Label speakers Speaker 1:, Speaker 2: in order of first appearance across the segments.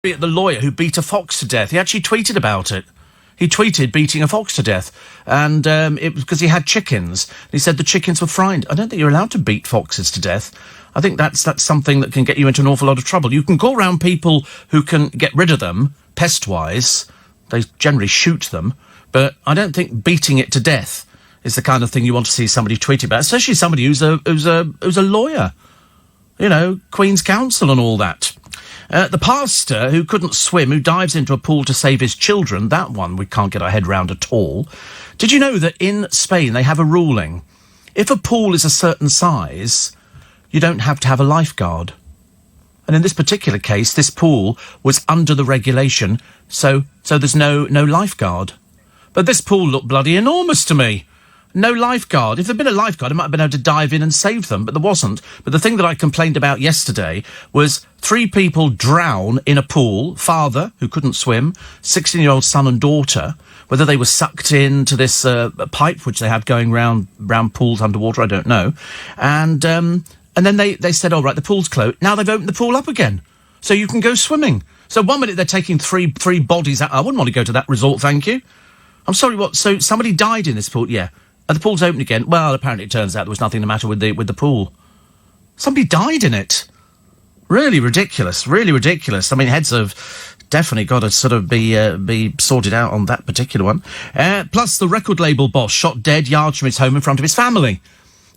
Speaker 1: The lawyer who beat a fox to death, he actually tweeted about it. He tweeted beating a fox to death, and it was because he had chickens. And he said the chickens were frightened. I don't think you're allowed to beat foxes to death. I think that's something that can get you into an awful lot of trouble. You can call round people who can get rid of them, pest-wise. They generally shoot them, but I don't think beating it to death is the kind of thing you want to see somebody tweet about, especially somebody who's a lawyer. You know, Queen's Counsel and all that. The pastor who couldn't swim, who dives into a pool to save his children, that one we can't get our head round at all. Did you know that in Spain they have a ruling? If a pool is a certain size, you don't have to have a lifeguard. And in this particular case, this pool was under the regulation, so there's no lifeguard. But this pool looked bloody enormous to me. No lifeguard. If there'd been a lifeguard, I might have been able to dive in and save them, but there wasn't. But the thing that I complained about yesterday was 3 people drown in a pool, father, who couldn't swim, 16-year-old son and daughter, whether they were sucked into this pipe which they had going round pools underwater, I don't know. And then they said, all right, the pool's closed. Now they've opened the pool up again, so you can go swimming. So 1 minute they're taking three bodies out. I wouldn't want to go to that resort, thank you. I'm sorry, what? So somebody died in this pool? Yeah. And the pool's open again. Well, apparently it turns out there was nothing the matter with the pool. Somebody died in it. Really ridiculous. Really ridiculous. I mean, heads have definitely got to sort of be sorted out on that particular one. Plus, the record label boss shot dead yards from his home in front of his family.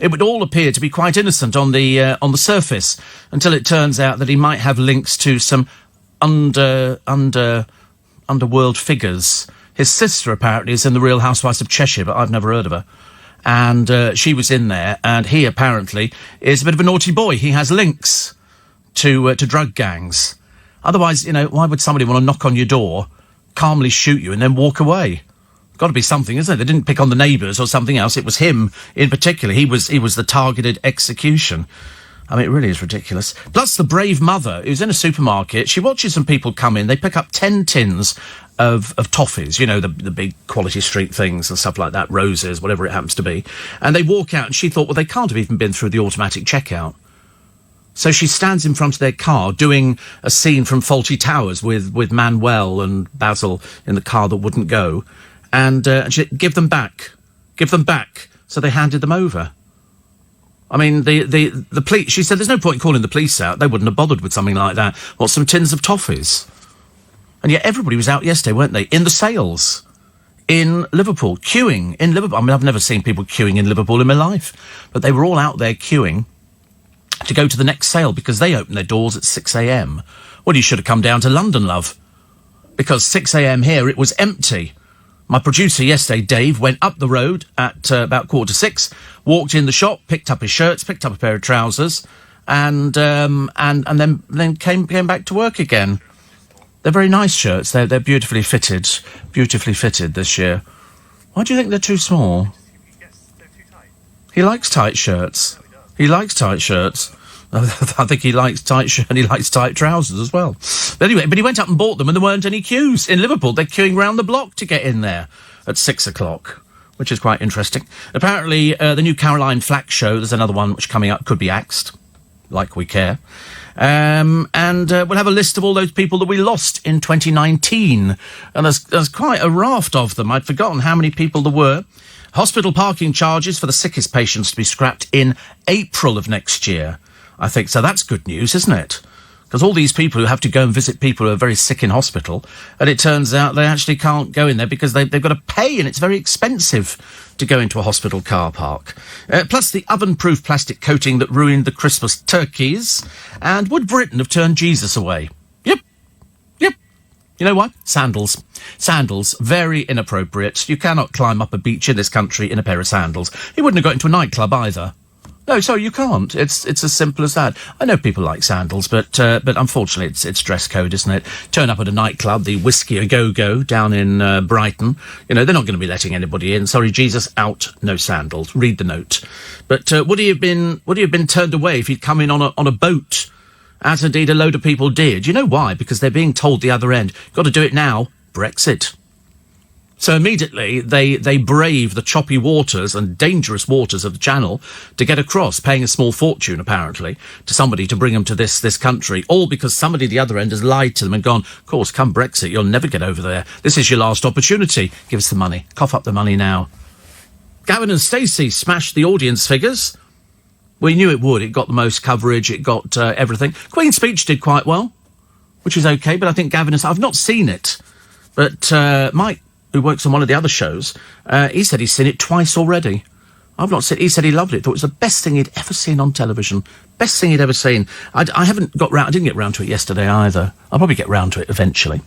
Speaker 1: It would all appear to be quite innocent on the surface, until it turns out that he might have links to some underworld figures. His sister, apparently, is in The Real Housewives of Cheshire, but I've never heard of her. And she was in there, and he, apparently, is a bit of a naughty boy. He has links to drug gangs. Otherwise, you know, why would somebody want to knock on your door, calmly shoot you, and then walk away? Got to be something, isn't it? They didn't pick on the neighbours or something else. It was him in particular. He was the targeted execution. I mean, it really is ridiculous. Plus, the brave mother who's in a supermarket, she watches some people come in. They pick up 10 tins of toffees, you know, the big Quality Street things and stuff like that, Roses, whatever it happens to be. And they walk out, and she thought, well, they can't have even been through the automatic checkout. So she stands in front of their car doing a scene from Fawlty Towers with Manuel and Basil in the car that wouldn't go. And she said, give them back. So they handed them over. I mean, the police, she said, there's no point in calling the police out. They wouldn't have bothered with something like that. What, some tins of toffees? And yet everybody was out yesterday, weren't they? In the sales. In Liverpool. Queuing in Liverpool. I mean, I've never seen people queuing in Liverpool in my life. But they were all out there queuing to go to the next sale because they open their doors at 6 a.m. Well, you should have come down to London, love. Because 6 a.m. here, it was empty. My producer yesterday, Dave, went up the road at about 5:45, walked in the shop, picked up his shirts, picked up a pair of trousers, and then came back to work again. They're very nice shirts. They're beautifully fitted this year. Why do you think they're too small?
Speaker 2: They're too tight.
Speaker 1: He likes tight shirts. He likes tight shirts. I think he likes tight shirt and he likes tight trousers as well. But anyway, he went up and bought them and there weren't any queues. In Liverpool, they're queuing round the block to get in there at 6 o'clock, which is quite interesting. Apparently, the new Caroline Flack show, there's another one which coming up, could be axed, like we care. And we'll have a list of all those people that we lost in 2019. And there's quite a raft of them. I'd forgotten how many people there were. Hospital parking charges for the sickest patients to be scrapped in April of next year. I think so. That's good news, isn't it? Because all these people who have to go and visit people who are very sick in hospital, and it turns out they actually can't go in there because they've got to pay, and it's very expensive to go into a hospital car park. Plus the oven-proof plastic coating that ruined the Christmas turkeys. And would Britain have turned Jesus away? Yep. You know what? Sandals. Sandals, very inappropriate. You cannot climb up a beach in this country in a pair of sandals. He wouldn't have got into a nightclub either. No, sorry, you can't. It's as simple as that. I know people like sandals, but unfortunately it's dress code, isn't it? Turn up at a nightclub, the Whiskey A Go-Go down in Brighton. You know, they're not going to be letting anybody in. Sorry, Jesus, out, no sandals. Read the note. But would he have been turned away if he'd come in on a boat, as indeed a load of people did? You know why? Because they're being told the other end, got to do it now, Brexit. So immediately they brave the choppy waters and dangerous waters of the Channel to get across, paying a small fortune, apparently, to somebody to bring them to this country, all because somebody at the other end has lied to them and gone, of course, come Brexit, you'll never get over there. This is your last opportunity. Give us the money. Cough up the money now. Gavin and Stacey smashed the audience figures. We knew it would. It got the most coverage. It got everything. Queen's Speech did quite well, which is okay, but I think Gavin I've not seen it, but Mike, who works on one of the other shows, he said he's seen it twice already. I've not seen it. He said he loved it. Thought it was the best thing he'd ever seen on television. Best thing he'd ever seen. I didn't get round to it yesterday either. I'll probably get round to it eventually.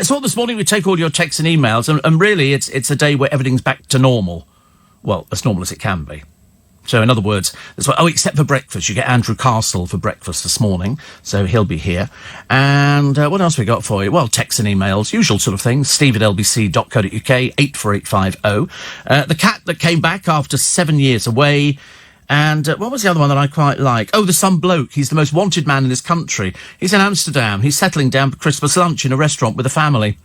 Speaker 1: So this morning we take all your texts and emails, and really it's a day where everything's back to normal. Well, as normal as it can be. So, in other words, except for breakfast. You get Andrew Castle for breakfast this morning, so he'll be here. And what else we got for you? Well, texts and emails, usual sort of things. steve@lbc.co.uk, 84850. The cat that came back after 7 years away. And what was the other one that I quite like? Oh, the Some Bloke. He's the most wanted man in this country. He's in Amsterdam. He's settling down for Christmas lunch in a restaurant with a family.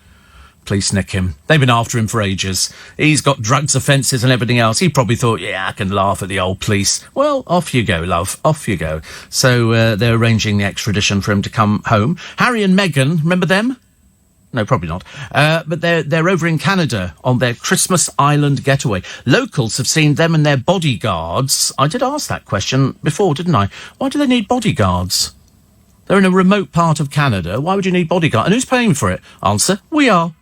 Speaker 1: Police nick him. They've been after him for ages. He's got drugs offences and everything else. He probably thought, yeah, I can laugh at the old police. Well, off you go, love. Off you go. So they're arranging the extradition for him to come home. Harry and Meghan, remember them? No, probably not. But they're over in Canada on their Christmas Island getaway. Locals have seen them and their bodyguards. I did ask that question before, didn't I? Why do they need bodyguards? They're in a remote part of Canada. Why would you need bodyguards? And who's paying for it? Answer, we are.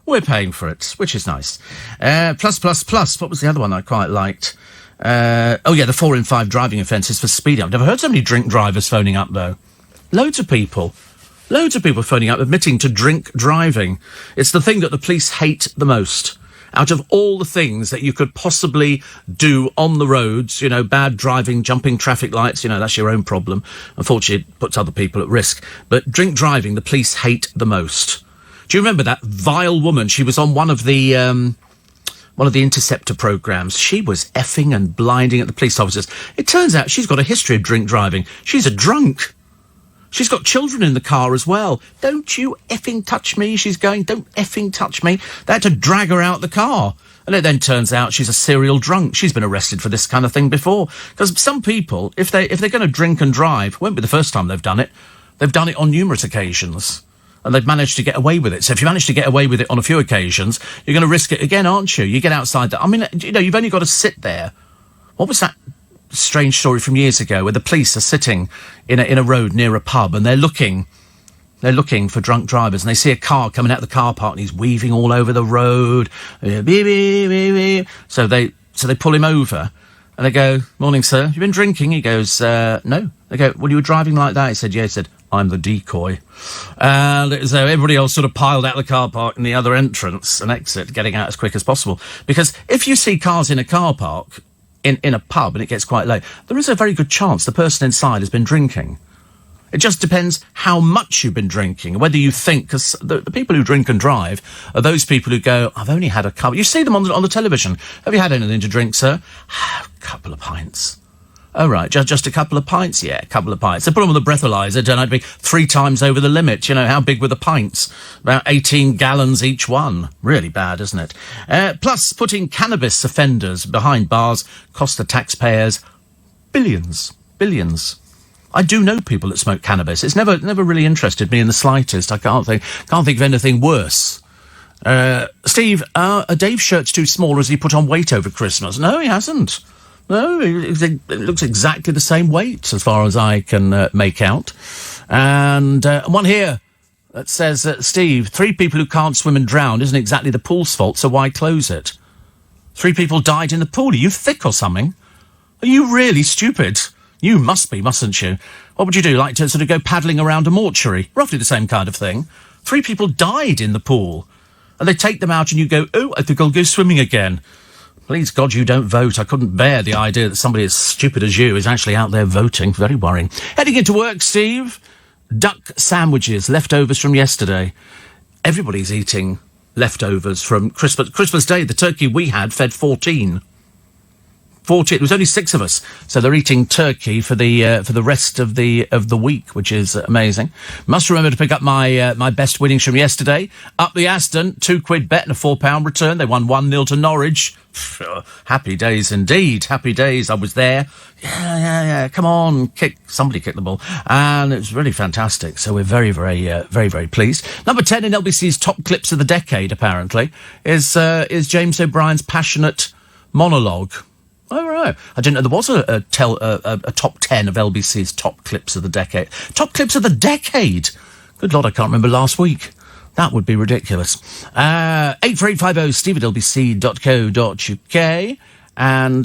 Speaker 1: We're paying for it, which is nice. Plus. What was the other one I quite liked? The 4 in 5 driving offences for speeding. I've never heard so many drink drivers phoning up, though. Loads of people phoning up, admitting to drink driving. It's the thing that the police hate the most. Out of all the things that you could possibly do on the roads, bad driving, jumping traffic lights, that's your own problem. Unfortunately, it puts other people at risk. But drink driving, the police hate the most. Do you remember that vile woman? She was on one of the Interceptor programmes. She was effing and blinding at the police officers. It turns out she's got a history of drink driving. She's a drunk. She's got children in the car as well. Don't you effing touch me, she's going. Don't effing touch me. They had to drag her out the car. And it then turns out she's a serial drunk. She's been arrested for this kind of thing before. Because some people, if they're going to drink and drive, won't be the first time they've done it. They've done it on numerous occasions. And they've managed to get away with it. So if you manage to get away with it on a few occasions, you're going to risk it again, aren't you? You get outside that. I mean, you've only got to sit there. What was that strange story from years ago where the police are sitting in a road near a pub and they're looking for drunk drivers and they see a car coming out of the car park and he's weaving all over the road. So they pull him over and they go, "Morning, sir. You been drinking?" He goes, "No." They go, "Well, you were driving like that." He said, "Yeah." He said, "I'm the decoy." And so everybody else sort of piled out the car park and the other entrance and exit, getting out as quick as possible. Because if you see cars in a car park, in a pub, and it gets quite late, there is a very good chance the person inside has been drinking. It just depends how much you've been drinking, whether you think, because the people who drink and drive are those people who go, "I've only had a couple." You see them on the television. "Have you had anything to drink, sir?" "A couple of pints." "Oh, right, just a couple of pints?" "Yeah, a couple of pints." They put them on the breathalyzer, turn out to be 3 times over the limit. How big were the pints? About 18 gallons each one. Really bad, isn't it? Plus, putting cannabis offenders behind bars cost the taxpayers billions. I do know people that smoke cannabis. It's never really interested me in the slightest. I can't think of anything worse. Steve, are Dave's shirts too small, or has he put on weight over Christmas? No, he hasn't. No, it looks exactly the same weight as far as I can make out. And one here that says, Steve, 3 people who can't swim and drown isn't exactly the pool's fault, so why close it? 3 people died in the pool. Are you thick or something? Are you really stupid? You must be, mustn't you? What would you do, like to sort of go paddling around a mortuary? Roughly the same kind of thing. 3 people died in the pool. And they take them out and you go, "Oh, I think I'll go swimming again." Please God you don't vote. I couldn't bear the idea that somebody as stupid as you is actually out there voting. Very worrying. Heading into work, Steve. Duck sandwiches, leftovers from yesterday. Everybody's eating leftovers from Christmas Day. The turkey we had fed 14. 40. It was only 6 of us, so they're eating turkey for the rest of the week, which is amazing. Must remember to pick up my best winnings from yesterday. Up the Aston, £2 bet and a £4 return. They won 1-0 to Norwich. Happy days indeed. Happy days. I was there. Yeah. Come on, somebody kick the ball, and it was really fantastic. So we're very, very pleased. Number 10 in LBC's top clips of the decade, apparently, is James O'Brien's passionate monologue. Oh, right. I didn't know there was a top 10 of LBC's top clips of the decade. Top clips of the decade? Good Lord, I can't remember last week. That would be ridiculous. 84850 steve@lbc.co.uk. And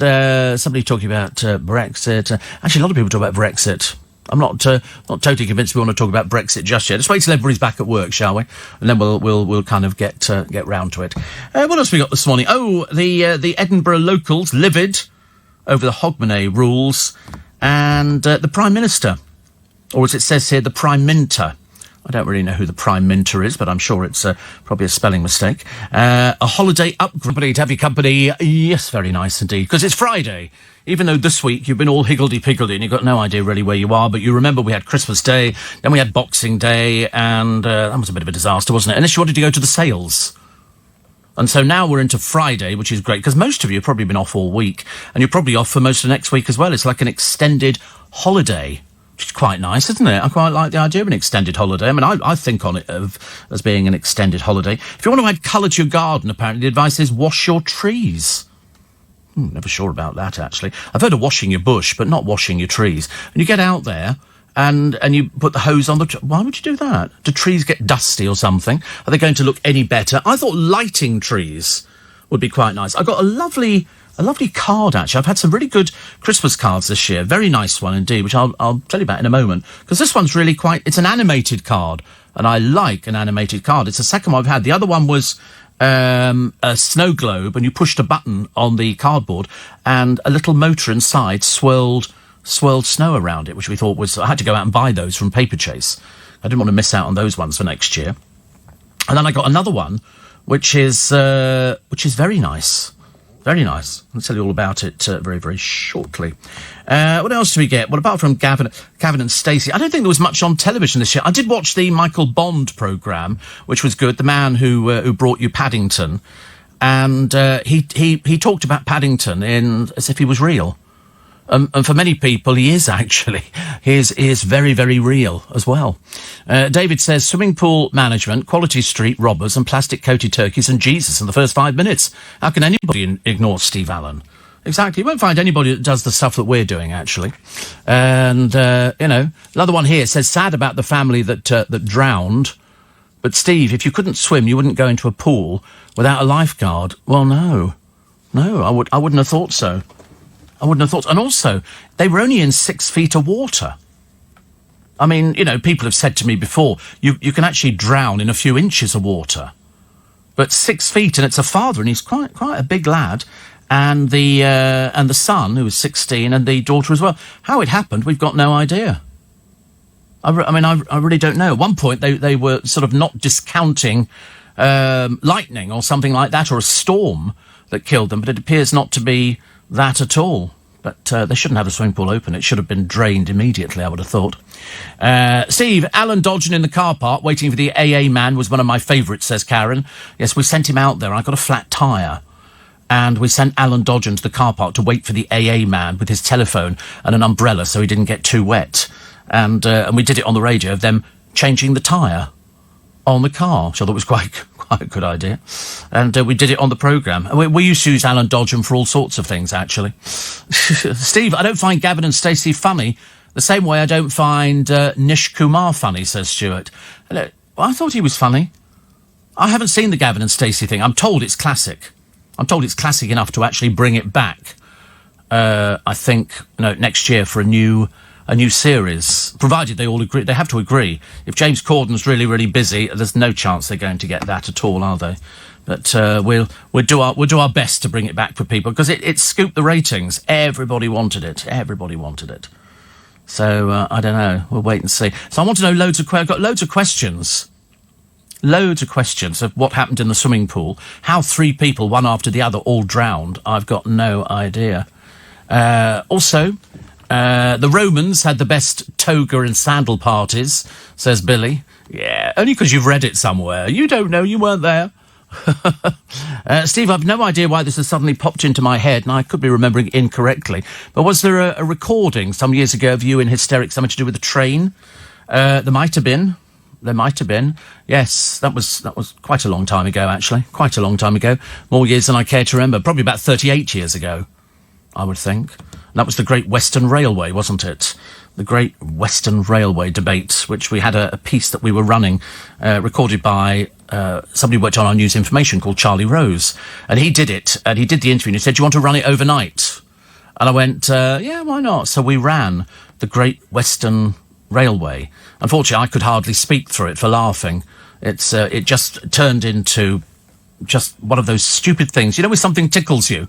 Speaker 1: somebody talking about Brexit. Actually, a lot of people talk about Brexit. I'm not totally convinced we want to talk about Brexit just yet. Let's wait till everybody's back at work, shall we? And then we'll kind of get round to it. What else we got this morning? Oh, the Edinburgh locals livid over the Hogmanay rules, and the Prime Minister, or as it says here, the Prime Minter. I don't really know who the Prime Minter is, but I'm sure it's probably a spelling mistake. A holiday upgrade to have your company. Yes, very nice indeed, because it's Friday. Even though this week you've been all higgledy-piggledy and you've got no idea really where you are, but you remember we had Christmas Day, then we had Boxing Day, and that was a bit of a disaster, wasn't it? Unless you wanted to go to the sales. And so now we're into Friday, which is great, because most of you have probably been off all week, and you're probably off for most of next week as well. It's like an extended holiday, which is quite nice, isn't it? I quite like the idea of an extended holiday. I mean, I think on it as being an extended holiday. If you want to add colour to your garden, apparently the advice is wash your trees. Never sure about that, actually. I've heard of washing your bush, but not washing your trees. And you get out there and you put the hose on the... Why would you do that? Do trees get dusty or something? Are they going to look any better? I thought lighting trees would be quite nice. I got a lovely card, actually. I've had some really good Christmas cards this year. Very nice one indeed, which I'll tell you about in a moment. Because this one's really it's an animated card, and I like an animated card. It's the second one I've had. The other one was a snow globe, and you pushed a button on the cardboard, and a little motor inside swirled snow around it, which we thought was... I had to go out and buy those from Paperchase. I didn't want to miss out on those ones for next year. And then I got another one, which is very nice. Very nice. I'll tell you all about it very, very shortly. What else do we get? Well, apart from Gavin and Stacey, I don't think there was much on television this year. I did watch the Michael Bond programme, which was good. The man who brought you Paddington, and he talked about Paddington as if he was real. And for many people, he is actually. He is very, very real as well. David says, swimming pool management, Quality Street, robbers and plastic-coated turkeys and Jesus in the first 5 minutes. How can anybody ignore Steve Allen? Exactly. You won't find anybody that does the stuff that we're doing, actually. And, another one here says, sad about the family that drowned. But, Steve, if you couldn't swim, you wouldn't go into a pool without a lifeguard. Well, no, I wouldn't have thought so. I wouldn't have thought... And also, they were only in 6 feet of water. I mean, people have said to me before, you can actually drown in a few inches of water. But 6 feet, and it's a father, and he's quite a big lad, and the son, who was 16, and the daughter as well. How it happened, we've got no idea. I really don't know. At one point, they were sort of not discounting lightning or something like that, or a storm that killed them, but it appears not to be that at all. But they shouldn't have the swimming pool open. It should have been drained immediately, I would have thought. Steve, Alan dodging in the car park, waiting for the AA man, was one of my favourites, says Karen. Yes, we sent him out there. I got a flat tyre. And we sent Alan Dodgen to the car park to wait for the AA man with his telephone and an umbrella so he didn't get too wet. And we did it on the radio of them changing the tyre on the car, which I thought was quite a good idea. And we did it on the programme. We used to use Alan Dodgen for all sorts of things, actually. Steve, I don't find Gavin and Stacey funny the same way I don't find Nish Kumar funny, says Stuart. I thought he was funny. I haven't seen the Gavin and Stacey thing. I'm told it's classic. I'm told it's classic enough to actually bring it back, I think, next year for a new series, provided they all agree. They have to agree. If James Corden's really, really busy, there's no chance they're going to get that at all, are they? But we'll do our best to bring it back for people, because it scooped the ratings. Everybody wanted it. So I don't know. We'll wait and see. So I want to know I've got loads of questions. Loads of questions of what happened in the swimming pool. How 3 people, one after the other, all drowned. I've got no idea. Also, the Romans had the best toga and sandal parties, says Billy. Yeah, only because you've read it somewhere. You don't know, you weren't there. Steve, I've no idea why this has suddenly popped into my head, and I could be remembering incorrectly. But was there a recording some years ago of you in hysterics, something to do with the train? There might have been. There might have been. Yes, that was quite a long time ago, actually. Quite a long time ago. More years than I care to remember. Probably about 38 years ago, I would think. And that was the Great Western Railway, wasn't it? The Great Western Railway debate, which we had a piece that we were running, recorded by somebody who worked on our news information called Charlie Rose. And he did it, and he did the interview, and he said, "Do you want to run it overnight?" And I went, yeah, why not? So we ran the Great Western Railway. Unfortunately, I could hardly speak through it for laughing. It just turned into just one of those stupid things. You know, when something tickles you,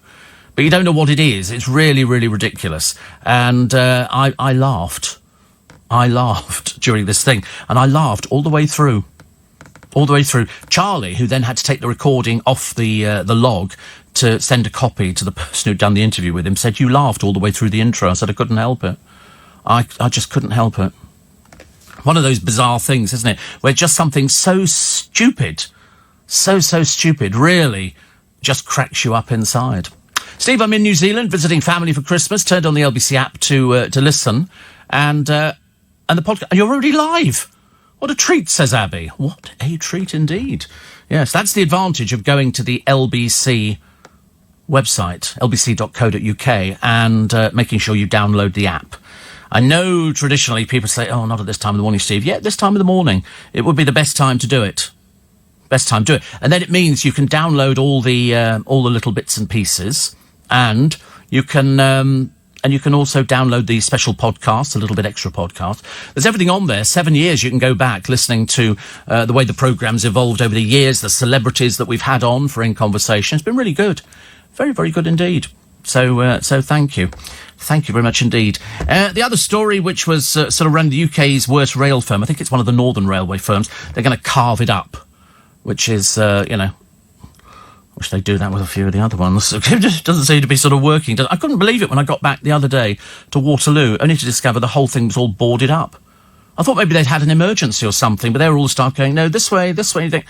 Speaker 1: but you don't know what it is. It's really, really ridiculous. And I laughed. I laughed during this thing. And I laughed all the way through. All the way through. Charlie, who then had to take the recording off the log to send a copy to the person who'd done the interview with him, said, "You laughed all the way through the intro." I said, "I couldn't help it. I just couldn't help it." One of those bizarre things, isn't it? Where just something so stupid, so stupid, really just cracks you up inside. Steve, I'm in New Zealand visiting family for Christmas. Turned on the LBC app to listen, and the podcast. And you're already live. What a treat, says Abby. What a treat indeed. Yes, that's the advantage of going to the LBC website, lbc.co.uk, and making sure you download the app. I know traditionally people say, "Oh, not at this time of the morning, Steve." Yeah, this time of the morning, it would be the best time to do it. Best time to do it. And then it means you can download all the little bits and pieces, and you can also download the special podcasts, a little bit extra podcast. There's everything on there. 7 years you can go back listening to the way the program's evolved over the years, the celebrities that we've had on for In Conversation. It's been really good. Very, very good indeed. So thank you. Thank you very much indeed. The other story, which was sort of around the UK's worst rail firm, I think it's one of the Northern Railway firms, they're going to carve it up, which is, wish they'd do that with a few of the other ones. It just doesn't seem to be sort of working. I couldn't believe it when I got back the other day to Waterloo, only to discover the whole thing was all boarded up. I thought maybe they'd had an emergency or something, but they were all staff going, "No, this way, this way." You think,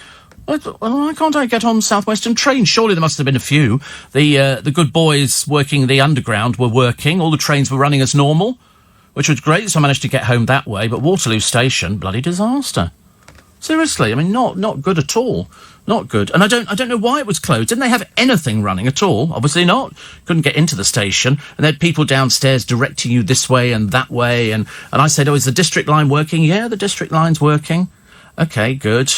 Speaker 1: well, why can't I get on South Western trains? Surely there must have been a few. The good boys working the underground were working. All the trains were running as normal, which was great, so I managed to get home that way. But Waterloo Station, bloody disaster. Seriously, I mean, not good at all. Not good. And I don't know why it was closed. Didn't they have anything running at all? Obviously not. Couldn't get into the station. And they had people downstairs directing you this way and that way. And I said, "Oh, is the district line working?" "Yeah, the district line's working." "Okay, good."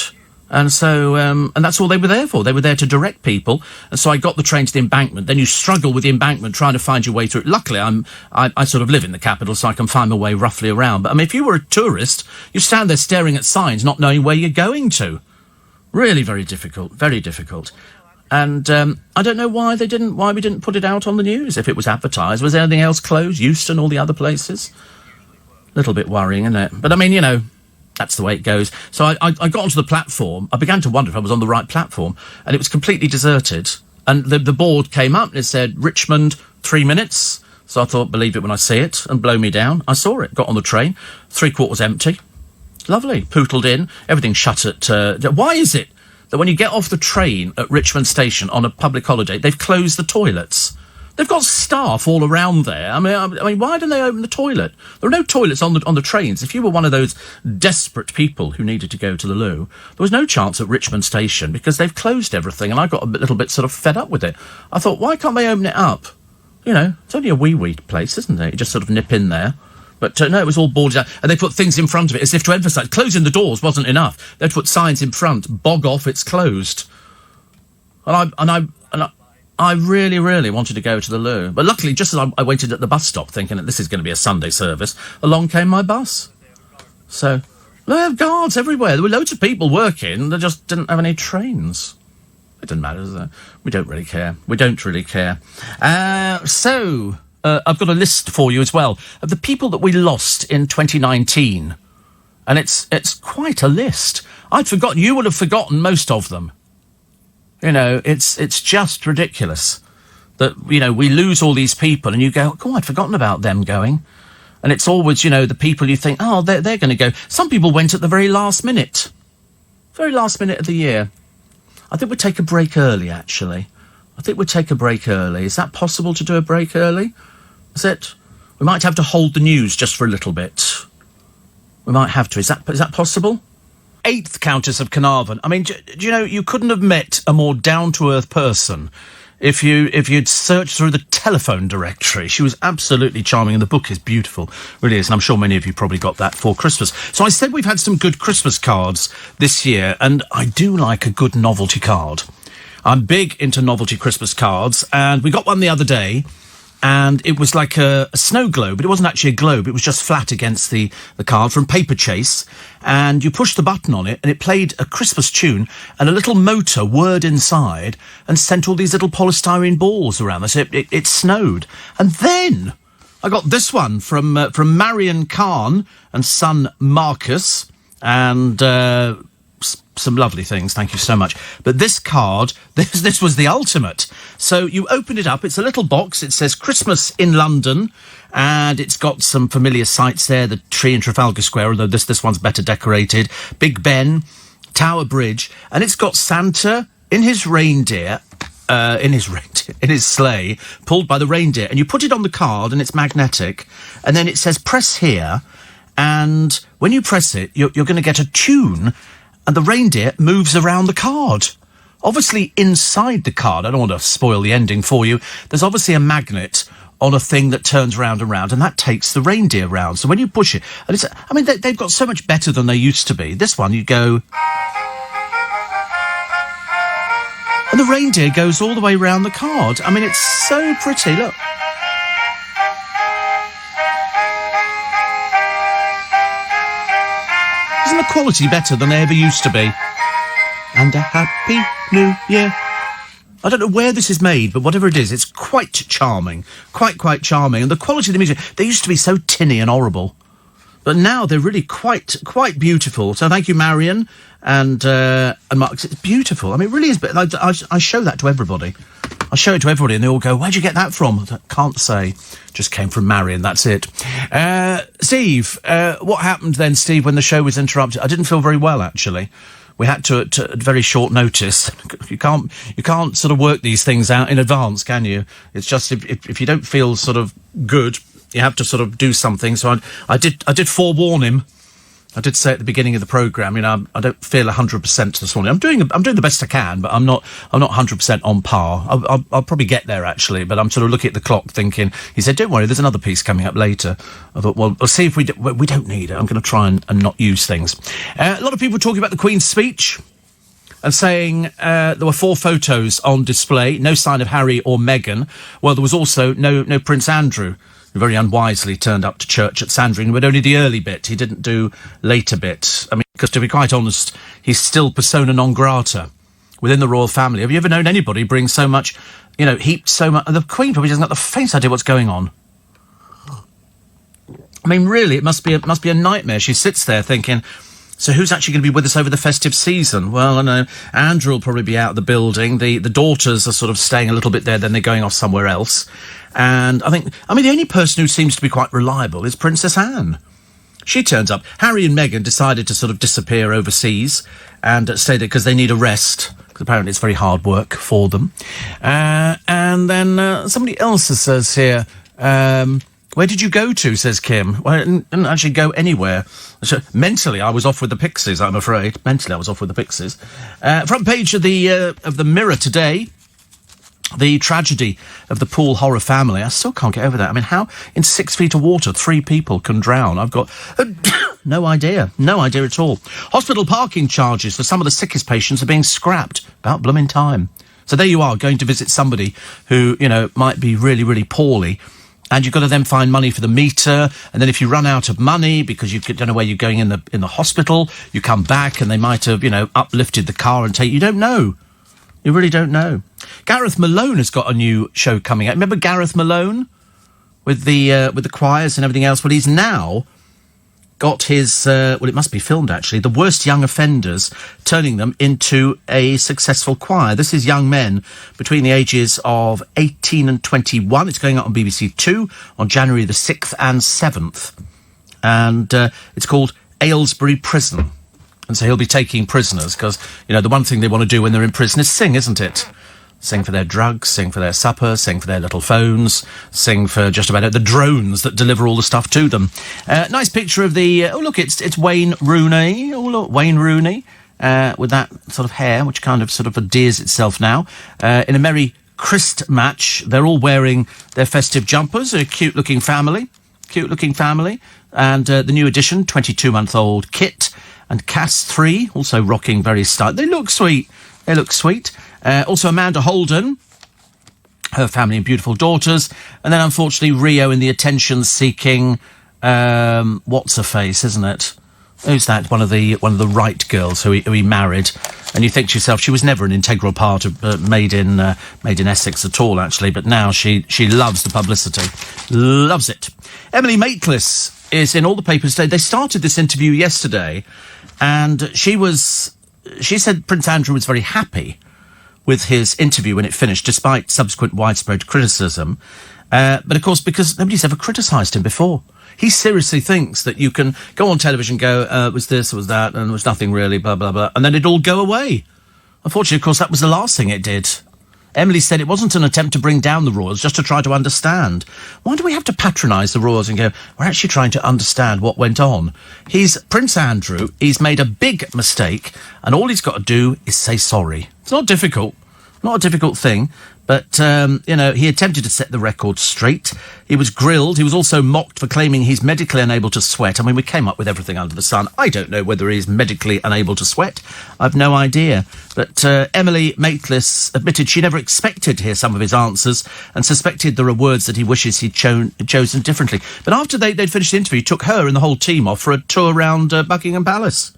Speaker 1: And so, and that's all they were there for. They were there to direct people. And so I got the train to the embankment. Then you struggle with the embankment trying to find your way through it. Luckily, I sort of live in the capital, so I can find my way roughly around. But I mean, if you were a tourist, you stand there staring at signs, not knowing where you're going to. Really very difficult, very difficult. And I don't know why we didn't put it out on the news if it was advertised. Was anything else closed? Euston, all the other places? A little bit worrying, isn't it? But I mean, you know, that's the way it goes. So I got onto the platform. I began to wonder if I was on the right platform, and it was completely deserted. And the board came up and it said, "Richmond, 3 minutes." So I thought, believe it when I see it, and blow me down. I saw it, got on the train, 3/4 empty. Lovely, pootled in, everything shut at... why is it that when you get off the train at Richmond Station on a public holiday, they've closed the toilets? They've got staff all around there. I mean, why don't they open the toilet? There are no toilets on the trains. If you were one of those desperate people who needed to go to the loo, there was no chance at Richmond Station because they've closed everything, and I got a little bit sort of fed up with it. I thought, why can't they open it up? You know, it's only a wee place, isn't it? You just sort of nip in there. But no, it was all boarded up, and they put things in front of it as if to emphasise. Closing the doors wasn't enough. They'd put signs in front, "Bog off, it's closed." And I really, really wanted to go to the loo. But luckily, just as I waited at the bus stop thinking that this is going to be a Sunday service, along came my bus. So, they have guards everywhere. There were loads of people working. They just didn't have any trains. It didn't matter, does it? We don't really care. We don't really care. I've got a list for you as well of the people that we lost in 2019. And it's quite a list. I'd forgotten. You would have forgotten most of them. You know, it's just ridiculous that, you know, we lose all these people and you go, oh, I'd forgotten about them going. And it's always, you know, the people you think, oh, they're going to go. Some people went at the very last minute. Very last minute of the year. I think we'd take a break early, actually. I think we'd take a break early. Is that possible to do a break early? Is it? We might have to hold the news just for a little bit. We might have to. Is that possible? 8th Countess of Carnarvon. I mean, do you know, you couldn't have met a more down-to-earth person if you'd searched through the telephone directory. She was absolutely charming, and the book is beautiful. Really is, and I'm sure many of you probably got that for Christmas. So I said we've had some good Christmas cards this year, and I do like a good novelty card. I'm big into novelty Christmas cards, and we got one the other day, and it was like a snow globe, but it wasn't actually a globe. It was just flat against the card from Paper Chase, and you pushed the button on it, and it played a Christmas tune, and a little motor whirred inside and sent all these little polystyrene balls around. So it snowed. And then I got this one from Marion Kahn and son Marcus, and some lovely things, thank you so much. But this card, this was the ultimate. So you open it up, it's a little box, it says Christmas in London, and it's got some familiar sights there, the tree in Trafalgar Square, although this one's better decorated, Big Ben, Tower Bridge, and it's got Santa in his reindeer, in his sleigh, pulled by the reindeer, and you put it on the card and it's magnetic, and then it says press here, and when you press it, you're going to get a tune, and the reindeer moves around the card. Obviously, inside the card, I don't want to spoil the ending for you, there's obviously a magnet on a thing that turns round and round, and that takes the reindeer round. So when you push it, and they've got so much better than they used to be. This one, you go, and the reindeer goes all the way round the card. I mean, it's so pretty, look. Isn't the quality better than they ever used to be? And a happy new year. I don't know where this is made, but whatever it is, it's quite charming. Quite charming. And the quality of the music, they used to be so tinny and horrible. But now they're really quite beautiful. So thank you, Marion and Mark. It's beautiful. I mean, it really is. But I show that to everybody. I show it to everybody and they all go, where'd you get that from? I can't say. Just came from Marion, that's it. Steve, what happened then, Steve, when the show was interrupted? I didn't feel very well, actually. We had to at very short notice. You can't sort of work these things out in advance, can you? It's just if you don't feel sort of good, you have to sort of do something. So I did forewarn him. I did say at the beginning of the programme, you know, I don't feel 100% this morning. I'm doing the best I can, but I'm not 100% on par. I'll probably get there actually, but I'm sort of looking at the clock, thinking. He said, "Don't worry, there's another piece coming up later." I thought, well, we'll see if we don't need it. I'm going to try and not use things. A lot of people talking about the Queen's speech and saying there were 4 photos on display, no sign of Harry or Meghan. Well, there was also no Prince Andrew, who very unwisely turned up to church at Sandringham, but only the early bit. He didn't do later bit. I mean, because to be quite honest, he's still persona non grata within the royal family. Have you ever known anybody bring so much, you know, heaped so much? The Queen probably doesn't have the faintest idea what's going on. I mean, really, it must be a nightmare. She sits there thinking, so who's actually going to be with us over the festive season? Well, I know Andrew will probably be out of the building. The daughters are sort of staying a little bit there, then they're going off somewhere else. And I mean, the only person who seems to be quite reliable is Princess Anne. She turns up. Harry and Meghan decided to sort of disappear overseas and stay there because they need a rest, because apparently it's very hard work for them. And then somebody else says here, where did you go to, says Kim? Well, I didn't actually go anywhere. So, mentally, I was off with the Pixies, I'm afraid. Mentally, I was off with the Pixies. Front page of the Mirror today. The tragedy of the Poole horror family. I still can't get over that. I mean, how in 6 feet of water 3 people can drown? I've got no idea at all. Hospital parking charges for some of the sickest patients are being scrapped. About blooming time. So there you are, going to visit somebody who, you know, might be really, really poorly. And you've got to then find money for the meter. And then if you run out of money because you don't know where you're going in the hospital, you come back and they might have, you know, uplifted the car and you don't know. You really don't know. Gareth Malone has got a new show coming out. Remember Gareth Malone with the choirs and everything else? Well, he's now got his, well, it must be filmed actually, the worst young offenders, turning them into a successful choir. This is young men between the ages of 18 and 21. It's going out on BBC Two on January the 6th and 7th. And it's called Aylesbury Prison. And so he'll be taking prisoners because, you know, the one thing they want to do when they're in prison is sing, isn't it? Sing for their drugs, sing for their supper, sing for their little phones, sing for just about the drones that deliver all the stuff to them. Nice picture of the... oh, look, it's Wayne Rooney. Oh, look, Wayne Rooney with that sort of hair, which kind of sort of endears itself now. In a merry Christ match, they're all wearing their festive jumpers. A cute-looking family. Cute-looking family. And the new addition, 22-month-old Kit and Cass 3, also rocking very stylish. They look sweet. They look sweet. Also Amanda Holden, her family and beautiful daughters. And then, unfortunately, Rio in the attention-seeking, what's-her-face, isn't it? Who's that? One of the Wright girls who he married. And you think to yourself, she was never an integral part of Made in Essex at all, actually. But now she loves the publicity. Loves it. Emily Maitlis is in all the papers today. They started this interview yesterday, and she said Prince Andrew was very happy with his interview when it finished, despite subsequent widespread criticism. But, of course, because nobody's ever criticised him before. He seriously thinks that you can go on television and go, it was this, it was that, and there was nothing really, blah, blah, blah, and then it'd all go away. Unfortunately, of course, that was the last thing it did. Emily said it wasn't an attempt to bring down the royals, just to try to understand. Why do we have to patronise the royals and go, we're actually trying to understand what went on? He's Prince Andrew, he's made a big mistake, and all he's got to do is say sorry. It's not difficult, not a difficult thing, but, you know, he attempted to set the record straight. He was grilled. He was also mocked for claiming he's medically unable to sweat. I mean, we came up with everything under the sun. I don't know whether he's medically unable to sweat. I've no idea. But Emily Maitlis admitted she never expected to hear some of his answers and suspected there are words that he wishes he'd chosen differently. But after they'd finished the interview, he took her and the whole team off for a tour around Buckingham Palace.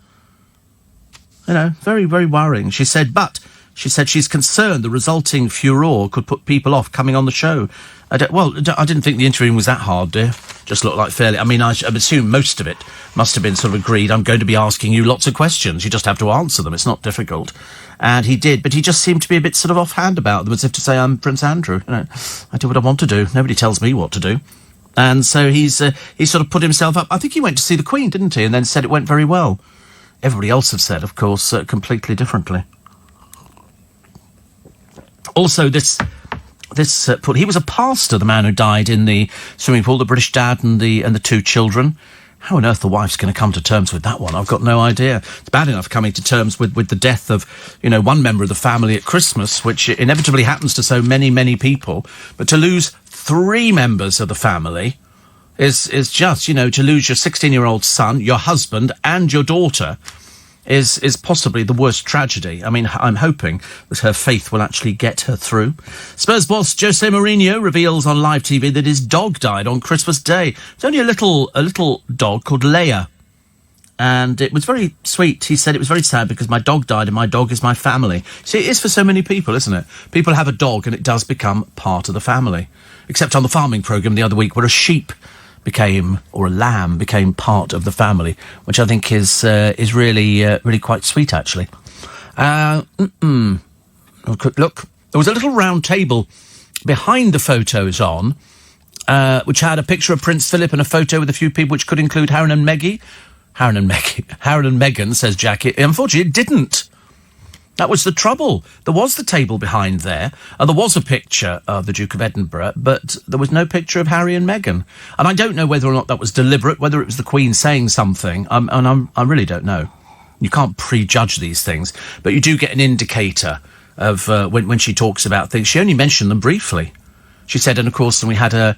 Speaker 1: You know, very, very worrying. She said she's concerned the resulting furore could put people off coming on the show. I didn't think the interviewing was that hard, dear. Just looked like fairly... I mean, I assume most of it must have been sort of agreed. I'm going to be asking you lots of questions. You just have to answer them. It's not difficult. And he did, but he just seemed to be a bit sort of offhand about them, as if to say, I'm Prince Andrew. You know, I do what I want to do. Nobody tells me what to do. And so he sort of put himself up. I think he went to see the Queen, didn't he? And then said it went very well. Everybody else have said, of course, completely differently. Also, he was a pastor, the man who died in the swimming pool, the British dad and the two children. How on earth the wife's going to come to terms with that one? I've got no idea. It's bad enough coming to terms with the death of, you know, one member of the family at Christmas, which inevitably happens to so many, many people. But to lose 3 members of the family is just, you know, to lose your 16-year-old son, your husband, and your daughter is possibly the worst tragedy. I mean, I'm hoping that her faith will actually get her through. Spurs boss Jose Mourinho reveals on live TV that his dog died on Christmas Day. It's only a little dog called Leia. And it was very sweet. He said it was very sad because my dog died and my dog is my family. See, it is for so many people, isn't it? People have a dog and it does become part of the family. Except on the farming programme the other week where a sheep or a lamb became part of the family, which I think is really quite sweet, actually. Look, there was a little round table behind the photos on, which had a picture of Prince Philip and a photo with a few people, which could include Harry and Meghan, says Jackie. Unfortunately, it didn't. That was the trouble. There was the table behind there, and there was a picture of the Duke of Edinburgh, but there was no picture of Harry and Meghan. And I don't know whether or not that was deliberate, whether it was the Queen saying something, I really don't know. You can't prejudge these things, but you do get an indicator of when she talks about things. She only mentioned them briefly. She said, and of course, we had a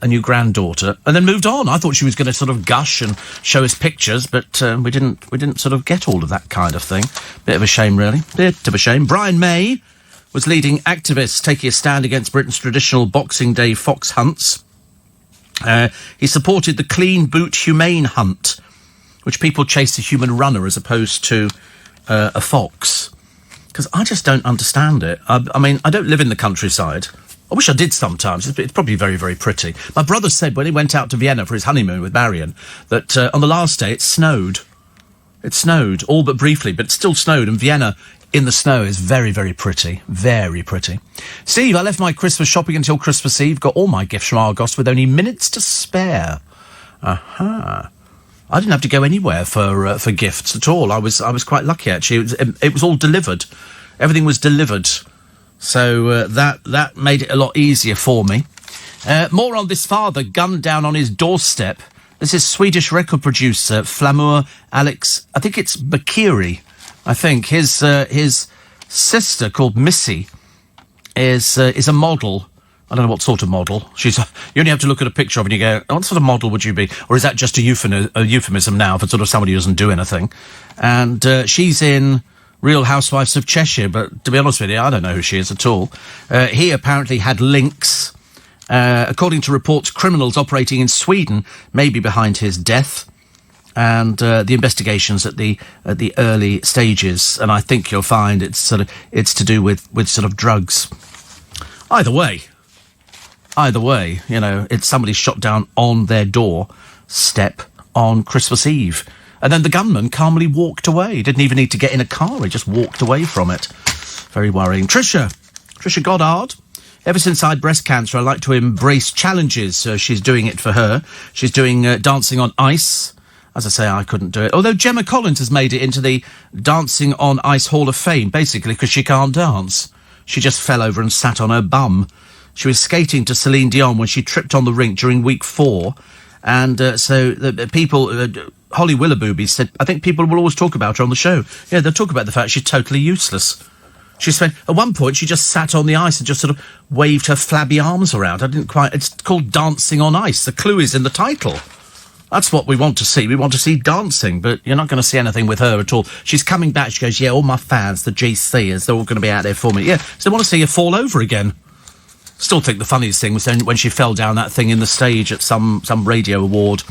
Speaker 1: new granddaughter, and then moved on. I thought she was going to sort of gush and show us pictures, but we didn't sort of get all of that kind of thing. Bit of a shame, really. Bit of a shame. Brian May was leading activists taking a stand against Britain's traditional Boxing Day fox hunts. He supported the Clean Boot Humane Hunt, which people chase a human runner as opposed to a fox. Because I just don't understand it. I mean, I don't live in the countryside. I wish I did sometimes. It's probably very, very pretty. My brother said when he went out to Vienna for his honeymoon with Marion that on the last day it snowed. It snowed, all but briefly, but it still snowed, and Vienna in the snow is very, very pretty. Very pretty. Steve, I left my Christmas shopping until Christmas Eve, got all my gifts from Argos with only minutes to spare. Aha. I didn't have to go anywhere for gifts at all. I was quite lucky, actually. It was all delivered. Everything was delivered. So that made it a lot easier for me. More on this father gunned down on his doorstep. This is Swedish record producer Flamur Alex. I think it's Bakiri. I think his sister called Missy is a model. I don't know what sort of model. You only have to look at a picture of her and you go, oh, what sort of model would you be? Or is that just a euphemism now for sort of somebody who doesn't do anything? And she's in Real Housewives of Cheshire, but to be honest with you, I don't know who she is at all. He apparently had links. According to reports, criminals operating in Sweden may be behind his death. And the investigations at the early stages, and I think you'll find it's to do with sort of drugs. Either way, it's somebody shot down on their doorstep on Christmas Eve. And then the gunman calmly walked away. He didn't even need to get in a car. He just walked away from it. Very worrying. Trisha Goddard. Ever since I had breast cancer, I like to embrace challenges. So she's doing it for her. She's doing Dancing on Ice. As I say, I couldn't do it. Although Gemma Collins has made it into the Dancing on Ice Hall of Fame, basically because she can't dance. She just fell over and sat on her bum. She was skating to Celine Dion when she tripped on the rink during week 4. And so the people, Holly Willoughby said, I think people will always talk about her on the show. Yeah, they'll talk about the fact she's totally useless. At one point, she just sat on the ice and just sort of waved her flabby arms around. It's called Dancing on Ice. The clue is in the title. That's what we want to see. We want to see dancing, but you're not going to see anything with her at all. She's coming back. She goes, yeah, all my fans, the GCers, they're all going to be out there for me. Yeah, so they want to see her fall over again. Still think the funniest thing was when she fell down that thing in the stage at some radio award.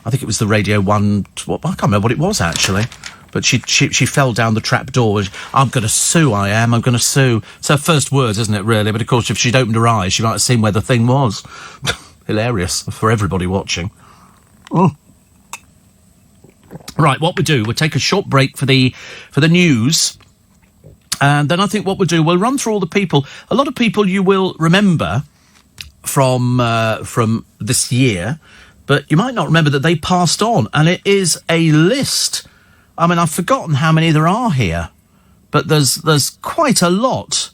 Speaker 1: I think it was the Radio 1... I can't remember what it was, actually. But she fell down the trap door. I'm going to sue, I'm going to sue. It's her first words, isn't it, really? But, of course, if she'd opened her eyes, she might have seen where the thing was. Hilarious for everybody watching. Oh. Right, what we'll do, we'll take a short break for the news. And then I think what we'll do, we'll run through all the people. A lot of people you will remember from this year, but you might not remember that they passed on. And it is a list. I mean, I've forgotten how many there are here, but there's quite a lot.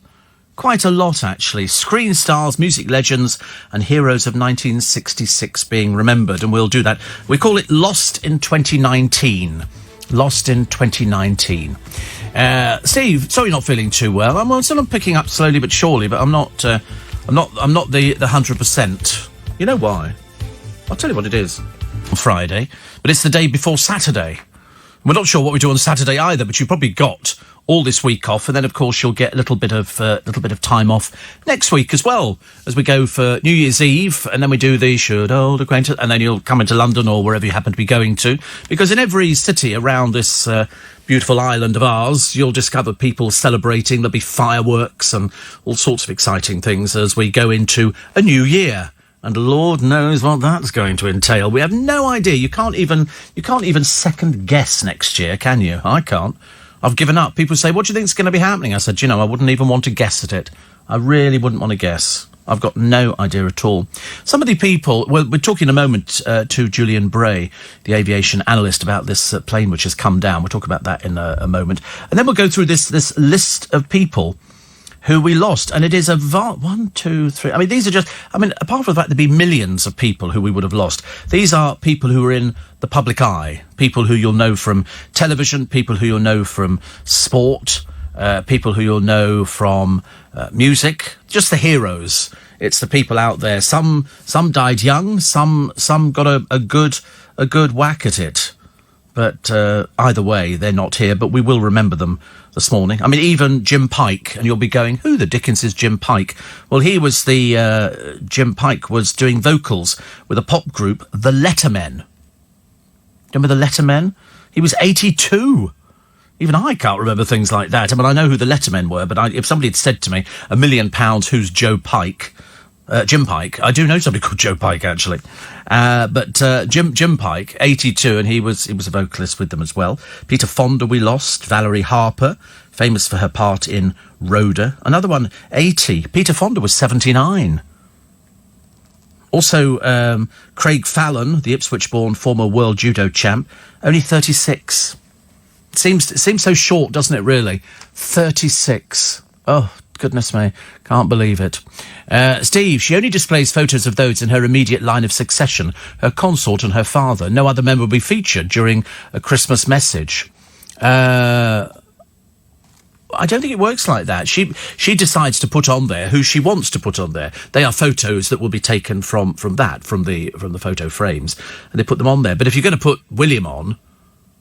Speaker 1: Quite a lot, actually. Screen stars, music legends, and heroes of 1966 being remembered, and we'll do that. We call it Lost in 2019. Lost in 2019. Steve, sorry, not feeling too well. I'm sort of picking up slowly but surely, but I'm not the 100%. You know why? I'll tell you what it is. On Friday, but it's the day before Saturday. We're not sure what we do on Saturday either, but you've probably got all this week off, and then of course you'll get a little bit of time off next week as well, as we go for New Year's Eve, and then we do the Should Old Acquaintance, and then you'll come into London or wherever you happen to be going to, because in every city around this beautiful island of ours, you'll discover people celebrating. There'll be fireworks and all sorts of exciting things as we go into a new year. And Lord knows what that's going to entail. We have no idea. You can't even second guess next year, can you? I can't. I've given up. People say, what do you think is going to be happening? I said, I wouldn't even want to guess at it. I really wouldn't want to guess. I've got no idea at all. Some of the people, well, we're talking in a moment to Julian Bray, the aviation analyst, about this plane which has come down. We'll talk about that in a moment. And then we'll go through this list of people who we lost, and it is a 1, 2, 3. I mean, these are just, apart from the fact there'd be millions of people who we would have lost, these are people who are in the public eye, people who you'll know from television, people who you'll know from sport, people who you'll know from music, just the heroes. It's the people out there. Some died young, some got a good whack at it. But either way, they're not here, but we will remember them this morning. I mean, even Jim Pike, and you'll be going, who the dickens is Jim Pike? Well, he was Jim Pike was doing vocals with a pop group, The Lettermen. Remember The Lettermen? He was 82. Even I can't remember things like that. I mean, I know who The Lettermen were, but if somebody had said to me, £1 million, who's Joe Pike? Jim Pike. I do know somebody called Joe Pike, actually. But Jim Pike, 82, and he was a vocalist with them as well. Peter Fonda we lost. Valerie Harper, famous for her part in Rhoda. Another one, 80. Peter Fonda was 79. Also, Craig Fallon, the Ipswich-born former world judo champ, only 36. It seems so short, doesn't it, really? 36. Oh, goodness me. Can't believe it. Steve, she only displays photos of those in her immediate line of succession, her consort and her father. No other member will be featured during a Christmas message. I don't think it works like that. She decides to put on there who she wants to put on there. They are photos that will be taken from the photo frames, and they put them on there. But if you're going to put William on,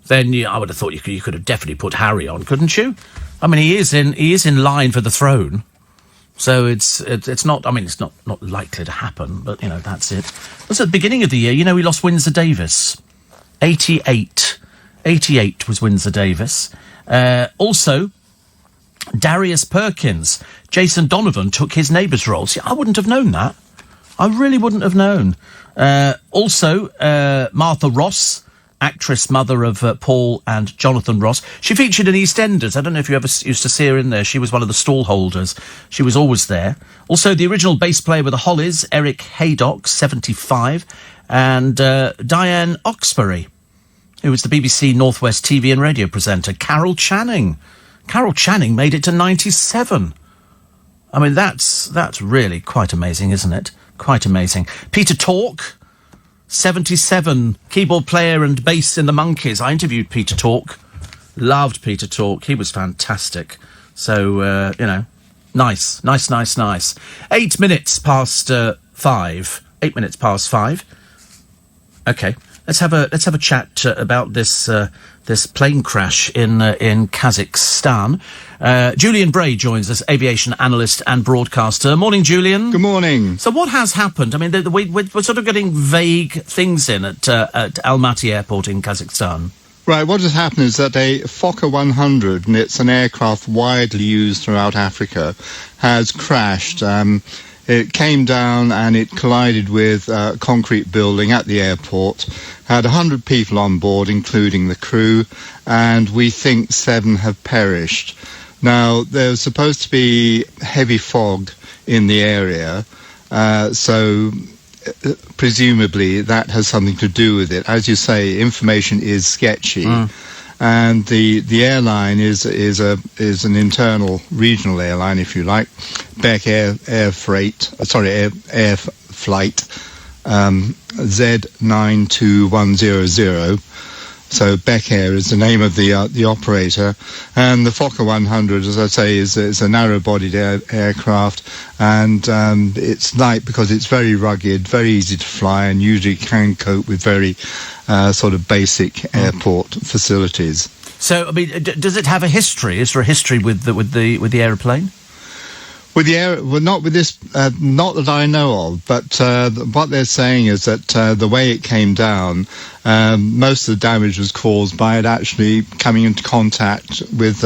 Speaker 1: then I would have thought you could have definitely put Harry on, couldn't you? I mean, he is in line for the throne, so it's not. I mean, it's not likely to happen. But that's it. That's at the beginning of the year. We lost Windsor Davis, 88. 88 was Windsor Davis. Also, Darius Perkins, Jason Donovan took his neighbour's role. See, I wouldn't have known that. I really wouldn't have known. Also, Martha Ross, actress, mother of Paul and Jonathan Ross. She featured in EastEnders. I don't know if you ever used to see her in there. She was one of the stall holders. She was always there. Also, the original bass player with the Hollies, Eric Haydock, 75. And Diane Oxbury, who was the BBC North West TV and radio presenter. Carol Channing. Carol Channing made it to 97. I mean, that's really quite amazing, isn't it? Quite amazing. Peter Tork, 77, keyboard player and bass in the Monkees. I interviewed Peter Tork. Loved Peter Tork. He was fantastic. So, nice. 8 minutes past 5. 8 minutes past 5. Okay. Let's have a chat about this plane crash in Kazakhstan. Julian Bray joins us, aviation analyst and broadcaster. Morning, Julian.
Speaker 2: Good morning.
Speaker 1: So what has happened? I mean, we're sort of getting vague things in at Almaty Airport in Kazakhstan.
Speaker 2: Right, what has happened is that a Fokker 100, and it's an aircraft widely used throughout Africa, has crashed. It came down and it collided with a concrete building at the airport. Had 100 people on board, including the crew, and we think 7 have perished. Now, there's supposed to be heavy fog in the area, so presumably that has something to do with it. As you say, information is sketchy. And the airline is an internal regional airline, if you like, Beck Air Flight Z92100. So Beck Air is the name of the operator, and the Fokker 100, as I say, is a narrow-bodied aircraft, and it's light because it's very rugged, very easy to fly, and usually can cope with very sort of basic airport facilities.
Speaker 1: So, I mean, does it have a history? Is there a history with the aeroplane?
Speaker 2: Not with this, not that I know of, but what they're saying is that the way it came down, most of the damage was caused by it actually coming into contact with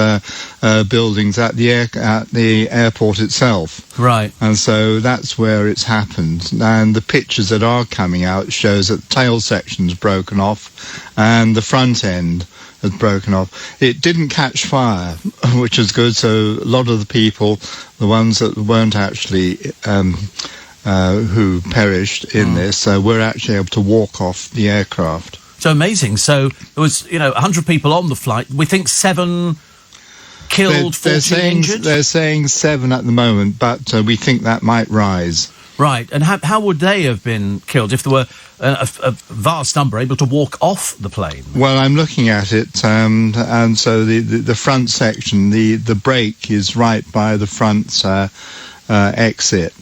Speaker 2: buildings at the airport itself. Right. And so that's where it's happened. And the pictures that are coming out shows that the tail section's broken off and the front end has broken off. It didn't catch fire, which is good. So a lot of the people, the ones that weren't actually who perished in this, were actually able to walk off the aircraft.
Speaker 1: So amazing. So there was 100 people on the flight. We think 7 killed, 14 injured.
Speaker 2: They're saying 7 at the moment, but we think that might rise.
Speaker 1: Right, and how would they have been killed if there were a vast number able to walk off the plane?
Speaker 2: Well, I'm looking at it, and so the front section, the brake is right by the front exit,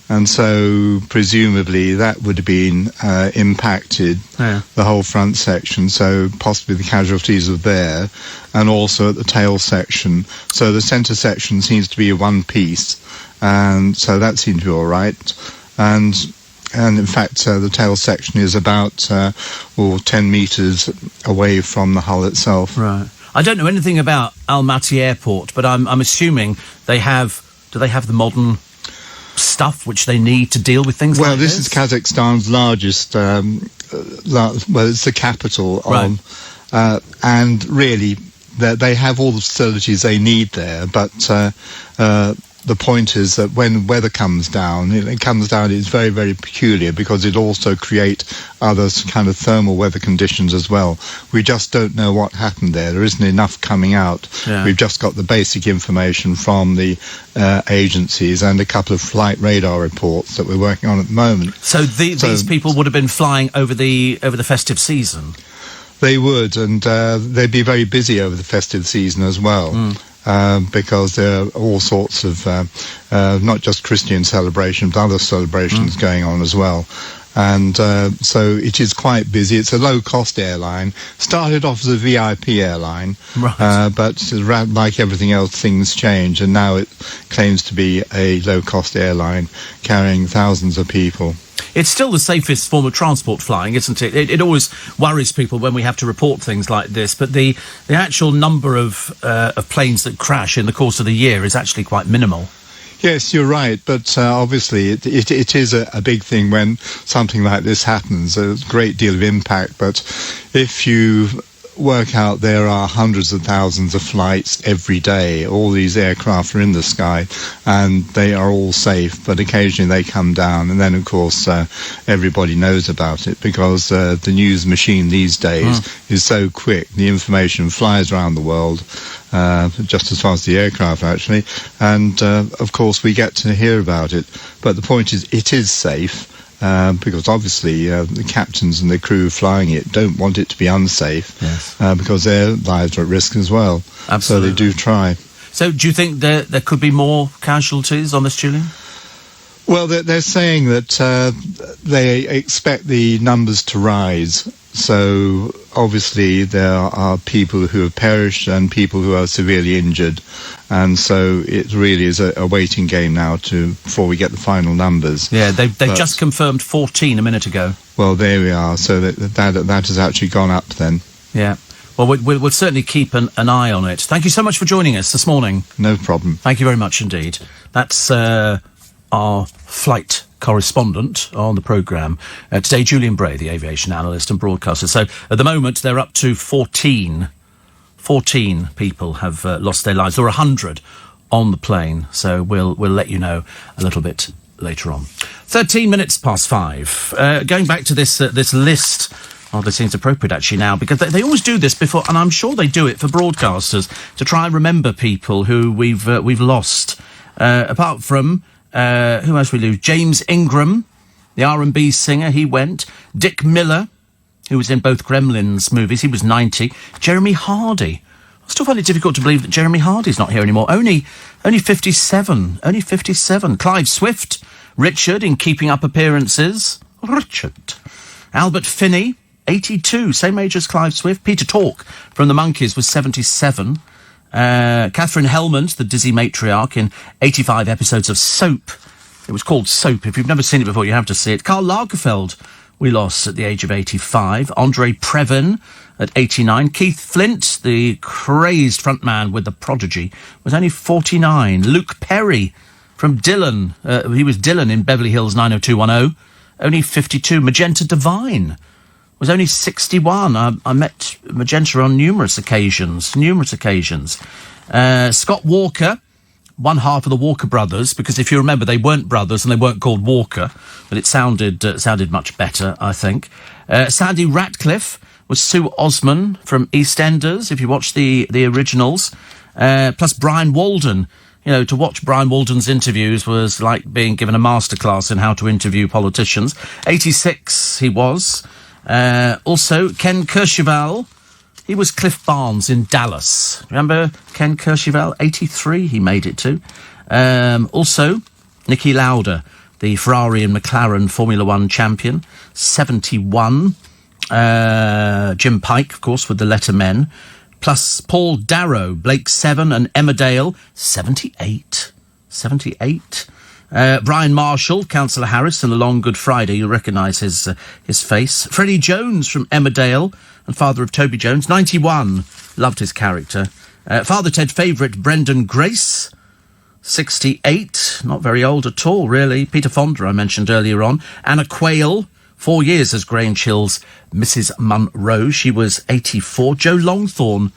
Speaker 2: and so presumably that would have been impacted, the whole front section, so possibly the casualties are there, and also at the tail section. So the centre section seems to be one piece, and so that seems to be all right. And in fact, the tail section is about 10 metres away from the hull itself.
Speaker 1: Right. I don't know anything about Almaty Airport, but I'm assuming they have. Do they have the modern stuff which they need to deal with things
Speaker 2: well,
Speaker 1: like
Speaker 2: this
Speaker 1: this?
Speaker 2: is Kazakhstan's largest, well, it's the capital,
Speaker 1: Right.
Speaker 2: And really, they have all the facilities they need there, but the point is that when weather comes down, it's very, very peculiar because it also creates other kind of thermal weather conditions as well. We just don't know what happened there. There isn't enough coming out.
Speaker 1: Yeah.
Speaker 2: We've just got the basic information from the agencies and a couple of flight radar reports that we're working on at the moment.
Speaker 1: So these people would have been flying over the festive season?
Speaker 2: They would, and they'd be very busy over the festive season as well. Because there are all sorts of, not just Christian celebrations, but other celebrations going on as well. And so it is quite busy. It's a low-cost airline. Started off as a VIP airline,
Speaker 1: Right.
Speaker 2: but like everything else, things change, and now it claims to be a low-cost airline carrying thousands of people.
Speaker 1: It's still the safest form of transport, flying, isn't it? It always worries people when we have to report things like this, but the actual number of planes that crash in the course of the year is actually quite minimal.
Speaker 2: Yes, you're right, but obviously it is a big thing when something like this happens. There's a great deal of impact, but if you work out there are hundreds of thousands of flights every day, all these aircraft are in the sky, and they are all safe, but occasionally they come down, and then of course everybody knows about it because the news machine these days is so quick. The information flies around the world, just as fast as the aircraft actually, and of course we get to hear about it. But the point is, it is safe. Because obviously the captains and the crew flying it don't want it to be unsafe,
Speaker 1: Yes.
Speaker 2: because their lives are at risk as well.
Speaker 1: Absolutely.
Speaker 2: So they do try.
Speaker 1: So do you think there could be more casualties on this, Julian?
Speaker 2: Well, they're saying that they expect the numbers to rise. So obviously there are people who have perished and people who are severely injured, and so it really is a waiting game now before we get the final numbers.
Speaker 1: Yeah, they've just confirmed 14 a minute ago.
Speaker 2: Well, there we are. So that has actually gone up then.
Speaker 1: Yeah. Well, we'll certainly keep an eye on it. Thank you so much for joining us this morning.
Speaker 2: No problem.
Speaker 1: Thank you very much indeed. That's our flight correspondent on the programme today, Julian Bray, the aviation analyst and broadcaster. So at the moment they're up to 14 people have lost their lives. There were 100 on the plane, so we'll let you know a little bit later on. 13 minutes past 5. Going back to this list. Oh, this seems appropriate actually now, because they always do this before, and I'm sure they do it for broadcasters to try and remember people who we've lost. Apart from who else we lose? James Ingram, the R&B singer, he went. Dick Miller, who was in both Gremlins movies, he was 90. Jeremy Hardy. I still find it difficult to believe that Jeremy Hardy's not here anymore. Only 57. Only 57. Clive Swift, Richard in Keeping Up Appearances. Richard. Albert Finney, 82, same age as Clive Swift. Peter Tork from the Monkees was 77. Catherine Helmond, the dizzy matriarch, in 85 episodes of Soap. It was called Soap. If you've never seen it before, you have to see it. Karl Lagerfeld, we lost at the age of 85. Andre Previn at 89. Keith Flint, the crazed frontman with The Prodigy, was only 49. Luke Perry from Dylan, he was Dylan in Beverly Hills 90210, only 52. Magenta Devine was only 61. I met Magenta on numerous occasions. Scott Walker, one half of the Walker brothers, because if you remember, they weren't brothers and they weren't called Walker, but it sounded much better, I think. Sandy Ratcliffe was Sue Osman from EastEnders, if you watch the originals. Plus Brian Walden. You know, to watch Brian Walden's interviews was like being given a masterclass in how to interview politicians. 86 he was. Also, Ken Kercheval, he was Cliff Barnes in Dallas. Remember Ken Kercheval? 83 he made it to. Also, Niki Lauda, the Ferrari and McLaren Formula One champion, 71. Jim Pike, of course, with the letter Men. Plus Paul Darrow, Blake Seven and Emma Dale, 78. 78. Brian Marshall, Councillor Harris in The Long Good Friday. You'll recognise his face. Freddie Jones from Emmerdale and father of Toby Jones, 91. Loved his character. Father Ted favourite Brendan Grace 68, not very old at all, really. Peter Fonda, I mentioned earlier on. Anna Quayle, 4 years as Grange Hill's Mrs. Munro. She was 84. Joe Longthorne.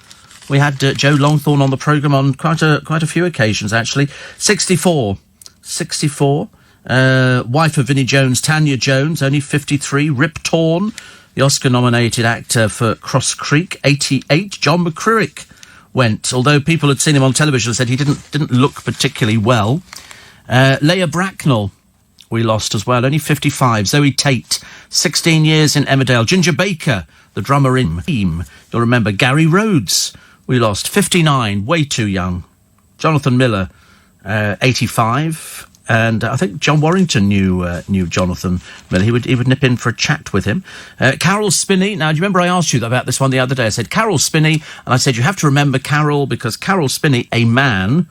Speaker 1: We had Joe Longthorne on the programme on quite a few occasions, actually. 64. 64. Wife of Vinnie Jones, Tanya Jones, only 53. Rip Torn, the Oscar-nominated actor for Cross Creek, 88. John McCririck went, although people had seen him on television and said he didn't look particularly well. Leah Bracknell, we lost as well, only 55. Zoe Tate, 16 years in Emmerdale. Ginger Baker, the drummer in Team. You'll remember Gary Rhodes, we lost, 59, way too young. Jonathan Miller, 85. And I think John Warrington knew Jonathan Miller. He would nip in for a chat with him. Carol Spinney. Now, do you remember I asked you about this one the other day? I said, Carol Spinney, and I said, you have to remember Carol, because Carol Spinney, a man,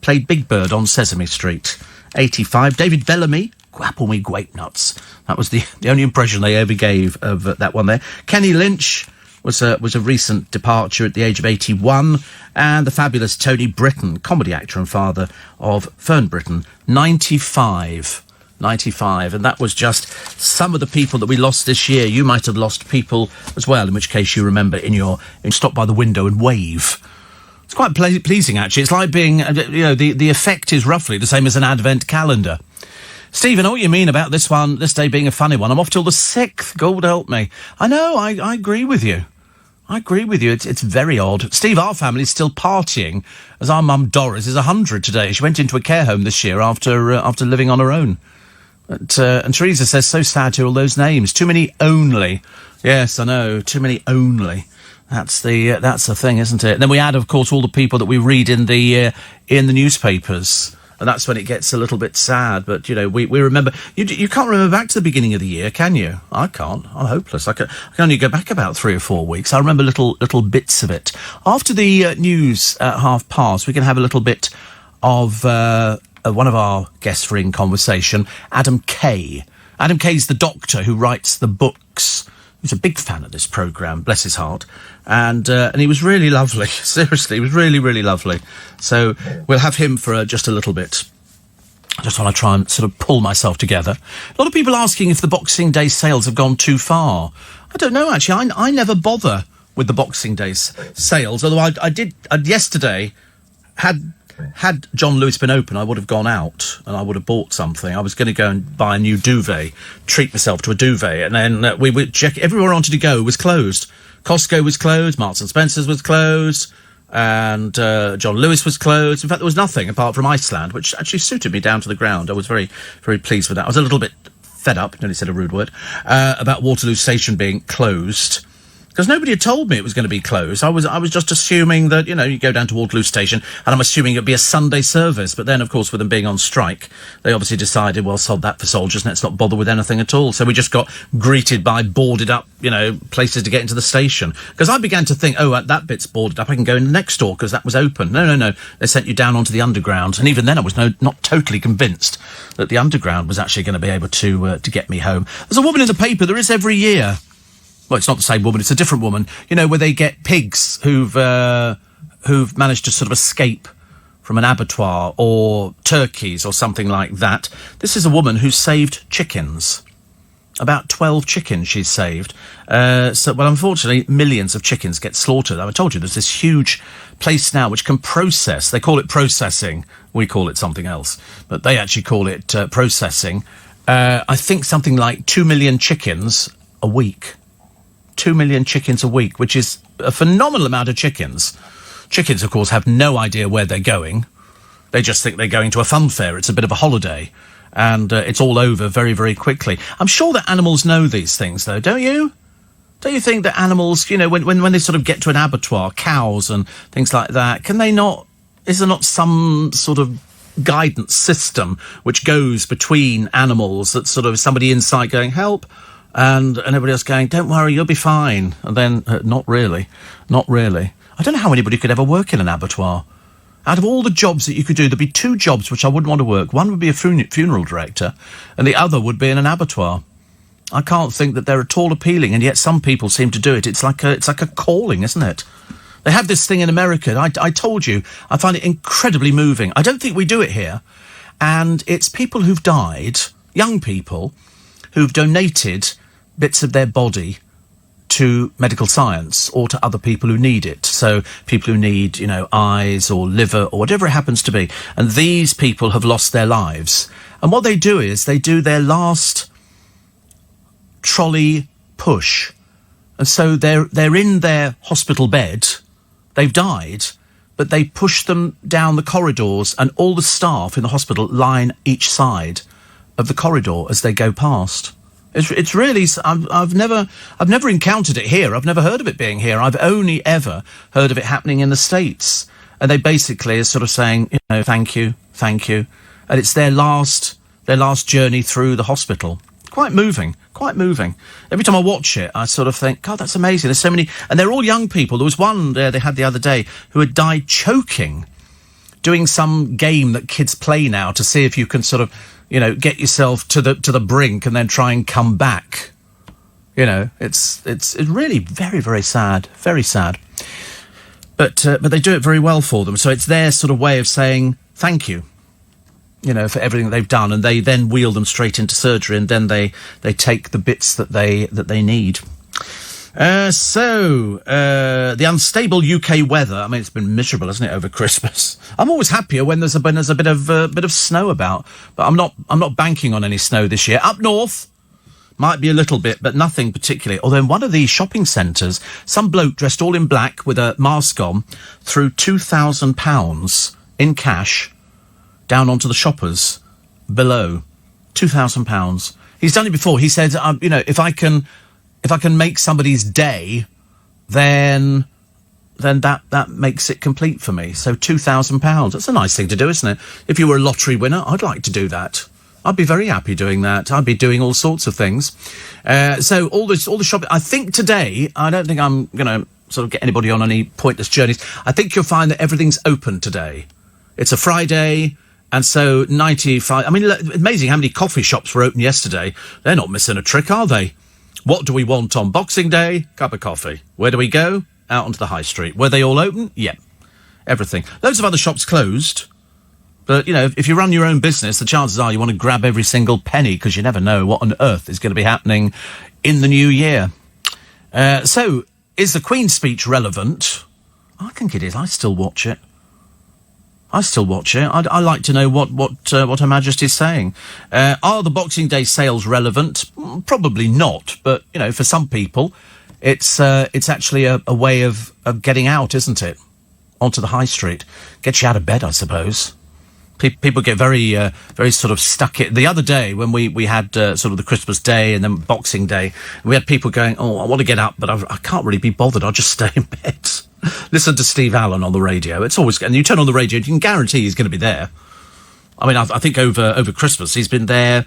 Speaker 1: played Big Bird on Sesame Street. 85. David Bellamy, Apple Me Grape Nuts. That was the only impression they ever gave of that one there. Kenny Lynch was a recent departure at the age of 81, and the fabulous Tony Britton, comedy actor and father of Fern Britton, 95. 95, and that was just some of the people that we lost this year. You might have lost people as well, in which case you remember stop by the window and wave. It's quite pleasing, actually. It's like being, the effect is roughly the same as an advent calendar. Stephen, I know what you mean about this day being a funny one. I'm off till the 6th. God help me. I know, I agree with you. I agree with you. It's very odd. Steve, our family's still partying, as our mum Doris is 100 today. She went into a care home this year after living on her own. And Teresa says, so sad to hear all those names. Too many only. Yes, I know. Too many only. That's the thing, isn't it? And then we add, of course, all the people that we read in the newspapers. And that's when it gets a little bit sad. But, we remember... You can't remember back to the beginning of the year, can you? I can't. I'm hopeless. I can only go back about 3 or 4 weeks. I remember little bits of it. After the news at 12:30, we can have a little bit of one of our guests for In Conversation, Adam Kay. Adam Kay's the doctor who writes the books. He's a big fan of this programme, bless his heart. And he was really lovely. Seriously, he was really, really lovely. So we'll have him for just a little bit. I just want to try and sort of pull myself together. A lot of people asking if the Boxing Day sales have gone too far. I don't know, actually. I never bother with the Boxing Day sales, although I did yesterday. Had John Lewis been open, I would have gone out and I would have bought something. I was going to go and buy a new duvet, treat myself to a duvet, and then we would check. Everywhere I wanted to go was closed. Costco was closed, Marks and Spencer's was closed, and John Lewis was closed. In fact, there was nothing apart from Iceland, which actually suited me down to the ground. I was very, very pleased with that. I was a little bit fed up, nearly said a rude word, about Waterloo Station being closed. Because nobody had told me it was going to be closed. I was just assuming that, you go down to Waterloo Station, and I'm assuming it'd be a Sunday service. But then, of course, with them being on strike, they obviously decided, well, sod that for soldiers, let's not bother with anything at all. So we just got greeted by boarded up, places to get into the station. Because I began to think, that bit's boarded up, I can go in the next door because that was open. No. They sent you down onto the underground. And even then I was not totally convinced that the underground was actually going to be able to get me home. There's a woman in the paper, there is every year. Well, it's not the same woman, it's a different woman, where they get pigs who've managed to sort of escape from an abattoir, or turkeys or something like that. This is a woman who saved chickens. About 12 chickens she's saved. Unfortunately, millions of chickens get slaughtered. I told you, there's this huge place now which can process. They call it processing. We call it something else. But they actually call it processing. I think something like 2 million chickens a week. 2 million chickens a week, which is a phenomenal amount of chickens. Chickens, of course, have no idea where they're going. They just think they're going to a fun fair. It's a bit of a holiday. And it's all over very, very quickly. I'm sure that animals know these things, though, don't you? Don't you think that animals, when they sort of get to an abattoir, cows and things like that, is there not some sort of guidance system which goes between animals, that sort of somebody inside going, help, and everybody else going, don't worry, you'll be fine. And then, not really. I don't know how anybody could ever work in an abattoir. Out of all the jobs that you could do, there'd be 2 jobs which I wouldn't want to work. One would be a funeral director, and the other would be in an abattoir. I can't think that they're at all appealing, and yet some people seem to do it. It's like a calling, isn't it? They have this thing in America. I told you, I find it incredibly moving. I don't think we do it here. And it's people who've died, young people, who've donated bits of their body to medical science or to other people who need it. So people who need, you know, eyes or liver or whatever it happens to be. And these people have lost their lives. And what they do is they do their last trolley push. And so they're in their hospital bed. They've died, but they push them down the corridors, and all the staff in the hospital line each side of the corridor as they go past. It's really, I've never encountered it here. I've never heard of it being here. I've only ever heard of it happening in the States. And they basically are sort of saying, you know, thank you. And it's their last journey through the hospital. Quite moving. Every time I watch it, I sort of think, God, that's amazing. There's so many, and they're all young people. There was one they had the other day who had died choking, doing some game that kids play now to see if you can sort of, you know, get yourself to the brink and then try and come back. You know, it's really very, very sad, But they do it very well for them. So it's their sort of way of saying thank you, you know, for everything that they've done, and they then wheel them straight into surgery, and then they take the bits that they need. The unstable UK weather. I mean, it's been miserable, hasn't it, over Christmas? I'm always happier when there's a bit of snow about, but I'm not banking on any snow this year. Up north, might be a little bit, but nothing particularly. Although in one of these shopping centres, some bloke dressed all in black with a mask on threw £2,000 in cash down onto the shoppers below. £2,000. He's done it before. He said, you know, if I can make somebody's day, then that makes it complete for me. So £2,000. That's a nice thing to do, isn't it? If you were a lottery winner, I'd like to do that. I'd be very happy doing that. I'd be doing all sorts of things. So all the shopping. I think today, I don't think I'm going to sort of get anybody on any pointless journeys. I think you'll find that everything's open today. It's a Friday. And so 95, I mean, amazing how many coffee shops were open yesterday. They're not missing a trick, are they? What do we want on Boxing Day? Cup of coffee. Where do we go? Out onto the high street. Were they all open? Yep. Everything. Loads of other shops closed. But, you know, if you run your own business, the chances are you want to grab every single penny because you never know what on earth is going to be happening in the new year. So, is the Queen's speech relevant? I think it is. I still watch it. I like to know what Her Majesty's saying. Are the Boxing Day sales relevant? Probably not. But, you know, for some people, it's actually a way of getting out, isn't it? Onto the high street. Gets you out of bed, I suppose. People get very sort of stuck in. The other day when we had sort of the Christmas Day and then Boxing Day, we had people going, oh, I want to get up, but I can't really be bothered. I'll just stay in bed. Listen to Steve Allen on the radio. It's always, and you turn on the radio, you can guarantee he's going to be there. I mean, I think over Christmas he's been there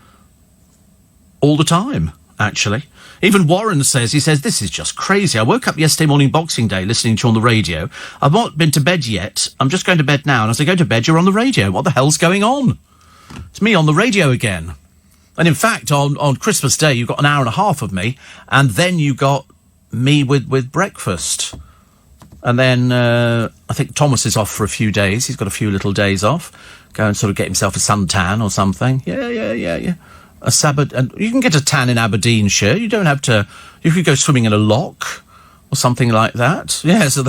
Speaker 1: all the time, actually. Even Warren says, this is just crazy. I woke up yesterday morning, Boxing Day, listening to you on the radio. I've not been to bed yet. I'm just going to bed now. And as I go to bed, you're on the radio. What the hell's going on? It's me on the radio again. And in fact, on Christmas Day, you got an hour and a half of me. And then you got me with breakfast. And then I think Thomas is off for a few days. He's got a few little days off. Go and sort of get himself a suntan or something. Yeah. A Sabbath, and you can get a tan in Aberdeenshire. You don't have to. You could go swimming in a loch or something like that. Yeah. So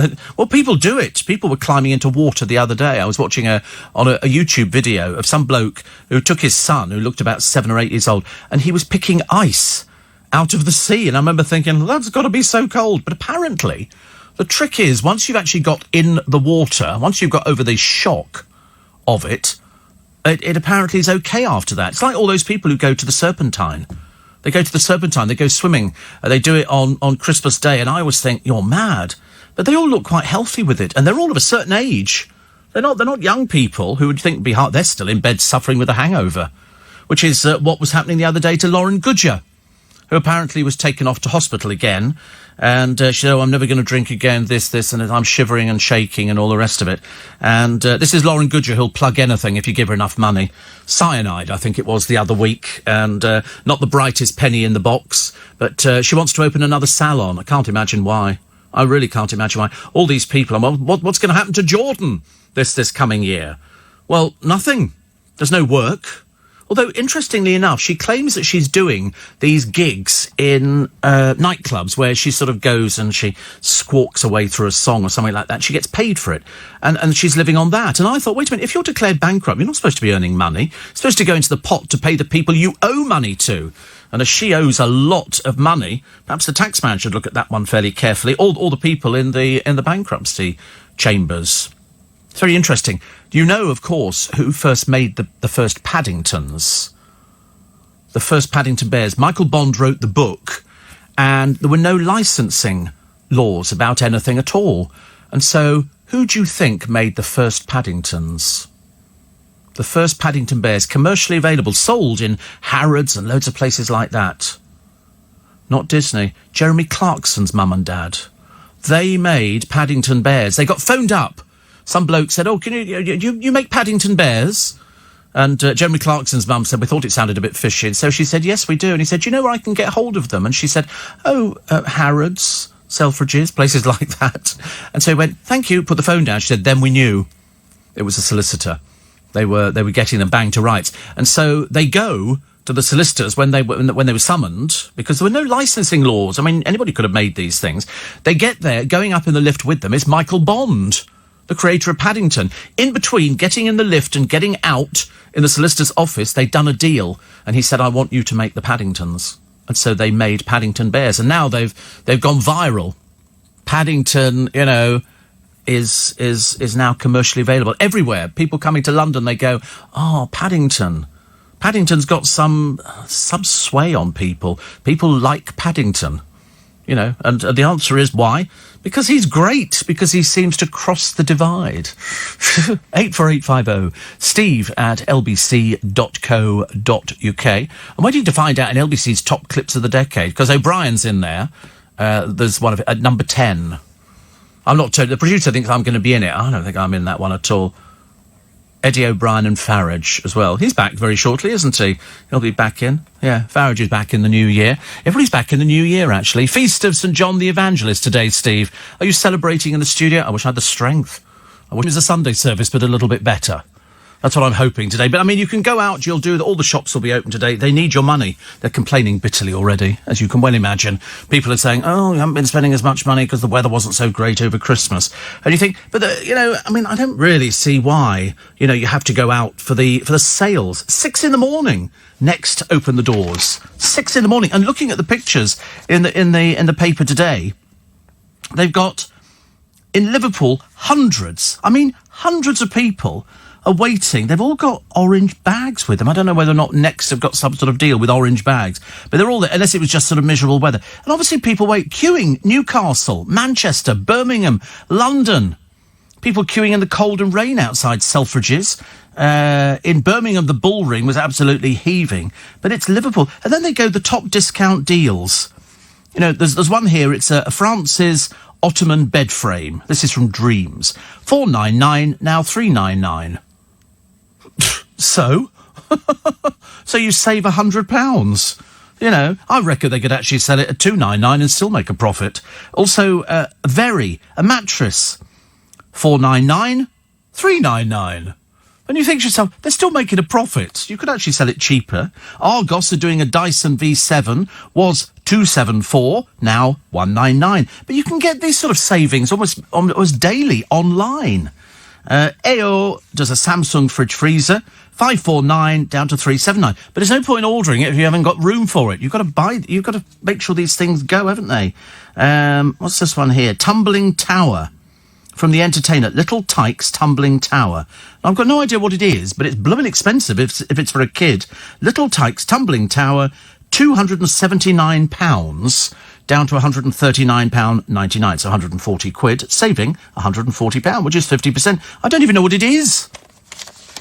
Speaker 1: people do it. People were climbing into water the other day. I was watching on a YouTube video of some bloke who took his son, who looked about 7 or 8 years old, and he was picking ice out of the sea. And I remember thinking, that's got to be so cold. But apparently, the trick is once you've actually got in the water, once you've got over the shock of it. It apparently is okay after that. It's like all those people who go to the Serpentine. They go to the Serpentine, they go swimming, they do it on Christmas Day, and I always think, you're mad. But they all look quite healthy with it, and they're all of a certain age. They're not young people who would think would be hard. They're still in bed suffering with a hangover, which is what was happening the other day to Lauren Goodger, who apparently was taken off to hospital again. And she said, I'm never going to drink again, this, and I'm shivering and shaking and all the rest of it. And this is Lauren Goodger, who'll plug anything if you give her enough money. Cyanide, I think it was the other week, and not the brightest penny in the box, but she wants to open another salon. I can't imagine why. I really can't imagine why. All these people, and what's going to happen to Jordan this coming year? Well, nothing. There's no work. Although, interestingly enough, she claims that she's doing these gigs in nightclubs where she sort of goes and she squawks away through a song or something like that. She gets paid for it. And she's living on that. And I thought, wait a minute, if you're declared bankrupt, you're not supposed to be earning money. You're supposed to go into the pot to pay the people you owe money to. And as she owes a lot of money, perhaps the taxman should look at that one fairly carefully. All the people in the bankruptcy chambers. It's very interesting. You know, of course, who first made the first Paddingtons? The first Paddington Bears. Michael Bond wrote the book, and there were no licensing laws about anything at all. And so, who do you think made the first Paddingtons? The first Paddington Bears, commercially available, sold in Harrods and loads of places like that. Not Disney. Jeremy Clarkson's mum and dad. They made Paddington Bears. They got phoned up. Some bloke said, "Oh, can you make Paddington Bears?" And Jeremy Clarkson's mum said, "We thought it sounded a bit fishy." And so she said, "Yes, we do." And he said, "Do you know where I can get hold of them?" And she said, "Oh, Harrods, Selfridges, places like that." And so he went, "Thank you," put the phone down. She said, "Then we knew it was a solicitor. They were getting them banged to rights." And so they go to the solicitors when they were summoned, because there were no licensing laws. I mean, anybody could have made these things. They get there, going up in the lift with them is Michael Bond, the creator of Paddington. In between getting in the lift and getting out in the solicitor's office, they'd done a deal, and he said, "I want you to make the Paddingtons." And so they made Paddington Bears, and now they've gone viral. Paddington, you know, is now commercially available everywhere. People coming to London, they go, "Oh, Paddington. Paddington's got some sway on people. People like Paddington." You know, and the answer is why? Because he's great, because he seems to cross the divide. 84850 steve@lbc.co.uk. I'm waiting to find out in LBC's top clips of the decade, because O'Brien's in there. There's one of it at number 10. I'm not told. The producer thinks I'm going to be in it. I don't think I'm in that one at all. Eddie O'Brien and Farage as well. He's back very shortly, isn't he? He'll be back in. Yeah, Farage is back in the new year. Everybody's back in the new year, actually. Feast of St. John the Evangelist today, Steve. Are you celebrating in the studio? I wish I had the strength. I wish it was a Sunday service, but a little bit better. That's what I'm hoping today. But, I mean, you can go out, you'll do... All the shops will be open today. They need your money. They're complaining bitterly already, as you can well imagine. People are saying, "Oh, you haven't been spending as much money because the weather wasn't so great over Christmas." And you think, but, you know, I mean, I don't really see why, you know, you have to go out for the sales. 6 a.m. next to open the doors. 6 a.m. And looking at the pictures in the paper today, they've got, in Liverpool, hundreds of people are waiting. They've all got orange bags with them. I don't know whether or not Next have got some sort of deal with orange bags, but they're all there, unless it was just sort of miserable weather. And obviously people wait, queuing, Newcastle, Manchester, Birmingham, London. People queuing in the cold and rain outside Selfridges. In Birmingham, the Bull Ring was absolutely heaving, but it's Liverpool. And then they go the top discount deals. You know, there's one here, it's a France's Ottoman bed frame. This is from Dreams. $499, now $399. So? So you save £100. You know, I reckon they could actually sell it at $299 and still make a profit. Also, Very, a mattress. $499, $399. And you think to yourself, they're still making a profit. You could actually sell it cheaper. Argos are doing a Dyson V7, was $274, now $199. But you can get these sort of savings almost daily online. AO does a Samsung fridge freezer, $549 down to $379. But there's no point in ordering it if you haven't got room for it. You've got to make sure these things go, haven't they? What's this one here? Tumbling Tower. From The Entertainer, Little Tykes Tumbling Tower. I've got no idea what it is, but it's blooming expensive if it's for a kid. Little Tykes Tumbling Tower, £279, down to £139.99, so 140 quid, saving £140, which is 50%. I don't even know what it is.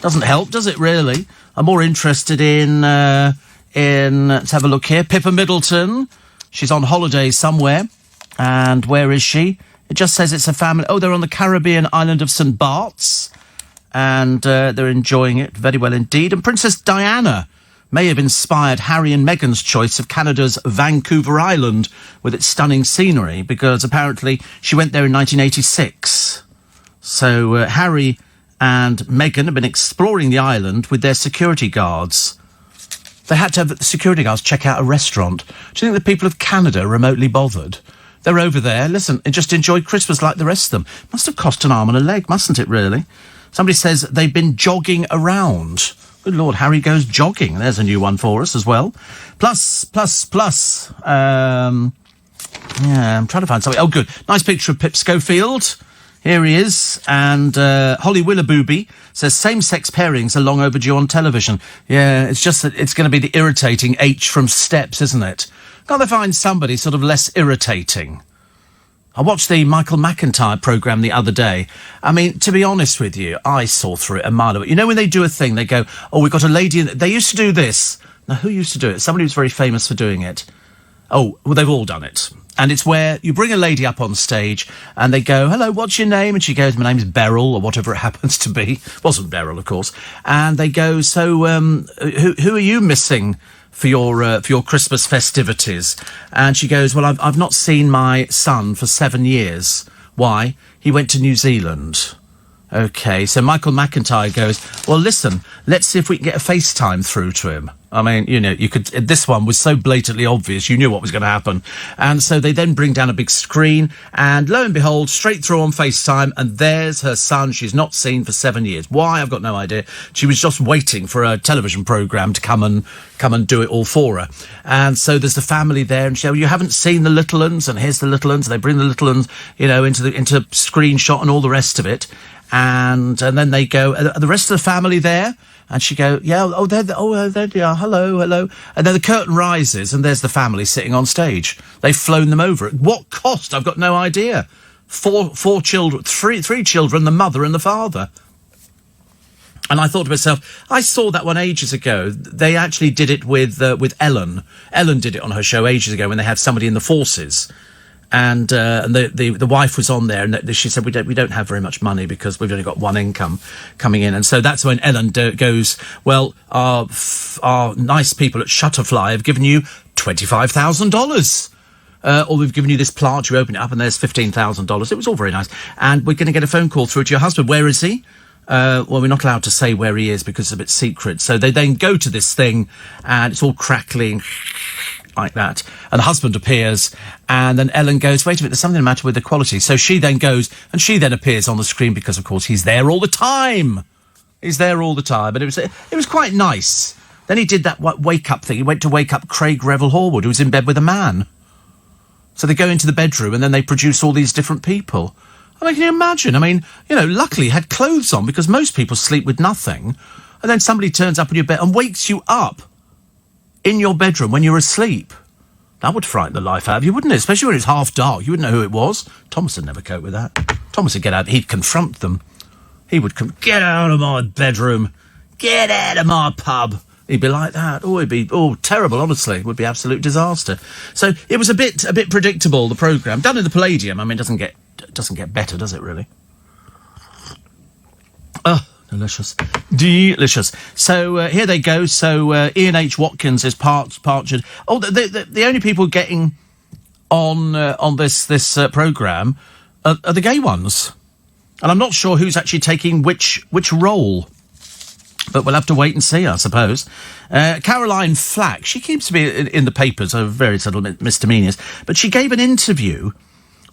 Speaker 1: Doesn't help, does it, really? I'm more interested in let's have a look here, Pippa Middleton. She's on holiday somewhere. And where is she? It just says it's a family. Oh, they're on the Caribbean island of St. Bart's. And they're enjoying it very well indeed. And Princess Diana may have inspired Harry and Meghan's choice of Canada's Vancouver Island with its stunning scenery, because apparently she went there in 1986. So Harry and Meghan have been exploring the island with their security guards. They had to have the security guards check out a restaurant. Do you think the people of Canada are remotely bothered? They're over there, listen, and just enjoy Christmas like the rest of them. Must have cost an arm and a leg, mustn't it, really? Somebody says they've been jogging around. Good Lord, Harry goes jogging. There's a new one for us as well. Plus. Yeah, I'm trying to find something. Oh, good. Nice picture of Pip Schofield. Here he is. And Holly Willoughby says same-sex pairings are long overdue on television. Yeah, it's just that it's going to be the irritating H from Steps, isn't it? Can't they find somebody sort of less irritating? I watched the Michael McIntyre programme the other day. I mean, to be honest with you, I saw through it a mile away. You know when they do a thing, they go, oh, we've got a lady in... They used to do this. Now, who used to do it? Somebody who's very famous for doing it. Oh, well, they've all done it. And it's where you bring a lady up on stage and they go, hello, what's your name? And she goes, my name's Beryl, or whatever it happens to be. Wasn't Beryl, of course. And they go, so who are you missing for your Christmas festivities? And she goes, well, I've not seen my son for 7 years. Why? He went to New Zealand. Okay, so Michael McIntyre goes, well, listen, let's see if we can get a FaceTime through to him. I mean, you know, you could. This one was so blatantly obvious, you knew what was going to happen. And so they then bring down a big screen, and lo and behold, straight through on FaceTime, and there's her son she's not seen for 7 years. Why? I've got no idea. She was just waiting for a television programme to come and do it all for her. And so there's the family there, and she, oh, you haven't seen the little uns, and here's the little uns. They bring the little uns, you know, into screenshot and all the rest of it. And then they go, are the rest of the family there? And she go, yeah, there they are, hello. And then the curtain rises, and there's the family sitting on stage. They've flown them over. At what cost? I've got no idea. Four children, three children, the mother and the father. And I thought to myself, I saw that one ages ago. They actually did it with Ellen. Ellen did it on her show ages ago when they had somebody in the forces. And the wife was on there, and she said, we don't have very much money because we've only got one income coming in. And so that's when Ellen goes, well, our nice people at Shutterfly have given you $25,000. Or we've given you this plant, you open it up and there's $15,000. It was all very nice. And we're going to get a phone call through to your husband. Where is he? Well, we're not allowed to say where he is because it's a bit secret. So they then go to this thing, and it's all crackling like that. And the husband appears, and then Ellen goes, wait a minute, there's something the matter with the quality. So she then goes, and she then appears on the screen because, of course, he's there all the time. He's there all the time. But it was quite nice. Then he did that wake-up thing. He went to wake up Craig Revel Horwood, who was in bed with a man. So they go into the bedroom, and then they produce all these different people. I mean, can you imagine? I mean, you know, luckily he had clothes on, because most people sleep with nothing. And then somebody turns up in your bed and wakes you up in your bedroom when you're asleep. That would frighten the life out of you, wouldn't it? Especially when it's half dark. You wouldn't know who it was. Thomas would never cope with that. Thomas would get out. He'd confront them. He would come, get out of my bedroom. Get out of my pub. He'd be like that. Oh, it'd be terrible, honestly. It would be absolute disaster. So it was a bit predictable, the programme. Done in the Palladium. I mean, it doesn't get better, does it, really? Oh, delicious. Delicious. So here they go. So Ian H. Watkins is partnered. Oh, the only people getting on this programme are the gay ones. And I'm not sure who's actually taking which role. But we'll have to wait and see, I suppose. Caroline Flack, she keeps to be in the papers over various little misdemeanours, but she gave an interview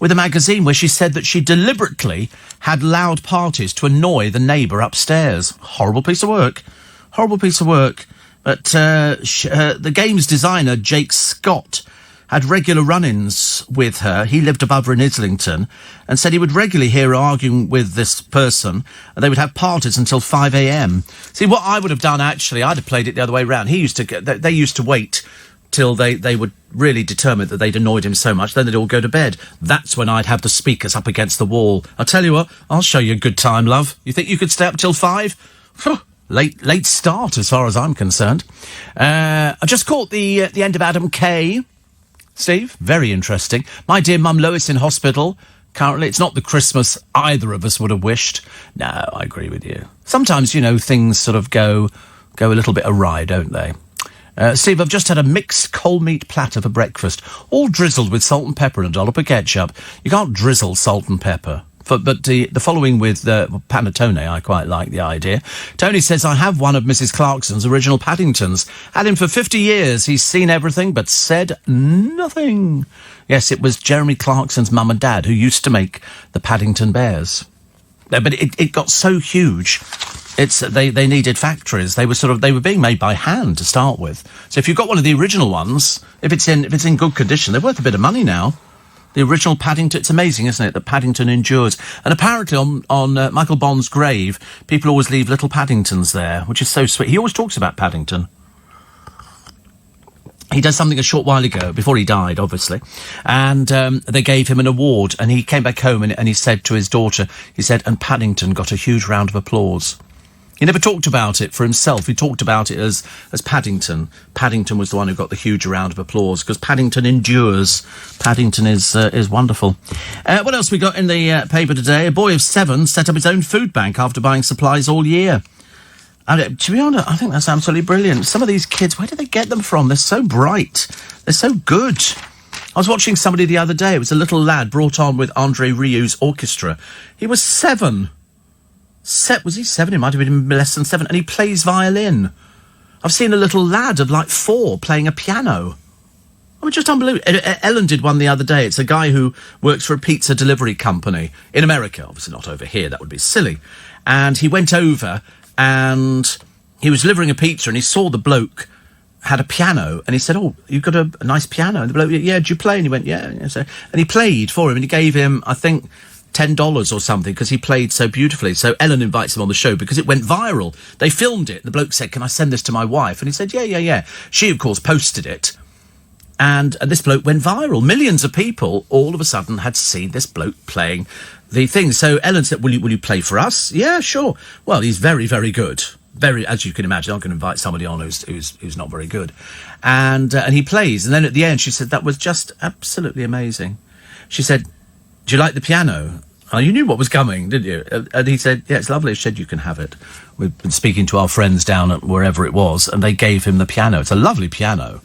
Speaker 1: with a magazine where she said that she deliberately had loud parties to annoy the neighbour upstairs. Horrible piece of work. Horrible piece of work. But the game's designer, Jake Scott, had regular run-ins with her. He lived above her in Islington, and said he would regularly hear her arguing with this person, and they would have parties until 5 a.m. See, what I would have done, actually, I'd have played it the other way round. They used to wait till they would really determine that they'd annoyed him so much, then they'd all go to bed. That's when I'd have the speakers up against the wall. I'll tell you what, I'll show you a good time, love. You think you could stay up till 5? Late start, as far as I'm concerned. I just caught the end of Adam Kay. Steve, very interesting. My dear mum Lois in hospital. Currently, it's not the Christmas either of us would have wished. No, I agree with you. Sometimes, you know, things sort of go a little bit awry, don't they? Steve, I've just had a mixed cold meat platter for breakfast, all drizzled with salt and pepper and a dollop of ketchup. You can't drizzle salt and pepper. But the following with panettone, I quite like the idea. Tony says, I have one of Mrs. Clarkson's original Paddingtons. Had him for 50 years. He's seen everything but said nothing. Yes, it was Jeremy Clarkson's mum and dad who used to make the Paddington Bears. But it got so huge. They needed factories. They were being made by hand to start with. So if you've got one of the original ones, if it's in good condition, they're worth a bit of money now. The original Paddington, it's amazing, isn't it, that Paddington endures. And apparently on Michael Bond's grave, people always leave little Paddingtons there, which is so sweet. He always talks about Paddington. He does something a short while ago, before he died, obviously, and they gave him an award, and he came back home and he said to his daughter, he said, and Paddington got a huge round of applause. He never talked about it for himself. He talked about it as Paddington. Paddington was the one who got the huge round of applause, because Paddington endures. Paddington is wonderful. What else we got in the paper today? A boy of 7 set up his own food bank after buying supplies all year. And to be honest, I think that's absolutely brilliant. Some of these kids, where do they get them from? They're so bright. They're so good. I was watching somebody the other day. It was a little lad brought on with Andre Rieu's orchestra. He was 7. Was he 7? He might have been less than 7. And he plays violin. I've seen a little lad of like 4 playing a piano. I mean, just unbelievable. Ellen did one the other day. It's a guy who works for a pizza delivery company in America. Obviously not over here. That would be silly. And he went over and he was delivering a pizza and he saw the bloke had a piano and he said, oh, you've got a nice piano. And the bloke, yeah, do you play? And he went, yeah. So, and he played for him and he gave him, I think, $10 or something because he played so beautifully. So Ellen invites him on the show because it went viral. They filmed it. The bloke said, can I send this to my wife? And he said, yeah. She, of course, posted it. And this bloke went viral. Millions of people all of a sudden had seen this bloke playing the thing. So Ellen said, will you play for us? Yeah, sure. Well, he's very, very good. Very, as you can imagine, I'm going to invite somebody on who's not very good. And he plays. And then at the end, she said, that was just absolutely amazing. She said, do you like the piano? Oh, you knew what was coming, didn't you? And he said, yeah, it's lovely. She said, you can have it. We've been speaking to our friends down at wherever it was, and they gave him the piano. It's a lovely piano.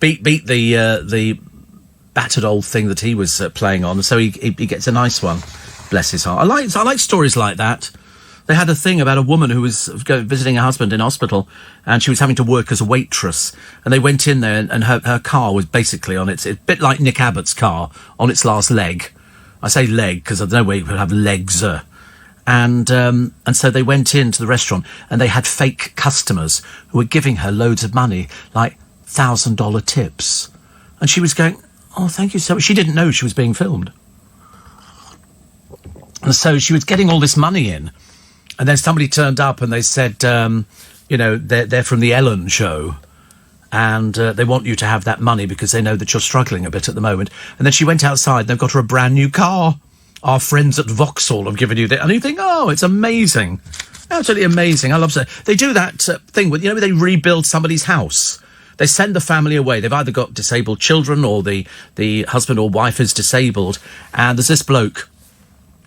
Speaker 1: Beat the battered old thing that he was playing on, so he gets a nice one. Bless his heart. I like stories like that. They had a thing about a woman who was visiting her husband in hospital, and she was having to work as a waitress. And they went in there, and her car was basically on it's a bit like Nick Abbott's car, on its last leg. I say leg because I don't know where you could have legs. And so they went into the restaurant, and they had fake customers who were giving her loads of money, like $1,000 tips. And she was going, oh, thank you so much. She didn't know she was being filmed. And so she was getting all this money in. And then somebody turned up and they said, they're from the Ellen show and they want you to have that money because they know that you're struggling a bit at the moment. And then she went outside and they've got her a brand new car. Our friends at Vauxhall have given you that. And you think, oh, it's amazing. Absolutely amazing. I love it. They do that thing where, they rebuild somebody's house. They send the family away. They've either got disabled children or the husband or wife is disabled. And there's this bloke.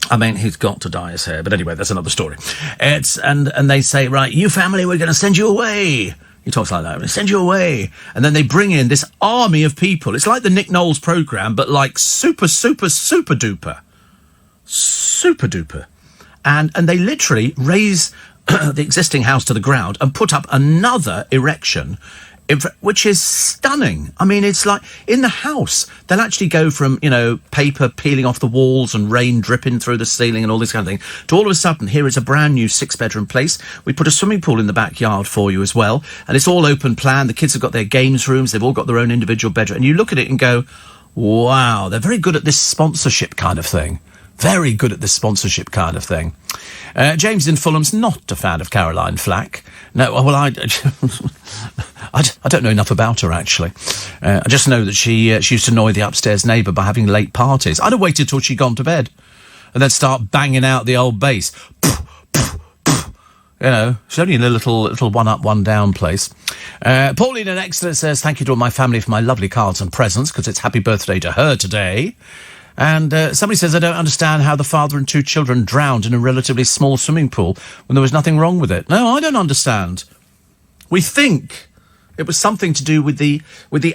Speaker 1: I mean, he's got to dye his hair. But anyway, that's another story. And they say, right, you family, we're going to send you away. He talks like that. Send you away. And then they bring in this army of people. It's like the Nick Knowles programme, but like super, super, super duper. Super duper. And they literally raise the existing house to the ground and put up another erection, which is stunning. I mean, it's like in the house, they'll actually go from, paper peeling off the walls and rain dripping through the ceiling and all this kind of thing, to all of a sudden, here is a brand new 6-bedroom place. We put a swimming pool in the backyard for you as well. And it's all open plan. The kids have got their games rooms. They've all got their own individual bedroom. And you look at it and go, wow, they're very good at this sponsorship kind of thing. Very good at this sponsorship kind of thing. James in Fulham's not a fan of Caroline Flack. No, well, I don't know enough about her, actually. I just know that she used to annoy the upstairs neighbour by having late parties. I'd have waited till she'd gone to bed and then start banging out the old bass. She's only in a little one-up, one-down place. Pauline in Exeter says, thank you to all my family for my lovely cards and presents, because it's happy birthday to her today. And somebody says, I don't understand how the father and 2 children drowned in a relatively small swimming pool when there was nothing wrong with it. No, I don't understand. We think It was something to do with the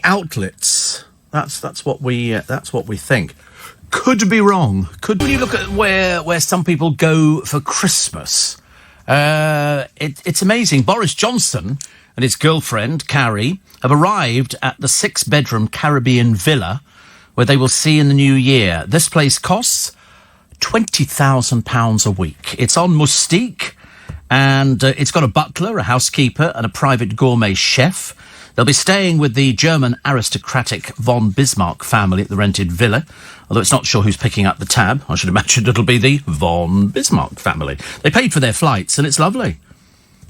Speaker 1: outlets. That's what we think. Could be wrong. When you look at where some people go for Christmas, it's amazing. Boris Johnson and his girlfriend Carrie have arrived at the 6-bedroom Caribbean villa where they will see in the new year. This place costs £20,000 a week. It's on Mustique, and it's got a butler, a housekeeper, and a private gourmet chef. They'll be staying with the German aristocratic von Bismarck family at the rented villa, although it's not sure who's picking up the tab. I should imagine it'll be the von Bismarck family. They paid for their flights, and it's lovely.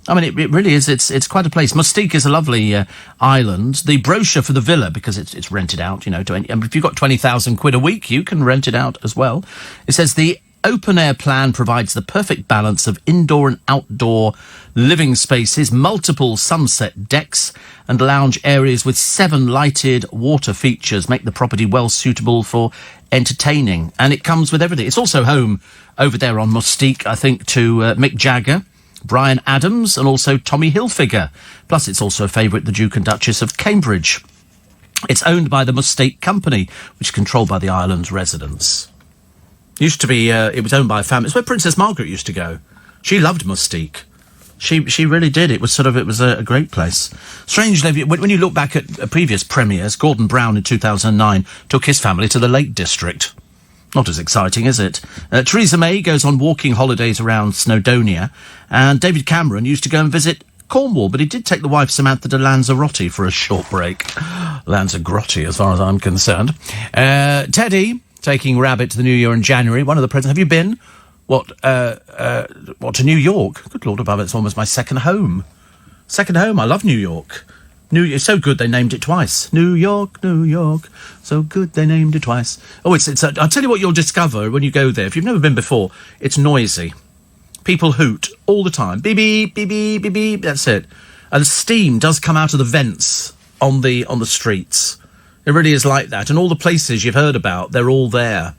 Speaker 1: I mean, it really is. It's quite a place. Mustique is a lovely island. The brochure for the villa, because it's rented out, if you've got 20,000 quid a week, you can rent it out as well. It says the open-air plan provides the perfect balance of indoor and outdoor living spaces, multiple sunset decks and lounge areas with 7 lighted water features make the property well suitable for entertaining. And it comes with everything. It's also home over there on Mustique, I think, to Mick Jagger, Bryan Adams and also Tommy Hilfiger. Plus, it's also a favourite, the Duke and Duchess of Cambridge. It's owned by the Mustique Company, which is controlled by the island's residents. Used to be, it was owned by a family. It's where Princess Margaret used to go. She loved Mustique. She really did. It was a great place. Strangely, when you look back at previous premiers, Gordon Brown in 2009 took his family to the Lake District. Not as exciting, is it? Theresa May goes on walking holidays around Snowdonia, and David Cameron used to go and visit Cornwall, but he did take the wife Samantha de Lanzarote for a short break. Lanzarote, as far as I'm concerned. Teddy taking Rabbit to the New Year in January. One of the presents. Have you been? What, to New York? Good Lord above, it's almost my second home. Second home. I love New York. It's so good they named it twice. New York, New York. So good they named it twice. Oh, I'll tell you what you'll discover when you go there. If you've never been before, it's noisy. People hoot all the time. Beep, beep, beep, beep, beep, beep. That's it. And steam does come out of the vents on the streets. It really is like that. And all the places you've heard about, they're all there.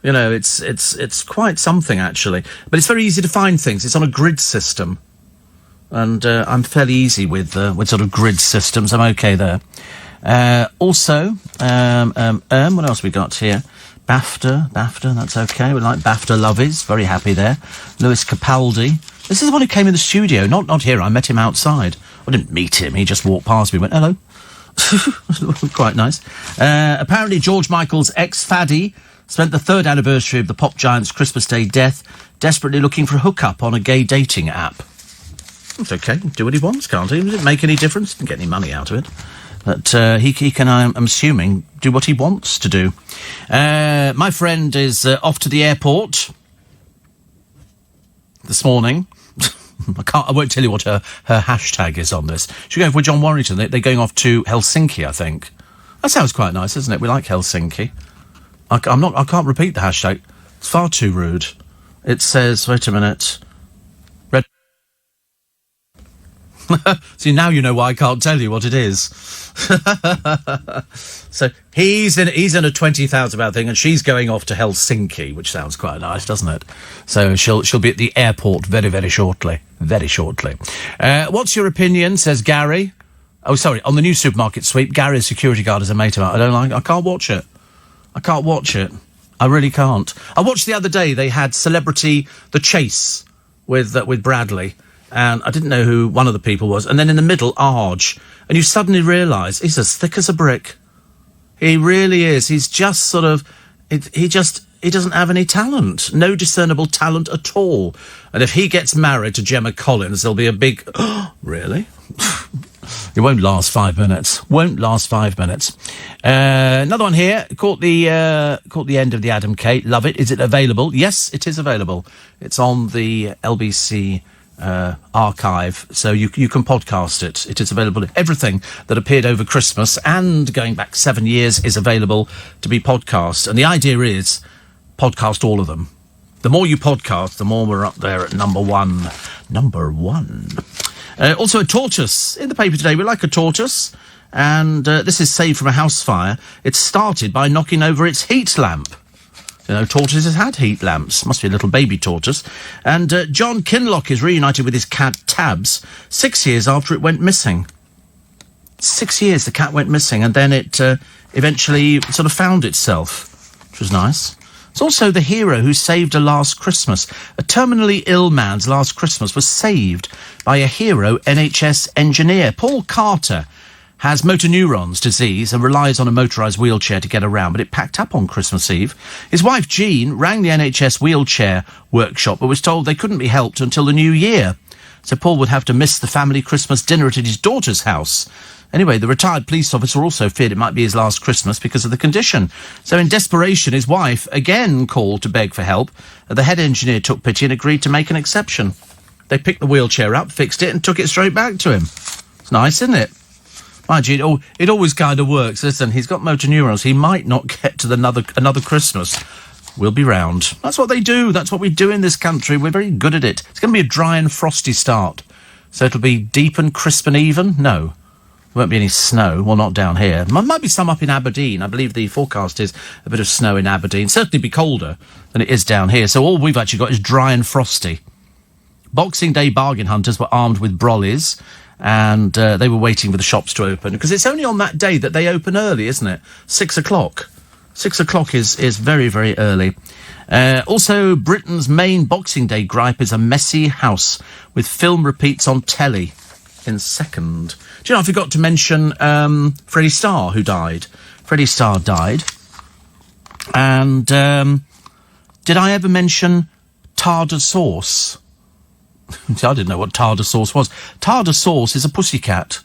Speaker 1: It's quite something, actually. But it's very easy to find things. It's on a grid system. And I'm fairly easy with sort of grid systems. I'm okay there. Also, what else we got here? BAFTA, that's okay. We like BAFTA lovies. Very happy there. Lewis Capaldi. This is the one who came in the studio. Not here. I met him outside. I didn't meet him. He just walked past me and went, hello. Quite nice. Apparently, George Michael's ex-Faddy spent the 3rd anniversary of the pop giant's Christmas Day death desperately looking for a hookup on a gay dating app. It's okay. Do what he wants, can't he? Does it make any difference? Didn't get any money out of it. But he can, I'm assuming, do what he wants to do. My friend is off to the airport this morning. I won't tell you what her hashtag is on this. She's going for John Warrington. They're going off to Helsinki, I think. That sounds quite nice, isn't it? We like Helsinki. I can't repeat the hashtag. It's far too rude. It says, wait a minute. See, now you know why I can't tell you what it is. So he's in a £20,000 thing, and she's going off to Helsinki, which sounds quite nice, doesn't it? So she'll be at the airport very, very shortly. Very shortly. What's your opinion? Says Gary. Oh, sorry. On the new supermarket sweep, Gary, a security guard, is a mate of mine. I can't watch it. I really can't. I watched the other day. They had Celebrity The Chase with Bradley. And I didn't know who one of the people was. And then in the middle, Arge. And you suddenly realise he's as thick as a brick. He really is. He's just sort of... He doesn't have any talent. No discernible talent at all. And if he gets married to Gemma Collins, there'll be a big... Oh, really? It won't last 5 minutes. Another one here. Caught the end of the Adam Kate. Love it. Is it available? Yes, it is available. It's on the LBC... archive, so you can podcast it. It is available. Everything that appeared over Christmas and going back 7 years is available to be podcast. And the idea is podcast all of them. The more you podcast, the more we're up there at number one. Also a tortoise in the paper today. We like a tortoise, and this is saved from a house fire. It started by knocking over its heat lamp. Tortoises had heat lamps. Must be a little baby tortoise. And John Kinloch is reunited with his cat Tabs 6 years after it went missing. 6 years the cat went missing, and then it eventually sort of found itself, which was nice. It's also the hero who saved a last Christmas. A terminally ill man's last Christmas was saved by a hero NHS engineer. Paul Carter has motor neurons disease and relies on a motorised wheelchair to get around, but it packed up on Christmas Eve. His wife, Jean, rang the NHS wheelchair workshop, but was told they couldn't be helped until the new year. So Paul would have to miss the family Christmas dinner at his daughter's house. Anyway, the retired police officer also feared it might be his last Christmas because of the condition. So in desperation, his wife again called to beg for help. The head engineer took pity and agreed to make an exception. They picked the wheelchair up, fixed it, and took it straight back to him. It's nice, isn't it? Mind you, it always kind of works. Listen, he's got motor neurons. He might not get to another Christmas. We'll be round. That's what they do. That's what we do in this country. We're very good at it. It's going to be a dry and frosty start. So it'll be deep and crisp and even? No. There won't be any snow. Well, not down here. There might be some up in Aberdeen. I believe the forecast is a bit of snow in Aberdeen. Certainly be colder than it is down here. So all we've actually got is dry and frosty. Boxing Day bargain hunters were armed with brollies, and they were waiting for the shops to open, because it's only on that day that they open early, isn't it? 6 o'clock. 6 o'clock is very, very early. Also, Britain's main Boxing Day gripe is a messy house, with film repeats on telly in second. Do you know, I forgot to mention Freddie Starr, who died. Freddie Starr died. And did I ever mention tartar sauce? I didn't know what tartar sauce was. Tartar sauce is a pussycat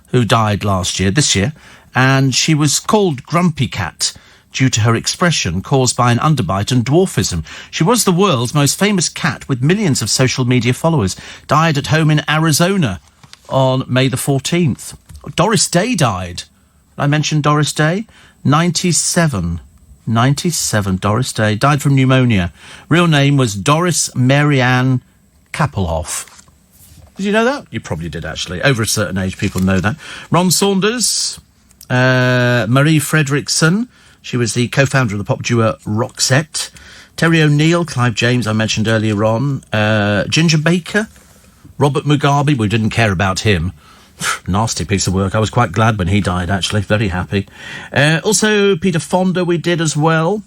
Speaker 1: who died this year, and she was called Grumpy Cat due to her expression caused by an underbite and dwarfism. She was the world's most famous cat with millions of social media followers. Died at home in Arizona on May the 14th. Doris Day died. Did I mention Doris Day? 97. Doris Day. Died from pneumonia. Real name was Doris Marianne Kappelhoff. Did you know that? You probably did, actually. Over a certain age, people know that. Ron Saunders, Marie Fredriksson. She was the co-founder of the pop duo Roxette. Terry O'Neill, Clive James, I mentioned earlier on. Ginger Baker, Robert Mugabe. We didn't care about him. Nasty piece of work. I was quite glad when he died, actually. Very happy. Also, Peter Fonda we did as well.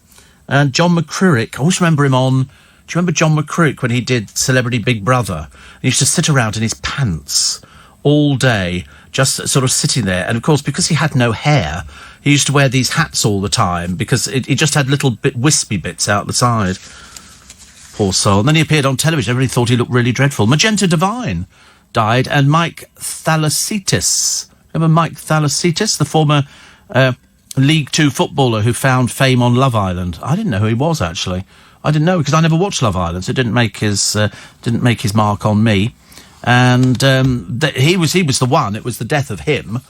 Speaker 1: And John McCririck. I always remember him on... Do you remember John McCririck when he did Celebrity Big Brother? He used to sit around in his pants all day, just sort of sitting there. And, of course, because he had no hair, he used to wear these hats all the time because he just had little wispy bits out the side. Poor soul. And then he appeared on television. Everybody thought he looked really dreadful. Magenta Devine died, and Mike Thalasitis. Remember Mike Thalasitis, the former League Two footballer who found fame on Love Island? I didn't know who he was, actually. I didn't know, because I never watched Love Island, so it didn't make his mark on me. And he was the one. It was the death of him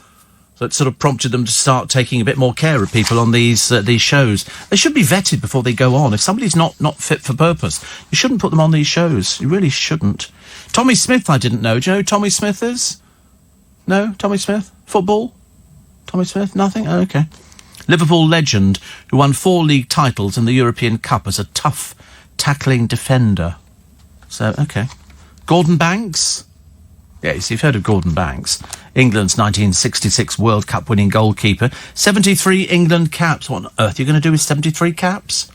Speaker 1: that sort of prompted them to start taking a bit more care of people on these shows. They should be vetted before they go on. If somebody's not fit for purpose, you shouldn't put them on these shows. You really shouldn't. Tommy Smith, I didn't know. Do you know who Tommy Smith is? No? Tommy Smith? Football? Tommy Smith? Nothing? Oh, okay. Liverpool legend who won 4 league titles in the European Cup as a tough tackling defender. So, okay. Gordon Banks? Yes, you've heard of Gordon Banks. England's 1966 World Cup winning goalkeeper. 73 England caps. What on earth are you going to do with 73 caps?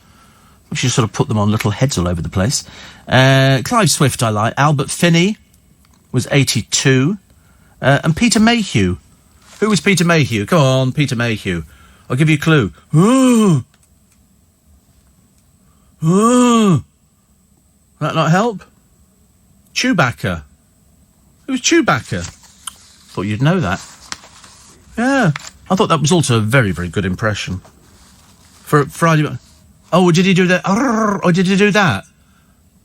Speaker 1: We should sort of put them on little heads all over the place. Clive Swift I like. Albert Finney was 82. And Peter Mayhew. Who was Peter Mayhew? Come on, Peter Mayhew. I'll give you a clue. Ooh. Ooh. That not help? Chewbacca. Who's Chewbacca? Thought you'd know that. Yeah. I thought that was also a very, very good impression. For Friday... Oh, did he do that? Oh, did he do that?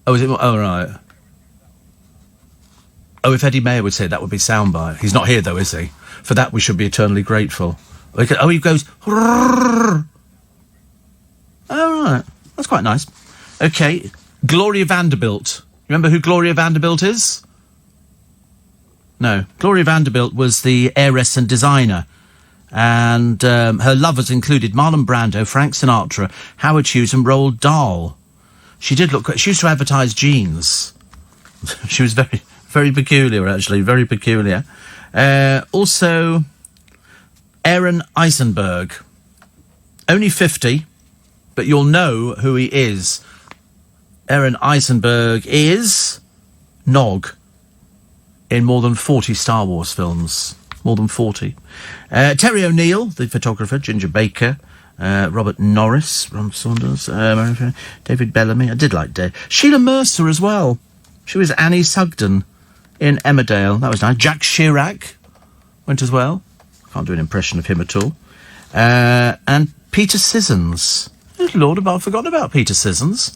Speaker 1: Oh, is it... Oh, right. Oh, if Eddie Mayer would say that would be soundbite. He's not here, though, is he? For that, we should be eternally grateful. Oh, he goes... Oh, right. That's quite nice. OK. Gloria Vanderbilt. Remember who Gloria Vanderbilt is? No. Gloria Vanderbilt was the heiress and designer. And her lovers included Marlon Brando, Frank Sinatra, Howard Hughes and Roald Dahl. She did look... She used to advertise jeans. She was very, very peculiar, actually. Very peculiar. Also... Aaron Eisenberg. Only 50, but you'll know who he is. Aaron Eisenberg is Nog in more than 40 Star Wars films. More than 40. Terry O'Neill, the photographer, Ginger Baker, Robert Norris, Ron Saunders, David Bellamy. I did like Dave. Sheila Mercer as well. She was Annie Sugden in Emmerdale. That was nice. Jack Chirac went as well. Can't do an impression of him at all. And Peter Sissons. Good Lord, I've forgotten about Peter Sissons.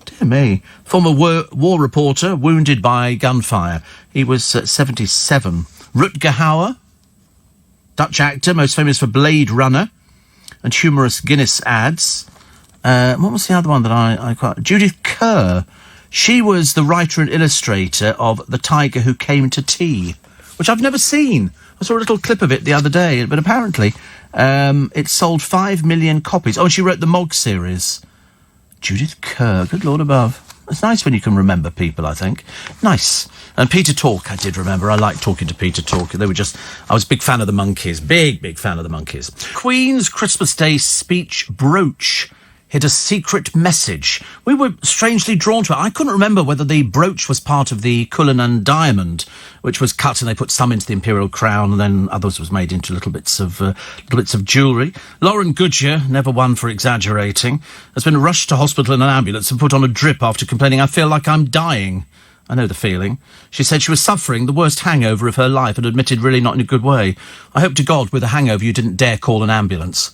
Speaker 1: Dear me. Former war reporter, wounded by gunfire. He was 77. Rutger Hauer, Dutch actor, most famous for Blade Runner and humorous Guinness ads. What was the other one that I quite... Judith Kerr. She was the writer and illustrator of The Tiger Who Came to Tea, which I've never seen. I saw a little clip of it the other day, but apparently it sold 5 million copies. Oh, and she wrote the Mog series. Judith Kerr, good Lord above. It's nice when you can remember people, I think. Nice. And Peter Tork, I did remember. I liked talking to Peter Tork. They were just... I was a big fan of the Monkees. Big fan of the Monkees. Queen's Christmas Day speech brooch hid a secret message. We were strangely drawn to it. I couldn't remember whether the brooch was part of the Cullinan diamond, which was cut and they put some into the imperial crown and then others was made into little bits of jewellery. Lauren Goodyear, never one for exaggerating, has been rushed to hospital in an ambulance and put on a drip after complaining, "I feel like I'm dying." I know the feeling. She said she was suffering the worst hangover of her life and admitted really not in a good way. I hope to God with a hangover you didn't dare call an ambulance.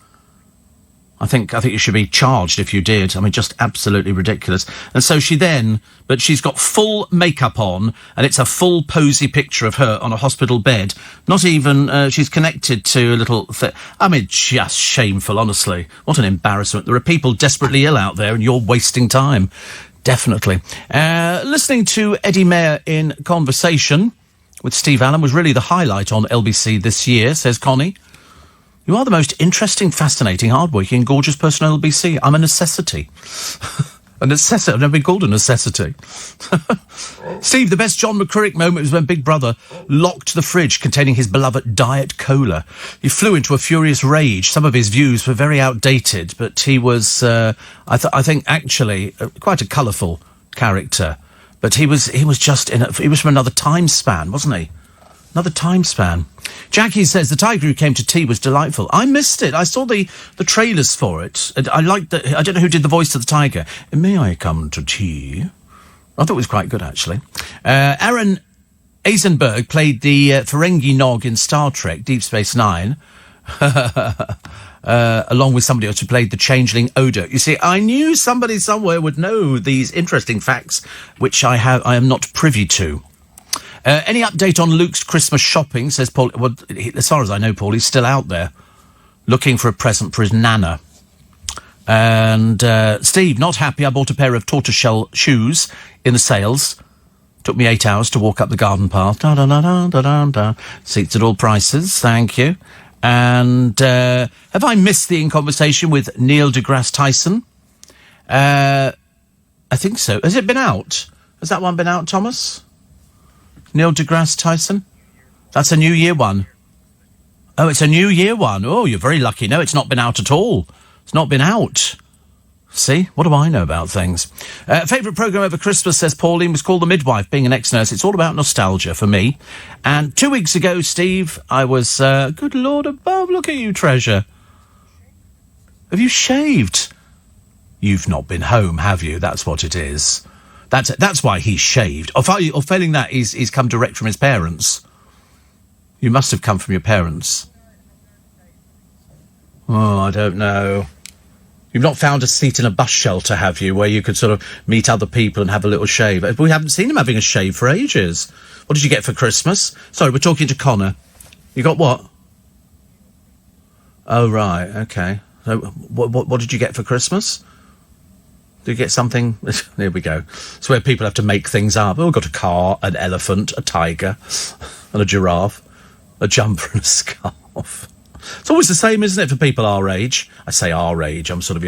Speaker 1: I think you should be charged if you did. I mean, just absolutely ridiculous. And so but she's got full makeup on, and it's a full posy picture of her on a hospital bed. Not even, she's connected to a little... I mean, just shameful, honestly. What an embarrassment. There are people desperately ill out there, and you're wasting time. Definitely. Listening to Eddie Mayer in conversation with Steve Allen was really the highlight on LBC this year, says Connie. You are the most interesting, fascinating, hard-working, gorgeous person on LBC. I'm a necessity. A necessity. I've never been called a necessity. Steve, the best John McCurrick moment was when Big Brother locked the fridge containing his beloved Diet Cola. He flew into a furious rage. Some of his views were very outdated, but he was, I think, actually quite a colourful character. But he was from another time span, wasn't he? Another time span. Jackie says the Tiger Who Came to Tea was delightful. I missed it. I saw the trailers for it. I liked I don't know who did the voice of the tiger. May I come to tea? I thought it was quite good, actually. Aaron Eisenberg played the Ferengi Nog in Star Trek, Deep Space Nine, along with somebody else who played the changeling Odo. You see, I knew somebody somewhere would know these interesting facts, which I am not privy to. Any update on Luke's Christmas shopping, says Paul. Well, as far as I know, Paul, he's still out there looking for a present for his nana. And Steve, not happy. I bought a pair of tortoiseshell shoes in the sales. Took me 8 hours to walk up the garden path. Da-da-da-da-da-da-da. Seats at all prices, thank you. And have I missed the In Conversation with Neil deGrasse Tyson? I think so. Has it been out? Has that one been out, Thomas? Neil deGrasse Tyson? That's a New Year one. Oh, it's a New Year one. Oh, you're very lucky. No, it's not been out at all. It's not been out. See? What do I know about things? Favourite programme over Christmas, says Pauline, was called The Midwife. Being an ex-nurse, it's all about nostalgia for me. And 2 weeks ago, Steve, I was... good Lord above, look at you, treasure. Have you shaved? You've not been home, have you? That's what it is. That's why he's shaved. Or failing that, he's come direct from his parents. You must have come from your parents. Oh, I don't know. You've not found a seat in a bus shelter, have you, where you could sort of meet other people and have a little shave? We haven't seen him having a shave for ages. What did you get for Christmas? Sorry, we're talking to Connor. You got what? Oh, right, okay. So, what did you get for Christmas? Did you get something? There we go. It's where people have to make things up. Oh, I got a car, an elephant, a tiger, and a giraffe, a jumper and a scarf. It's always the same, isn't it, for people our age? I say our age, I'm sort of,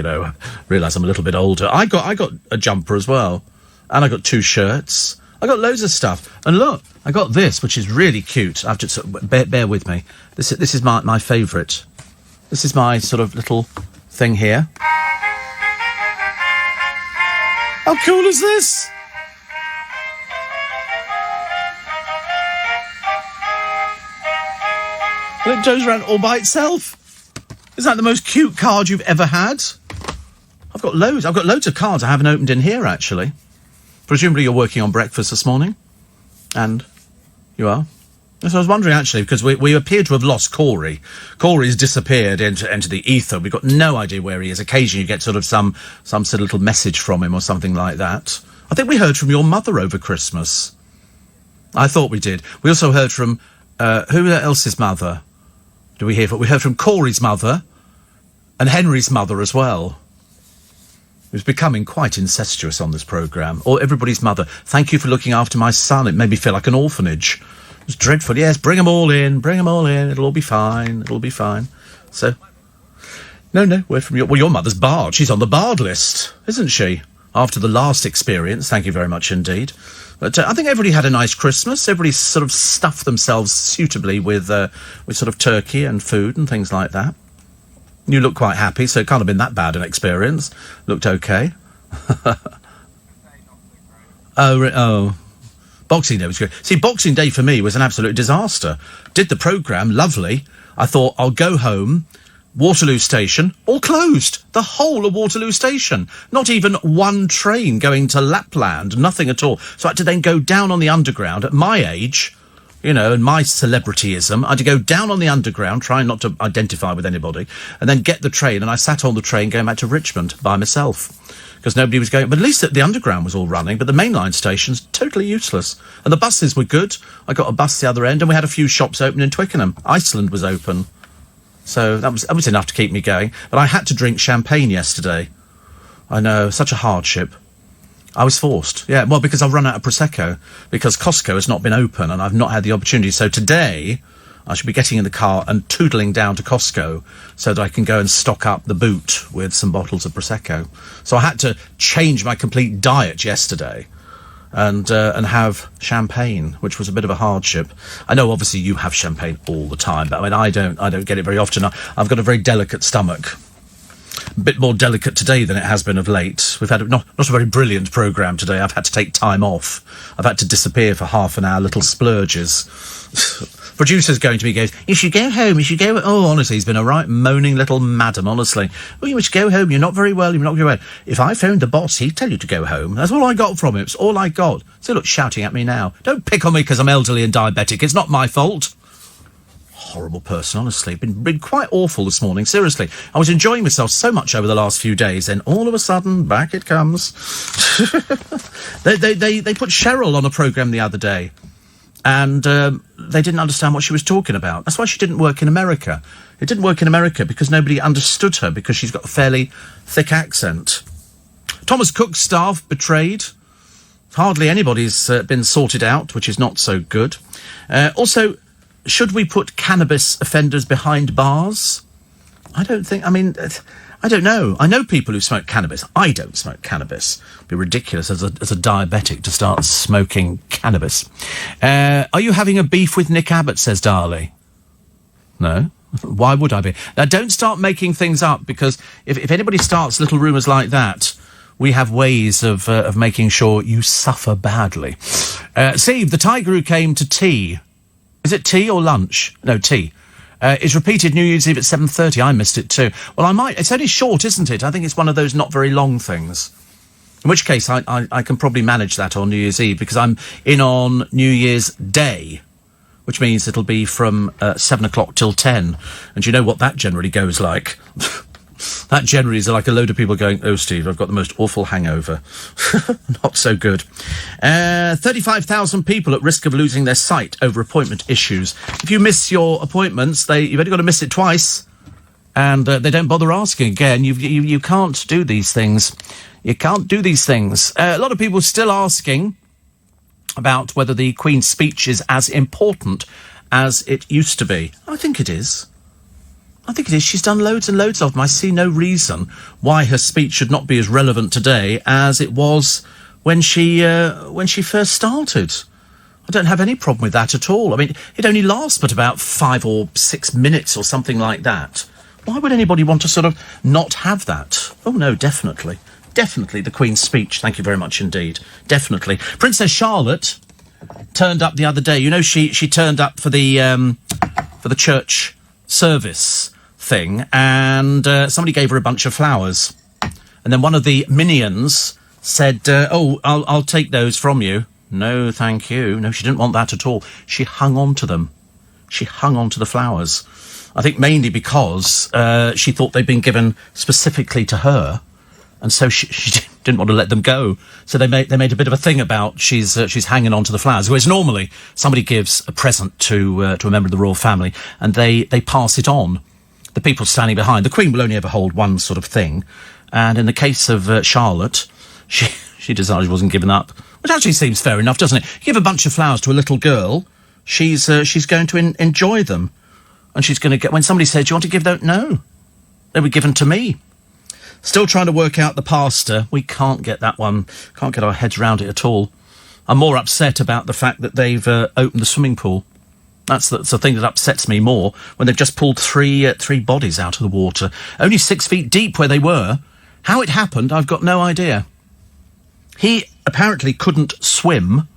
Speaker 1: realise I'm a little bit older. I got a jumper as well. And I got 2 shirts. I got loads of stuff. And look, I got this, which is really cute. I've just bear with me. This is my favourite. This is my sort of little thing here. How cool is this? And it goes around all by itself. Is that the most cute card you've ever had? I've got loads. I've got loads of cards I haven't opened in here, actually. Presumably you're working on breakfast this morning. And you are? Yes, I was wondering, actually, because we appear to have lost Corey. Corey's disappeared into the ether. We've got no idea where he is. Occasionally you get sort of some sort of little message from him or something like that. I think we heard from your mother over Christmas. I thought we did. We also heard from... who else's mother do we hear from? We heard from Corey's mother and Henry's mother as well. It was becoming quite incestuous on this programme. Or everybody's mother. Thank you for looking after my son. It made me feel like an orphanage. It was dreadful. Yes, bring them all in. Bring them all in. It'll all be fine. It'll be fine. So, no, word from your mother's barred. She's on the barred list, isn't she? After the last experience. Thank you very much indeed. But I think everybody had a nice Christmas. Everybody sort of stuffed themselves suitably with sort of turkey and food and things like that. You look quite happy, so it can't have been that bad an experience. Looked okay. Oh. Boxing Day was good. See, Boxing Day for me was an absolute disaster. Did the programme, lovely. I thought, I'll go home. Waterloo Station, all closed. The whole of Waterloo Station. Not even one train going to Lapland, nothing at all. So I had to then go down on the underground. At my age, you know, and my celebrityism, I had to go down on the underground, trying not to identify with anybody, and then get the train. And I sat on the train going back to Richmond by myself, because nobody was going. But at least the underground was all running, but the mainline station's totally useless. And the buses were good. I got a bus the other end, and we had a few shops open in Twickenham. Iceland was open. So that was enough to keep me going. But I had to drink champagne yesterday. I know, such a hardship. I was forced. Yeah, well, because I've run out of Prosecco. Because Costco has not been open and I've not had the opportunity. So today, I should be getting in the car and tootling down to Costco so that I can go and stock up the boot with some bottles of Prosecco. So I had to change my complete diet yesterday and have champagne, which was a bit of a hardship. I know, obviously, you have champagne all the time, but I mean, I don't get it very often. I've got a very delicate stomach. A bit more delicate today than it has been of late. We've had not a very brilliant programme today. I've had to take time off. I've had to disappear for half an hour, little splurges. Producer's going to me, goes, you should go home, you should go... Oh, honestly, he's been a right moaning little madam, honestly. Oh, you should go home, you're not very well, you're not very well. If I phoned the boss, he'd tell you to go home. That's all I got from him, it's all I got. So look, shouting at me now. Don't pick on me because I'm elderly and diabetic, it's not my fault. Horrible person, honestly. Been quite awful this morning, seriously. I was enjoying myself so much over the last few days, then all of a sudden, back it comes. They put Cheryl on a programme the other day. And they didn't understand what she was talking about. That's why she didn't work in America. It didn't work in America because nobody understood her because she's got a fairly thick accent. Thomas Cook's staff betrayed. Hardly anybody's been sorted out, which is not so good. Also, should we put cannabis offenders behind bars? I don't know. I know people who smoke cannabis. I don't smoke cannabis. It'd be ridiculous as a diabetic to start smoking cannabis. Are you having a beef with Nick Abbott, says Darley? No. Why would I be? Now, don't start making things up, because if anybody starts little rumours like that, we have ways of making sure you suffer badly. Steve, the tiger who came to tea. Is it tea or lunch? No, tea. It's repeated New Year's Eve at 7:30. I missed it too. Well, I might. It's only short, isn't it? I think it's one of those not very long things. In which case, I can probably manage that on New Year's Eve, because I'm in on New Year's Day, which means it'll be from 7 o'clock till 10. And you know what that generally goes like? That generally is like a load of people going, oh, Steve, I've got the most awful hangover. Not so good. 35,000 people at risk of losing their sight over appointment issues. If you miss your appointments, you've only got to miss it twice, and they don't bother asking again. You can't do these things. You can't do these things. A lot of people still asking about whether the Queen's speech is as important as it used to be. I think it is. She's done loads and loads of them. I see no reason why her speech should not be as relevant today as it was when she first started. I don't have any problem with that at all. I mean, it only lasts but about 5 or 6 minutes or something like that. Why would anybody want to sort of not have that? Oh, no, definitely. Definitely the Queen's speech. Thank you very much indeed. Definitely. Princess Charlotte turned up the other day. You know, she turned up for the church service thing, and somebody gave her a bunch of flowers. And then one of the minions said, I'll take those from you. No, thank you. No, she didn't want that at all. She hung on to them. She hung on to the flowers. I think mainly because she thought they'd been given specifically to her, and so she didn't want to let them go. So they made a bit of a thing about she's hanging on to the flowers. Whereas normally somebody gives a present to a member of the royal family, and they pass it on. The people standing behind. The Queen will only ever hold one sort of thing, and in the case of Charlotte, she decided she wasn't giving up. Which actually seems fair enough, doesn't it? You give a bunch of flowers to a little girl, she's going to enjoy them. And she's going to get... When somebody says, do you want to give those? No. They were given to me. Still trying to work out the pastor. We can't get that one. Can't get our heads around it at all. I'm more upset about the fact that they've opened the swimming pool. That's the thing that upsets me more, when they've just pulled three bodies out of the water. Only 6 feet deep where they were. How it happened, I've got no idea. He apparently couldn't swim,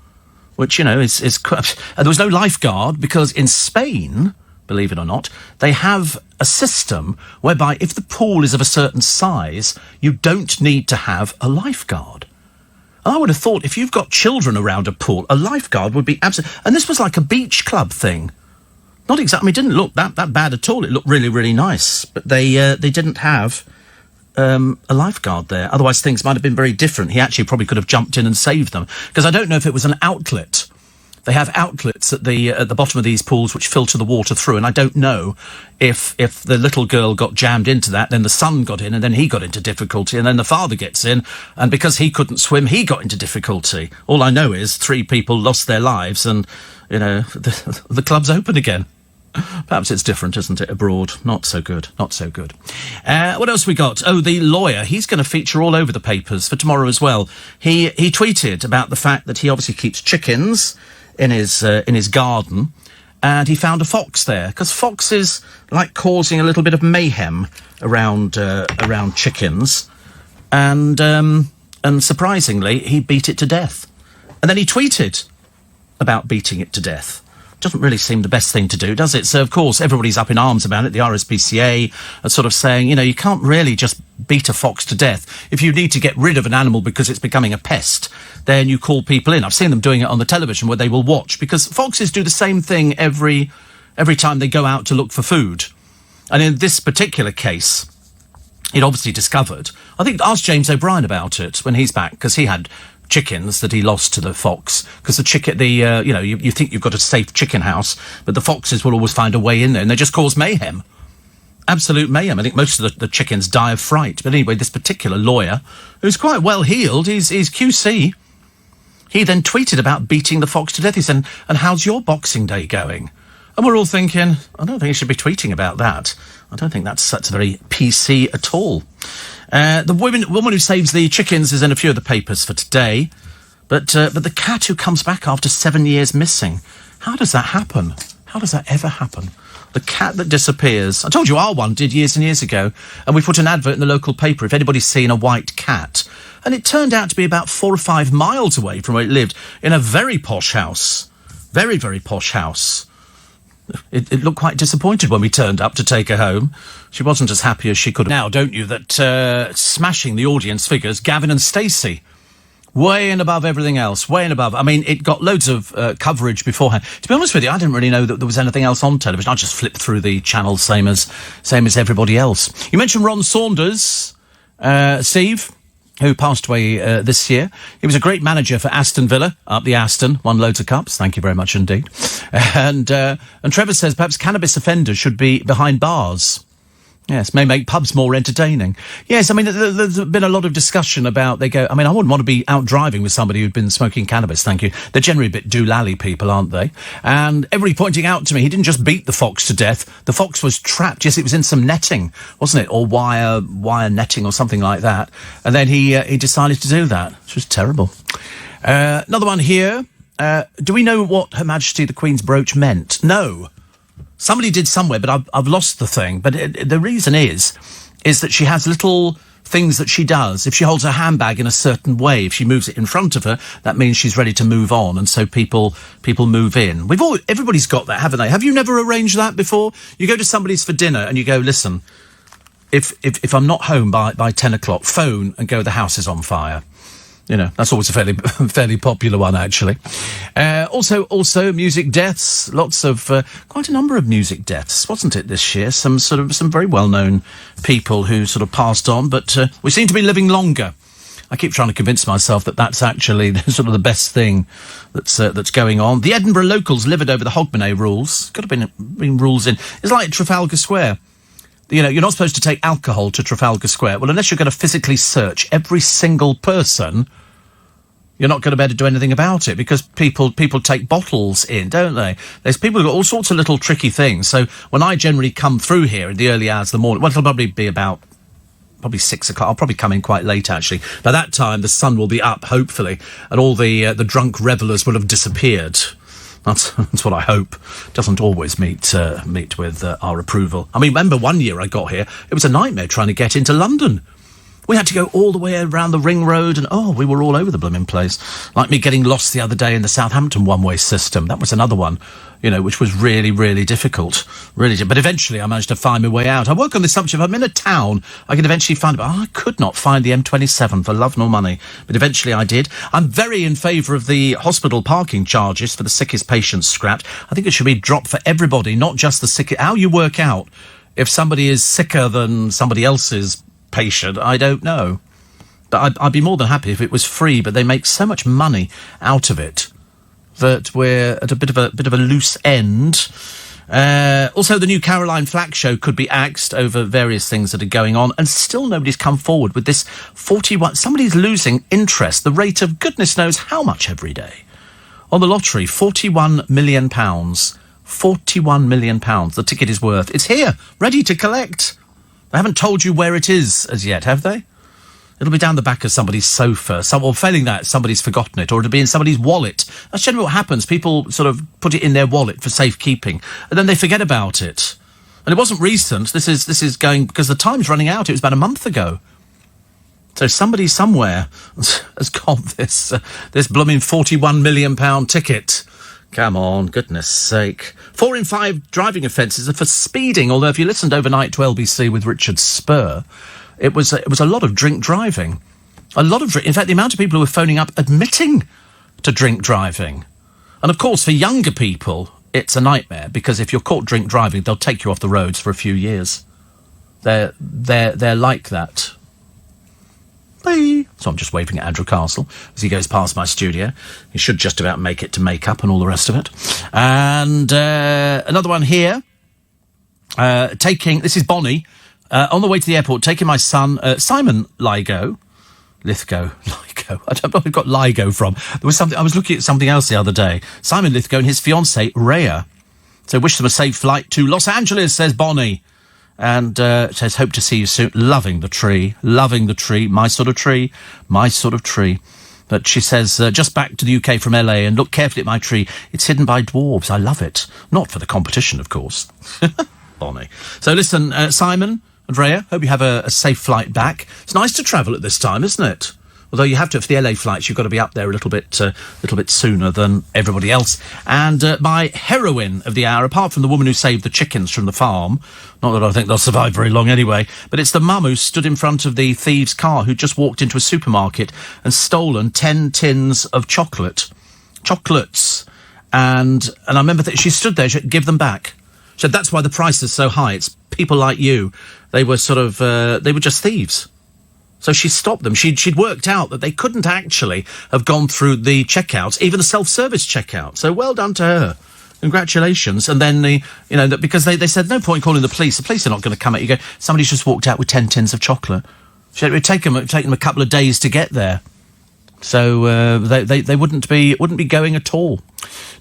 Speaker 1: which, you know, is there was no lifeguard, because in Spain, believe it or not, they have a system whereby if the pool is of a certain size, you don't need to have a lifeguard. I would have thought if you've got children around a pool, a lifeguard would be absolute. And this was like a beach club thing. Not exactly, it didn't look that bad at all. It looked really, really nice. But they didn't have a lifeguard there. Otherwise, things might have been very different. He actually probably could have jumped in and saved them. Because I don't know if it was an outlet. They have outlets at the bottom of these pools which filter the water through, and I don't know if the little girl got jammed into that, then the son got in, and then he got into difficulty, and then the father gets in, and because he couldn't swim, he got into difficulty. All I know is 3 people lost their lives, and, you know, the club's open again. Perhaps it's different, isn't it, abroad? Not so good, not so good. What else we got? Oh, the lawyer. He's going to feature all over the papers for tomorrow as well. He tweeted about the fact that he obviously keeps chickens in his garden, and he found a fox there, because foxes like causing a little bit of mayhem around chickens, and surprisingly he beat it to death. And then he tweeted about beating it to death. Doesn't really seem the best thing to do, does it? So, of course, everybody's up in arms about it. The RSPCA are sort of saying, you know, you can't really just beat a fox to death. If you need to get rid of an animal because it's becoming a pest, then you call people in. I've seen them doing it on the television where they will watch, because foxes do the same thing every time they go out to look for food. And in this particular case, he'd obviously discovered... I think ask James O'Brien about it when he's back, because he had chickens that he lost to the fox, because you think you've got a safe chicken house, but the foxes will always find a way in there, and they just cause mayhem. Absolute mayhem. I think most of the chickens die of fright. But anyway, this particular lawyer, who's quite well heeled, he's QC, he then tweeted about beating the fox to death. He said, and how's your Boxing Day going? And we're all thinking, I don't think he should be tweeting about that. I don't think that's very PC at all. The woman who saves the chickens is in a few of the papers for today. But the cat who comes back after 7 years missing, how does that happen? How does that ever happen? The cat that disappears. I told you our one did years and years ago, and we put an advert in the local paper if anybody's seen a white cat. And it turned out to be about 4 or 5 miles away from where it lived, in a very posh house. Very, very posh house. It looked quite disappointed when we turned up to take her home. She wasn't as happy as she could have. Now, don't you, that smashing the audience figures, Gavin and Stacey, way and above everything else, way and above. I mean, it got loads of coverage beforehand. To be honest with you, I didn't really know that there was anything else on television. I just flipped through the channels, same as everybody else. You mentioned Ron Saunders, Steve, who passed away this year. He was a great manager for Aston Villa, up the Aston, won loads of cups. Thank you very much indeed. And Trevor says perhaps cannabis offenders should be behind bars. Yes, may make pubs more entertaining. Yes, I mean, there's been a lot of discussion about, I wouldn't want to be out driving with somebody who'd been smoking cannabis, thank you. They're generally a bit doolally people, aren't they? And everybody pointing out to me, he didn't just beat the fox to death. The fox was trapped. Yes, it was in some netting, wasn't it? Or wire netting or something like that. And then he decided to do that, which was terrible. Another one here. Do we know what Her Majesty the Queen's brooch meant? No. Somebody did somewhere, but I've lost the thing. But the reason is that she has little things that she does. If she holds her handbag in a certain way, if she moves it in front of her, that means she's ready to move on, and so people move in. Everybody's got that, haven't they? Have you never arranged that before? You go to somebody's for dinner and you go, listen, if I'm not home by 10 o'clock, phone and go, the house is on fire. You know, that's always a fairly popular one, actually. Also music deaths. Lots of, quite a number of music deaths, wasn't it, this year? Some very well-known people who sort of passed on, but we seem to be living longer. I keep trying to convince myself that that's actually sort of the best thing that's going on. The Edinburgh locals livid over the Hogmanay rules. Could have been rules in. It's like Trafalgar Square. You know, you're not supposed to take alcohol to Trafalgar Square. Well, unless you're going to physically search every single person, you're not going to be able to do anything about it, because people take bottles in, don't they? There's people who've got all sorts of little tricky things. So when I generally come through here in the early hours of the morning, well, it'll probably be about 6 o'clock. I'll probably come in quite late, actually. By that time, the sun will be up, hopefully, and all the drunk revellers will have disappeared. That's what I hope. Doesn't always meet with our approval. I mean, remember one year I got here, it was a nightmare trying to get into London. We had to go all the way around the Ring Road, and we were all over the blooming place. Like me getting lost the other day in the Southampton one-way system. That was another one, you know, which was really, really difficult. But eventually I managed to find my way out. I work on the assumption if I'm in a town, I can eventually find it. But I could not find the M27 for love nor money. But eventually I did. I'm very in favour of the hospital parking charges for the sickest patients scrapped. I think it should be dropped for everybody, not just the sick. How you work out if somebody is sicker than somebody else's patient, I don't know. But I'd be more than happy if it was free, but they make so much money out of it that we're at a bit of a loose end. Also, the new Caroline Flack show could be axed over various things that are going on, and still nobody's come forward with this 41... Somebody's losing interest, the rate of goodness knows how much every day. On the lottery, £41 million. £41 million. The ticket is worth. It's here, ready to collect. They haven't told you where it is as yet, have they? It'll be down the back of somebody's sofa. Or failing that, somebody's forgotten it, or it'll be in somebody's wallet. That's generally what happens. People sort of put it in their wallet for safekeeping, and then they forget about it. And it wasn't recent. This is going, because the time's running out. It was about a month ago. So somebody somewhere has got this blooming £41 million ticket. Come on, goodness sake. 4 in 5 driving offences are for speeding, although if you listened overnight to LBC with Richard Spur, it was a lot of drink driving. In fact, the amount of people who were phoning up admitting to drink driving. And of course, for younger people, it's a nightmare, because if you're caught drink driving, they'll take you off the roads for a few years. They're like that. So I'm just waving at Andrew Castle as he goes past my studio. He should just about make it to makeup and all the rest of it. And another one here. This is Bonnie. On the way to the airport, taking my son, Simon Lithgow. I don't know where I got LIGO from. There was something, I was looking at something else the other day. Simon Lithgow and his fiancée, Rhea. So wish them a safe flight to Los Angeles, says Bonnie. And says, hope to see you soon. Loving the tree. My sort of tree. But she says, just back to the UK from LA, and look carefully at my tree. It's hidden by dwarves. I love it. Not for the competition, of course. Bonnie. So listen, Simon and Rhea, hope you have a safe flight back. It's nice to travel at this time, isn't it? Although you have to, for the LA flights, you've got to be up there a little bit sooner than everybody else. And my heroine of the hour, apart from the woman who saved the chickens from the farm, not that I think they'll survive very long anyway, but it's the mum who stood in front of the thieves' car, who just walked into a supermarket and stolen 10 tins of chocolates. And I remember that she stood there, she said, give them back. She said, that's why the price is so high. It's people like you. They were they were just thieves. So she stopped them. She'd worked out that they couldn't actually have gone through the checkouts, even the self-service checkout. So well done to her. Congratulations. And then, because they said, no point calling the police. The police are not going to come at you. Somebody's just walked out with 10 tins of chocolate. She said it would take them a couple of days to get there. So they wouldn't be going at all.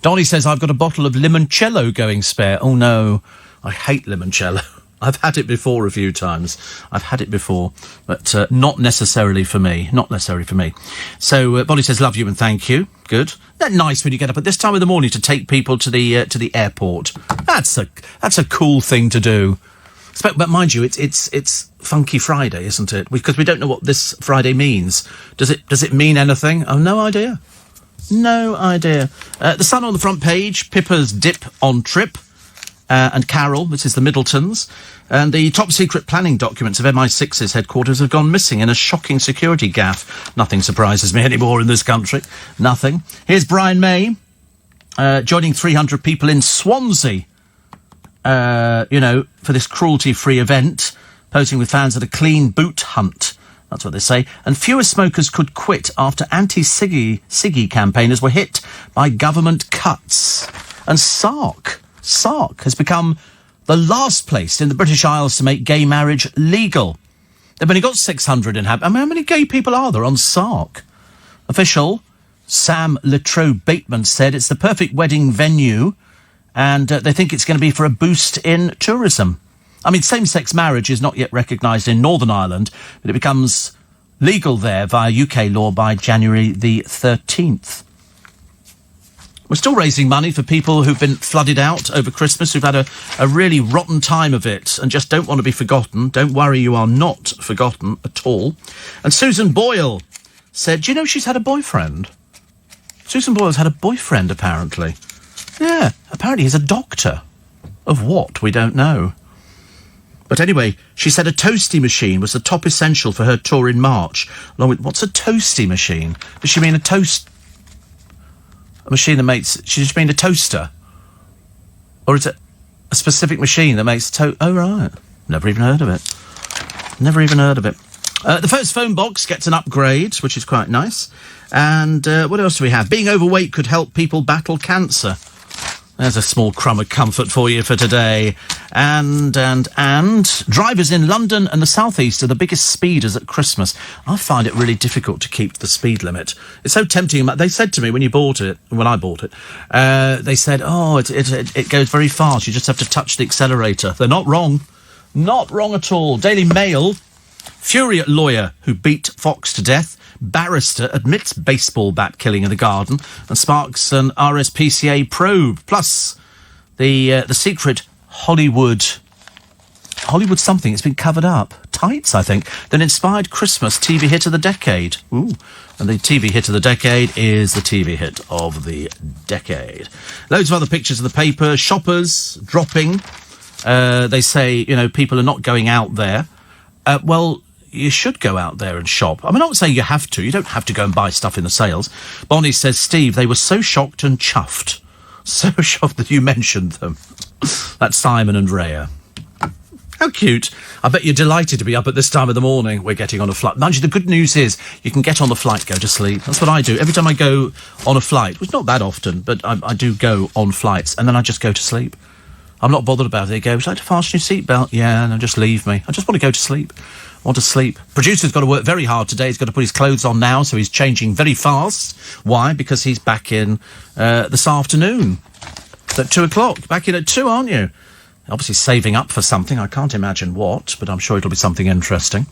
Speaker 1: Donnie says, I've got a bottle of limoncello going spare. Oh, no. I hate limoncello. I've had it before a few times. I've had it before, but not necessarily for me. Not necessarily for me. So Bonnie says, love you and thank you. Good. Isn't that nice when you get up at this time of the morning to take people to the airport? That's a cool thing to do. But mind you, it's Funky Friday, isn't it? Because we don't know what this Friday means. Does it mean anything? Oh, no idea. No idea. The Sun on the front page, Pippa's dip on trip. And Carol, this is the Middletons, and the top-secret planning documents of MI6's headquarters have gone missing in a shocking security gaffe. Nothing surprises me anymore in this country. Nothing. Here's Brian May, joining 300 people in Swansea, for this cruelty-free event, posing with fans at a clean boot hunt. That's what they say. And fewer smokers could quit after anti-ciggy campaigners were hit by government cuts. And Sark has become the last place in the British Isles to make gay marriage legal. They've only got 600 inhabitants. I mean, how many gay people are there on Sark? Official Sam Latrobe Bateman said it's the perfect wedding venue, and they think it's going to be for a boost in tourism. I mean, same-sex marriage is not yet recognised in Northern Ireland, but it becomes legal there via UK law by January the 13th. We're still raising money for people who've been flooded out over Christmas, who've had a really rotten time of it and just don't want to be forgotten. Don't worry, you are not forgotten at all. And Susan Boyle said, do you know she's had a boyfriend? Susan Boyle's had a boyfriend, apparently. Yeah, apparently he's a doctor. Of what? We don't know. But anyway, she said a toasty machine was the top essential for her tour in March. Along with, what's a toasty machine? Does she mean a machine that makes... She just mean a toaster? Or is it a specific machine that makes oh, right. Never even heard of it. Never even heard of it. The first phone box gets an upgrade, which is quite nice. And what else do we have? Being overweight could help people battle cancer. There's a small crumb of comfort for you for today. And drivers in London and the South East are the biggest speeders at Christmas. I find it really difficult to keep the speed limit. It's so tempting. They said to me when I bought it, they said, oh, it goes very fast. You just have to touch the accelerator. They're not wrong. Not wrong at all. Daily Mail, fury at lawyer who beat Fox to death. Barrister admits baseball bat killing in the garden and sparks an RSPCA probe. Plus, the secret Hollywood something. It's been covered up. Tights, I think. That inspired Christmas TV hit of the decade. Ooh. And the TV hit of the decade is the TV hit of the decade. Loads of other pictures of the paper. Shoppers dropping. They say, people are not going out there. Well, you should go out there and shop. I mean, I don't say you have to. You don't have to go and buy stuff in the sales. Bonnie says, Steve, they were so shocked and chuffed. So shocked that you mentioned them. That's Simon and Rhea. How cute. I bet you're delighted to be up at this time of the morning. We're getting on a flight. Mind you, the good news is you can get on the flight, go to sleep. That's what I do. Every time I go on a flight, which is not that often, but I do go on flights, and then I just go to sleep. I'm not bothered about it. They go, would you like to fasten your seatbelt? Yeah, no, just leave me. I just want to go to sleep. I want to sleep. Producer's got to work very hard today. He's got to put his clothes on now, so he's changing very fast. Why? Because he's back in this afternoon. It's at 2 o'clock. Back in at 2, aren't you? Obviously saving up for something. I can't imagine what, but I'm sure it'll be something interesting.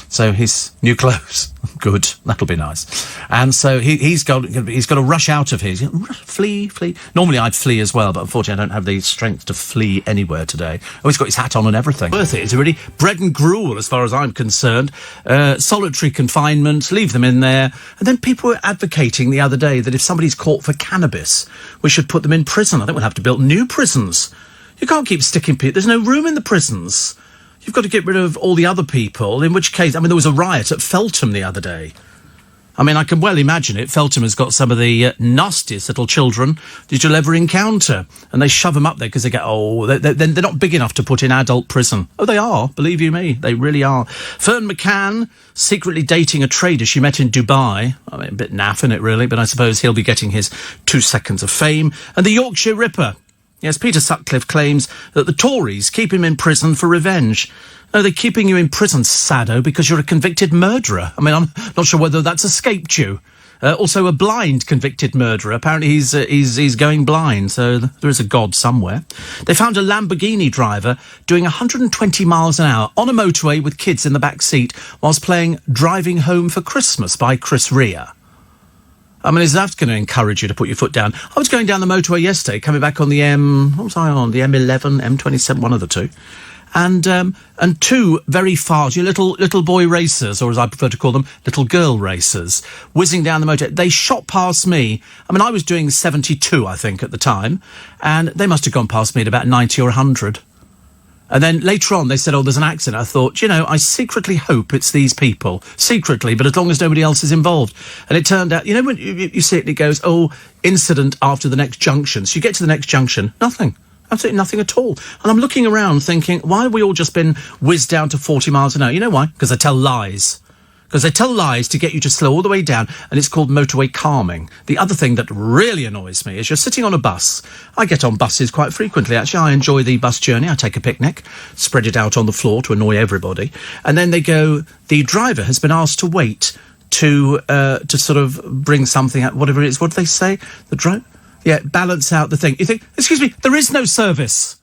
Speaker 1: So his new clothes. Good. That'll be nice. And so he's got to rush out of here. Flee. Normally I'd flee as well, but unfortunately I don't have the strength to flee anywhere today. Oh, he's got his hat on and everything. Worth it. It's really bread and gruel as far as I'm concerned. Solitary confinement, leave them in there. And then people were advocating the other day that if somebody's caught for cannabis, we should put them in prison. I think we'll have to build new prisons. You can't keep sticking people. There's no room in the prisons. You've got to get rid of all the other people, in which case, there was a riot at Feltham the other day. I mean, I can well imagine it. Feltham has got some of the nastiest little children that you'll ever encounter. And they shove them up there because they get, they're not big enough to put in adult prison. Oh, they are, believe you me. They really are. Fern McCann, secretly dating a trader she met in Dubai. I mean, a bit naff, isn't it, really? But I suppose he'll be getting his 2 seconds of fame. And the Yorkshire Ripper. Yes, Peter Sutcliffe claims that the Tories keep him in prison for revenge. No, they're keeping you in prison, Sado, because you're a convicted murderer. I mean, I'm not sure whether that's escaped you. Also, a blind convicted murderer. Apparently, he's going blind, so there is a God somewhere. They found a Lamborghini driver doing 120 miles an hour on a motorway with kids in the back seat whilst playing Driving Home for Christmas by Chris Rea. I mean, is that going to encourage you to put your foot down? I was going down the motorway yesterday, coming back on the what was I on? The M11, M27, one of the two. And two very fast, your little boy racers, or as I prefer to call them, little girl racers, whizzing down the motor. They shot past me. I mean, I was doing 72, I think, at the time, and they must have gone past me at about 90 or 100. And then later on, they said, oh, there's an accident. I thought, I secretly hope it's these people. Secretly, but as long as nobody else is involved. And it turned out, when you see it and it goes, oh, incident after the next junction. So you get to the next junction, nothing. Absolutely nothing at all. And I'm looking around thinking, why have we all just been whizzed down to 40 miles an hour? You know why? Because they tell lies. Because they tell lies to get you to slow all the way down, and it's called motorway calming. The other thing that really annoys me is you're sitting on a bus. I get on buses quite frequently, actually. I enjoy the bus journey. I take a picnic, spread it out on the floor to annoy everybody. And then they go, the driver has been asked to wait to sort of bring something out, whatever it is. What do they say? The driver... Yeah, balance out the thing. You think, excuse me, there is no service.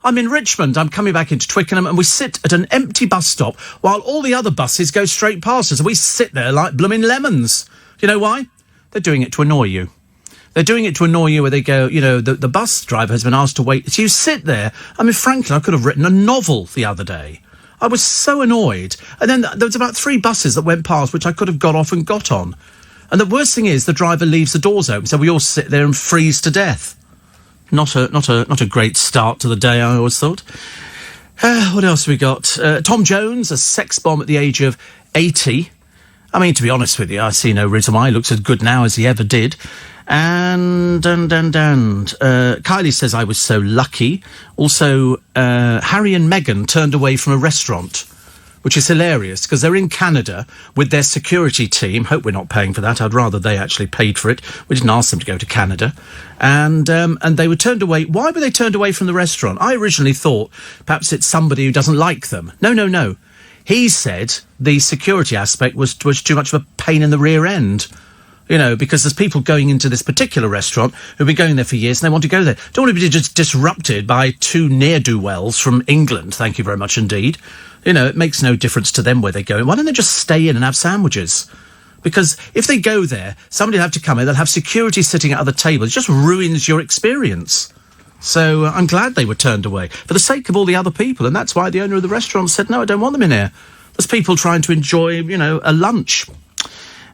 Speaker 1: I'm in Richmond, I'm coming back into Twickenham, and we sit at an empty bus stop while all the other buses go straight past us, and we sit there like blooming lemons. You know why? They're doing it to annoy you. They're doing it to annoy you where they go, the bus driver has been asked to wait. So you sit there. I mean, frankly, I could have written a novel the other day. I was so annoyed. And then there was about 3 buses that went past, which I could have got off and got on. And the worst thing is the driver leaves the doors open, so we all sit there and freeze to death. Not a great start to the day, I always thought. What else have we got? Tom Jones, a sex bomb at the age of 80. I mean, to be honest with you, I see no reason why he looks as good now as he ever did. And Kylie says I was so lucky. Also, Harry and Meghan turned away from a restaurant, which is hilarious because they're in Canada with their security team. Hope we're not paying for that. I'd rather they actually paid for it. We didn't ask them to go to Canada. And they were turned away. Why were they turned away from the restaurant? I originally thought perhaps it's somebody who doesn't like them. No. He said the security aspect was too much of a pain in the rear end. Because there's people going into this particular restaurant who've been going there for years and they want to go there. Don't want to be just disrupted by 2 ne'er-do-wells from England. Thank you very much indeed. It makes no difference to them where they go. Why don't they just stay in and have sandwiches? Because if they go there, somebody will have to come in, they'll have security sitting at other tables. It just ruins your experience. So I'm glad they were turned away for the sake of all the other people. And that's why the owner of the restaurant said, no, I don't want them in here. There's people trying to enjoy, a lunch.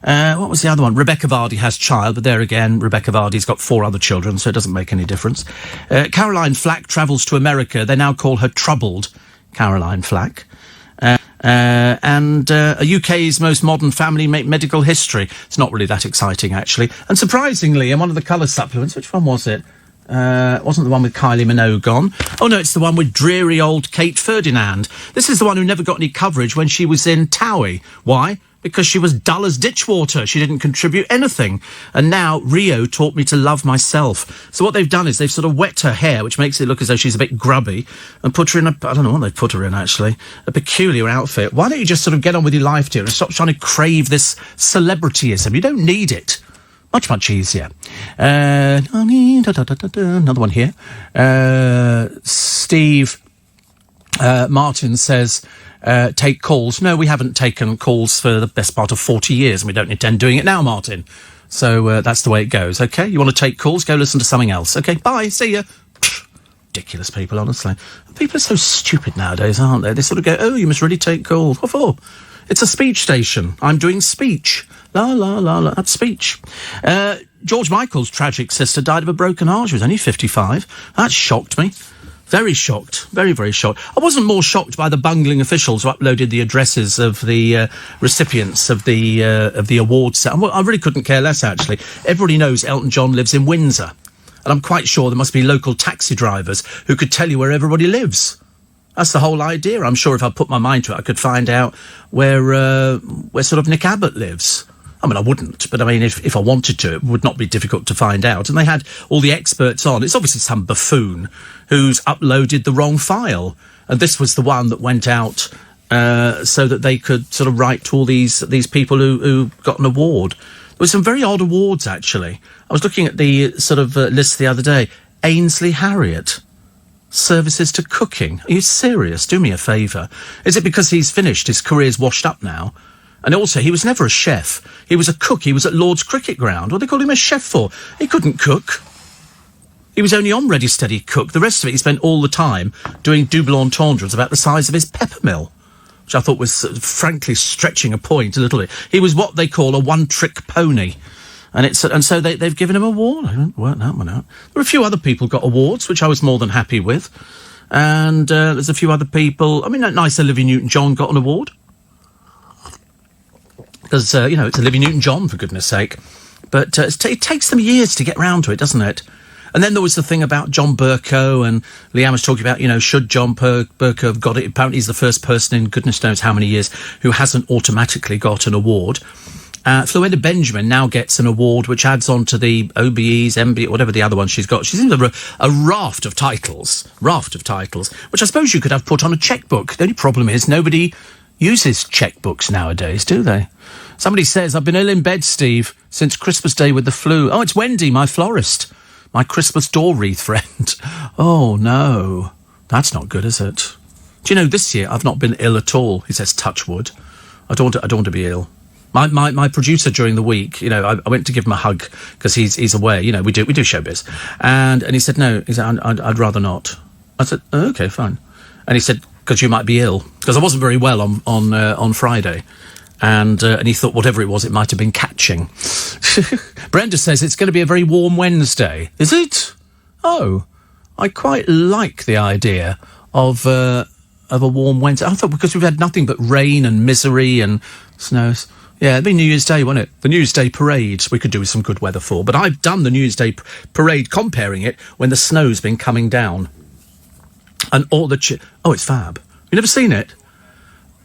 Speaker 1: What was the other one? Rebecca Vardy has child, but there again, Rebecca Vardy's got 4 other children, so it doesn't make any difference. Caroline Flack travels to America. They now call her Troubled Caroline Flack. And UK's most modern family medical history. It's not really that exciting, actually. And surprisingly, in one of the colour supplements, which one was it? It wasn't the one with Kylie Minogue on. Oh, no, it's the one with dreary old Kate Ferdinand. This is the one who never got any coverage when she was in Towie. Why? Because she was dull as ditchwater. She didn't contribute anything. And now Rio taught me to love myself. So what they've done is they've sort of wet her hair, which makes it look as though she's a bit grubby, and put her in I don't know what they've put her in, actually, a peculiar outfit. Why don't you just sort of get on with your life, dear, and stop trying to crave this celebrityism? You don't need it. Much, much easier. Another one here. Steve Martin says... take calls. No, we haven't taken calls for the best part of 40 years, and we don't intend doing it now, Martin. So that's the way it goes, OK? You want to take calls? Go listen to something else. OK, bye, see ya. Ridiculous people, honestly. People are so stupid nowadays, aren't they? They sort of go, oh, you must really take calls. What for? It's a speech station. I'm doing speech. La, la, la, la. That's speech. George Michael's tragic sister died of a broken heart. She was only 55. That shocked me. Very shocked. Very, very shocked. I wasn't more shocked by the bungling officials who uploaded the addresses of the recipients of the awards. I really couldn't care less, actually. Everybody knows Elton John lives in Windsor. And I'm quite sure there must be local taxi drivers who could tell you where everybody lives. That's the whole idea. I'm sure if I put my mind to it, I could find out where sort of Nick Abbott lives. I mean, I wouldn't, but I mean, if I wanted to, it would not be difficult to find out. And they had all the experts on. It's obviously some buffoon who's uploaded the wrong file. And this was the one that went out so that they could sort of write to all these people who got an award. There were some very odd awards, actually. I was looking at the sort of list the other day. Ainsley Harriott. Services to cooking. Are you serious? Do me a favour. Is it because he's finished? His career's washed up now? And also, he was never a chef. He was a cook. He was at Lord's Cricket Ground. What do they call him a chef for? He couldn't cook. He was only on Ready Steady Cook. The rest of it, he spent all the time doing double entendres about the size of his pepper mill, which I thought was, frankly, stretching a point a little bit. He was what they call a one-trick pony. And so they've given him an award. I didn't work that one out. There were a few other people got awards, which I was more than happy with. And there's a few other people. I mean, that nice Olivia Newton-John got an award. Because, it's Olivia Newton-John, for goodness sake. But it takes them years to get round to it, doesn't it? And then there was the thing about John Bercow, and Leanne was talking about, should John Bercow have got it? Apparently he's the first person in goodness knows how many years who hasn't automatically got an award. Florinda Benjamin now gets an award which adds on to the OBEs, MB, whatever the other one she's got. She's in a raft of titles, which I suppose you could have put on a checkbook. The only problem is nobody uses checkbooks nowadays, do they? Somebody says, I've been ill in bed, Steve, since Christmas Day with the flu. Oh, it's Wendy, my florist. My Christmas door wreath friend. Oh, no. That's not good, is it? Do you know, this year I've not been ill at all. He says, touch wood. I don't want to be ill. My producer during the week, I went to give him a hug because he's away. We do showbiz, and he said no. He said I'd rather not. I said okay, fine. And he said because you might be ill because I wasn't very well on Friday, and he thought whatever it was, it might have been catching. Brenda says it's going to be a very warm Wednesday. Is it? Oh, I quite like the idea of a warm Wednesday. I thought because we've had nothing but rain and misery and snows. Yeah, it'd be New Year's Day, wouldn't it? The New Year's Day parade we could do with some good weather for. But I've done the New Year's Day parade, comparing it when the snow's been coming down. And all the... oh, it's fab. You never seen it?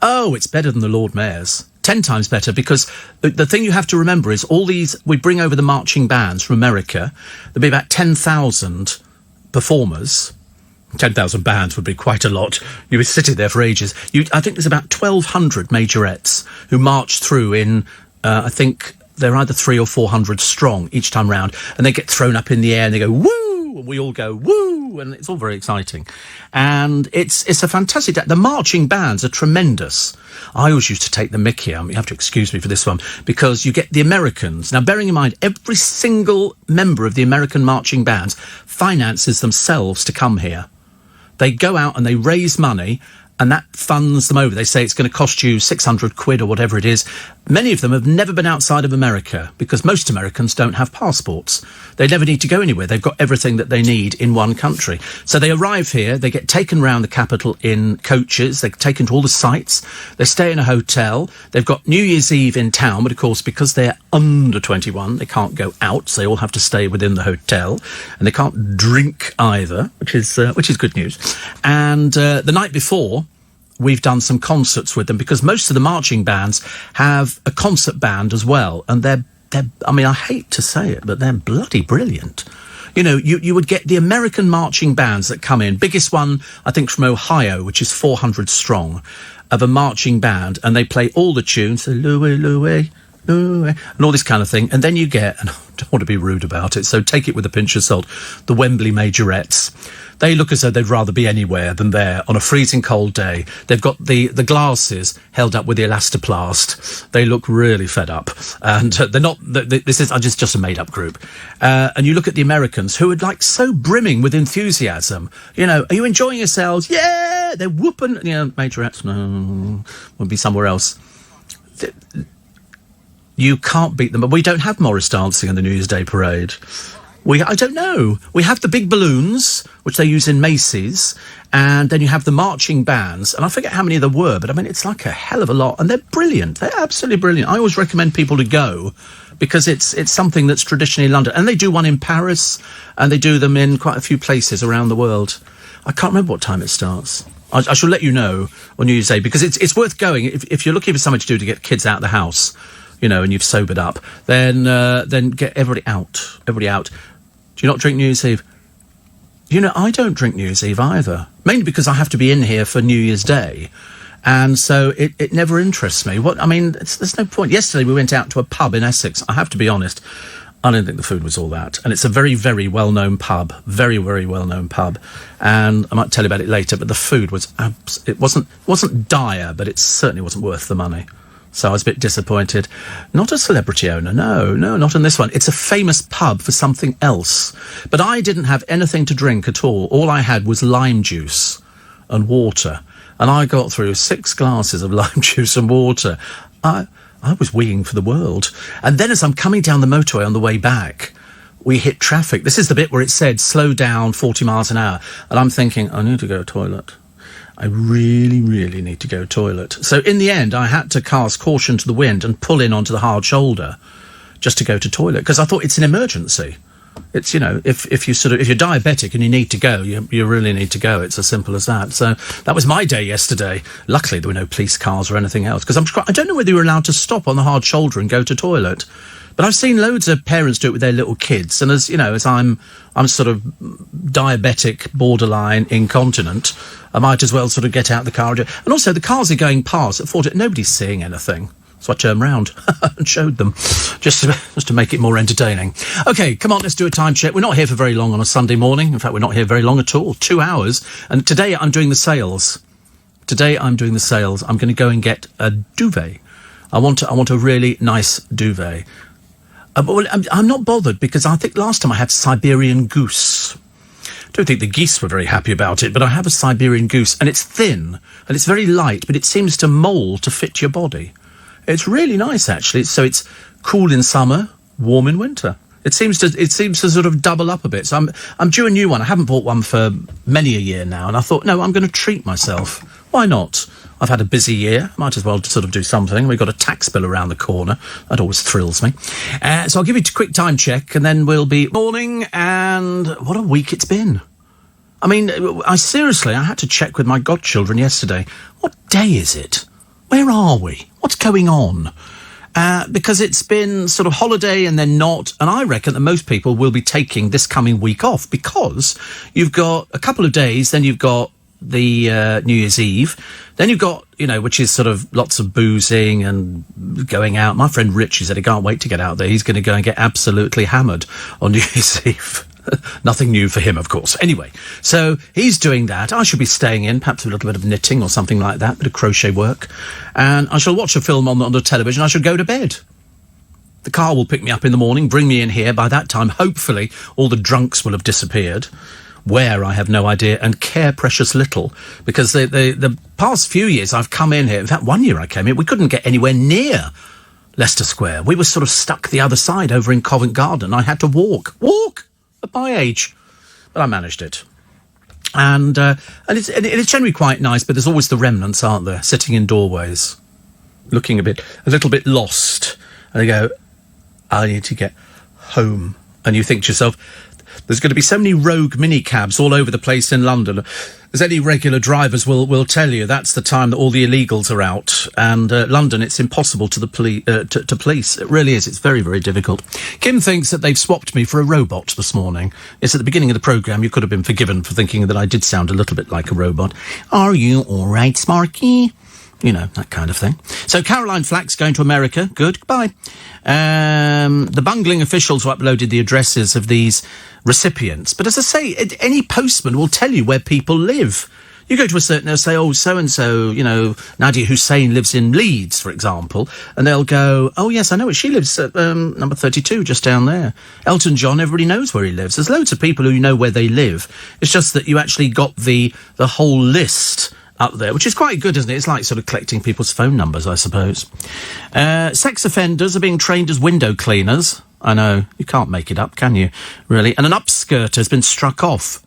Speaker 1: Oh, it's better than the Lord Mayor's. 10 times better, because the thing you have to remember is all these... we bring over the marching bands from America. There'll be about 10,000 performers. 10,000 bands would be quite a lot. You would sit there for ages. I think there's about 1,200 majorettes who march through in, I think they're either 300 or 400 strong each time round, and they get thrown up in the air and they go, woo! And we all go, woo! And it's all very exciting. And it's a fantastic day. The marching bands are tremendous. I always used to take the mickey. You have to excuse me for this one, because you get the Americans. Now, bearing in mind, every single member of the American marching bands finances themselves to come here. They go out and they raise money, and that funds them over. They say it's going to cost you 600 quid or whatever it is. Many of them have never been outside of America because most Americans don't have passports. They never need to go anywhere. They've got everything that they need in one country. So they arrive here, they get taken around the capital in coaches, they're taken to all the sites, they stay in a hotel, they've got New Year's Eve in town, but of course because they're under 21, they can't go out, so they all have to stay within the hotel, and they can't drink either, which is good news. And the night before, we've done some concerts with them because most of the marching bands have a concert band as well, and they're I mean, I hate to say it, but they're bloody brilliant. You would get the American marching bands that come in. Biggest one, I think, from Ohio, which is 400 strong, of a marching band, and they play all the tunes, so Louie, Louie, Louie, and all this kind of thing. And then you get, and I don't want to be rude about it, so take it with a pinch of salt, the Wembley Majorettes. They look as though they'd rather be anywhere than there on a freezing cold day. They've got the glasses held up with the elastoplast. They look really fed up. And they're not... This is just a made-up group. And you look at the Americans, who are, like, so brimming with enthusiasm. Are you enjoying yourselves? Yeah! They're whooping... majorettes, no, would be somewhere else. You can't beat them. But we don't have Morris dancing in the New Year's Day parade. I don't know. We have the big balloons, which they use in Macy's, and then you have the marching bands, and I forget how many there were, but I mean, it's like a hell of a lot, and they're brilliant. They're absolutely brilliant. I always recommend people to go, because it's something that's traditionally London. And they do one in Paris, and they do them in quite a few places around the world. I can't remember what time it starts. I shall let you know on New Year's Day, because it's worth going. If you're looking for something to do to get kids out of the house, and you've sobered up, then get everybody out. Everybody out. Do you not drink New Year's Eve? I don't drink New Year's Eve either. Mainly because I have to be in here for New Year's Day. And so it never interests me. There's no point. Yesterday we went out to a pub in Essex. I have to be honest, I don't think the food was all that. And it's a very, very well-known pub. Very, very well-known pub. And I might tell you about it later, but the food was... it wasn't dire, but it certainly wasn't worth the money. So I was a bit disappointed. Not a celebrity owner, no, not in this one. It's a famous pub for something else. But I didn't have anything to drink at all. All I had was lime juice and water. And I got through 6 glasses of lime juice and water. I was weeing for the world. And then as I'm coming down the motorway on the way back, we hit traffic. This is the bit where it said, slow down 40 miles an hour. And I'm thinking, I need to go to the toilet. I really, really need to go to the toilet. So in the end, I had to cast caution to the wind and pull in onto the hard shoulder just to go to the toilet, because I thought it's an emergency. It's, if you're diabetic and you need to go, you really need to go. It's as simple as that. So that was my day yesterday. Luckily, there were no police cars or anything else, because I don't know whether you're allowed to stop on the hard shoulder and go to toilet. But I've seen loads of parents do it with their little kids. And as I'm sort of diabetic, borderline incontinent, I might as well sort of get out the car and do it. And also the cars are going past at 40. Nobody's seeing anything. So I turned round and showed them, just to make it more entertaining. OK, come on, let's do a time check. We're not here for very long on a Sunday morning. In fact, we're not here very long at all. 2 hours. And today I'm doing the sales. I'm going to go and get a duvet. I want a really nice duvet. I'm not bothered, because I think last time I had Siberian goose. I don't think the geese were very happy about it, but I have a Siberian goose, and it's thin, and it's very light, but it seems to mould to fit your body. It's really nice, actually. So it's cool in summer, warm in winter. It seems to sort of double up a bit. So I'm due a new one. I haven't bought one for many a year now, and I thought, no, I'm going to treat myself. Why not? I've had a busy year. Might as well sort of do something. We've got a tax bill around the corner. That always thrills me. So I'll give you a quick time check, and then we'll be morning. And what a week it's been. I mean, I had to check with my godchildren yesterday. What day is it? Where are we? What's going on? Because it's been sort of holiday and then not. And I reckon that most people will be taking this coming week off, because you've got a couple of days, then you've got the New Year's Eve, then you've got, which is sort of lots of boozing and going out. My friend Rich, he said he can't wait to get out there. He's going to go and get absolutely hammered on New Year's Eve. Nothing new for him, of course. Anyway, so he's doing that. I should be staying in, perhaps a little bit of knitting or something like that, bit of crochet work. And I shall watch a film on the television. I shall go to bed. The car will pick me up in the morning, bring me in here. By that time, hopefully, all the drunks will have disappeared. Where, I have no idea, and care precious little. Because the past few years I've come in here, in fact, one year I came in, we couldn't get anywhere near Leicester Square. We were sort of stuck the other side over in Covent Garden. I had to walk at my age. But I managed it. And it's generally quite nice, but there's always the remnants, aren't there, sitting in doorways, looking a little bit lost. And they go, I need to get home. And you think to yourself, there's going to be so many rogue minicabs all over the place in London. As any regular drivers will tell you, that's the time that all the illegals are out. And London, it's impossible to police. It really is. It's very, very difficult. Kim thinks that they've swapped me for a robot this morning. Yes, at the beginning of the programme, you could have been forgiven for thinking that I did sound a little bit like a robot. Are you all right, Smarky? That kind of thing. So Caroline Flack's going to America. Good. Goodbye. The bungling officials who uploaded the addresses of these recipients. But as I say, any postman will tell you where people live. You go to a certain, they'll say, oh, so-and-so, Nadia Hussein lives in Leeds, for example. And they'll go, oh, yes, I know it. She lives at number 32, just down there. Elton John, everybody knows where he lives. There's loads of people who know where they live. It's just that you actually got the whole list up there, which is quite good, isn't it? It's like sort of collecting people's phone numbers, I suppose. Sex offenders are being trained as window cleaners. I know, you can't make it up, can you, really? And an upskirter has been struck off.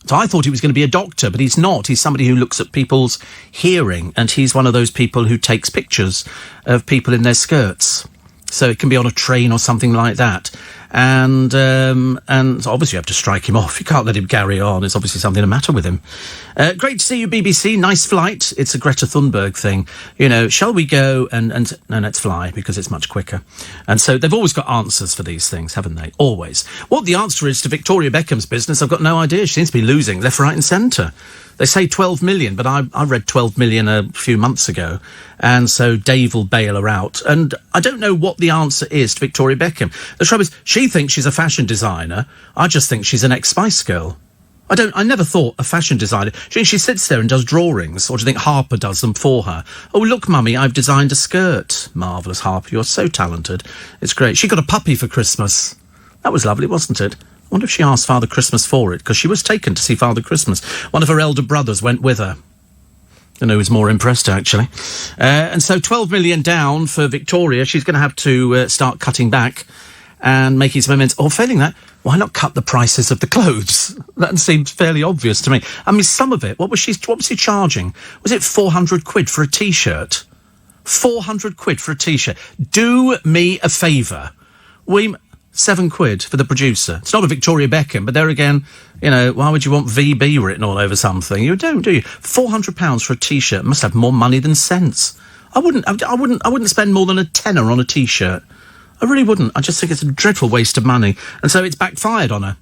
Speaker 1: So I thought he was going to be a doctor, but he's not. He's somebody who looks at people's hearing, and he's one of those people who takes pictures of people in their skirts. So it can be on a train or something like that. And so obviously you have to strike him off. You can't let him carry on. It's obviously something the matter with him. Great to see you, BBC. Nice flight. It's a Greta Thunberg thing. You know, shall we go and no, let's fly because it's much quicker. And so they've always got answers for these things, haven't they? Always. What the answer is to Victoria Beckham's business, I've got no idea. She seems to be losing left, right and centre. They say 12 million, but I read 12 million a few months ago. And so Dave will bail her out. And I don't know what the answer is to Victoria Beckham. The trouble is, she thinks she's a fashion designer. I just think she's an ex-Spice Girl. I never thought a fashion designer. She sits there and does drawings, or do you think Harper does them for her? Oh, look, Mummy, I've designed a skirt. Marvellous, Harper, you're so talented. It's great. She got a puppy for Christmas. That was lovely, wasn't it? I wonder if she asked Father Christmas for it, because she was taken to see Father Christmas. One of her elder brothers went with her. I know who's more impressed, actually. And so 12 million down for Victoria. She's going to have to start cutting back and making some amends. Or failing that, why not cut the prices of the clothes? That seems fairly obvious to me. I mean, some of it, what was she charging? Was it 400 quid for a T-shirt? 400 quid for a T-shirt. Do me a favour. 7 quid for the producer. It's not a Victoria Beckham, but there again, you know, why would you want VB written all over something? You don't, do you? £400 for a T-shirt must have more money than sense. I wouldn't spend more than a tenner on a T-shirt. I really wouldn't. I just think it's a dreadful waste of money. And so it's backfired on her.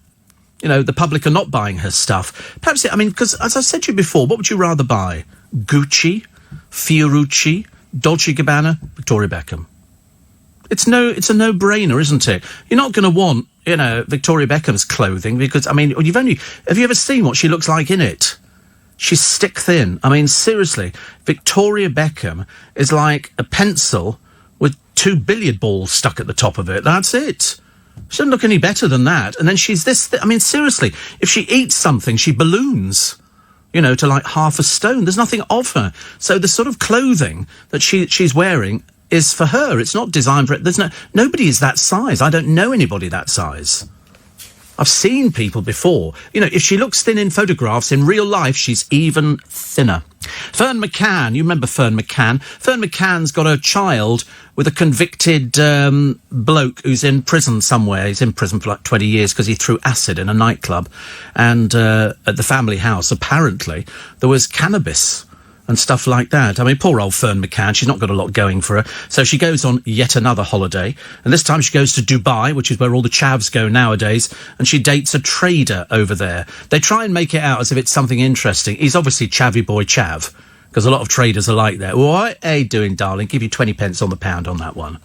Speaker 1: You know, the public are not buying her stuff. Perhaps, because as I said to you before, what would you rather buy? Gucci, Fiorucci, Dolce & Gabbana, Victoria Beckham? It's a no-brainer, isn't it? You're not going to want, you know, Victoria Beckham's clothing because, have you ever seen what she looks like in it? She's stick thin. I mean, seriously, Victoria Beckham is like a pencil with 2 billiard balls stuck at the top of it. That's it. She doesn't look any better than that. And then she's this... seriously, if she eats something, she balloons, you know, to like half a stone. There's nothing of her. So the sort of clothing that she's wearing is for her. It's not designed for it. Nobody is that size. I don't know anybody that size. I've seen people before. You know, if she looks thin in photographs, in real life, she's even thinner. Fern McCann, you remember Fern McCann? Fern McCann's got a child with a convicted bloke who's in prison somewhere. He's in prison for like 20 years because he threw acid in a nightclub. And at the family house, apparently, there was cannabis and stuff like that. I mean, poor old Fern McCann, she's not got a lot going for her. So she goes on yet another holiday. And this time she goes to Dubai, which is where all the chavs go nowadays. And she dates a trader over there. They try and make it out as if it's something interesting. He's obviously chavvy boy chav, because a lot of traders are like that. What are you doing, darling? Give you 20 pence on the pound on that one.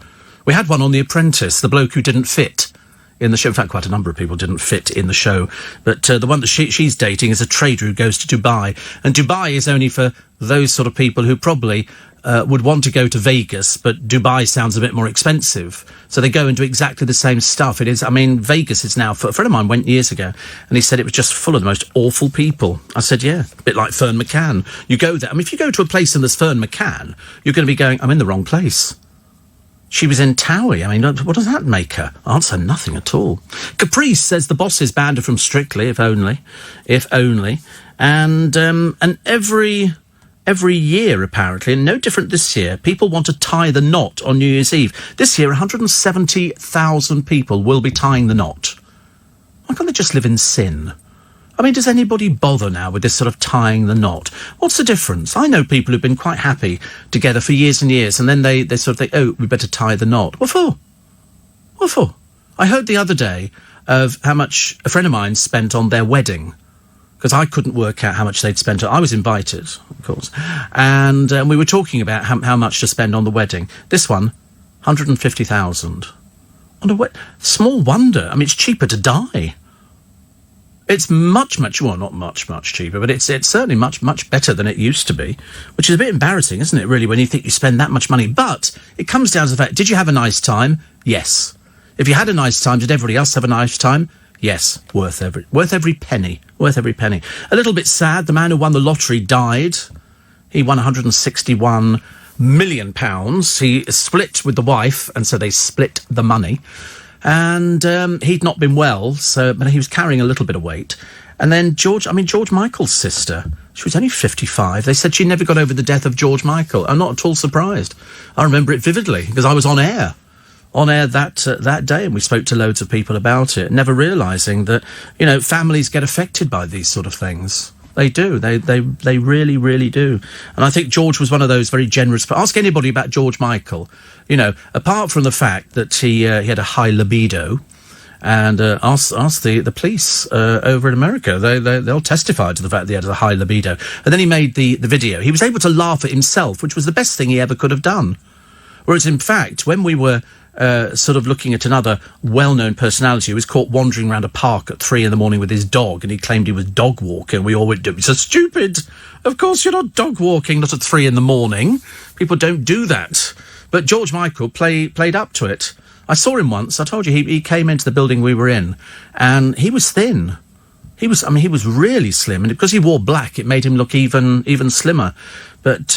Speaker 1: We had one on The Apprentice, the bloke who didn't fit in the show. In fact, quite a number of people didn't fit in the show. But the one that she's dating is a trader who goes to Dubai. And Dubai is only for those sort of people who probably would want to go to Vegas, but Dubai sounds a bit more expensive. So they go and do exactly the same stuff. It is, Vegas is now... A friend of mine went years ago, and he said it was just full of the most awful people. I said, yeah, a bit like Fern McCann. You go there. If you go to a place and there's Fern McCann, you're going to be going, I'm in the wrong place. She was in Towie. What does that make her? Answer nothing at all. Caprice says the bosses banned her from Strictly, if only. And every year, apparently, and no different this year, people want to tie the knot on New Year's Eve. This year, 170,000 people will be tying the knot. Why can't they just live in sin? Does anybody bother now with this sort of tying the knot? What's the difference? I know people who've been quite happy together for years and years, and then they sort of think, oh, we better tie the knot. What for? What for? I heard the other day of how much a friend of mine spent on their wedding, because I couldn't work out how much they'd spent. I was invited, of course, and we were talking about how much to spend on the wedding. This one, 150,000. On a small wonder. It's cheaper to die. It's much, well, not much cheaper, but it's certainly much better than it used to be, which is a bit embarrassing, isn't it, really, when you think you spend that much money? But it comes down to the fact, did you have a nice time? Yes. If you had a nice time, did everybody else have a nice time? Yes. Worth every penny. A little bit sad, the man who won the lottery died. He won £161 million. He split with the wife, and so they split the money. And he'd not been well, but he was carrying a little bit of weight. And then George Michael's sister, she was only 55. They said she never got over the death of George Michael. I'm not at all surprised. I remember it vividly, because I was on air on air that day, and we spoke to loads of people about it, never realising that, you know, families get affected by these sort of things. They do. They really, really do. And I think George was one of those very generous... Ask anybody about George Michael. You know, apart from the fact that he had a high libido, and ask the police over in America. They'll testify to the fact that he had a high libido. And then he made the video. He was able to laugh at himself, which was the best thing he ever could have done. Whereas, in fact, when we were sort of looking at another well-known personality who was caught wandering around a park at 3 a.m. with his dog, and he claimed he was dog walking, we all went, "It's so stupid. Of course you're not dog walking, not at 3 a.m. People don't do that." But George Michael played up to it. I saw him once. I told you he came into the building we were in, and he was thin. He was really slim, and because he wore black, it made him look even slimmer. But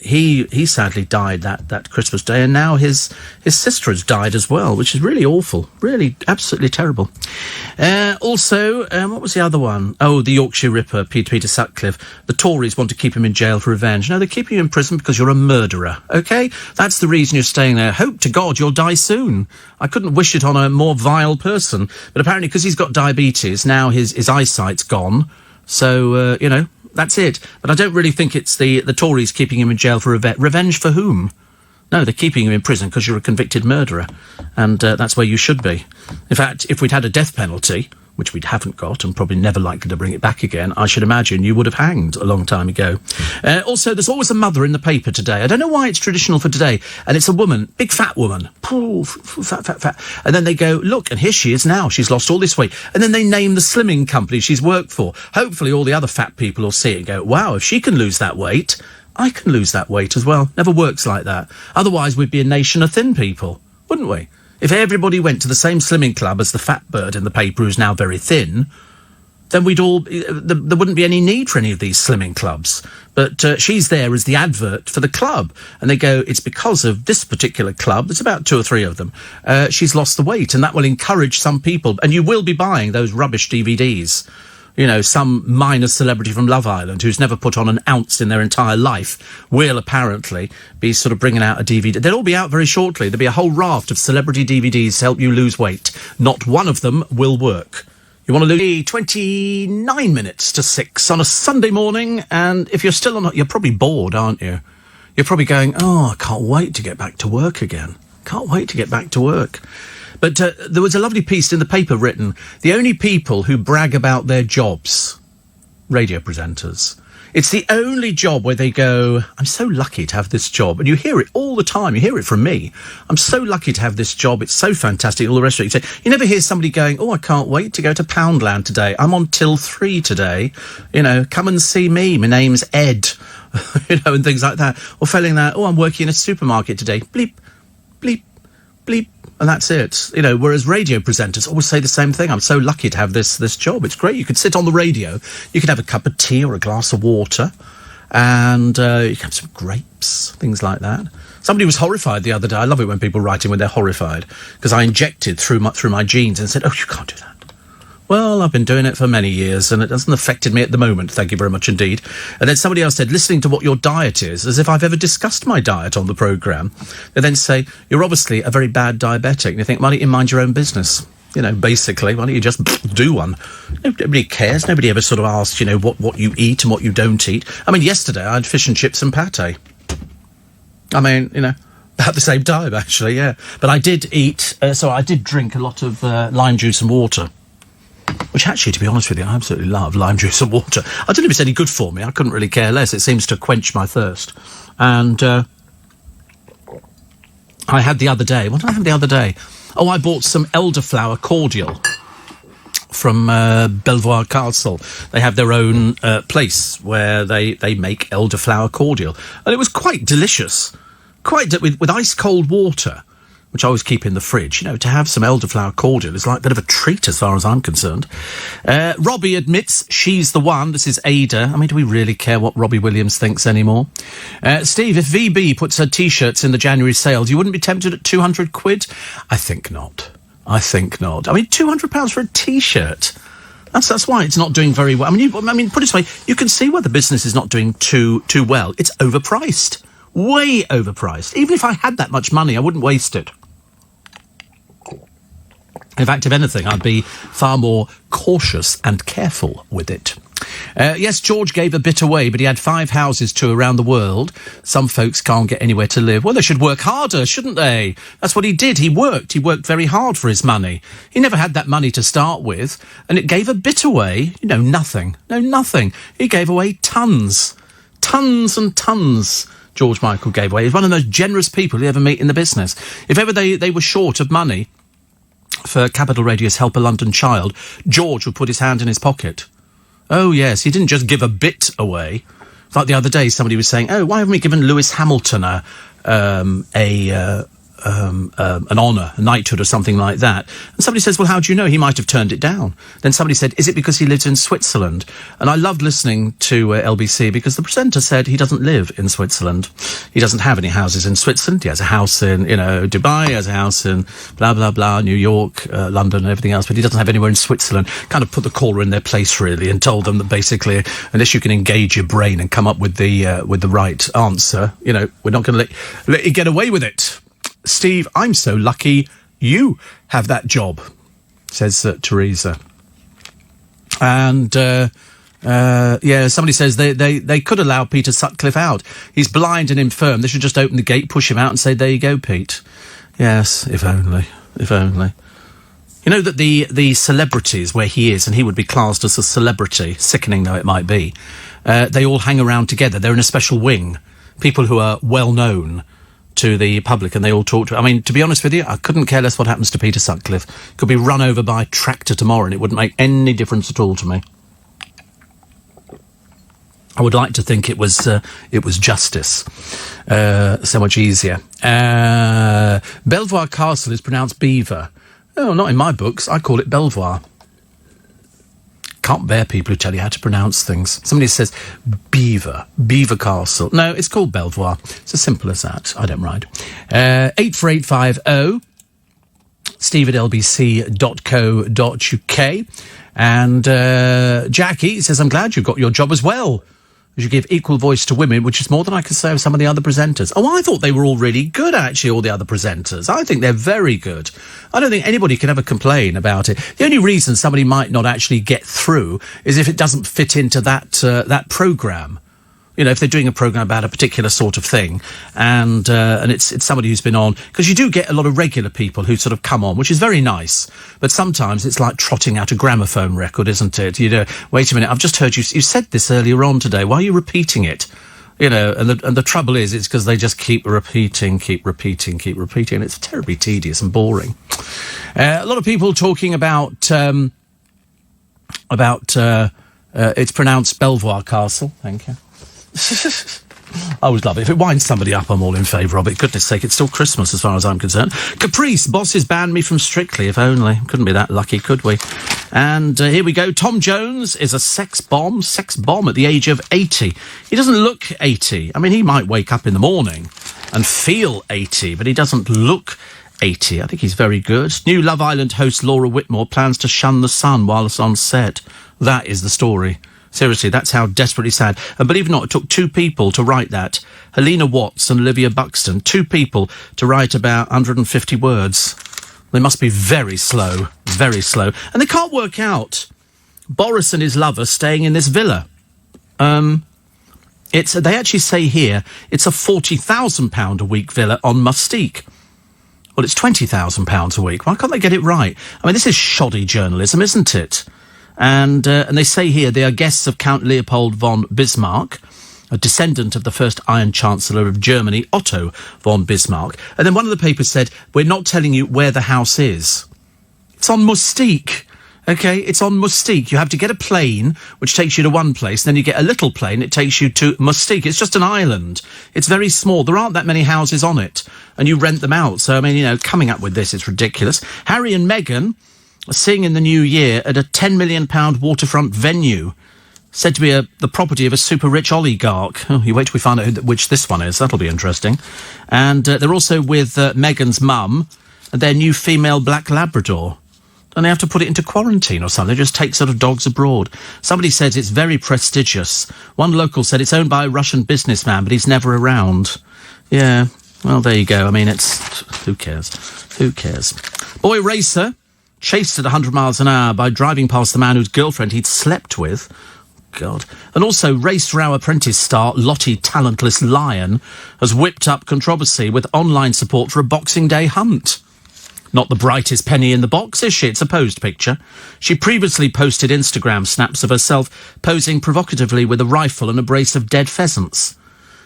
Speaker 1: he sadly died that Christmas day, and now his sister has died as well, which is really awful, really absolutely terrible. Also, what was the other one? Oh, the Yorkshire Ripper, Peter Sutcliffe. The Tories want to keep him in jail for revenge. No, they're keeping you in prison because you're a murderer, OK? That's the reason you're staying there. Hope to God you'll die soon. I couldn't wish it on a more vile person. But apparently, because he's got diabetes, now his eyesight's gone. So, you know, that's it. But I don't really think it's the Tories keeping him in jail for revenge for whom? No, they're keeping him in prison because you're a convicted murderer. And that's where you should be. In fact, if we'd had a death penalty, which we haven't got and probably never likely to bring it back again, I should imagine you would have hanged a long time ago. Also, there's always a mother in the paper today. I don't know why it's traditional for today. And it's a woman, big fat woman. Fat. And then they go, look, and here she is now. She's lost all this weight. And then they name the slimming company she's worked for. Hopefully all the other fat people will see it and go, wow, if she can lose that weight, I can lose that weight as well. Never works like that. Otherwise we'd be a nation of thin people, wouldn't we? If everybody went to the same slimming club as the fat bird in the paper who's now very thin, then there wouldn't be any need for any of these slimming clubs. But she's there as the advert for the club. And they go, it's because of this particular club, there's about 2 or 3 of them, she's lost the weight, and that will encourage some people. And you will be buying those rubbish DVDs. You know, some minor celebrity from Love Island who's never put on an ounce in their entire life will apparently be sort of bringing out a DVD. They'll all be out very shortly. There'll be a whole raft of celebrity DVDs to help you lose weight. Not one of them will work. You want to lose 29 minutes to 6 on a Sunday morning, and if you're still on, you're probably bored, aren't you? You're probably going, oh, I can't wait to get back to work again. Can't wait to get back to work. But there was a lovely piece in the paper written, the only people who brag about their jobs, radio presenters. It's the only job where they go, I'm so lucky to have this job. And you hear it all the time. You hear it from me. I'm so lucky to have this job. It's so fantastic. All the rest of it. You never hear somebody going, oh, I can't wait to go to Poundland today. I'm on till 3 today. You know, come and see me. My name's Ed. You know, and things like that. Or failing that, oh, I'm working in a supermarket today. Bleep, bleep, bleep. And that's it. You know, whereas radio presenters always say the same thing. I'm so lucky to have this job. It's great. You could sit on the radio. You could have a cup of tea or a glass of water. And you can have some grapes, things like that. Somebody was horrified the other day. I love it when people write in when they're horrified. Because I injected through my genes and said, oh, you can't do that. Well, I've been doing it for many years, and it hasn't affected me at the moment. Thank you very much indeed. And then somebody else said, listening to what your diet is, as if I've ever discussed my diet on the programme. They then say, you're obviously a very bad diabetic. And you think, why don't you mind your own business? You know, basically, why don't you just do one? Nobody cares. Nobody ever sort of asks, you know, what you eat and what you don't eat. I mean, yesterday I had fish and chips and pate. I mean, you know, at the same time, actually, yeah. But I did eat, I did drink a lot of lime juice and water. Which actually, to be honest with you, I absolutely love lime juice and water. I don't know if it's any good for me. I couldn't really care less. It seems to quench my thirst. And I had the other day... What did I have the other day? Oh, I bought some elderflower cordial from Belvoir Castle. They have their own place where they make elderflower cordial. And it was quite delicious. With ice-cold water, which I always keep in the fridge. You know, to have some elderflower cordial is like a bit of a treat as far as I'm concerned. Robbie admits she's the one. This is Ada. I mean, do we really care what Robbie Williams thinks anymore? Steve, if VB puts her T-shirts in the January sales, you wouldn't be tempted at 200 quid? I think not. I mean, £200 for a T-shirt. That's why it's not doing very well. I mean, put it this way, you can see why the business is not doing too well. It's overpriced. Way overpriced. Even if I had that much money, I wouldn't waste it. In fact, if anything, I'd be far more cautious and careful with it. Yes, George gave a bit away, but he had 5 houses too around the world. Some folks can't get anywhere to live. Well, they should work harder, shouldn't they? That's what he did. He worked very hard for his money. He never had that money to start with, and it gave a bit away. Nothing. No, nothing. He gave away tons. Tons and tons. George Michael gave away. He's one of the most generous people you ever meet in the business. If ever they were short of money for Capital Radio's Help a London Child, George would put his hand in his pocket. Oh, yes, he didn't just give a bit away. Like the other day, somebody was saying, why haven't we given Lewis Hamilton an honour, a knighthood or something like that? And somebody says, well, how do you know? He might have turned it down. Then somebody said, is it because he lives in Switzerland? And I loved listening to LBC because the presenter said he doesn't live in Switzerland. He doesn't have any houses in Switzerland. He has a house in, Dubai, he has a house in blah, blah, blah, New York, London and everything else, but he doesn't have anywhere in Switzerland. Kind of put the caller in their place, really, and told them that basically, unless you can engage your brain and come up with the right answer, we're not going to let you get away with it. Steve, I'm so lucky you have that job, says Teresa. And, somebody says they could allow Peter Sutcliffe out. He's blind and infirm. They should just open the gate, push him out and say, there you go, Pete. Yes, if only. If only. You know that the celebrities where he is, and he would be classed as a celebrity, sickening though it might be, they all hang around together. They're in a special wing. People who are well known to the public, and they all talk to... I mean, to be honest with you, I couldn't care less what happens to Peter Sutcliffe. Could be run over by a tractor tomorrow and it wouldn't make any difference at all to me. I would like to think it was justice. So much easier. Belvoir Castle is pronounced Beaver. Oh, not in my books. I call it Belvoir. Can't bear people who tell you how to pronounce things. Somebody says Beaver Castle. No, it's called Belvoir. It's as simple as that. I don't mind. 84850 steve@lbc.co.uk. And Jackie says, I'm glad you got your job as well. You give equal voice to women, which is more than I can say of some of the other presenters. Oh, I thought they were all really good, actually, all the other presenters. I think they're very good. I don't think anybody can ever complain about it. The only reason somebody might not actually get through is if it doesn't fit into that programme. If they're doing a programme about a particular sort of thing, and it's somebody who's been on, because you do get a lot of regular people who sort of come on, which is very nice, but sometimes it's like trotting out a gramophone record, isn't it? Wait a minute, I've just heard you said this earlier on today, why are you repeating it? And the trouble is, it's because they just keep repeating, and it's terribly tedious and boring. A lot of people talking about it's pronounced Belvoir Castle, thank you. I always love it. If it winds somebody up, I'm all in favour of it. Goodness sake, it's still Christmas as far as I'm concerned. Caprice, bosses banned me from Strictly, if only. Couldn't be that lucky, could we? And here we go. Tom Jones is a sex bomb at the age of 80. He doesn't look 80. I mean, he might wake up in the morning and feel 80, but he doesn't look 80. I think he's very good. New Love Island host Laura Whitmore plans to shun the sun whilst on set. That is the story. Seriously, that's how desperately sad. And believe it or not, it took 2 people to write that. Helena Watts and Olivia Buxton. 2 people to write about 150 words. They must be very slow, very slow. And they can't work out Boris and his lover staying in this villa. They actually say here, it's a £40,000 a week villa on Mustique. Well, it's £20,000 a week. Why can't they get it right? I mean, this is shoddy journalism, isn't it? And they say here they are guests of Count Leopold von Bismarck, a descendant of the first Iron Chancellor of Germany, Otto von Bismarck. And then one of the papers said, we're not telling you where the house is. It's on Mustique. OK, it's on Mustique. You have to get a plane, which takes you to one place. Then you get a little plane. It takes you to Mustique. It's just an island. It's very small. There aren't that many houses on it. And you rent them out. So, I mean, coming up with this, it's ridiculous. Harry and Meghan sing in the new year at a £10 million waterfront venue, said to be the property of a super-rich oligarch. Oh, you wait till we find out which this one is. That'll be interesting. And they're also with Meghan's mum and their new female black Labrador. And they have to put it into quarantine or something. They just take sort of dogs abroad. Somebody says it's very prestigious. One local said it's owned by a Russian businessman, but he's never around. Yeah, well, there you go. I mean, who cares? Who cares? Boy Racer chased at 100 miles an hour by driving past the man whose girlfriend he'd slept with. God. And also, Race for Our Apprentice star Lottie Talentless Lion has whipped up controversy with online support for a Boxing Day hunt. Not the brightest penny in the box, is she? It's a posed picture. She previously posted Instagram snaps of herself posing provocatively with a rifle and a brace of dead pheasants.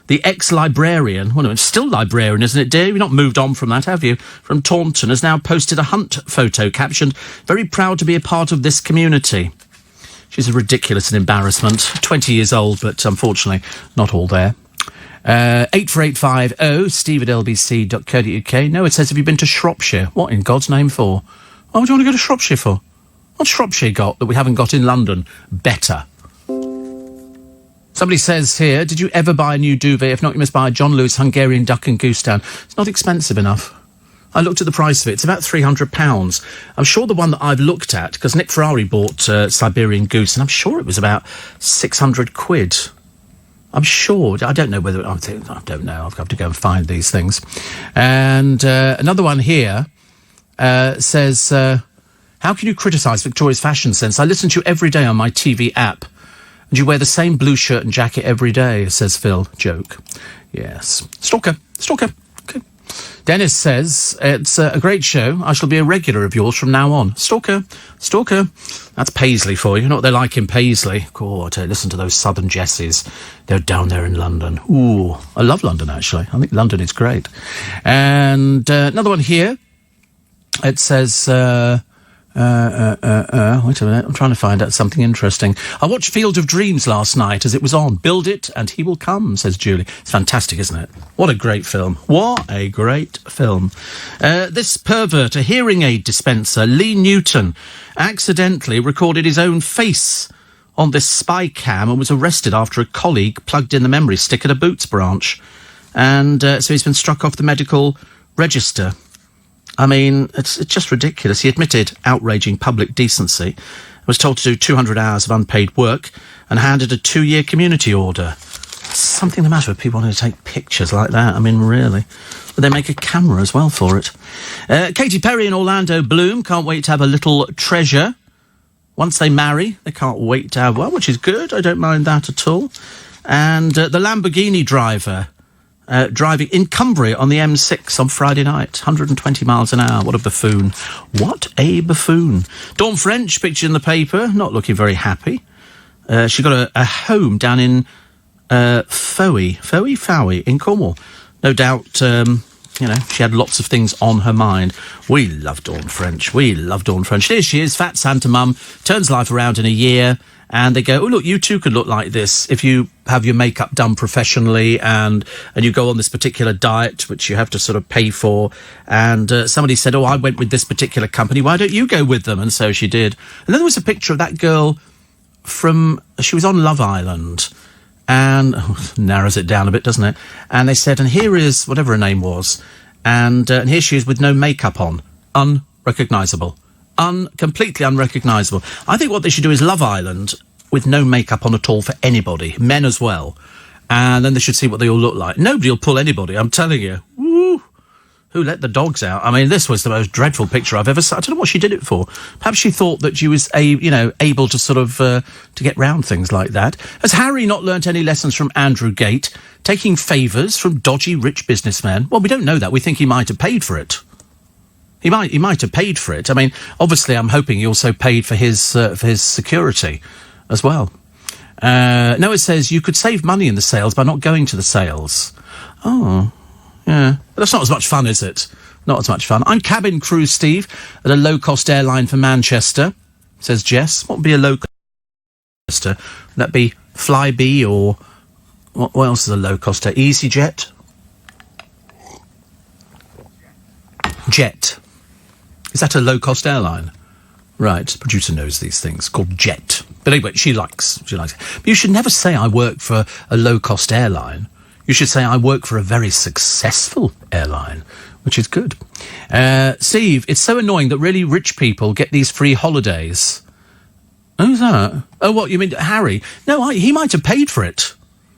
Speaker 1: The ex-librarian, well, no, it's still librarian, isn't it, dear? You've not moved on from that, have you? From Taunton, has now posted a hunt photo captioned, "Very proud to be a part of this community." She's a ridiculous and embarrassment. 20 years old, but unfortunately not all there. 84850 steve@lbc.co.uk. No, it says, have you been to Shropshire? What in God's name for? Why would you want to go to Shropshire for? What's Shropshire got that we haven't got in London? Better. Somebody says here, did you ever buy a new duvet? If not, you must buy a John Lewis Hungarian duck and goose down. It's not expensive enough. I looked at the price of it. It's about £300. I'm sure the one that I've looked at, because Nick Ferrari bought Siberian goose, and I'm sure it was about 600 quid. I'm sure. I don't know whether... I don't know. I've got to go and find these things. And another one here says, how can you criticise Victoria's fashion sense? I listen to you every day on my TV app. And you wear the same blue shirt and jacket every day, says Phil. Joke. Yes. Stalker. Okay. Dennis says, it's a great show. I shall be a regular of yours from now on. Stalker. That's Paisley for you. You know what they're like in Paisley? God, listen to those Southern Jessies. They're down there in London. Ooh, I love London, actually. I think London is great. And another one here. It says... wait a minute, I'm trying to find out something interesting. I watched Field of Dreams last night as it was on. Build it and he will come, says Julie. It's fantastic, isn't it? What a great film. This pervert, a hearing aid dispenser, Lee Newton, accidentally recorded his own face on this spy cam and was arrested after a colleague plugged in the memory stick at a Boots branch. And so he's been struck off the medical register. I mean, it's just ridiculous. He admitted outraging public decency, was told to do 200 hours of unpaid work, and handed a 2-year community order. There's something the matter with people wanting to take pictures like that. I mean, really. But they make a camera as well for it. Katy Perry and Orlando Bloom can't wait to have a little treasure. Once they marry, they can't wait to have one, which is good. I don't mind that at all. And the Lamborghini driver... driving in Cumbria on the M6 on Friday night, 120 miles an hour. What a buffoon. What a buffoon. Dawn French, pictured in the paper, not looking very happy. She got a home down in Fowey in Cornwall. No doubt, she had lots of things on her mind. We love Dawn French. Here she is, fat Santa mum, turns life around in a year. And they go, oh, look, you too could look like this if you have your makeup done professionally and you go on this particular diet, which you have to sort of pay for. And somebody said, oh, I went with this particular company. Why don't you go with them? And so she did. And then there was a picture of that girl she was on Love Island. And narrows it down a bit, doesn't it? And they said, and here is whatever her name was. And here she is with no makeup on. Unrecognisable. Completely unrecognisable. I think what they should do is Love Island with no makeup on at all for anybody, men as well. And then they should see what they all look like. Nobody will pull anybody, I'm telling you. Woo! Who let the dogs out? I mean, this was the most dreadful picture I've ever seen. I don't know what she did it for. Perhaps she thought that she was, able to sort of, to get round things like that. Has Harry not learnt any lessons from Andrew Gate, taking favours from dodgy rich businessmen? Well, we don't know that. We think he might have paid for it. He might have paid for it. I mean, obviously, I'm hoping he also paid for his security as well. No, it says you could save money in the sales by not going to the sales. Oh, yeah. But that's not as much fun, is it? Not as much fun. I'm cabin crew, Steve, at a low-cost airline for Manchester, says Jess. What would be a low-cost Manchester? Would that be Flybe or... What else is a low-cost air? EasyJet? Jet. Is that a low-cost airline? Right, the producer knows these things, called Jet. But anyway, she likes it. But you should never say I work for a low-cost airline. You should say I work for a very successful airline, which is good. Steve, it's so annoying that really rich people get these free holidays. Who's that? Oh, what, you mean Harry? No, he might have paid for it.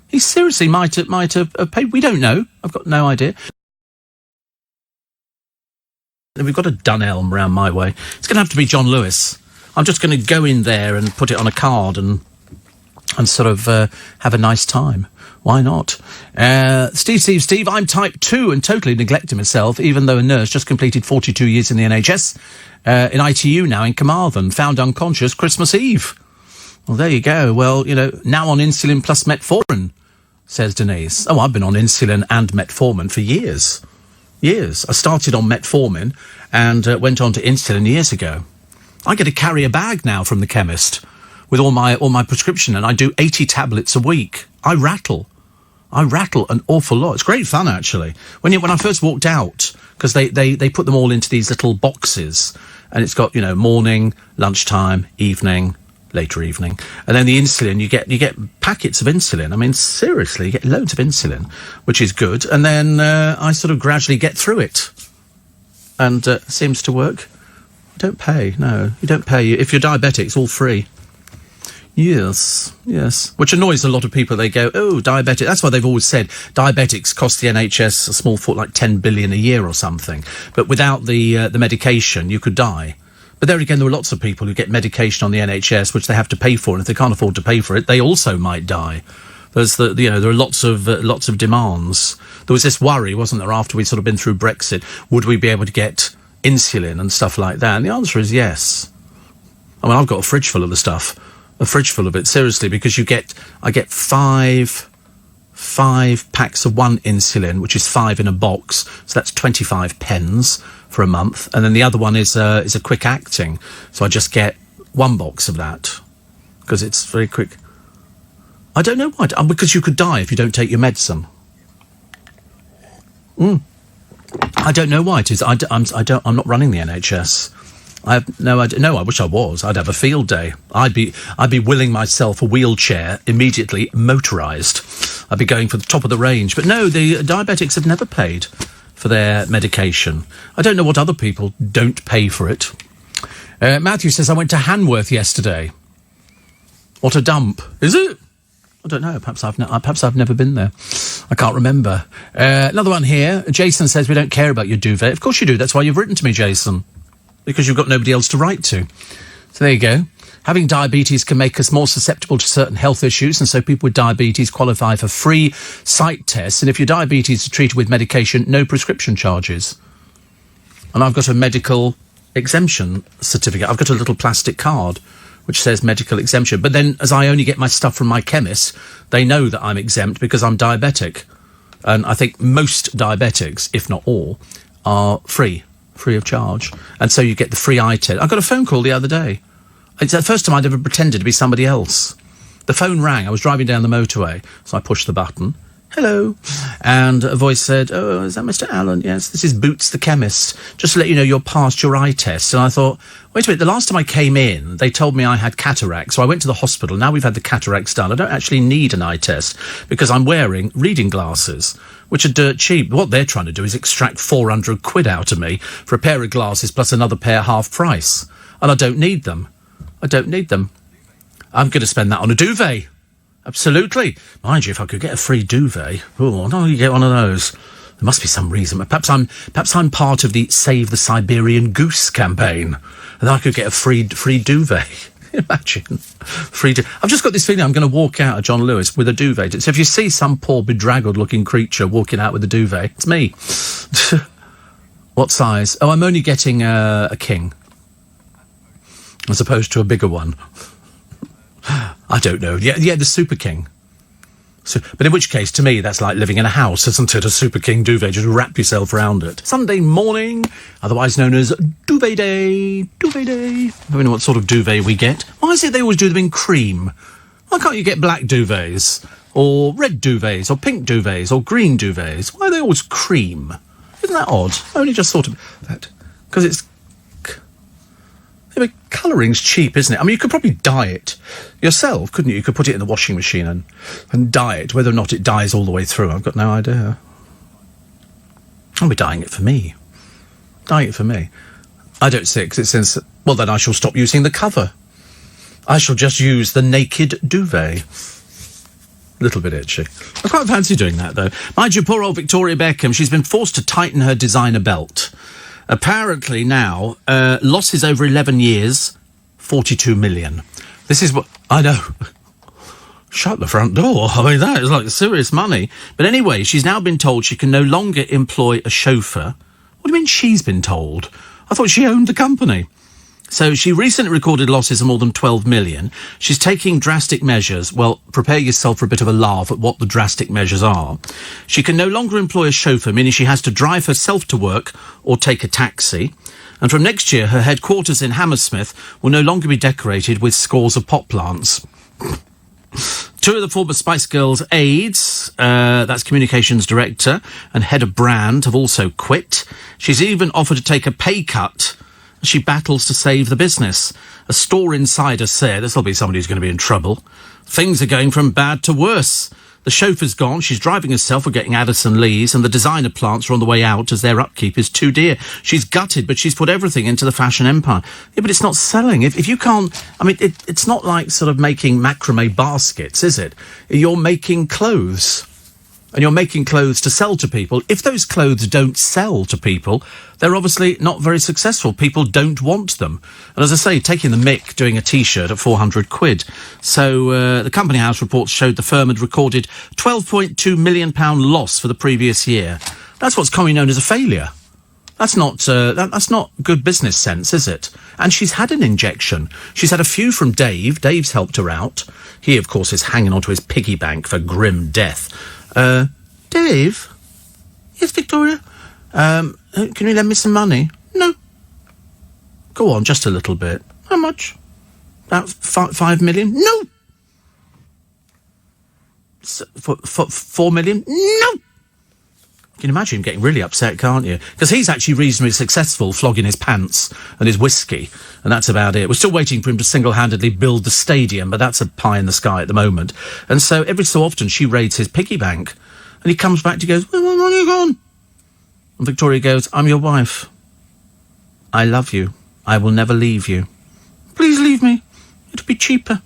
Speaker 1: He seriously might have paid. We don't know. I've got no idea. we've got a Dunelm round my way. It's going to have to be John Lewis. I'm just going to go in there and put it on a card and sort of have a nice time. Why not? Steve, I'm type 2 and totally neglecting myself, even though a nurse just completed 42 years in the NHS, in ITU now in Carmarthen, found unconscious Christmas Eve. Well, there you go. Well, now on insulin plus metformin, says Denise. Oh, I've been on insulin and metformin for years. Years. I started on metformin and went on to insulin years ago. I get to carry a bag now from the chemist with all my prescription, and I do 80 tablets a week. I rattle an awful lot. It's great fun, actually. When I first walked out, because they put them all into these little boxes, and it's got, morning, lunchtime, evening, later evening, and then the insulin, you get packets of insulin. I mean, seriously, you get loads of insulin, which is good. And then I sort of gradually get through it, and seems to work. Don't pay. No, you don't pay. If you're diabetic, it's all free. Yes. Which annoys a lot of people. They go, oh, diabetic. That's why they've always said diabetics cost the NHS a small fortune, like 10 billion a year or something. But without the medication, you could die. But there again, there are lots of people who get medication on the NHS, which they have to pay for, and if they can't afford to pay for it, they also might die. There's there are lots of demands. There was this worry, wasn't there, after we'd sort of been through Brexit, would we be able to get insulin and stuff like that? And the answer is yes. I mean, I've got a fridge full of the stuff. A fridge full of it, seriously, because I get five packs of one insulin, which is 5 in a box, so that's 25 pens for a month, and then the other one is a quick acting, so I just get 1 box of that, because it's very quick. I don't know why, because you could die if you don't take your medicine. I don't know why it is. I'm not running the NHS. I have no idea. No, I wish I was. I'd have a field day. I'd be willing myself a wheelchair immediately, motorised. I'd be going for the top of the range. But no, the diabetics have never paid for their medication. I don't know what other people don't pay for it. Matthew says, I went to Hanworth yesterday. What a dump. Is it? I don't know. Perhaps I've never been there. I can't remember. Another one here. Jason says, we don't care about your duvet. Of course you do. That's why you've written to me, Jason. Because you've got nobody else to write to. So there you go. Having diabetes can make us more susceptible to certain health issues, and so people with diabetes qualify for free sight tests. And if your diabetes is treated with medication, no prescription charges. And I've got a medical exemption certificate. I've got a little plastic card which says medical exemption. But then, as I only get my stuff from my chemist, they know that I'm exempt because I'm diabetic. And I think most diabetics, if not all, are free of charge. And so you get the free eye test. I got a phone call the other day. It's the first time I'd ever pretended to be somebody else. The phone rang. I was driving down the motorway, so I pushed the button. Hello. And a voice said, oh, is that Mr. Allen? Yes, this is Boots the chemist. Just to let you know, you're past your eye test. And I thought, wait a minute, the last time I came in, they told me I had cataract. So I went to the hospital. Now we've had the cataracts done. I don't actually need an eye test because I'm wearing reading glasses, which are dirt cheap. What they're trying to do is extract 400 quid out of me for a pair of glasses plus another pair half price. And I don't need them. I'm going to spend that on a duvet. Absolutely. Mind you, if I could get a free duvet, no, you get one of those. There must be some reason. Perhaps I'm part of the Save the Siberian Goose campaign, and I could get a free duvet. Imagine. I've just got this feeling I'm going to walk out of John Lewis with a duvet. So if you see some poor bedraggled-looking creature walking out with a duvet, it's me. What size? Oh, I'm only getting a king, as opposed to a bigger one. I don't know. Yeah, the Super King. So, but in which case, to me, that's like living in a house, isn't it? A Super King duvet, just wrap yourself around it. Sunday morning, otherwise known as Duvet Day. Duvet Day. I don't know what sort of duvet we get. Why is it they always do them in cream? Why can't you get black duvets? Or red duvets? Or pink duvets? Or green duvets? Why are they always cream? Isn't that odd? I only just thought of that. Because it's... colouring's cheap, isn't it? I mean, you could probably dye it yourself, couldn't you? You could put it in the washing machine and dye it. Whether or not it dyes all the way through, I've got no idea. I'll be dyeing it for me. I don't see it, because it says, well, then I shall stop using the cover. I shall just use the naked duvet. A little bit itchy. I quite fancy doing that, though. Mind you, poor old Victoria Beckham, she's been forced to tighten her designer belt. Apparently now, losses over 11 years, 42 million. This is what... I know. Shut the front door. I mean, that is like serious money. But anyway, she's now been told she can no longer employ a chauffeur. What do you mean she's been told? I thought she owned the company. So she recently recorded losses of more than 12 million. She's taking drastic measures. Well, prepare yourself for a bit of a laugh at what the drastic measures are. She can no longer employ a chauffeur, meaning she has to drive herself to work or take a taxi. And from next year, her headquarters in Hammersmith will no longer be decorated with scores of pot plants. Two of the former Spice Girls aides, that's communications director and head of brand, have also quit. She's even offered to take a pay cut. She battles to save the business. A store insider said, this'll be somebody who's going to be in trouble. Things are going from bad to worse. The chauffeur's gone, she's driving herself, we're getting Addison Lee's, and the designer plants are on the way out as their upkeep is too dear. She's gutted, but she's put everything into the fashion empire. Yeah, but it's not selling. If you can't... I mean, it's not like sort of making macrame baskets, is it? You're making clothes. And you're making clothes to sell to people. If those clothes don't sell to people, they're obviously not very successful. People don't want them. And as I say, taking the mick doing a T-shirt at 400 quid. So the Company House reports showed the firm had recorded £12.2 million loss for the previous year. That's what's commonly known as a failure. That's not good business sense, is it? And she's had an injection. She's had a few from Dave. Dave's helped her out. He, of course, is hanging onto his piggy bank for grim death. Dave? Yes, Victoria? Can you lend me some money? No. Go on, just a little bit. How much? About 5 million? No. 4 million? No. You can imagine him getting really upset, can't you? Because he's actually reasonably successful flogging his pants and his whiskey, and that's about it. We're still waiting for him to single-handedly build the stadium, but that's a pie in the sky at the moment. And so every so often she raids his piggy bank, and he comes back to goes, "Where my money gone?" And Victoria goes, "I'm your wife. I love you. I will never leave you. Please leave me. It'll be cheaper."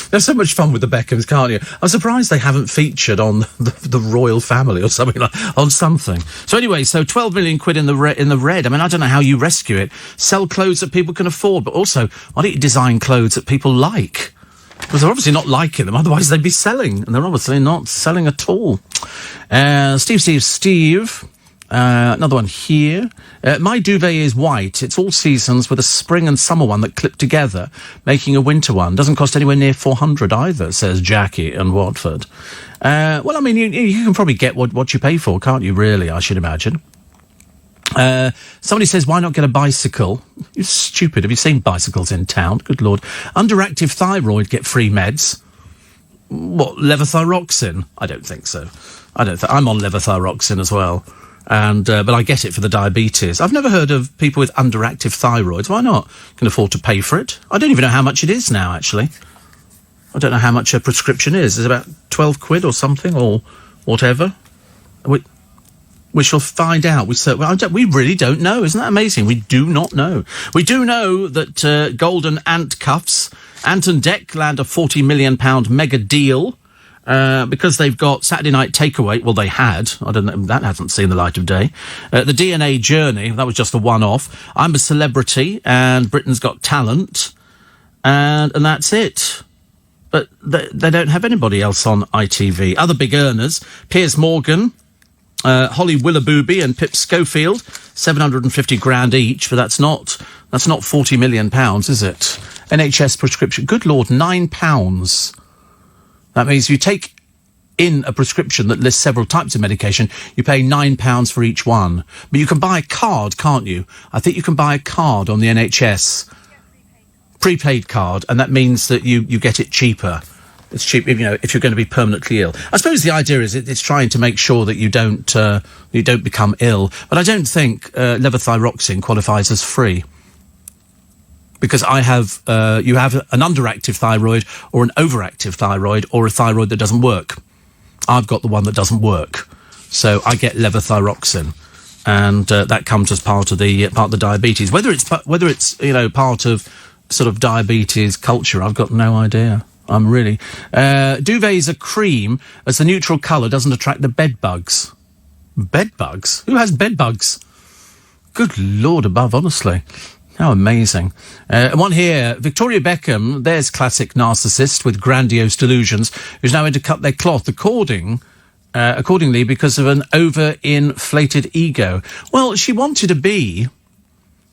Speaker 1: There's so much fun with the Beckhams, can't you? I'm surprised they haven't featured on the royal family or something on something. So anyway, so 12 million quid in the red. I mean, I don't know how you rescue it. Sell clothes that people can afford, but also, why don't you design clothes that people like? Because they're obviously not liking them, otherwise they'd be selling, and they're obviously not selling at all. Steve. Another one here. My duvet is white. It's all seasons with a spring and summer one that clip together, making a winter one. Doesn't cost anywhere near 400 either, says Jackie in Watford. Well, I mean, you can probably get what you pay for, can't you, really, I should imagine. Somebody says, why not get a bicycle? You're stupid. Have you seen bicycles in town? Good Lord. Underactive thyroid, get free meds. What, levothyroxine? I don't think so. I'm on levothyroxine as well. And but I get it for the diabetes. I've never heard of people with underactive thyroids. Why not? Can afford to pay for it. I don't even know how much it is now, actually. I don't know how much a prescription is. Is it about 12 quid or something, or whatever? We shall find out. We really don't know. Isn't that amazing? We do not know. We do know that Golden Ant Cuffs, Ant and Dec land a £40 million mega deal. Because they've got Saturday Night Takeaway. Well, they had. I don't know. That hasn't seen the light of day. The DNA Journey. That was just a one-off. I'm a Celebrity and Britain's Got Talent. And that's it. But they don't have anybody else on ITV. Other big earners. Piers Morgan, Holly Willoughby and Pip Schofield. 750 grand each, but that's not 40 million pounds, is it? NHS prescription. Good Lord, £9. That means you take in a prescription that lists several types of medication, you pay £9 for each one. But you can buy a card, can't you? I think you can buy a card on the NHS. Prepaid card, and that means that you get it cheaper. It's cheap, if you're going to be permanently ill. I suppose the idea is it's trying to make sure that you don't become ill. But I don't think levothyroxine qualifies as free. Because you have an underactive thyroid or an overactive thyroid or a thyroid that doesn't work. I've got the one that doesn't work, so I get levothyroxine, and that comes as part of the diabetes. Whether it's part of sort of diabetes culture, I've got no idea. I'm really duvets are cream as the neutral colour doesn't attract the bed bugs. Bed bugs? Who has bed bugs? Good Lord above, honestly. How amazing. One here, Victoria Beckham, there's classic narcissist with grandiose delusions, who's now had to cut their cloth accordingly because of an over-inflated ego. Well, she wanted to be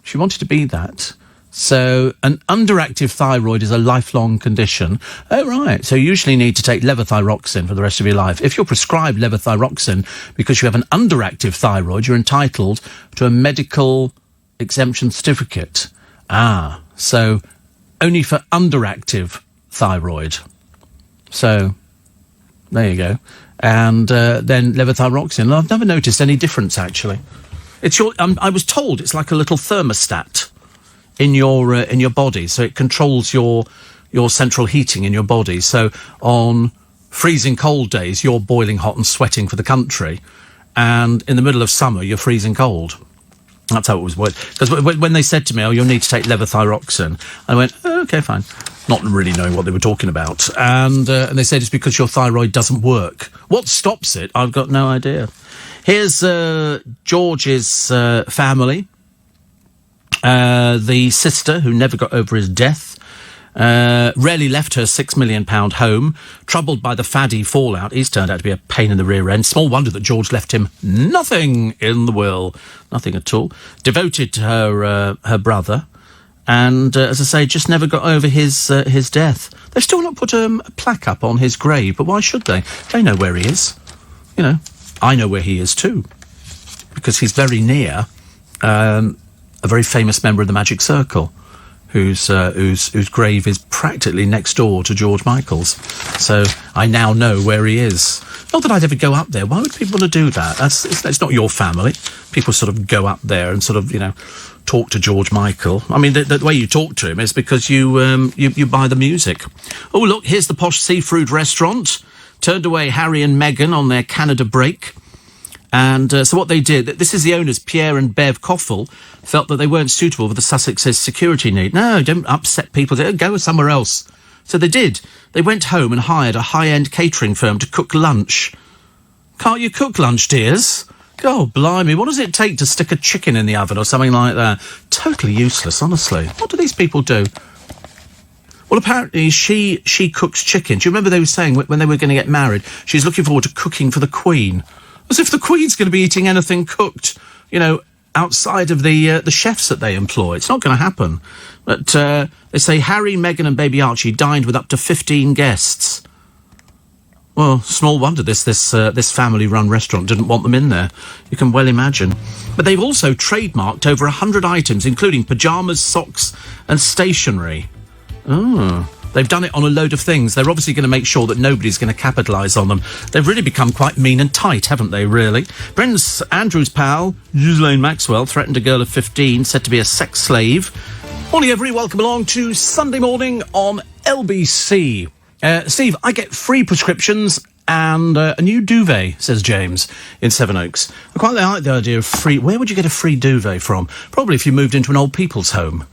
Speaker 1: that. So an underactive thyroid is a lifelong condition. Oh, right. So you usually need to take levothyroxine for the rest of your life. If you're prescribed levothyroxine because you have an underactive thyroid, you're entitled to a medical exemption certificate. So only for underactive thyroid. So there you go. And then levothyroxine. I've never noticed any difference, actually. I was told it's like a little thermostat in your body, so it controls your central heating in your body. So on freezing cold days, you're boiling hot and sweating for the country, and in the middle of summer, you're freezing cold. That's how it was worked. Because when they said to me, "Oh, you'll need to take levothyroxine," I went, "Okay, fine," not really knowing what they were talking about. And they said it's because your thyroid doesn't work. What stops it? I've got no idea. Here's George's family. The sister, who never got over his death, rarely left her £6 million home, troubled by the faddy fallout. He's turned out to be a pain in the rear end. Small wonder that George left him nothing in the will. Nothing at all. Devoted to her brother. And, as I say, just never got over his death. They've still not put a plaque up on his grave, but why should they? They know where he is. You know, I know where he is too. Because he's very near a very famous member of the Magic Circle, whose grave is practically next door to George Michael's. So I now know where he is. Not that I'd ever go up there. Why would people want to do that? It's not your family. People sort of go up there and sort of, talk to George Michael. I mean, the way you talk to him is because you buy the music. Oh, look, here's the posh seafood restaurant. Turned away Harry and Meghan on their Canada break. And so what they did, this is the owners, Pierre and Bev Coffel, felt that they weren't suitable for the Sussex's security need. No, don't upset people. Go somewhere else. So they did. They went home and hired a high-end catering firm to cook lunch. Can't you cook lunch, dears? God, blimey, what does it take to stick a chicken in the oven or something like that? Totally useless, honestly. What do these people do? Well, apparently she cooks chicken. Do you remember they were saying when they were going to get married, she's looking forward to cooking for the Queen? As if the Queen's going to be eating anything cooked, outside of the chefs that they employ. It's not going to happen. But they say Harry, Meghan and baby Archie dined with up to 15 guests. Well, small wonder this family-run restaurant didn't want them in there. You can well imagine. But they've also trademarked over 100 items, including pyjamas, socks and stationery. Oh. They've done it on a load of things. They're obviously going to make sure that nobody's going to capitalise on them. They've really become quite mean and tight, haven't they, really? Prince Andrew's pal, Ghislaine Maxwell, threatened a girl of 15, said to be a sex slave. Morning, everybody. Welcome along to Sunday Morning on LBC. Steve, I get free prescriptions and a new duvet, says James in Sevenoaks. I quite like the idea of free... Where would you get a free duvet from? Probably if you moved into an old people's home.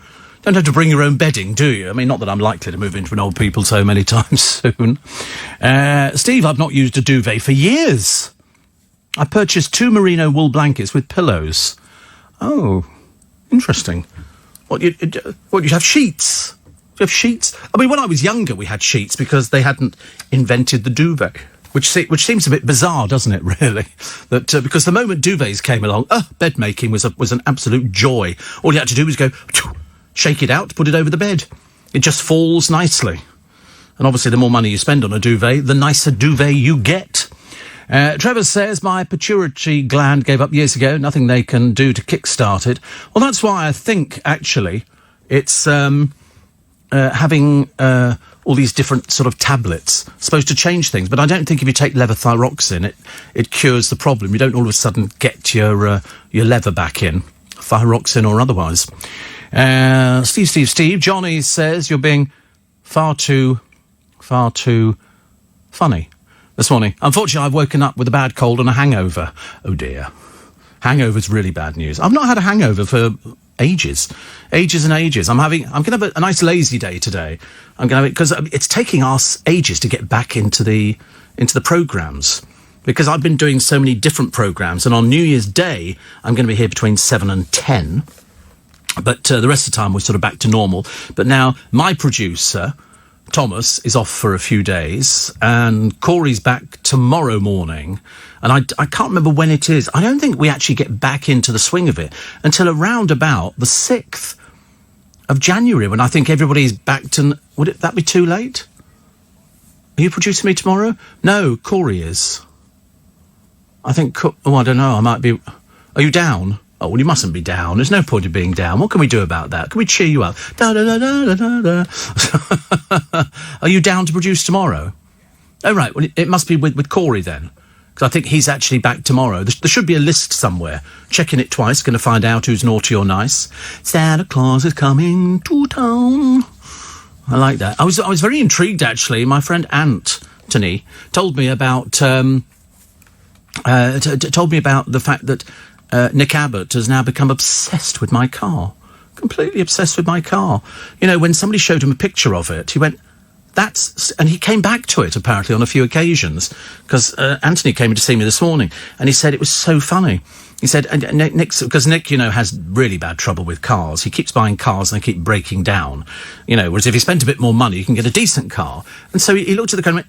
Speaker 1: Don't have to bring your own bedding, do you? I mean, not that I'm likely to move into an old people's home anytime soon. Steve, I've not used a duvet for years. I purchased 2 merino wool blankets with pillows. Oh, interesting. What, you have sheets? Do you have sheets? I mean, when I was younger, we had sheets because they hadn't invented the duvet. Which seems a bit bizarre, doesn't it, really? That because the moment duvets came along, bed making was an absolute joy. All you had to do was go... shake it out, put it over the bed. It just falls nicely. And obviously the more money you spend on a duvet, the nicer duvet you get. Trevor says, my pituitary gland gave up years ago. Nothing they can do to kickstart it. Well, that's why I think, actually, it's having all these different sort of tablets supposed to change things. But I don't think if you take levothyroxine, it cures the problem. You don't all of a sudden get your lever back in, thyroxine or otherwise. Steve, Johnny says you're being far too funny this morning. Unfortunately, I've woken up with a bad cold and a hangover. Oh dear. Hangover's really bad news. I've not had a hangover for ages and ages. I'm going to have a nice lazy day today. I'm going to, because it's taking us ages to get back into the programmes. because I've been doing so many different programmes, and on New Year's Day, I'm going to be here between 7 and 10. But the rest of the time, we're sort of back to normal. But now, my producer, Thomas, is off for a few days, and Corey's back tomorrow morning. And I can't remember when it is. I don't think we actually get back into the swing of it until around about the 6th of January, when I think everybody's back to... Would that be too late? Are you producing me tomorrow? No, Corey is. I think... I don't know, I might be... Are you down? Oh, well, you mustn't be down. There's no point in being down. What can we do about that? Can we cheer you up? Da, da, da, da, da, da. Are you down to produce tomorrow? Oh, right. Well, it must be with Corey then, because I think he's actually back tomorrow. There should be a list somewhere. Checking it twice, going to find out who's naughty or nice. Santa Claus is coming to town. I like that. I was very intrigued, actually. My friend Anthony told me about told me about the fact that Nick Abbott has now become obsessed with my car. Completely obsessed with my car. You know, when somebody showed him a picture of it, he went, that's... And he came back to it, apparently, on a few occasions, because Anthony came in to see me this morning, and he said it was so funny. He said, because Nick, you know, has really bad trouble with cars. He keeps buying cars and they keep breaking down. You know, whereas if he spent a bit more money, you can get a decent car. And so he looked at the car and went,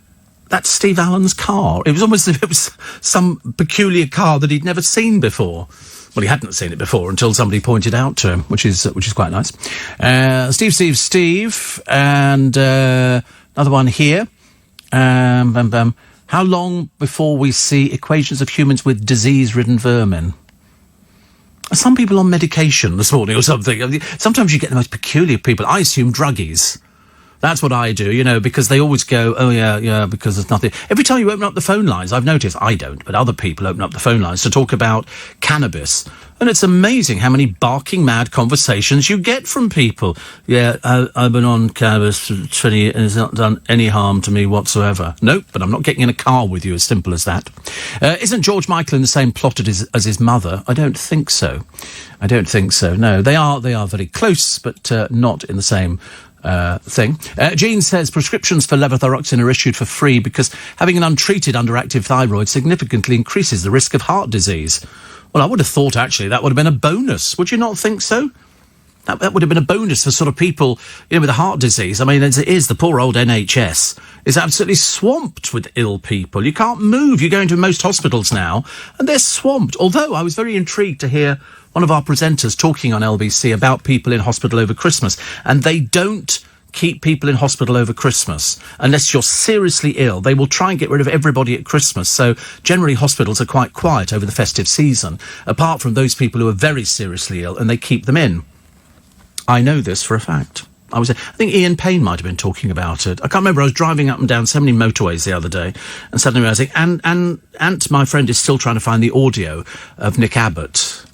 Speaker 1: that's Steve Allen's car. It was almost as if it was some peculiar car that he'd never seen before. Well, he hadn't seen it before until somebody pointed out to him, which is quite nice. Steve, and another one here. How long before we see equations of humans with disease-ridden vermin? Are some people on medication this morning or something? I mean, sometimes you get the most peculiar people. I assume druggies. That's what I do, you know, because they always go, oh, yeah, because there's nothing. Every time you open up the phone lines, I've noticed, I don't, but other people open up the phone lines to talk about cannabis. And it's amazing how many barking mad conversations you get from people. Yeah, I've been on cannabis for 20 years and it's not done any harm to me whatsoever. Nope, but I'm not getting in a car with you, as simple as that. Isn't George Michael in the same plot as his mother? I don't think so. No, they are very close, but not in the same thing. Jean says prescriptions for levothyroxine are issued for free because having an untreated underactive thyroid significantly increases the risk of heart disease. Well, I would have thought, actually, that would have been a bonus. Would you not think so? That would have been a bonus for sort of people, you know, with a heart disease. I mean, as it is, the poor old NHS is absolutely swamped with ill people. You can't move. You go into most hospitals now, and they're swamped. Although I was very intrigued to hear one of our presenters talking on LBC about people in hospital over Christmas, and they don't keep people in hospital over Christmas unless you're seriously ill. They will try and get rid of everybody at Christmas, so generally hospitals are quite quiet over the festive season, apart from those people who are very seriously ill, and they keep them in. I know this for a fact. I think Ian Payne might have been talking about it. I can't remember. I was driving up and down so many motorways the other day and suddenly realising, and my friend is still trying to find the audio of Nick Abbott.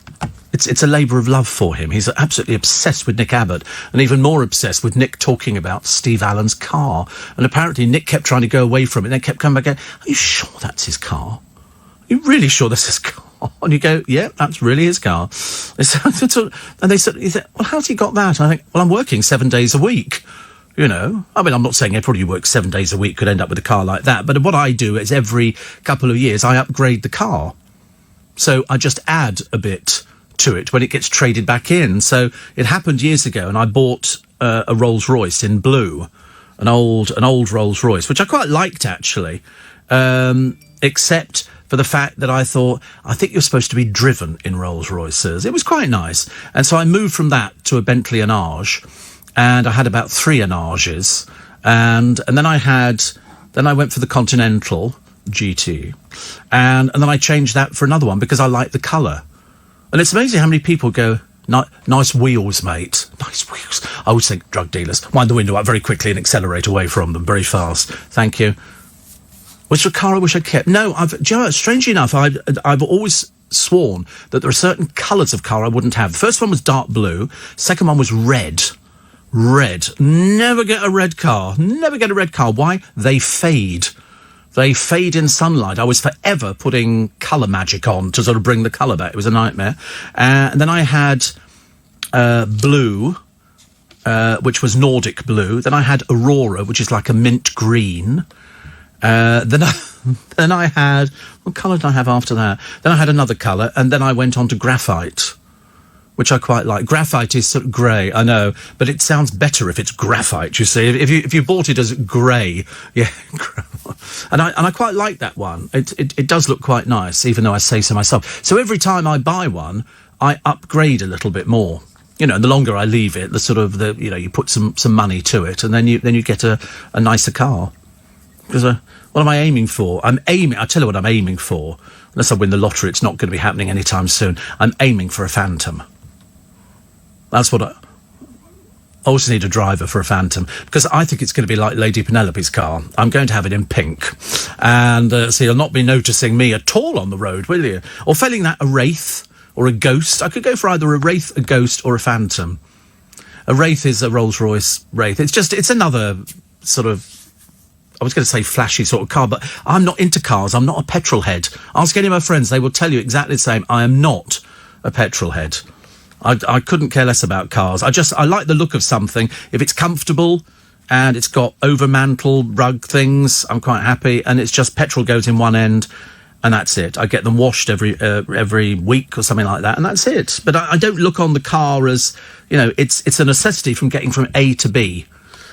Speaker 1: It's a labour of love for him. He's absolutely obsessed with Nick Abbott, and even more obsessed with Nick talking about Steve Allen's car. And apparently Nick kept trying to go away from it, and then kept coming back going, are you sure that's his car? Are you really sure that's his car? And you go, yeah, that's really his car. And they said, well, how's he got that? And I think, well, I'm working 7 days a week. You know, I mean, I'm not saying everybody who works 7 days a week could end up with a car like that, but what I do is every couple of years I upgrade the car. So I just add a bit to it when it gets traded back in. So it happened years ago, and I bought a Rolls Royce in blue, an old Rolls Royce, which I quite liked actually, except for the fact that I think you're supposed to be driven in Rolls Royces. It was quite nice, and so I moved from that to a Bentley Enage, and I had about 3 Enages, and then I went for the Continental GT, and then I changed that for another one because I liked the colour. And it's amazing how many people go, nice wheels, mate. Nice wheels. I always think drug dealers. Wind the window up very quickly and accelerate away from them very fast. Thank you. Which the car I wish I'd kept. No, strangely enough, I've always sworn that there are certain colours of car I wouldn't have. The first one was dark blue. Second one was red. Red. Never get a red car. Never get a red car. Why? They fade. They fade in sunlight. I was forever putting colour magic on to sort of bring the colour back. It was a nightmare. And then I had blue, which was Nordic blue. Then I had Aurora, which is like a mint green. Then Then I had... What colour did I have after that? Then I had another colour, and then I went on to graphite, which I quite like. Graphite is sort of grey, I know, but it sounds better if it's graphite, you see. If you bought it as grey, yeah. And I quite like that one. It does look quite nice, even though I say so myself. So every time I buy one, I upgrade a little bit more. You know, the longer I leave it, you put some money to it, and then you get a nicer car. Because what am I aiming for? I'll tell you what I'm aiming for. Unless I win the lottery, it's not going to be happening anytime soon. I'm aiming for a Phantom. That's what I also need a driver for a Phantom, because I think it's going to be like Lady Penelope's car. I'm going to have it in pink. And so you'll not be noticing me at all on the road, will you? Or failing that, a Wraith. Or a Ghost. I could go for either a Wraith, a Ghost, or a Phantom. A Wraith is a Rolls-Royce Wraith. It's another sort of, I was going to say flashy sort of car, but I'm not into cars. I'm not a petrol head. Ask any of my friends, they will tell you exactly the same. I am not a petrol head. I couldn't care less about cars. I like the look of something. If it's comfortable and it's got overmantel rug things, I'm quite happy. And it's just petrol goes in one end, and that's it. I get them washed every week or something like that, and that's it. But I don't look on the car as, it's a necessity from getting from A to B.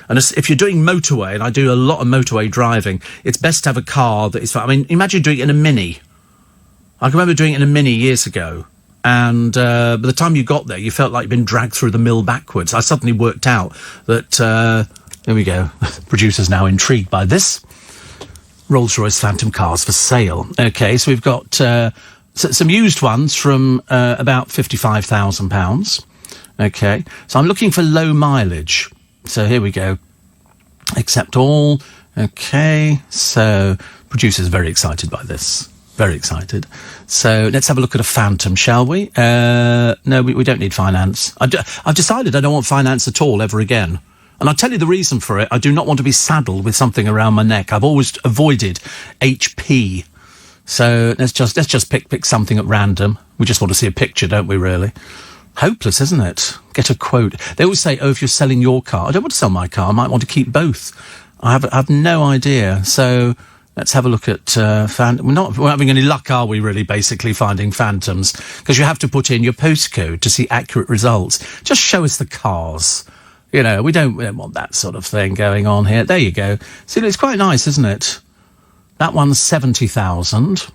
Speaker 1: And if you're doing motorway, and I do a lot of motorway driving, it's best to have a car that is... I mean, imagine doing it in a Mini. I can remember doing it in a Mini years ago, and by the time you got there, you felt like you'd been dragged through the mill backwards. I suddenly worked out that... there we go. Producer's now intrigued by this. Rolls-Royce Phantom cars for sale. Okay, so we've got some used ones from about £55,000. Okay, so I'm looking for low mileage. So here we go. Accept all. Okay, so producer's very excited by this. Very excited. So let's have a look at a Phantom, shall we? No, we don't need finance. I've decided I don't want finance at all ever again. And I'll tell you the reason for it. I do not want to be saddled with something around my neck. I've always avoided HP. So let's just pick something at random. We just want to see a picture, don't we, really? Hopeless, isn't it? Get a quote. They always say, if you're selling your car. I don't want to sell my car. I might want to keep both. I have no idea. So let's have a look at Phantom. We're not having any luck, are we, really, basically, finding Phantoms? Because you have to put in your postcode to see accurate results. Just show us the cars. We don't want that sort of thing going on here. There you go. See, it's quite nice, isn't it? That one's 70,000.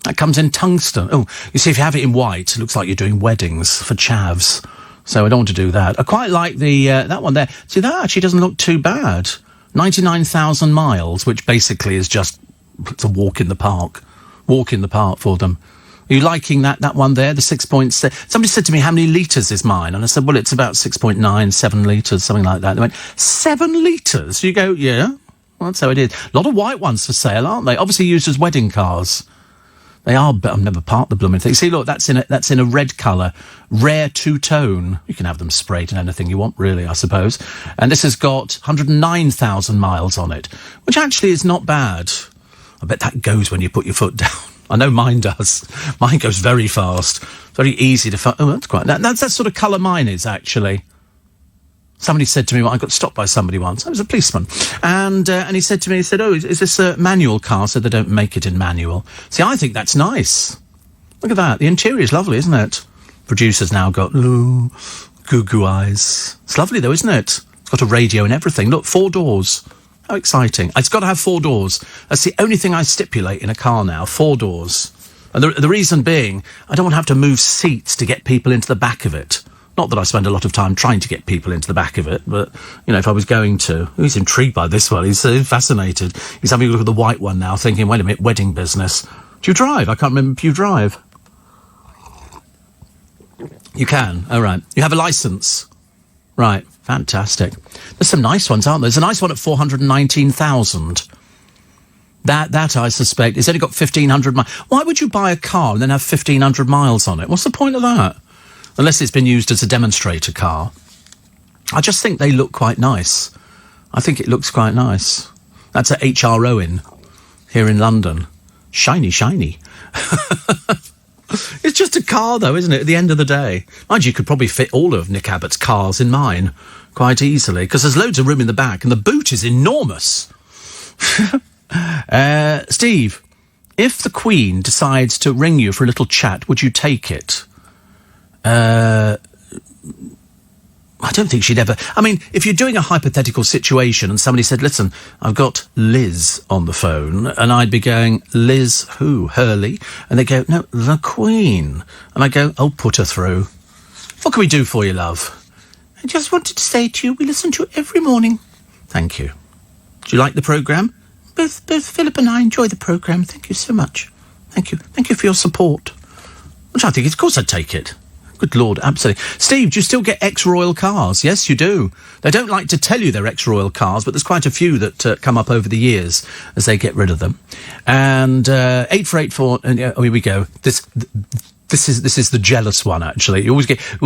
Speaker 1: That comes in tungsten. Oh, you see, if you have it in white, it looks like you're doing weddings for chavs. So I don't want to do that. I quite like that one there. See, that actually doesn't look too bad. 99,000 miles, which basically is just it's a walk in the park. Walk in the park for them. Are you liking that one there, the 6.6? Somebody said to me, how many litres is mine? And I said, well, it's about 6.9, 7 litres, something like that. They went, 7 litres? You go, yeah, well, that's how it is. A lot of white ones for sale, aren't they? Obviously used as wedding cars. They are, but I've never parked the blooming thing. See, look, that's in a red colour, rare two-tone. You can have them sprayed in anything you want, really, I suppose. And this has got 109,000 miles on it, which actually is not bad. I bet that goes when you put your foot down. I know mine does. Mine goes very fast. Very easy to find. Oh, that's quite... That's that sort of colour mine is, actually. Somebody said to me, I got stopped by somebody once. I was a policeman. And he said to me, is this a manual car? I said, they don't make it in manual. See, I think that's nice. Look at that. The interior is lovely, isn't it? Producer's now got, goo-goo eyes. It's lovely, though, isn't it? It's got a radio and everything. Look, 4 doors. How exciting. It's got to have 4 doors. That's the only thing I stipulate in a car now, 4 doors. And the reason being, I don't want to have to move seats to get people into the back of it. Not that I spend a lot of time trying to get people into the back of it, but, if I was going to... He's intrigued by this one. He's so fascinated. He's having a look at the white one now, thinking, wait a minute, wedding business. Do you drive? I can't remember if you drive. You can? Oh, right. You have a licence? Right. Fantastic. There's some nice ones, aren't there? There's a nice one at 419,000. That I suspect, it's only got 1,500 miles. Why would you buy a car and then have 1,500 miles on it? What's the point of that? Unless it's been used as a demonstrator car. I just think they look quite nice. I think it looks quite nice. That's at H.R. Owen, here in London. Shiny, shiny. It's just a car, though, isn't it, at the end of the day? Mind you, could probably fit all of Nick Abbott's cars in mine quite easily, because there's loads of room in the back, and the boot is enormous. Steve, if the Queen decides to ring you for a little chat, would you take it? I don't think she'd ever... I mean, if you're doing a hypothetical situation and somebody said, listen, I've got Liz on the phone, and I'd be going, Liz who? Hurley? And they go, no, the Queen. And I go, oh, put her through. What can we do for you, love? I just wanted to say to you, we listen to you every morning. Thank you. Do you like the programme? Both Philip and I enjoy the programme. Thank you so much. Thank you. Thank you for your support. Which I think, of course I'd take it. Good Lord, absolutely. Steve, do you still get ex-royal cars? Yes, you do. They don't like to tell you they're ex-royal cars, but there's quite a few that come up over the years as they get rid of them. And 8484, and here we go. This is the jealous one, actually. You always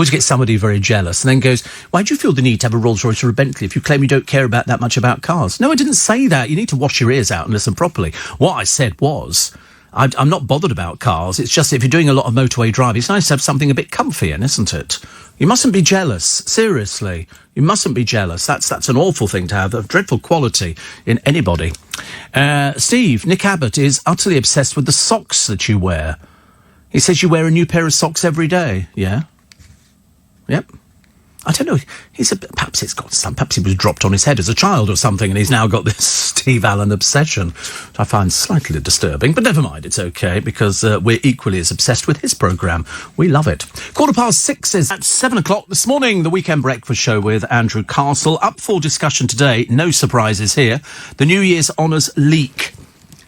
Speaker 1: get somebody very jealous and then goes, why do you feel the need to have a Rolls-Royce or a Bentley if you claim you don't care about that much about cars? No, I didn't say that. You need to wash your ears out and listen properly. What I said was... I'm not bothered about cars. It's just if you're doing a lot of motorway driving, it's nice to have something a bit comfy in, isn't it? You mustn't be jealous. Seriously. You mustn't be jealous. That's an awful thing to have, a dreadful quality in anybody. Steve, Nick Abbott is utterly obsessed with the socks that you wear. He says you wear a new pair of socks every day. Yeah? Yep. I don't know. Perhaps he was dropped on his head as a child or something, and he's now got this Steve Allen obsession, which I find slightly disturbing. But never mind, it's okay, because we're equally as obsessed with his programme. We love it. 6:15 is at 7 o'clock this morning, the Weekend Breakfast Show with Andrew Castle. Up for discussion today, no surprises here, the New Year's Honours leak.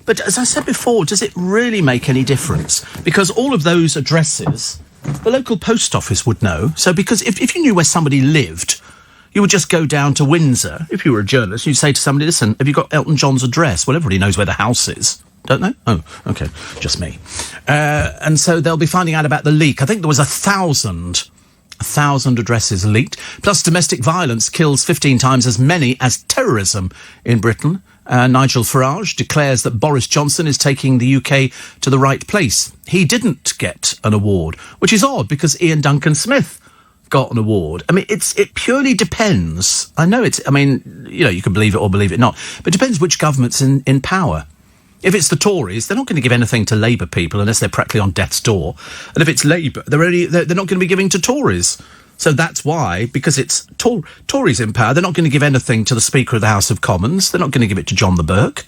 Speaker 1: But as I said before, does it really make any difference? Because all of those addresses... the local post office would know. So because if you knew where somebody lived, you would just go down to Windsor. If you were a journalist, you'd say to somebody, listen, have you got Elton John's address? Well, everybody knows where the house is. Don't they? Oh, OK. Just me. And so they'll be finding out about the leak. I think there was 1,000 addresses leaked. Plus domestic violence kills 15 times as many as terrorism in Britain. Nigel Farage declares that Boris Johnson is taking the UK to the right place. He didn't get an award, which is odd because Ian Duncan Smith got an award. I mean, it purely depends. I know you can believe it or believe it not, but it depends which government's in power. If it's the Tories, they're not going to give anything to Labour people unless they're practically on death's door. And if it's Labour, they're not going to be giving to Tories. So that's why, because it's Tories in power, they're not going to give anything to the Speaker of the House of Commons. They're not going to give it to John the Burke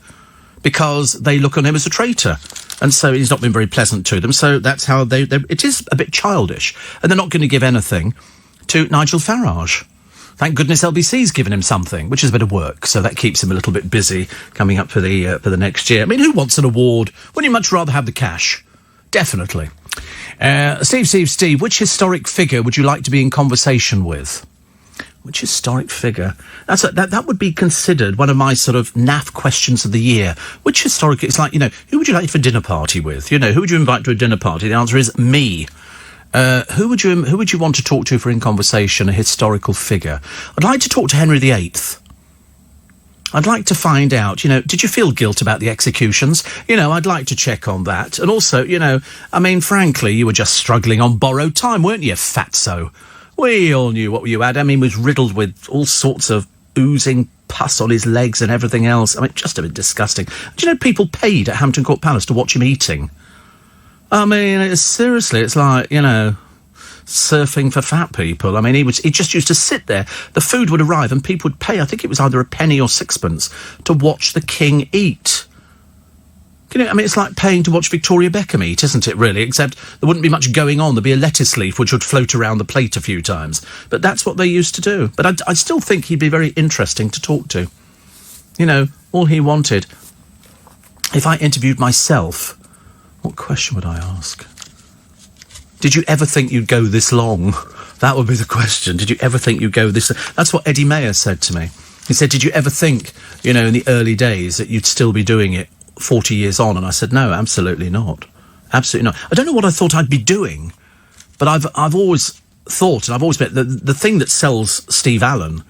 Speaker 1: because they look on him as a traitor. And so he's not been very pleasant to them. So that's how it is a bit childish. And they're not going to give anything to Nigel Farage. Thank goodness LBC's given him something, which is a bit of work. So that keeps him a little bit busy coming up for the next year. I mean, who wants an award? Wouldn't you much rather have the cash? Definitely. Steve, which historic figure would you like to be in conversation with? Which historic figure? That would be considered one of my sort of naff questions of the year. Which historic... It's like, who would you like for a dinner party with? Who would you invite to a dinner party? The answer is me. Who would you want to talk to for in conversation, a historical figure? I'd like to talk to Henry VIII. I'd like to find out, did you feel guilt about the executions? I'd like to check on that. And also, frankly, you were just struggling on borrowed time, weren't you, fatso? We all knew what you had. He was riddled with all sorts of oozing pus on his legs and everything else. Just a bit disgusting. Do you know people paid at Hampton Court Palace to watch him eating? Seriously, it's like, surfing for fat people. He just used to sit there. The food would arrive and people would pay, I think it was either a penny or sixpence, to watch the king eat. It's like paying to watch Victoria Beckham eat, isn't it, really? Except there wouldn't be much going on. There'd be a lettuce leaf which would float around the plate a few times. But that's what they used to do. But I still think he'd be very interesting to talk to. All he wanted. If I interviewed myself, what question would I ask? Did you ever think you'd go this long? That would be the question. Did you ever think you'd go this... That's what Eddie Mayer said to me. He said, did you ever think, in the early days that you'd still be doing it 40 years on? And I said, no, absolutely not. Absolutely not. I don't know what I thought I'd be doing, but I've always thought, and I've always been... The thing that sells Steve Allen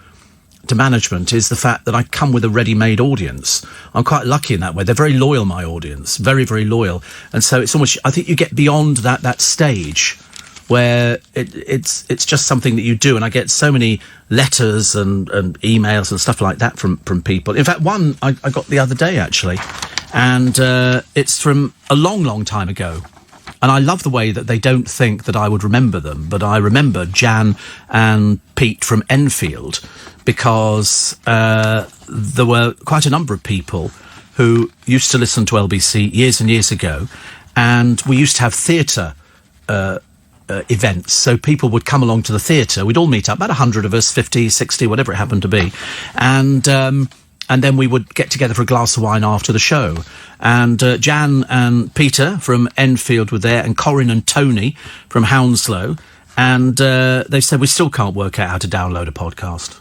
Speaker 1: to management is the fact that I come with a ready-made audience. I'm quite lucky in that way. They're very loyal, my audience. Very, very loyal. And so it's almost... I think you get beyond that stage where it's just something that you do. And I get so many letters and emails and stuff like that from people. In fact, one I got the other day, actually, and it's from a long time ago. And I love the way that they don't think that I would remember them, but I remember Jan and Pete from Enfield, because there were quite a number of people who used to listen to LBC years and years ago, and we used to have theatre events. So people would come along to the theatre. We'd all meet up, about 100 of us, 50, 60, whatever it happened to be. And then we would get together for a glass of wine after the show. And Jan and Peter from Enfield were there, and Corinne and Tony from Hounslow. And they said, we still can't work out how to download a podcast.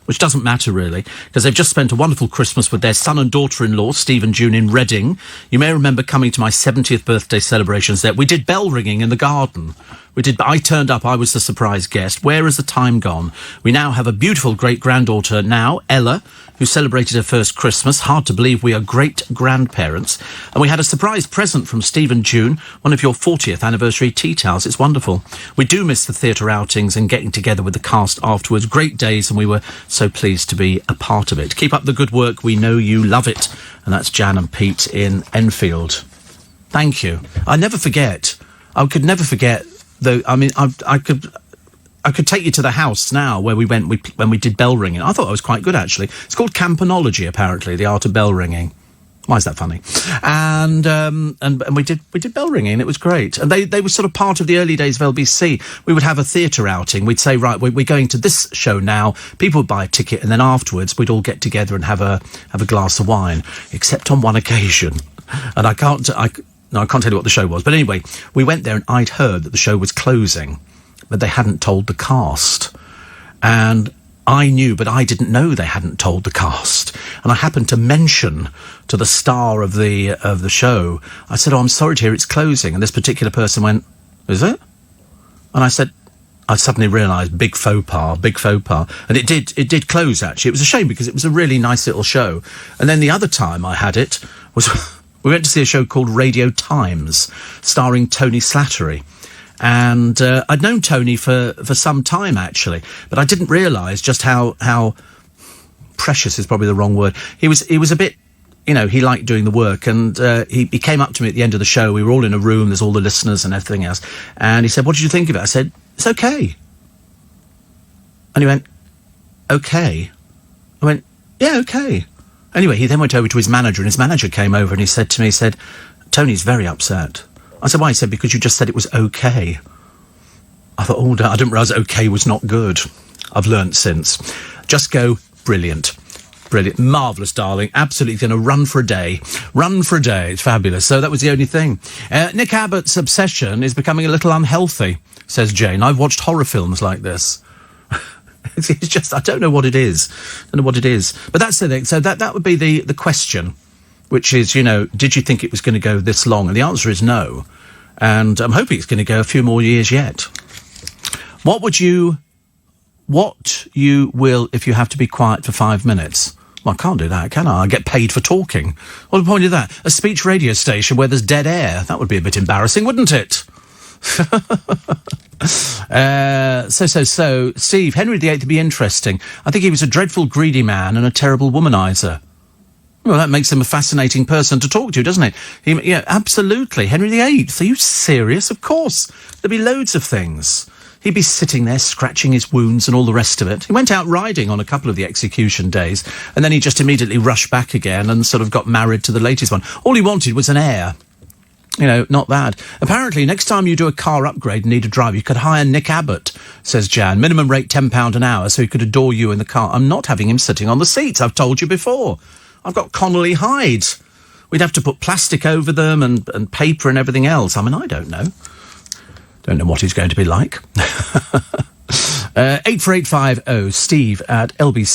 Speaker 1: Which doesn't matter, really, because they've just spent a wonderful Christmas with their son and daughter-in-law, Steve and June, in Reading. You may remember coming to my 70th birthday celebrations there. We did bell ringing in the garden. I turned up, I was the surprise guest. Where has the time gone? We now have a beautiful great-granddaughter now, Ella, who celebrated her first Christmas. Hard to believe we are great-grandparents. And we had a surprise present from Steve and June, one of your 40th anniversary tea towels. It's wonderful. We do miss the theatre outings and getting together with the cast afterwards. Great days, and we were so pleased to be a part of it. Keep up the good work. We know you love it. And that's Jan and Pete in Enfield. Thank you. I never forget. I could never forget, though. I mean, I could take you to the house now where we went when we did bell ringing. I thought it was quite good, actually. It's called Campanology, apparently, the art of bell ringing. Why is that funny? And we did bell ringing, and it was great. And they were sort of part of the early days of LBC. We would have a theatre outing. We'd say, right, we're going to this show now. People would buy a ticket, and then afterwards we'd all get together and have a glass of wine. Except on one occasion, and I can't tell you what the show was. But anyway, we went there, and I'd heard that the show was closing, but they hadn't told the cast. And I knew, but I didn't know they hadn't told the cast. And I happened to mention to the star of the show, I said, oh, I'm sorry to hear it's closing. And this particular person went, is it? And I said, I suddenly realised, big faux pas. And it did close, actually. It was a shame, because it was a really nice little show. And then the other time I had it was we went to see a show called Radio Times, starring Tony Slattery. And I'd known Tony for some time, actually, but I didn't realise just how precious is probably the wrong word. He was a bit, he liked doing the work, and he came up to me at the end of the show. We were all in a room, there's all the listeners and everything else, and he said, what did you think of it? I said, it's okay. And he went, okay? I went, yeah, okay. Anyway, he then went over to his manager, and his manager came over, and he said to me, Tony's very upset. I said, why? He said, because you just said it was okay. I thought, oh, I didn't realise okay was not good. I've learnt since. Just go, brilliant. Brilliant. Marvellous, darling. Absolutely going to run for a day. It's fabulous. So that was the only thing. Nick Abbott's obsession is becoming a little unhealthy, says Jane. I've watched horror films like this. It's just, I don't know what it is. But that's the thing. So that would be the question, which is, did you think it was going to go this long? And the answer is no. And I'm hoping it's going to go a few more years yet. What you will if you have to be quiet for 5 minutes? Well, I can't do that, can I? I get paid for talking. What's the point of that? A speech radio station where there's dead air. That would be a bit embarrassing, wouldn't it? So, Steve, Henry VIII would be interesting. I think he was a dreadful greedy man and a terrible womanizer. Well, that makes him a fascinating person to talk to, doesn't it? Yeah, absolutely. Henry VIII. Are you serious? Of course. There'd be loads of things. He'd be sitting there scratching his wounds and all the rest of it. He went out riding on a couple of the execution days, and then he just immediately rushed back again and sort of got married to the latest one. All he wanted was an heir. Not bad. Apparently, next time you do a car upgrade and need a driver, you could hire Nick Abbott, says Jan. Minimum rate £10 an hour, so he could adore you in the car. I'm not having him sitting on the seats, I've told you before. I've got Connolly Hyde. We'd have to put plastic over them and paper and everything else. I mean, I don't know. Don't know what he's going to be like. 84850 steve at lbc.co.uk.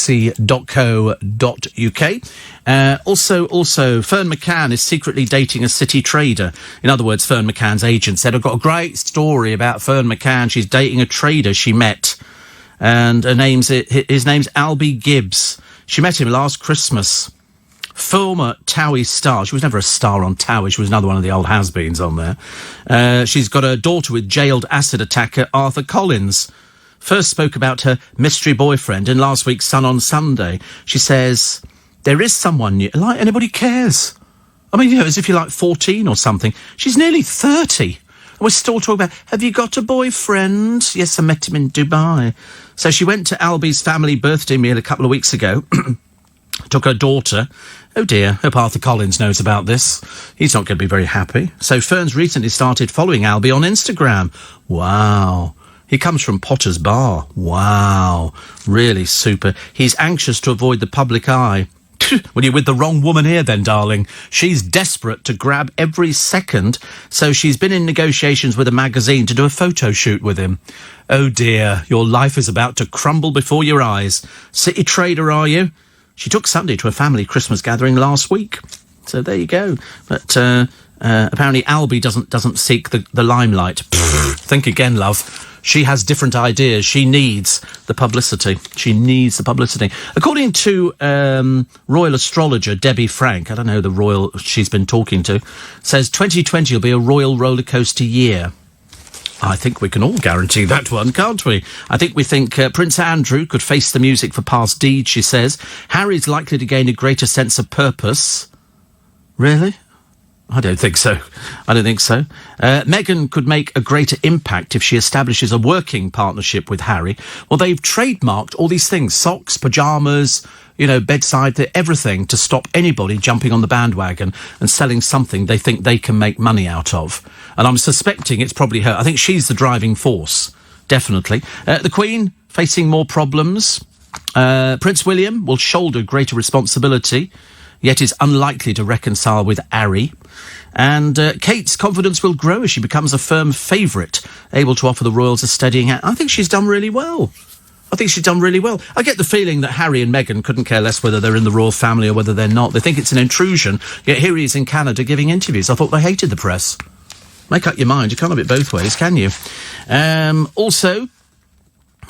Speaker 1: Also, Fern McCann is secretly dating a city trader. In other words, Fern McCann's agent said, I've got a great story about Fern McCann. She's dating a trader she met. And his name's Albie Gibbs. She met him last Christmas. former Towie star. She was never a star on Towie. She was another one of the old has-beens on there. She's got a daughter with jailed acid attacker Arthur Collins. First spoke about her mystery boyfriend in last week's Sun on Sunday. She says, there is someone new. Like anybody cares. I mean, as if you're like 14 or something. She's nearly 30. And we're still talking about, have you got a boyfriend? Yes, I met him in Dubai. So she went to Albie's family birthday meal a couple of weeks ago. Took her daughter. Oh dear, hope Arthur Collins knows about this. He's not going to be very happy. So Fern's recently started following Albie on Instagram. Wow. He comes from Potter's Bar. Wow. Really super. He's anxious to avoid the public eye. Well, you're with the wrong woman here then, darling. She's desperate to grab every second, so she's been in negotiations with a magazine to do a photo shoot with him. Oh dear, your life is about to crumble before your eyes. City trader, are you? She took Sunday to a family Christmas gathering last week. So there you go. But apparently Albie doesn't seek the limelight. Think again, love. She has different ideas. She needs the publicity. She needs the publicity. According to royal astrologer Debbie Frank, I don't know the royal she's been talking to, says 2020 will be a royal roller coaster year. I think we can all guarantee that one, can't we? I think Prince Andrew could face the music for past deeds, she says. Harry's likely to gain a greater sense of purpose. Really? I don't think so. Meghan could make a greater impact if she establishes a working partnership with Harry. Well, they've trademarked all these things, socks, pyjamas, bedside, everything, to stop anybody jumping on the bandwagon and selling something they think they can make money out of. And I'm suspecting it's probably her. I think she's the driving force, definitely. The Queen facing more problems. Prince William will shoulder greater responsibility, yet is unlikely to reconcile with Harry. And Kate's confidence will grow as she becomes a firm favourite, able to offer the royals a steadying hand. I think she's done really well. I get the feeling that Harry and Meghan couldn't care less whether they're in the royal family or whether they're not. They think it's an intrusion, yet here he is in Canada giving interviews. I thought they hated the press. Make up your mind. You can't have it both ways, can you? Also,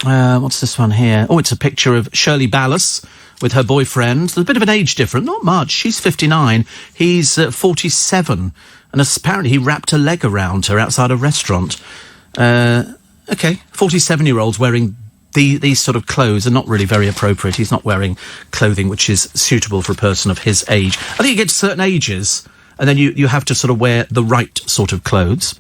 Speaker 1: what's this one here? Oh, it's a picture of Shirley Ballas with her boyfriend. There's a bit of an age difference. Not much. She's 59. He's 47. And apparently he wrapped a leg around her outside a restaurant. Okay, 47-year-olds wearing these sort of clothes are not really very appropriate. He's not wearing clothing which is suitable for a person of his age. I think you get to certain ages, and then you have to sort of wear the right sort of clothes.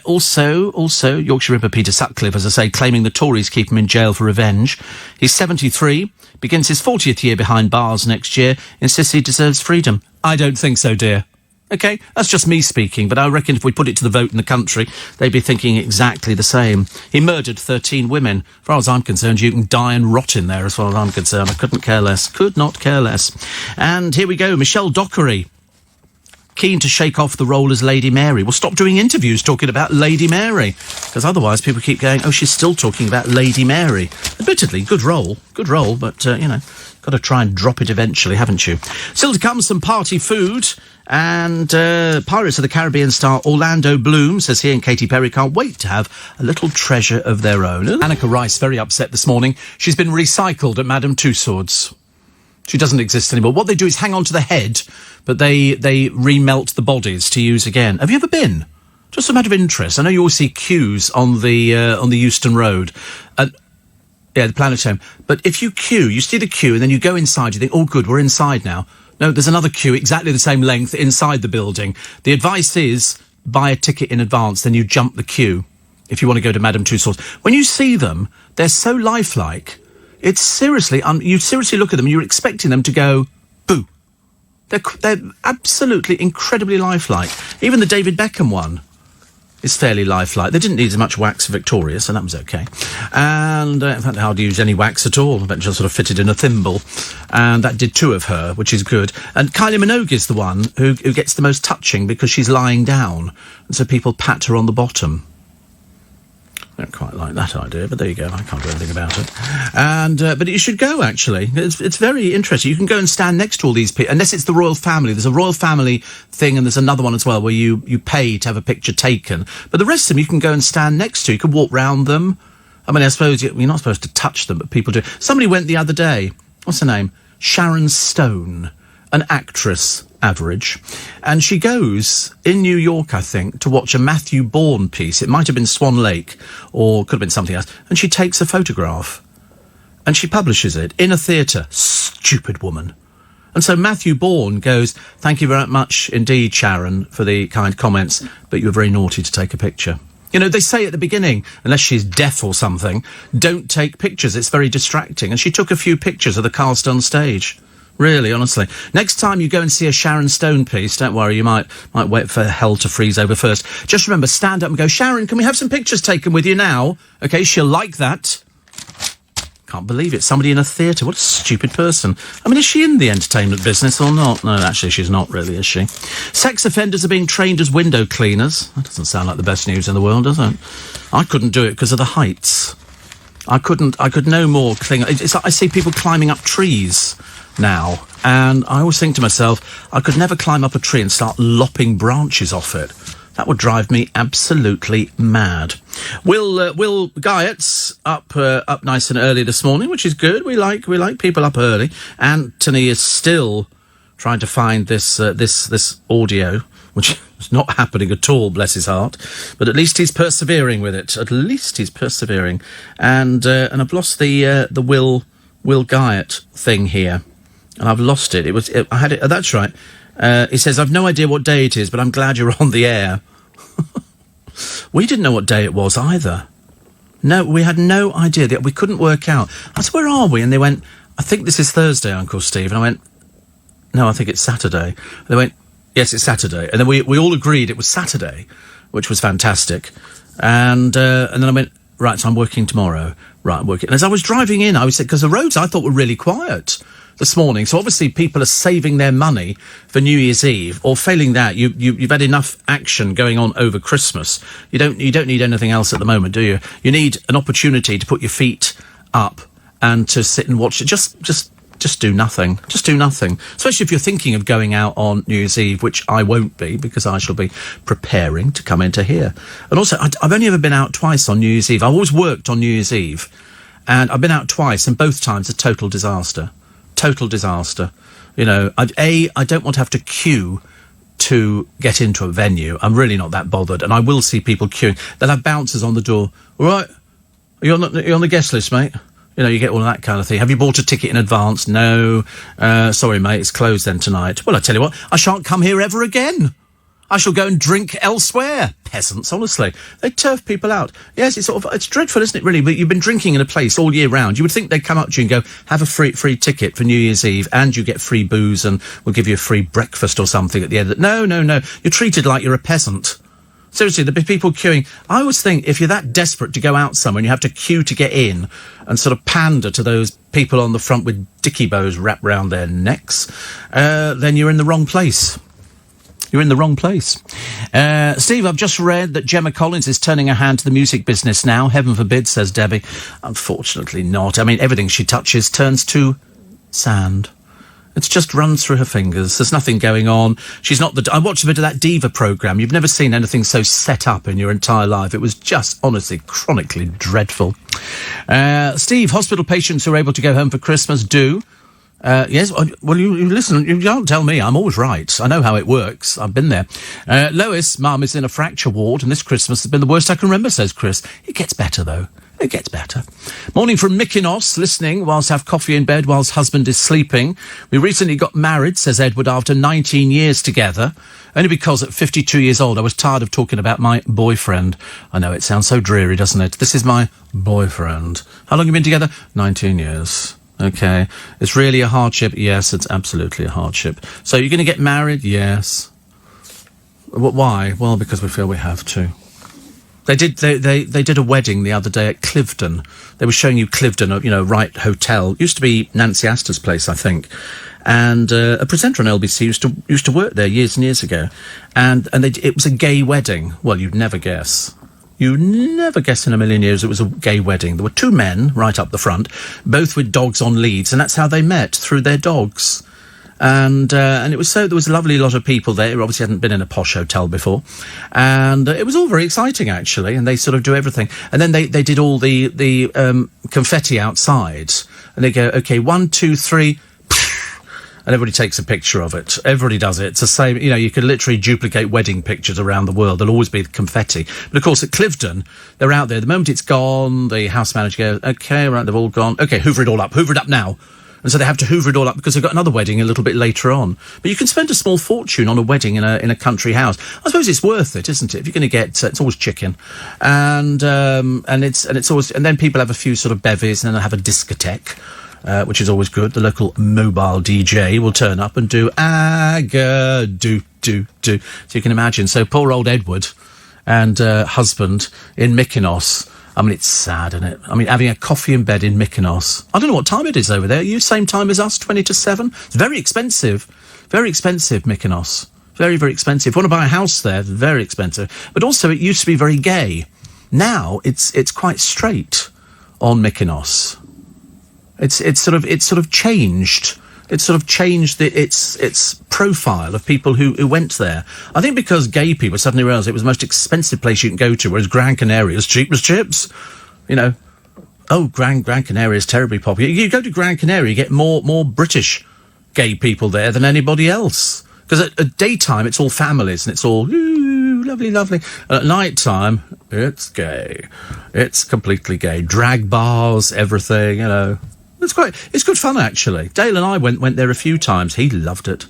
Speaker 1: Also, Yorkshire Ripper Peter Sutcliffe, as I say, claiming the Tories keep him in jail for revenge. He's 73, begins his 40th year behind bars next year, insists he deserves freedom. I don't think so, dear. OK, that's just me speaking, but I reckon if we put it to the vote in the country, they'd be thinking exactly the same. He murdered 13 women. As far as I'm concerned, you can die and rot in there, as far as I'm concerned. I couldn't care less. Could not care less. And here we go, Michelle Dockery, keen to shake off the role as Lady Mary. Well, stop doing interviews talking about Lady Mary, because otherwise people keep going, oh, she's still talking about Lady Mary. Admittedly, good role, but, got to try and drop it eventually, haven't you? Still to come, some party food, and Pirates of the Caribbean star Orlando Bloom says he and Katy Perry can't wait to have a little treasure of their own. Annika Rice, very upset this morning. She's been recycled at Madame Tussauds. She doesn't exist anymore. What they do is hang on to the head, but they remelt the bodies to use again. Have you ever been? Just a matter of interest. I know you always see queues on the Euston Road. The planetarium. But if you queue, you see the queue, and then you go inside, you think, oh, good, we're inside now. No, there's another queue exactly the same length inside the building. The advice is buy a ticket in advance, then you jump the queue if you want to go to Madame Tussauds. When you see them, they're so lifelike. It's seriously, you seriously look at them, you're expecting them to go, boo. They're absolutely incredibly lifelike. Even the David Beckham one is fairly lifelike. They didn't need as much wax for Victoria, so that was okay. And in fact, they hardly used any wax at all. But just sort of fitted in a thimble. And that did two of her, which is good. And Kylie Minogue is the one who gets the most touching because she's lying down. And so people pat her on the bottom. I don't quite like that idea, but there you go. I can't do anything about it. And but you should go, actually. It's very interesting. You can go and stand next to all these people, unless it's the royal family. There's a royal family thing, and there's another one as well where you pay to have a picture taken. But the rest of them you can go and stand next to. You can walk round them. I mean, I suppose you're not supposed to touch them, but people do. Somebody went the other day. What's her name? Sharon Stone. an actress, average, and she goes in New York, I think, to watch a Matthew Bourne piece. It might have been Swan Lake, or could have been something else, and she takes a photograph, and she publishes it in a theatre. Stupid woman. And so Matthew Bourne goes, "Thank you very much indeed, Sharon, for the kind comments, but you were very naughty to take a picture." You know, they say at the beginning, unless she's deaf or something, don't take pictures, it's very distracting. And she took a few pictures of the cast on stage. Really, honestly. Next time you go and see a Sharon Stone piece, don't worry, you might wait for hell to freeze over first. Just remember, stand up and go, "Sharon, can we have some pictures taken with you now?" OK, she'll like that. Can't believe it. Somebody in a theatre. What a stupid person. I mean, is she in the entertainment business or not? No, actually, she's not really, is she? Sex offenders are being trained as window cleaners. That doesn't sound like the best news in the world, does it? I couldn't do it because of the heights. I could no more cling. It's like I see people climbing up trees now, and I always think to myself, I could never climb up a tree and start lopping branches off it. That would drive me absolutely mad. Will Guyot's up nice and early this morning, which is good. We like people up early. Anthony is still trying to find this audio, which is not happening at all, bless his heart. But at least he's persevering with it. At least he's persevering. And I've lost the Will Guyot thing here, and I've lost it. I had it. Oh, that's right. He says, "I've no idea what day it is, but I'm glad you're on the air." We didn't know what day it was either. No, we had no idea. We couldn't work out. I said, "Where are we?" And they went, "I think this is Thursday, Uncle Steve." And I went, "No, I think it's Saturday." And they went, "Yes, it's Saturday." And then we all agreed it was Saturday, which was fantastic. And then I went, "Right, so I'm working tomorrow." Right, I'm working. And as I was driving in, I was, because the roads I thought were really quiet this morning. So obviously people are saving their money for New Year's Eve, or failing that, you've had enough action going on over Christmas. You don't need anything else at the moment, do you? You need an opportunity to put your feet up and to sit and watch it. Just do nothing. Just do nothing. Especially if you're thinking of going out on New Year's Eve, which I won't be, because I shall be preparing to come into here. And also, I've only ever been out twice on New Year's Eve. I've always worked on New Year's Eve, and I've been out twice, and both times a total disaster. Total disaster. You know, I don't want to have to queue to get into a venue. I'm really not that bothered, and I will see people queuing. They'll have bouncers on the door. "All right, you're on the guest list, mate." You know, you get all of that kind of thing. "Have you bought a ticket in advance?" "No. Sorry, mate, it's closed then tonight." "Well, I tell you what, I shan't come here ever again. I shall go and drink elsewhere." Peasants, honestly. They turf people out. Yes, it's dreadful, isn't it, really? But you've been drinking in a place all year round. You would think they'd come up to you and go, "Have a free ticket for New Year's Eve, and you get free booze, and we'll give you a free breakfast or something at the end." No. You're treated like you're a peasant. Seriously, there'll be people queuing. I always think if you're that desperate to go out somewhere and you have to queue to get in and sort of pander to those people on the front with dicky bows wrapped round their necks, then you're in the wrong place. You're in the wrong place. Steve, I've just read that Gemma Collins is turning her hand to the music business now. Heaven forbid, says Debbie. Unfortunately not. I mean, everything she touches turns to sand. It just runs through her fingers. There's nothing going on. She's not I watched a bit of that Diva programme. You've never seen anything so set up in your entire life. It was just, honestly, chronically dreadful. Steve, hospital patients who are able to go home for Christmas do. Yes, well, you listen, you can't tell me. I'm always right. I know how it works. I've been there. Lois, Mum, is in a fracture ward, and this Christmas has been the worst I can remember, says Chris. It gets better, though. It gets better. Morning from Mykonos, listening whilst have coffee in bed whilst husband is sleeping. We recently got married, says Edward, after 19 years together. Only because at 52 years old I was tired of talking about my boyfriend. I know, it sounds so dreary, doesn't it? This is my boyfriend. How long have you been together? 19 years. Okay. It's really a hardship? Yes, it's absolutely a hardship. So you're going to get married? Yes. Why? Well, because we feel we have to. They did a wedding the other day at Cliveden. They were showing you Cliveden, you know, Wright Hotel. It used to be Nancy Astor's place, I think. And a presenter on LBC used to work there years and years ago. And it was a gay wedding. Well, you'd never guess. You'd never guess in a million years it was a gay wedding. There were two men right up the front, both with dogs on leads, and that's how they met, through their dogs. And it was there was a lovely lot of people there who obviously hadn't been in a posh hotel before. And it was all very exciting, actually, and they sort of do everything. And then they did all the confetti outside. And they go, okay, 1, 2, 3, and everybody takes a picture of it. Everybody does it. It's the same, you know, you can literally duplicate wedding pictures around the world. There'll always be confetti. But of course, at Cliveden, they're out there. The moment it's gone, the house manager goes, OK, right, they've all gone. OK, hoover it all up. Hoover it up now. And so they have to hoover it all up because they've got another wedding a little bit later on. But you can spend a small fortune on a wedding in a country house. I suppose it's worth it, isn't it? If you're going to get, it's always chicken, and it's always, and then people have a few sort of bevies, and then they have a discotheque, which is always good. The local mobile DJ will turn up and do aga do do do. So you can imagine. So poor old Edward and husband in Mykonos. I mean, it's sad, isn't it? I mean, having a coffee in bed in Mykonos. I don't know what time it is over there. Are you same time as us, 20 to 7? It's very expensive. Very expensive, Mykonos. Very, very expensive. If you want to buy a house there, very expensive. But also, it used to be very gay. Now, it's quite straight on Mykonos. It's sort of changed. It's sort of changed its profile of people who went there. I think because gay people suddenly realised it was the most expensive place you can go to, whereas Gran Canaria is cheap as chips. You know, oh, Gran Canaria is terribly popular. You go to Gran Canaria, you get more British gay people there than anybody else. Because at daytime, it's all families, and it's all, ooh, lovely, lovely. And at night time, it's gay. It's completely gay. Drag bars, everything, you know. It's good fun, actually. Dale and I went there a few times. He loved it.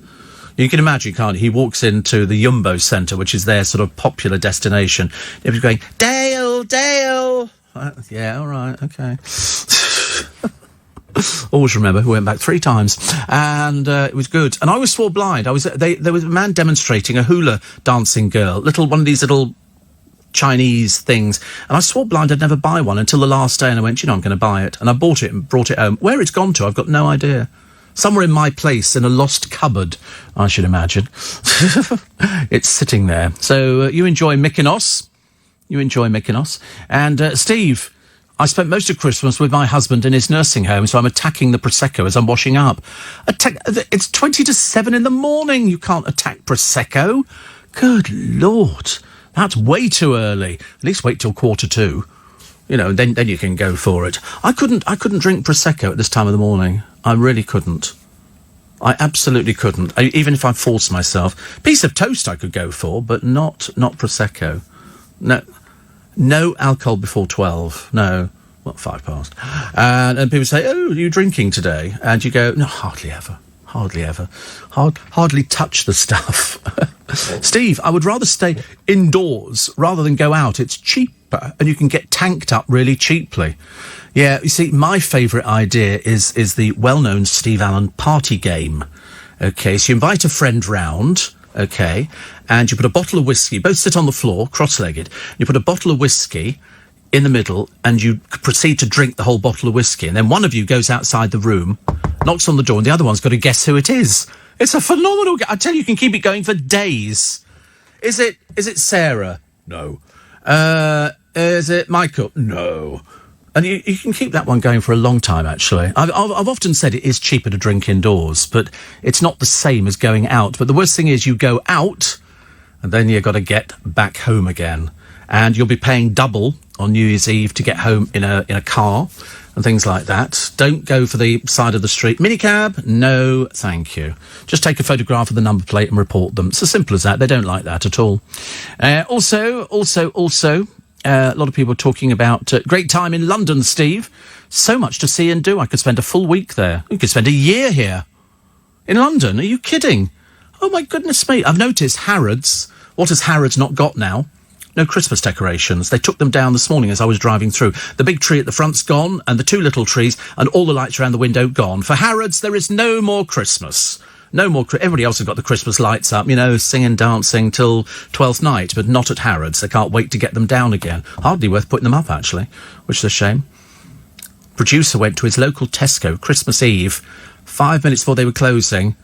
Speaker 1: You can imagine, can't you? He walks into the Jumbo Centre, which is their sort of popular destination. Everybody's going, Dale! Yeah, all right, okay. Always remember, we went back 3 times, and it was good. And I was swore blind. There was a man demonstrating, a hula dancing girl, one of these little Chinese things, and I swore blind I'd never buy one until the last day, and I went, I'm going to buy it, and I bought it and brought it home. Where it's gone to, I've got no idea. Somewhere in my place, in a lost cupboard, I should imagine. It's sitting there. So you enjoy Mykonos. And Steve, I spent most of Christmas with my husband in his nursing home, so I'm attacking the Prosecco as I'm washing up. It's 20 to 7 in the morning. You can't attack Prosecco. Good Lord. That's way too early. At least wait till 1:45. You know, then you can go for it. I couldn't drink Prosecco at this time of the morning. I really couldn't. I absolutely couldn't. Even if I forced myself. Piece of toast I could go for, but not Prosecco. No alcohol before 12. No. Well, 5 past. And people say, oh, are you drinking today? And you go, no, hardly ever. Hardly touch the stuff. Steve, I would rather stay indoors rather than go out. It's cheaper, and you can get tanked up really cheaply. Yeah, you see, my favourite idea is the well-known Steve Allen party game. OK, so you invite a friend round, OK, and you put a bottle of whiskey, both sit on the floor, cross-legged, you put a bottle of whiskey in the middle, and you proceed to drink the whole bottle of whiskey, and then one of you goes outside the room, knocks on the door, and the other one's got to guess who it is. It's a phenomenal game. I tell you, you can keep it going for days. Is it Sarah? No. Is it Michael? No. And you can keep that one going for a long time, actually. I've often said it is cheaper to drink indoors, but it's not the same as going out. But the worst thing is you go out, and then you've got to get back home again. And you'll be paying double on New Year's Eve to get home in a car and things like that. Don't go for the side of the street. Minicab? No, thank you. Just take a photograph of the number plate and report them. It's as simple as that. They don't like that at all. Also, a lot of people are talking about great time in London, Steve. So much to see and do. I could spend a full week there. You could spend a year here. In London? Are you kidding? Oh, my goodness me. I've noticed Harrods. What has Harrods not got now? No Christmas decorations. They took them down this morning as I was driving through. The big tree at the front's gone, and the 2 little trees, and all the lights around the window gone. For Harrods, there is no more Christmas. No more. Everybody else has got the Christmas lights up, you know, singing, dancing till 12th night, but not at Harrods. They can't wait to get them down again. Hardly worth putting them up, actually, which is a shame. Producer went to his local Tesco Christmas Eve, 5 minutes before they were closing,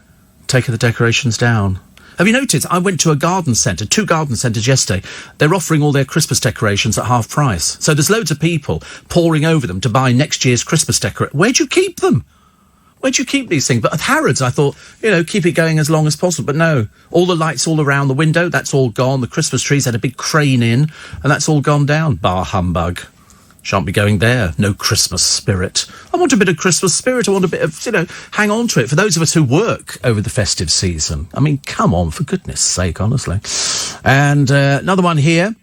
Speaker 1: taking the decorations down. Have you noticed? I went to a garden centre, 2 garden centres yesterday. They're offering all their Christmas decorations at half price. So there's loads of people pouring over them to buy next year's Christmas decorations. Where'd you keep them? Where'd you keep these things? But at Harrods, I thought, keep it going as long as possible. But no, all the lights all around the window, that's all gone. The Christmas trees had a big crane in, and that's all gone down. Bar humbug. Shan't be going there. No Christmas spirit. I want a bit of Christmas spirit. I want a bit of, hang on to it. For those of us who work over the festive season. I mean, come on, for goodness sake, honestly. And another one here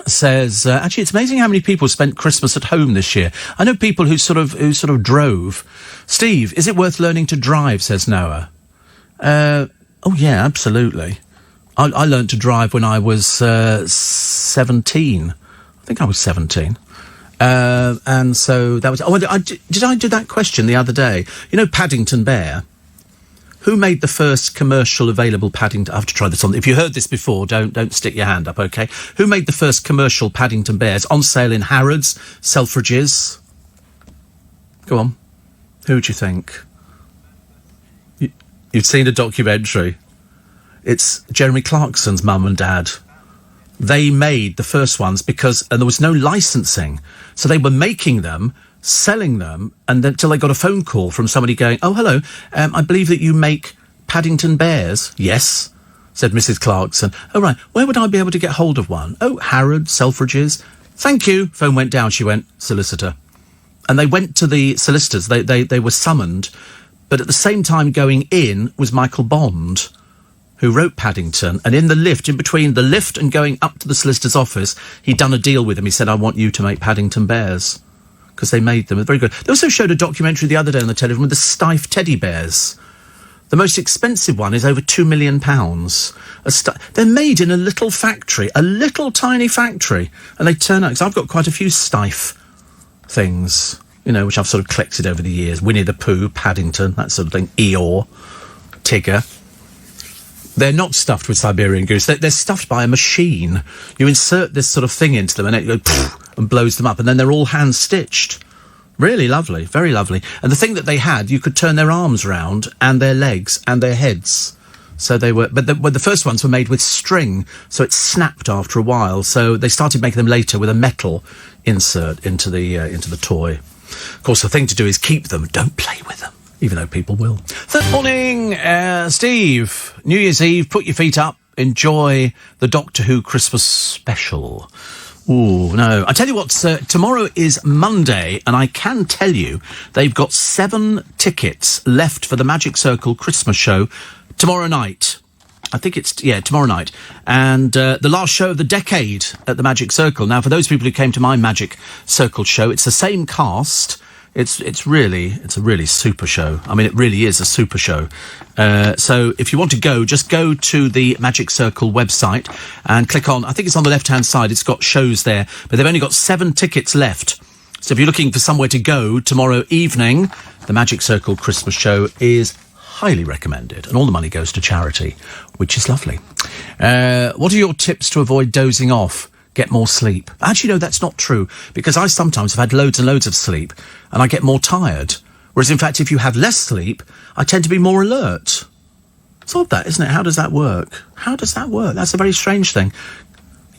Speaker 1: says, actually, it's amazing how many people spent Christmas at home this year. I know people who sort of drove. Steve, is it worth learning to drive, says Noah. Oh, yeah, absolutely. I learned to drive when I was 17. I think I was 17. And so that was... Oh, did I do that question the other day? You know Paddington Bear? Who made the first commercial available Paddington... I have to try this on. If you heard this before, don't stick your hand up, OK? Who made the first commercial Paddington Bears on sale in Harrods, Selfridges? Go on. Who do you think? You've seen a documentary. It's Jeremy Clarkson's mum and dad. They made the first ones and there was no licensing. So they were making them, selling them, and then till they got a phone call from somebody going, "Oh, hello, I believe that you make Paddington Bears." "Yes," said Mrs. Clarkson. "Oh, right. Where would I be able to get hold of one?" "Oh, Harrods, Selfridges." "Thank you." Phone went down. She went, "Solicitor." And they went to the solicitors. They were summoned. But at the same time going in was Michael Bond, who wrote Paddington, and in the lift, in between the lift and going up to the solicitor's office, he'd done a deal with him. He said, "I want you to make Paddington Bears," because they made them. They're very good. They also showed a documentary the other day on the television with the Steiff teddy bears. The most expensive one is over £2 million. They're made in a little factory, a little tiny factory, and they turn out, because I've got quite a few Steiff things, which I've sort of collected over the years. Winnie the Pooh, Paddington, that sort of thing, Eeyore, Tigger. They're not stuffed with Siberian goose. They're stuffed by a machine. You insert this sort of thing into them and it goes and blows them up, and then they're all hand-stitched. Really lovely, very lovely. And the thing that they had, you could turn their arms round and their legs and their heads. So they were... But the first ones were made with string, so it snapped after a while. So they started making them later with a metal insert into the toy. Of course, the thing to do is keep them. Don't play with them, even though people will. Good morning, Steve. New Year's Eve, put your feet up, enjoy the Doctor Who Christmas special. Ooh, no. I tell you what, tomorrow is Monday, and I can tell you they've got 7 tickets left for the Magic Circle Christmas show tomorrow night. I think it's, tomorrow night. And the last show of the decade at the Magic Circle. Now, for those people who came to my Magic Circle show, it's the same cast. It's a really super show. I mean, it really is a super show. So if you want to go, just go to the Magic Circle website and click on, I think it's on the left-hand side, it's got shows there, but they've only got 7 tickets left. So if you're looking for somewhere to go tomorrow evening, the Magic Circle Christmas show is highly recommended, and all the money goes to charity, which is lovely. What are your tips to avoid dozing off? Get more sleep. Actually, no, that's not true, because I sometimes have had loads and loads of sleep, and I get more tired. Whereas, in fact, if you have less sleep, I tend to be more alert. It's odd that, isn't it? How does that work? How does that work? That's a very strange thing.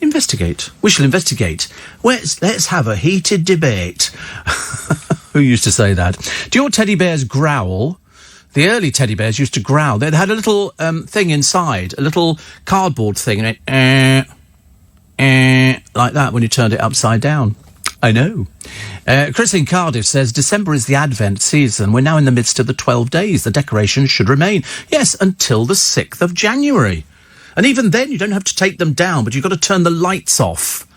Speaker 1: Investigate. We shall investigate. Let's have a heated debate. Who used to say that? Do your teddy bears growl? The early teddy bears used to growl. They had a little thing inside, a little cardboard thing, and it like that when you turned it upside down. I know. Chris in Cardiff says, December is the Advent season. We're now in the midst of the 12 days. The decorations should remain. Yes, until the 6th of January. And even then, you don't have to take them down, but you've got to turn the lights off.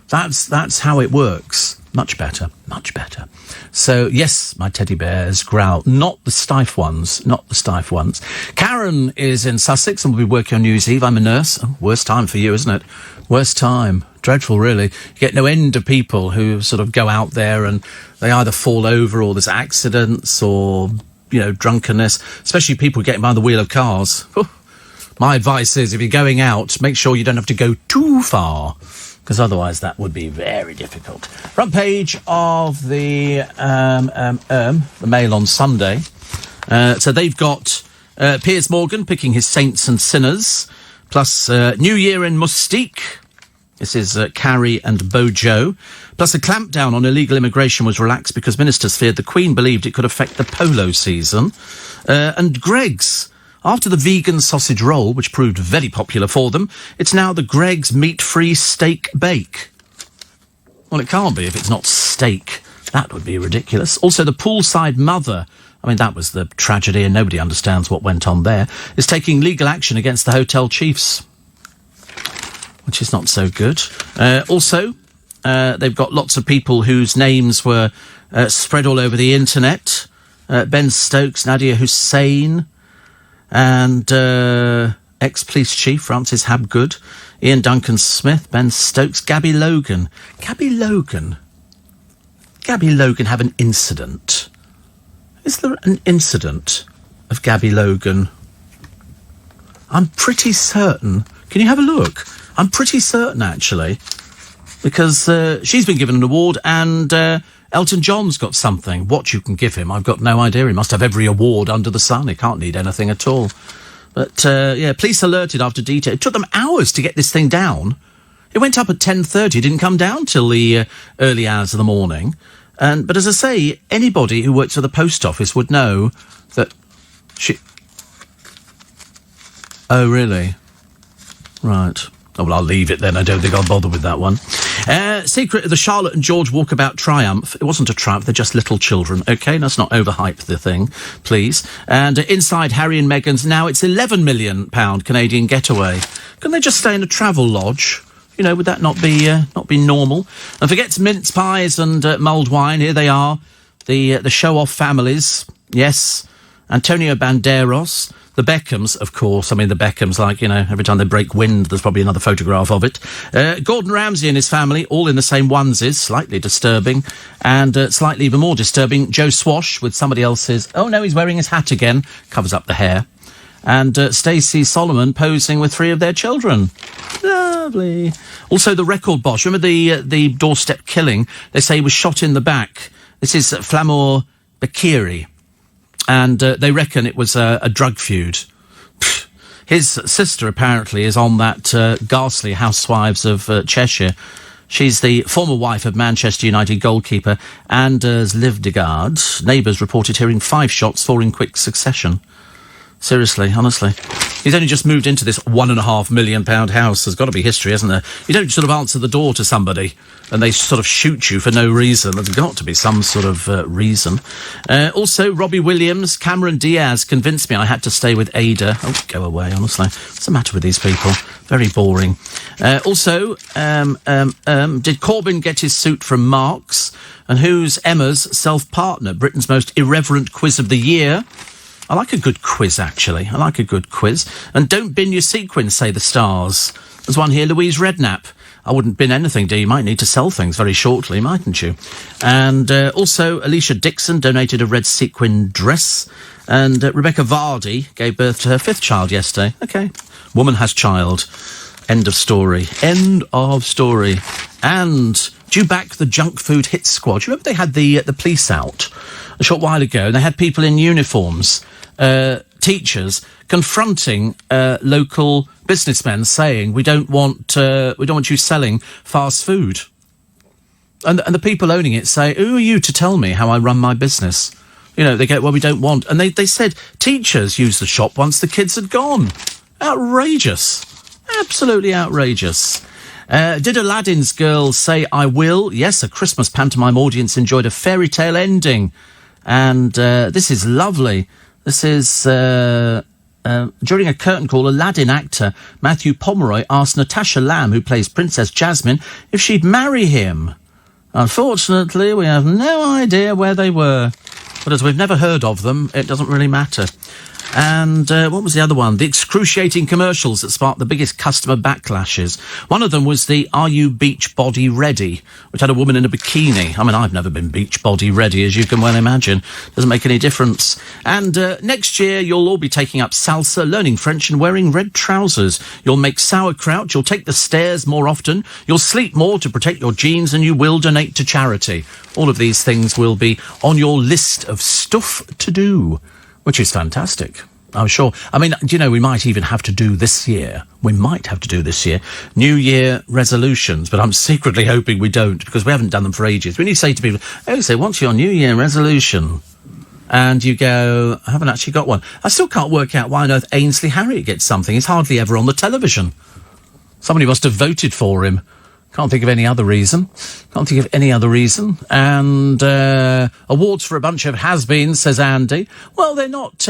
Speaker 1: That's how it works. Much better, much better. So, yes, my teddy bears growl. Not the Steiff ones, not the Steiff ones. Karen is in Sussex and will be working on New Year's Eve. I'm a nurse. Oh, worst time for you, isn't it? Worst time. Dreadful, really. You get no end of people who sort of go out there and they either fall over or there's accidents or, drunkenness, especially people getting behind the wheel of cars. My advice is, if you're going out, make sure you don't have to go too far, because otherwise that would be very difficult. Front page of the Mail on Sunday. So they've got Piers Morgan picking his saints and sinners, plus New Year in Mustique. This is Carrie and Bojo. Plus a clampdown on illegal immigration was relaxed because ministers feared the Queen believed it could affect the polo season. And Greggs. After the vegan sausage roll, which proved very popular for them, it's now the Greggs meat-free steak bake. Well, it can't be if it's not steak. That would be ridiculous. Also, the poolside mother, I mean, that was the tragedy and nobody understands what went on there, is taking legal action against the hotel chiefs, which is not so good. Also, they've got lots of people whose names were spread all over the internet. Ben Stokes, Nadia Hussein, and ex-police chief Francis Habgood, Ian Duncan Smith, Ben Stokes, Gabby Logan. Gabby Logan have an incident. Is there an incident of Gabby Logan? I'm pretty certain. Can you have a look? I'm pretty certain, actually, because she's been given an award and Elton John's got something. What you can give him, I've got no idea. He must have every award under the sun. He can't need anything at all. But, yeah, police alerted after detail. It took them hours to get this thing down. It went up at 10:30. It didn't come down till the early hours of the morning. But as I say, anybody who works at the post office would know that she... Oh, really? Right. Oh, well, I'll leave it then. I don't think I'll bother with that one. Secret of the Charlotte and George walkabout triumph. It wasn't a triumph, they're just little children, OK? Let's not overhype the thing, please. And inside Harry and Meghan's, now it's £11 million Canadian getaway. Can they just stay in a travel lodge? You know, would that not be normal? And forget mince pies and mulled wine. Here they are, the show-off families. Yes, Antonio Banderas, the Beckhams, of course. I mean, the Beckhams, like, you know, every time they break wind, there's probably another photograph of it. Gordon Ramsay and his family, all in the same onesies, slightly disturbing. And slightly even more disturbing, Joe Swash with somebody else's... Oh, no, he's wearing his hat again. Covers up the hair. And Stacey Solomon posing with 3 of their children. Lovely. Also, the record boss. Remember the doorstep killing? They say he was shot in the back. This is Flamur Bakiri. And they reckon it was a drug feud. His sister, apparently, is on that ghastly Housewives of Cheshire. She's the former wife of Manchester United goalkeeper Anders Livdegaard. Neighbours reported hearing 5 shots, 4 in quick succession. Seriously, honestly. He's only just moved into this £1.5 million house. There's got to be history, hasn't there? You don't sort of answer the door to somebody and they sort of shoot you for no reason. There's got to be some sort of reason. Also, Robbie Williams, Cameron Diaz convinced me I had to stay with Ada. Oh, go away, honestly. What's the matter with these people? Very boring. Also, did Corbyn get his suit from Marks? And who's Emma's self-partner? Britain's most irreverent quiz of the year. I like a good quiz, actually. I like a good quiz. And don't bin your sequins, say the stars. There's one here, Louise Redknapp. I wouldn't bin anything, dear. You might need to sell things very shortly, mightn't you? And also, Alicia Dixon donated a red sequin dress. And Rebecca Vardy gave birth to her 5th child yesterday. OK. Woman has child. End of story. End of story. And do you back the junk food hit squad? Do you remember they had the police out a short while ago? And they had people in uniforms... teachers confronting local businessmen, saying we don't want you selling fast food, and the people owning it say, who are you to tell me how I run my business? You know, they go, well, we don't want, and they said teachers used the shop once the kids had gone. Outrageous, absolutely outrageous. Did Aladdin's girls say I will? Yes, a Christmas pantomime audience enjoyed a fairy tale ending, and this is lovely. This is, during a curtain call, Aladdin actor Matthew Pomeroy asked Natasha Lamb, who plays Princess Jasmine, if she'd marry him. Unfortunately, we have no idea where they were. But as we've never heard of them, it doesn't really matter. And what was the other one? The excruciating commercials that sparked the biggest customer backlashes. One of them was the Are You Beach Body Ready, which had a woman in a bikini. I mean, I've never been beach body ready, as you can well imagine. Doesn't make any difference. And next year, you'll all be taking up salsa, learning French and wearing red trousers. You'll make sauerkraut, you'll take the stairs more often, you'll sleep more to protect your genes, and you will donate to charity. All of these things will be on your list of stuff to do, which is fantastic, I'm sure. I mean, do you know, we might even have to do this year. We might have to do this year New Year resolutions, but I'm secretly hoping we don't, because we haven't done them for ages. When you say to people, oh, so what's your New Year resolution? And you go, I haven't actually got one. I still can't work out why on earth Ainsley Harriott gets something. He's hardly ever on the television. Somebody must have voted for him. Can't think of any other reason. And awards for a bunch of has-beens, says Andy. Well, they're not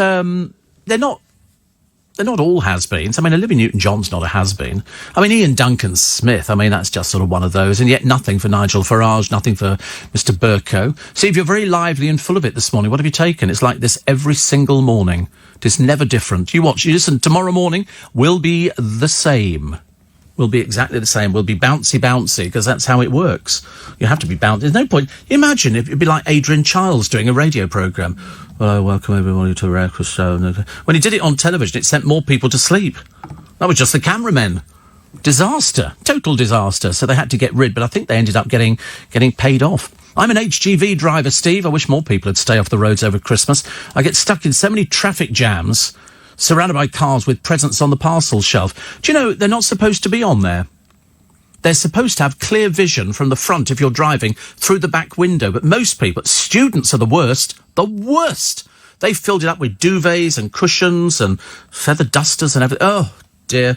Speaker 1: all has-beens. I mean, Olivia Newton-John's not a has-been. I mean, Ian Duncan Smith, I mean, that's just sort of one of those. And yet nothing for Nigel Farage, nothing for Mr. Burko. Steve, you're very lively and full of it this morning. What have you taken? It's like this every single morning. It is never different. You listen, tomorrow morning will be the same. Will be exactly the same. Will be bouncy, because that's how it works. You have to be bouncy. There's no point. Imagine if it'd be like Adrian Chiles doing a radio programme. Well, I welcome everybody to a breakfast show. When he did it on television, it sent more people to sleep. That was just the cameramen. Disaster. Total disaster. So they had to get rid, but I think they ended up getting paid off. I'm an HGV driver, Steve. I wish more people would stay off the roads over Christmas. I get stuck in so many traffic jams, surrounded by cars with presents on the parcel shelf. Do you know, they're not supposed to be on there. They're supposed to have clear vision from the front if you're driving through the back window. But most people, students are the worst. The worst. They filled it up with duvets and cushions and feather dusters and everything. Oh, dear.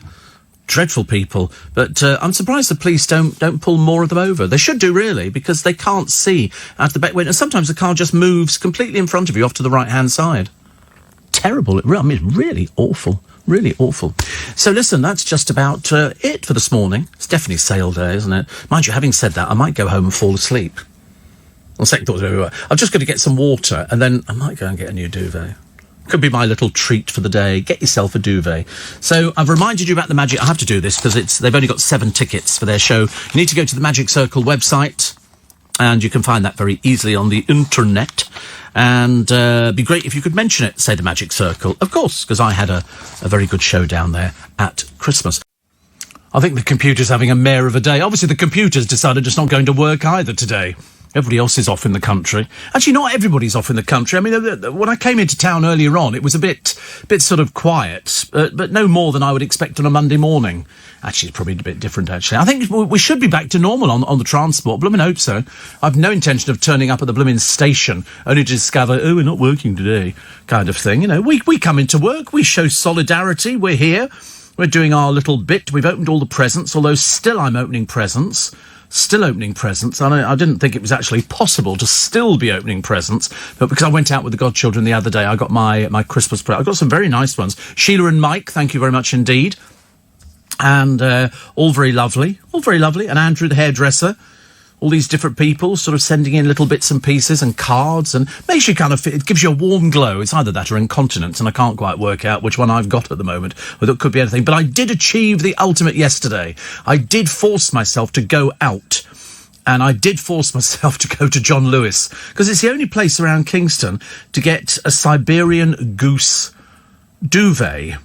Speaker 1: Dreadful people. But I'm surprised the police don't pull more of them over. They should do, really, because they can't see out the back window. And sometimes the car just moves completely in front of you off to the right-hand side. Terrible. I mean, really awful. Really awful. So listen, that's just about it for this morning. It's definitely sale day, isn't it? Mind you, having said that, I might go home and fall asleep. On second thought, I'm just going to get some water and then I might go and get a new duvet. Could be my little treat for the day. Get yourself a duvet. So I've reminded you about the Magic. I have to do this because they've only got 7 tickets for their show. You need to go to the Magic Circle website and you can find that very easily on the internet. And it'd be great if you could mention it, say the Magic Circle, of course, because I had a very good show down there at Christmas. I think the computer's having a mare of a day. Obviously, the computer's decided it's not going to work either today. Everybody else is off in the country. Actually, not everybody's off in the country. I mean, when I came into town earlier on, it was a bit sort of quiet, but no more than I would expect on a Monday morning. Actually, it's probably a bit different, actually. I think we should be back to normal on the transport. Bloomin' hope so. I've no intention of turning up at the bloomin' station only to discover, oh, we're not working today, kind of thing. You know, we come into work, we show solidarity, we're here, we're doing our little bit. We've opened all the presents, although still I'm opening presents. Still opening presents. I didn't think it was actually possible to still be opening presents, but because I went out with the godchildren the other day, I got my Christmas present. I got some very nice ones. Sheila and Mike, thank you very much indeed. And all very lovely. And Andrew, the hairdresser. All these different people sort of sending in little bits and pieces and cards, and makes you it gives you a warm glow. It's either that or incontinence, and I can't quite work out which one I've got at the moment, or it could be anything. But I did achieve the ultimate yesterday. I did force myself to go out, and I did force myself to go to John Lewis, because it's the only place around Kingston to get a Siberian goose duvet.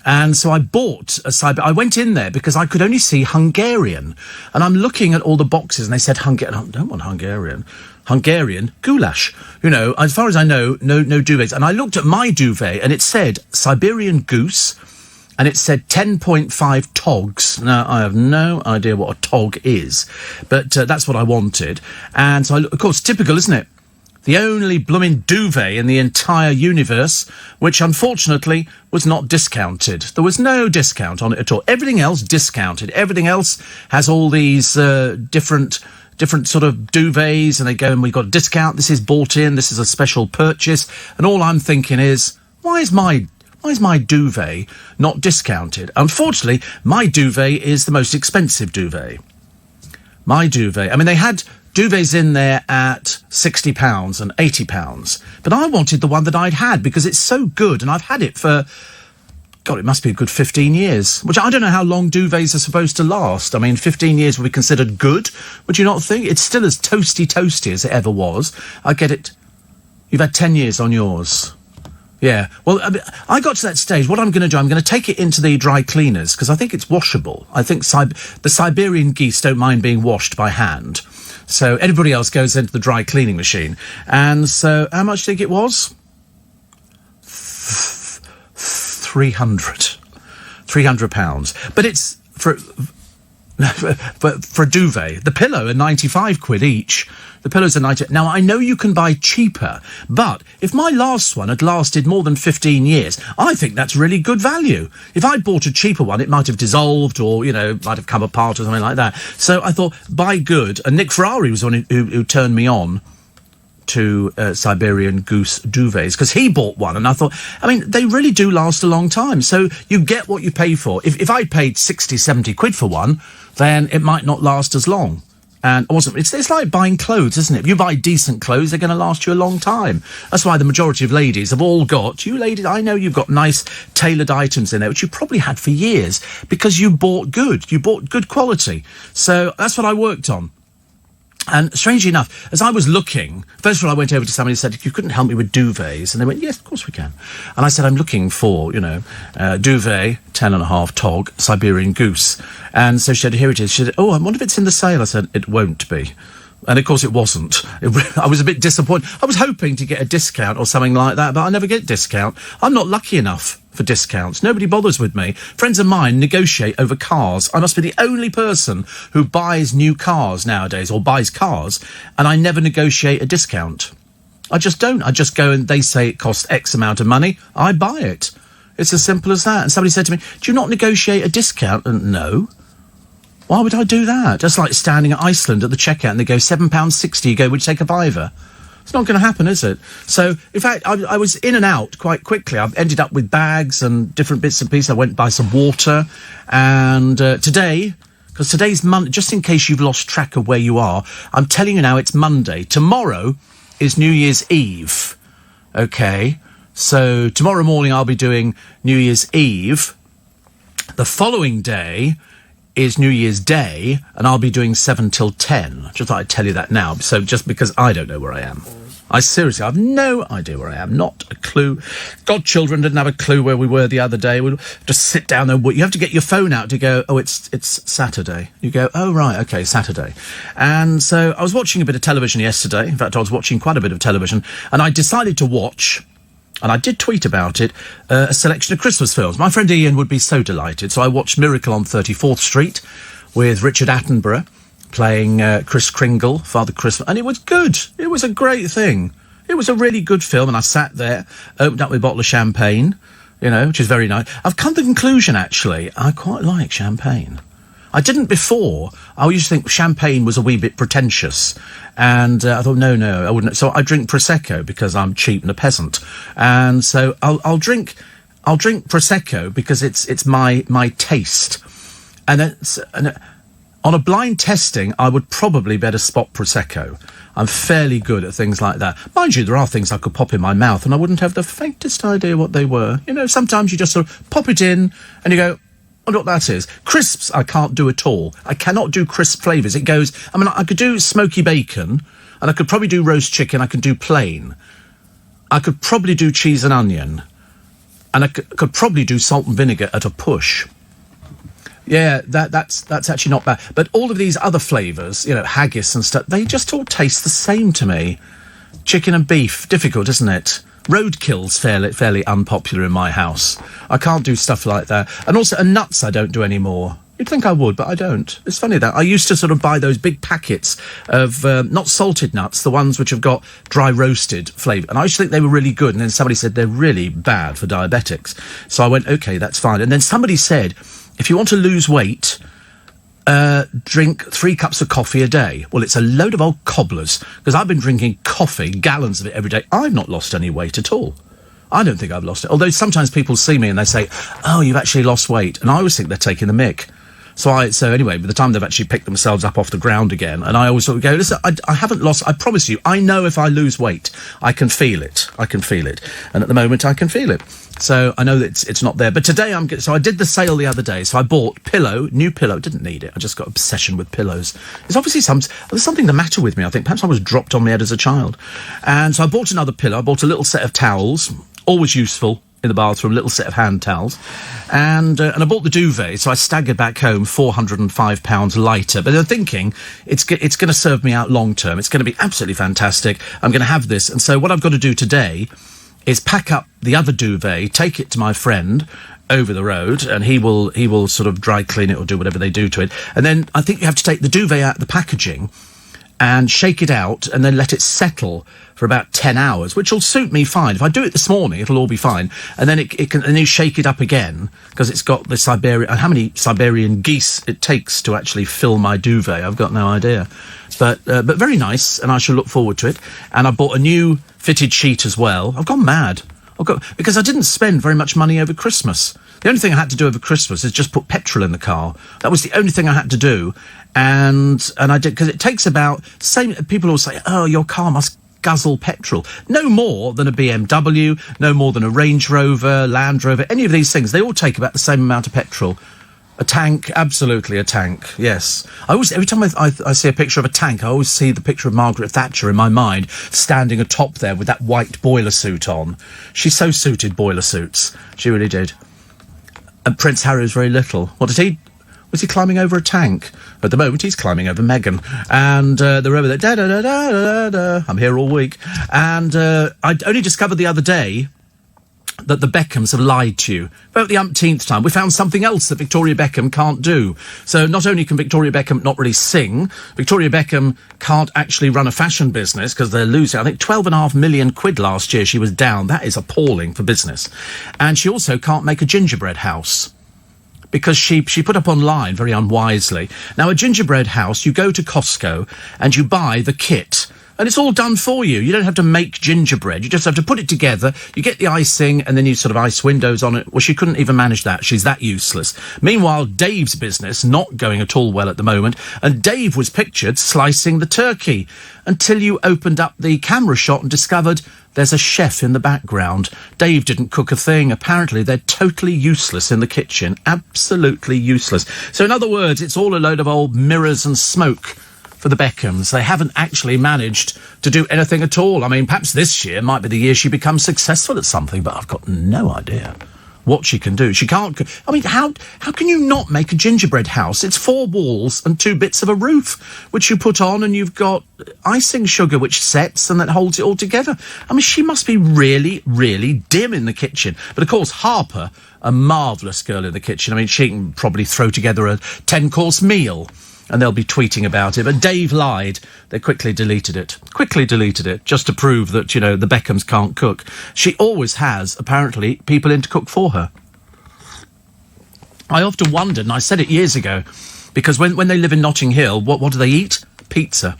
Speaker 1: And so I bought I went in there because I could only see Hungarian. And I'm looking at all the boxes and they said Hungarian. I don't want Hungarian. Hungarian goulash. You know, as far as I know, no duvets. And I looked at my duvet and it said Siberian goose and it said 10.5 togs. Now, I have no idea what a tog is, but that's what I wanted. And so, of course, typical, isn't it? The only blooming duvet in the entire universe, which unfortunately was not discounted. There was no discount on it at all. Everything else discounted. Everything else has all these different sort of duvets, and they go, and we've got a discount. This is bought in. This is a special purchase. And all I'm thinking is, why is my duvet not discounted? Unfortunately, my duvet is the most expensive duvet. My duvet. I mean, they had duvets in there at £60 and £80, but I wanted the one that I'd had because it's so good, and I've had it for, God, it must be a good 15 years, which I don't know how long duvets are supposed to last. I mean, 15 years would be considered good, would you not think? It's still as toasty as it ever was. I get it. You've had 10 years on yours. Yeah, well, I got to that stage. What I'm going to do, I'm going to take it into the dry cleaners because I think it's washable. I think the Siberian geese don't mind being washed by hand. So everybody else goes into the dry cleaning machine. And so how much do you think it was? 300 £300. But it's but for a duvet. The pillow are 95 quid each. The pillows are 90. Now, I know you can buy cheaper, but if my last one had lasted more than 15 years, I think that's really good value. If I'd bought a cheaper one, it might have dissolved or, might have come apart or something like that. So I thought, buy good. And Nick Ferrari was the one who turned me on to Siberian Goose duvets, because he bought one, and I thought, they really do last a long time. So you get what you pay for. If I paid 60, 70 quid for one, then it might not last as long. And it's like buying clothes, isn't it? If you buy decent clothes, they're going to last you a long time. That's why the majority of ladies have all got, you ladies, I know you've got nice tailored items in there, which you probably had for years, because you bought good. You bought good quality. So that's what I worked on. And strangely enough, as I was looking, first of all, I went over to somebody and said, you couldn't help me with duvets. And they went, yes, of course we can. And I said, I'm looking for, duvet, 10.5 tog, Siberian Goose. And so she said, here it is. She said, oh, I wonder if it's in the sale. I said, it won't be. And of course it wasn't. I was a bit disappointed. I was hoping to get a discount or something like that, but I never get discount. I'm not lucky enough for discounts. Nobody bothers with me. Friends of mine negotiate over cars. I must be the only person who buys new cars nowadays, or buys cars, and I never negotiate a discount. I just don't. I just go and they say it costs X amount of money. I buy it. It's as simple as that. And somebody said to me, do you not negotiate a discount? And no. Why would I do that? Just like standing at Iceland at the checkout and they go £7.60. You go, would you take a fiver? It's not going to happen, is it? So, in fact, I was in and out quite quickly. I've ended up with bags and different bits and pieces. I went and buy some water. And today, because today's Monday, just in case you've lost track of where you are, I'm telling you now it's Monday. Tomorrow is New Year's Eve. Okay? So, tomorrow morning I'll be doing New Year's Eve. The following day is New Year's Day, and I'll be doing 7 till 10. Just thought I'd tell you that now, so just because I don't know where I am. I seriously have no idea where I am, not a clue. Godchildren didn't have a clue where we were the other day. We'll just sit down there. You have to get your phone out to go, oh, it's Saturday. You go, oh, right, OK, Saturday. And so I was watching a bit of television yesterday. In fact, I was watching quite a bit of television, and I decided to watch, and I did tweet about it, a selection of Christmas films. My friend Ian would be so delighted. So I watched Miracle on 34th Street with Richard Attenborough playing Kris Kringle, Father Christmas. And it was good. It was a great thing. It was a really good film. And I sat there, opened up with a bottle of champagne, which is very nice. I've come to the conclusion, actually, I quite like champagne. I didn't before. I used to think champagne was a wee bit pretentious. And I thought, no, I wouldn't. So I drink Prosecco because I'm cheap and a peasant. And so I'll drink Prosecco because it's my taste. And on a blind testing, I would probably better spot Prosecco. I'm fairly good at things like that. Mind you, there are things I could pop in my mouth and I wouldn't have the faintest idea what they were. Sometimes you just sort of pop it in and you go, I wonder what that is. Crisps, I can't do at all. I cannot do crisp flavours. It goes, I could do smoky bacon, and I could probably do roast chicken. I could do plain. I could probably do cheese and onion. And I could probably do salt and vinegar at a push. Yeah, that's actually not bad. But all of these other flavours, haggis and stuff, they just all taste the same to me. Chicken and beef, difficult, isn't it? Roadkill's fairly unpopular in my house. I can't do stuff like that. And also, nuts I don't do anymore. You'd think I would, but I don't. It's funny that. I used to sort of buy those big packets of, not salted nuts, the ones which have got dry roasted flavour. And I used to think they were really good. And then somebody said they're really bad for diabetics. So I went, OK, that's fine. And then somebody said, if you want to lose weight, drink 3 cups of coffee a day. Well, it's a load of old cobblers, because I've been drinking coffee, gallons of it every day. I've not lost any weight at all. I don't think I've lost it. Although sometimes people see me and they say, oh, you've actually lost weight. And I always think they're taking the mick. So anyway, by the time they've actually picked themselves up off the ground again, and I always sort of go, listen, I haven't lost, I promise you, I know if I lose weight, I can feel it. And at the moment, I can feel it. So I know that it's not there. But today so I did the sale the other day. So I bought new pillow. Didn't need it. I just got obsession with pillows. There's obviously there's something the matter with me, I think. Perhaps I was dropped on my head as a child. And so I bought another pillow. I bought a little set of towels. Always useful in the bathroom, little set of hand towels. And I bought the duvet. So I staggered back home, £405 lighter. But I'm thinking it's going to serve me out long term. It's going to be absolutely fantastic. I'm going to have this. And so what I've got to do today is pack up the other duvet, take it to my friend, over the road, and he will sort of dry clean it or do whatever they do to it. And then I think you have to take the duvet out of the packaging and shake it out and then let it settle for about 10 hours, which will suit me fine. If I do it this morning, it'll all be fine. And then it can, and you shake it up again, because it's got the Siberian, and how many Siberian geese it takes to actually fill my duvet, I've got no idea. But very nice, and I shall look forward to it. And I bought a new fitted sheet as well. I've gone mad. Because I didn't spend very much money over Christmas. The only thing I had to do over Christmas is just put petrol in the car. That was the only thing I had to do. And I did, because it takes about, people always say, oh, your car must guzzle petrol. No more than a BMW, no more than a Range Rover, Land Rover, any of these things. They all take about the same amount of petrol. A tank, absolutely a tank, yes. I always, every time I see a picture of a tank, I always see the picture of Margaret Thatcher in my mind, standing atop there with that white boiler suit on. She so suited boiler suits. She really did. And Prince Harry was very little. What did he... Was he climbing over a tank? At the moment, he's climbing over Meghan. And they're over there, da-da-da-da-da-da. I'm here all week. And I only discovered the other day that the Beckhams have lied to you. About the umpteenth time, we found something else that Victoria Beckham can't do. So not only can Victoria Beckham not really sing, Victoria Beckham can't actually run a fashion business because they're losing. I think 12.5 million quid last year she was down. That is appalling for business. And she also can't make a gingerbread house, because she put up online, very unwisely. Now, a gingerbread house, you go to Costco and you buy the kit, and it's all done for you. You don't have to make gingerbread. You just have to put it together. You get the icing, and then you sort of ice windows on it. Well, she couldn't even manage that. She's that useless. Meanwhile, Dave's business, not going at all well at the moment, and Dave was pictured slicing the turkey until you opened up the camera shot and discovered there's a chef in the background. Dave didn't cook a thing. Apparently, they're totally useless in the kitchen. Absolutely useless. So, in other words, it's all a load of old mirrors and smoke for the Beckhams. They haven't actually managed to do anything at all. I mean, perhaps this year might be the year she becomes successful at something, but I've got no idea what she can do. She can't... I mean, how can you not make a gingerbread house? It's 4 walls and 2 bits of a roof, which you put on, and you've got icing sugar, which sets and that holds it all together. I mean, she must be really, really dim in the kitchen. But, of course, Harper, a marvellous girl in the kitchen. I mean, she can probably throw together a 10-course meal, and they'll be tweeting about it. But Dave lied. They quickly deleted it, just to prove that, you know, the Beckhams can't cook. She always has, apparently, people in to cook for her. I often wondered, and I said it years ago, because when they live in Notting Hill, what do they eat? Pizza.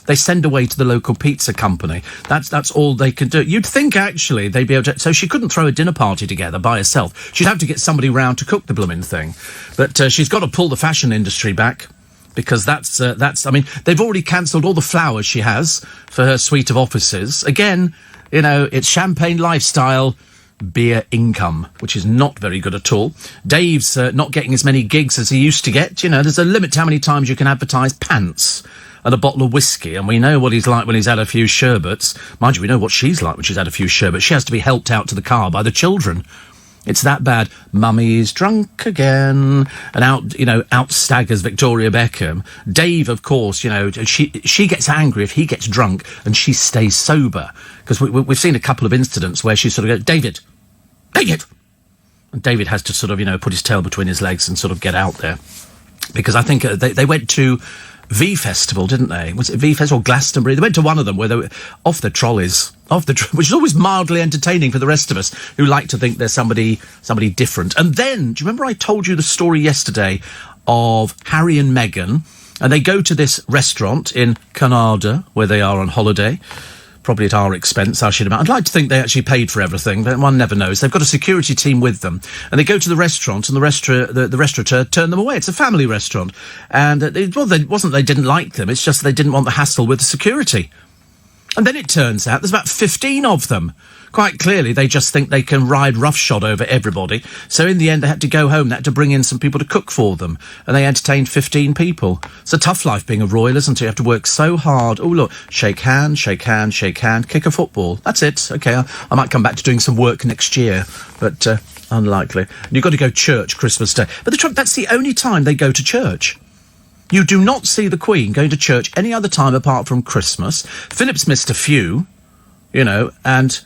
Speaker 1: They send away to the local pizza company. That's all they can do. You'd think, actually, they'd be able to... So she couldn't throw a dinner party together by herself. She'd have to get somebody round to cook the blooming thing. But she's got to pull the fashion industry back, because that's, I mean, they've already cancelled all the flowers she has for her suite of offices. Again, you know, it's champagne lifestyle, beer income, which is not very good at all. Dave's not getting as many gigs as he used to get. You know, there's a limit to how many times you can advertise pants and a bottle of whiskey, and we know what he's like when he's had a few sherbets. Mind you, we know what she's like when she's had a few sherbets. She has to be helped out to the car by the children. It's that bad. Mummy's drunk again. And out staggers Victoria Beckham. Dave, of course, you know, she gets angry if he gets drunk and she stays sober. Because we've seen a couple of incidents where she sort of goes, David! And David has to sort of, you know, put his tail between his legs and sort of get out there. Because I think they went to V Festival, didn't they? Was it V Festival or Glastonbury? They went to one of them where they were off the trolleys, which is always mildly entertaining for the rest of us who like to think there's somebody different. And then, do you remember I told you the story yesterday of Harry and Meghan, and they go to this restaurant in Canada where they are on holiday, probably at our expense, I should imagine. I'd like to think they actually paid for everything, but one never knows. They've got a security team with them, and they go to the restaurant, and the restaurateur turned them away. It's a family restaurant, and it wasn't they didn't like them, it's just they didn't want the hassle with the security. And then it turns out there's about 15 of them. Quite clearly, they just think they can ride roughshod over everybody. So in the end, they had to go home. They had to bring in some people to cook for them. And they entertained 15 people. It's a tough life being a royal, isn't it? You have to work so hard. Oh, look, shake hand, shake hand, shake hand, kick a football. That's it. OK, I might come back to doing some work next year, but unlikely. And you've got to go church Christmas Day. But that's the only time they go to church. You do not see the Queen going to church any other time apart from Christmas. Philip's missed a few, you know, and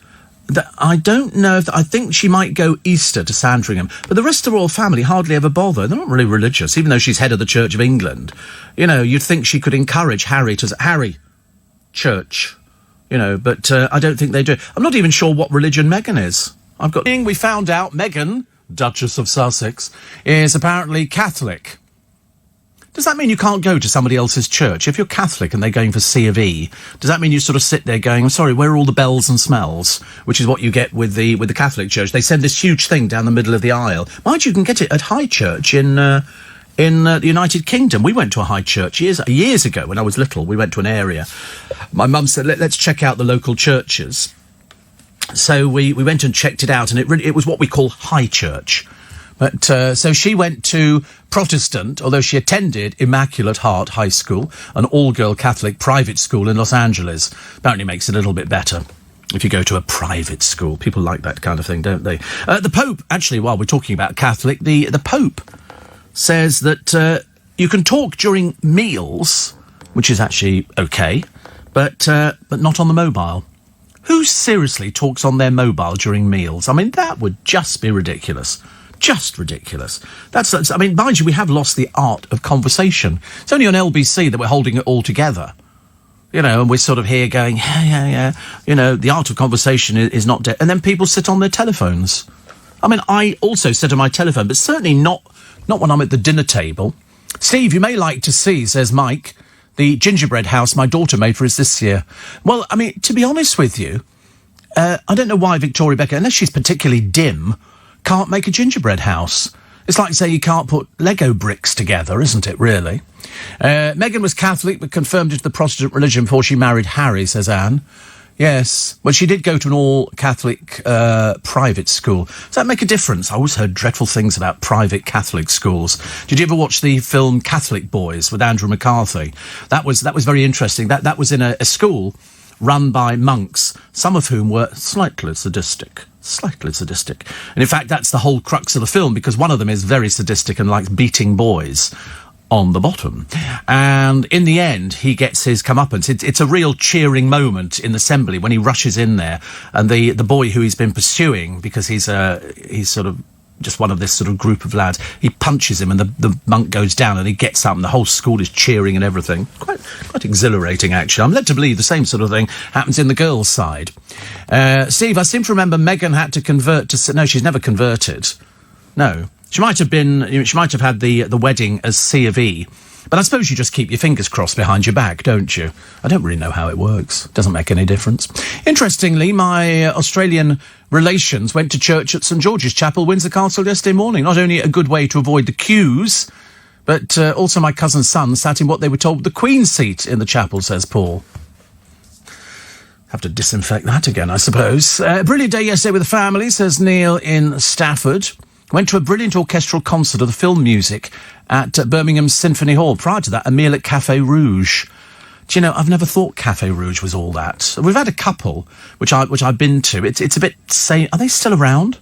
Speaker 1: I don't know if... I think she might go Easter to Sandringham, but the rest of the royal family hardly ever bother. They're not really religious, even though she's head of the Church of England. You know, you'd think she could encourage Harry to... Harry, church, you know, but I don't think they do. I'm not even sure what religion Meghan is. We found out Meghan, Duchess of Sussex, is apparently Catholic. Does that mean you can't go to somebody else's church? If you're Catholic and they're going for C of E, does that mean you sort of sit there going, I'm sorry, where are all the bells and smells? Which is what you get with the Catholic Church. They send this huge thing down the middle of the aisle. Mind you can get it at High Church in the United Kingdom. We went to a High Church years ago when I was little. We went to an area. My mum said, let's check out the local churches. So we went and checked it out, and it was what we call High Church. But so she went to Protestant, although she attended Immaculate Heart High School, an all-girl Catholic private school in Los Angeles. Apparently makes it a little bit better if you go to a private school. People like that kind of thing, don't they? The Pope, actually, while we're talking about Catholic, the Pope says that you can talk during meals, which is actually okay, but not on the mobile. Who seriously talks on their mobile during meals? I mean, that would just be ridiculous. Just ridiculous. That's, I mean, mind you, we have lost the art of conversation. It's only on LBC that we're holding it all together. You know, and we're sort of here going, yeah. You know, the art of conversation is not dead. And then people sit on their telephones. I mean, I also sit on my telephone, but certainly not when I'm at the dinner table. Steve, you may like to see, says Mike, the gingerbread house my daughter made for us this year. Well, I mean, to be honest with you, I don't know why Victoria Beckham, unless she's particularly dim, can't make a gingerbread house. It's like, say, you can't put Lego bricks together, isn't it, really? Meghan was Catholic, but confirmed into the Protestant religion before she married Harry, says Anne. Yes. Well, she did go to an all-Catholic private school. Does that make a difference? I always heard dreadful things about private Catholic schools. Did you ever watch the film Catholic Boys with Andrew McCarthy? That was very interesting. That was in a school run by monks, some of whom were slightly sadistic. And in fact, that's the whole crux of the film, because one of them is very sadistic and likes beating boys on the bottom. And in the end, he gets his comeuppance. It's a real cheering moment in the assembly when he rushes in there, and the boy who he's been pursuing, because he's sort of just one of this sort of group of lads, he punches him and the monk goes down and he gets up and the whole school is cheering and everything. Quite exhilarating, actually. I'm led to believe the same sort of thing happens in the girls' side. Steve, I seem to remember Meghan had to convert to... No, she's never converted. No. She might have had the wedding as C of E. But I suppose you just keep your fingers crossed behind your back, don't you? I don't really know how it works. Doesn't make any difference. Interestingly, my Australian relations went to church at St George's Chapel, Windsor Castle, yesterday morning. Not only a good way to avoid the queues, but also my cousin's son sat in what they were told the Queen's seat in the chapel, says Paul. Have to disinfect that again, I suppose. Brilliant day yesterday with the family, says Neil in Stafford. Went to a brilliant orchestral concert of the film music at Birmingham Symphony Hall. Prior to that, a meal at Café Rouge. Do you know, I've never thought Café Rouge was all that. We've had a couple, which I've been to. It's a bit same. Are they still around?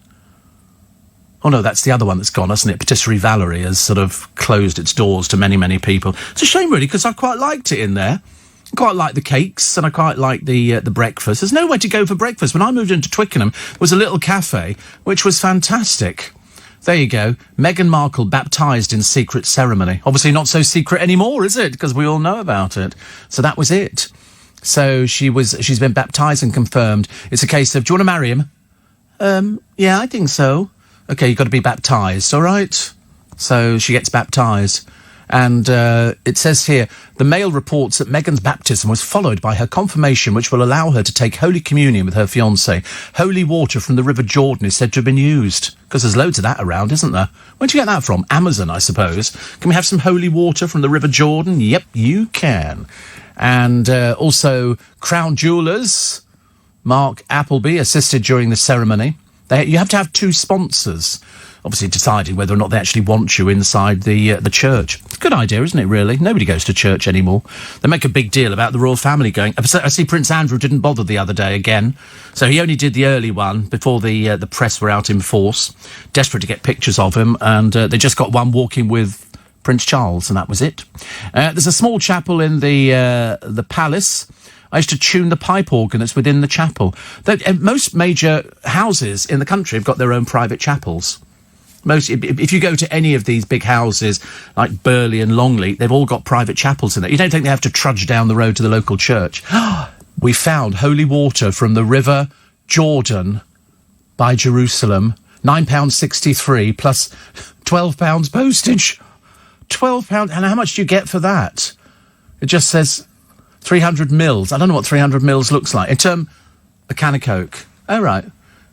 Speaker 1: Oh no, that's the other one that's gone, hasn't it? Patisserie Valerie has sort of closed its doors to many, many people. It's a shame, really, because I quite liked it in there. I quite like the cakes, and I quite like the breakfast. There's nowhere to go for breakfast. When I moved into Twickenham, there was a little cafe, which was fantastic. There you go. Meghan Markle baptised in secret ceremony. Obviously not so secret anymore, is it? Because we all know about it. So that was it. So she's been baptised and confirmed. It's a case of, do you want to marry him? Yeah, I think so. Okay, you've got to be baptised, all right? So she gets baptised. And it says here, the Mail reports that Meghan's baptism was followed by her confirmation, which will allow her to take Holy Communion with her fiancé. Holy water from the River Jordan is said to have been used, because there's loads of that around, isn't there? Where'd you get that from? Amazon, I suppose. Can we have some holy water from the River Jordan? Yep, you can. And also, Crown Jewellers, Mark Appleby, assisted during the ceremony. You have to have two sponsors, obviously deciding whether or not they actually want you inside the church. It's a good idea, isn't it, really? Nobody goes to church anymore. They make a big deal about the royal family going. I see Prince Andrew didn't bother the other day again. So he only did the early one before the press were out in force, desperate to get pictures of him, and they just got one walking with Prince Charles, and that was it. There's a small chapel in the palace I used to tune the pipe organ that's within the chapel. Most major houses in the country have got their own private chapels. If you go to any of these big houses, like Burley and Longley, they've all got private chapels in there. You don't think they have to trudge down the road to the local church. We found holy water from the River Jordan by Jerusalem, £9.63 plus £12 postage. £12, and how much do you get for that? It just says 300 mils. I don't know what 300 mils looks like. A can of Coke. Oh, right.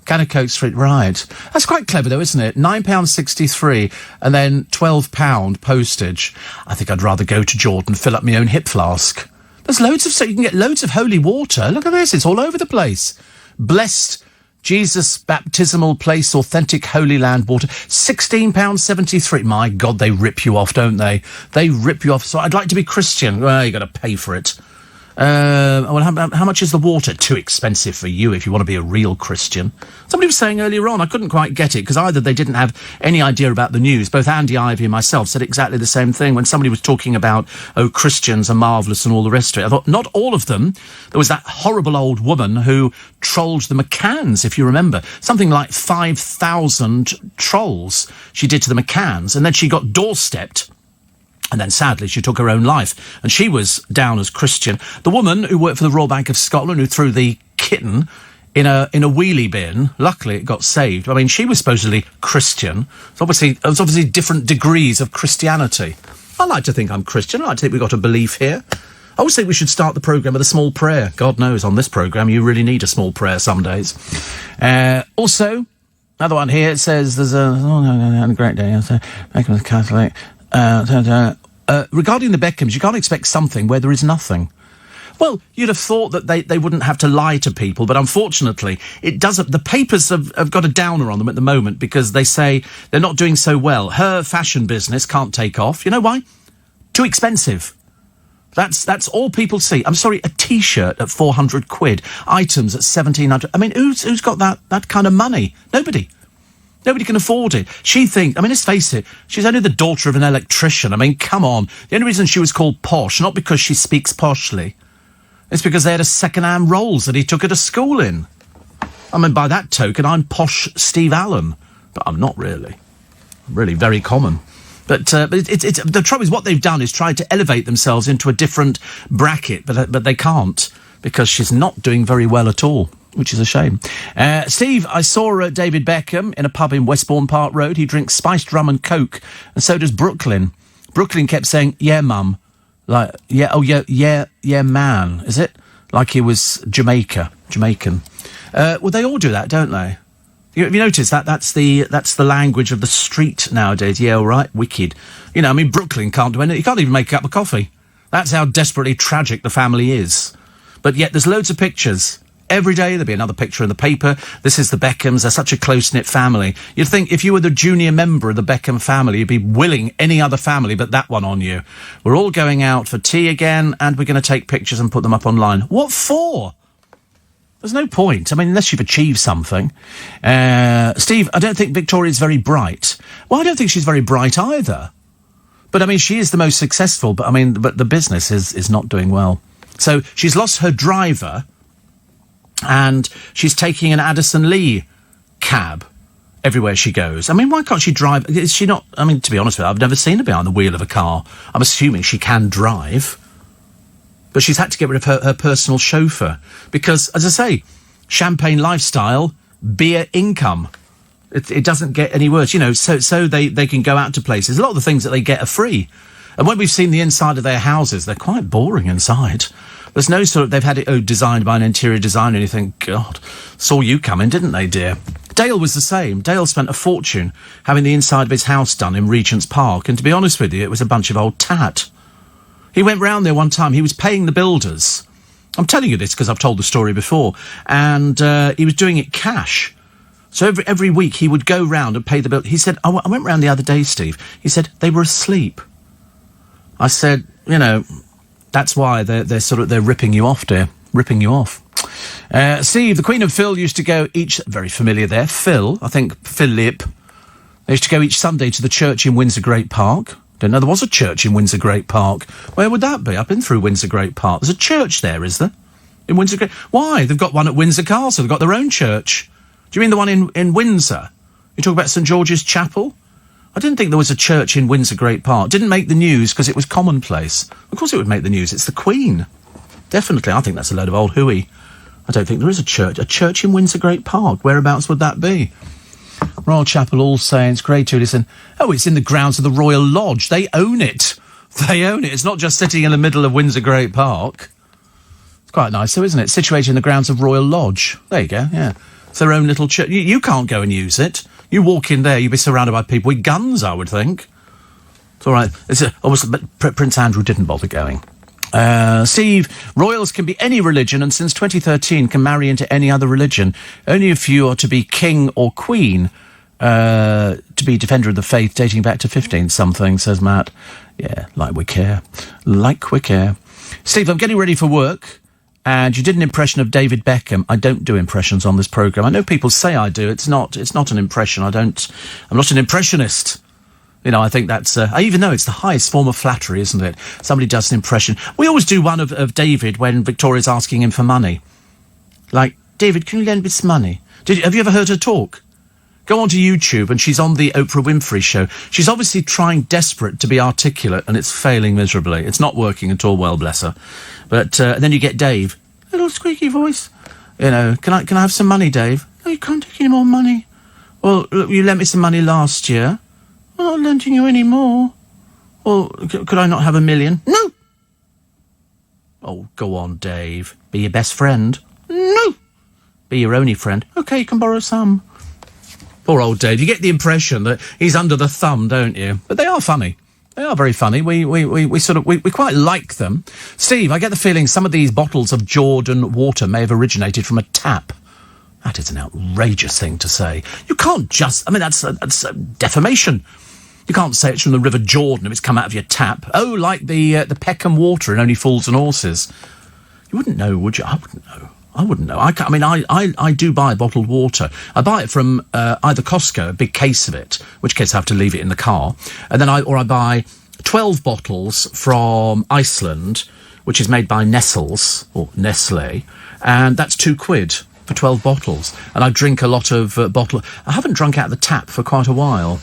Speaker 1: Can of Coke Street, right. That's quite clever, though, isn't it? £9.63 and then £12 postage. I think I'd rather go to Jordan, fill up my own hip flask. There's loads of... So you can get loads of holy water. Look at this. It's all over the place. Blessed Jesus Baptismal Place, Authentic Holy Land Water, £16.73. My God, they rip you off, don't they? They rip you off. So I'd like to be Christian. Well, you got to pay for it. Well, how much is the water? Too expensive for you if you want to be a real Christian. Somebody was saying earlier on, I couldn't quite get it, because either they didn't have any idea about the news. Both Andy Ivey and myself said exactly the same thing when somebody was talking about, oh, Christians are marvellous and all the rest of it. I thought, not all of them. There was that horrible old woman who trolled the McCanns, if you remember. Something like 5,000 trolls she did to the McCanns, and then she got doorstepped. And then, sadly, she took her own life. And she was down as Christian. The woman who worked for the Royal Bank of Scotland, who threw the kitten in a wheelie bin, luckily it got saved. I mean, she was supposedly Christian. There was obviously different degrees of Christianity. I like to think I'm Christian. I like to think we've got a belief here. I always think we should start the programme with a small prayer. God knows, on this programme, you really need a small prayer some days. Also, another one here, it says, there's a great day. Beckham Catholic... regarding the Beckhams, you can't expect something where there is nothing. Well, you'd have thought that they wouldn't have to lie to people, but unfortunately, it doesn't. The papers have got a downer on them at the moment because they say they're not doing so well. Her fashion business can't take off. You know why? Too expensive. That's all people see. I'm sorry, a T-shirt at £400, items at £1,700. I mean, who's got that kind of money? Nobody. Nobody can afford it. She thinks... I mean, let's face it, she's only the daughter of an electrician. I mean, come on. The only reason she was called posh, not because she speaks poshly, it's because they had a second-hand Rolls that he took her to school in. I mean, by that token, I'm posh Steve Allen. But I'm not really. I'm really very common. But it's the trouble is what they've done is tried to elevate themselves into a different bracket, but they can't, because she's not doing very well at all, which is a shame. Steve, I saw David Beckham in a pub in Westbourne Park Road. He drinks spiced rum and Coke, and so does Brooklyn. Brooklyn kept saying, yeah, mum. Like, yeah, oh, yeah, man, is it? Like he was Jamaican. Well, they all do that, don't they? Have you noticed that? That's the language of the street nowadays. Yeah, all right, wicked. You know, I mean, Brooklyn can't do anything. He can't even make a cup of coffee. That's how desperately tragic the family is. But yet there's loads of pictures. Every day there'll be another picture in the paper. This is the Beckhams. They're such a close-knit family. You'd think if you were the junior member of the Beckham family, you'd be willing any other family but that one on you. We're all going out for tea again, and we're going to take pictures and put them up online. What for? There's no point. I mean, unless you've achieved something. Steve, I don't think Victoria's very bright. Well, I don't think she's very bright either. But, I mean, she is the most successful, but the business is not doing well. So she's lost her driver, and she's taking an Addison Lee cab everywhere she goes. I mean, why can't she drive? Is she not... I mean, to be honest with you, I've never seen her behind the wheel of a car. I'm assuming she can drive. But she's had to get rid of her personal chauffeur. Because, as I say, champagne lifestyle, beer income. It doesn't get any worse. You know, so they can go out to places. A lot of the things that they get are free. And when we've seen the inside of their houses, they're quite boring inside. There's no sort of... They've had it designed by an interior designer, and you think, God, saw you coming, didn't they, dear? Dale was the same. Dale spent a fortune having the inside of his house done in Regent's Park, and to be honest with you, it was a bunch of old tat. He went round there one time. He was paying the builders. I'm telling you this because I've told the story before. And he was doing it cash. So every week he would go round and pay the bill. He said, I went round the other day, Steve. He said, they were asleep. I said, you know... That's why they're ripping you off, dear. Ripping you off. Steve, the Queen and Phil used to go each... Very familiar there. Phil, I think Philip. They used to go each Sunday to the church in Windsor Great Park. Didn't know there was a church in Windsor Great Park. Where would that be? I've been through Windsor Great Park. There's a church there, is there? in Windsor Great? Why? They've got one at Windsor Castle. They've got their own church. Do you mean the one in Windsor? You talk about St George's Chapel? I didn't think there was a church in Windsor Great Park. Didn't make the news because it was commonplace. Of course it would make the news. It's the Queen. Definitely. I think that's a load of old hooey. I don't think there is a church. A church in Windsor Great Park. Whereabouts would that be? Royal Chapel, All Saints, Grade 2. Listen. Oh, it's in the grounds of the Royal Lodge. They own it. They own it. It's not just sitting in the middle of Windsor Great Park. It's quite nice, though, isn't it? Situated in the grounds of Royal Lodge. There you go, yeah. It's their own little church. You can't go and use it. You walk in there, you'll be surrounded by people with guns, I would think. It's all right. But Prince Andrew didn't bother going. Steve, royals can be any religion and since 2013 can marry into any other religion. Only if you are to be king or queen, to be defender of the faith dating back to 15-something, says Matt. Yeah, like we care. Like we care. Steve, I'm getting ready for work. And you did an impression of David Beckham. I don't do impressions on this programme. I know people say I do. It's not an impression. I'm not an impressionist. You know, I think that's... I even know it's the highest form of flattery, isn't it? Somebody does an impression. We always do one of David when Victoria's asking him for money. Like, David, can you lend me some money? Have you ever heard her talk? Go onto YouTube, and she's on the Oprah Winfrey show. She's obviously trying desperate to be articulate, and it's failing miserably. It's not working at all well, bless her. But then you get Dave. Little squeaky voice. You know, can I have some money, Dave? No, you can't take any more money. Well, look, you lent me some money last year. I'm not lending you any more. Well, could I not have $1 million? No. Oh, go on, Dave. Be your best friend. No. Be your only friend. OK, you can borrow some. Poor old Dave. You get the impression that he's under the thumb, don't you? But they are funny. They are very funny. We quite like them. Steve, I get the feeling some of these bottles of Jordan water may have originated from a tap. That is an outrageous thing to say. You can't just... I mean, that's defamation. You can't say it's from the River Jordan if it's come out of your tap. Oh, like the Peckham water in Only Fools and Horses. You wouldn't know, would you? I wouldn't know. I do buy bottled water. I buy it from either Costco, a big case of it, which case I have to leave it in the car, and then I buy 12 bottles from Iceland, which is made by Nestles, or Nestle, and that's £2 for 12 bottles. And I drink a lot of bottle. I haven't drunk out of the tap for quite a while.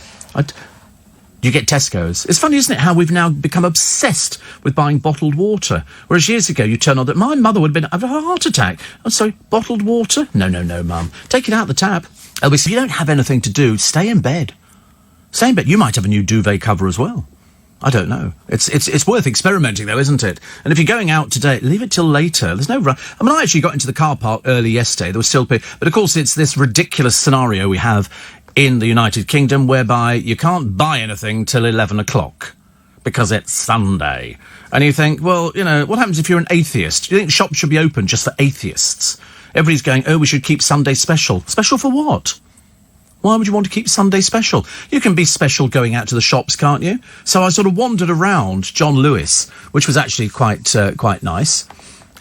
Speaker 1: You get Tesco's. It's funny, isn't it, how we've now become obsessed with buying bottled water. Whereas years ago, you turn on that. My mother would have had a heart attack. Oh, sorry, bottled water? No, Mum. Take it out the tap. Elvis, if you don't have anything to do, stay in bed. Stay in bed. You might have a new duvet cover as well. I don't know. It's worth experimenting, though, isn't it? And if you're going out today, leave it till later. There's no rush. I mean, I actually got into the car park early yesterday. There was still people. But, of course, it's this ridiculous scenario we have in the United Kingdom, whereby you can't buy anything till 11 o'clock because it's Sunday. And you think, well, you know, what happens if you're an atheist? Do you think shops should be open just for atheists? Everybody's going, oh, we should keep Sunday special. Special for what? Why would you want to keep Sunday special? You can be special going out to the shops, can't you? So I sort of wandered around John Lewis, which was actually quite nice.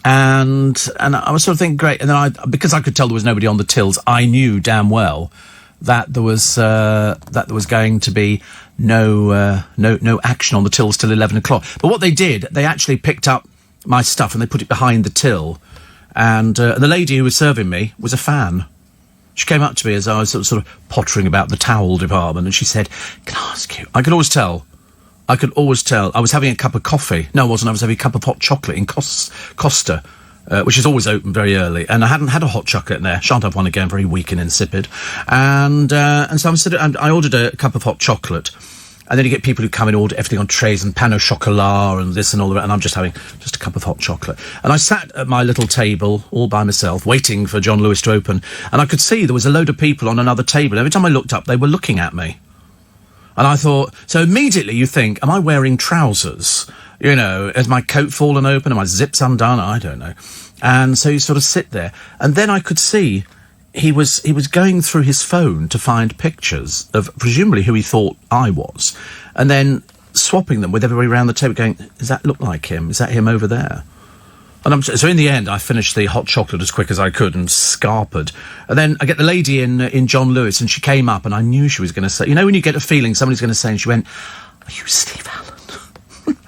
Speaker 1: And I was sort of thinking, great. And then because I could tell there was nobody on the tills, I knew damn well that there was going to be no action on the tills till 11 o'clock. But what they did, they actually picked up my stuff and they put it behind the till. And the lady who was serving me was a fan. She came up to me as I was sort of pottering about the towel department, and she said, "Can I ask you?" I could always tell. I was having a cup of coffee. No, I wasn't. I was having a cup of hot chocolate in Costa. Which is always open very early, and I hadn't had a hot chocolate in there. Shan't have one again, very weak and insipid. And so I ordered a cup of hot chocolate, and then you get people who come and order everything on trays and pan au chocolat and this and all that, and I'm just having just a cup of hot chocolate. And I sat at my little table all by myself, waiting for John Lewis to open, and I could see there was a load of people on another table. Every time I looked up, they were looking at me. And I thought, so immediately you think, am I wearing trousers? You know, has my coat fallen open? Are my zips undone? I don't know. And so you sort of sit there. And then I could see he was going through his phone to find pictures of presumably who he thought I was. And then swapping them with everybody around the table going, does that look like him? Is that him over there? And so in the end, I finished the hot chocolate as quick as I could and scarpered. And then I get the lady in John Lewis, and she came up, and I knew she was going to say, you know when you get a feeling somebody's going to say, and she went, "Are you Steve Allen?"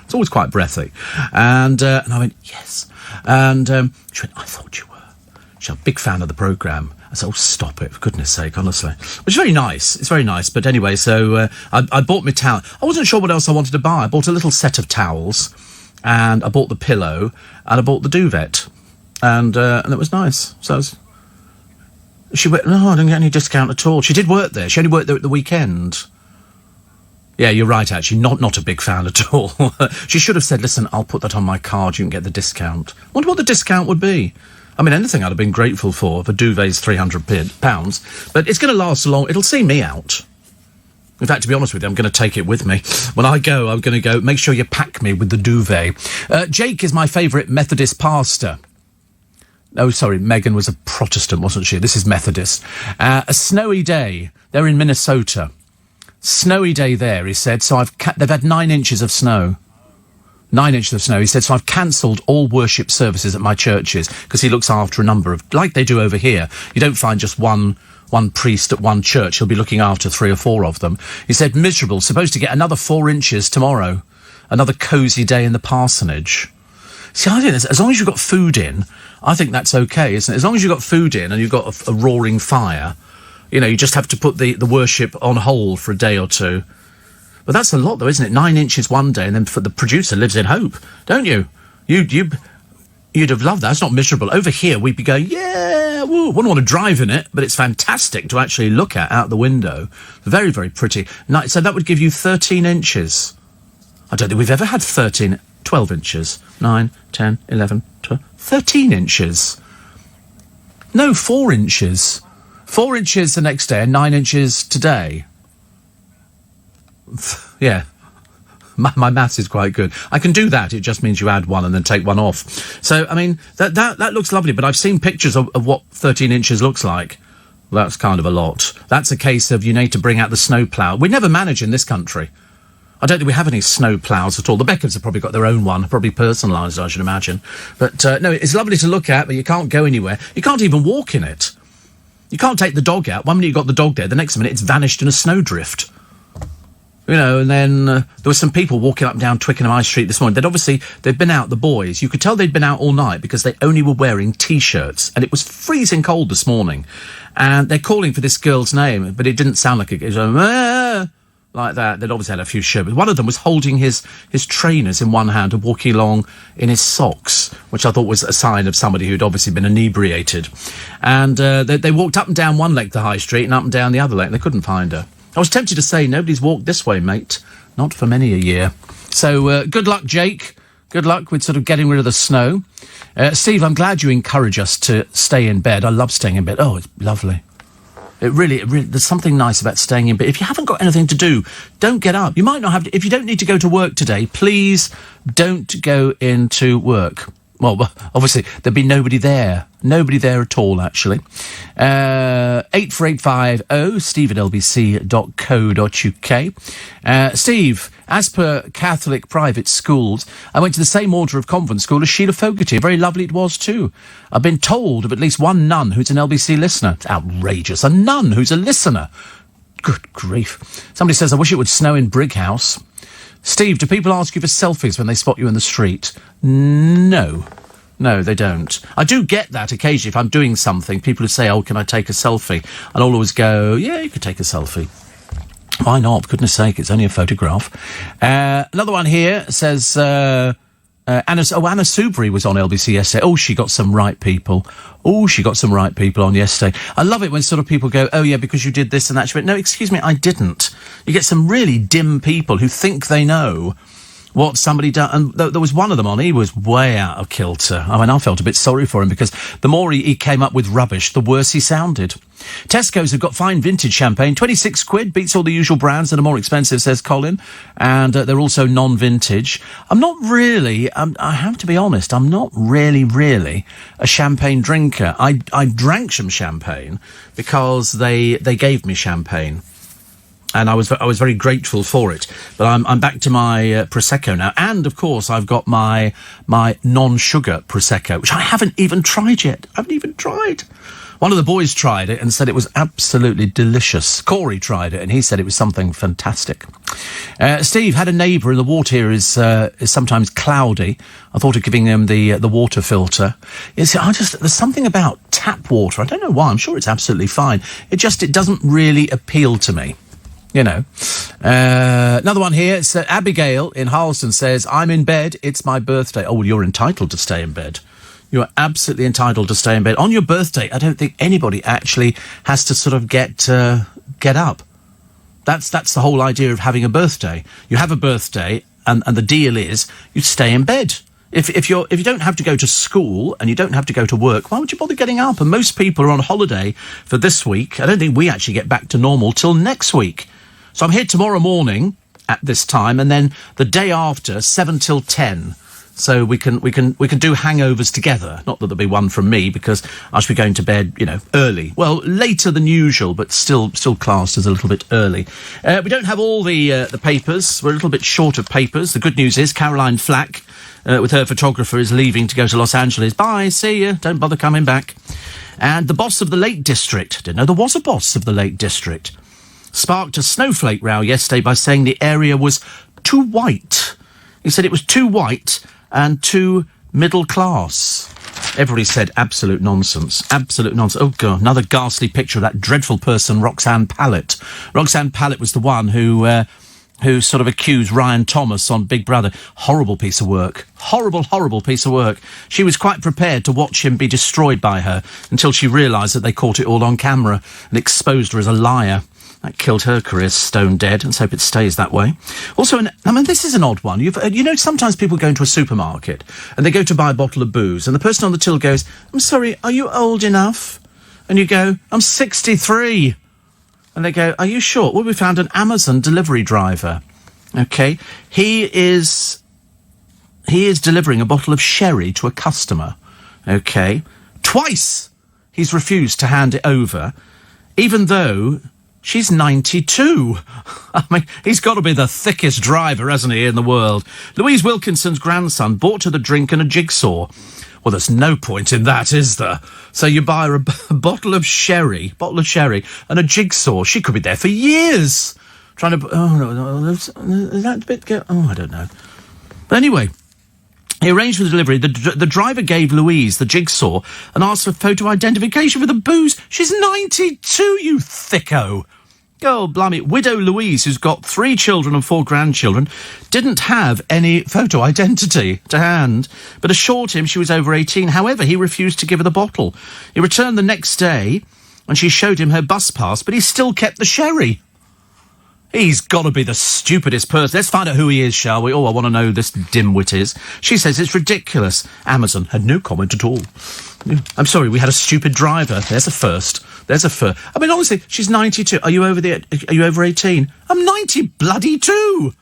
Speaker 1: It's always quite breathy. And I went, yes. And she went, I thought you were. She's a big fan of the programme. I said, oh, stop it, for goodness sake, honestly. Which is very nice. It's very nice. But anyway, so I bought my towel. I wasn't sure what else I wanted to buy. I bought a little set of towels, and I bought the pillow, and I bought the duvet. And it was nice. So she went, no, I didn't get any discount at all. She did work there. She only worked there at the weekend. Yeah, you're right, actually. Not a big fan at all. She should have said, listen, I'll put that on my card. You can get the discount. I wonder what the discount would be. I mean, anything I'd have been grateful for. The duvet's £300. But it's going to last long. It'll see me out. In fact, to be honest with you, I'm going to take it with me. When I go, I'm going to go, make sure you pack me with the duvet. Jake is my favourite Methodist pastor. Oh, sorry, Megan was a Protestant, wasn't she? This is Methodist. A snowy day. They're in Minnesota. Snowy day there, he said. So they've had 9 inches of snow. 9 inches of snow. He said, so I've cancelled all worship services at my churches because he looks after a number of, like they do over here. You don't find just one priest at one church. He'll be looking after 3 or 4 of them. He said, miserable. Supposed to get another 4 inches tomorrow. Another cosy day in the parsonage. See, I think as long as you've got food in, I think that's okay, isn't it? As long as you've got food in and you've got a roaring fire, you know, you just have to put the worship on hold for a day or two. But that's a lot, though, isn't it? 9 inches one day, and then for the producer lives in hope, don't you? You'd have loved that. It's not miserable. Over here, we'd be going, yeah, woo. Wouldn't want to drive in it, but it's fantastic to actually look at out the window. Very, very pretty. So that would give you 13 inches. I don't think we've ever had 12 inches. 9, 10, 11, 12, 13 inches. No, 4 inches. 4 inches the next day and 9 inches today. Yeah. My maths is quite good. I can do that. It just means you add one and then take one off. So, I mean, that looks lovely, but I've seen pictures of what 13 inches looks like. Well, that's kind of a lot. That's a case of you need to bring out the snow plough. We never manage in this country. I don't think we have any snow ploughs at all. The Beckhams have probably got their own one, probably personalised, I should imagine. But, no, it's lovely to look at, but you can't go anywhere. You can't even walk in it. You can't take the dog out. One minute you've got the dog there, the next minute it's vanished in a snowdrift. You know, and then there were some people walking up and down Twickenham High Street this morning. They'd been out, the boys. You could tell they'd been out all night because they only were wearing T-shirts. And it was freezing cold this morning. And they're calling for this girl's name, but it didn't sound like it. It was like that. They'd obviously had a few shirts. One of them was holding his trainers in one hand and walking along in his socks, which I thought was a sign of somebody who'd obviously been inebriated. And they walked up and down one leg to High Street and up and down the other leg. They couldn't find her. I was tempted to say, nobody's walked this way, mate. Not for many a year. So, good luck, Jake. Good luck with sort of getting rid of the snow. Steve, I'm glad you encourage us to stay in bed. I love staying in bed. Oh, it's lovely. It really, there's something nice about staying in bed. If you haven't got anything to do, don't get up. You might not have to, if you don't need to go to work today, please don't go into work. Well, obviously, there'd be nobody there. Nobody there at all, actually. 84850 steve@lbc.co.uk. Steve, as per Catholic private schools, I went to the same order of convent school as Sheila Fogarty. Very lovely it was, too. I've been told of at least one nun who's an LBC listener. It's outrageous. A nun who's a listener. Good grief. Somebody says, I wish it would snow in Brighouse. Steve, do people ask you for selfies when they spot you in the street? No. No, they don't. I do get that occasionally if I'm doing something. People who say, oh, can I take a selfie? And I'll always go, yeah, you could take a selfie. Why not? For goodness sake, it's only a photograph. Another one here says, Anna Soubry was on LBC yesterday. Oh, she got some right people. Oh, she got some right people on yesterday. I love it when sort of people go, oh, yeah, because you did this and that. She went, no, excuse me, I didn't. You get some really dim people who think they know what somebody done. And there was one of them on, he was way out of kilter. I mean, I felt a bit sorry for him because the more he came up with rubbish, the worse he sounded. Tesco's have got fine vintage champagne, 26 quid, beats all the usual brands that are more expensive, says Colin. And they're also non-vintage. I'm not really, I have to be honest, I'm not really a champagne drinker. I drank some champagne because they gave me champagne. And I was very grateful for it. But I'm back to my Prosecco now. And, of course, I've got my non-sugar Prosecco, which I haven't even tried yet. I haven't even tried. One of the boys tried it and said it was absolutely delicious. Corey tried it and he said it was something fantastic. Steve, had a neighbour, and the water here is sometimes cloudy. I thought of giving him the water filter. There's something about tap water. I don't know why. I'm sure it's absolutely fine. It doesn't really appeal to me. You know. Another one here. It's Abigail in Harleston says, I'm in bed. It's my birthday. Oh, well, you're entitled to stay in bed. You're absolutely entitled to stay in bed. On your birthday, I don't think anybody actually has to sort of get up. That's the whole idea of having a birthday. You have a birthday, and the deal is you stay in bed. If you don't have to go to school and you don't have to go to work, why would you bother getting up? And most people are on holiday for this week. I don't think we actually get back to normal till next week. So I'm here tomorrow morning at this time, and then the day after, 7 till 10. So we can do hangovers together. Not that there'll be one from me, because I should be going to bed, early. Well, later than usual, but still classed as a little bit early. We don't have all the papers. We're a little bit short of papers. The good news is Caroline Flack, with her photographer, is leaving to go to Los Angeles. Bye, see you. Don't bother coming back. And the boss of the Lake District, didn't know there was a boss of the Lake District, sparked a snowflake row yesterday by saying the area was too white. He said it was too white and too middle class. Everybody said absolute nonsense. Absolute nonsense. Oh, God, another ghastly picture of that dreadful person, Roxanne Pallett. Roxanne Pallett was the one who sort of accused Ryan Thomas on Big Brother. Horrible piece of work. Horrible piece of work. She was quite prepared to watch him be destroyed by her until she realised that they caught it all on camera and exposed her as a liar. That killed her career stone dead. Let's hope it stays that way. Also, this is an odd one. Sometimes people go into a supermarket and they go to buy a bottle of booze, and the person on the till goes, I'm sorry, are you old enough? And you go, I'm 63. And they go, are you sure? Well, we found an Amazon delivery driver. Okay. He is delivering a bottle of sherry to a customer. Okay. Twice he's refused to hand it over, even though she's 92. I mean, he's got to be the thickest driver, hasn't he, in the world? Louise Wilkinson's grandson bought her the drink and a jigsaw. Well, there's no point in that, is there? So you buy her a bottle of sherry, and a jigsaw. She could be there for years trying to... Oh, no, is that a bit... Oh, I don't know. But anyway, he arranged for the delivery. The driver gave Louise the jigsaw and asked for photo identification for the booze. She's 92, you thicko. Oh, blimey. Widow Louise, who's got 3 children and 4 grandchildren, didn't have any photo identity to hand, but assured him she was over 18. However, he refused to give her the bottle. He returned the next day, and she showed him her bus pass, but he still kept the sherry. He's got to be the stupidest person. Let's find out who he is, shall we? Oh, I want to know who this dimwit is. She says it's ridiculous. Amazon had no comment at all. I'm sorry, we had a stupid driver. There's a first. I mean, honestly, she's 92. Are you over 18? I'm 90 bloody 2.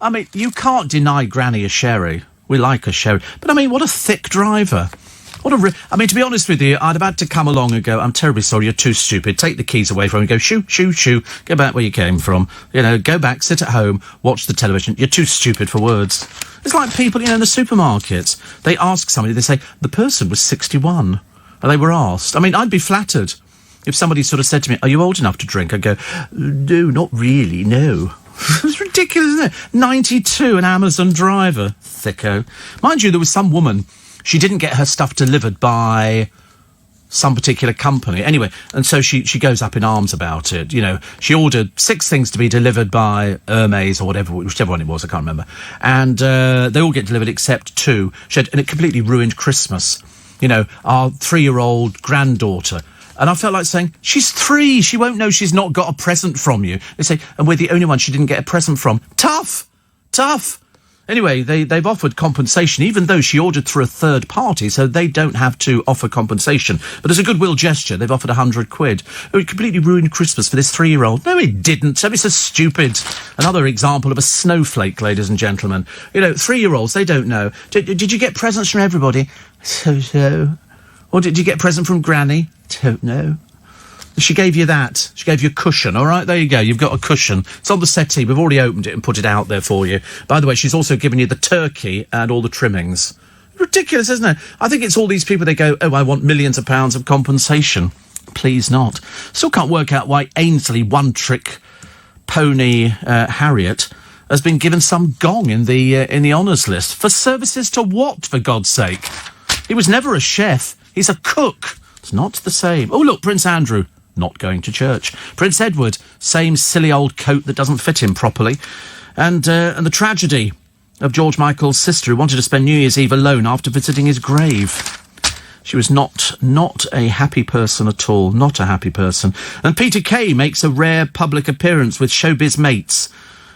Speaker 1: I mean, you can't deny Granny a sherry. We like a sherry. But I mean, what a thick driver. I mean, to be honest with you, I'd have had to come along and go, I'm terribly sorry, you're too stupid. Take the keys away from him and go, shoo. Go back where you came from. Go back, sit at home, watch the television. You're too stupid for words. It's like people, in the supermarkets. They ask somebody, they say, the person was 61. And they were asked. I mean, I'd be flattered if somebody sort of said to me, are you old enough to drink? I'd go, no, not really, no. It's ridiculous, isn't it? 92, an Amazon driver. Thicko. Mind you, there was some woman... She didn't get her stuff delivered by some particular company. Anyway, and so she goes up in arms about it. She ordered 6 things to be delivered by Hermes or whichever one it was, I can't remember. And they all get delivered except 2. And it completely ruined Christmas. Our 3-year-old granddaughter. And I felt like saying, she's 3. She won't know she's not got a present from you. They say, and we're the only one she didn't get a present from. Tough. Anyway, they've offered compensation, even though she ordered through a third party, so they don't have to offer compensation. But as a goodwill gesture, they've offered £100. It completely ruined Christmas for this 3-year-old. No, it didn't. So it's so stupid. Another example of a snowflake, ladies and gentlemen. 3-year-olds, they don't know. Did you get presents from everybody? So. Or did you get a present from Granny? Don't know. She gave you that. She gave you a cushion. All right, there you go. You've got a cushion. It's on the settee. We've already opened it and put it out there for you. By the way, she's also given you the turkey and all the trimmings. Ridiculous, isn't it? I think it's all these people, they go, oh, I want millions of pounds of compensation. Please not. Still can't work out why Ainsley one-trick pony Harriet has been given some gong in the honours list. For services to what, for God's sake? He was never a chef. He's a cook. It's not the same. Oh, look, Prince Andrew, not going to church. Prince Edward, same silly old coat that doesn't fit him properly. And the tragedy of George Michael's sister, who wanted to spend New Year's Eve alone after visiting his grave. She was not a happy person at all. Not a happy person. And Peter Kay makes a rare public appearance with showbiz mates.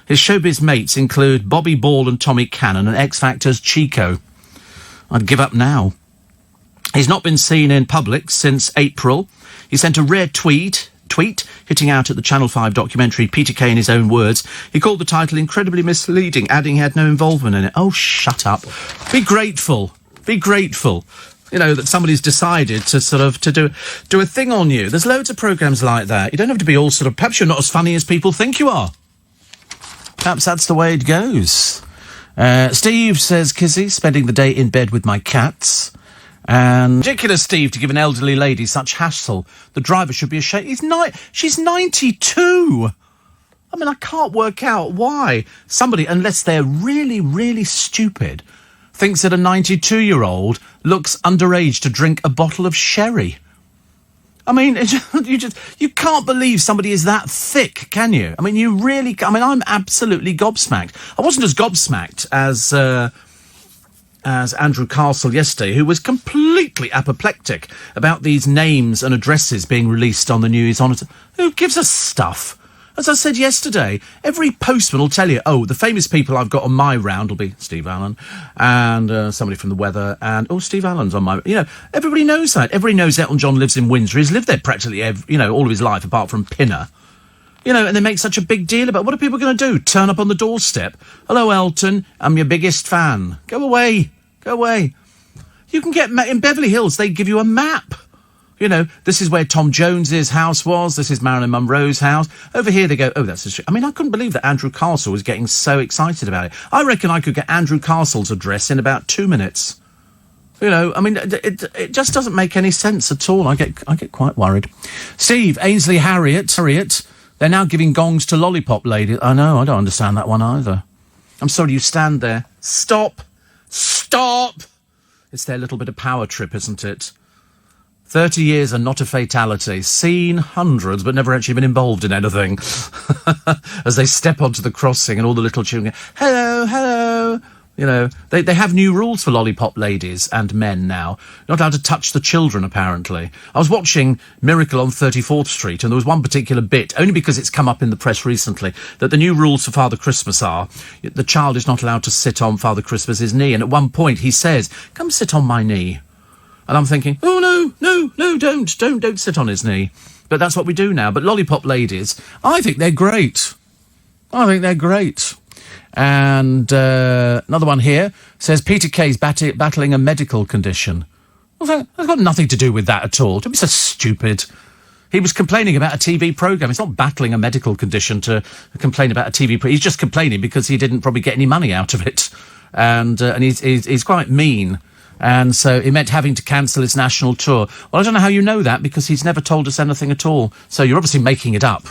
Speaker 1: His showbiz mates include Bobby Ball and Tommy Cannon and X Factor's Chico. I'd give up now. He's not been seen in public since April. He sent a rare tweet hitting out at the Channel 5 documentary Peter Kay in his own words. He called the title incredibly misleading, adding he had no involvement in it. Oh, shut up. Be grateful. Be grateful. You know, that somebody's decided to sort of to do a thing on you. There's loads of programmes like that. You don't have to be all sort of... Perhaps you're not as funny as people think you are. Perhaps that's the way it goes. Steve says, Kizzy, spending the day in bed with my cats. And ridiculous, Steve, to give an elderly lady such hassle. The driver should be ashamed. She's 92. I mean, I can't work out why somebody, unless they're really, really stupid, thinks that a 92-year-old looks underage to drink a bottle of sherry. I mean, you can't believe somebody is that thick, can you? I mean, I'm absolutely gobsmacked. I wasn't as gobsmacked as Andrew Castle yesterday, who was completely apoplectic about these names and addresses being released on the New Year's Honour. Who gives a stuff? As I said yesterday, every postman will tell you, oh, the famous people I've got on my round will be Steve Allen and somebody from The Weather and, oh, Steve Allen's on my... You know, everybody knows that. Everybody knows Elton John lives in Windsor. He's lived there practically, all of his life, apart from Pinner. You know, and they make such a big deal about what are people going to do? Turn up on the doorstep. Hello, Elton. I'm your biggest fan. Go away. Go away. You can get... In Beverly Hills, they give you a map. You know, this is where Tom Jones's house was. This is Marilyn Monroe's house. Over here, they go, oh, that's a street. I mean, I couldn't believe that Andrew Castle was getting so excited about it. I reckon I could get Andrew Castle's address in about 2 minutes. You know, I mean, it just doesn't make any sense at all. I get quite worried. Steve, Ainsley Harriet, they're now giving gongs to lollipop ladies. I know, I don't understand that one either. I'm sorry, you stand there. Stop! It's their little bit of power trip, isn't it? 30 years and not a fatality. Seen hundreds, but never actually been involved in anything. As they step onto the crossing and all the little children go, hello, hello. You know, they have new rules for lollipop ladies and men now. You're not allowed to touch the children, apparently. I was watching Miracle on 34th Street, and there was one particular bit, only because it's come up in the press recently, that the new rules for Father Christmas are the child is not allowed to sit on Father Christmas's knee. And at one point he says, come sit on my knee. And I'm thinking, oh, no, don't sit on his knee. But that's what we do now. But lollipop ladies, I think they're great. And another one here says Peter Kay's battling a medical condition. Well, that's got nothing to do with that at all. Don't be so stupid. He was complaining about a TV programme. It's not battling a medical condition to complain about a TV programme. He's just complaining because he didn't probably get any money out of it. And he's quite mean. And so it meant having to cancel his national tour. Well, I don't know how you know that, because he's never told us anything at all. So you're obviously making it up.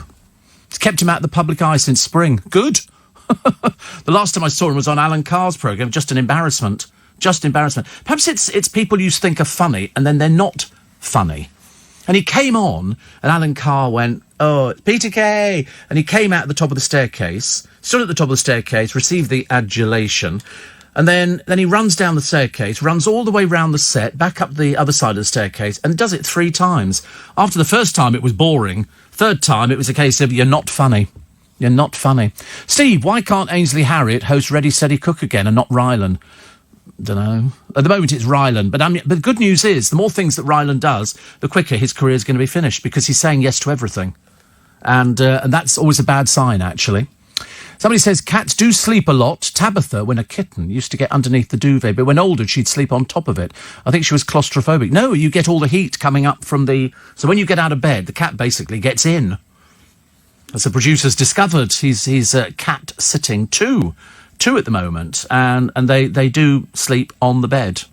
Speaker 1: It's kept him out of the public eye since spring. Good. The last time I saw him was on Alan Carr's programme. Just an embarrassment. Perhaps it's people you think are funny, and then they're not funny. And he came on, and Alan Carr went, oh, it's Peter Kay. And he came out at the top of the staircase, stood at the top of the staircase, received the adulation. And then he runs down the staircase, runs all the way round the set, back up the other side of the staircase, and does it 3 times. After the first time, it was boring. Third time, it was a case of, you're not funny. You're not funny. Steve, why can't Ainsley Harriet host Ready, Steady, Cook again and not Rylan? Dunno. At the moment, it's Rylan. But the good news is, the more things that Rylan does, the quicker his career is going to be finished, because he's saying yes to everything. And that's always a bad sign, actually. Somebody says, cats do sleep a lot. Tabitha, when a kitten, used to get underneath the duvet, but when older, she'd sleep on top of it. I think she was claustrophobic. No, you get all the heat coming up from the... So when you get out of bed, the cat basically gets in. As the producer's discovered, he's cat sitting two at the moment, and they do sleep on the bed.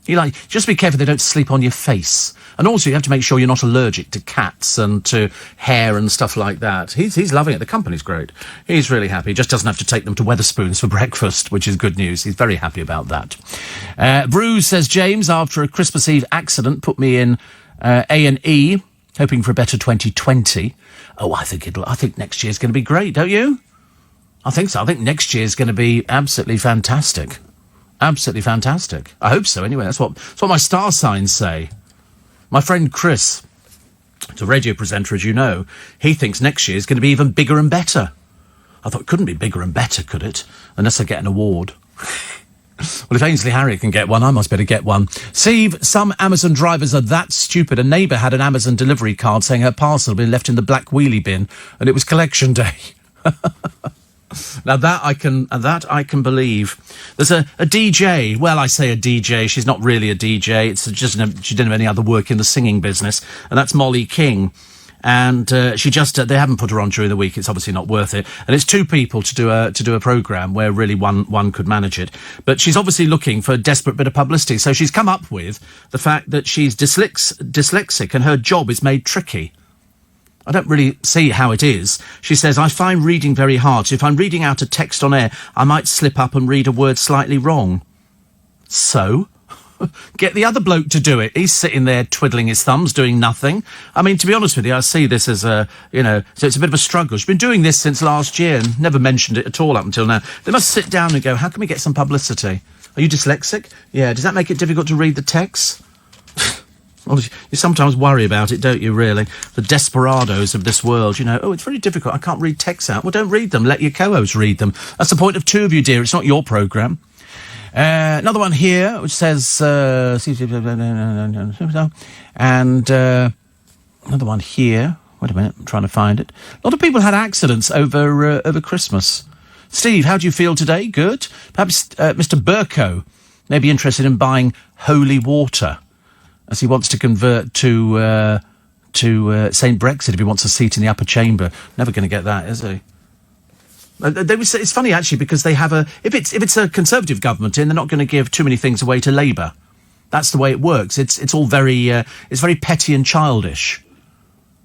Speaker 1: Just be careful they don't sleep on your face. And also you have to make sure you're not allergic to cats and to hair and stuff like that. He's loving it. The company's great. He's really happy. He just doesn't have to take them to Wetherspoons for breakfast, which is good news. He's very happy about that. Bruce says, James, after a Christmas Eve accident, put me in A&E, hoping for a better 2020. Oh, I think next year's going to be great, don't you? I think so. I think next year's going to be absolutely fantastic. Absolutely fantastic. I hope so, anyway. That's what my star signs say. My friend Chris, who's a radio presenter, as you know, he thinks next year's going to be even bigger and better. I thought, it couldn't be bigger and better, could it? Unless I get an award. Well, if Ainsley Harriott can get one, I must better get one. Steve, some Amazon drivers are that stupid. A neighbour had an Amazon delivery card saying her parcel had been left in the black wheelie bin and it was collection day. Now that I can believe. There's a DJ. Well, I say a DJ. She's not really a DJ. It's just she didn't have any other work in the singing business, and that's Molly King. And she just they haven't put her on during the week. It's obviously not worth it. And it's two people to do a program where really one could manage it. But she's obviously looking for a desperate bit of publicity. So she's come up with the fact that she's dyslexic and her job is made tricky. I don't really see how it is. She says, I find reading very hard. So if I'm reading out a text on air, I might slip up and read a word slightly wrong. So, get the other bloke to do it. He's sitting there twiddling his thumbs, doing nothing. I mean, to be honest with you, I see this as so it's a bit of a struggle. She's been doing this since last year and never mentioned it at all up until now. They must sit down and go, how can we get some publicity? Are you dyslexic? Yeah, does that make it difficult to read the text? Well, you sometimes worry about it, don't you, really? The desperados of this world, it's very difficult. I can't read texts out. Well, don't read them. Let your co-hosts read them. That's the point of two of you, dear. It's not your programme. Another one here, which says... and another one here. Wait a minute, I'm trying to find it. A lot of people had accidents over Christmas. Steve, how do you feel today? Good. Perhaps Mr. Burko may be interested in buying holy water, as he wants to convert to St. Brexit if he wants a seat in the upper chamber. Never going to get that, is he? It's funny, actually, because they have if it's a Conservative government in, they're not going to give too many things away to Labour. That's the way it works. It's all very it's very petty and childish.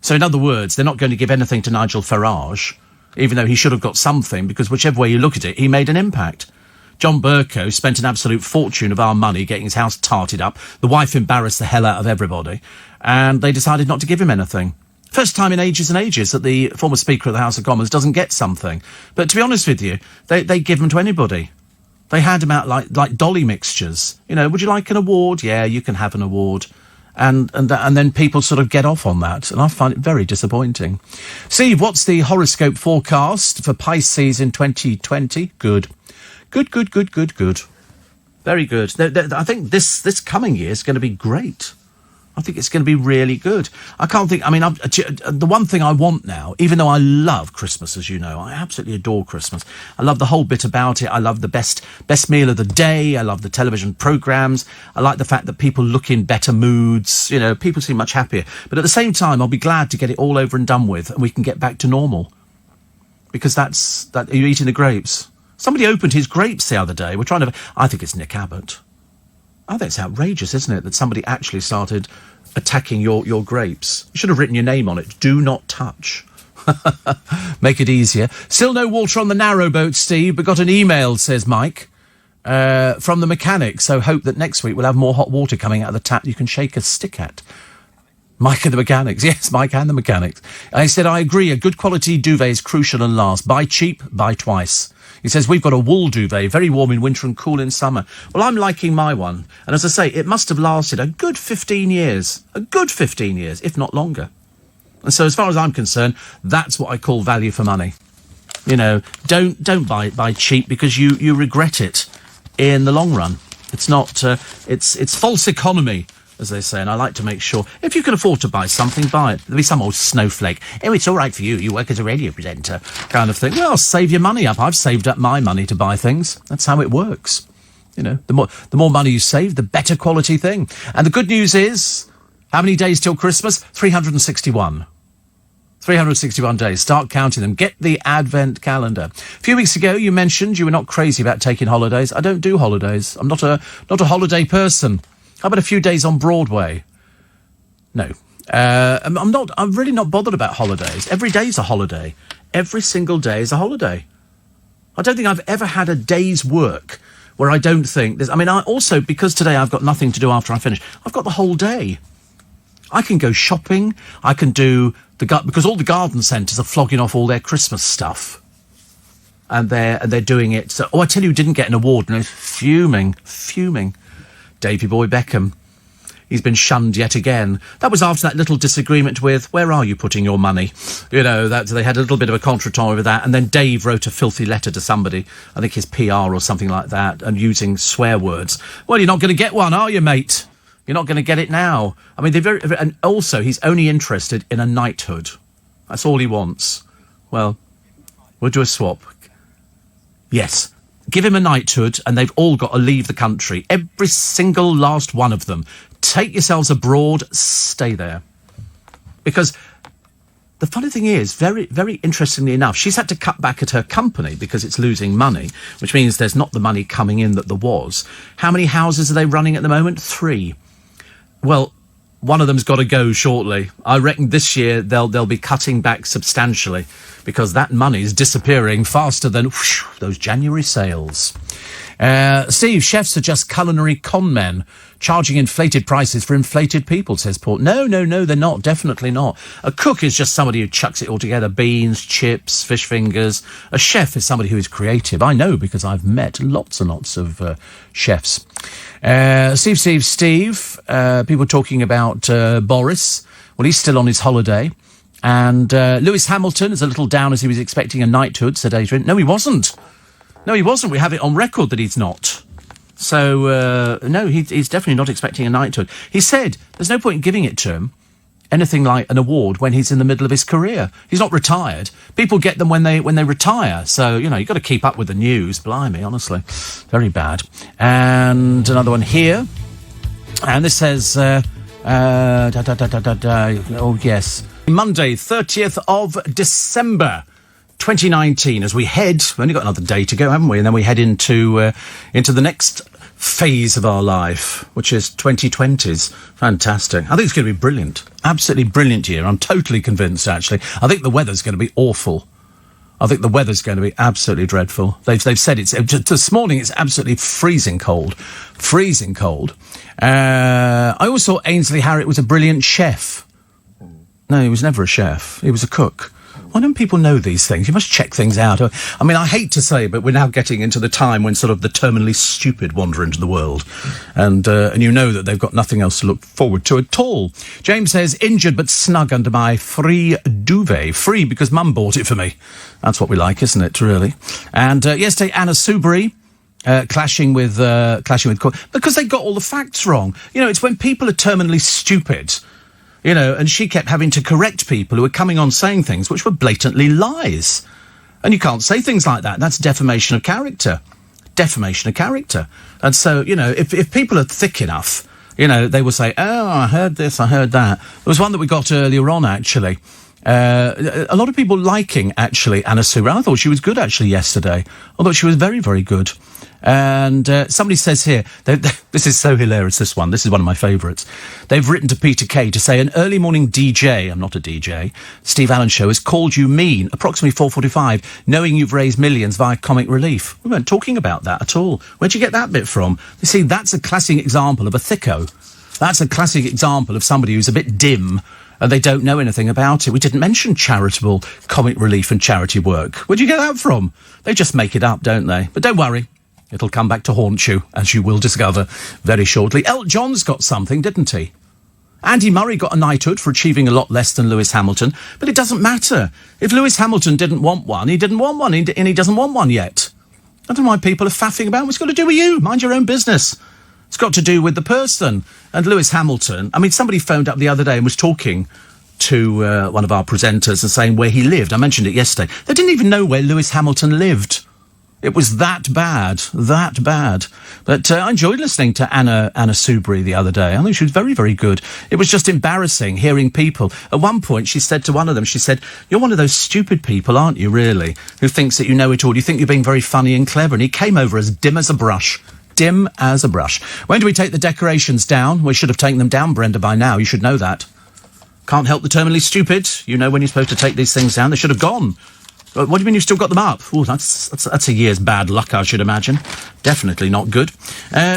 Speaker 1: So, in other words, they're not going to give anything to Nigel Farage, even though he should have got something, because whichever way you look at it, he made an impact. John Burko spent an absolute fortune of our money getting his house tarted up. The wife embarrassed the hell out of everybody. And they decided not to give him anything. First time in ages and ages that the former Speaker of the House of Commons doesn't get something. But to be honest with you, they give them to anybody. They hand them out like dolly mixtures. Would you like an award? Yeah, you can have an award. And then people sort of get off on that. And I find it very disappointing. Steve, what's the horoscope forecast for Pisces in 2020? Good. Good. Very good. I think this coming year is going to be great. I think it's going to be really good. The one thing I want now, even though I love Christmas, as you know, I absolutely adore Christmas. I love the whole bit about it. I love the best meal of the day. I love the television programmes. I like the fact that people look in better moods. People seem much happier. But at the same time, I'll be glad to get it all over and done with and we can get back to normal. Because are you eating the grapes? Somebody opened his grapes the other day. I think it's Nick Abbott. I think it's outrageous, isn't it, that somebody actually started attacking your grapes. You should have written your name on it. Do not touch. Make it easier. Still no water on the narrowboat, Steve, but got an email, says Mike, from the mechanic. So hope that next week we'll have more hot water coming out of the tap you can shake a stick at. Mike and the mechanics. Yes, Mike and the mechanics. I said, I agree. A good quality duvet is crucial and lasts. Buy cheap, buy twice. He says, we've got a wool duvet, very warm in winter and cool in summer. Well, I'm liking my one. And as I say, it must have lasted a good 15 years. A good 15 years, if not longer. And so as far as I'm concerned, that's what I call value for money. Don't buy cheap because you regret it in the long run. It's not, it's false economy, as they say, and I like to make sure, if you can afford to buy something, buy it. There'll be some old snowflake, it's all right for you work as a radio presenter, kind of thing. Well, save your money up. I've saved up my money to buy things. That's how it works. The more money you save, the better quality thing. And the good news is, how many days till Christmas? 361. 361 days. Start counting them. Get the Advent calendar. A few weeks ago, you mentioned you were not crazy about taking holidays. I don't do holidays. I'm not a holiday person. How about a few days on Broadway? No. I'm really not bothered about holidays. Every day's a holiday. Every single day is a holiday. I don't think I've ever had a day's work where I don't think there's... I mean, I also, because today I've got nothing to do after I finish, I've got the whole day. I can go shopping. I can do because all the garden centres are flogging off all their Christmas stuff. And they're doing it. So, I tell you, who didn't get an award, and he's fuming. Davy Boy Beckham. He's been shunned yet again. That was after that little disagreement with, where are you putting your money? You know, that they had a little bit of a contretemps over that, and then Dave wrote a filthy letter to somebody, I think his PR or something like that, and using swear words. Well, you're not going to get one, are you, mate? You're not going to get it now. I mean, and also, he's only interested in a knighthood. That's all he wants. Well, we'll do a swap. Yes. Give him a knighthood, and they've all got to leave the country. Every single last one of them. Take yourselves abroad, stay there. Because the funny thing is, very, very interestingly enough, she's had to cut back at her company because it's losing money, which means there's not the money coming in that there was. How many houses are they running at the moment? 3. Well, one of them's got to go shortly. I reckon this year they'll be cutting back substantially because that money is disappearing faster than those January sales. Steve, chefs are just culinary con men, charging inflated prices for inflated people, says Paul. No, they're not. Definitely not. A cook is just somebody who chucks it all together. Beans, chips, fish fingers. A chef is somebody who is creative. I know because I've met lots and lots of chefs. Steve. People talking about Boris. Well, he's still on his holiday. And Lewis Hamilton is a little down as he was expecting a knighthood, said Adrian. No, he wasn't. We have it on record that he's not. So, no, he's definitely not expecting a knighthood. He said there's no point in giving it to him, anything like an award, when he's in the middle of his career. He's not retired. People get them when they retire. So, you know, you've got to keep up with the news. Blimey, honestly. Very bad. And another one here. And this says, oh, yes. Monday, 30th of December. 2019, as we head, we've only got another day to go, haven't we? And then we head into the next phase of our life, which is 2020s. Fantastic. I think it's going to be brilliant. Absolutely brilliant year. I'm totally convinced, actually. I think the weather's going to be awful. I think the weather's going to be absolutely dreadful. They've said this morning it's absolutely freezing cold. Freezing cold. I always thought Ainsley Harriott was a brilliant chef. No, he was never a chef. He was a cook. Why don't people know these things? You must check things out. I mean, I hate to say, but we're now getting into the time when sort of the terminally stupid wander into the world. And you know that they've got nothing else to look forward to at all. James says, injured but snug under my free duvet. Free because Mum bought it for me. That's what we like, isn't it, really? And yesterday, Anna Soubry... clashing with because they got all the facts wrong. You know, it's when people are terminally stupid, you know, and she kept having to correct people who were coming on saying things which were blatantly lies. And you can't say things like that. That's defamation of character. Defamation of character. And so, you know, if people are thick enough, you know, they will say, oh, I heard this, I heard that. There was one that we got earlier on, actually. A lot of people liking, actually, Anna Soubry. I thought she was good, actually, yesterday. I thought she was very, very good. And somebody says here, this is so hilarious, this one. This is one of my favourites. They've written to Peter Kay to say, an early morning DJ, I'm not a DJ, Steve Allen Show, has called you mean, approximately 4:45, knowing you've raised millions via Comic Relief. We weren't talking about that at all. Where'd you get that bit from? You see, that's a classic example of a thicko. That's a classic example of somebody who's a bit dim and they don't know anything about it. We didn't mention charitable Comic Relief and charity work. Where'd you get that from? They just make it up, don't they? But don't worry. It'll come back to haunt you, as you will discover very shortly. Elton John's got something, didn't he? Andy Murray got a knighthood for achieving a lot less than Lewis Hamilton, but it doesn't matter. If Lewis Hamilton didn't want one, he didn't want one, and he doesn't want one yet. I don't know why people are faffing about. What's got to do with you? Mind your own business. It's got to do with the person. And Lewis Hamilton, I mean, somebody phoned up the other day and was talking to one of our presenters and saying where he lived. I mentioned it yesterday. They didn't even know where Lewis Hamilton lived. It was that bad. But I enjoyed listening to Anna Soubry the other day. I think she was very, very good. It was just embarrassing hearing people. At one point, she said to one of them, she said, you're one of those stupid people, aren't you, really, who thinks that you know it all. You think you're being very funny and clever. And he came over as dim as a brush. dim as a brush. When do we take the decorations down? We should have taken them down, Brenda, by now. You should know that. Can't help the terminally stupid. You know when you're supposed to take these things down. They should have gone. What do you mean you've still got them up? Oh, that's a year's bad luck, I should imagine. Definitely not good.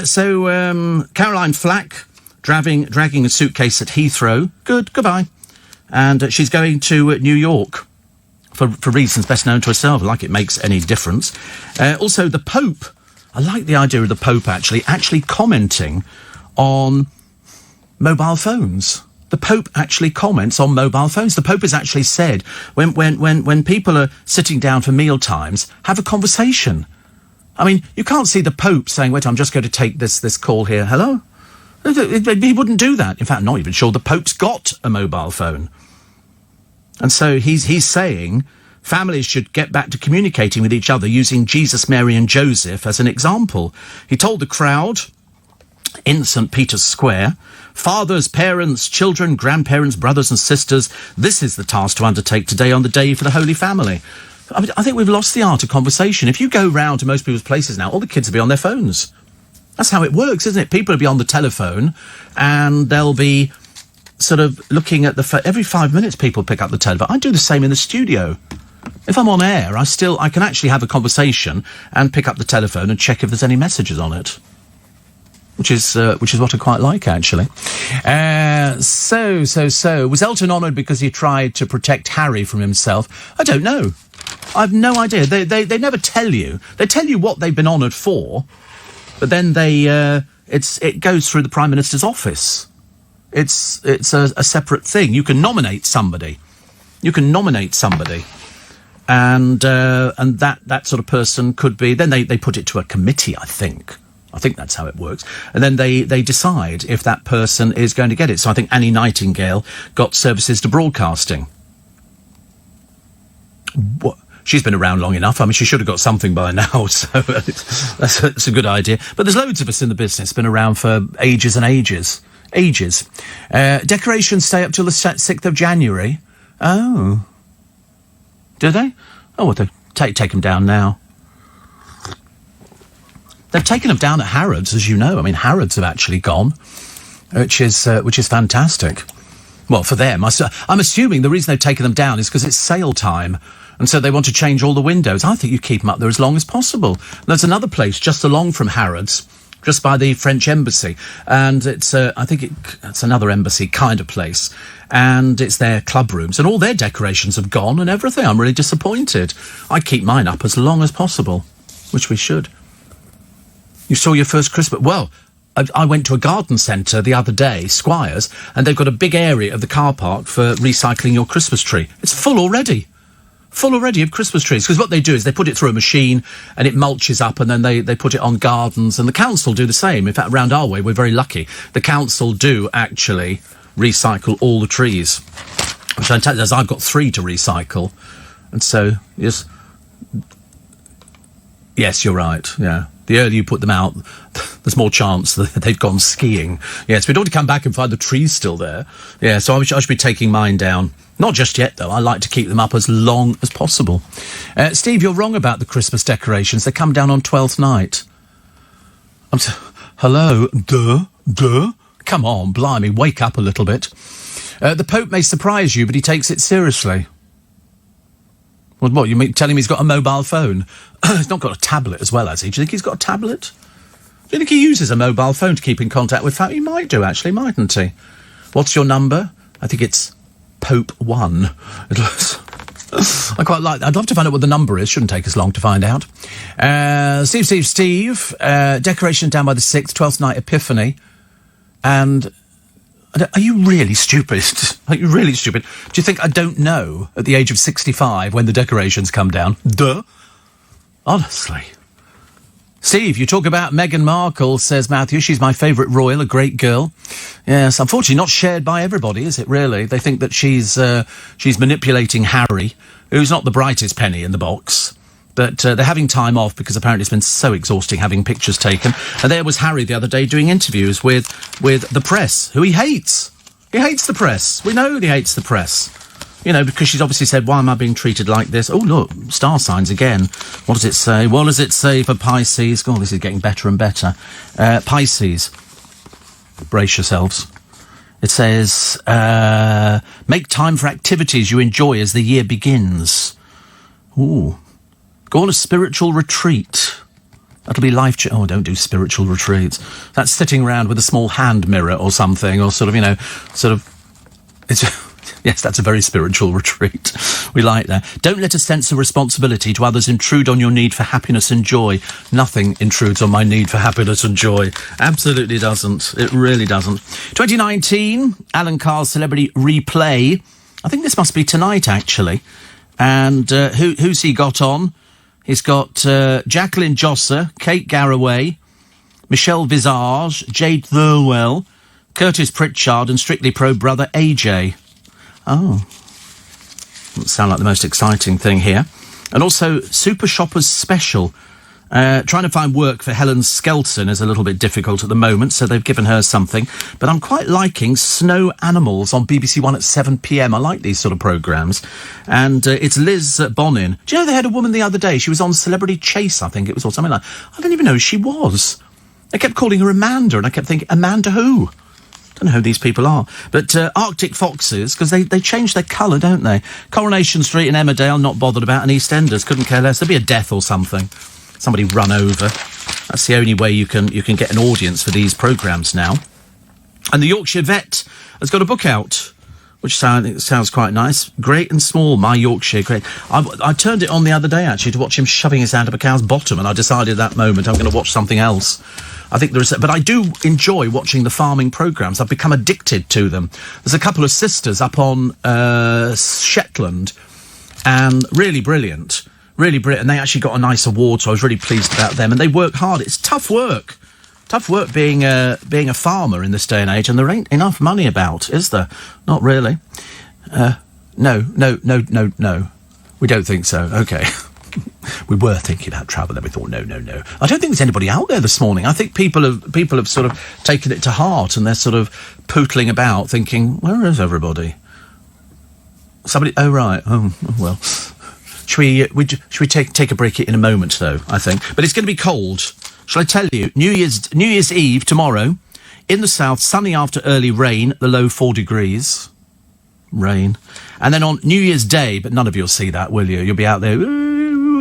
Speaker 1: So Caroline Flack dragging a suitcase at Heathrow. Goodbye. And she's going to New York for reasons best known to herself, like it makes any difference. Also, the Pope. I like the idea of the Pope actually commenting on mobile phones. The Pope actually comments on mobile phones. The Pope has actually said, when people are sitting down for meal times, have a conversation. I mean, you can't see the Pope saying, wait, I'm just going to take this call here. Hello? He wouldn't do that. In fact, I'm not even sure the Pope's got a mobile phone. And so he's saying families should get back to communicating with each other using Jesus, Mary and Joseph as an example. He told the crowd in St. Peter's Square, fathers, parents, children, grandparents, brothers and sisters, this is the task to undertake today on the Day for the Holy Family. I mean, I think we've lost the art of conversation. If you go round to most people's places now, all the kids will be on their phones. That's how it works, isn't it? People will be on the telephone and they'll be sort of looking at every 5 minutes people pick up the telephone. I do the same in the studio. If I'm on air, I can actually have a conversation and pick up the telephone and check if there's any messages on it. Which is what I quite like, actually. So, was Elton honoured because he tried to protect Harry from himself? I don't know. I've no idea. They never tell you. They tell you what they've been honoured for, but then it goes through the Prime Minister's office. It's a separate thing. You can nominate somebody. And that sort of person could be. Then they put it to a committee, I think. I think that's how it works. And then they decide if that person is going to get it. So I think Annie Nightingale got services to broadcasting. What? She's been around long enough. I mean, she should have got something by now, so that's a good idea. But there's loads of us in the business, been around for ages and ages. Decorations stay up till the 6th of January. Oh. Do they? Oh, well, they take them down now. They've taken them down at Harrods, as you know. I mean, Harrods have actually gone, which is fantastic. Well, for them. I'm assuming the reason they've taken them down is because it's sale time, and so they want to change all the windows. I think you keep them up there as long as possible. There's another place just along from Harrods, just by the French embassy, and it's it's another embassy kind of place, and it's their club rooms, and all their decorations have gone and everything. I'm really disappointed. I keep mine up as long as possible, which we should. You saw your first Christmas? Well, I went to a garden centre the other day, Squires, and they've got a big area of the car park for recycling your Christmas tree. It's full already of Christmas trees, because what they do is they put it through a machine and it mulches up, and then they put it on gardens, and the council do the same. In fact, around our way, we're very lucky. The council do actually recycle all the trees, which I tell you, I've got 3 to recycle, and so yes, you're right. Yeah, the earlier you put them out, there's more chance that they've gone skiing. Yes, we'd ought to come back and find the trees still there. Yeah, so I should be taking mine down. Not just yet, though. I like to keep them up as long as possible. Steve, you're wrong about the Christmas decorations. They come down on 12th night. Hello? Duh? Come on, blimey, wake up a little bit. The Pope may surprise you, but he takes it seriously. What, you mean telling me he's got a mobile phone? He's not got a tablet as well, has he? Do you think he's got a tablet? Do you think he uses a mobile phone to keep in contact with family? He might do, actually, mightn't he? What's your number? I think it's Pope 1. I quite like that. I'd love to find out what the number is. Shouldn't take us long to find out. Steve. Decoration down by the 6th, 12th night Epiphany. And are you really stupid? Are you really stupid? Do you think I don't know at the age of 65 when the decorations come down? Duh. Honestly. Steve, you talk about Meghan Markle, says Matthew. She's my favourite royal, a great girl. Yes, unfortunately not shared by everybody, is it really? They think that she's manipulating Harry, who's not the brightest penny in the box. But they're having time off because apparently it's been so exhausting having pictures taken. And there was Harry the other day doing interviews with the press, who he hates. He hates the press. We know he hates the press. You know, because she's obviously said, why am I being treated like this? Oh, look, star signs again. What does it say? What does it say for Pisces? Oh, this is getting better and better. Pisces. Brace yourselves. It says, make time for activities you enjoy as the year begins. Ooh. Go on a spiritual retreat. That'll be life-changing. Oh, don't do spiritual retreats. That's sitting around with a small hand mirror or something, or sort of, it's... Yes, that's a very spiritual retreat. We like that. Don't let a sense of responsibility to others intrude on your need for happiness and joy. Nothing intrudes on my need for happiness and joy. Absolutely doesn't. It really doesn't. 2019, Alan Carr's Celebrity Replay. I think this must be tonight, actually. And who's he got on? He's got Jacqueline Josser, Kate Garraway, Michelle Visage, Jade Thirlwell, Curtis Pritchard and Strictly Pro brother AJ. Oh. Doesn't sound like the most exciting thing here. And also, Super Shoppers Special. Trying to find work for Helen Skelton is a little bit difficult at the moment, so they've given her something. But I'm quite liking Snow Animals on BBC One at 7 p.m. I like these sort of programmes. And it's Liz Bonin. Do you know they had a woman the other day? She was on Celebrity Chase, I think it was, or something like that. I didn't even know who she was. They kept calling her Amanda, and I kept thinking, Amanda who? I don't know who these people are. But Arctic Foxes, because they change their colour, don't they? Coronation Street in Emmerdale, not bothered about, and EastEnders, couldn't care less. There'd be a death or something. Somebody run over. That's the only way you can get an audience for these programmes now. And the Yorkshire Vet has got a book out, which sounds quite nice. Great and Small, My Yorkshire Great. I turned it on the other day, actually, to watch him shoving his hand up a cow's bottom, and I decided at that moment I'm going to watch something else. I think but I do enjoy watching the farming programmes. I've become addicted to them. There's a couple of sisters up on Shetland, and really brilliant. Really brilliant. And they actually got a nice award, so I was really pleased about them. And they work hard. It's tough work. Tough work being a farmer in this day and age, and there ain't enough money about, is there? Not really. No. We don't think so. Okay. We were thinking about travel, then we thought, no. I don't think there's anybody out there this morning. I think people have sort of taken it to heart, and they're sort of pootling about, thinking, where is everybody? Somebody. Oh right. Oh well. Should we take a break in a moment, though? I think, but it's going to be cold. Shall I tell you? New Year's Eve tomorrow, in the south, sunny after early rain. The low 4 degrees. Rain, and then on New Year's Day, but none of you'll see that, will you? You'll be out there.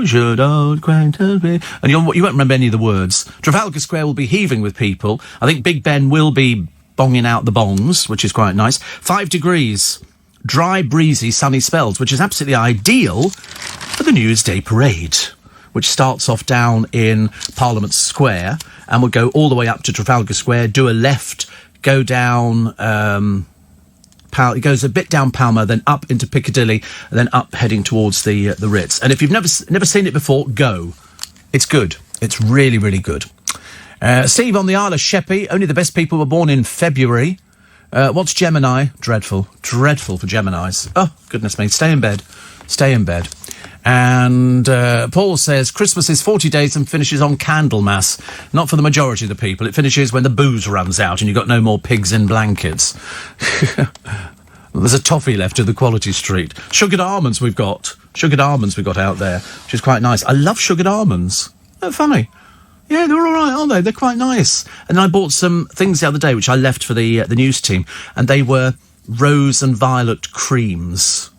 Speaker 1: Should old acquaintance be? And you won't remember any of the words. Trafalgar Square will be heaving with people. I think Big Ben will be bonging out the bongs, which is quite nice. 5 degrees. Dry, breezy, sunny spells, which is absolutely ideal for the New Year's Day parade, which starts off down in Parliament Square and will go all the way up to Trafalgar Square, do a left, go down... it goes a bit down Pall Mall, then up into Piccadilly, and then up heading towards the Ritz. And if you've never seen it before, go. It's good. It's really, really good. Steve on the Isle of Sheppey. Only the best people were born in February. What's Gemini? Dreadful. Dreadful for Geminis. Oh, goodness me. Stay in bed. And Paul says, Christmas is 40 days and finishes on Candlemas. Not for the majority of the people. It finishes when the booze runs out and you've got no more pigs in blankets. There's a toffee left in the Quality Street. Sugared almonds we've got out there, which is quite nice. I love sugared almonds. They're funny. Yeah, they're all right, aren't they? They're quite nice. And I bought some things the other day, which I left for the news team, and they were rose and violet creams.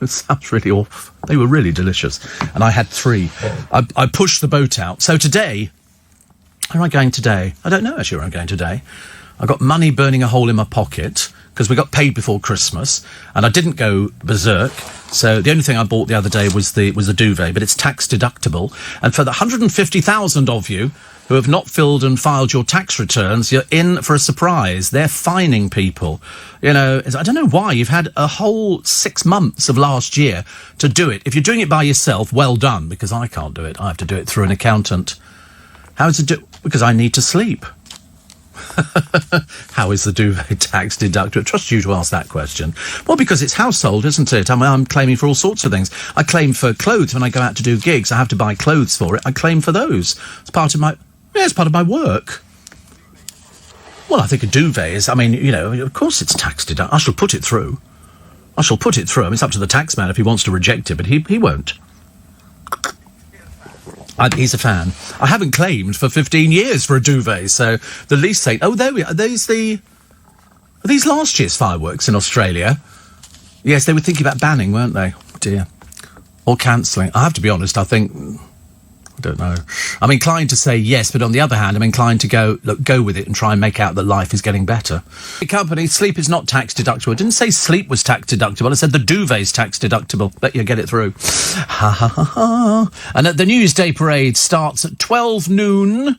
Speaker 1: It sounds really awful. They were really delicious. And I had 3. I pushed the boat out. So today, where am I going today? I don't know actually where I'm going today. I got money burning a hole in my pocket because we got paid before Christmas, and I didn't go berserk. So the only thing I bought the other day was the duvet, but it's tax deductible. And for the 150,000 of you who have not filled and filed your tax returns, you're in for a surprise. They're fining people. You know, I don't know why. You've had a whole 6 months of last year to do it. If you're doing it by yourself, well done, because I can't do it. I have to do it through an accountant. How is it because I need to sleep. How is the duvet tax deductible? I trust you to ask that question. Well, because it's household, isn't it? I'm claiming for all sorts of things. I claim for clothes when I go out to do gigs. I have to buy clothes for it. I claim for those. It's part of my work. Well, I think a duvet is, of course it's tax deductible. I shall put it through. I shall put it through. I mean, it's up to the taxman if he wants to reject it, but he won't. He's a fan. I haven't claimed for 15 years for a duvet, so the least thing... Oh, there we are. Are these last year's fireworks in Australia? Yes, they were thinking about banning, weren't they? Oh, dear. Or cancelling. I have to be honest, I think... I don't know. I'm inclined to say yes, but on the other hand, I'm inclined to go with it and try and make out that life is getting better. The company, sleep is not tax deductible. I didn't say sleep was tax deductible. I said the duvet's tax deductible. Let you get it through. Ha ha ha ha. And the Newsday Parade starts at 12 noon.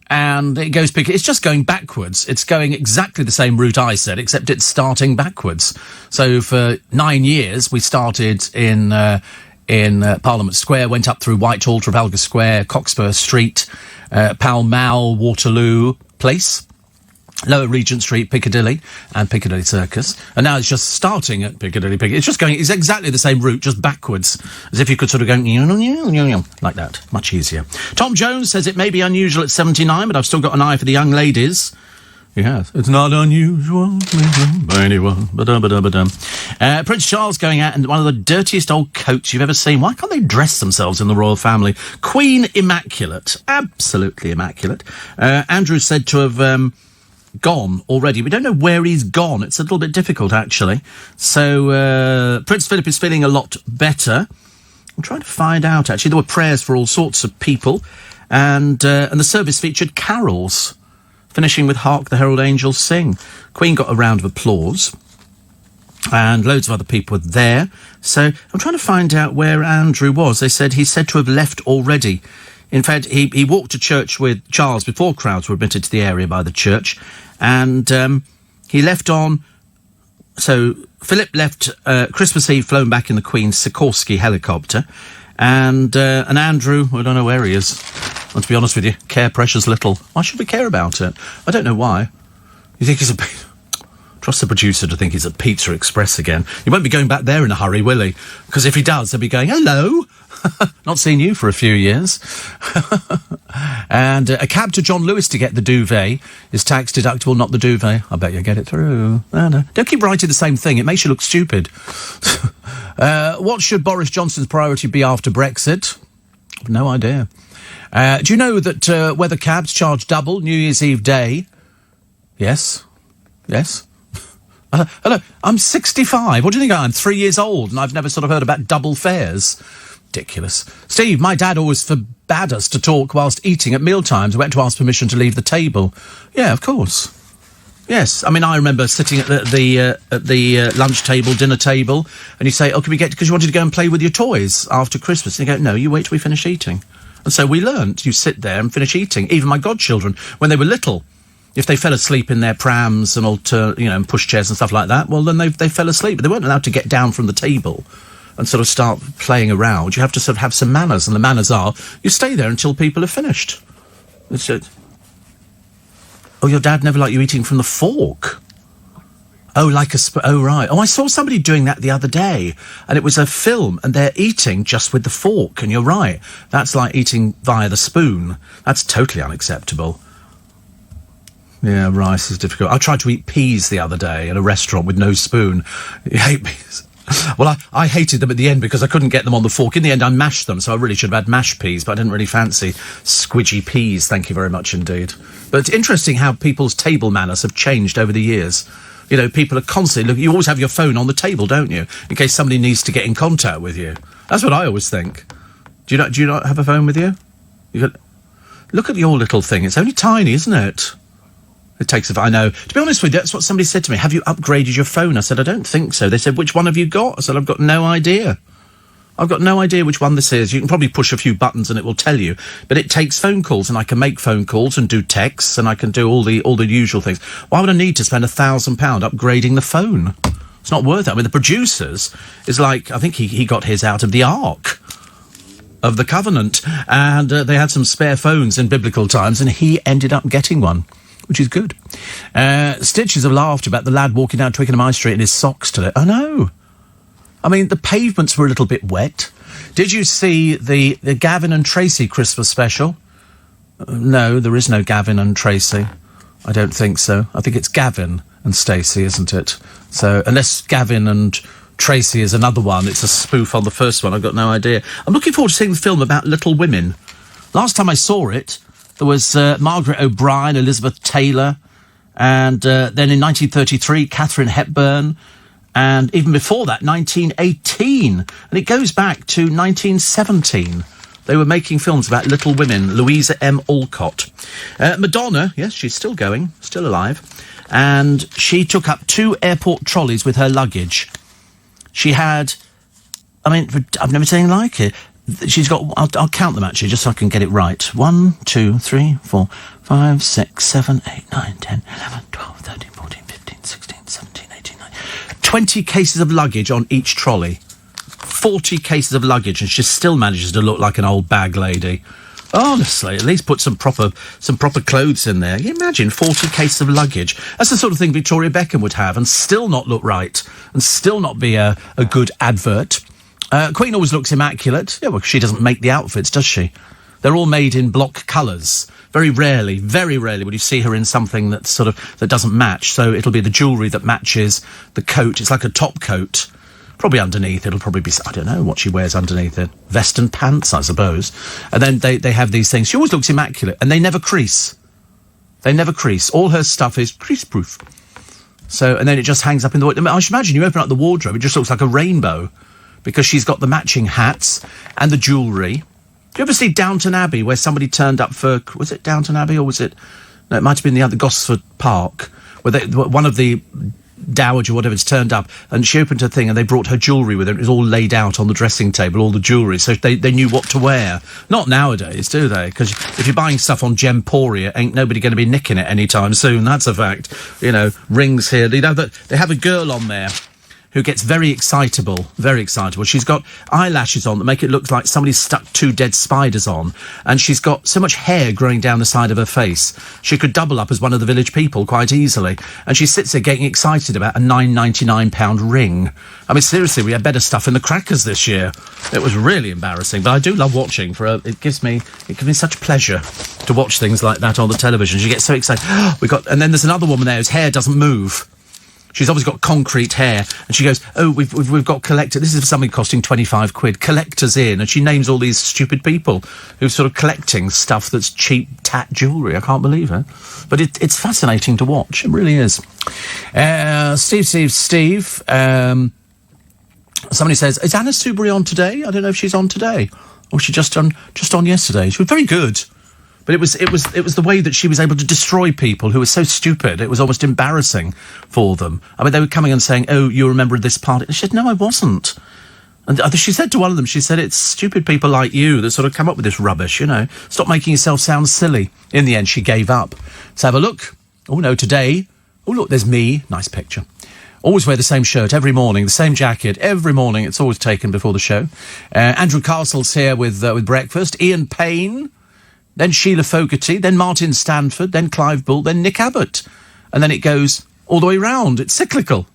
Speaker 1: And it goes it's just going backwards. It's going exactly the same route I said, except it's starting backwards. So for 9 years, we started in Parliament Square, went up through Whitehall, Trafalgar Square, Cockspur Street, Pall Mall, Waterloo Place, Lower Regent Street, Piccadilly, and Piccadilly Circus. And now it's just starting at Piccadilly. It's just going, it's exactly the same route, just backwards. As if you could sort of go, like that. Much easier. Tom Jones says it may be unusual at 79, but I've still got an eye for the young ladies. Yes, it's not unusual by anyone. Prince Charles going out in one of the dirtiest old coats you've ever seen. Why can't they dress themselves in the royal family? Queen immaculate, absolutely immaculate. Andrew's said to have gone already. We don't know where he's gone. It's a little bit difficult, actually. So Prince Philip is feeling a lot better. I'm trying to find out, actually. There were prayers for all sorts of people, and the service featured carols, finishing with Hark the Herald Angels Sing. Queen got a round of applause, and loads of other people were there. So I'm trying to find out where Andrew was. They said he's said to have left already. In fact, he walked to church with Charles before crowds were admitted to the area by the church, and he left on... So Philip left Christmas Eve, flown back in the Queen's Sikorsky helicopter, and Andrew, I don't know where he is. And to be honest with you, care precious little. Why should we care about it? I don't know why. You think he's trust the producer to think he's at Pizza Express again. He won't be going back there in a hurry, will he? Because if he does, they'll be going, hello! Not seen you for a few years. And a cab to John Lewis to get the duvet is tax deductible, not the duvet. I bet you'll get it through. No. Don't keep writing the same thing. It makes you look stupid. What should Boris Johnson's priority be after Brexit? No idea. Do you know that whether cabs charge double New Year's Eve day? Yes. Hello, I'm 65. What do you think I am? 3 years old, and I've never sort of heard about double fares. Ridiculous. Steve, my dad always forbade us to talk whilst eating at mealtimes. We went to ask permission to leave the table. Yeah, of course. Yes, I mean, I remember sitting at the lunch table, dinner table, and you say, oh, can we get... Because you wanted to go and play with your toys after Christmas. And you go, no, you wait till we finish eating. And so we learnt. You sit there and finish eating. Even my godchildren, when they were little, if they fell asleep in their prams and and pushchairs and stuff like that, well, then they fell asleep. But they weren't allowed to get down from the table and sort of start playing around. You have to sort of have some manners, and the manners are you stay there until people are finished. That's it. Oh, your dad never liked you eating from the fork? Oh, like a oh, right. Oh, I saw somebody doing that the other day, and it was a film, and they're eating just with the fork, and you're right. That's like eating via the spoon. That's totally unacceptable. Yeah, rice is difficult. I tried to eat peas the other day at a restaurant with no spoon. You hate peas? Well, I hated them at the end because I couldn't get them on the fork. In the end, I mashed them, so I really should have had mashed peas, but I didn't really fancy squidgy peas. Thank you very much indeed. But it's interesting how people's table manners have changed over the years. You know, people are constantly... You always have your phone on the table, don't you? In case somebody needs to get in contact with you. That's what I always think. Do you not have a phone with you? Look at your little thing. It's only tiny, isn't it? It takes I know. To be honest with you, that's what somebody said to me. Have you upgraded your phone? I said, I don't think so. They said, which one have you got? I said, I've got no idea. I've got no idea which one this is. You can probably push a few buttons and it will tell you. But it takes phone calls, and I can make phone calls and do texts, and I can do all the usual things. Why would I need to spend £1,000 upgrading the phone? It's not worth it. I mean, the producers is like, I think he got his out of the Ark of the Covenant, and they had some spare phones in biblical times, and he ended up getting one, which is good. Stitches of laughter about the lad walking down Twickenham High Street in his socks today. I know. I mean, the pavements were a little bit wet. Did you see the Gavin and Tracy Christmas special? No, there is no Gavin and Tracy. I don't think so. I think it's Gavin and Stacey, isn't it? So, unless Gavin and Tracy is another one. It's a spoof on the first one. I've got no idea. I'm looking forward to seeing the film about Little Women. Last time I saw it, there was Margaret O'Brien, Elizabeth Taylor, and then in 1933, Katharine Hepburn, and even before that, 1918. And it goes back to 1917. They were making films about Little Women. Louisa M. Alcott. Madonna, yes, she's still going, still alive. And she took up 2 airport trolleys with her luggage. She had, I mean, I've never seen anything like it. She's got, I'll count them actually, just so I can get it right. 1, 2, 3, 4, 5, 6, 7, 8, 9, 10, 11, 12, 13, 14, 15, 16, 17, 18, 19. 20 cases of luggage on each trolley. 40 cases of luggage, and she still manages to look like an old bag lady. Honestly, at least put some proper clothes in there. Can you imagine 40 cases of luggage? That's the sort of thing Victoria Beckham would have, and still not look right, and still not be a good advert. Queen always looks immaculate. Yeah, well, she doesn't make the outfits, does she? They're all made in block colours. Very rarely would you see her in something that that doesn't match. So it'll be the jewellery that matches the coat. It's like a top coat. Probably underneath, it'll probably be, I don't know what she wears underneath it. Vest and pants, I suppose. And then they have these things. She always looks immaculate, and they never crease. They never crease. All her stuff is crease-proof. So, and then it just hangs up in the... I should imagine you open up the wardrobe, it just looks like a rainbow, because she's got the matching hats and the jewellery. Do you ever see Downton Abbey, where somebody turned up for... Was it Downton Abbey, or was it... No, it might have been the other, Gosford Park, where one of the... dowager, whatever, it's turned up, and she opened her thing and they brought her jewellery with her. It was all laid out on the dressing table, all the jewellery, so they knew what to wear. Not nowadays, do they? Because if you're buying stuff on Gemporia, ain't nobody going to be nicking it anytime soon, that's a fact. You know, rings here. You know, they have a girl on there who gets very excitable. She's got eyelashes on that make it look like somebody stuck 2 dead spiders on, and she's got so much hair growing down the side of her face. She could double up as one of the village people quite easily, and she sits there getting excited about a £9.99 ring. I mean, seriously, we had better stuff in the crackers this year. It was really embarrassing, but I do love watching. It gives me such pleasure to watch things like that on the television. She gets so excited. And then there's another woman there whose hair doesn't move. She's obviously got concrete hair, and she goes, "Oh, we've got collector. This is something costing £25. Collectors in," and she names all these stupid people who're sort of collecting stuff that's cheap tat jewellery. I can't believe it, but it's fascinating to watch. It really is. Steve. Somebody says, "Is Anna Soubry on today?" I don't know if she's on today, or she just on yesterday. She was very good. But it was the way that she was able to destroy people who were so stupid. It was almost embarrassing for them. I mean, they were coming and saying, "Oh, you remember this part?" And she said, "No, I wasn't." And she said to one of them, she said, "It's stupid people like you that sort of come up with this rubbish, you know. Stop making yourself sound silly." In the end, she gave up. Let's have a look. Oh, no, today. Oh, look, there's me. Nice picture. Always wear the same shirt every morning, the same jacket every morning. It's always taken before the show. Andrew Castle's here with breakfast. Ian Payne. Then Sheila Fogarty, then Martin Stanford, then Clive Bull, then Nick Abbott. And then it goes all the way round. It's cyclical.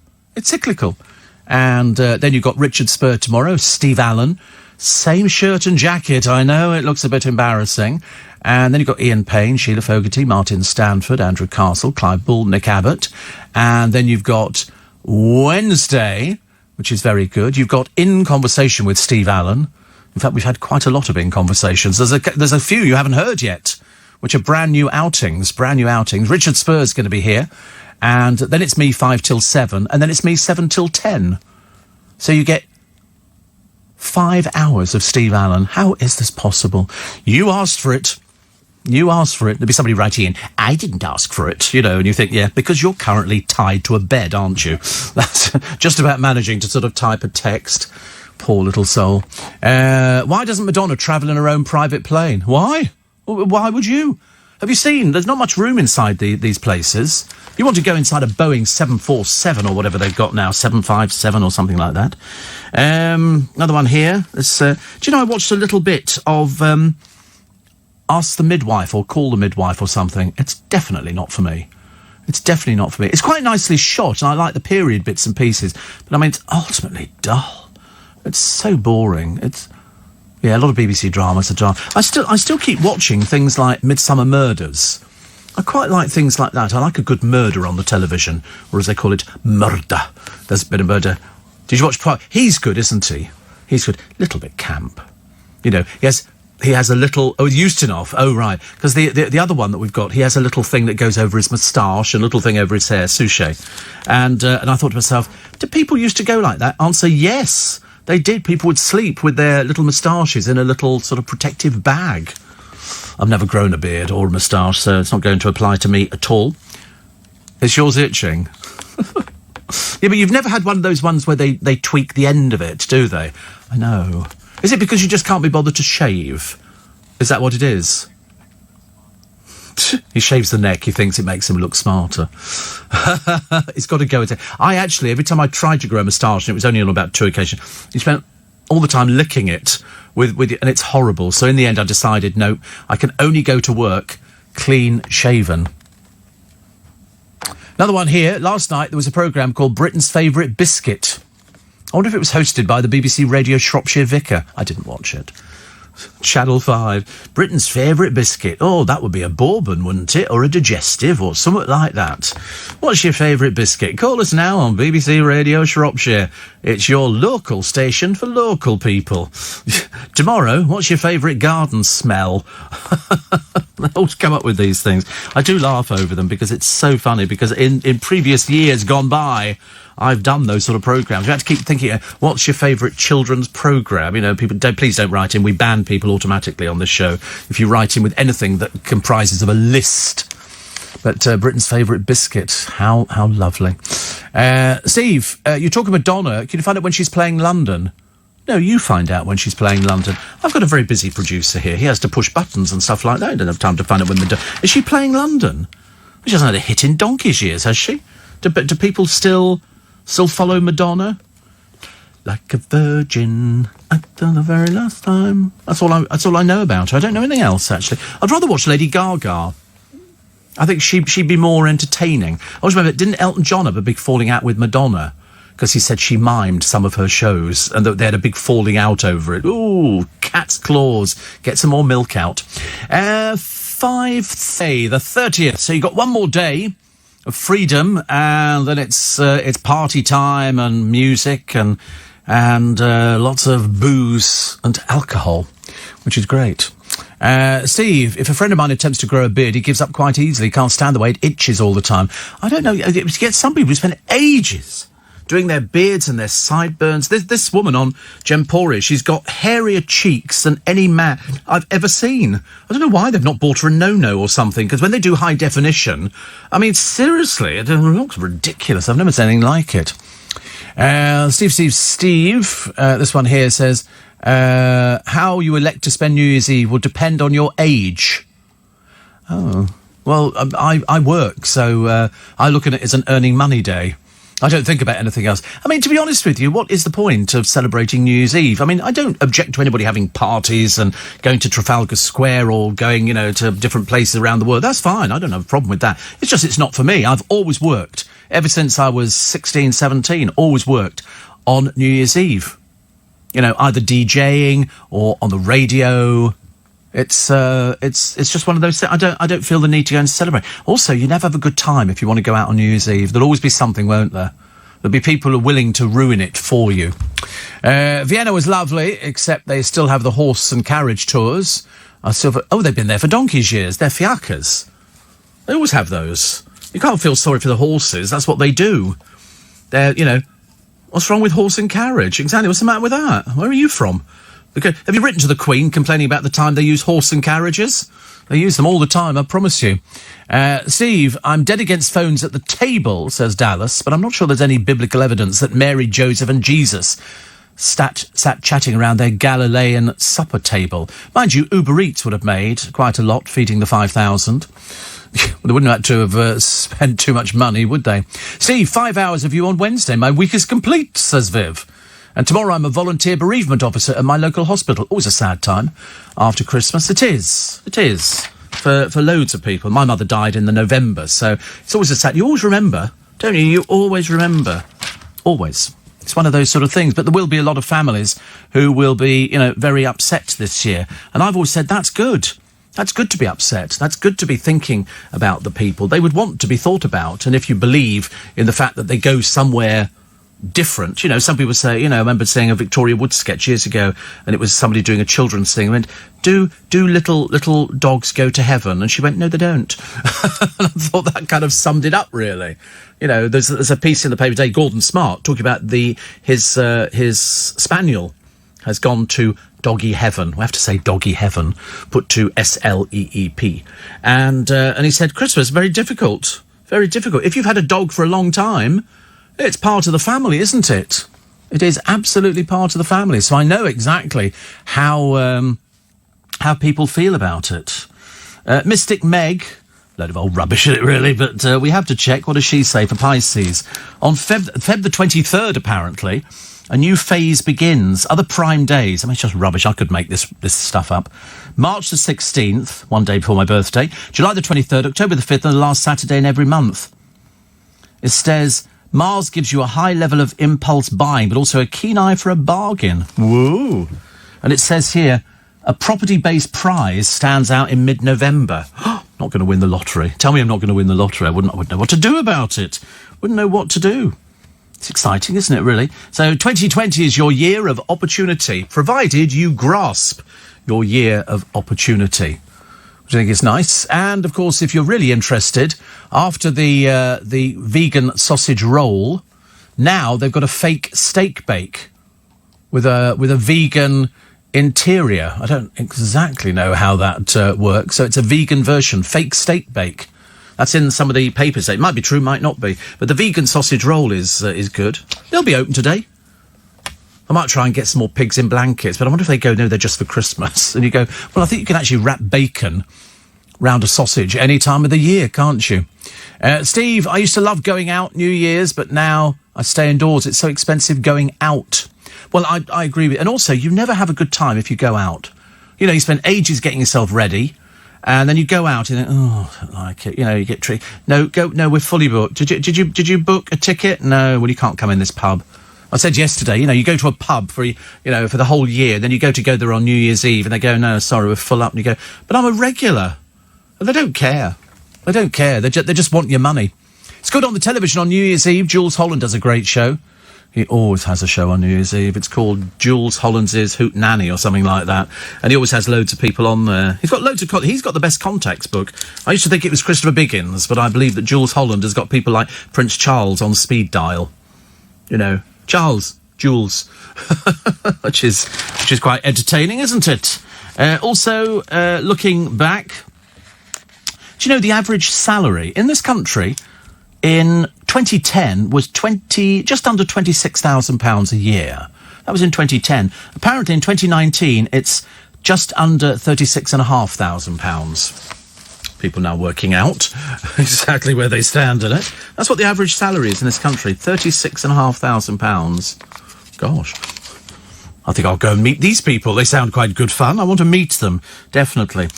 Speaker 1: And then you've got Richard Spur tomorrow, Steve Allen. Same shirt and jacket, I know, it looks a bit embarrassing. And then you've got Ian Payne, Sheila Fogarty, Martin Stanford, Andrew Castle, Clive Bull, Nick Abbott. And then you've got Wednesday, which is very good. You've got In Conversation with Steve Allen. In fact, we've had quite a lot of In Conversations. There's a few you haven't heard yet, which are brand new outings. Richard Spur's going to be here, and then it's me 5 till 7, and then it's me 7 till 10. So you get 5 hours of Steve Allen. How is this possible? You asked for it. There'll be somebody writing in, "I didn't ask for it," you know, and you think, yeah, because you're currently tied to a bed, aren't you? That's just about managing to sort of type a text. Poor little soul. Why doesn't Madonna travel in her own private plane? Why? Why would you? Have you seen? There's not much room inside these places. You want to go inside a Boeing 747 or whatever they've got now, 757 or something like that. Another one here. Do you know, I watched a little bit of Ask the Midwife or Call the Midwife or something. It's definitely not for me. It's quite nicely shot, and I like the period bits and pieces. But I mean, it's ultimately dull. It's so boring. A lot of BBC dramas are dull. I still keep watching things like Midsummer Murders. I quite like things like that. I like a good murder on the television, or as they call it, murder. There's a bit of murder. Did you watch He's good, isn't he? He's good. Little bit camp. You know, he has a little... Oh, Ustinov. Oh, right. Because the other one that we've got, he has a little thing that goes over his moustache and a little thing over his hair, Suchet. And I thought to myself, did people used to go like that? Answer, yes. They did. People would sleep with their little moustaches in a little sort of protective bag. I've never grown a beard or a moustache, so it's not going to apply to me at all. Is yours itching? Yeah, but you've never had one of those ones where they tweak the end of it, do they? I know. Is it because you just can't be bothered to shave? Is that what it is? He shaves the neck, he thinks it makes him look smarter. It's got to go. I actually, every time I tried to grow a moustache, and it was only on about 2 occasions, he spent all the time licking it with and it's horrible. So in the end I decided, no, I can only go to work clean shaven. Another one here. Last night there was a programme called Britain's Favourite Biscuit. I wonder if it was hosted by the BBC Radio Shropshire Vicar. I didn't watch it. Channel 5. Britain's Favourite Biscuit. Oh, that would be a bourbon, wouldn't it? Or a digestive or something like that. What's your favourite biscuit? Call us now on BBC Radio Shropshire. It's your local station for local people. Tomorrow, what's your favourite garden smell? They always come up with these things. I do laugh over them because it's so funny, because in previous years gone by, I've done those sort of programmes. You have to keep thinking, what's your favourite children's programme? You know, people, please don't write in. We ban people automatically on this show if you write in with anything that comprises of a list. But Britain's Favourite Biscuit, how lovely. Steve, you talk of Madonna. Can you find out when she's playing London? No, you find out when she's playing London. I've got a very busy producer here. He has to push buttons and stuff like that. I don't have time to find out when Madonna... Is she playing London? She hasn't had a hit in donkey's years, has she? Do people still follow Madonna? Like a virgin, until the very last time. That's all I know about her. I don't know anything else, actually. I'd rather watch Lady Gaga. I think she'd be more entertaining. I always remember, didn't Elton John have a big falling out with Madonna? Because he said she mimed some of her shows, and they had a big falling out over it. Ooh, cat's claws. Get some more milk out. 5th, the 30th. So you got one more day of freedom, and then it's party time and music and lots of booze and alcohol, which is great. Steve, if a friend of mine attempts to grow a beard, he gives up quite easily. He can't stand the way it itches all the time. I don't know. You get some people who spend ages doing their beards and their sideburns. This woman on Gemporia, she's got hairier cheeks than any man I've ever seen. I don't know why they've not bought her a no-no or something, because when they do high definition, I mean, seriously, it looks ridiculous. I've never seen anything like it. Steve, this one here says, how you elect to spend New Year's Eve will depend on your age. Oh, well, I work, so I look at it as an earning money day. I don't think about anything else. I mean, to be honest with you, what is the point of celebrating New Year's Eve? I mean, I don't object to anybody having parties and going to Trafalgar Square or going, to different places around the world. That's fine. I don't have a problem with that. It's just it's not for me. I've always worked. Ever since I was 16, 17, always worked on New Year's Eve. Either DJing or on the radio. It's just one of those things. I don't feel the need to go and celebrate. Also, you never have a good time if you want to go out on New Year's Eve. There'll always be something, won't there? There'll be people who are willing to ruin it for you. Vienna was lovely, except they still have the horse and carriage tours. They've been there for donkey's years. They're fiacres. They always have those. You can't feel sorry for the horses. That's what they do. They're, what's wrong with horse and carriage? Exactly. What's the matter with that? Where are you from? Okay. Have you written to the Queen complaining about the time they use horse and carriages? They use them all the time, I promise you. Steve, I'm dead against phones at the table, says Dallas, but I'm not sure there's any biblical evidence that Mary, Joseph and Jesus sat chatting around their Galilean supper table. Mind you, Uber Eats would have made quite a lot feeding the 5,000. They wouldn't have to have spent too much money, would they? Steve, 5 hours of you on Wednesday. My week is complete, says Viv. And tomorrow I'm a volunteer bereavement officer at my local hospital. Always a sad time after Christmas. It is. For loads of people. My mother died in the November, so it's always a sad... You always remember, don't you? You always remember. Always. It's one of those sort of things. But there will be a lot of families who will be, very upset this year. And I've always said that's good. That's good to be upset. That's good to be thinking about the people. They would want to be thought about. And if you believe in the fact that they go somewhere different. You know, some people say, you know, I remember seeing a Victoria Wood sketch years ago, and it was somebody doing a children's thing. I went, do little dogs go to heaven? And she went, no, they don't. And I thought that kind of summed it up, really. You know, there's a piece in the paper today, Gordon Smart, talking about his spaniel has gone to doggy heaven. We have to say doggy heaven, put to SLEEP. And he said, Christmas, very difficult. Very difficult. If you've had a dog for a long time, it's part of the family, isn't it? It is absolutely part of the family. So I know exactly how people feel about it. Mystic Meg, load of old rubbish in it, really, but we have to check. What does she say for Pisces? On Feb the 23rd, apparently, a new phase begins. Other prime days. I mean, it's just rubbish. I could make this stuff up. March the 16th, one day before my birthday. July the 23rd, October the 5th, and the last Saturday in every month. It says, Mars gives you a high level of impulse buying, but also a keen eye for a bargain. Woo! And it says here, a property-based prize stands out in mid-November. Not going to win the lottery. Tell me I'm not going to win the lottery. I wouldn't know what to do about it. Wouldn't know what to do. It's exciting, isn't it, really? So 2020 is your year of opportunity, provided you grasp your year of opportunity. Which I think is nice. And, of course, if you're really interested, after the vegan sausage roll, now they've got a fake steak bake with a vegan interior. I don't exactly know how that works. So it's a vegan version, fake steak bake. That's in some of the papers. It might be true, might not be. But the vegan sausage roll is good. They'll be open today. I might try and get some more pigs in blankets, but I wonder if they go, no, they're just for Christmas. And you go, well, I think you can actually wrap bacon round a sausage any time of the year, can't you? Steve, I used to love going out New Year's, but now I stay indoors. It's so expensive going out. Well, I agree with you. And also, you never have a good time if you go out. You know, you spend ages getting yourself ready, and then you go out and I don't like it. You know, you get treated. No, we're fully booked. Did you book a ticket? No, well, you can't come in this pub. I said yesterday, you know, you go to a pub for the whole year, then you go there on New Year's Eve, and they go, no, sorry, we're full up. And you go, but I'm a regular. And they don't care. They don't care. They just want your money. It's good on the television on New Year's Eve. Jules Holland does a great show. He always has a show on New Year's Eve. It's called Jules Holland's Hoot Nanny or something like that. And he always has loads of people on there. He's got loads of... he's got the best contacts book. I used to think it was Christopher Biggins, but I believe that Jules Holland has got people like Prince Charles on speed dial. You know, Charles, Jules. which is quite entertaining, isn't it? Also, looking back... Do you know the average salary in this country in 2010 was just under £26,000 a year? That was in 2010. Apparently in 2019 it's just under £36,500. People now working out exactly where they stand in it. That's what the average salary is in this country, £36,500. Gosh. I think I'll go and meet these people. They sound quite good fun. I want to meet them, definitely.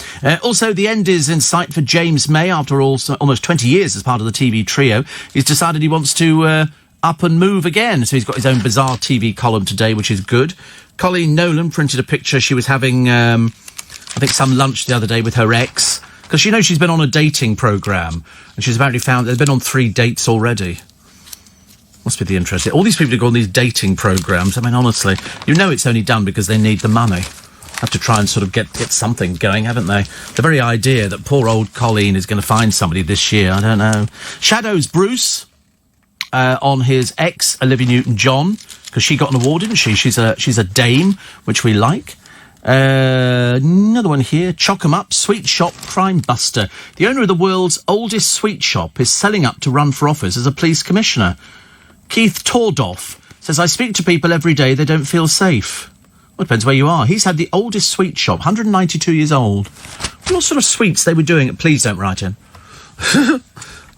Speaker 1: Also, the end is in sight for James May after almost 20 years as part of the TV trio. He's decided he wants to up and move again. So he's got his own bizarre TV column today, which is good. Colleen Nolan printed a picture. She was having, I think, some lunch the other day with her ex. Because she knows she's been on a dating programme. And she's apparently found they've been on 3 dates already. Must be the interest. All these people who go on these dating programmes, I mean, honestly, you know it's only done because they need the money. Have to try and sort of get something going, haven't they? The very idea that poor old Colleen is going to find somebody this year, I don't know. Shadows Bruce on his ex, Olivia Newton-John, because she got an award, didn't she? She's a dame, which we like. Another one here. Chock 'em Up, Sweet Shop Crime Buster. The owner of the world's oldest sweet shop is selling up to run for office as a police commissioner. Keith Tordoff says, I speak to people every day, they don't feel safe. Well, it depends where you are. He's had the oldest sweet shop, 192 years old. What sort of sweets they were doing? Please don't write in.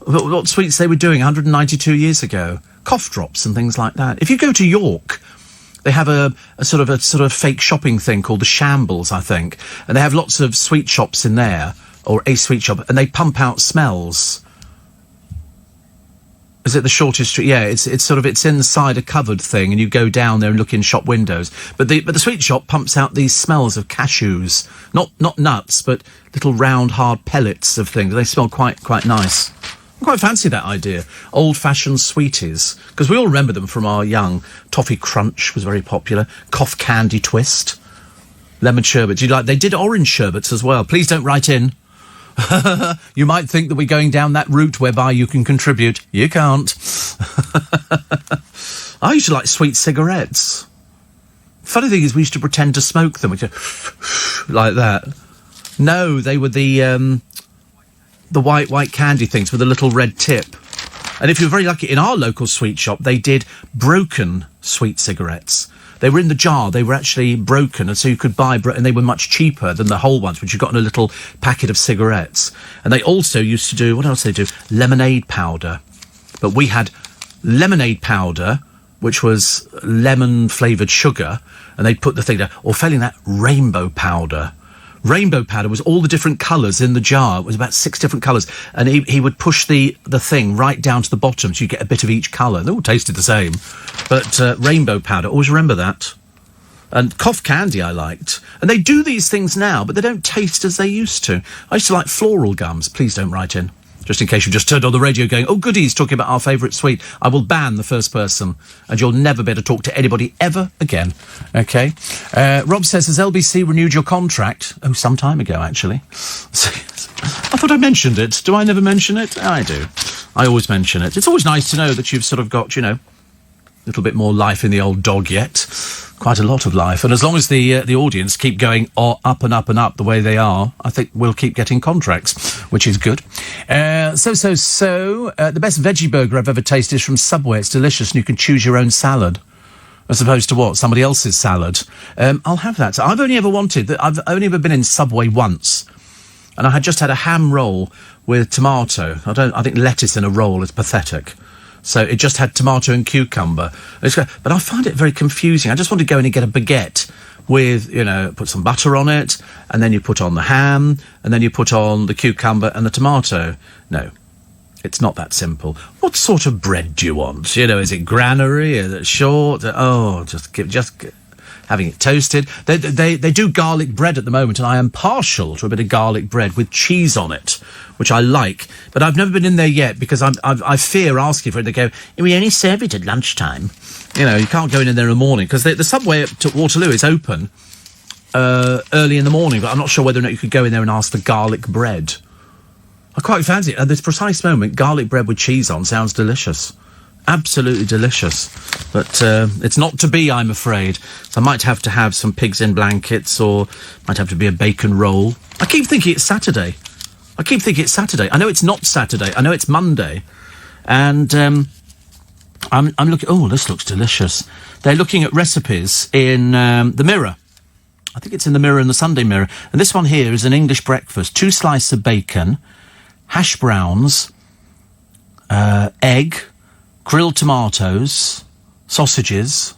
Speaker 1: What sweets they were doing 192 years ago? Cough drops and things like that. If you go to York, they have a sort of fake shopping thing called the Shambles, I think. And they have lots of sweet shops in there, or a sweet shop, and they pump out smells. Is it the shortest street? Yeah, it's inside a covered thing, and you go down there and look in shop windows. But the sweet shop pumps out these smells of cashews, not nuts, but little round hard pellets of things. They smell quite nice. I quite fancy that idea. Old-fashioned sweeties. Because we all remember them from our young. Toffee Crunch was very popular. Cough Candy Twist. Lemon sherbet. Do you like... They did orange sherbets as well. Please don't write in. You might think that we're going down that route whereby you can contribute. You can't. I used to like sweet cigarettes. Funny thing is, we used to pretend to smoke them. We'd go like that. No, they were the white candy things with a little red tip. And if you're very lucky, in our local sweet shop, they did broken sweet cigarettes. They were in the jar. They were actually broken, and so you could buy... and they were much cheaper than the whole ones, which you got in a little packet of cigarettes. And they also used to do... What else did they do? Lemonade powder. But we had lemonade powder, which was lemon-flavoured sugar, and they'd put the thing there. Or failing that, rainbow powder. Rainbow powder was all the different colours in the jar. It was about 6 different colours. And he would push the thing right down to the bottom so you get a bit of each colour. They all tasted the same. But rainbow powder, always remember that. And cough candy I liked. And they do these things now, but they don't taste as they used to. I used to like floral gums. Please don't write in. Just in case you've just turned on the radio going, oh, goody, he's talking about our favourite sweet. I will ban the first person, and you'll never be able to talk to anybody ever again. OK? Rob says, has LBC renewed your contract? Oh, some time ago, actually. I thought I mentioned it. Do I never mention it? I do. I always mention it. It's always nice to know that you've sort of got, a little bit more life in the old dog yet. Quite a lot of life. And as long as the audience keep going up and up and up the way they are, I think we'll keep getting contracts, which is good. The best veggie burger I've ever tasted is from Subway. It's delicious, and you can choose your own salad. As opposed to what? Somebody else's salad. I'll have that. I've only ever been in Subway once. And I had just had a ham roll with tomato. I think lettuce in a roll is pathetic. So it just had tomato and cucumber. But I find it very confusing. I just want to go in and get a baguette with, put some butter on it, and then you put on the ham, and then you put on the cucumber and the tomato. No, it's not that simple. What sort of bread do you want? Is it granary? Is it short? Oh, just having it toasted. They do garlic bread at the moment, and I am partial to a bit of garlic bread with cheese on it, which I like. But I've never been in there yet because I fear asking for it. They go, we only serve it at lunchtime. You can't go in there in the morning because the Subway to Waterloo is open early in the morning, but I'm not sure whether or not you could go in there and ask for garlic bread. I quite fancy it. At this precise moment, garlic bread with cheese on sounds delicious. Absolutely delicious. But it's not to be, I'm afraid. So I might have to have some pigs in blankets, or might have to be a bacon roll. I keep thinking it's Saturday. I know it's not Saturday. I know it's Monday. And I'm looking... Oh, this looks delicious. They're looking at recipes in the Mirror. I think it's in the Mirror and the Sunday Mirror. And this one here is an English breakfast. 2 slices of bacon, hash browns, egg, grilled tomatoes, sausages.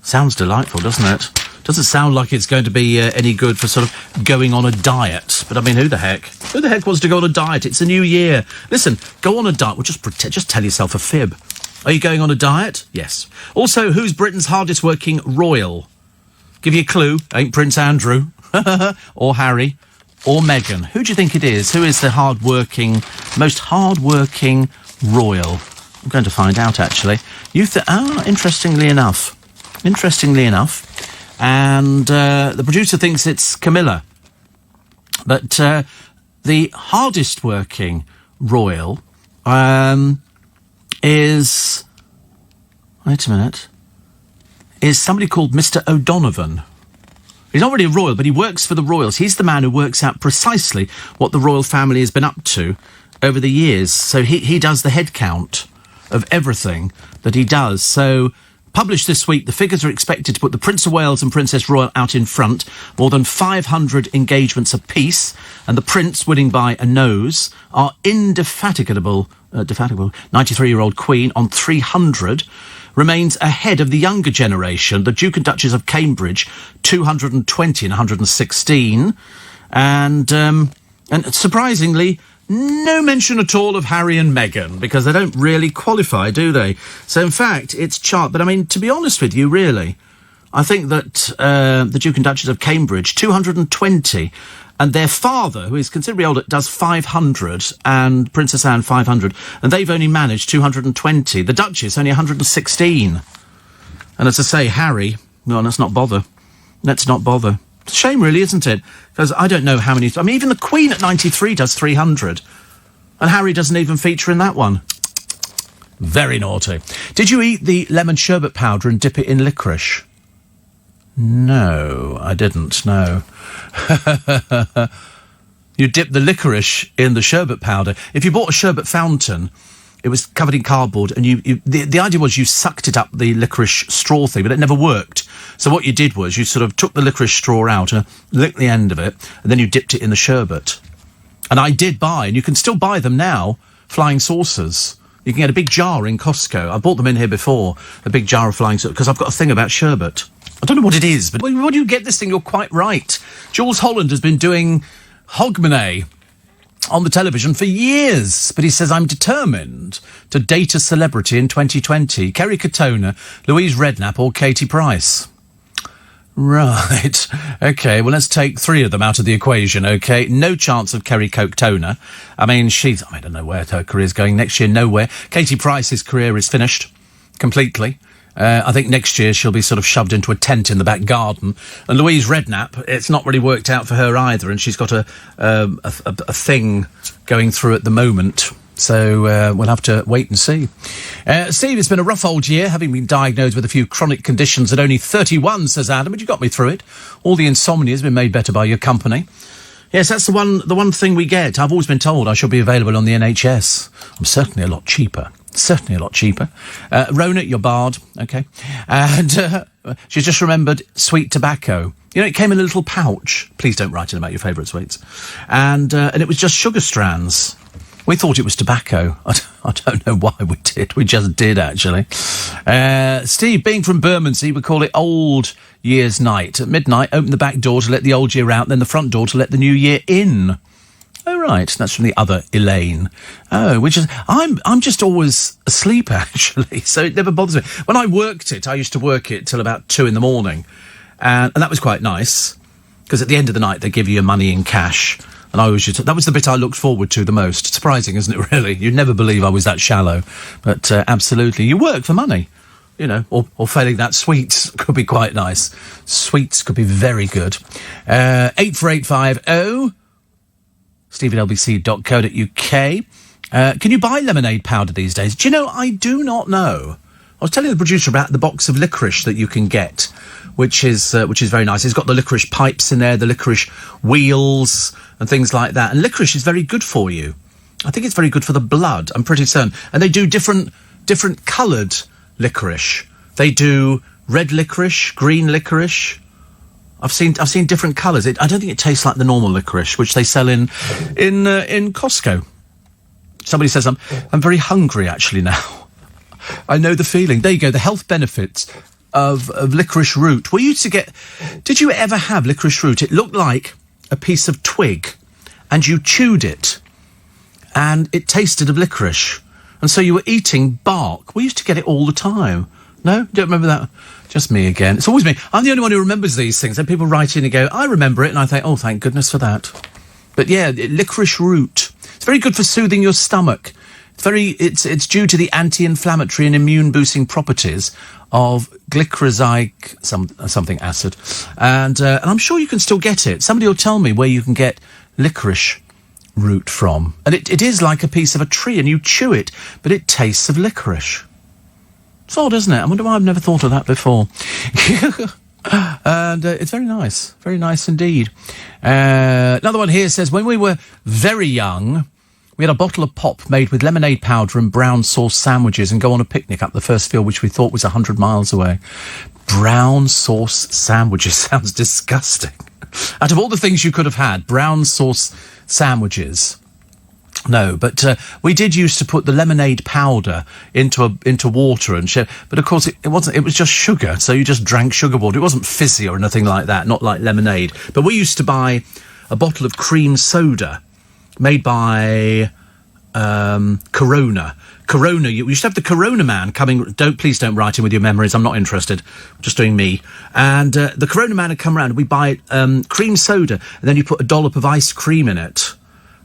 Speaker 1: Sounds delightful, doesn't it? Doesn't sound like it's going to be any good for sort of going on a diet. But I mean, who the heck? Who the heck wants to go on a diet? It's a new year. Listen, go on a diet. Well, just tell yourself a fib. Are you going on a diet? Yes. Also, who's Britain's hardest working royal? Give you a clue. Ain't Prince Andrew or Harry or Meghan. Who do you think it is? Who is the most hard-working royal? I'm going to find out, actually. Interestingly enough. And the producer thinks it's Camilla. But the hardest working royal is... Wait a minute. Is somebody called Mr. O'Donovan. He's not really a royal, but he works for the royals. He's the man who works out precisely what the royal family has been up to over the years. So he does the head count of everything that he does. So, published this week, the figures are expected to put the Prince of Wales and Princess Royal out in front, more than 500 engagements apiece, and the Prince, winning by a nose, our indefatigable 93-year-old Queen on 300, remains ahead of the younger generation, the Duke and Duchess of Cambridge, 220 and 116, and surprisingly, no mention at all of Harry and Meghan, because they don't really qualify, do they? So, in fact, it's chart. But, I mean, to be honest with you, really, I think that the Duke and Duchess of Cambridge, 220, and their father, who is considerably older, does 500, and Princess Anne 500, and they've only managed 220. The Duchess only 116. And as I say, Harry, well, let's not bother. Let's not bother. It's a shame, really, isn't it? Because I don't know how many... I mean, even the Queen at 93 does 300. And Harry doesn't even feature in that one. Very naughty. Did you eat the lemon sherbet powder and dip it in licorice? No, I didn't, no. You dip the licorice in the sherbet powder. If you bought a sherbet fountain, it was covered in cardboard, and the idea was you sucked it up the licorice straw thing, but it never worked. So what you did was you sort of took the licorice straw out and licked the end of it, and then you dipped it in the sherbet. And I did buy, and you can still buy them now, flying saucers. You can get a big jar in Costco. I bought them in here before, a big jar of flying saucers, because I've got a thing about sherbet. I don't know what it is, but when you get this thing, you're quite right. Jules Holland has been doing Hogmanay on the television for years, but he says, I'm determined to date a celebrity in 2020. Kerry Katona, Louise Redknapp or Katie Price. Right. OK, well, let's take 3 of them out of the equation, OK? No chance of Kerry Katona. I mean, I don't know where her career's going next year, nowhere. Katie Price's career is finished completely. I think next year she'll be sort of shoved into a tent in the back garden. And Louise Redknapp, it's not really worked out for her either, and she's got a thing going through at the moment. So we'll have to wait and see. Steve, it's been a rough old year, having been diagnosed with a few chronic conditions at only 31, says Adam, but you got me through it. All the insomnia has been made better by your company. Yes, that's the one thing we get. I've always been told I should be available on the NHS. I'm certainly a lot cheaper. Certainly a lot cheaper. Rona, you're barred, OK. And she's just remembered sweet tobacco. You know, it came in a little pouch. Please don't write in about your favourite sweets. And it was just sugar strands. We thought it was tobacco. I don't know why we did. We just did, actually. Steve, being from Bermondsey, we call it Old Year's Night. At midnight, open the back door to let the old year out, then the front door to let the new year in. Oh, right. That's from the other Elaine. Oh, which is... I'm just always asleep, actually, so it never bothers me. When I worked it, I used to work it till about 2 a.m, and that was quite nice, because at the end of the night, they give you your money in cash, and I always used to... That was the bit I looked forward to the most. Surprising, isn't it, really? You'd never believe I was that shallow. But absolutely, you work for money, you know, or failing that, sweets could be quite nice. Sweets could be very good. 84850... steve@lbc.co.uk. Can you buy lemonade powder these days? Do you know, I do not know. I was telling the producer about the box of licorice that you can get, which is very nice. It's got the licorice pipes in there, the licorice wheels and things like that. And licorice is very good for you. I think it's very good for the blood, I'm pretty certain. And they do different coloured licorice. They do red licorice, green licorice. I've seen different colours. I don't think it tastes like the normal licorice, which they sell in Costco. Somebody says I'm very hungry actually now. I know the feeling. There you go. The health benefits of licorice root. We used to get. Did you ever have licorice root? It looked like a piece of twig, and you chewed it, and it tasted of licorice, and so you were eating bark. We used to get it all the time. No, don't remember that. Just me again. It's always me. I'm the only one who remembers these things. And people write in and go, I remember it. And I think, oh, thank goodness for that. But yeah, licorice root. It's very good for soothing your stomach. It's due to the anti-inflammatory and immune-boosting properties of glycyrrhizic something acid. And I'm sure you can still get it. Somebody will tell me where you can get licorice root from. And it is like a piece of a tree, and you chew it, but it tastes of licorice. It's odd, isn't it? I wonder why I've never thought of that before. And it's very nice indeed. Another one here says, when we were very young, we had a bottle of pop made with lemonade powder and brown sauce sandwiches and go on a picnic up the first field, which we thought was 100 miles away. Brown sauce sandwiches sounds disgusting. Out of all the things you could have had, brown sauce sandwiches... No, but we did used to put the lemonade powder into water and share. But of course, it wasn't. It was just sugar, so you just drank sugar water. It wasn't fizzy or anything like that. Not like lemonade. But we used to buy a bottle of cream soda made by Corona. Corona. You used to have the Corona man coming. Please don't write in with your memories. I'm not interested. I'm just doing me. And the Corona man would come around. We buy cream soda, and then you put a dollop of ice cream in it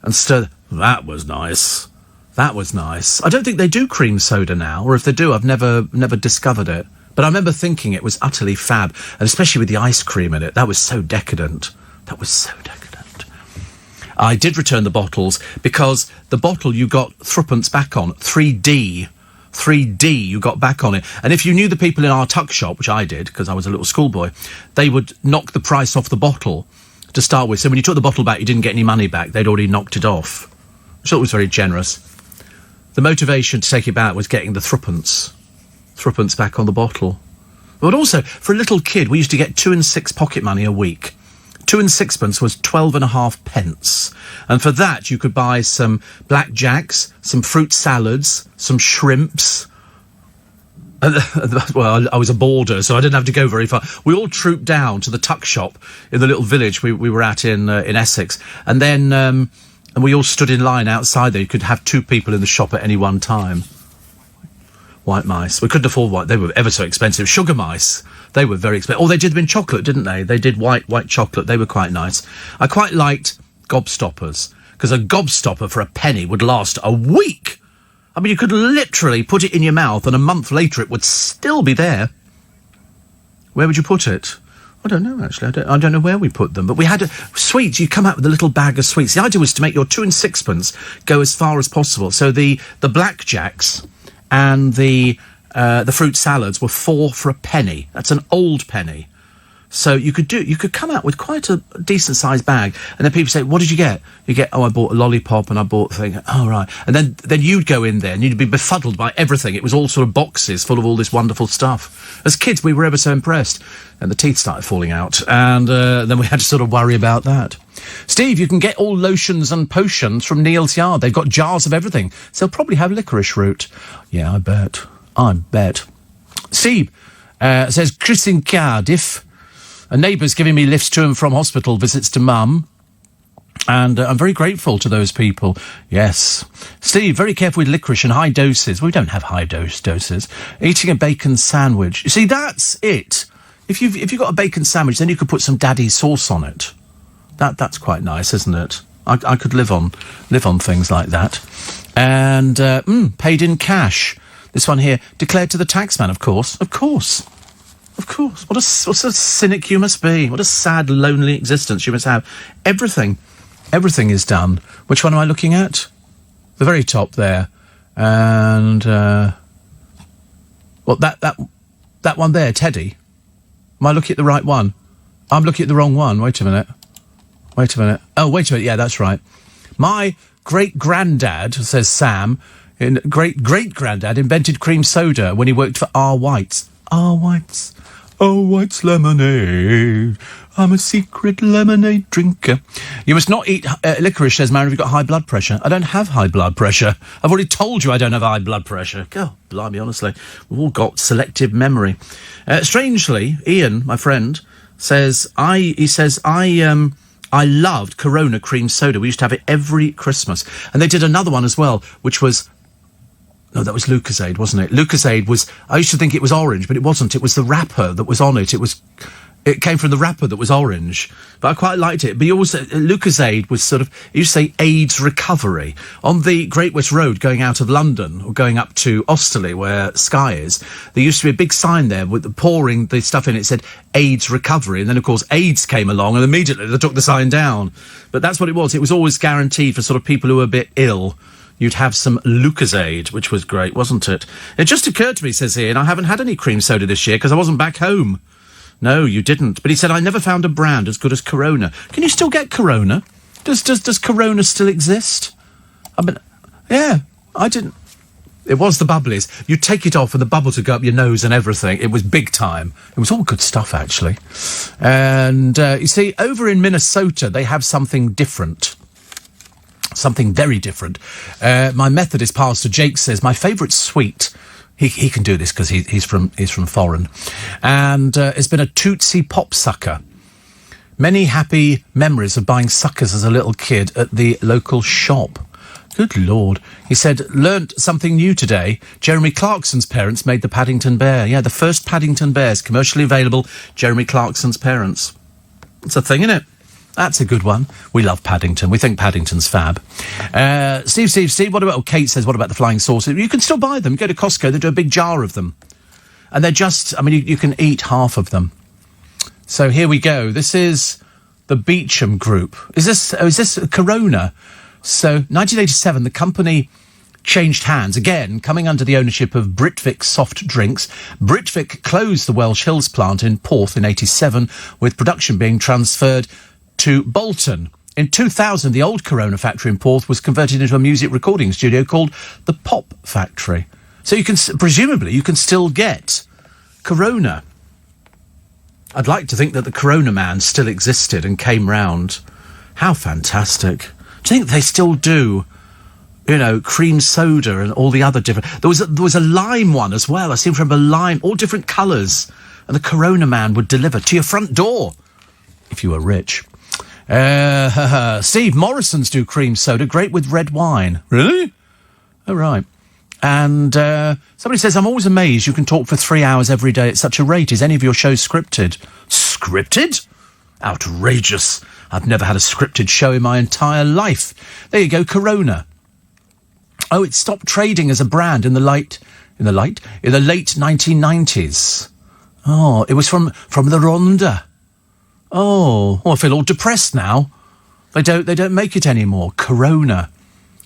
Speaker 1: and stir. That was nice. That was nice. I don't think they do cream soda now, or if they do, I've never discovered it. But I remember thinking it was utterly fab, and especially with the ice cream in it. That was so decadent. That was so decadent. I did return the bottles because the bottle you got threepence back on, 3D you got back on it. And if you knew the people in our tuck shop, which I did because I was a little schoolboy, they would knock the price off the bottle to start with. So when you took the bottle back, you didn't get any money back. They'd already knocked it off. I thought it was very generous. The motivation to take it back was getting the threepence back on the bottle. But also, for a little kid, we used to get 2 and 6 pocket money a week. 2 and 6pence was 12.5 pence. And for that, you could buy some blackjacks, some fruit salads, some shrimps. Well, I was a boarder, so I didn't have to go very far. We all trooped down to the tuck shop in the little village we were at in Essex. And then, and we all stood in line outside there. You could have 2 people in the shop at any one time. White mice. We couldn't afford white. They were ever so expensive. Sugar mice. They were very expensive. Oh, they did them in chocolate, didn't they? They did white chocolate. They were quite nice. I quite liked gobstoppers, because a gobstopper for a penny would last a week. I mean, you could literally put it in your mouth and a month later it would still be there. Where would you put it? I don't know, actually. I don't know where we put them. But we had sweets. You come out with a little bag of sweets. The idea was to make your 2 and 6pence go as far as possible. So the blackjacks and the fruit salads were 4 for a penny. That's an old penny. So you could come out with quite a decent sized bag, and then people say, "What did you get?" You get, "Oh, I bought a lollipop and I bought a thing." Oh, right. And then you'd go in there and you'd be befuddled by everything. It was all sort of boxes full of all this wonderful stuff. As kids, we were ever so impressed. And the teeth started falling out, and then we had to sort of worry about that. Steve, you can get all lotions and potions from Neil's Yard. They've got jars of everything. So they'll probably have licorice root. Yeah, I bet. Steve says, Chris in Cardiff. A neighbour's giving me lifts to and from hospital visits to Mum. And I'm very grateful to those people. Yes. Steve, very careful with licorice and high doses. Well, we don't have high doses. Eating a bacon sandwich. You see, that's it. If you've got a bacon sandwich, then you could put some daddy sauce on it. That's quite nice, isn't it? I could live on things like that. And paid in cash. This one here, declared to the taxman, of course. Of course. What a cynic you must be. What a sad, lonely existence you must have. Everything is done. Which one am I looking at? The very top there. And, that one there, Teddy. Am I looking at the right one? I'm looking at the wrong one. Wait a minute. Oh, wait a minute. Yeah, that's right. My great-granddad, says Sam, great-great-granddad invented cream soda when he worked for R. White's. R. White's. Oh, White's lemonade. I'm a secret lemonade drinker. You must not eat licorice, says Mary, if you've got high blood pressure. I don't have high blood pressure. I've already told you I don't have high blood pressure. God, blimey, honestly. We've all got selective memory. Strangely, Ian, my friend, says, I loved Corona cream soda. We used to have it every Christmas. And they did another one as well, which was... No, that was Lucozade, wasn't it? Lucozade was... I used to think it was orange, but it wasn't. It was the wrapper that was on it. It came from the wrapper that was orange. But I quite liked it. But Lucozade was sort of... It used to say AIDS recovery. On the Great West Road going out of London, or going up to Osterley, where Sky is, there used to be a big sign there with pouring the stuff in. It said AIDS recovery. And then, of course, AIDS came along, and immediately they took the sign down. But that's what it was. It was always guaranteed for sort of people who were a bit ill. You'd have some Lucozade, which was great, wasn't it? It just occurred to me, says Ian, I haven't had any cream soda this year because I wasn't back home. No, you didn't. But he said, I never found a brand as good as Corona. Can you still get Corona? Does Corona still exist? I mean, yeah, I didn't. It was the bubblies. You'd take it off and the bubbles would go up your nose and everything. It was big time. It was all good stuff, actually. And, you see, over in Minnesota, they have something different. Something very different. My Methodist pastor, Jake, says, my favourite sweet... He can do this because he's from foreign. And it's been a Tootsie Pop sucker. Many happy memories of buying suckers as a little kid at the local shop. Good Lord. He said, learnt something new today. Jeremy Clarkson's parents made the Paddington Bear. Yeah, the first Paddington Bears, commercially available, Jeremy Clarkson's parents. It's a thing, isn't it? That's a good one. We love Paddington. We think Paddington's fab. Steve, what about... Oh, Kate says, what about the flying saucers? You can still buy them. Go to Costco, they do a big jar of them. And they're just... I mean, you can eat half of them. So here we go. This is the Beecham Group. Is this Corona? So, 1987, the company changed hands, again, coming under the ownership of Britvic Soft Drinks. Britvic closed the Welsh Hills plant in Porth in 87, with production being transferred to Bolton. In 2000, the old Corona factory in Porth was converted into a music recording studio called the Pop Factory. So presumably, you can still get Corona. I'd like to think that the Corona man still existed and came round. How fantastic. Do you think they still do, cream soda and all the other different... There was a lime one as well. I seem to remember lime, all different colours. And the Corona man would deliver to your front door, if you were rich. Steve, Morrison's do cream soda, great with red wine. Really? Oh, right. And somebody says, I'm always amazed you can talk for 3 hours every day at such a rate. Is any of your shows scripted? Scripted? Outrageous. I've never had a scripted show in my entire life. There you go, Corona. Oh, it stopped trading as a brand in the late 1990s. Oh, it was from the Ronda. Oh, I feel all depressed now. They don't make it anymore. Corona.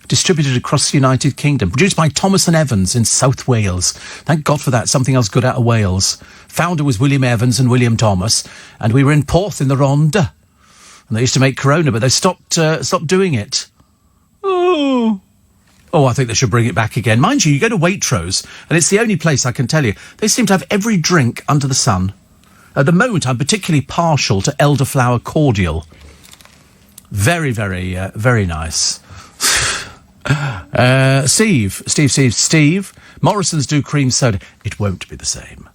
Speaker 1: Distributed across the United Kingdom. Produced by Thomas and Evans in South Wales. Thank God for that. Something else good out of Wales. Founder was William Evans and William Thomas. And we were in Porth in the Ronda. And they used to make Corona, but they stopped doing it. Oh, I think they should bring it back again. Mind you, you go to Waitrose, and it's the only place I can tell you. They seem to have every drink under the sun. At the moment, I'm particularly partial to elderflower cordial. Very, very, very nice. Steve. Morrison's do cream soda. It won't be the same.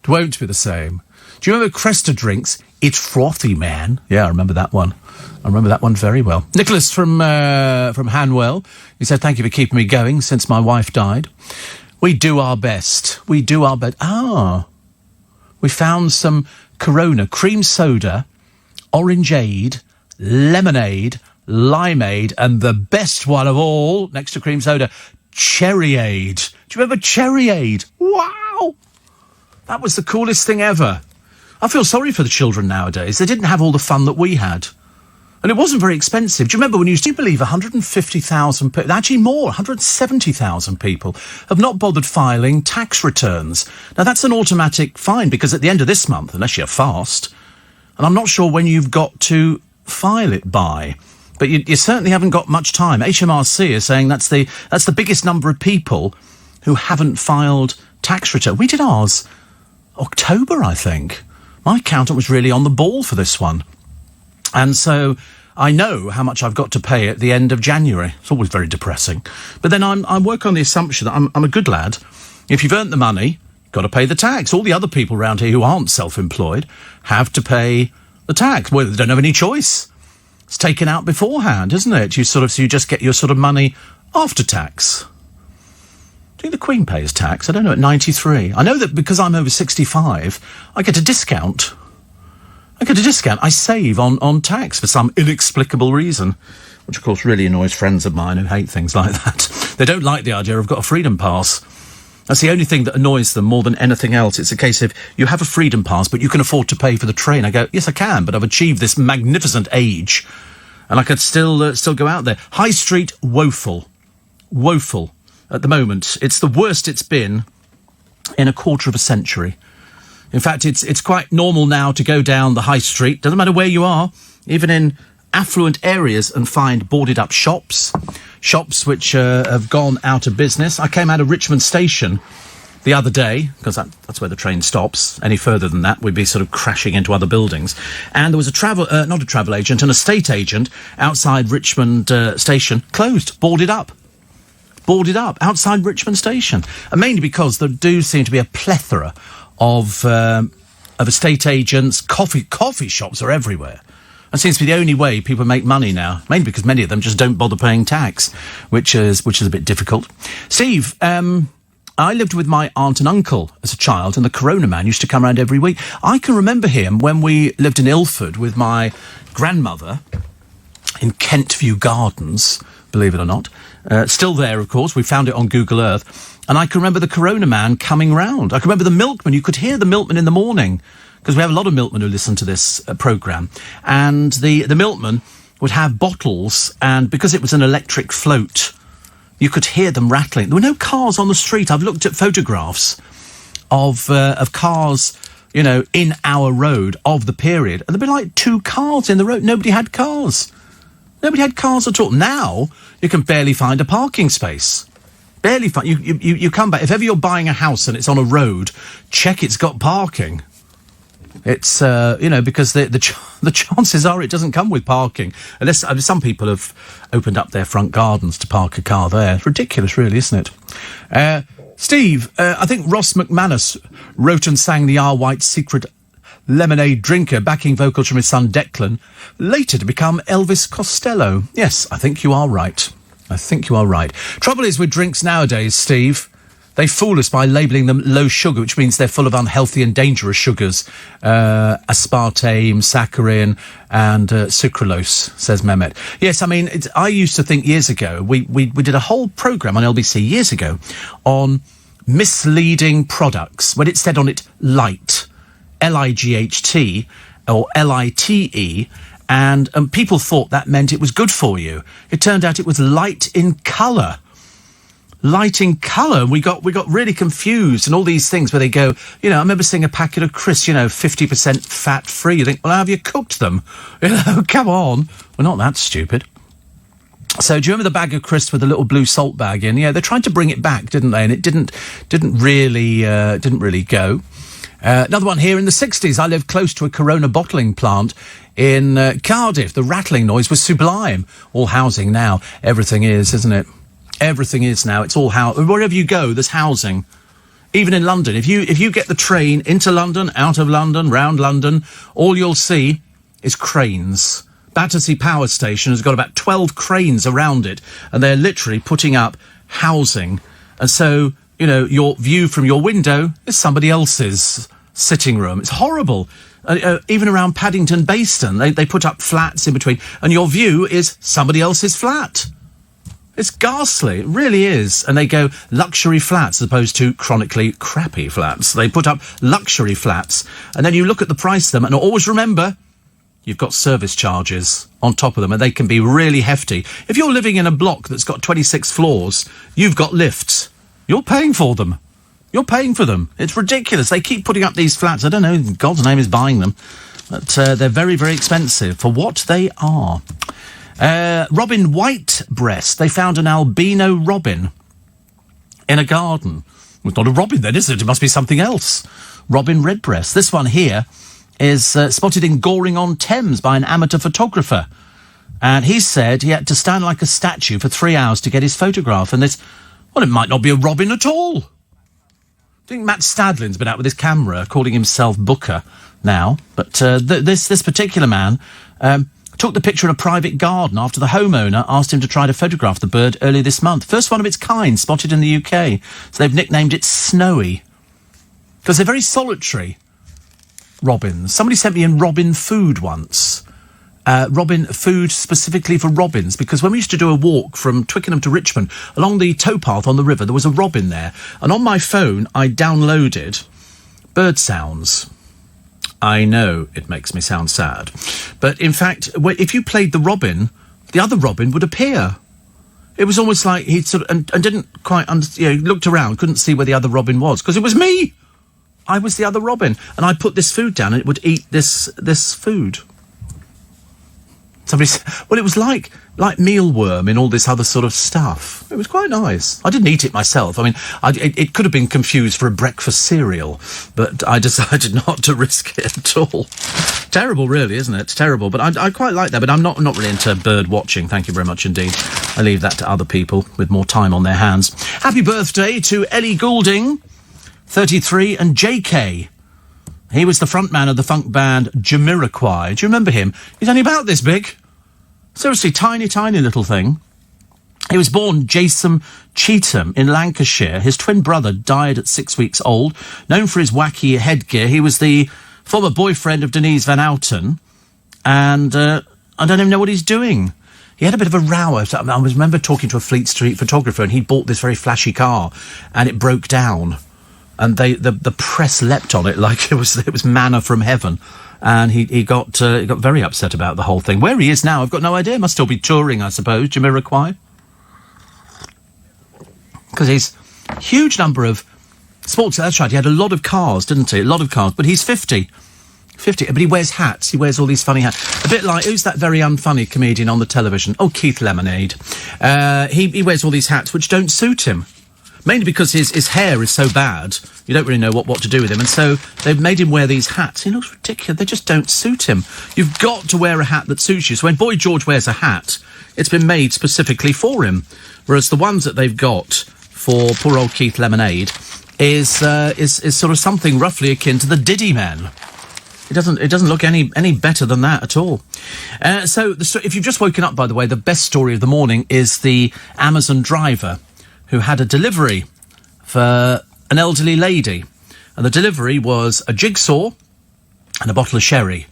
Speaker 1: It won't be the same. Do you remember Cresta Drinks? It's frothy, man. Yeah, I remember that one. I remember that one very well. Nicholas from Hanwell. He said, thank you for keeping me going since my wife died. We do our best. We do our best. We found some Corona, cream soda, orangeade, lemonade, limeade, and the best one of all, next to cream soda, cherryade. Do you remember cherryade? Wow! That was the coolest thing ever. I feel sorry for the children nowadays. They didn't have all the fun that we had. And it wasn't very expensive. Do you remember when you used to believe 150,000 people, actually more, 170,000 people have not bothered filing tax returns? Now, that's an automatic fine because at the end of this month, unless you're fast, and I'm not sure when you've got to file it by, but you certainly haven't got much time. HMRC is saying that's the biggest number of people who haven't filed tax return. We did ours October, I think. My accountant was really on the ball for this one. And so I know how much I've got to pay at the end of January. It's always very depressing. But then I work on the assumption that I'm a good lad. If you've earned the money, you've got to pay the tax. All the other people around here who aren't self-employed have to pay the tax. Well, they don't have any choice. It's taken out beforehand, isn't it? So you just get your sort of money after tax. Do you think the Queen pays tax? I don't know, at 93. I know that because I'm over 65, I get a discount. I save on tax for some inexplicable reason, which, of course, really annoys friends of mine who hate things like that. They don't like the idea I've got a freedom pass. That's the only thing that annoys them more than anything else. It's a case of, you have a freedom pass, but you can afford to pay for the train. I go, yes, I can, but I've achieved this magnificent age, and I could still go out there. High Street, woeful at the moment. It's the worst it's been in a quarter of a century. In fact, it's quite normal now to go down the high street, doesn't matter where you are, even in affluent areas, and find boarded-up shops which have gone out of business. I came out of Richmond Station the other day, because that's where the train stops. Any further than that, we'd be sort of crashing into other buildings. And there was not a travel agent, an estate agent outside Richmond Station, closed, boarded up outside Richmond Station. And mainly because there do seem to be a plethora of estate agents. Coffee shops are everywhere. That seems to be the only way people make money now, mainly because many of them just don't bother paying tax, which is a bit difficult. Steve, I lived with my aunt and uncle as a child, and the Corona Man used to come around every week. I can remember him when we lived in Ilford with my grandmother in Kentview Gardens, believe it or not. Still there, of course. We found it on Google Earth. And I can remember the Corona Man coming round. I can remember the milkman. You could hear the milkman in the morning, because we have a lot of milkmen who listen to this programme. And the milkman would have bottles, and because it was an electric float, you could hear them rattling. There were no cars on the street. I've looked at photographs of cars, you know, in our road of the period, and there'd be like 2 cars in the road. Nobody had cars. Nobody had cars at all. Now, you can barely find a parking space. Barely find... You come back... If ever you're buying a house and it's on a road, check it's got parking. It's, you know, because the chances are it doesn't come with parking. Unless some people have opened up their front gardens to park a car there. It's ridiculous, really, isn't it? Steve, I think Ross McManus wrote and sang the R. White Secret Lemonade Drinker, backing vocals from his son Declan, later to become Elvis Costello. Yes, I think you are right. I think you are right. Trouble is with drinks nowadays, Steve, they fool us by labelling them low sugar, which means they're full of unhealthy and dangerous sugars. Aspartame, saccharin and sucralose, says Mehmet. Yes, I mean, I used to think years ago, we did a whole programme on LBC years ago on misleading products, when it said on it light, L-I-G-H-T or L-I-T-E, and people thought that meant it was good for you. It turned out it was light in colour. Light in colour. We got really confused, and all these things where they go, you know, I remember seeing a packet of crisps, you know, 50% fat free. You think, well, how have you cooked them? You know, come on. We're not that stupid. So do you remember the bag of crisps with the little blue salt bag in? Yeah, they tried to bring it back, didn't they? And it didn't really go. Another one here in the 60s. I lived close to a Corona bottling plant in Cardiff. The rattling noise was sublime. All housing now. Everything is, isn't it? Everything is now. It's all wherever you go, there's housing. Even in London. If you get the train into London, out of London, round London, all you'll see is cranes. Battersea Power Station has got about 12 cranes around it, and they're literally putting up housing. And so, you know, your view from your window is somebody else's sitting room. It's horrible. Even around Paddington Bayston, they put up flats in between, and your view is somebody else's flat. It's ghastly. It really is. And they go luxury flats as opposed to chronically crappy flats. They put up luxury flats, and then you look at the price of them, and always remember, you've got service charges on top of them, and they can be really hefty. If you're living in a block that's got 26 floors, you've got lifts. You're paying for them. You're paying for them. It's ridiculous. They keep putting up these flats. I don't know who in God's name is buying them, but they're very, very expensive for what they are. Robin Whitebreast. They found an albino robin in a garden. Well, it's not a robin then, is it? It must be something else. Robin Redbreast. This one here is spotted in Goring-on-Thames by an amateur photographer. And he said he had to stand like a statue for 3 hours to get his photograph. And well, it might not be a robin at all. I think Matt Stadlin's been out with his camera, calling himself Booker now. But this particular man took the picture in a private garden after the homeowner asked him to try to photograph the bird earlier this month. First one of its kind spotted in the UK. So they've nicknamed it Snowy, because they're very solitary, robins. Somebody sent me in robin food once. Robin food specifically for robins, because when we used to do a walk from Twickenham to Richmond, along the towpath on the river, there was a robin there. And on my phone, I downloaded bird sounds. I know it makes me sound sad. But in fact, if you played the robin, the other robin would appear. It was almost like he sort of, and didn't quite, he looked around, couldn't see where the other robin was, because it was me. I was the other robin. And I put this food down and it would eat this food. Somebody said, well, it was like mealworm and all this other sort of stuff. It was quite nice. I didn't eat it myself. I mean, it could have been confused for a breakfast cereal, but I decided not to risk it at all. Terrible, really, isn't it? It's terrible. But I quite like that, but I'm not really into bird watching. Thank you very much indeed. I leave that to other people with more time on their hands. Happy birthday to Ellie Goulding, 33, and JK, He was the frontman of the funk band Jamiroquai. Do you remember him? He's only about this big. Seriously, tiny, tiny little thing. He was born Jason Cheetham in Lancashire. His twin brother died at 6 weeks old. Known for his wacky headgear, he was the former boyfriend of Denise Van Outen. And I don't even know what he's doing. He had a bit of a row. I remember talking to a Fleet Street photographer, and he bought this very flashy car, and it broke down. And the press leapt on it like it was manna from heaven. And he got very upset about the whole thing. Where he is now, I've got no idea. Must still be touring, I suppose, Jamiroquai. Because he's a huge number of sports. That's right, he had a lot of cars, didn't he? A lot of cars. But he's 50. 50. But he wears hats. He wears all these funny hats. A bit like, who's that very unfunny comedian on the television? Oh, Keith Lemonade. He wears all these hats which don't suit him. Mainly because his hair is so bad, you don't really know what to do with him. And so they've made him wear these hats. He looks ridiculous. They just don't suit him. You've got to wear a hat that suits you. So when Boy George wears a hat, it's been made specifically for him. Whereas the ones that they've got for poor old Keith Lemonade is sort of something roughly akin to the Diddy Man. It doesn't look any better than that at all. So if you've just woken up, by the way, the best story of the morning is the Amazon driver who had a delivery for an elderly lady. And the delivery was a jigsaw and a bottle of sherry.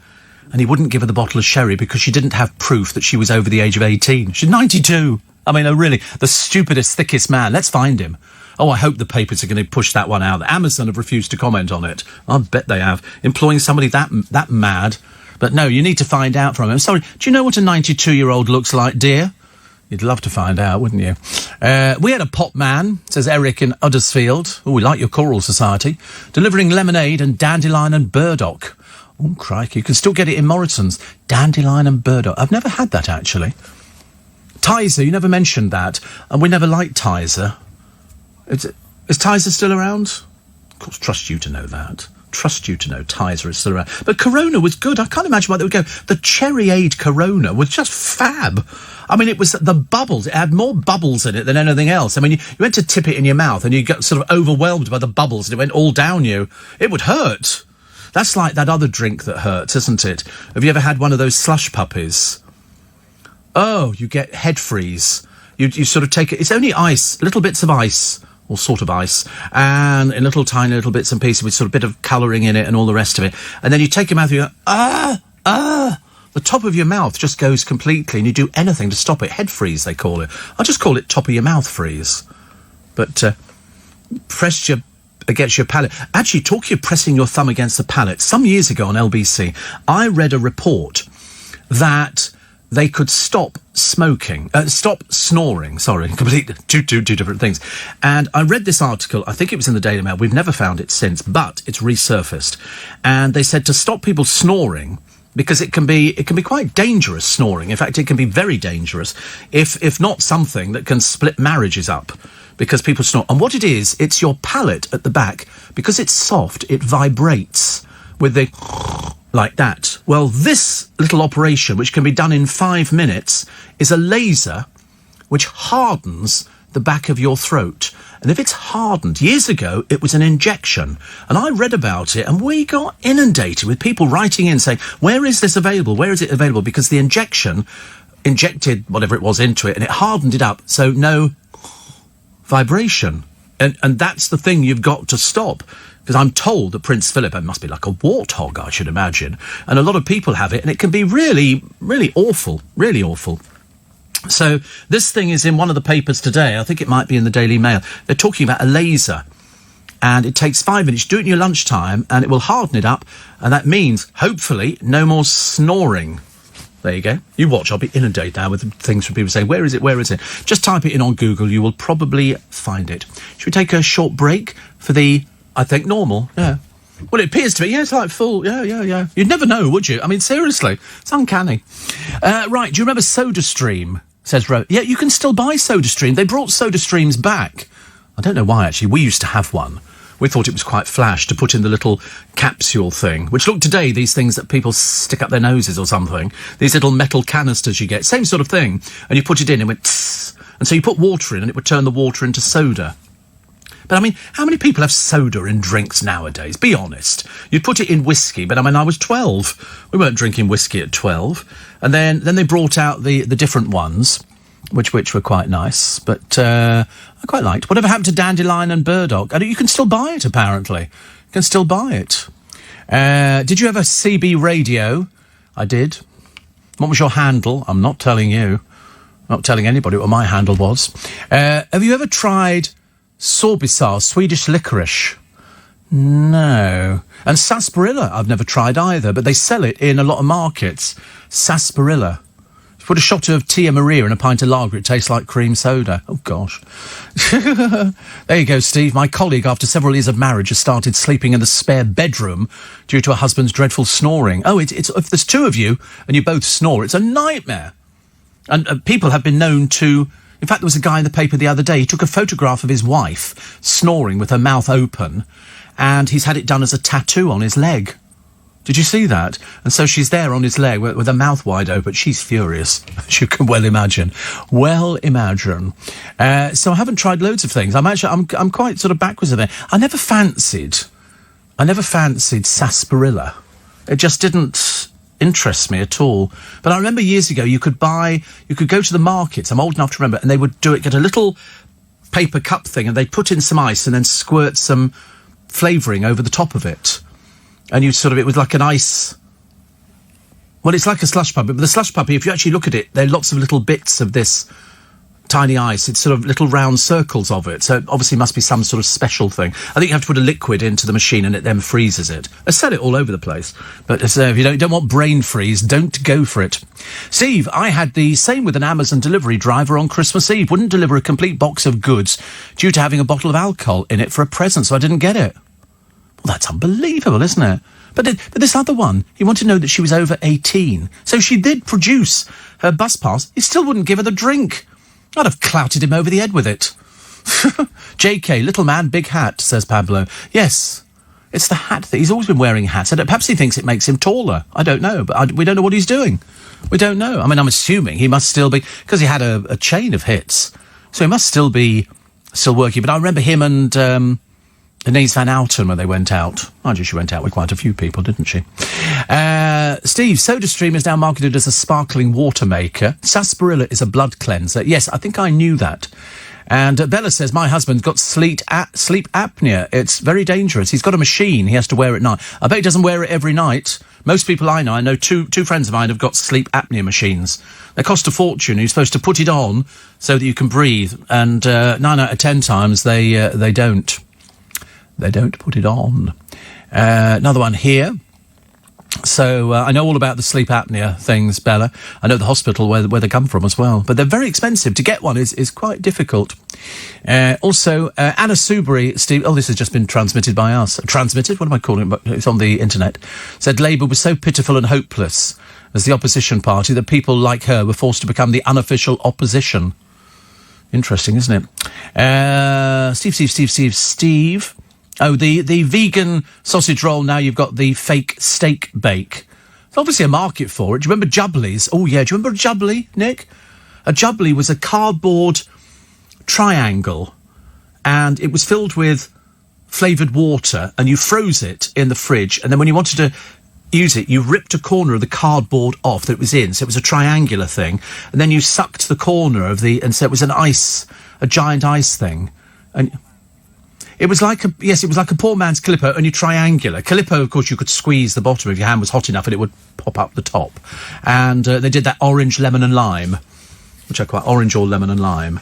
Speaker 1: And he wouldn't give her the bottle of sherry because she didn't have proof that she was over the age of 18. She's 92. I mean, really, the stupidest, thickest man. Let's find him. Oh, I hope the papers are going to push that one out. Amazon have refused to comment on it. I bet they have. Employing somebody that mad. But no, you need to find out from him. Sorry, do you know what a 92-year-old looks like, dear? You'd love to find out, wouldn't you? We had a pop man, says Eric in Uddersfield. Oh, we like your choral society. Delivering lemonade and dandelion and burdock. Oh, crikey. You can still get it in Morrison's. Dandelion and burdock. I've never had that, actually. Tizer, you never mentioned that. And we never liked Tizer. Is Tizer still around? Of course, trust you to know that. Trust you to know Tizer is still around. But Corona was good. I can't imagine why they would go. The Cherry-Aid Corona was just fab. I mean, it was the bubbles. It had more bubbles in it than anything else. I mean, you went to tip it in your mouth and you got sort of overwhelmed by the bubbles and it went all down you. It would hurt. That's like that other drink that hurts, isn't it? Have you ever had one of those slush puppies? Oh, you get head freeze. You sort of take it. It's only ice, little bits of ice. Or sort of ice, and in little tiny little bits and pieces with sort of bit of colouring in it and all the rest of it. And then you take your mouth and you go, the top of your mouth just goes completely and you do anything to stop it. Head freeze, they call it. I'll just call it top of your mouth freeze. But pressed against your palate. Actually, talking of pressing your thumb against the palate, some years ago on LBC, I read a report that they could stop smoring, sorry, completely, two different things. And I read this article, I think it was in the Daily Mail, we've never found it since, but it's resurfaced. And they said to stop people snoring, because it can be quite dangerous, snoring. In fact, it can be very dangerous, if not something that can split marriages up, because people snore. And what it is, it's your palate at the back, because it's soft, it vibrates with the like that. Well, this little operation, which can be done in 5 minutes, is a laser which hardens the back of your throat. And if it's hardened, years ago, it was an injection. And I read about it, and we got inundated with people writing in saying, where is this available? Where is it available? Because the injection injected whatever it was into it, and it hardened it up, so no vibration. And that's the thing you've got to stop. Because I'm told that Prince Philip, it must be like a warthog, I should imagine. And a lot of people have it, and it can be really, really awful. Really awful. So this thing is in one of the papers today. I think it might be in the Daily Mail. They're talking about a laser. And it takes 5 minutes. Do it in your lunchtime, and it will harden it up. And that means, hopefully, no more snoring. There you go. You watch. I'll be inundated now with things from people saying, where is it? Where is it? Just type it in on Google. You will probably find it. Should we take a short break for the... I think normal, yeah. Well, it appears to be, yeah, it's like full, yeah. You'd never know, would you? I mean, seriously, it's uncanny. Right, do you remember SodaStream, says Ro? Yeah, you can still buy SodaStream. They brought SodaStreams back. I don't know why, actually. We used to have one. We thought it was quite flash to put in the little capsule thing, which look today, these things that people stick up their noses or something. These little metal canisters you get, same sort of thing. And you put it in, and it went tss. And so you put water in, and it would turn the water into soda. But I mean, how many people have soda in drinks nowadays? Be honest. You'd put it in whiskey, but I mean, I was 12. We weren't drinking whiskey at 12. And then they brought out the different ones, which were quite nice. But I quite liked. Whatever happened to Dandelion and Burdock? You can still buy it, apparently. You can still buy it. Did you have a CB radio? I did. What was your handle? I'm not telling you. I'm not telling anybody what my handle was. Have you ever tried Sorbisar, Swedish licorice? No. And sarsaparilla I've never tried either, but they sell it in a lot of markets. Sarsaparilla. Put a shot of Tia Maria in a pint of lager, it tastes like cream soda. Oh, gosh. There you go, Steve. My colleague, after several years of marriage, has started sleeping in the spare bedroom due to her husband's dreadful snoring. Oh, it's if there's two of you and you both snore, it's a nightmare. And people have been known to... In fact, there was a guy in the paper the other day, he took a photograph of his wife snoring with her mouth open, and he's had it done as a tattoo on his leg. Did you see that? And so she's there on his leg with her mouth wide open. She's furious, as you can well imagine. Well imagine. So I haven't tried loads of things. I'm quite sort of backwards of it. I never fancied sarsaparilla. It just didn't interest me at all. But I remember years ago you could go to the markets, I'm old enough to remember, and they would get a little paper cup thing, and they'd put in some ice and then squirt some flavouring over the top of it. And it was like an ice... Well, it's like a slush puppy, but the slush puppy, if you actually look at it, there are lots of little bits of this tiny ice. It's sort of little round circles of it, so it obviously must be some sort of special thing. I think you have to put a liquid into the machine and it then freezes it. I sell it all over the place, but if you don't want brain freeze, don't go for it. Steve, I had the same with an Amazon delivery driver on Christmas Eve. Wouldn't deliver a complete box of goods due to having a bottle of alcohol in it for a present, so I didn't get it. Well, that's unbelievable, isn't it? But this other one, he wanted to know that she was over 18. So she did produce her bus pass. He still wouldn't give her the drink. I'd have clouted him over the head with it. JK, little man, big hat, says Pablo. Yes, it's the hat that he's always been wearing hats. Perhaps he thinks it makes him taller. I don't know, but we don't know what he's doing. We don't know. I mean, I'm assuming he must still be... Because he had a chain of hits. So he must still be working. But I remember him and... Denise Van Outen, when they went out. Mind you, she went out with quite a few people, didn't she? Steve, SodaStream is now marketed as a sparkling water maker. Sarsaparilla is a blood cleanser. Yes, I think I knew that. And Bella says, my husband's got sleep apnea. It's very dangerous. He's got a machine. He has to wear it at night. I bet he doesn't wear it every night. Most people I know two friends of mine have got sleep apnea machines. They cost a fortune. You're supposed to put it on so that you can breathe. And 9 out of 10 times they don't. They don't put it on. Another one here. So I know all about the sleep apnea things, Bella. I know the hospital where they come from as well. But they're very expensive. To get one is quite difficult. Also, Anna Soubry, Steve... Oh, this has just been transmitted by us. Transmitted? What am I calling it? It's on the internet. Said Labour was so pitiful and hopeless as the opposition party that people like her were forced to become the unofficial opposition. Interesting, isn't it? Steve... Oh, the vegan sausage roll, now you've got the fake steak bake. There's obviously a market for it. Do you remember Jubblies? Oh, yeah. Do you remember a Jubbly, Nick? A Jubbly was a cardboard triangle, and it was filled with flavoured water, and you froze it in the fridge, and then when you wanted to use it, you ripped a corner of the cardboard off that it was in, so it was a triangular thing, and then you sucked the corner of and so it was a giant ice thing. And... It was like a poor man's Calippo, only triangular. Calippo, of course, you could squeeze the bottom if your hand was hot enough and it would pop up the top. And they did that orange, lemon and lime, which I quite... Orange or lemon and lime.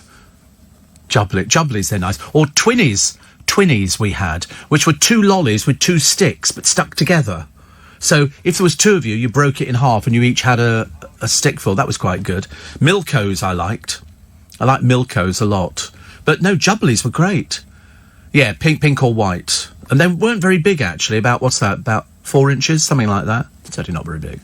Speaker 1: Jubblies, they're nice. Or Twinnies. Twinnies we had, which were 2 lollies with 2 sticks, but stuck together. So if there was 2 of you, you broke it in half and you each had a stickful. That was quite good. Milkos I liked. I liked Milkos a lot. But no, Jubblies were great. Yeah, pink or white. And they weren't very big, actually. About 4 inches, something like that. Certainly not very big.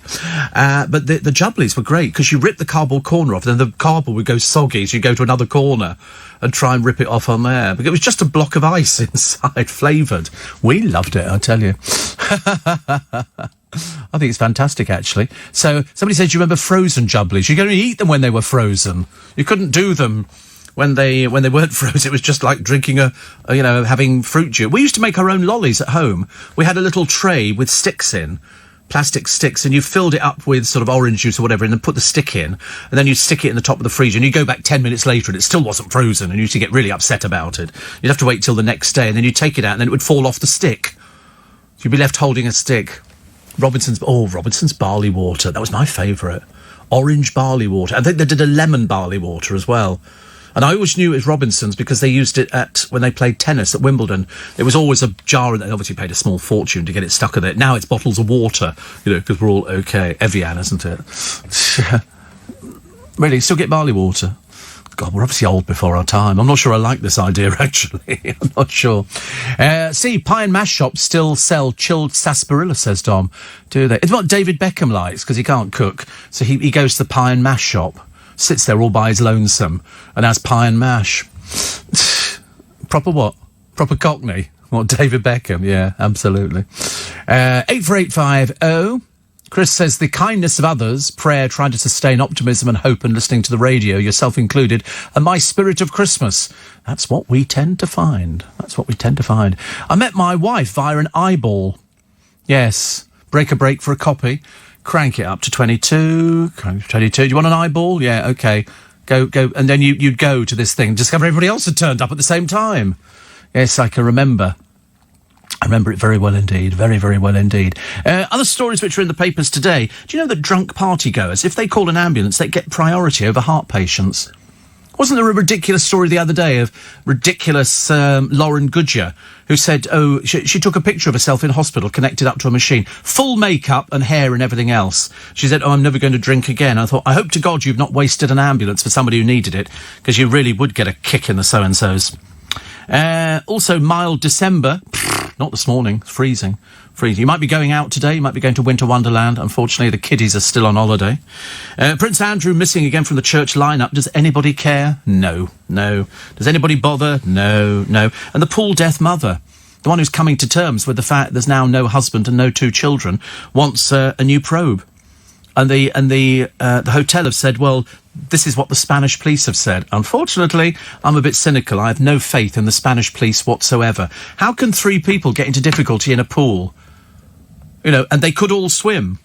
Speaker 1: But the Jubblies were great, because you rip the cardboard corner off, then the cardboard would go soggy, so you go to another corner and try and rip it off on there. But it was just a block of ice inside, flavoured. We loved it, I tell you. I think it's fantastic, actually. So, somebody said, you remember frozen Jubblies? You could only eat them when they were frozen. You couldn't do them when they weren't frozen, it was just like drinking having fruit juice. We used to make our own lollies at home. We had a little tray with sticks in, plastic sticks, and you filled it up with sort of orange juice or whatever, and then put the stick in, and then you stick it in the top of the freezer, and you go back 10 minutes later and it still wasn't frozen, and you used to get really upset about it. You'd have to wait till the next day, and then you'd take it out, and then it would fall off the stick. You'd be left holding a stick. Robinson's barley water. That was my favourite. Orange barley water. I think they did a lemon barley water as well. And I always knew it was Robinson's because they used it when they played tennis at Wimbledon. It was always a jar, and they obviously paid a small fortune to get it stuck with it. Now it's bottles of water, because we're all okay. Evian, isn't it? Really, still get barley water? God, we're obviously old before our time. I'm not sure I like this idea, actually. I'm not sure. Pie and mash shops still sell chilled sarsaparilla, says Dom. Do they? It's what David Beckham likes, because he can't cook. So he goes to the pie and mash shop, sits there all by his lonesome, and has pie and mash. Proper what? Proper Cockney? What, David Beckham? Yeah, absolutely. 84850. Chris says, the kindness of others, prayer, trying to sustain optimism and hope, and listening to the radio, yourself included, and my spirit of Christmas. That's what we tend to find. I met my wife via an eyeball. Yes. Break a break for a copy. Crank it up to 22. Do you want an eyeball? Yeah, okay. Go. And then you'd go to this thing, discover everybody else had turned up at the same time. Yes, I can remember. I remember it very well indeed. Very, very well indeed. Other stories which are in the papers today. Do you know that drunk partygoers, if they call an ambulance, they get priority over heart patients? Wasn't there a ridiculous story the other day of ridiculous Lauren Goodyear, who said, she took a picture of herself in hospital connected up to a machine, full makeup and hair and everything else. She said, I'm never going to drink again. I thought, I hope to God you've not wasted an ambulance for somebody who needed it, because you really would get a kick in the so-and-sos. Also, mild December. Not this morning. It's freezing. You might be going out today. You might be going to Winter Wonderland. Unfortunately, the kiddies are still on holiday. Prince Andrew missing again from the church lineup. Does anybody care? No. Does anybody bother? No. And the pool death mother, the one who's coming to terms with the fact there's now no husband and no 2 children, wants a new probe. And the hotel have said, well, this is what the Spanish police have said. Unfortunately, I'm a bit cynical. I have no faith in the Spanish police whatsoever. How can 3 people get into difficulty in a pool? And they could all swim.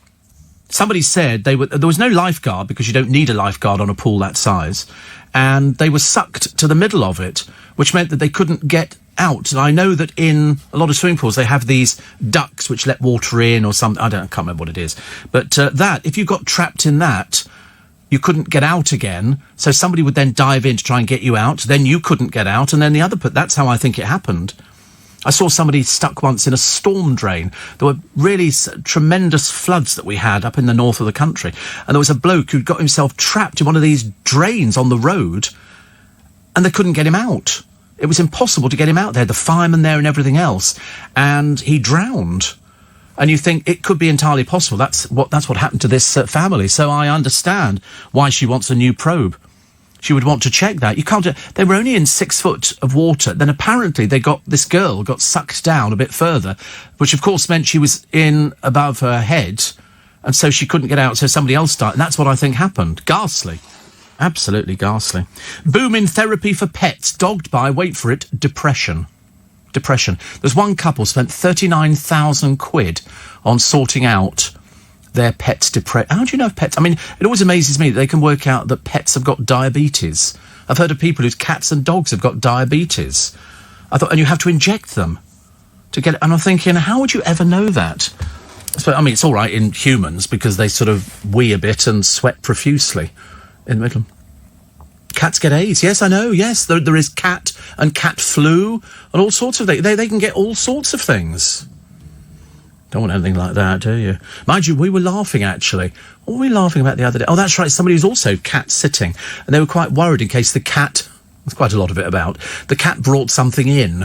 Speaker 1: Somebody said there was no lifeguard, because you don't need a lifeguard on a pool that size. And they were sucked to the middle of it, which meant that they couldn't get out. And I know that in a lot of swimming pools, they have these ducts which let water in or something. I can't remember what it is. But if you got trapped in that, you couldn't get out again. So somebody would then dive in to try and get you out. Then you couldn't get out. And then that's how I think it happened. I saw somebody stuck once in a storm drain. There were really tremendous floods that we had up in the north of the country. And there was a bloke who'd got himself trapped in one of these drains on the road, and they couldn't get him out. It was impossible to get him out there. The firemen there and everything else. And he drowned. And you think it could be entirely possible. That's what happened to this family. So I understand why she wants a new probe. She would want to check that. You can't. They were only in 6 foot of water. Then apparently this girl got sucked down a bit further, which of course meant she was in above her head, and so she couldn't get out. So somebody else died. And that's what I think happened. Ghastly. Absolutely ghastly. Boom in therapy for pets, dogged by, wait for it, depression. There's one couple spent 39,000 quid on sorting out their pet's depression. How do you know if pets... I mean, it always amazes me that they can work out that pets have got diabetes. I've heard of people whose cats and dogs have got diabetes. And you have to inject them to get it. And I'm thinking, how would you ever know that? I mean, it's all right in humans because they sort of wee a bit and sweat profusely in the middle. Cats get AIDS. Yes, I know. Yes, there is cat and cat flu and all sorts of things. They can get all sorts of things. Don't want anything like that, do you? Mind you, we were laughing, actually. What were we laughing about the other day? Oh, that's right, somebody who's also cat-sitting. And they were quite worried in case the cat... There's quite a lot of it about. The cat brought something in.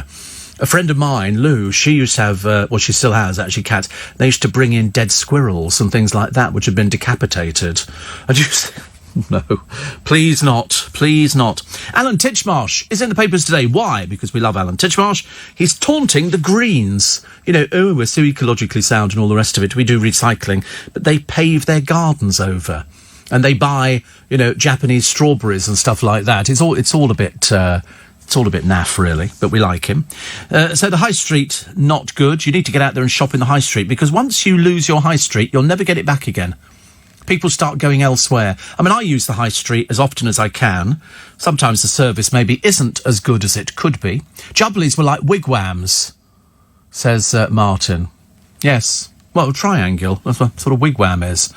Speaker 1: A friend of mine, Lou, she used to have... she still has, actually, cats. They used to bring in dead squirrels and things like that, which had been decapitated. And you no, please not. Alan Titchmarsh is in the papers today. Why? Because we love Alan Titchmarsh. He's taunting the Greens. We're so ecologically sound and all the rest of it. We do recycling, but they pave their gardens over. and they buy, Japanese strawberries and stuff like that. It's all a bit naff, really, but we like him. So the high street, not good. You need to get out there and shop in the high street, because once you lose your high street, you'll never get it back again. People start going elsewhere. I mean, I use the high street as often as I can. Sometimes the service maybe isn't as good as it could be. Jubblies were like wigwams, says Martin. Yes. Well, triangle. That's what sort of wigwam is.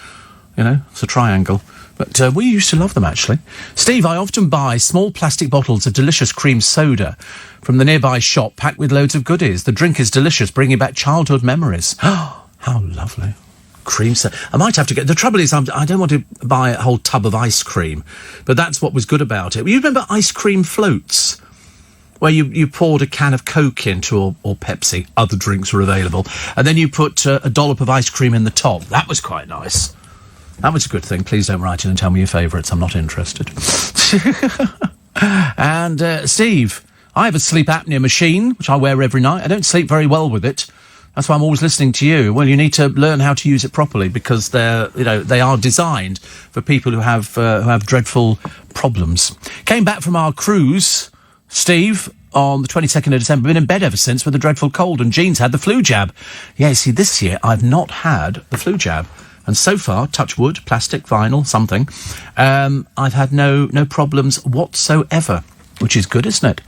Speaker 1: It's a triangle. But we used to love them, actually. Steve, I often buy small plastic bottles of delicious cream soda from the nearby shop, packed with loads of goodies. The drink is delicious, bringing back childhood memories. Oh, how lovely. Cream soda. I might have to get... The trouble is, I don't want to buy a whole tub of ice cream, but that's what was good about it. You remember ice cream floats, where you poured a can of Coke into, or Pepsi, other drinks were available, and then you put a dollop of ice cream in the top. That was quite nice. That was a good thing. Please don't write in and tell me your favourites. I'm not interested. And, Steve, I have a sleep apnea machine, which I wear every night. I don't sleep very well with it. That's why I'm always listening to you. Well, you need to learn how to use it properly, because they are designed for people who have dreadful problems. Came back from our cruise, Steve, on the 22nd of December. Been in bed ever since with a dreadful cold, and Jean's had the flu jab. Yeah, see, this year I've not had the flu jab. And so far, touch wood, plastic, vinyl, something, I've had no problems whatsoever, which is good, isn't it?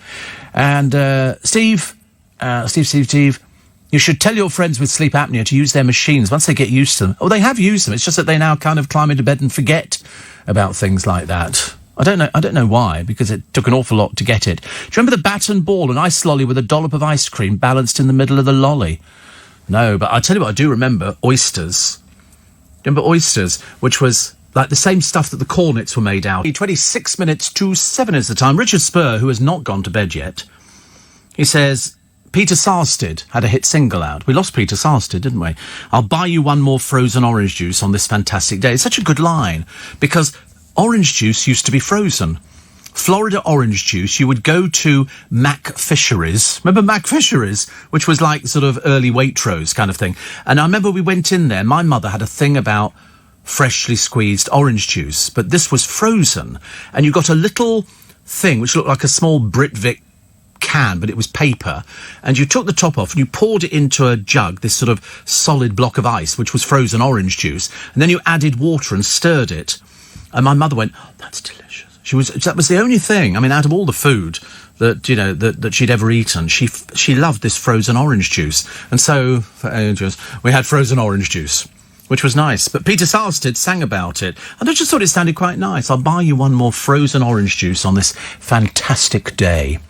Speaker 1: And Steve, you should tell your friends with sleep apnea to use their machines once they get used to them. Oh, they have used them. It's just that they now kind of climb into bed and forget about things like that. I don't know why, because it took an awful lot to get it. Do you remember the bat and ball, an ice lolly with a dollop of ice cream balanced in the middle of the lolly? No, but I'll tell you what, I do remember oysters. Remember oysters, which was like the same stuff that the cornets were made out. 26 minutes to 7 is the time. Richard Spur, who has not gone to bed yet, he says, Peter Sarsted had a hit single out. We lost Peter Sarsted, didn't we? I'll buy you one more frozen orange juice on this fantastic day. It's such a good line, because orange juice used to be frozen. Florida orange juice, you would go to Mac Fisheries. Remember Mac Fisheries? Which was like sort of early Waitrose kind of thing. And I remember we went in there, my mother had a thing about freshly squeezed orange juice, but this was frozen. And you got a little thing which looked like a small Britvic can, but it was paper. And you took the top off and you poured it into a jug, this sort of solid block of ice, which was frozen orange juice. And then you added water and stirred it. And my mother went, oh, that's delicious. That was the only thing. I mean, out of all the food that that she'd ever eaten, she loved this frozen orange juice, and so for ages we had frozen orange juice, which was nice. But Peter Sarsted sang about it, and I just thought it sounded quite nice. I'll buy you one more frozen orange juice on this fantastic day.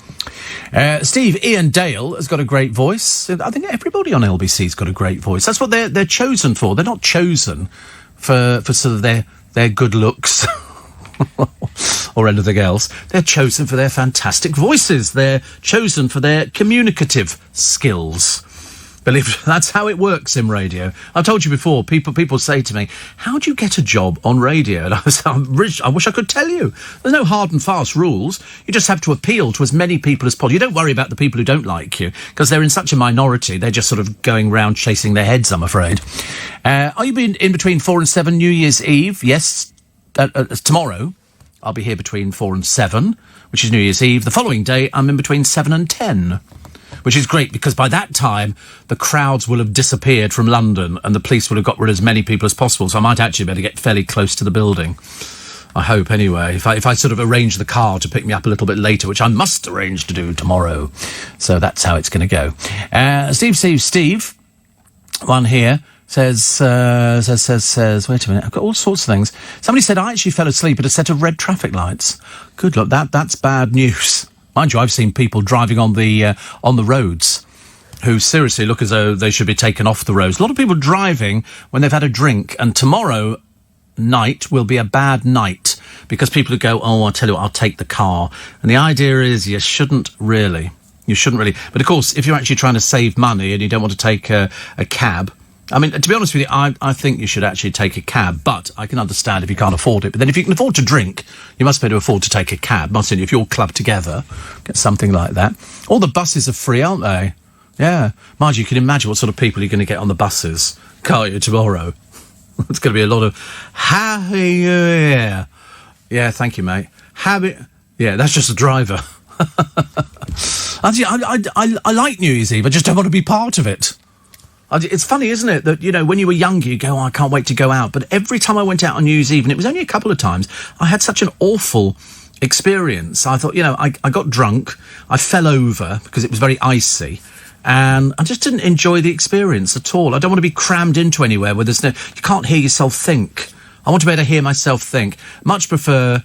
Speaker 1: Steve, Ian Dale has got a great voice. I think everybody on LBC's got a great voice. That's what they're chosen for. They're not chosen for sort of their good looks. Or anything else. They're chosen for their fantastic voices. They're chosen for their communicative skills. Believe that's how it works in radio. I've told you before, people say to me, how do you get a job on radio? And I wish I could tell you. There's no hard and fast rules. You just have to appeal to as many people as possible. You don't worry about the people who don't like you, because they're in such a minority. They're just sort of going round chasing their heads, I'm afraid. Are you in between 4 and 7 New Year's Eve? Yes. Tomorrow, I'll be here between 4 and 7, which is New Year's Eve. The following day, I'm in between 7 and 10, which is great, because by that time, the crowds will have disappeared from London and the police will have got rid of as many people as possible, so I might actually be able to get fairly close to the building. I hope, anyway, if I sort of arrange the car to pick me up a little bit later, which I must arrange to do tomorrow. So that's how it's going to go. Steve, one here. Says, wait a minute, I've got all sorts of things. Somebody said, I actually fell asleep at a set of red traffic lights. Good luck, that's bad news. Mind you, I've seen people driving on the roads who seriously look as though they should be taken off the roads. A lot of people driving when they've had a drink, and tomorrow night will be a bad night, because people who go, oh, I'll tell you what, I'll take the car. And the idea is you shouldn't really. But of course, if you're actually trying to save money and you don't want to take a cab, I mean, to be honest with you, I think you should actually take a cab, but I can understand if you can't afford it. But then if you can afford to drink, you must be able to afford to take a cab, mustn't you? If you're all clubbed together, get something like that. All the buses are free, aren't they? Yeah. Mind you can imagine what sort of people you're going to get on the buses, can't you, tomorrow? It's going to be a lot of Happy New Year. Yeah, thank you, mate. Yeah, that's just a driver. I like New Year's Eve. I just don't want to be part of it. It's funny, isn't it, that, you know, when you were younger, you go, oh, I can't wait to go out. But every time I went out on New Year's Eve, and it was only a couple of times, I had such an awful experience. I thought, you know, I got drunk, I fell over because it was very icy, and I just didn't enjoy the experience at all. I don't want to be crammed into anywhere where you can't hear yourself think. I want to be able to hear myself think. Much prefer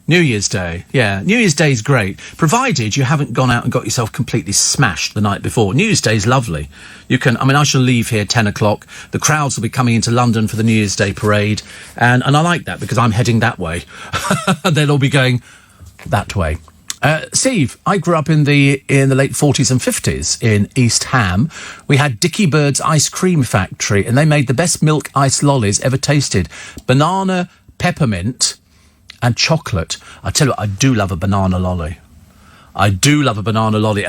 Speaker 1: New Year's Day. Yeah, New Year's Day is great, provided you haven't gone out and got yourself completely smashed the night before. New Year's Day is lovely. I shall leave here 10 o'clock. The crowds will be coming into London for the New Year's Day parade, and I like that because I'm heading that way. They'll all be going that way. Steve, I grew up in the late 40s and 50s in East Ham. We had Dickie Bird's ice cream factory, and they made the best milk ice lollies ever tasted. Banana, peppermint, and chocolate. I tell you what, I do love a banana lolly. And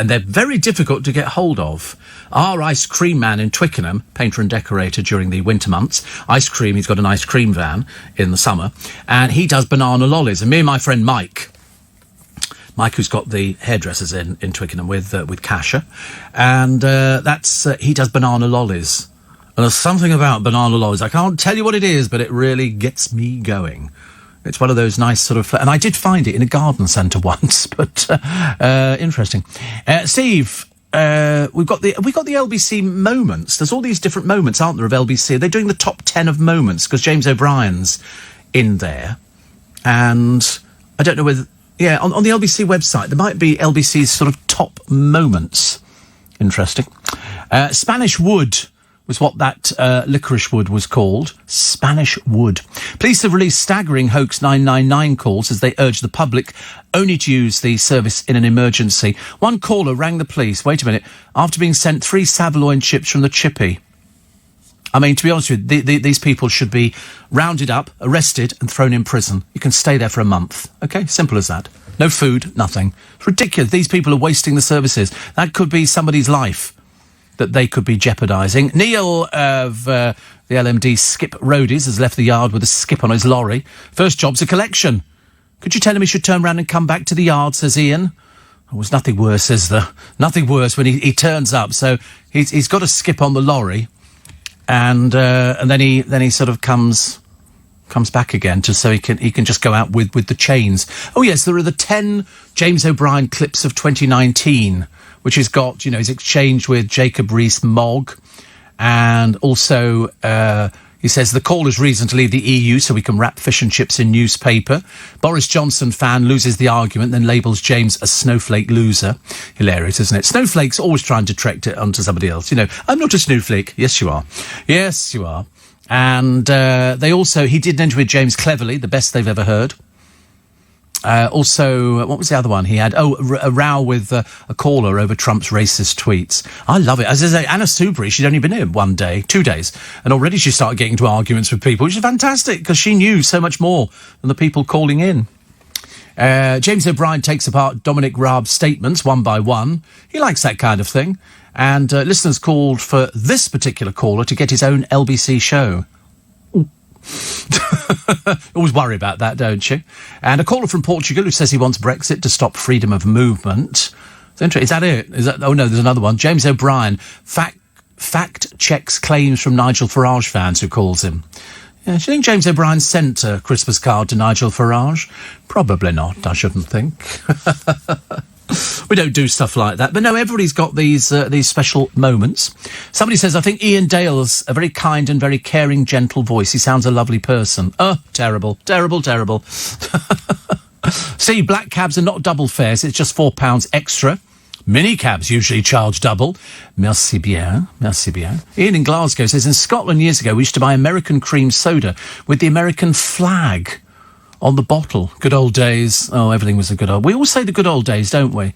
Speaker 1: they're very difficult to get hold of. Our ice cream man in Twickenham, painter and decorator during the winter months, ice cream, he's got an ice cream van in the summer, and he does banana lollies. And me and my friend Mike, who's got the hairdressers in Twickenham with Kasha, and he does banana lollies. And there's something about banana lollies, I can't tell you what it is, but it really gets me going. It's one of those nice sort of... And I did find it in a garden centre once, but interesting. Steve, we got the LBC moments. There's all these different moments, aren't there, of LBC? They're doing the top 10 of moments, because James O'Brien's in there. And I don't know whether... Yeah, on the LBC website, there might be LBC's sort of top moments. Interesting. Spanish Wood was what that licorice wood was called. Spanish Wood. Police have released staggering hoax 999 calls as they urge the public only to use the service in an emergency. One caller rang the police, wait a minute, after being sent 3 Saveloy chips from the chippy. I mean, to be honest with you, these people should be rounded up, arrested and thrown in prison. You can stay there for a month. OK? Simple as that. No food, nothing. It's ridiculous. These people are wasting the services. That could be somebody's life that they could be jeopardising. Neil of the LMD Skip Roadies has left the yard with a skip on his lorry. First job's a collection. Could you tell him he should turn round and come back to the yard, says Ian. Oh, there's nothing worse, is there? Nothing worse when he turns up. So he's got a skip on the lorry, and then he sort of comes back again so he can just go out with the chains. Oh yes, there are the 10 James O'Brien clips of 2019, which has got, his exchange with Jacob Rees-Mogg, and also he says the caller's reason to leave the EU so we can wrap fish and chips in newspaper. Boris Johnson fan loses the argument, then labels James a snowflake loser. Hilarious, isn't it? Snowflake's always trying to direct it onto somebody else. I'm not a snowflake. Yes, you are. Yes, you are. And he did an interview with James Cleverly, the best they've ever heard. Also, what was the other one he had? Oh, a row with a caller over Trump's racist tweets. I love it. As I say, Anna Soubry, she'd only been here 2 days, and already she started getting into arguments with people, which is fantastic, because she knew so much more than the people calling in. James O'Brien takes apart Dominic Raab's statements one by one. He likes that kind of thing. And listeners called for this particular caller to get his own LBC show. Always worry about that, don't you? And a caller from Portugal who says he wants Brexit to stop freedom of movement. Is that it? Oh no, there's another one. James O'Brien fact checks claims from Nigel Farage fans who calls him. Yeah, do you think James O'Brien sent a Christmas card to Nigel Farage? Probably not, I shouldn't think. We don't do stuff like that. But no, everybody's got these special moments. Somebody says, I think Ian Dale's a very kind and very caring, gentle voice. He sounds a lovely person. Oh, terrible, terrible, terrible. See, black cabs are not double fares. It's just £4 extra. Mini cabs usually charge double. Merci bien, merci bien. Ian in Glasgow says, in Scotland years ago, we used to buy American cream soda with the American flag on the bottle. Good old days. Oh, everything was a good old... We always say the good old days, don't we?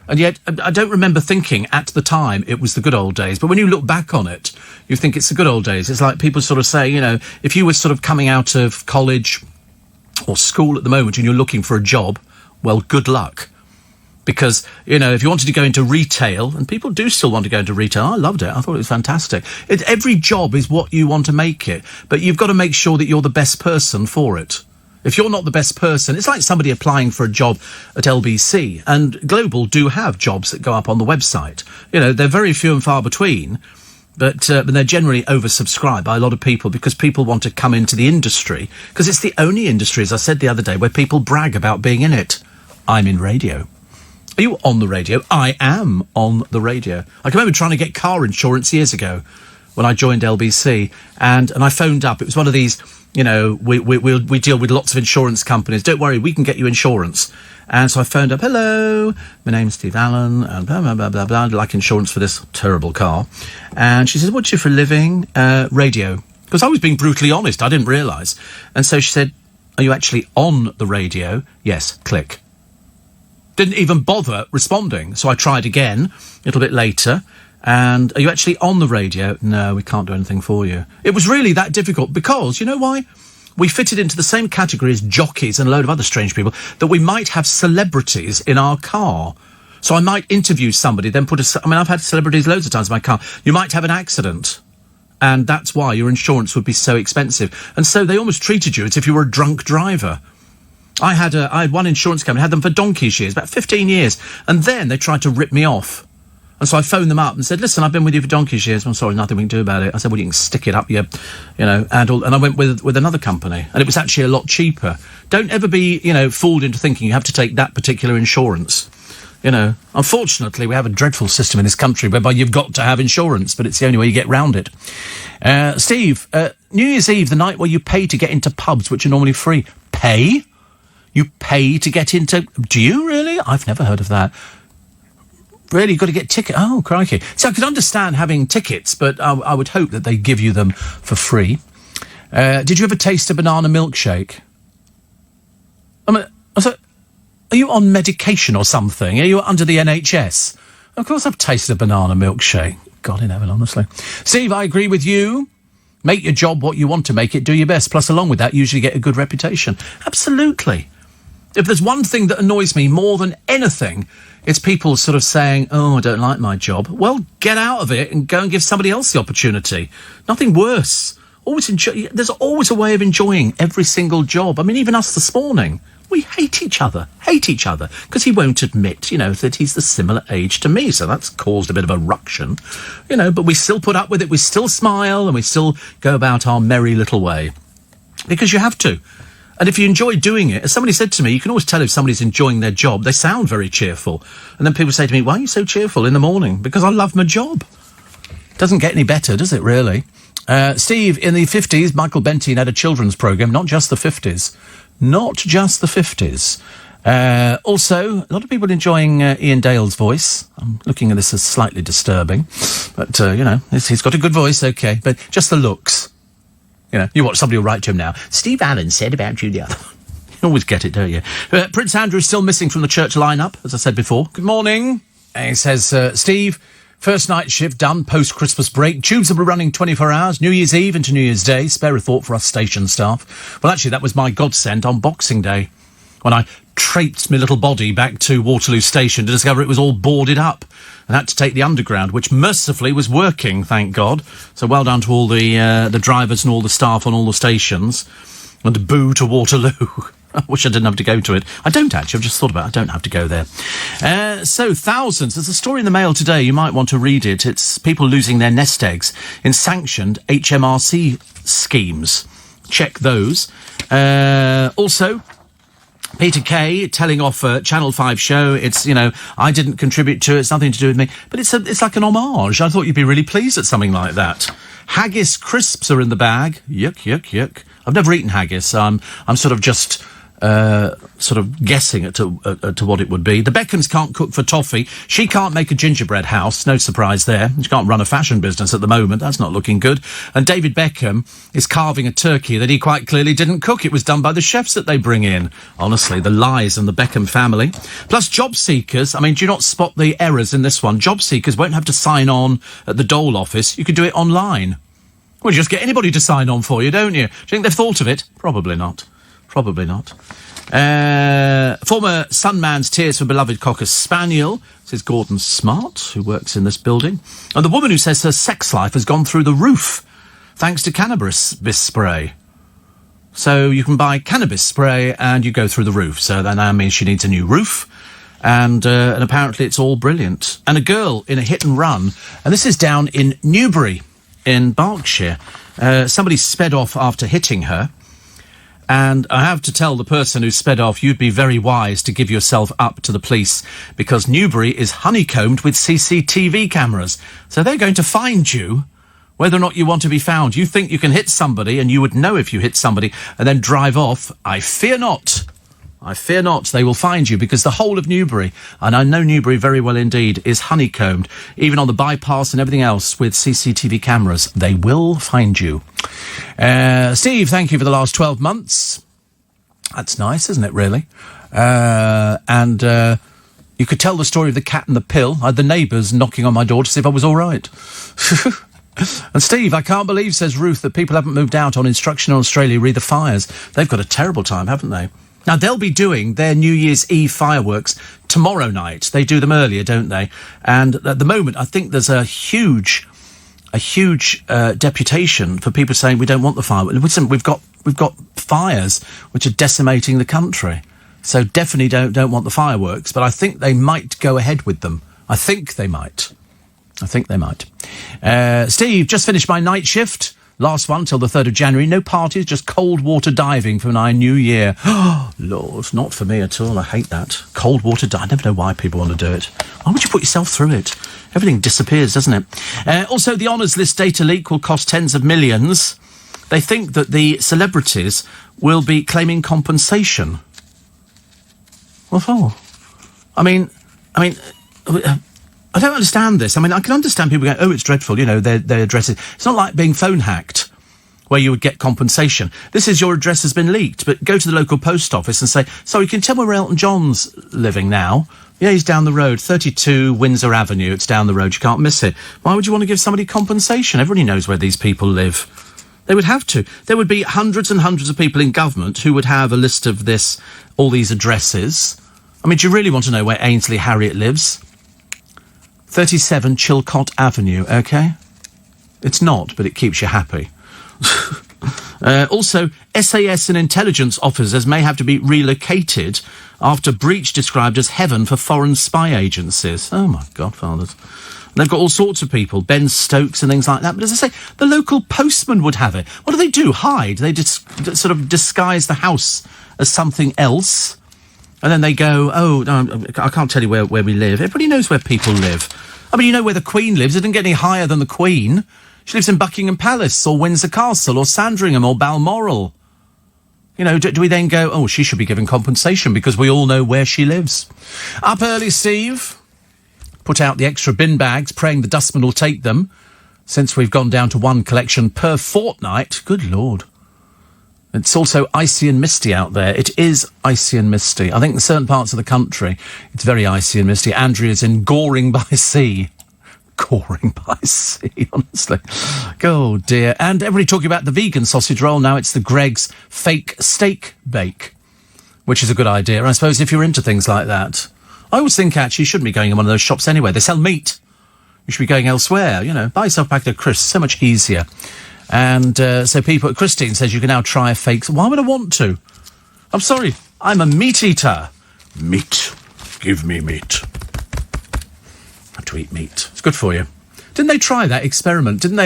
Speaker 1: And yet, I don't remember thinking at the time it was the good old days. But when you look back on it, you think it's the good old days. It's like people sort of say, if you were sort of coming out of college or school at the moment and you're looking for a job, well, good luck. Because, if you wanted to go into retail, and people do still want to go into retail, I loved it. I thought it was fantastic. Every job is what you want to make it, but you've got to make sure that you're the best person for it. If you're not the best person, it's like somebody applying for a job at LBC, and Global do have jobs that go up on the website. They're very few and far between, but they're generally oversubscribed by a lot of people because people want to come into the industry, because it's the only industry, as I said the other day, where people brag about being in it. I'm in radio. Are you on the radio? I am on the radio. I can remember trying to get car insurance years ago when I joined LBC, and I phoned up. It was one of these, we deal with lots of insurance companies. Don't worry, we can get you insurance. And so I phoned up, hello, my name's Steve Allen, and blah, blah, blah, blah, blah. I'd like insurance for this terrible car. And she said, what do you do for a living? Radio. Because I was being brutally honest, I didn't realise. And so she said, are you actually on the radio? Yes, click. Didn't even bother responding. So I tried again a little bit later. And are you actually on the radio? No, we can't do anything for you. It was really that difficult because, you know why? We fitted into the same category as jockeys and a load of other strange people, that we might have celebrities in our car. So I might interview somebody, then I've had celebrities loads of times in my car. You might have an accident. And that's why your insurance would be so expensive. And so they almost treated you as if you were a drunk driver. I had one insurance company, had them for donkey's years, about 15 years. And then they tried to rip me off. And so I phoned them up and said, listen, I've been with you for donkey's years. I'm sorry, nothing we can do about it. I said, well, you can stick it up, and I went with another company. And it was actually a lot cheaper. Don't ever be, fooled into thinking you have to take that particular insurance. Unfortunately, we have a dreadful system in this country whereby you've got to have insurance, but it's the only way you get round it. Steve, New Year's Eve, the night where you pay to get into pubs, which are normally free. Pay? You pay to get into... Do you really? I've never heard of that. Really, you've got to get tickets. Oh, crikey. So I could understand having tickets, but I would hope that they give you them for free. Did you ever taste a banana milkshake? Are you on medication or something? Are you under the NHS? Of course I've tasted a banana milkshake. God in heaven, honestly. Steve, I agree with you. Make your job what you want to make it. Do your best. Plus, along with that, usually get a good reputation. Absolutely. If there's one thing that annoys me more than anything, it's people sort of saying, oh, I don't like my job. Well, get out of it and go and give somebody else the opportunity. Nothing worse. There's always a way of enjoying every single job. I mean, even us this morning, we hate each other, because he won't admit, that he's the similar age to me. So that's caused a bit of a ruction, but we still put up with it. We still smile and we still go about our merry little way, because you have to. And if you enjoy doing it, as somebody said to me, you can always tell if somebody's enjoying their job. They sound very cheerful. And then people say to me, why are you so cheerful in the morning? Because I love my job. Doesn't get any better, does it, really? Steve, in the 50s, Michael Bentine had a children's programme, not just the 50s. Not just the 50s. Also, a lot of people enjoying Ian Dale's voice. I'm looking at this as slightly disturbing. But, he's got a good voice, okay. But just the looks. You watch, somebody will write to him now. Steve Allen said about you the other. You always get it, don't you? Prince Andrew is still missing from the church lineup, as I said before. Good morning. And he says, Steve, first night shift done, post-Christmas break. Tubes will be running 24 hours, New Year's Eve into New Year's Day. Spare a thought for us station staff. Well, actually, that was my godsend on Boxing Day, when I traipsed my little body back to Waterloo Station to discover it was all boarded up and had to take the Underground, which mercifully was working, thank God. So well done to all the drivers and all the staff on all the stations. And boo to Waterloo. I wish I didn't have to go to it. I don't actually, I've just thought about it. I don't have to go there. So thousands. There's a story in the Mail today. You might want to read it. It's people losing their nest eggs in sanctioned HMRC schemes. Check those. Also, Peter Kay telling off a Channel 5 show. It's, I didn't contribute to it. It's nothing to do with me. But it's like an homage. I thought you'd be really pleased at something like that. Haggis crisps are in the bag. Yuck, yuck, yuck. I've never eaten haggis. I'm sort of just guessing at to what it would be. The Beckhams can't cook for toffee. She can't make a gingerbread house. No surprise there. She can't run a fashion business at the moment. That's not looking good. And David Beckham is carving a turkey that he quite clearly didn't cook. It was done by the chefs that they bring in. Honestly, the lies in the Beckham family. Plus, job seekers. I mean, do you not spot the errors in this one? Job seekers won't have to sign on at the Dole office. You can do it online. Well, you just get anybody to sign on for you, don't you? Do you think they've thought of it? Probably not. Probably not. Former Sunman's tears for beloved Cocker Spaniel, says Gordon Smart, who works in this building. And the woman who says her sex life has gone through the roof thanks to cannabis spray. So you can buy cannabis spray and you go through the roof. So that now means she needs a new roof. And apparently it's all brilliant. And a girl in a hit and run, and this is down in Newbury in Berkshire. Somebody sped off after hitting her. And I have to tell the person who sped off, you'd be very wise to give yourself up to the police, because Newbury is honeycombed with CCTV cameras. So they're going to find you, whether or not you want to be found. You think you can hit somebody, and you would know if you hit somebody, and then drive off. I fear not. I fear not. They will find you, because the whole of Newbury, and I know Newbury very well indeed, is honeycombed, even on the bypass and everything else with CCTV cameras. They will find you. Steve, thank you for the last 12 months. That's nice, isn't it, really? And you could tell the story of the cat and the pill. I had the neighbours knocking on my door to see if I was all right. And Steve, I can't believe, says Ruth, that people haven't moved out on instruction in Australia re the fires. They've got a terrible time, haven't they? Now, they'll be doing their New Year's Eve fireworks tomorrow night. They do them earlier, don't they? And at the moment, I think there's a huge deputation for people saying we don't want the fireworks. Listen, we've got fires which are decimating the country. So definitely don't want the fireworks, but I think they might go ahead with them. I think they might. Steve, just finished my night shift. Last one till the 3rd of January. No parties, just cold water diving for my new year. Oh, Lord, not for me at all. I hate that. Cold water diving. I never know why people want to do it. Why would you put yourself through it? Everything disappears, doesn't it? Also, the honours list data leak will cost tens of millions. They think that the celebrities will be claiming compensation. What for? I mean, I don't understand this. I mean, I can understand people going, oh, it's dreadful, you know, their addresses. It's not like being phone hacked, where you would get compensation. This is your address has been leaked, but go to the local post office and say, sorry, can you tell me where Elton John's living now? Yeah, he's down the road, 32 Windsor Avenue. It's down the road, you can't miss it. Why would you want to give somebody compensation? Everybody knows where these people live. They would have to. There would be hundreds and hundreds of people in government who would have a list of all these addresses. I mean, do you really want to know where Ainsley Harriott lives? 37 Chilcot Avenue, OK? It's not, but it keeps you happy. Also, SAS and intelligence officers may have to be relocated after breach described as heaven for foreign spy agencies. Oh, my godfathers. They've got all sorts of people, Ben Stokes and things like that. But as I say, the local postman would have it. What do? Hide? They just sort of disguise the house as something else. And then they go, oh, no, I can't tell you where we live. Everybody knows where people live. I mean, you know where the Queen lives. It didn't get any higher than the Queen. She lives in Buckingham Palace or Windsor Castle or Sandringham or Balmoral. You know, do we then go, oh, she should be given compensation because we all know where she lives? Up early, Steve. Put out the extra bin bags, praying the dustman will take them. Since we've gone down to one collection per fortnight. Good Lord. It's also icy and misty out there. It is icy and misty. I think in certain parts of the country, it's very icy and misty. Andrea's in Goring by Sea. Goring by Sea, honestly. Oh, dear. And everybody talking about the vegan sausage roll. Now it's the Greggs fake steak bake, which is a good idea, I suppose, if you're into things like that. I always think, actually, you shouldn't be going in one of those shops anyway. They sell meat. You should be going elsewhere, you know. Buy yourself a packet of crisps. So much easier. And so people... Christine says you can now try a fake... Why would I want to? I'm sorry. I'm a meat eater. Meat. Give me meat. I have to eat meat. It's good for you. Didn't they try that experiment? Didn't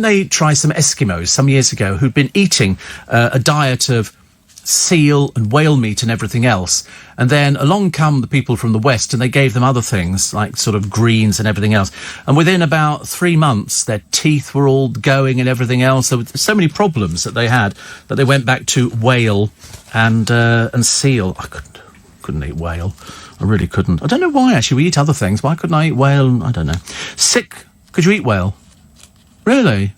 Speaker 1: they try some Eskimos some years ago who'd been eating a diet of seal and whale meat and everything else, and then along come the people from the West and they gave them other things like sort of greens and everything else, and within about 3 months their teeth were all going and everything else. There were so many problems that they had that they went back to whale and seal. I couldn't eat whale. I really couldn't. I don't know why, actually. We eat other things. Why couldn't I eat whale? I don't know. Sick. Could you eat whale? Really?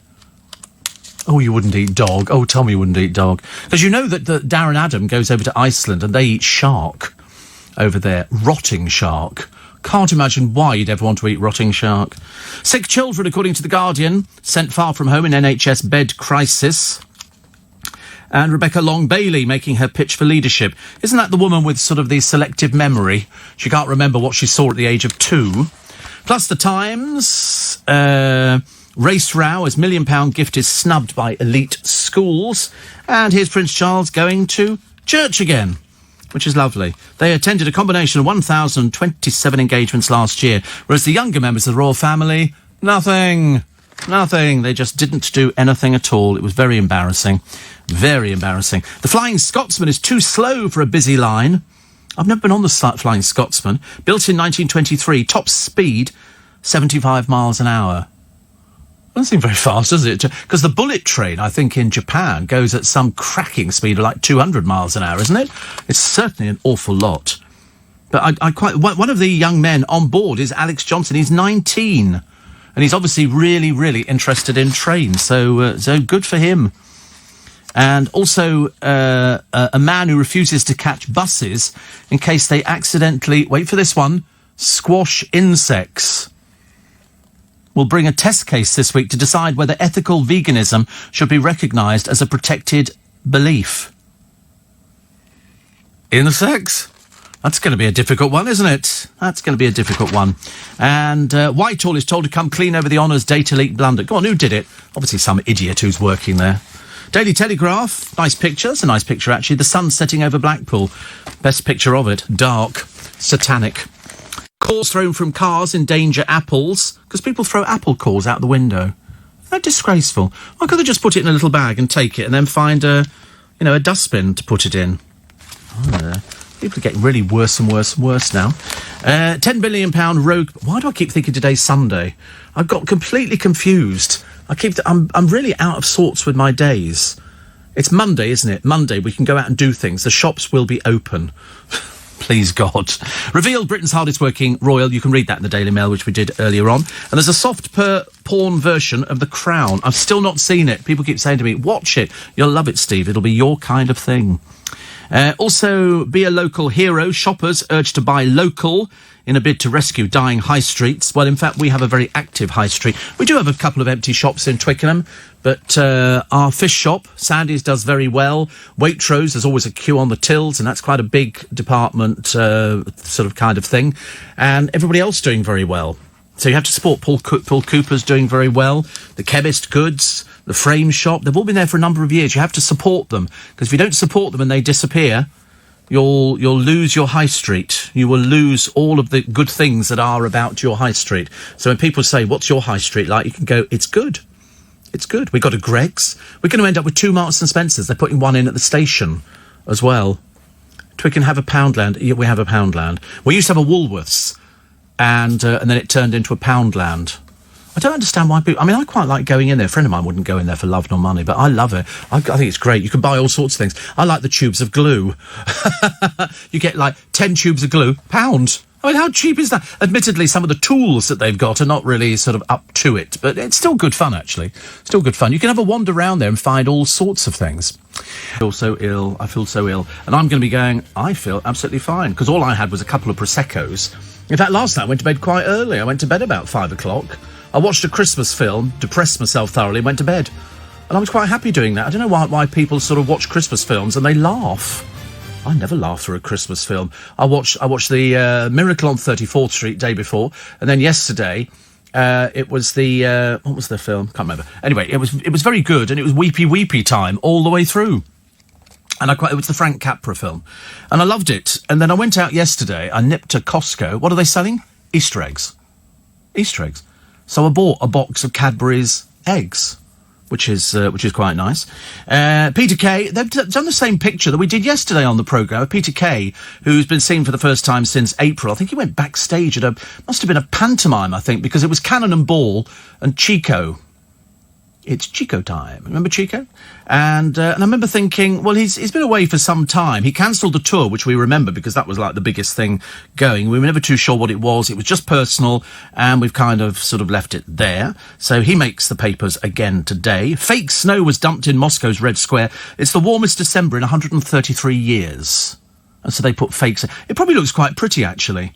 Speaker 1: Oh, you wouldn't eat dog. Oh, tell me you wouldn't eat dog. Because you know that Darren Adam goes over to Iceland and they eat shark over there. Rotting shark. Can't imagine why you'd ever want to eat rotting shark. Sick children, according to The Guardian, sent far from home in NHS bed crisis. And Rebecca Long-Bailey making her pitch for leadership. Isn't that the woman with sort of the selective memory? She can't remember what she saw at the age of 2. Plus the Times, race row as £1 million gift is snubbed by elite schools. And here's Prince Charles going to church again, which is lovely. They attended a combination of 1,027 engagements last year, whereas the younger members of the royal family, nothing. They just didn't do anything at all. It was very embarrassing. Very embarrassing. The Flying Scotsman is too slow for a busy line. I've never been on the Flying Scotsman. Built in 1923, top speed, 75 miles an hour. Doesn't seem very fast, does it? Because the bullet train, I think, in Japan goes at some cracking speed of like 200 miles an hour, isn't it? It's certainly an awful lot. But one of the young men on board is Alex Johnson. He's 19. And he's obviously really, really interested in trains. So good for him. And also a man who refuses to catch buses in case they accidentally, wait for this one, squash insects. Will bring a test case this week to decide whether ethical veganism should be recognised as a protected belief. Insects? That's going to be a difficult one, isn't it? That's going to be a difficult one. And Whitehall is told to come clean over the Honours data leak blunder. Go on, who did it? Obviously some idiot who's working there. Daily Telegraph, nice picture. It's a nice picture, actually. The sun setting over Blackpool. Best picture of it. Dark. Satanic. Cores thrown from cars endanger apples. Because people throw apple cores out the window. Isn't that disgraceful? Why can't they just put it in a little bag and take it and then find a dustbin to put it in? People are getting really worse and worse and worse now. £10 billion rogue... Why do I keep thinking today's Sunday? I've got completely confused. I'm really out of sorts with my days. It's Monday, isn't it? Monday, we can go out and do things. The shops will be open. Please, God. Revealed Britain's hardest working royal. You can read that in the Daily Mail, which we did earlier on. And there's a soft porn version of The Crown. I've still not seen it. People keep saying to me, watch it. You'll love it, Steve. It'll be your kind of thing. Also, be a local hero. Shoppers urged to buy local in a bid to rescue dying high streets. Well, in fact, we have a very active high street. We do have a couple of empty shops in Twickenham, but our fish shop, Sandy's, does very well. Waitrose, there's always a queue on the tills, and that's quite a big department sort of kind of thing. And everybody else doing very well. So you have to support Paul Cooper's doing very well. The Chemist Goods, the Frame Shop, they've all been there for a number of years. You have to support them, because if you don't support them and they disappear, you'll lose your high street. You will lose all of the good things that are about your high street. So when people say, what's your high street like? You can go, it's good. It's good. We've got a Greggs. We're going to end up with 2 Marks and Spencers. They're putting one in at the station as well. Twickenham have a Poundland. Yeah, we have a Poundland. We used to have a Woolworths, and then it turned into a Poundland. I don't understand why people... I mean, I quite like going in there. A friend of mine wouldn't go in there for love nor money, but I love it. I think it's great. You can buy all sorts of things. I like the tubes of glue. You get, like, 10 tubes of glue, £1. I mean, how cheap is that? Admittedly, some of the tools that they've got are not really sort of up to it, but it's still good fun, actually. Still good fun. You can have a wander around there and find all sorts of things. I feel so ill. And I'm going to be going, I feel absolutely fine, because all I had was a couple of Prosecco's. In fact, last night I went to bed quite early. I went to bed about 5 o'clock. I watched a Christmas film, depressed myself thoroughly, went to bed. And I was quite happy doing that. I don't know why people sort of watch Christmas films and they laugh. I never laugh through a Christmas film. I watched the Miracle on 34th Street day before, and then yesterday it was the what was the film? Can't remember. Anyway, it was very good, and it was weepy time all the way through. And it was the Frank Capra film, and I loved it. And then I went out yesterday. I nipped to Costco. What are they selling? Easter eggs. Easter eggs. So I bought a box of Cadbury's eggs, which is quite nice. Peter Kay, they've done the same picture that we did yesterday on the programme. Peter Kay, who's been seen for the first time since April. I think he went backstage at must have been a pantomime, I think, because it was Cannon and Ball and Chico. It's Chico time. Remember Chico? And I remember thinking, well, he's been away for some time. He cancelled the tour, which we remember because that was like the biggest thing going. We were never too sure what it was. It was just personal, and we've kind of sort of left it there. So he makes the papers again today. Fake snow was dumped in Moscow's Red Square. It's the warmest December in 133 years. And so they put fakes. It probably looks quite pretty, actually.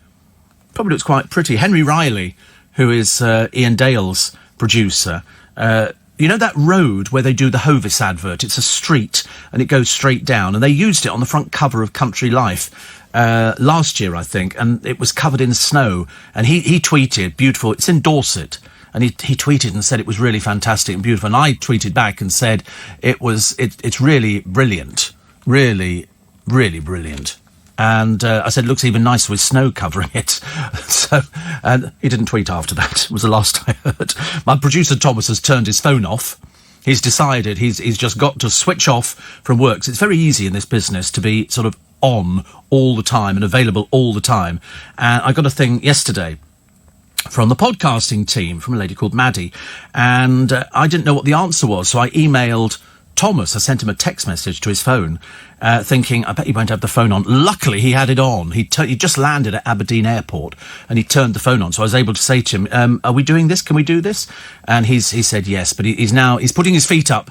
Speaker 1: Probably looks quite pretty. Henry Riley, who is Ian Dale's producer, you know that road where they do the Hovis advert? It's a street and it goes straight down, and they used it on the front cover of Country Life last year, I think, and it was covered in snow. And he tweeted, beautiful, it's in Dorset, and he tweeted and said it was really fantastic and beautiful. And I tweeted back and said it's really brilliant, really, really brilliant. And I said, it looks even nicer with snow covering it. So, and he didn't tweet after that. It was the last I heard. My producer, Thomas, has turned his phone off. He's decided he's just got to switch off from work. So it's very easy in this business to be sort of on all the time and available all the time. And I got a thing yesterday from the podcasting team, from a lady called Maddie. And I didn't know what the answer was. So I emailed Thomas. I sent him a text message to his phone, thinking, I bet he won't have the phone on. Luckily, he had it on. He just landed at Aberdeen Airport, and he turned the phone on. So I was able to say to him, are we doing this? Can we do this? And he said yes, but he's putting his feet up,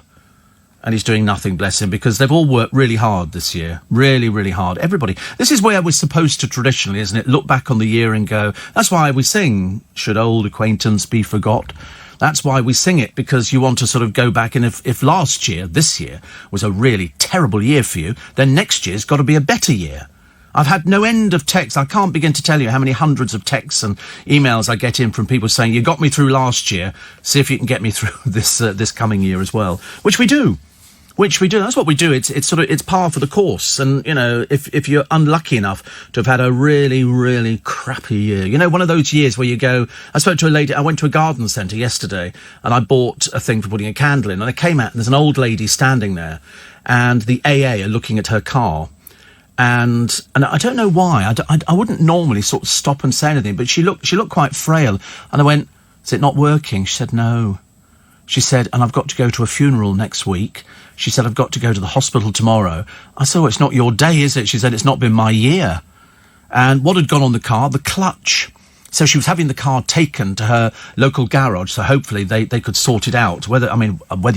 Speaker 1: and he's doing nothing, bless him, because they've all worked really hard this year. Really, really hard. Everybody. This is where we're supposed to traditionally, isn't it, look back on the year and go, that's why we sing, should old acquaintance be forgot? That's why we sing it, because you want to sort of go back, and if last year, this year, was a really terrible year for you, then next year's got to be a better year. I've had no end of texts. I can't begin to tell you how many hundreds of texts and emails I get in from people saying, you got me through last year, see if you can get me through this coming year as well. Which we do. That's what we do. It's par for the course. And, you know, if you're unlucky enough to have had a really, really crappy year, you know, one of those years where you go, I spoke to a lady, I went to a garden centre yesterday and I bought a thing for putting a candle in, and I came out and there's an old lady standing there, and the AA are looking at her car. And I don't know why. I wouldn't normally sort of stop and say anything, but she looked quite frail. And I went, is it not working? She said, no. She said, and I've got to go to a funeral next week. She said, I've got to go to the hospital tomorrow. I said, oh, it's not your day, is it? She said, it's not been my year. And what had gone on the car? The clutch. So she was having the car taken to her local garage, so hopefully they could sort it out. Whether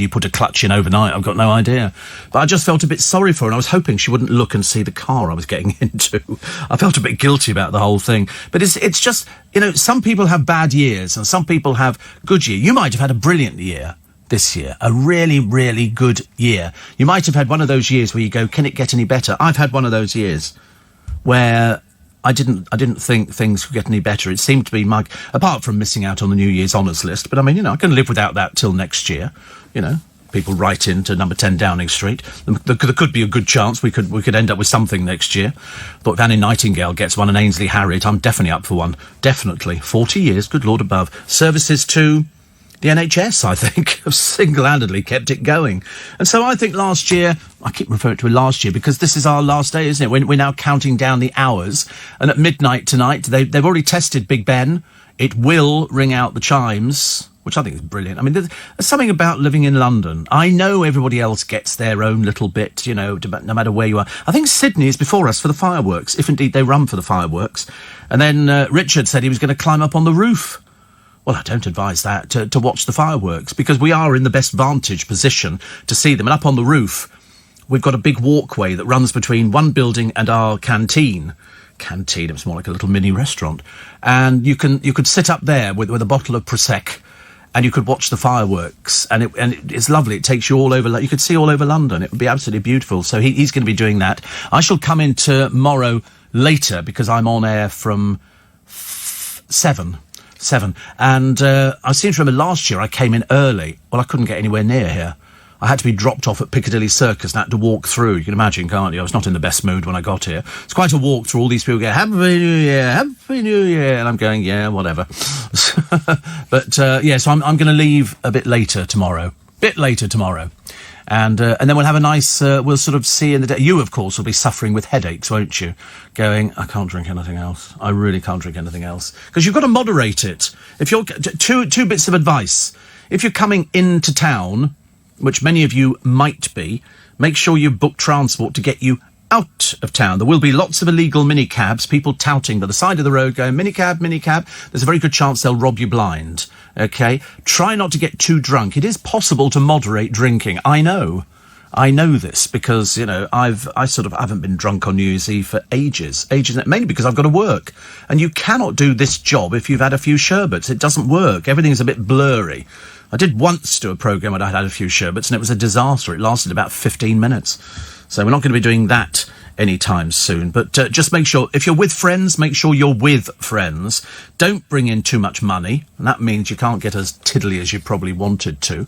Speaker 1: you put a clutch in overnight, I've got no idea. But I just felt a bit sorry for her, and I was hoping she wouldn't look and see the car I was getting into. I felt a bit guilty about the whole thing. But it's just, you know, some people have bad years, and some people have good years. You might have had a brilliant year this year, a really, really good year. You might have had one of those years where you go, can it get any better? I've had one of those years where I didn't think things could get any better. It seemed to be apart from missing out on the New Year's honours list, but I mean, you know, I can live without that till next year. You know, people write in to number 10 Downing Street. There could be a good chance we could end up with something next year. But if Annie Nightingale gets one and Ainsley Harriott, I'm definitely up for one. Definitely. 40 years, good Lord above. Services to the NHS, I think, have single-handedly kept it going. And so I think last year, I keep referring to it last year because this is our last day, isn't it? We're now counting down the hours. And at midnight tonight, they've already tested Big Ben. It will ring out the chimes, which I think is brilliant. I mean, there's something about living in London. I know everybody else gets their own little bit, you know, no matter where you are. I think Sydney is before us for the fireworks, if indeed they run for the fireworks. And then Richard said he was going to climb up on the roof. Well, I don't advise that, to watch the fireworks, because we are in the best vantage position to see them. And up on the roof, we've got a big walkway that runs between one building and our canteen. Canteen, it's more like a little mini restaurant. And you could sit up there with a bottle of Prosecco, and you could watch the fireworks. And it's lovely. It takes you all over. You could see all over London. It would be absolutely beautiful. So he's going to be doing that. I shall come in tomorrow later because I'm on air from 7. And I seem to remember last year I came in early. Well, I couldn't get anywhere near here. I had to be dropped off at Piccadilly Circus and I had to walk through. You can imagine, can't you? I was not in the best mood when I got here. It's quite a walk through. All these people go, Happy New Year, Happy New Year. And I'm going, yeah, whatever. But, so I'm going to leave a bit later tomorrow. And then we'll have a nice, we'll sort of see in the day. You, of course, will be suffering with headaches, won't you? Going, I can't drink anything else. I really can't drink anything else. Because you've got to moderate it. If you're, two bits of advice. If you're coming into town, which many of you might be, make sure you book transport to get you out of town. There will be lots of illegal minicabs, people touting by the side of the road going, minicab. There's a very good chance they'll rob you blind. Okay? Try not to get too drunk. It is possible to moderate drinking. I know this because, you know, I haven't been drunk on New Year's Eve for ages, mainly because I've got to work. And you cannot do this job if you've had a few sherbets. It doesn't work. Everything's a bit blurry. I did once do a programme where I had a few sherbets, and it was a disaster. It lasted about 15 minutes. So we're not going to be doing that anytime soon. But just make sure, if you're with friends, make sure you're with friends. Don't bring in too much money, and that means you can't get as tiddly as you probably wanted to.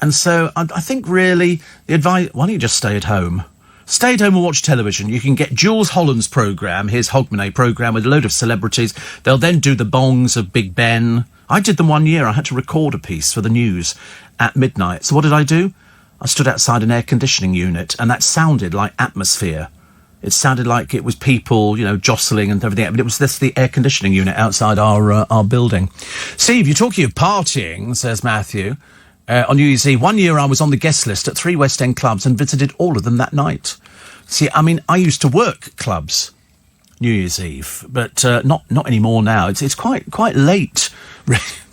Speaker 1: And so I think really the advice, why don't you just stay at home? Stay at home and watch television. You can get Jules Holland's programme, his Hogmanay programme, with a load of celebrities. They'll then do the bongs of Big Ben. I did them one year. I had to record a piece for the news at midnight. So what did I do? I stood outside an air conditioning unit, and that sounded like atmosphere. It sounded like it was people, jostling and everything. But it was the air conditioning unit outside our building. Steve, you're talking of partying, says Matthew. On New Year's Eve, one year I was on the guest list at 3 West End clubs and visited all of them that night. See, I mean, I used to work clubs New Year's Eve, but not anymore now. It's quite late,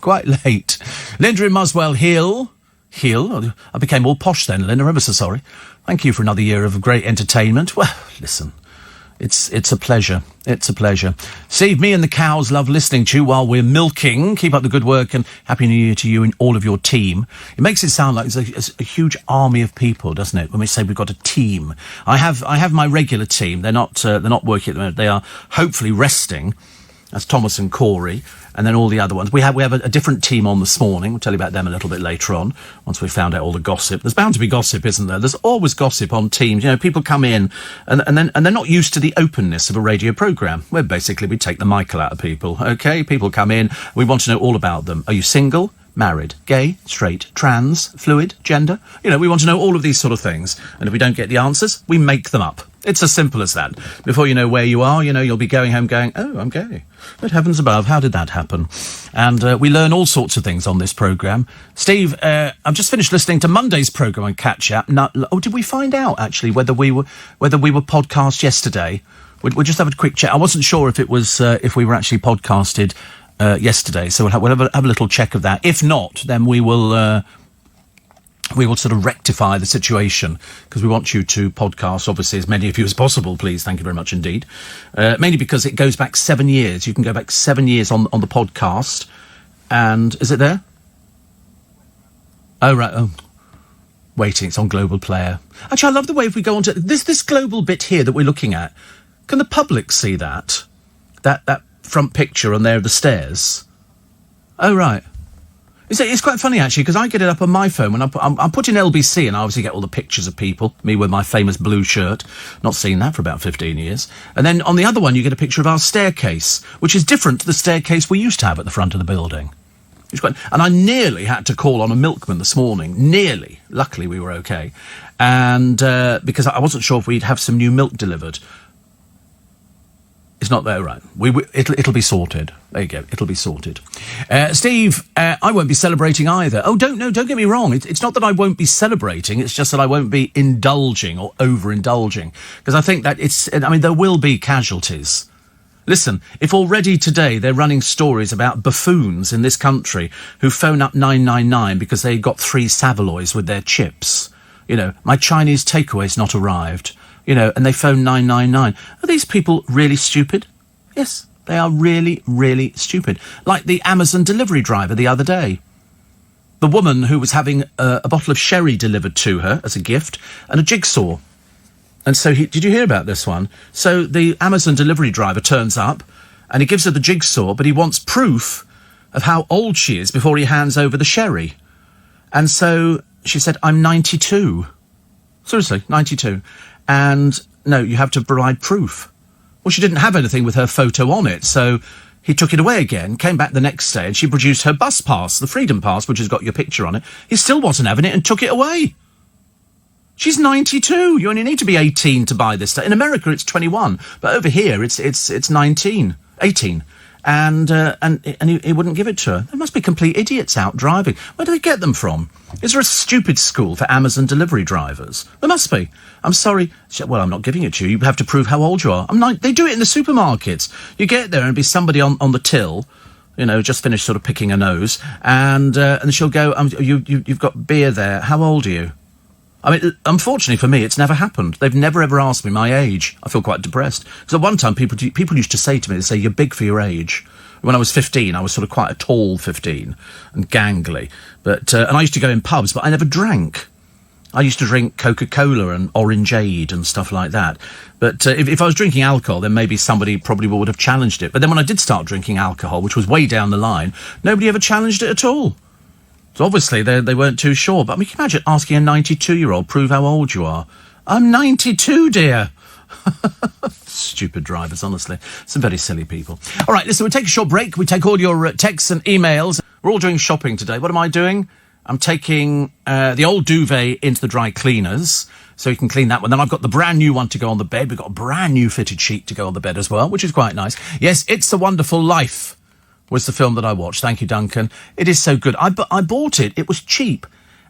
Speaker 1: quite late. Linda in Muswell Hill. I became all posh then, Linda. Ever so sorry. Thank you for another year of great entertainment. Well, listen. It's a pleasure. It's a pleasure. Steve, me and the cows love listening to you while we're milking. Keep up the good work and Happy New Year to you and all of your team. It makes it sound like it's a huge army of people, doesn't it? When we say we've got a team. I have my regular team. They're not working at the moment. They are hopefully resting. That's Thomas and Corey, and then all the other ones. We have a different team on this morning. We'll tell you about them a little bit later on, once we've found out all the gossip. There's bound to be gossip, isn't there? There's always gossip on teams. People come in, and they're not used to the openness of a radio programme, where basically we take the Michael out of people, OK? People come in, we want to know all about them. Are you single? Married, gay, straight, trans, fluid, gender? We want to know all of these sort of things. And if we don't get the answers, we make them up. It's as simple as that. Before you know where you are, you'll be going home going, oh, I'm gay. Good heavens above, how did that happen? And we learn all sorts of things on this programme. Steve, I've just finished listening to Monday's programme on Catch Up. Now, did we find out, actually, whether we were podcast yesterday? We'll just have a quick check. I wasn't sure if it was if we were actually podcasted yesterday, so we'll have a little check of that. If not, then we will sort of rectify the situation, because we want you to podcast, obviously, as many of you as possible, please. Thank you very much indeed. Mainly because it goes back 7 years. You can go back 7 years on the podcast. And is it there? Oh, right. Oh, waiting. It's on Global Player. Actually, I love the way if we go on to this global bit here that we're looking at. Can the public see that? That front picture on there of the stairs? Oh, right. It's quite funny, actually, because I get it up on my phone when I'm putting LBC, and I obviously get all the pictures of people, me with my famous blue shirt. Not seen that for about 15 years. And then on the other one, you get a picture of our staircase, which is different to the staircase we used to have at the front of the building. And I nearly had to call on a milkman this morning. Nearly. Luckily, we were okay. And because I wasn't sure if we'd have some new milk delivered. It's not there, right? It'll be sorted. There you go. It'll be sorted. Steve, I won't be celebrating either. Oh, don't get me wrong. It's not that I won't be celebrating. It's just that I won't be indulging or over-indulging. Because I think that there will be casualties. Listen, if already today they're running stories about buffoons in this country who phone up 999 because they got 3 Savaloys with their chips. My Chinese takeaway's not arrived. And they phone 999. Are these people really stupid? Yes, they are really, really stupid. Like the Amazon delivery driver the other day. The woman who was having a bottle of sherry delivered to her as a gift and a jigsaw. And so did you hear about this one? So the Amazon delivery driver turns up and he gives her the jigsaw, but he wants proof of how old she is before he hands over the sherry. And so she said, I'm 92. Seriously, 92. And no, you have to provide proof. Well, she didn't have anything with her photo on it, so he took it away again, came back the next day, and she produced her bus pass, the Freedom Pass, which has got your picture on it. He still wasn't having it and took it away. She's 92. You only need to be 18 to buy this stuff. In America, it's 21, but over here, it's 18. And he wouldn't give it to her. There must be complete idiots out driving. Where do they get them from? Is there a stupid school for Amazon delivery drivers? There must be. I'm sorry. Well, I'm not giving it to you. You have to prove how old you are. They do it in the supermarkets. You get there and it'll be somebody on the till, just finished sort of picking a nose, and she'll go, you've got beer there. How old are you? Unfortunately for me, it's never happened. They've never ever asked me my age. I feel quite depressed. Because at one time, people used to say to me, they say, you're big for your age. When I was 15, I was sort of quite a tall 15 and gangly. But and I used to go in pubs, but I never drank. I used to drink Coca-Cola and Orangeade and stuff like that. But if I was drinking alcohol, then maybe somebody probably would have challenged it. But then when I did start drinking alcohol, which was way down the line, nobody ever challenged it at all. So obviously they weren't too sure. But I mean, can you imagine asking a 92-year-old, prove how old you are? I'm 92, dear. Stupid drivers, honestly. Some very silly people. All right, listen, we'll take a short break. We take all your texts and emails. We're all doing shopping today. What am I doing? I'm taking the old duvet into the dry cleaners, so you can clean that one. Then I've got the brand new one to go on the bed. We've got a brand new fitted sheet to go on the bed as well, which is quite nice. Yes, It's a Wonderful Life was the film that I watched. Thank you, Duncan. It is so good. I bought it. It was cheap,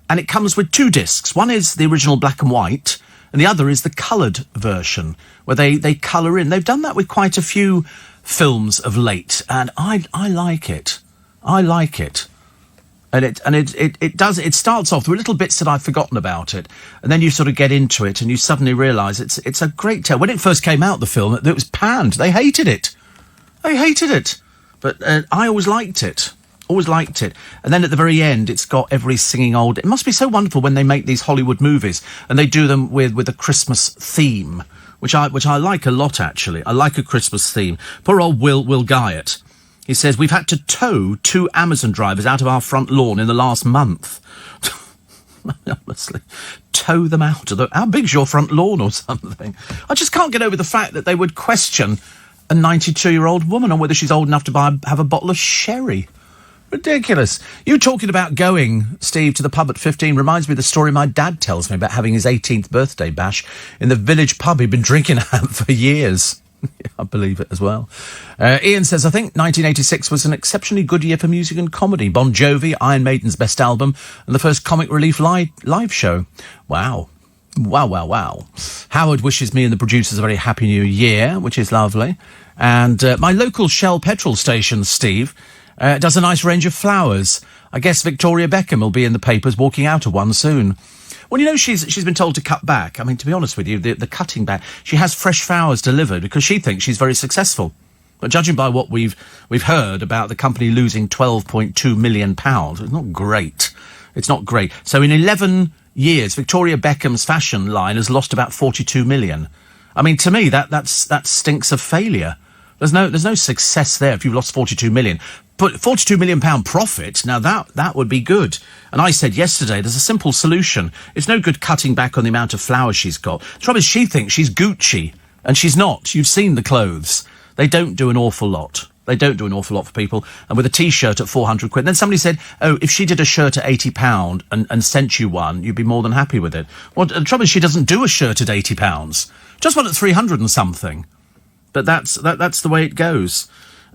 Speaker 1: and it comes with 2 discs. One is the original black and white, and the other is the coloured version, where they colour in. They've done that with quite a few films of late, and I like it. I like it. And it starts off with little bits that I've forgotten about it, and then you sort of get into it and you suddenly realise it's a great tale. When it first came out, the film, it was panned. They hated it. But I always liked it. And then at the very end, it's got every singing old... It must be so wonderful when they make these Hollywood movies and they do them with a Christmas theme, which I like a lot, actually. I like a Christmas theme. Poor old Will Guyatt. He says, we've had to tow 2 Amazon drivers out of our front lawn in the last month. Honestly, tow them out. How big's your front lawn or something? I just can't get over the fact that they would question a 92-year-old woman on whether she's old enough to have a bottle of sherry. Ridiculous. You talking about going, Steve, to the pub at 15 reminds me of the story my dad tells me about having his 18th birthday bash in the village pub he'd been drinking at for years. I believe it as well. Ian says, I think 1986 was an exceptionally good year for music and comedy. Bon Jovi, Iron Maiden's best album, and the first Comic Relief live show. Wow. Howard wishes me and the producers a very happy new year, which is lovely. And my local Shell petrol station, Steve, does a nice range of flowers. I guess Victoria Beckham will be in the papers walking out of one soon. Well, you know, she's been told to cut back. I mean, to be honest with you, the cutting back, she has fresh flowers delivered because she thinks she's very successful. But judging by what we've heard about the company losing £12.2 million, it's not great. It's not great. So in 11 years, Victoria Beckham's fashion line has lost about 42 million. I mean, to me, that stinks of failure. There's no success there if you've lost 42 million. But £42 million profit, now that would be good. And I said yesterday, there's a simple solution. It's no good cutting back on the amount of flowers she's got. The trouble is, she thinks she's Gucci, and she's not. You've seen the clothes. They don't do an awful lot. They don't do an awful lot for people. And with a T-shirt at 400 quid. And then somebody said, oh, if she did a shirt at £80 and sent you one, you'd be more than happy with it. Well, the trouble is, she doesn't do a shirt at £80. Just one at 300 and something. But that's the way it goes.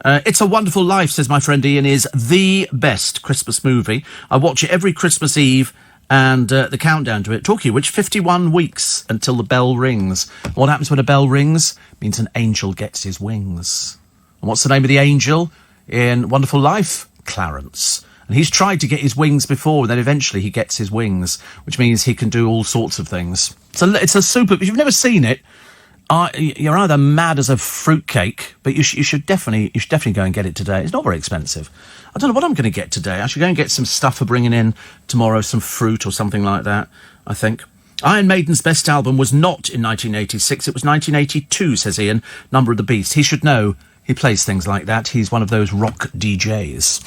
Speaker 1: It's a Wonderful Life, says my friend Ian, is the best Christmas movie. I watch it every Christmas Eve and the countdown to it. Talking of which, 51 weeks until the bell rings. What happens when a bell rings? It means an angel gets his wings. And what's the name of the angel in Wonderful Life? Clarence. And he's tried to get his wings before, and then eventually he gets his wings, which means he can do all sorts of things. It's a super... If you've never seen it, you're either mad as a fruitcake, but you should definitely go and get it today. It's not very expensive. I don't know what I'm going to get today. I should go and get some stuff for bringing in tomorrow, some fruit or something like that, I think. Iron Maiden's best album was not in 1986, it was 1982, says Ian, Number of the Beast. He should know. He plays things like that. He's one of those rock DJs.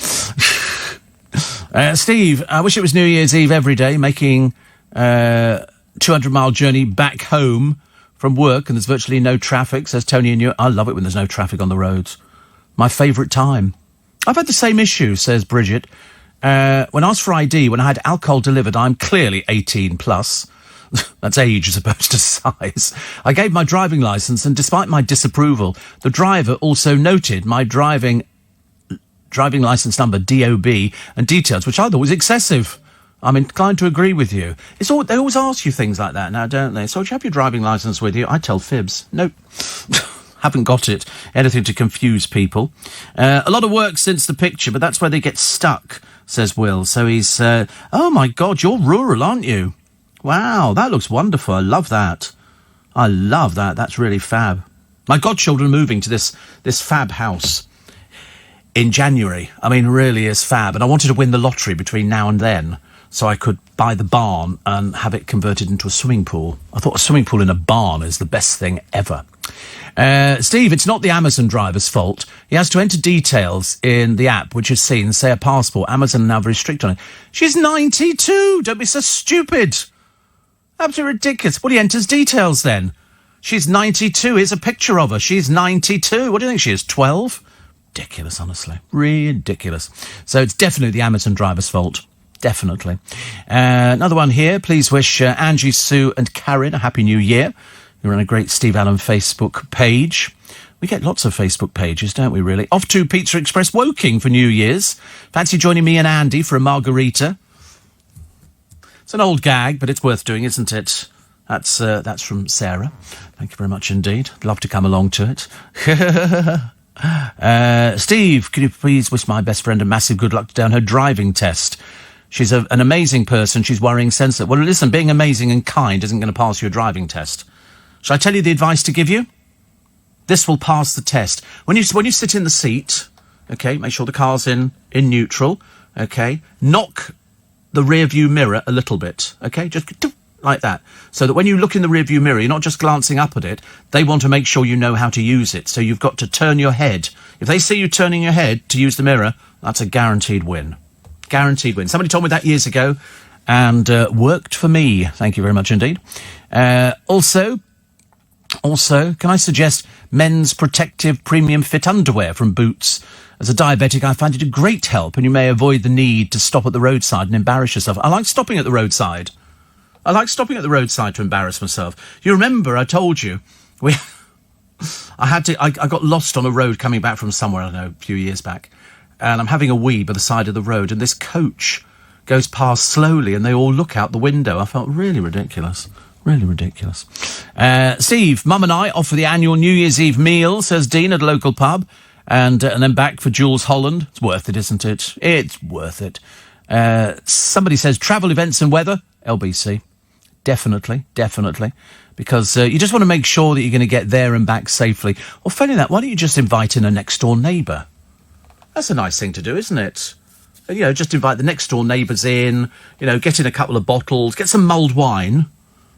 Speaker 1: Steve, I wish it was New Year's Eve every day, making 200-mile journey back home from work, and there's virtually no traffic, says Tony and you. I love it when there's no traffic on the roads. My favourite time. I've had the same issue, says Bridget. When I asked for ID, when I had alcohol delivered, I'm clearly 18 plus. That's age as opposed to size. I gave my driving licence, and despite my disapproval, the driver also noted my driving licence number, DOB, and details, which I thought was excessive. I'm inclined to agree with you. They always ask you things like that now, don't they? So do you have your driving licence with you? I tell fibs. Nope. Haven't got it. Anything to confuse people. A lot of work since the picture, but that's where they get stuck, says Will. So he's... oh, my God, you're rural, aren't you? Wow, that looks wonderful. I love that. I love that. That's really fab. My godchildren are moving to this fab house. in January. I mean, really is fab. And I wanted to win the lottery between now and then so I could buy the barn and have it converted into a swimming pool. I thought a swimming pool in a barn is the best thing ever. Steve, it's not the Amazon driver's fault. He has to enter details in the app, which is seen, say, a passport. Amazon are now very strict on it. She's 92. Don't be so stupid. Absolutely ridiculous. Well, he enters details then. She's 92. Here's a picture of her. She's 92. What do you think she is, 12? Ridiculous, honestly. Ridiculous. So it's definitely the Amazon driver's fault. Definitely. Another one here. Please wish Angie, Sue and Karen a Happy New Year. You're on a great Steve Allen Facebook page. We get lots of Facebook pages, don't we, really? Off to Pizza Express Woking for New Year's. Fancy joining me and Andy for a margarita? It's an old gag, but it's worth doing, isn't it? That's from Sarah. Thank you very much indeed. Love to come along to it. Steve, could you please wish my best friend a massive good luck down her driving test? She's an amazing person. She's worrying sensitive. Well, listen, being amazing and kind isn't going to pass your driving test. Shall I tell you the advice to give you? This will pass the test. When you sit in the seat, okay, make sure the car's in neutral, okay, knock the rear view mirror a little bit, okay, just like that, so that when you look in the rear view mirror, you're not just glancing up at it. They want to make sure you know how to use it, so you've got to turn your head. If they see you turning your head to use the mirror, that's a guaranteed win. Guaranteed win. Somebody told me that years ago, and worked for me. Thank you very much indeed. Also, can I suggest men's protective premium fit underwear from Boots? As a diabetic, I find it a great help, and you may avoid the need to stop at the roadside and embarrass yourself. I like stopping at the roadside. To embarrass myself. You remember, I told you, I got lost on a road coming back from somewhere, I don't know, a few years back, and I'm having a wee by the side of the road, and this coach goes past slowly, and they all look out the window. I felt really ridiculous. Really ridiculous. Steve, Mum and I off for the annual New Year's Eve meal, says Dean, at a local pub, and then back for Jules Holland. It's worth it, isn't it? It's worth it. Somebody says travel, events and weather, LBC. Definitely. Because you just want to make sure that you're going to get there and back safely. Or failing that, why don't you just invite in a next-door neighbour? That's a nice thing to do, isn't it? You know, just invite the next-door neighbours in, you know, get in a couple of bottles, get some mulled wine.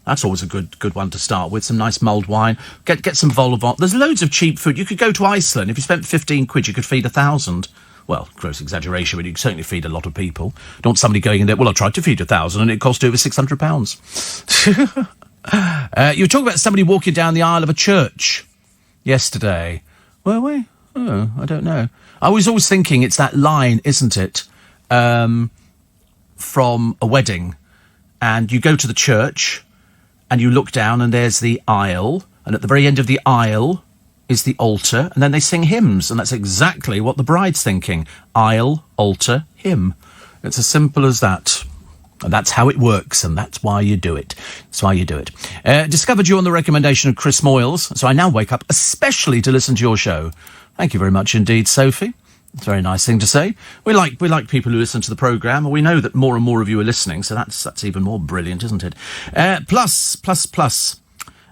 Speaker 1: That's always a good one to start with, some nice mulled wine. Get some vol-au-vent. There's loads of cheap food. You could go to Iceland. If you spent 15 quid, you could feed 1,000. Well, gross exaggeration, but you can certainly feed a lot of people. Don't want somebody going in there, well, I tried to feed 1,000 and it cost over £600. You were talking about somebody walking down the aisle of a church yesterday. Were we? Oh, I don't know. I was always thinking it's that line, isn't it, from a wedding. And you go to the church and you look down and there's the aisle, and at the very end of the aisle is the altar, and then they sing hymns, and that's exactly what the bride's thinking. Aisle, altar, hymn. It's as simple as that. And that's how it works, and that's why you do it. Discovered you on the recommendation of Chris Moyles, so I now wake up especially to listen to your show. Thank you very much indeed, Sophie. It's a very nice thing to say. We like people who listen to the programme, and we know that more and more of you are listening, so that's even more brilliant, isn't it? Plus.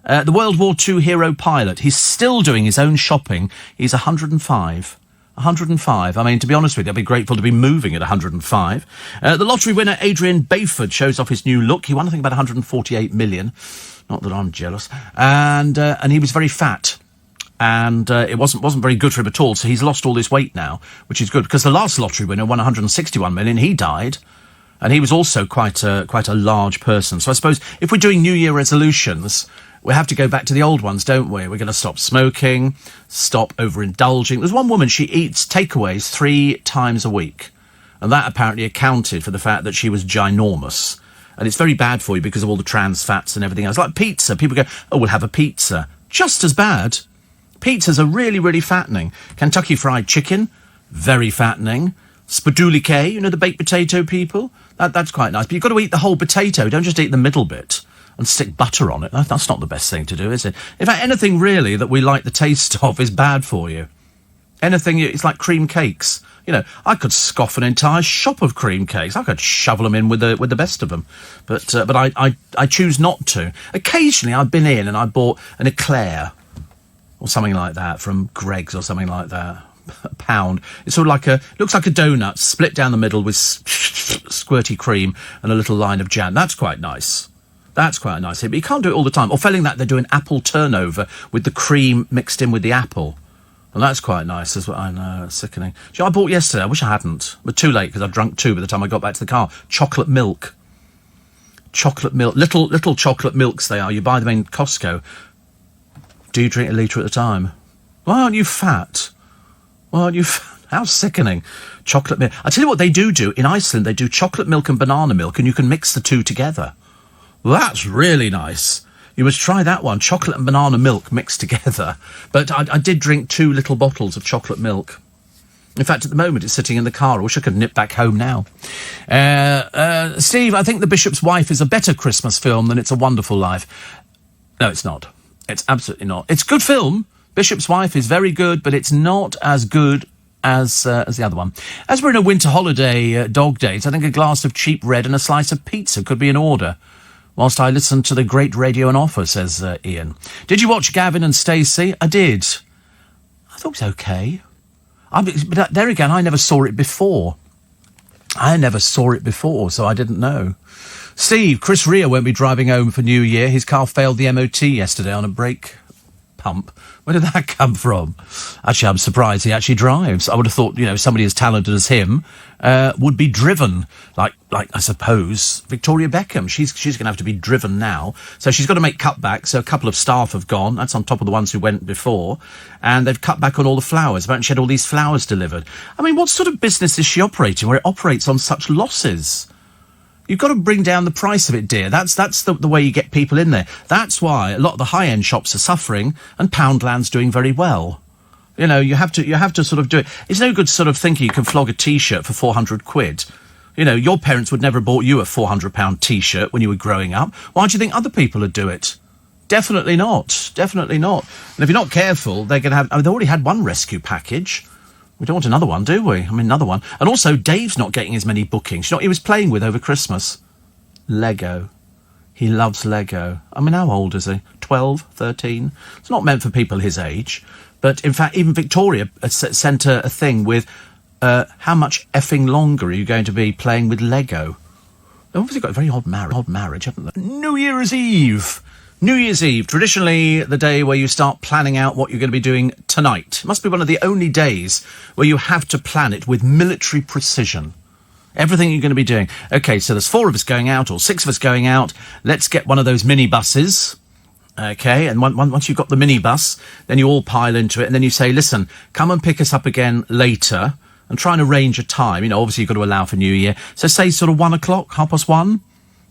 Speaker 1: The World War II hero pilot, he's still doing his own shopping. He's 105. 105. I mean, to be honest with you, I'd be grateful to be moving at 105. The lottery winner, Adrian Bayford, shows off his new look. He won, I think, about 148 million. Not that I'm jealous. And he was very fat. And it wasn't very good for him at all, so he's lost all this weight now, which is good, because the last lottery winner won 161 million. He died. And he was also quite a large person. So I suppose if we're doing New Year resolutions, we have to go back to the old ones, don't we? We're going to stop smoking, stop overindulging. There's one woman, she eats takeaways 3 times a week. And that apparently accounted for the fact that she was ginormous. And it's very bad for you because of all the trans fats and everything else. Like pizza. People go, oh, we'll have a pizza. Just as bad. Pizzas are really, really fattening. Kentucky Fried Chicken, very fattening. Spadulike, you know, the baked potato people? That's quite nice. But you've got to eat the whole potato. Don't just eat the middle bit and stick butter on it. That's not the best thing to do, is it? In fact, anything really that we like the taste of is bad for you. Anything, it's like cream cakes. You know, I could scoff an entire shop of cream cakes. I could shovel them in with the best of them. But I choose not to. Occasionally I've been in and I bought an eclair or something like that from Greggs or something like that. a pound. It's sort of looks like a donut split down the middle with squirty cream and a little line of jam. That's quite nice. That's quite a nice hit, but you can't do it all the time. Or failing that, they're doing apple turnover with the cream mixed in with the apple. And that's quite nice as well. I know, it's sickening. I bought yesterday, I wish I hadn't, but too late because I drunk 2 by the time I got back to the car. Chocolate milk. Chocolate milk. Little chocolate milks they are. You buy them in Costco. Do you drink a litre at a time? Why aren't you fat? How sickening. Chocolate milk. I tell you what they do. In Iceland, they do chocolate milk and banana milk, and you can mix the two together. Well, that's really nice. You must try that one. Chocolate and banana milk mixed together. But I did drink 2 little bottles of chocolate milk. In fact, at the moment, it's sitting in the car. I wish I could nip back home now. Steve, I think The Bishop's Wife is a better Christmas film than It's a Wonderful Life. No, it's not. It's absolutely not. It's a good film. Bishop's Wife is very good, but it's not as good as the other one. As we're in a winter holiday dog days, I think a glass of cheap red and a slice of pizza could be in order. Whilst I listen to the great radio and offer, says Ian. Did you watch Gavin and Stacey? I did. I thought it was okay. But there again, I never saw it before. So I didn't know. Steve, Chris Rea won't be driving home for New Year. His car failed the MOT yesterday on a brake pump. Where did that come from? Actually, I'm surprised he actually drives. I would have thought, somebody as talented as him would be driven, like I suppose, Victoria Beckham. She's going to have to be driven now. So she's got to make cutbacks. So a couple of staff have gone. That's on top of the ones who went before. And they've cut back on all the flowers. Apparently she had all these flowers delivered. I mean, what sort of business is she operating where it operates on such losses? You've got to bring down the price of it, dear. That's the way you get people in there. That's why a lot of the high-end shops are suffering and Poundland's doing very well. You have to sort of do it. It's no good sort of thinking you can flog a T-shirt for 400 quid. Your parents would never have bought you a £400 T-shirt when you were growing up. Why do you think other people would do it? Definitely not. Definitely not. And if you're not careful, they're going to have... they already had one rescue package. We don't want another one, do we? Another one. And also, Dave's not getting as many bookings. You know what he was playing with over Christmas? Lego. He loves Lego. How old is he? 12, 13? It's not meant for people his age. But, in fact, even Victoria sent a thing with, how much effing longer are you going to be playing with Lego? They've obviously got a very odd marriage, haven't they? New Year's Eve. New Year's Eve, traditionally the day where you start planning out what you're going to be doing tonight. It must be one of the only days where you have to plan it with military precision. Everything you're going to be doing. OK, so there's 4 of us going out, or 6 of us going out. Let's get one of those minibuses. OK, and once you've got the minibus, then you all pile into it, and then you say, listen, come and pick us up again later, and try and arrange a time. Obviously you've got to allow for New Year. So say sort of 1 o'clock, 1:30,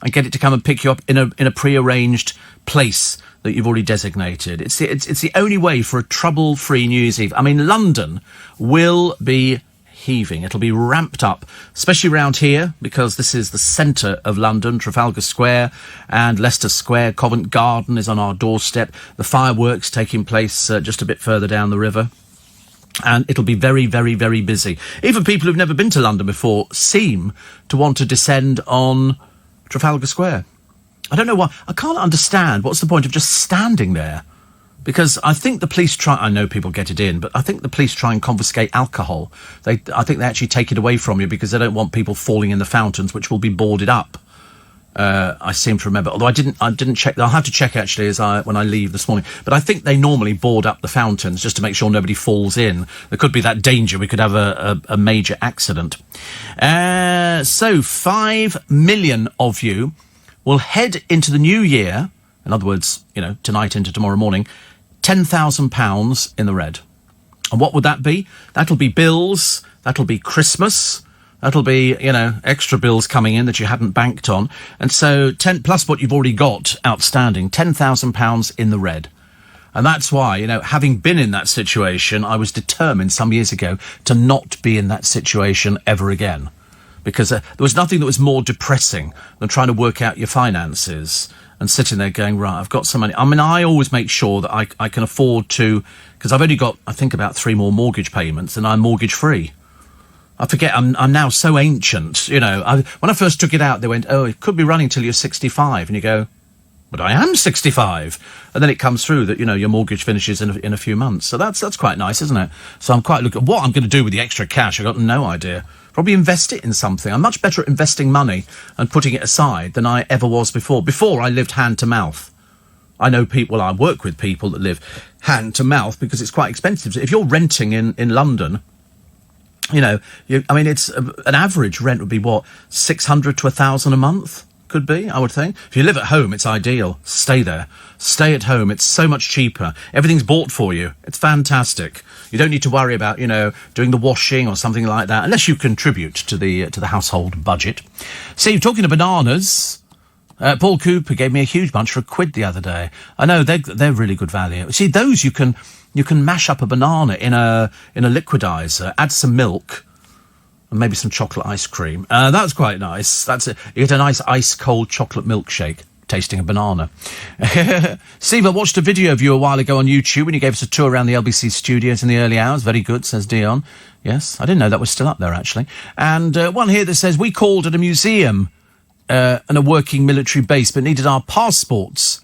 Speaker 1: and get it to come and pick you up in a pre-arranged place that you've already designated. It's the only way for a trouble-free New Year's Eve. London will be heaving. It'll be ramped up, especially around here, because this is the centre of London. Trafalgar Square and Leicester Square. Covent Garden is on our doorstep. The fireworks taking place just a bit further down the river. And it'll be very, very, very busy. Even people who've never been to London before seem to want to descend on Trafalgar Square. I don't know why. I can't understand. What's the point of just standing there? Because I think the police try... I know people get it in, but I think the police try and confiscate alcohol. I think they actually take it away from you because they don't want people falling in the fountains, which will be boarded up. I seem to remember. Although I didn't check. I'll have to check, actually, when I leave this morning. But I think they normally board up the fountains just to make sure nobody falls in. There could be that danger. We could have a major accident. So 5 million of you will head into the new year, in other words, tonight into tomorrow morning, £10,000 in the red. And what would that be? That'll be bills, that'll be Christmas, that'll be, extra bills coming in that you hadn't banked on. And so 10 plus what you've already got outstanding, £10,000 in the red. And that's why, having been in that situation, I was determined some years ago to not be in that situation ever again. Because there was nothing that was more depressing than trying to work out your finances and sitting there going, right, I've got some money. I always make sure that I can afford to, because I've only got, I think, about 3 more mortgage payments and I'm mortgage free. I forget, I'm now so ancient, when I first took it out, they went, oh, it could be running till you're 65. And you go, but I am 65. And then it comes through that, your mortgage finishes in a few months. So that's quite nice, isn't it? So I'm quite looking at what I'm going to do with the extra cash. I've got no idea. Probably invest it in something. I'm much better at investing money and putting it aside than I ever was before. Before, I lived hand to mouth. I know people, I work with people that live hand to mouth because it's quite expensive. If you're renting in London, it's an average rent would be what, 600 to 1,000 a month? Could be, I would think. If you live at home, it's ideal. Stay there. Stay at home. It's so much cheaper. Everything's bought for you. It's fantastic. You don't need to worry about, doing the washing or something like that, unless you contribute to the household budget. See, talking of bananas, Paul Cooper gave me a huge bunch for £1 the other day. I know they're really good value. See, those you can mash up a banana in a liquidizer, add some milk, and maybe some chocolate ice cream. That's quite nice. That's it. You get a nice ice-cold chocolate milkshake tasting a banana. Steve, I watched a video of you a while ago on YouTube when you gave us a tour around the LBC studios in the early hours. Very good, says Dion. Yes, I didn't know that was still up there, actually. And one here that says, we called at a museum and a working military base, but needed our passports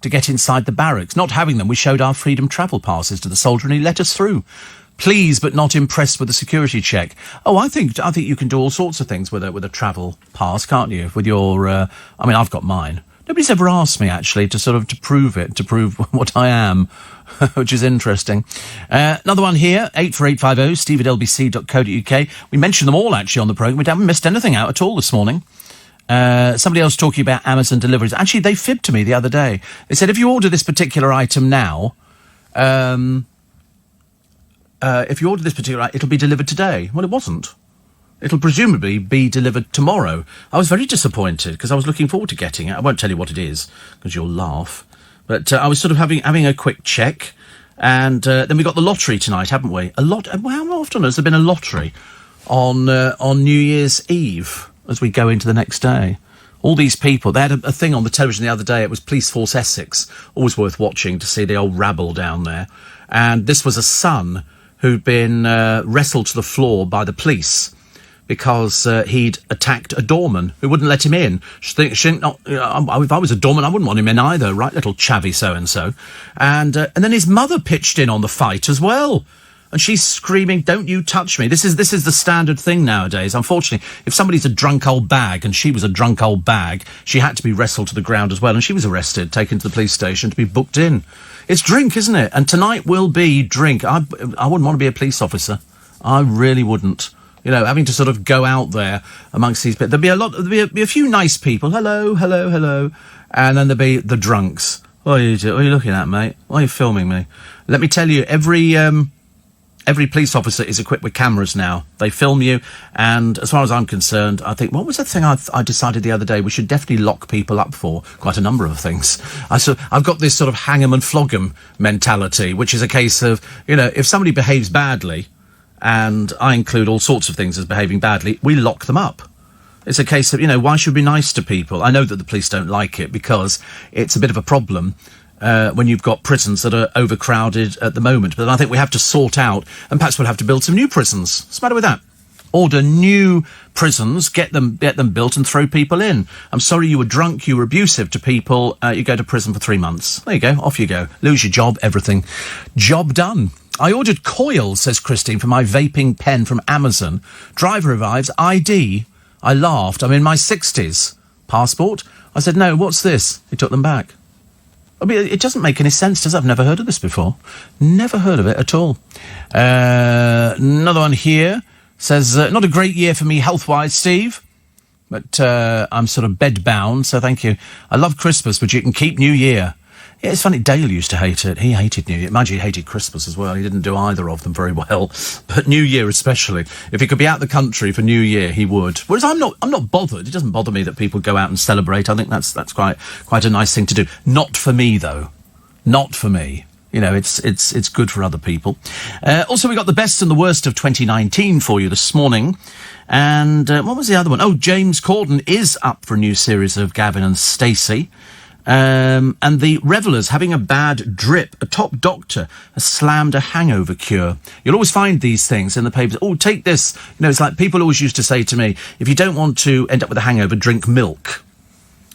Speaker 1: to get inside the barracks. Not having them, we showed our freedom travel passes to the soldier and he let us through. Pleased but not impressed with the security check. Oh, I think you can do all sorts of things with a travel pass, can't you? With your, I've got mine. Nobody's ever asked me, actually, to prove what I am, which is interesting. Another one here, 84850, steve@lbc.co.uk. We mentioned them all, actually, on the programme. We haven't missed anything out at all this morning. Somebody else talking about Amazon deliveries. Actually, they fibbed to me the other day. They said, if you order this particular item now, it'll be delivered today. Well, it wasn't. It'll presumably be delivered tomorrow. I was very disappointed because I was looking forward to getting it. I won't tell you what it is because you'll laugh. But I was sort of having a quick check. And then we got the lottery tonight, haven't we? How often has there been a lottery on New Year's Eve as we go into the next day? All these people, they had a thing on the television the other day. It was Police Force Essex. Always worth watching to see the old rabble down there. And this was a son who'd been wrestled to the floor by the police because he'd attacked a doorman who wouldn't let him in. If I was a doorman, I wouldn't want him in either, right, little chavvy so-and-so. And then his mother pitched in on the fight as well. And she's screaming, don't you touch me. This is the standard thing nowadays. Unfortunately, if somebody's a drunk old bag, and she was a drunk old bag, she had to be wrestled to the ground as well. And she was arrested, taken to the police station to be booked in. It's drink, isn't it? And tonight will be drink. I wouldn't want to be a police officer. I really wouldn't. Having to sort of go out there amongst these people. There'll be a few nice people. Hello, hello, hello. And then there'll be the drunks. What are you looking at, mate? Why are you filming me? Let me tell you, every police officer is equipped with cameras now. They film you, and as far as I'm concerned, I think, what was that thing I decided the other day? We should definitely lock people up for quite a number of things. I've got this sort of hang 'em and flog 'em mentality, which is a case of, if somebody behaves badly, and I include all sorts of things as behaving badly, we lock them up. It's a case of, why should we be nice to people? I know that the police don't like it because it's a bit of a problem when you've got prisons that are overcrowded at the moment. But I think we have to sort out, and perhaps we'll have to build some new prisons. What's the matter with that? Order new prisons, get them built and throw people in. I'm sorry you were drunk, you were abusive to people, you go to prison for 3 months. There you go, off you go. Lose your job, everything. Job done. I ordered coils, says Christine, for my vaping pen from Amazon. Driver arrives, ID. I laughed, I'm in my 60s. Passport? I said, no, what's this? He took them back. I mean, it doesn't make any sense, does it? I've never heard of this before. Never heard of it at all. Another one here says, not a great year for me health-wise, Steve, but I'm sort of bed-bound, so thank you. I love Christmas, but you can keep New Year. Yeah, it's funny, Dale used to hate it. He hated New Year. Mind you, he hated Christmas as well. He didn't do either of them very well. But New Year especially. If he could be out the country for New Year, he would. Whereas I'm not bothered. It doesn't bother me that people go out and celebrate. I think that's quite a nice thing to do. Not for me, though. Not for me. It's good for other people. Also, we got the best and the worst of 2019 for you this morning. And what was the other one? Oh, James Corden is up for a new series of Gavin and Stacey. And the revellers having a bad drip. A top doctor has slammed a hangover cure. You'll always find these things in the papers. Oh, take this. It's like people always used to say to me, if you don't want to end up with a hangover, drink milk.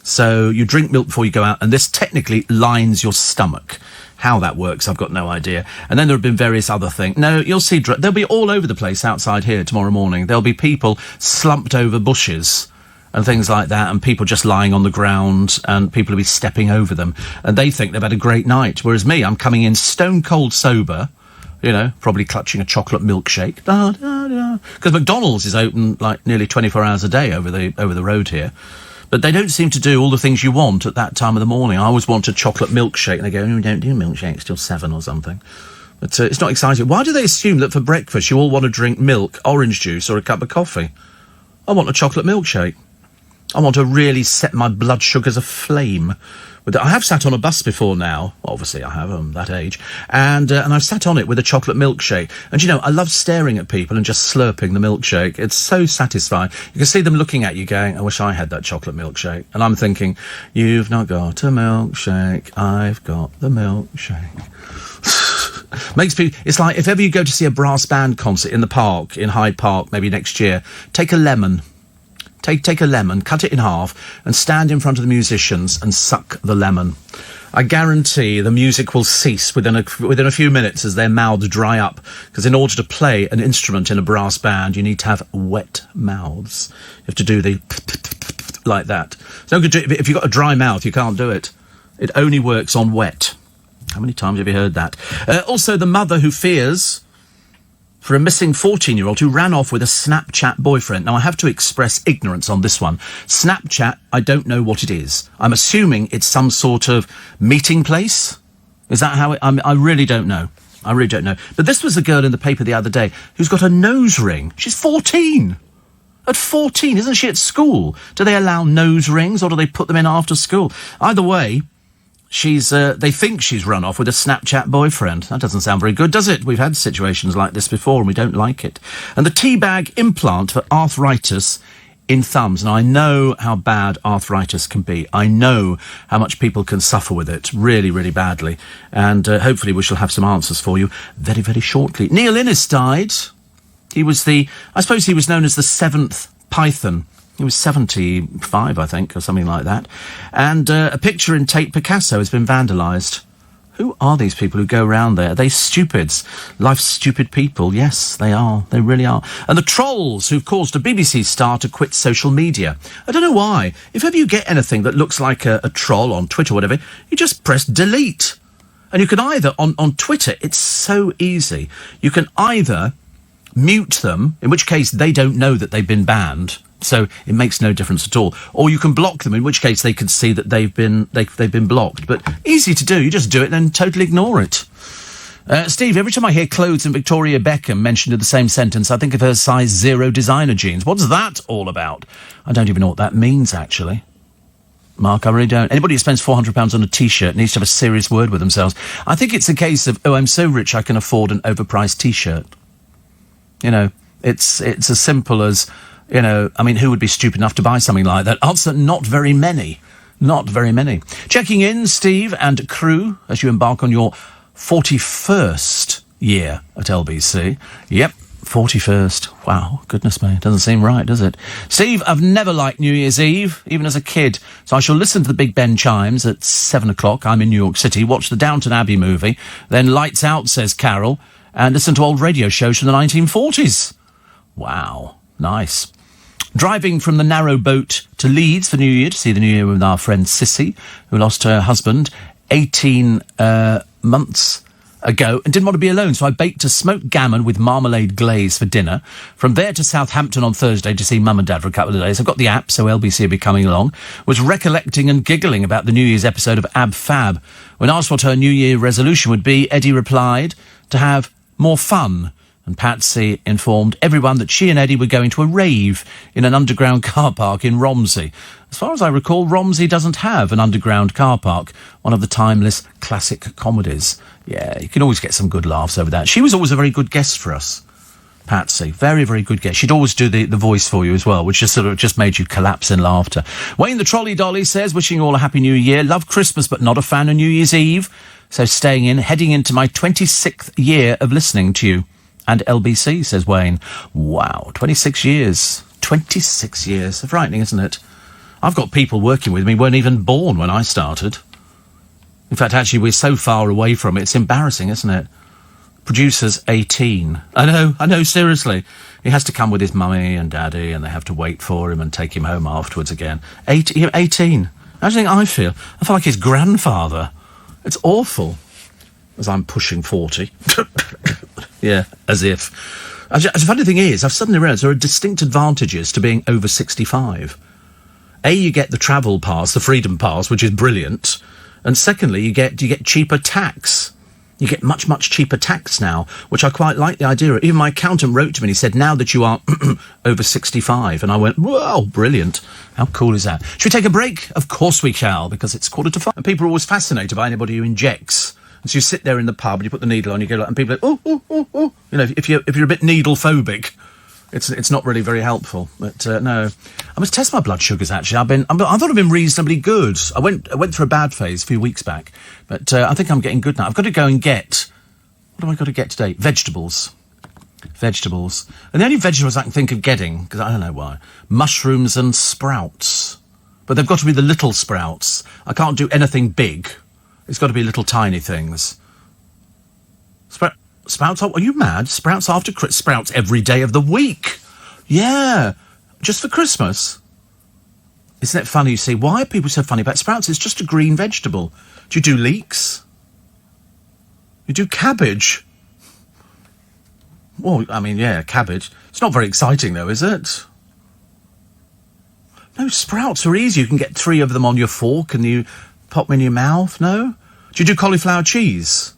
Speaker 1: So you drink milk before you go out, and this technically lines your stomach. How that works, I've got no idea. And then there have been various other things. No, you'll see, they'll be all over the place outside here tomorrow morning. There'll be people slumped over bushes and things like that, and people just lying on the ground, and people will be stepping over them, and they think they've had a great night. Whereas me, I'm coming in stone cold sober, you know, probably clutching a chocolate milkshake. Because McDonald's is open like nearly 24 hours a day over the road here. But they don't seem to do all the things you want at that time of the morning. I always want a chocolate milkshake, and they go, we don't do milkshakes till 7 or something. But it's not exciting. Why do they assume that for breakfast you all want to drink milk, orange juice, or a cup of coffee? I want a chocolate milkshake. I want to really set my blood sugars aflame. I have sat on a bus before now. Obviously, I have. I'm that age. And I've sat on it with a chocolate milkshake. And, you know, I love staring at people and just slurping the milkshake. It's so satisfying. You can see them looking at you going, I wish I had that chocolate milkshake. And I'm thinking, you've not got a milkshake. I've got the milkshake. Makes people... It's like if ever you go to see a brass band concert in the park, in Hyde Park, maybe next year, take a lemon. Take a lemon, cut it in half, and stand in front of the musicians and suck the lemon. I guarantee the music will cease within a few minutes as their mouths dry up, because in order to play an instrument in a brass band, you need to have wet mouths. You have to do the like that. It's no good if you've got a dry mouth, you can't do it. It only works on wet. How many times have you heard that? Also, the mother who fears for a missing 14-year-old who ran off with a Snapchat boyfriend. Now, I have to express ignorance on this one. Snapchat, I don't know what it is. I'm assuming it's some sort of meeting place. Is that how it... I really don't know. I really don't know. But this was a girl in the paper the other day who's got a nose ring. She's 14. At 14, isn't she at school? Do they allow nose rings, or do they put them in after school? Either way... they think she's run off with a Snapchat boyfriend. That doesn't sound very good, does it? We've had situations like this before, and we don't like it. And the teabag implant for arthritis in thumbs. And I know how bad arthritis can be. I know how much people can suffer with it really, really badly. And hopefully we shall have some answers for you very, very shortly. Neil Innes died. He was I suppose he was known as the seventh Python. He was 75, I think, or something like that. And a picture in Tate Picasso has been vandalised. Who are these people who go around there? Are they stupids? Life's stupid people. Yes, they are. They really are. And the trolls who've caused a BBC star to quit social media. I don't know why. If ever you get anything that looks like a troll on Twitter or whatever, you just press delete. And you can either, on Twitter, it's so easy. You can either mute them, in which case they don't know that they've been banned. So it makes no difference at all. Or you can block them, in which case they can see that they've been blocked. But easy to do. You just do it and then totally ignore it. Steve, every time I hear clothes and Victoria Beckham mentioned in the same sentence, I think of her size 0 designer jeans. What's that all about? I don't even know what that means, actually. Mark, I really don't. Anybody who spends £400 on a T-shirt needs to have a serious word with themselves. I think it's a case of, I'm so rich I can afford an overpriced T-shirt. You know, it's as simple as... You know, I mean, who would be stupid enough to buy something like that? Answer, not very many. Not very many. Checking in, Steve and crew, as you embark on your 41st year at LBC. Yep, 41st. Wow, goodness me. Doesn't seem right, does it? Steve, I've never liked New Year's Eve, even as a kid. So I shall listen to the Big Ben chimes at 7 o'clock. I'm in New York City. Watch the Downton Abbey movie. Then lights out, says Carol. And listen to old radio shows from the 1940s. Wow, nice. Driving from the narrow boat to Leeds for New Year to see the New Year with our friend Sissy, who lost her husband 18 months ago and didn't want to be alone, so I baked a smoked gammon with marmalade glaze for dinner. From there to Southampton on Thursday to see Mum and Dad for a couple of days. I've got the app, so LBC will be coming along. Was recollecting and giggling about the New Year's episode of Ab Fab. When asked what her New Year resolution would be, Eddie replied, to have more fun. And Patsy informed everyone that she and Eddie were going to a rave in an underground car park in Romsey. As far as I recall, Romsey doesn't have an underground car park, one of the timeless classic comedies. Yeah, you can always get some good laughs over that. She was always a very good guest for us, Patsy. Very, very good guest. She'd always do the voice for you as well, which just sort of just made you collapse in laughter. Wayne the Trolley Dolly says, wishing you all a happy new year. Love Christmas, but not a fan of New Year's Eve. So heading into my 26th year of listening to you. And LBC, says Wayne. Wow, 26 years. 26 years. Frightening, isn't it? I've got people working with me who weren't even born when I started. In fact, actually, we're so far away from it, it's embarrassing, isn't it? Producer's 18. I know, seriously. He has to come with his mummy and daddy, and they have to wait for him and take him home afterwards again. 18. How do you think I feel? I feel like his grandfather. It's awful. As I'm pushing 40. Yeah, as if. The funny thing is, I've suddenly realised there are distinct advantages to being over 65. A, you get the travel pass, the freedom pass, which is brilliant. And secondly, you get cheaper tax. You get much, much cheaper tax now, which I quite like the idea of. Even my accountant wrote to me and he said, now that you are over 65. And I went, wow, brilliant. How cool is that? Should we take a break? Of course we shall, because it's 4:45. And people are always fascinated by anybody who injects. And so you sit there in the pub and you put the needle on, you go like, and people are like, oh. You know, if you're a bit needle phobic, it's not really very helpful. But no, I must test my blood sugars. Actually, I thought I've been reasonably good. I went through a bad phase a few weeks back, but I think I'm getting good now. I've got to go and get. What have I got to get today? Vegetables, and the only vegetables I can think of getting, because I don't know why, mushrooms and sprouts. But they've got to be the little sprouts. I can't do anything big. It's got to be little tiny things. Sprouts, are you mad? Sprouts after sprouts every day of the week. Yeah, just for Christmas. Isn't it funny, you see? Why are people so funny about sprouts? It's just a green vegetable. Do you do leeks? You do cabbage? Well, I mean, yeah, cabbage. It's not very exciting, though, is it? No, sprouts are easy. You can get 3 of them on your fork and you pop them in your mouth, no? Do you do cauliflower cheese?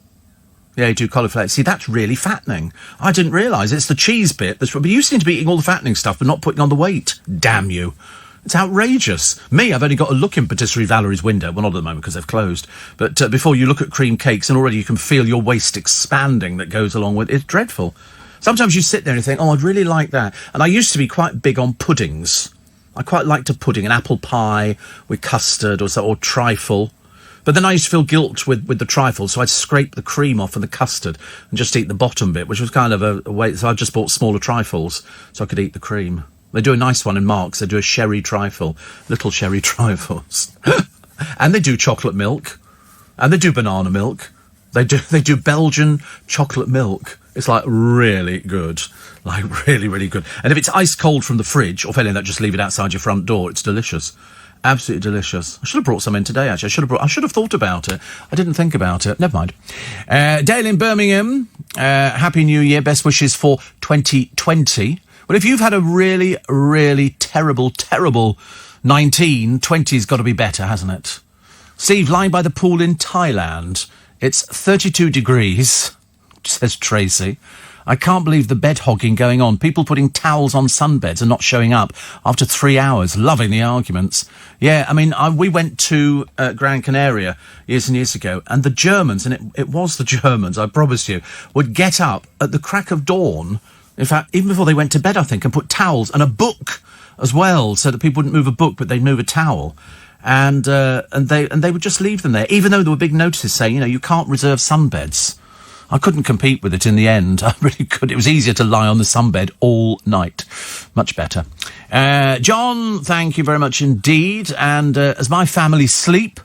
Speaker 1: Yeah, you do cauliflower. See, that's really fattening. I didn't realise it's the cheese bit that's... But you seem to be eating all the fattening stuff but not putting on the weight. Damn you. It's outrageous. Me, I've only got to look in Patisserie Valerie's window. Well, not at the moment because they've closed. But before you look at cream cakes and already you can feel your waist expanding that goes along with it. It's dreadful. Sometimes you sit there and you think, oh, I'd really like that. And I used to be quite big on puddings. I quite liked a pudding, an apple pie with custard or trifle. But then I used to feel guilt with the trifle, so I'd scrape the cream off of the custard and just eat the bottom bit, which was kind of a way. So I just bought smaller trifles so I could eat the cream. They do a nice one in Marks. They do a sherry trifle, little sherry trifles. And they do chocolate milk. And they do banana milk. They do Belgian chocolate milk. It's like really good. Like really, really good. And if it's ice cold from the fridge, or failing that, just leave it outside your front door. It's delicious. Absolutely delicious. I should have brought some in today, actually. I should have thought about it. I didn't think about it. Never mind. Dale in Birmingham, Happy New Year. Best wishes for 2020. Well, if you've had a really, really terrible 20's got to be better, hasn't it? Steve, lying by the pool in Thailand. It's 32 degrees, says Tracy. I can't believe the bed hogging going on. People putting towels on sunbeds and not showing up after 3 hours. Loving the arguments. Yeah, I mean, we went to Gran Canaria years and years ago, and the Germans, and it was the Germans, I promise you, would get up at the crack of dawn, in fact, even before they went to bed, I think, and put towels and a book as well, so that people wouldn't move a book, but they'd move a towel. And they would just leave them there, even though there were big notices saying, you can't reserve sunbeds. I couldn't compete with it in the end. I really could. It was easier to lie on the sunbed all night. Much better. John, thank you very much indeed. And as my family sleep...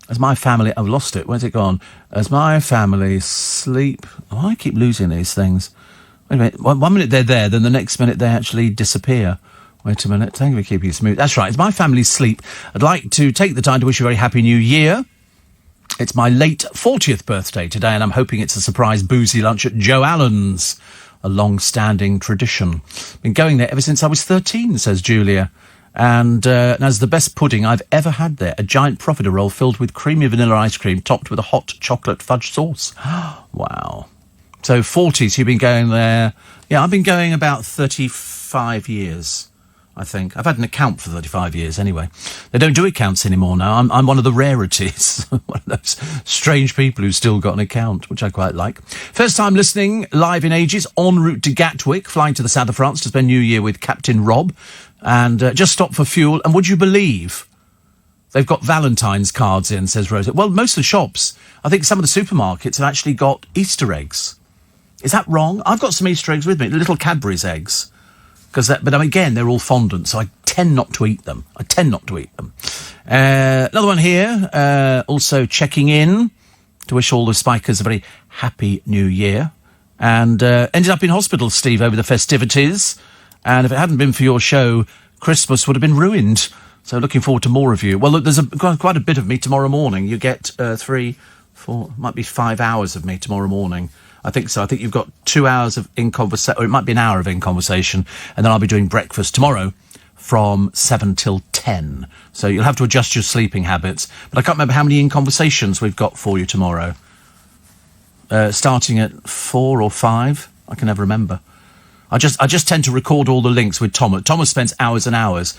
Speaker 1: I've lost it. Where's it gone? As my family sleep... Oh, I keep losing these things. Wait a minute. One minute they're there, then the next minute they actually disappear. Wait a minute. Thank you for keeping it smooth. That's right. As my family sleep, I'd like to take the time to wish you a very happy new year. It's my late 40th birthday today, and I'm hoping it's a surprise boozy lunch at Joe Allen's, a long-standing tradition. Been going there ever since I was 13, says Julia. And as the best pudding I've ever had there, a giant profiterole filled with creamy vanilla ice cream topped with a hot chocolate fudge sauce. Wow. So 40s, you've been going there. Yeah, I've been going about 35 years. I think. I've had an account for 35 years anyway. They don't do accounts anymore now. I'm one of the rarities. One of those strange people who's still got an account, which I quite like. First time listening live in ages, en route to Gatwick, flying to the south of France to spend New Year with Captain Rob. And just stopped for fuel. And would you believe they've got Valentine's cards in, says Rosa. Well, most of the shops, I think some of the supermarkets have actually got Easter eggs. Is that wrong? I've got some Easter eggs with me, little Cadbury's eggs. But again, they're all fondant, so I tend not to eat them. Another one here, also checking in to wish all the Spikers a very happy new year. And ended up in hospital, Steve, over the festivities. And if it hadn't been for your show, Christmas would have been ruined. So looking forward to more of you. Well, look, there's quite a bit of me tomorrow morning. You get 3, 4, might be 5 hours of me tomorrow morning. I think so. I think you've got 2 hours of in conversation, or it might be an hour of in conversation. And then I'll be doing breakfast tomorrow from 7 till 10. So you'll have to adjust your sleeping habits. But I can't remember how many in conversations we've got for you tomorrow. Starting at 4 or 5. I can never remember. I just tend to record all the links with Thomas. Thomas spends hours and hours.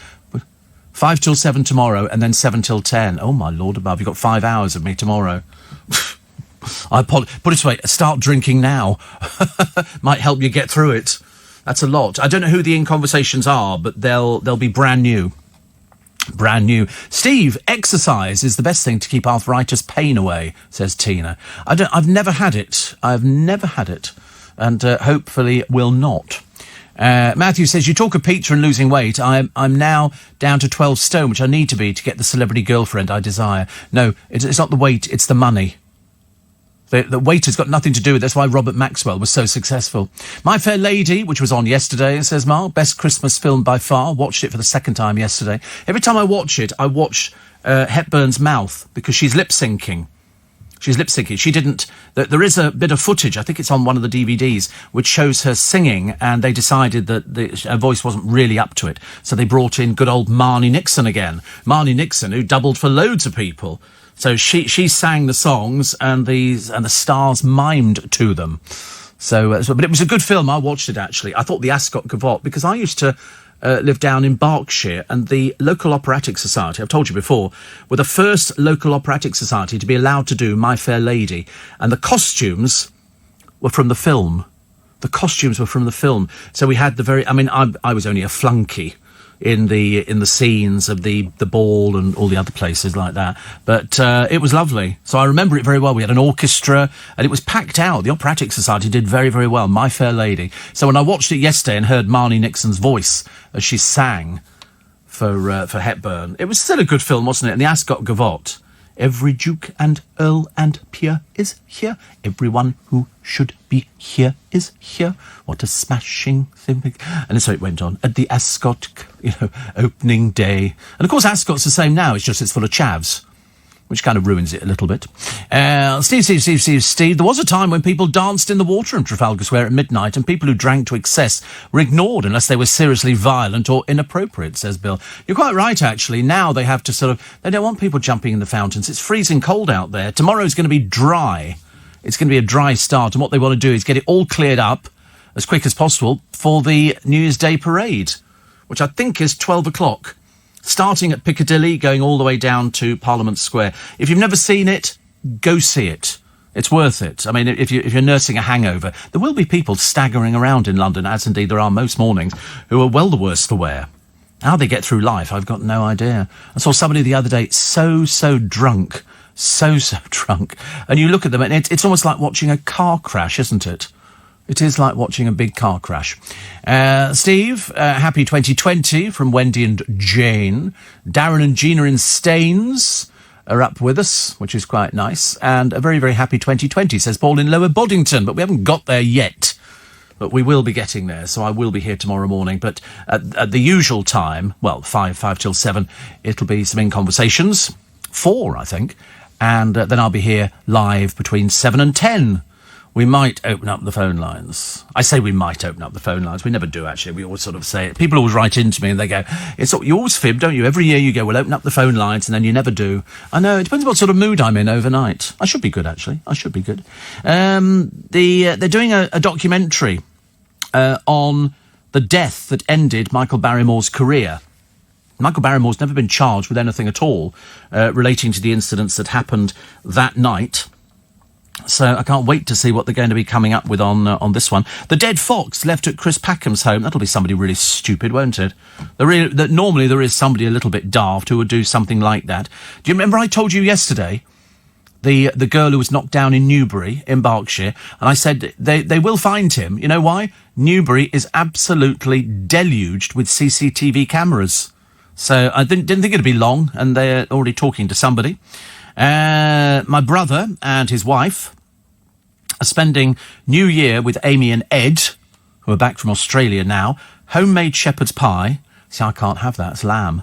Speaker 1: 5 till 7 tomorrow, and then 7 till 10. Oh, my Lord above, you've got 5 hours of me tomorrow. Put it this way, start drinking now. Might help you get through it. That's a lot. I don't know who the in-conversations are, but they'll be brand new. Brand new. Steve, exercise is the best thing to keep arthritis pain away, says Tina. I've never had it. And hopefully will not. Matthew says, you talk of pizza and losing weight. I'm now down to 12 stone, which I need to be to get the celebrity girlfriend I desire. No, it's not the weight, it's the money. The weight has got nothing to do with it. That's why Robert Maxwell was so successful. My Fair Lady, which was on yesterday, says Mark, best Christmas film by far. Watched it for the second time yesterday. Every time I watch it, I watch Hepburn's mouth, because she's lip-syncing. She didn't... There is a bit of footage, I think it's on one of the DVDs, which shows her singing, and they decided that her voice wasn't really up to it. So they brought in good old Marnie Nixon again. Marnie Nixon, who doubled for loads of people. So she sang the songs, and the stars mimed to them. But it was a good film. I watched it, actually. I thought the Ascot Gavotte, because I used to live down in Berkshire, and the local operatic society, I've told you before, were the first local operatic society to be allowed to do My Fair Lady. And the costumes were from the film. So we had I was only a flunky in the scenes of the ball and all the other places like that. But it was lovely. So I remember it very well. We had an orchestra, and it was packed out. The Operatic Society did very, very well. My Fair Lady. So when I watched it yesterday and heard Marnie Nixon's voice as she sang for Hepburn, it was still a good film, wasn't it? And the Ascot Gavotte. Every Duke and Earl and Peer is here. Everyone who should be here is here. What a smashing thing. And so it went on. At the Ascot, opening day. And of course Ascot's the same now, it's full of chavs, which kind of ruins it a little bit. Steve, there was a time when people danced in the water in Trafalgar Square at midnight, and people who drank to excess were ignored unless they were seriously violent or inappropriate, says Bill. You're quite right, actually. Now they have to they don't want people jumping in the fountains. It's freezing cold out there. Tomorrow's going to be dry. It's going to be a dry start, and what they want to do is get it all cleared up as quick as possible for the New Year's Day parade, which I think is 12 o'clock. Starting at Piccadilly, going all the way down to Parliament Square. If you've never seen it, go see it. It's worth it. I mean, if you're nursing a hangover, there will be people staggering around in London, as indeed there are most mornings, who are well the worse for wear. How they get through life, I've got no idea. I saw somebody the other day so drunk. So drunk. And you look at them, and it's almost like watching a car crash, isn't it? It is like watching a big car crash. Steve, happy 2020 from Wendy and Jane. Darren and Gina in Staines are up with us, which is quite nice. And a very, very happy 2020, says Paul in Lower Boddington. But we haven't got there yet. But we will be getting there, so I will be here tomorrow morning. But at the usual time, 5 till 7, it'll be some in conversations. 4, I think. And then I'll be here live between 7 and 10. We might open up the phone lines. I say we might open up the phone lines. We never do, actually. We always sort of say it. People always write into me and they go, you always fib, don't you? Every year you go, we'll open up the phone lines, and then you never do. I know. It depends what sort of mood I'm in overnight. I should be good, actually. I should be good. They're doing a documentary on the death that ended Michael Barrymore's career. Michael Barrymore's never been charged with anything at all relating to the incidents that happened that night. So I can't wait to see what they're going to be coming up with on this one. The dead fox left at Chris Packham's home. That'll be somebody really stupid, won't it? Normally there is somebody a little bit daft who would do something like that. Do you remember I told you yesterday the girl who was knocked down in Newbury in Berkshire, and I said they will find him. You know why? Newbury is absolutely deluged with CCTV cameras. So I didn't think it'd be long, and they're already talking to somebody. My brother and his wife are spending New Year with Amy and Ed, who are back from Australia now. Homemade shepherd's pie. See, I can't have that. It's lamb.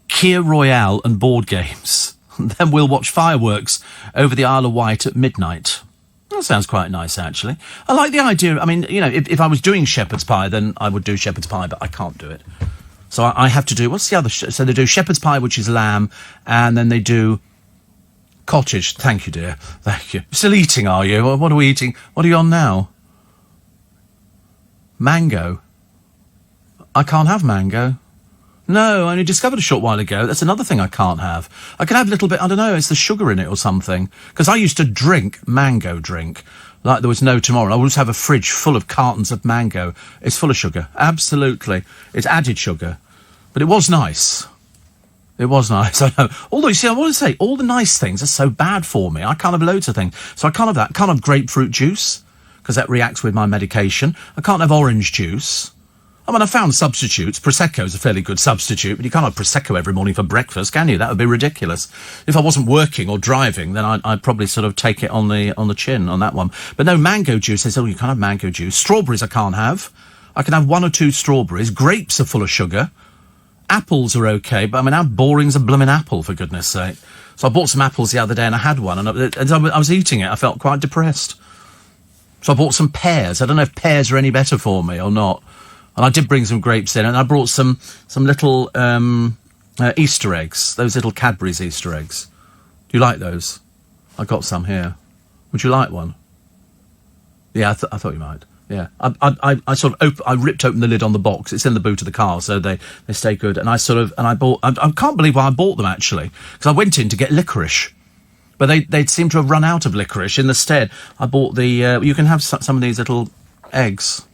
Speaker 1: Kir Royale and board games. And then we'll watch fireworks over the Isle of Wight at midnight. That sounds quite nice, actually. I like the idea. I mean, you know, if I was doing shepherd's pie, then I would do shepherd's pie, but I can't do it. So I have to do, what's the other? So they do shepherd's pie, which is lamb, and then they do cottage. Thank you, dear. Thank you. Still eating, are you? What are we eating? What are you on now? Mango. I can't have mango. No, I only discovered a short while ago. That's another thing I can't have. I can have a little bit, I don't know, it's the sugar in it or something. Because I used to drink mango drink like there was no tomorrow. I would just have a fridge full of cartons of mango. It's full of sugar. Absolutely. It's added sugar. But it was nice. It was nice, I know. Although, you see, I want to say, all the nice things are so bad for me. I can't have loads of things. So I can't have that. I can't have grapefruit juice, because that reacts with my medication. I can't have orange juice. I mean, I found substitutes. Prosecco's a fairly good substitute, but you can't have Prosecco every morning for breakfast, can you? That would be ridiculous. If I wasn't working or driving, then I'd probably sort of take it on the chin on that one. But no, mango juice. They say, oh, you can't have mango juice. Strawberries I can't have. I can have 1 or 2 strawberries. Grapes are full of sugar. Apples are okay, but I mean, how boring's a blooming apple, for goodness sake? So I bought some apples the other day and I had one, and I was eating it. I felt quite depressed. So I bought some pears. I don't know if pears are any better for me or not. And I did bring some grapes in, and I brought some little Easter eggs, those little Cadbury's Easter eggs. Do you like those? I got some here. Would you like one? Yeah, I thought you might. Yeah, I sort of I ripped open the lid on the box. It's in the boot of the car, so they stay good. And I bought. I can't believe why I bought them actually, because I went in to get licorice, but they seem to have run out of licorice. Instead, I bought the. You can have some of these little eggs.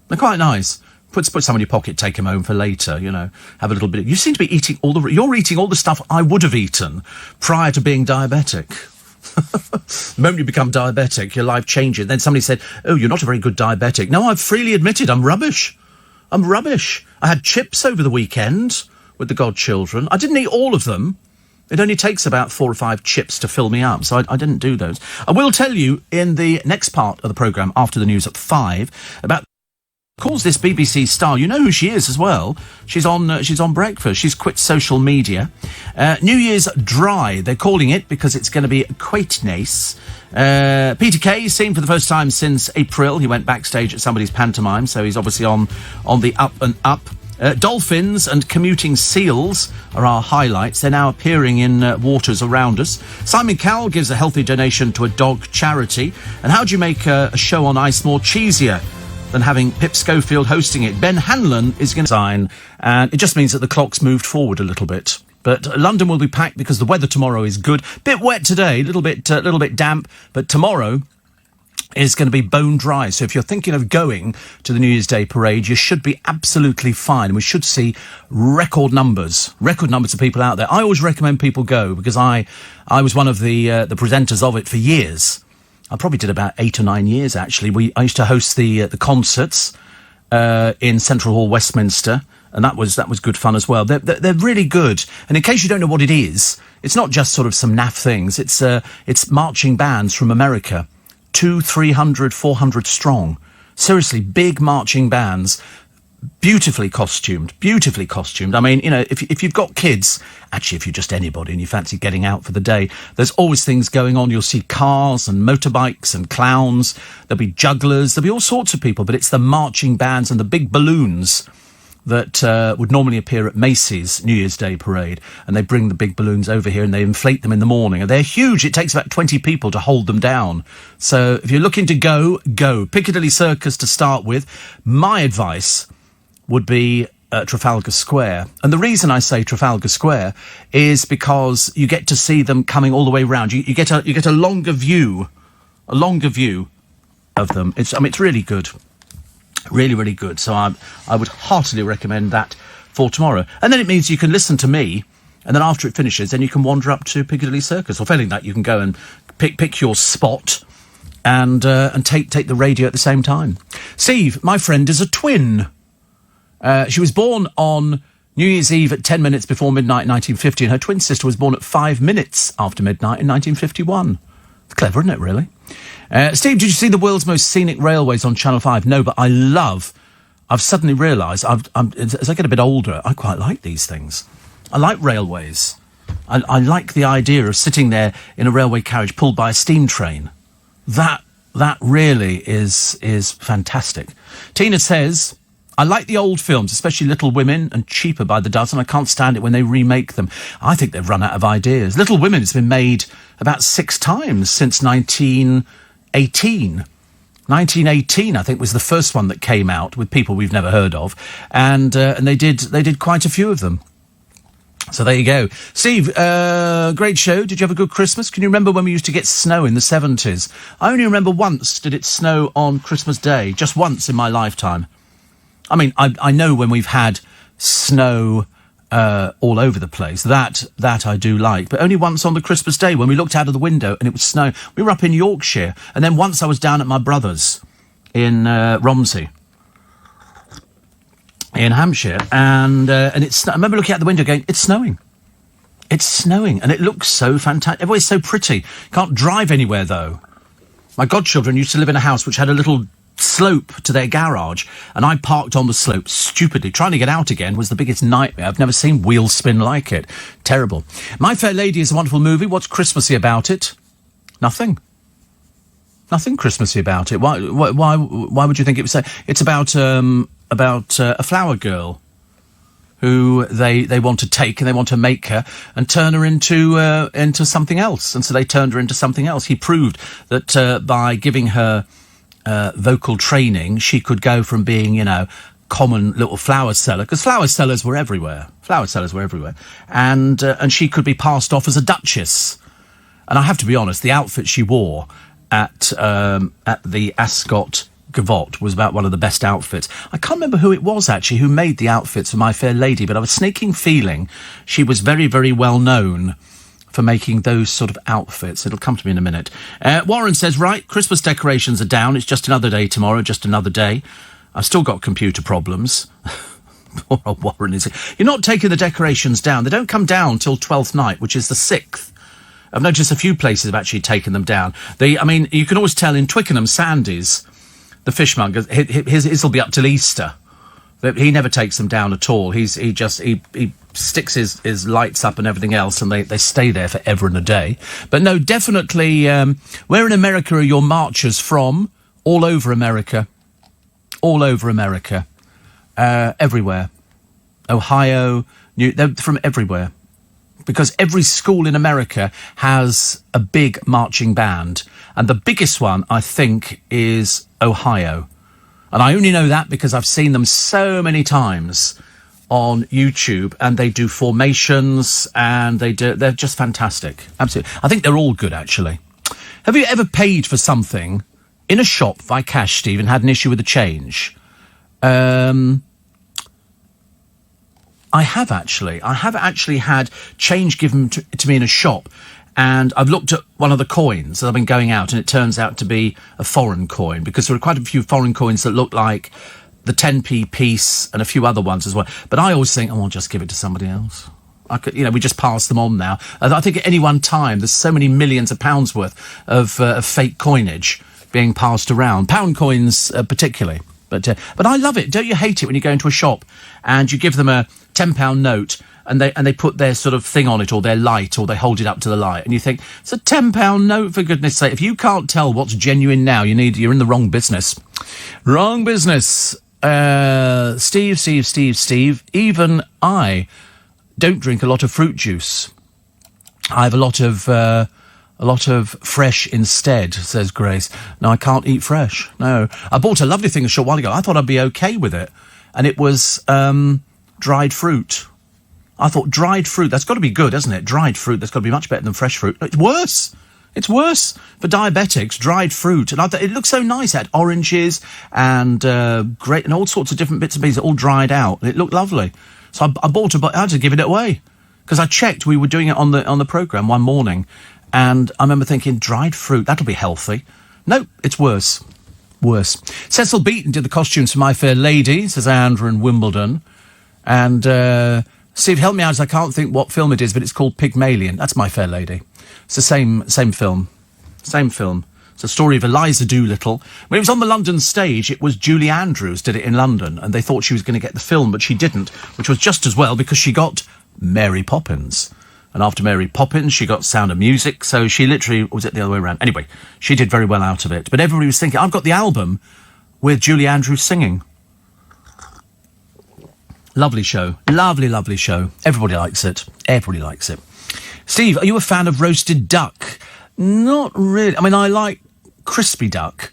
Speaker 1: They're quite nice. Put some in your pocket, take them home for later, you know, have a little bit. You seem to be eating you're eating all the stuff I would have eaten prior to being diabetic. The moment you become diabetic, your life changes. Then somebody said, oh, you're not a very good diabetic. No, I've freely admitted I'm rubbish. I'm rubbish. I had chips over the weekend with the godchildren. I didn't eat all of them. It only takes about 4 or 5 chips to fill me up, so I didn't do those. I will tell you in the next part of the programme, after the news at 5, about calls this BBC star. You know who she is as well. She's on breakfast. She's quit social media. New Year's dry, they're calling it, because it's going to be quite nice. Peter Kay, seen for the first time since April. He went backstage at somebody's pantomime, so he's obviously on the up and up. Dolphins and commuting seals are our highlights. They're now appearing in waters around us. Simon Cowell gives a healthy donation to a dog charity. And how do you make a show on ice more cheesier than having Pip Schofield hosting it? Ben Hanlon is going to sign, and it just means that the clock's moved forward a little bit. But London will be packed because the weather tomorrow is good. Bit wet today, a little bit damp, but tomorrow is going to be bone dry. So if you're thinking of going to the New Year's Day parade, you should be absolutely fine. We should see record numbers of people out there. I always recommend people go, because I was one of the presenters of it for years. I probably did about 8 or 9 years, actually. I used to host the concerts in Central Hall, Westminster, and that was good fun as well. They're really good. And in case you don't know what it is, it's not just sort of some naff things. It's marching bands from America, 200, 300, 400 strong. Seriously, big marching bands. Beautifully costumed. I mean, you know, if you've got kids, actually, if you're just anybody and you fancy getting out for the day, there's always things going on. You'll see cars and motorbikes and clowns. There'll be jugglers. There'll be all sorts of people, but it's the marching bands and the big balloons that would normally appear at Macy's New Year's Day parade. And they bring the big balloons over here and they inflate them in the morning. And they're huge. It takes about 20 people to hold them down. So if you're looking to go. Piccadilly Circus to start with. My advice would be Trafalgar Square. And the reason I say Trafalgar Square is because you get to see them coming all the way round. You get a longer view of them. It's really good. Really, really good. So I would heartily recommend that for tomorrow. And then it means you can listen to me, and then after it finishes, then you can wander up to Piccadilly Circus. Or failing that, you can go and pick your spot and take the radio at the same time. Steve, my friend, is a twin. She was born on New Year's Eve at 10 minutes before midnight in 1950, and her twin sister was born at 5 minutes after midnight in 1951. It's clever, isn't it, really? Steve, did you see the world's most scenic railways on Channel 5? No, but I've suddenly realised, as I get a bit older, I quite like these things. I like railways. I like the idea of sitting there in a railway carriage pulled by a steam train. That really is fantastic. Tina says, I like the old films, especially Little Women and Cheaper by the Dozen. I can't stand it when they remake them. I think they've run out of ideas. Little Women has been made about 6 times since 1918. 1918, I think, was the first one that came out with people we've never heard of, and they did quite a few of them. So there you go. Steve, great show. Did you have a good Christmas? Can you remember when we used to get snow in the 70s? I only remember once did it snow on Christmas Day, just once in my lifetime. I mean, I know when we've had snow all over the place, that I do like, but only once on the Christmas Day when we looked out of the window and it was snow. We were up in Yorkshire, and then once I was down at my brother's in Romsey, in Hampshire, and I remember looking out the window going, it's snowing. It's snowing, and it looks so fantastic. Everywhere's so pretty. Can't drive anywhere, though. My godchildren used to live in a house which had a little slope to their garage, and I parked on the slope stupidly. Trying to get out again was the biggest nightmare. I've never seen wheel spin like it. Terrible. My Fair Lady is a wonderful movie. What's Christmassy about it? Nothing. Nothing Christmassy about it. Why would you think it was? It's about a flower girl who they want to take, and they want to make her and turn her into something else. And so they turned her into something else. He proved that by giving her vocal training, she could go from being, common little flower seller, because flower sellers were everywhere. And she could be passed off as a duchess. And I have to be honest, the outfit she wore at the Ascot Gavotte was about one of the best outfits. I can't remember who it was, actually, who made the outfits for My Fair Lady, but I have a sneaking feeling she was very, very well known for making those sort of outfits. It'll come to me in a minute. Warren says, right, Christmas decorations are down. It's just another day tomorrow, just another day. I've still got computer problems. Poor old Warren, is it? You're not taking the decorations down. They don't come down till 12th night, which is the 6th. I've noticed a few places have actually taken them down. You can always tell in Twickenham, Sandy's, the fishmonger, his will be up till Easter. He never takes them down at all. He sticks his lights up and everything else, and they stay there forever and a day. But no, definitely, where in America are your marchers from? All over America. All over America. Everywhere. Ohio, they're from everywhere. Because every school in America has a big marching band. And the biggest one, I think, is Ohio. And I only know that because I've seen them so many times on YouTube, and they do formations, and they're just fantastic. Absolutely. I think they're all good, actually. Have you ever paid for something in a shop by cash, Steve, and had an issue with the change? I have actually had change given to me in a shop, and I've looked at one of the coins that I've been going out, and it turns out to be a foreign coin, because there are quite a few foreign coins that look like the 10p piece and a few other ones as well. But I always think, I'll just give it to somebody else. We just pass them on now. I think at any one time, there's so many millions of pounds worth of fake coinage being passed around. Pound coins particularly. But I love it. Don't you hate it when you go into a shop and you give them a £10 note and they put their sort of thing on it, or their light, or they hold it up to the light, and you think, it's a £10 note, for goodness sake. If you can't tell what's genuine now, you're in the wrong business. Wrong business. Steve. Even I don't drink a lot of fruit juice. I have a lot of fresh instead, says Grace. No, I can't eat fresh. No. I bought a lovely thing a short while ago. I thought I'd be okay with it. And it was dried fruit. I thought, dried fruit, that's got to be good, hasn't it? Dried fruit, that's got to be much better than fresh fruit. It's worse. It's worse for diabetics, dried fruit. And I thought, it looks so nice. It had oranges and great, and all sorts of different bits and pieces, all dried out. And it looked lovely. So I bought I had to give it away. Because I checked, we were doing it on the programme one morning. And I remember thinking, dried fruit, that'll be healthy. No, it's worse. Worse. Cecil Beaton did the costumes for My Fair Lady, says Andrew in Wimbledon. And Steve, help me out, as I can't think what film it is, but it's called Pygmalion. That's My Fair Lady. It's the same film. Same film. It's a story of Eliza Doolittle. When it was on the London stage, it was Julie Andrews did it in London, and they thought she was going to get the film, but she didn't, which was just as well, because she got Mary Poppins. And after Mary Poppins, she got Sound of Music, so she literally, was it the other way around? Anyway, she did very well out of it. But everybody was thinking, I've got the album with Julie Andrews singing. Lovely show. Lovely, lovely show. Everybody likes it. Everybody likes it. Steve, are you a fan of roasted duck? Not really. I mean, I like crispy duck,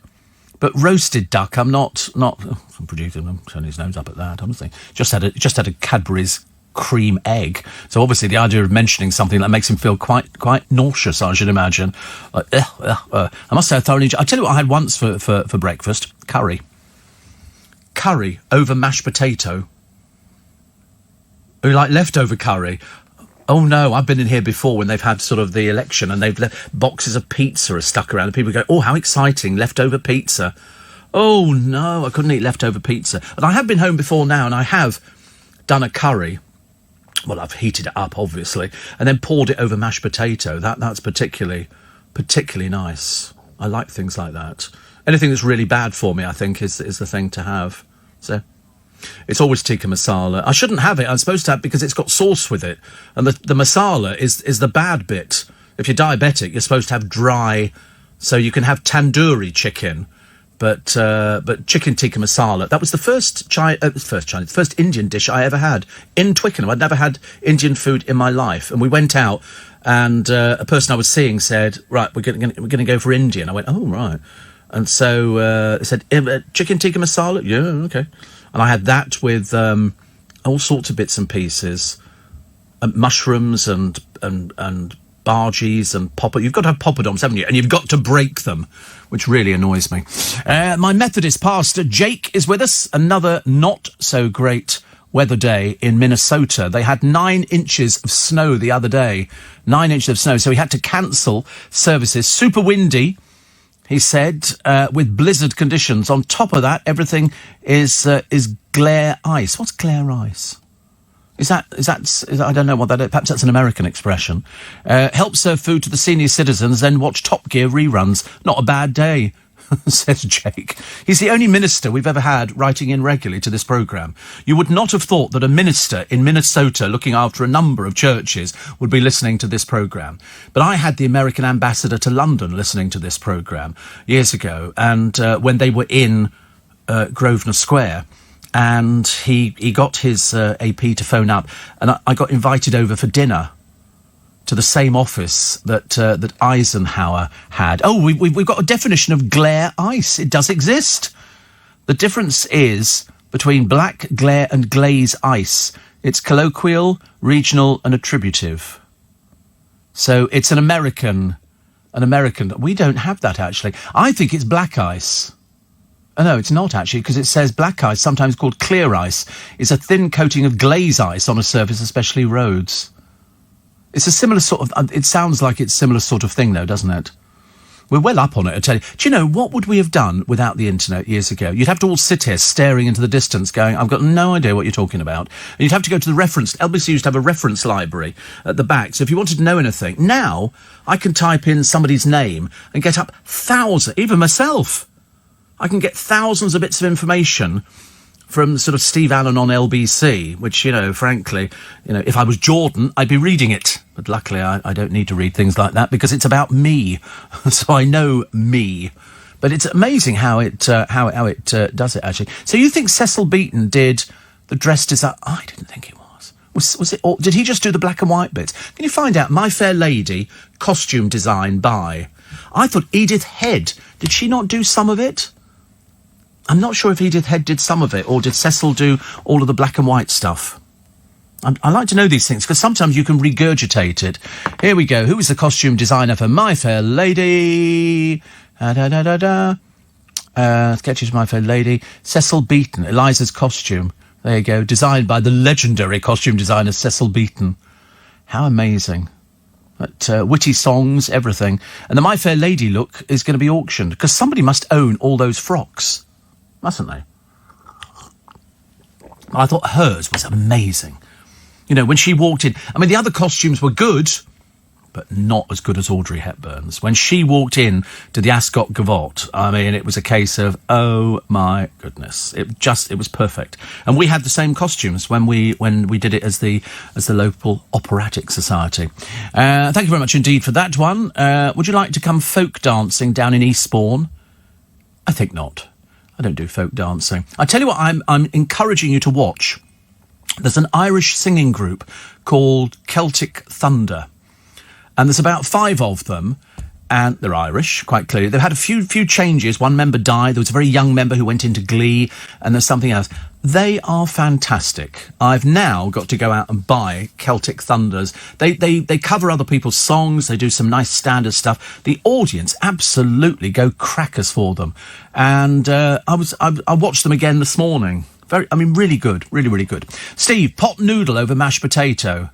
Speaker 1: but roasted duck, I'm not. I'm producing him, turning his nose up at that, honestly. Just had a Cadbury's cream egg. So obviously the idea of mentioning something that makes him feel quite nauseous, I should imagine. I must say I thoroughly enjoy. I'll tell you what I had once for breakfast. Curry over mashed potato. Like leftover curry. Oh no, I've been in here before when they've had sort of the election and they've left boxes of pizza are stuck around and people go, oh, how exciting, leftover pizza. Oh no, I couldn't eat leftover pizza. And I have been home before now and I have done a curry. Well, I've heated it up, obviously, and then poured it over mashed potato. That's particularly nice. I like things like that. Anything that's really bad for me, I think, is the thing to have. So it's always tikka masala. I shouldn't have it. I'm supposed to have because it's got sauce with it. And the masala is the bad bit. If you're diabetic, you're supposed to have dry, so you can have tandoori chicken. But chicken tikka masala, that was the first Indian dish I ever had in Twickenham. I'd never had Indian food in my life. And we went out and a person I was seeing said, right, we're going to go for Indian. I went, oh, right. And so they said, chicken tikka masala? Yeah, okay. And I had that with all sorts of bits and pieces, mushrooms and bargies and you've got to have poppadoms, haven't you? And you've got to break them, which really annoys me. My Methodist pastor, Jake, is with us. Another not-so-great weather day in Minnesota. They had 9 inches of snow the other day. 9 inches of snow, so he had to cancel services. Super windy, he said, with blizzard conditions. On top of that, everything is glare ice. What's glare ice? Is that I don't know what that is. Perhaps that's an American expression. Help serve food to the senior citizens, then watch Top Gear reruns. Not a bad day, says Jake. He's the only minister we've ever had writing in regularly to this programme. You would not have thought that a minister in Minnesota looking after a number of churches would be listening to this programme. But I had the American ambassador to London listening to this programme years ago, and when they were in Grosvenor Square, and he got his AP to phone up, and I got invited over for dinner to the same office that Eisenhower had. Oh, we've got a definition of glare ice. It does exist. The difference is between black glare and glaze ice. It's colloquial, regional, and attributive. So it's an American. We don't have that, actually. I think it's black ice. Oh, no, it's not, actually, because it says black ice, sometimes called clear ice, is a thin coating of glaze ice on a surface, especially roads. It's a similar sort of... It sounds like it's a similar sort of thing, though, doesn't it? We're well up on it, I tell you. Do you know, what would we have done without the internet years ago? You'd have to all sit here staring into the distance going, I've got no idea what you're talking about. And you'd have to go to the reference... LBC used to have a reference library at the back, so if you wanted to know anything... Now, I can type in somebody's name and get up thousands, even myself... I can get thousands of bits of information from sort of Steve Allen on LBC, which, frankly, if I was Jordan, I'd be reading it. But luckily, I don't need to read things like that because it's about me. So I know me. But it's amazing how it does it, actually. So you think Cecil Beaton did the dress design? I didn't think it was. Was it? Or did he just do the black and white bits? Can you find out? My Fair Lady, costume design by... I thought Edith Head. Did she not do some of it? I'm not sure if Edith Head did some of it, or did Cecil do all of the black and white stuff? I like to know these things, because sometimes you can regurgitate it. Here we go. Who is the costume designer for My Fair Lady? Sketches My Fair Lady. Cecil Beaton, Eliza's costume. There you go. Designed by the legendary costume designer Cecil Beaton. How amazing. But, witty songs, everything. And the My Fair Lady look is going to be auctioned, because somebody must own all those frocks. Mustn't they? I thought hers was amazing. You know, when she walked in, I mean, the other costumes were good, but not as good as Audrey Hepburn's. When she walked in to the Ascot Gavotte, I mean, it was a case of, oh my goodness, it was perfect. And we had the same costumes when we did it as the local operatic society. Thank you very much indeed for that one. Would you like to come folk dancing down in Eastbourne? I think not. I don't do folk dancing. I tell you what, I'm encouraging you to watch. There's an Irish singing group called Celtic Thunder. And there's about 5 of them, and they're Irish, quite clearly. They've had a few changes. One member died. There was a very young member who went into Glee, and there's something else. They are fantastic. I've now got to go out and buy Celtic Thunders. They cover other people's songs. They do some nice standard stuff. The audience absolutely go crackers for them. And I watched them again this morning. Really good. Really, really good. Steve, pot noodle over mashed potato.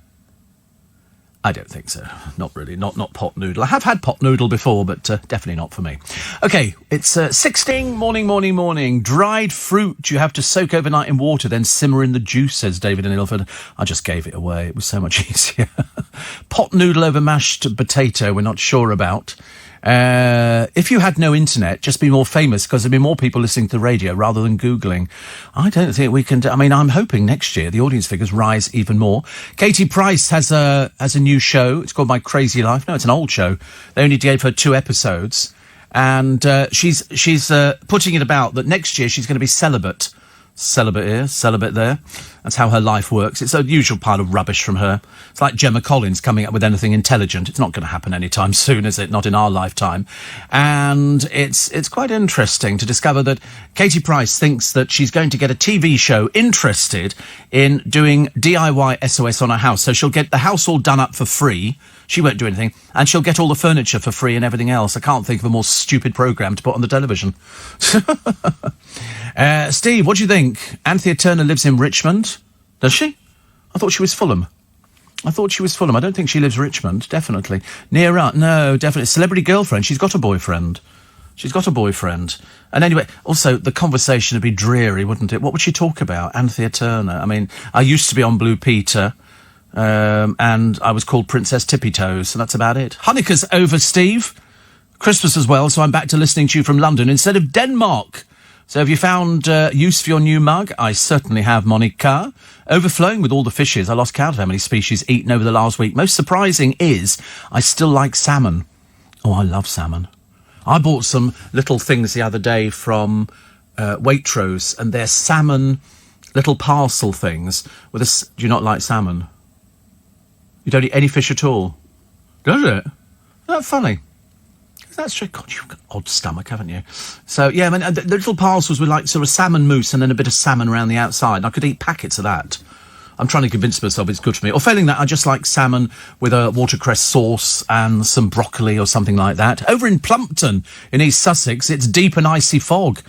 Speaker 1: I don't think so. Not really. Not pot noodle. I have had pot noodle before, but definitely not for me. OK, it's 16. Morning. Dried fruit you have to soak overnight in water, then simmer in the juice, says David in Ilford. I just gave it away. It was so much easier. Pot noodle over mashed potato, we're not sure about. If you had no internet, just be more famous, because there'd be more people listening to the radio rather than Googling. I don't think we can. I mean, I'm hoping next year the audience figures rise even more. Katie Price has a new show. It's called My Crazy Life. No, it's an old show. They only gave her 2 episodes, and she's putting it about that next year she's going to be celibate. Celibate here, celibate there. That's how her life works. It's a usual pile of rubbish from her. It's like Gemma Collins coming up with anything intelligent. It's not going to happen anytime soon, is it? Not in our lifetime. And it's quite interesting to discover that Katie Price thinks that she's going to get a TV show interested in doing DIY SOS on her house. So she'll get the house all done up for free. She won't do anything. And she'll get all the furniture for free and everything else. I can't think of a more stupid programme to put on the television. Steve, what do you think? Anthea Turner lives in Richmond. Does she? I thought she was Fulham. I don't think she lives Richmond, definitely. Near up? No, definitely. Celebrity girlfriend. She's got a boyfriend. And anyway, also, the conversation would be dreary, wouldn't it? What would she talk about? Anthea Turner. I mean, I used to be on Blue Peter, and I was called Princess Tippy Toes, and that's about it. Hanukkah's over, Steve. Christmas as well, so I'm back to listening to you from London instead of Denmark. So have you found use for your new mug? I certainly have, Monica. Overflowing with all the fishes. I lost count of how many species eaten over the last week. Most surprising is I still like salmon. Oh, I love salmon. I bought some little things the other day from Waitrose, and they're salmon little parcel things. Do you not like salmon? You don't eat any fish at all? Does it? Isn't that funny? That's true. God, you've got an odd stomach, haven't you? So, yeah, I mean, the little parcels were like sort of salmon mousse and then a bit of salmon around the outside. And I could eat packets of that. I'm trying to convince myself it's good for me. Or failing that, I just like salmon with a watercress sauce and some broccoli or something like that. Over in Plumpton, in East Sussex, it's deep and icy fog.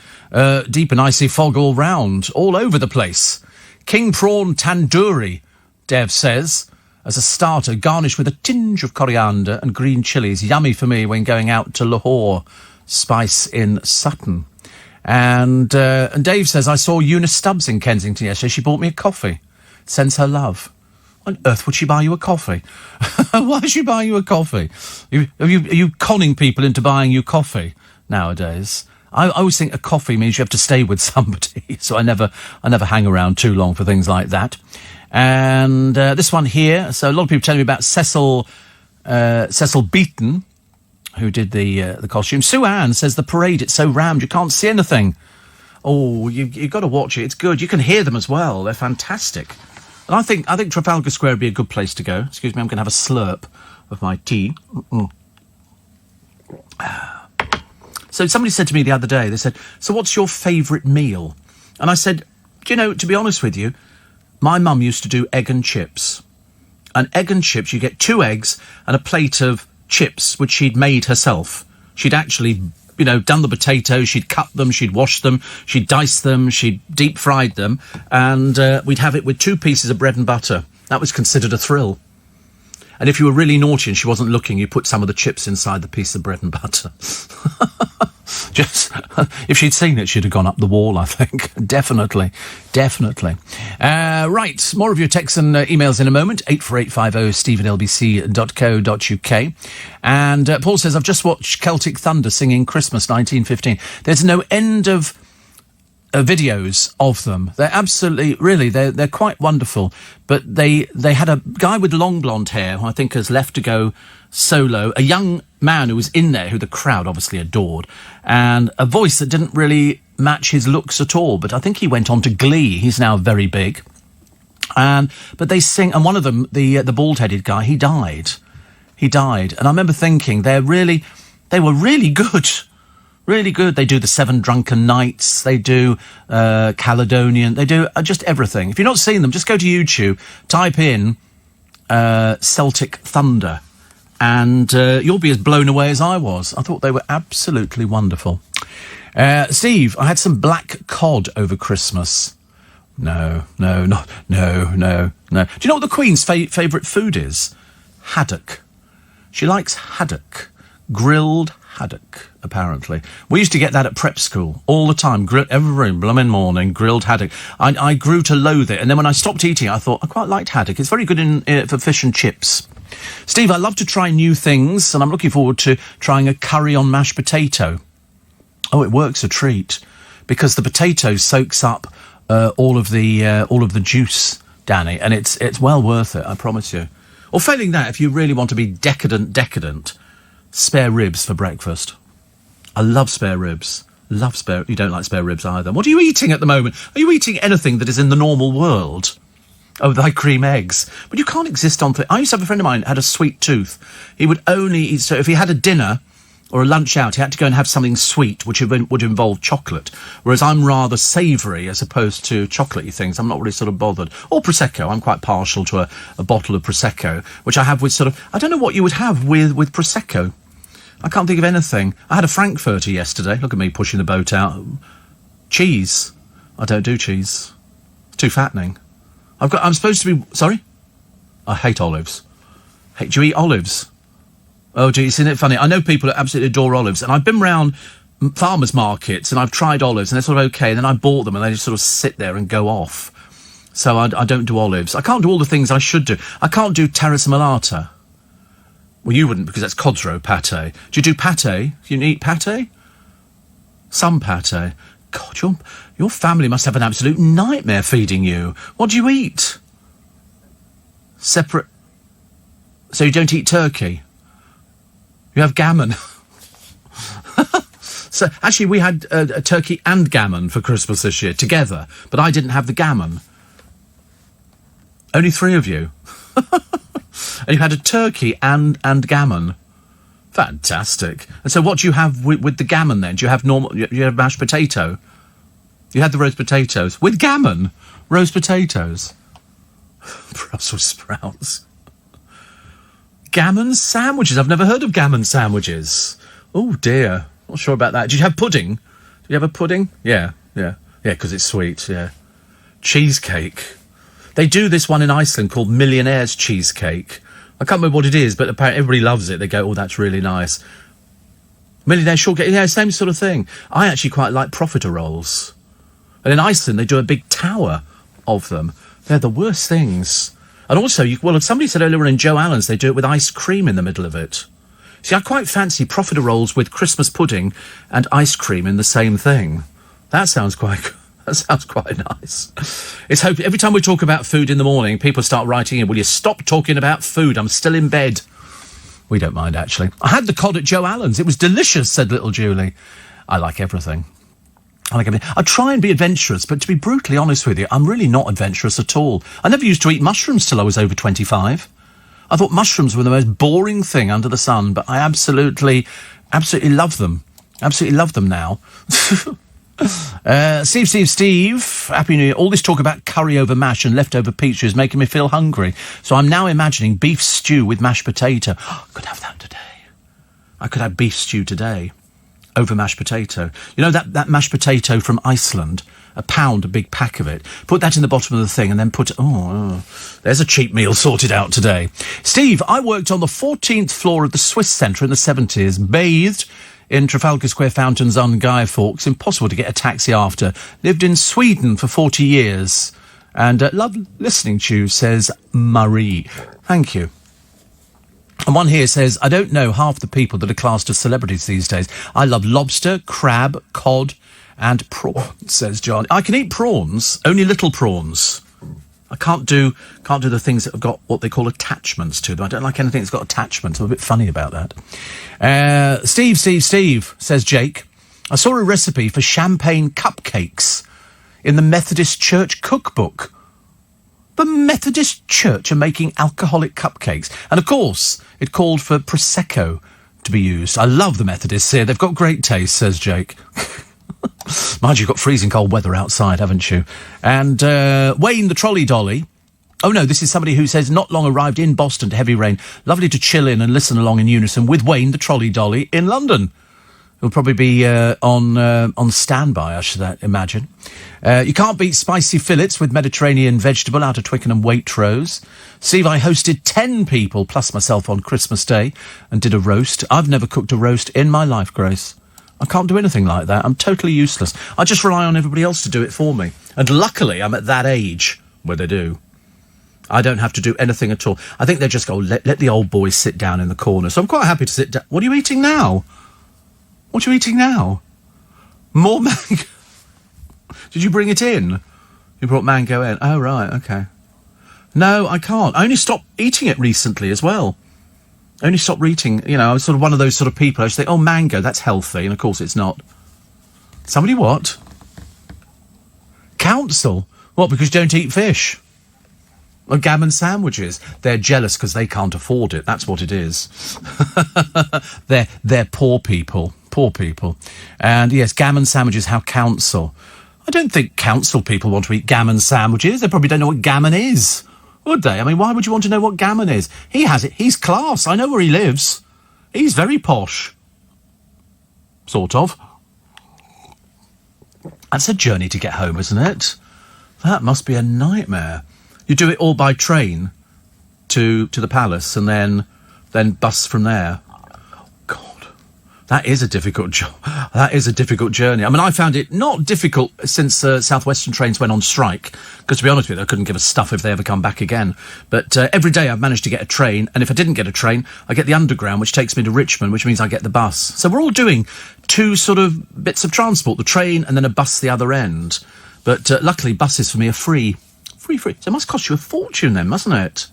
Speaker 1: Deep and icy fog all round, all over the place. King prawn tandoori, Dev says. As a starter, garnished with a tinge of coriander and green chilies. Yummy for me when going out to Lahore Spice in Sutton. And Dave says, I saw Eunice Stubbs in Kensington yesterday. She bought me a coffee. Sends her love. Why on earth would she buy you a coffee? Why is she buying you a coffee? Are you conning people into buying you coffee nowadays? I always think a coffee means you have to stay with somebody. So I never hang around too long for things like that. And this one here, so a lot of people telling me about Cecil Beaton, who did the costume. Sue Ann says the parade, it's so rammed, you can't see anything. Oh, you've got to watch it, it's good. You can hear them as well, they're fantastic. And I think Trafalgar Square would be a good place to go. Excuse me, I'm going to have a slurp of my tea. So somebody said to me the other day, they said, so what's your favourite meal? And I said, do you know, to be honest with you, my mum used to do egg and chips. And egg and chips, you get 2 eggs and a plate of chips, which she'd made herself. She'd actually, done the potatoes, she'd cut them, she'd washed them, she'd diced them, she'd deep fried them, and we'd have it with 2 pieces of bread and butter. That was considered a thrill. And if you were really naughty and she wasn't looking, you put some of the chips inside the piece of bread and butter. Just, if she'd seen it, she'd have gone up the wall, I think. Definitely. Right, more of your texts and emails in a moment. 84850steve@lbc.co.uk. And Paul says, I've just watched Celtic Thunder singing Christmas 1915. There's no end of videos of them. They're absolutely, really, they're quite wonderful. But they had a guy with long blonde hair who I think has left to go solo, a young man who was in there who the crowd obviously adored, and a voice that didn't really match his looks at all. But I think he went on to Glee. He's now very big. But they sing, and one of them, the bald-headed guy, he died. And I remember thinking, they were really good. Really good. They do the Seven Drunken Nights. They do Caledonian. They do just everything. If you're not seeing them, just go to YouTube, type in Celtic Thunder, and you'll be as blown away as I was. I thought they were absolutely wonderful. Steve, I had some black cod over Christmas. No. Do you know what the Queen's favourite food is? Haddock. She likes haddock. Grilled haddock, apparently. We used to get that at prep school all the time. Every blooming morning, grilled haddock. I grew to loathe it, and then when I stopped eating, I thought I quite liked haddock. It's very good for fish and chips. Steve, I love to try new things, and I'm looking forward to trying a curry on mashed potato. Oh, it works a treat, because the potato soaks up all of the juice, Danny, and it's well worth it, I promise you. Or failing that, if you really want to be decadent, spare ribs for breakfast. I love spare ribs. You don't like spare ribs either. What are you eating at the moment? Are you eating anything that is in the normal world? Oh, thy cream eggs. But you can't exist on... I used to have a friend of mine who had a sweet tooth. He would only eat... So if he had a dinner or a lunch out, he had to go and have something sweet, which would involve chocolate. Whereas I'm rather savoury as opposed to chocolatey things. I'm not really sort of bothered. Or Prosecco. I'm quite partial to a bottle of Prosecco, which I have with sort of... I don't know what you would have with Prosecco. I can't think of anything. I had a Frankfurter yesterday. Look at me pushing the boat out. Cheese. I don't do cheese. It's too fattening. I'm supposed to be... Sorry? I hate olives. Do you eat olives? Oh, gee, isn't it funny? I know people that absolutely adore olives, and I've been round farmers markets, and I've tried olives, and they're sort of okay, and then I bought them, and they just sort of sit there and go off. So I don't do olives. I can't do all the things I should do. I can't do terra malata. Well, you wouldn't, because that's Codsrow pâté. Do you do pâté? Do you eat pâté? Some pâté. God, your family must have an absolute nightmare feeding you. What do you eat? Separate... So you don't eat turkey? You have gammon. So, actually, we had a turkey and gammon for Christmas this year, together. But I didn't have the gammon. Only 3 of you. And you had a turkey and gammon. Fantastic. And so what do you have with the gammon then? Do you have you have mashed potato? You had the roast potatoes. With gammon? Roast potatoes. Brussels sprouts. Gammon sandwiches. I've never heard of gammon sandwiches. Oh, dear. Not sure about that. Did you have pudding? Did you have a pudding? Yeah, because it's sweet, yeah. Cheesecake. They do this one in Iceland called Millionaire's Cheesecake. I can't remember what it is, but apparently everybody loves it. They go, oh, that's really nice. Millionaire's Shortcake, yeah, same sort of thing. I actually quite like profiteroles. And in Iceland, they do a big tower of them. They're the worst things. And also, somebody said earlier in Joe Allen's, they do it with ice cream in the middle of it. See, I quite fancy profiteroles with Christmas pudding and ice cream in the same thing. That sounds quite good. That sounds quite nice. It's hope every time we talk about food in the morning, people start writing in, will you stop talking about food? I'm still in bed. We don't mind, actually. I had the cod at Joe Allen's. It was delicious, said little Julie. I like everything. I try and be adventurous, but to be brutally honest with you, I'm really not adventurous at all. I never used to eat mushrooms till I was over 25. I thought mushrooms were the most boring thing under the sun, but I absolutely love them. Absolutely love them now. Steve, Happy New Year. All this talk about curry over mash and leftover pizza is making me feel hungry. So I'm now imagining beef stew with mashed potato. I could have that today. I could have beef stew today. over mashed potato. You know that mashed potato from Iceland, £1 a big pack of it. Put that in the bottom of the thing and then there's a cheap meal sorted out today. Steve, I worked on the 14th floor of the Swiss Centre in the 70s, bathed in Trafalgar Square fountains on Guy Fawkes. Impossible to get a taxi after. Lived in Sweden for 40 years. And love listening to you, says Marie. Thank you. And one here says, I don't know half the people that are classed as celebrities these days. I love lobster, crab, cod, and prawn, says John. I can eat prawns, only little prawns. I can't do the things that have got what they call attachments to them. I don't like anything that's got attachments. I'm a bit funny about that. Steve, says Jake. I saw a recipe for champagne cupcakes in the Methodist Church cookbook. The Methodist Church are making alcoholic cupcakes. And, of course, it called for Prosecco to be used. I love the Methodists here. They've got great taste, says Jake. Mind you, you've got freezing cold weather outside, haven't you? And Wayne, the trolley dolly. Oh, no, this is somebody who says, not long arrived in Boston to heavy rain. Lovely to chill in and listen along in unison with Wayne, the trolley dolly, in London. He'll probably be on standby, I should imagine. You can't beat spicy fillets with Mediterranean vegetable out of Twickenham Waitrose. Steve, I hosted 10 people plus myself on Christmas Day and did a roast. I've never cooked a roast in my life, Grace. I can't do anything like that. I'm totally useless. I just rely on everybody else to do it for me. And luckily, I'm at that age where they do. I don't have to do anything at all. I think they just go, let the old boys sit down in the corner. So I'm quite happy to sit down. What are you eating now? What are you eating now? More mango. Did you bring it in? You brought mango in. Oh, right, okay. No, I can't. I only stopped eating it recently as well. I only stopped eating, I was sort of one of those sort of people. I just think, mango, that's healthy. And, of course, it's not. Somebody what? Council? What, because you don't eat fish? Or gammon sandwiches? They're jealous because they can't afford it. That's what it is. They're poor people. Poor people. And, yes, gammon sandwiches, how council? I don't think council people want to eat gammon sandwiches. They probably don't know what gammon is, would they? I mean, why would you want to know what gammon is? He has it. He's class. I know where he lives. He's very posh. Sort of. That's a journey to get home, isn't it? That must be a nightmare. You do it all by train to the palace and then bus from there. God, that is a difficult job. That is a difficult journey. I mean, I found it not difficult since South Western trains went on strike, because to be honest with you, I couldn't give a stuff if they ever come back again. But every day I've managed to get a train, and if I didn't get a train, I get the Underground, which takes me to Richmond, which means I get the bus. So we're all doing two sort of bits of transport, the train and then a bus the other end. But luckily, buses for me are free. Free. So it must cost you a fortune then, mustn't it?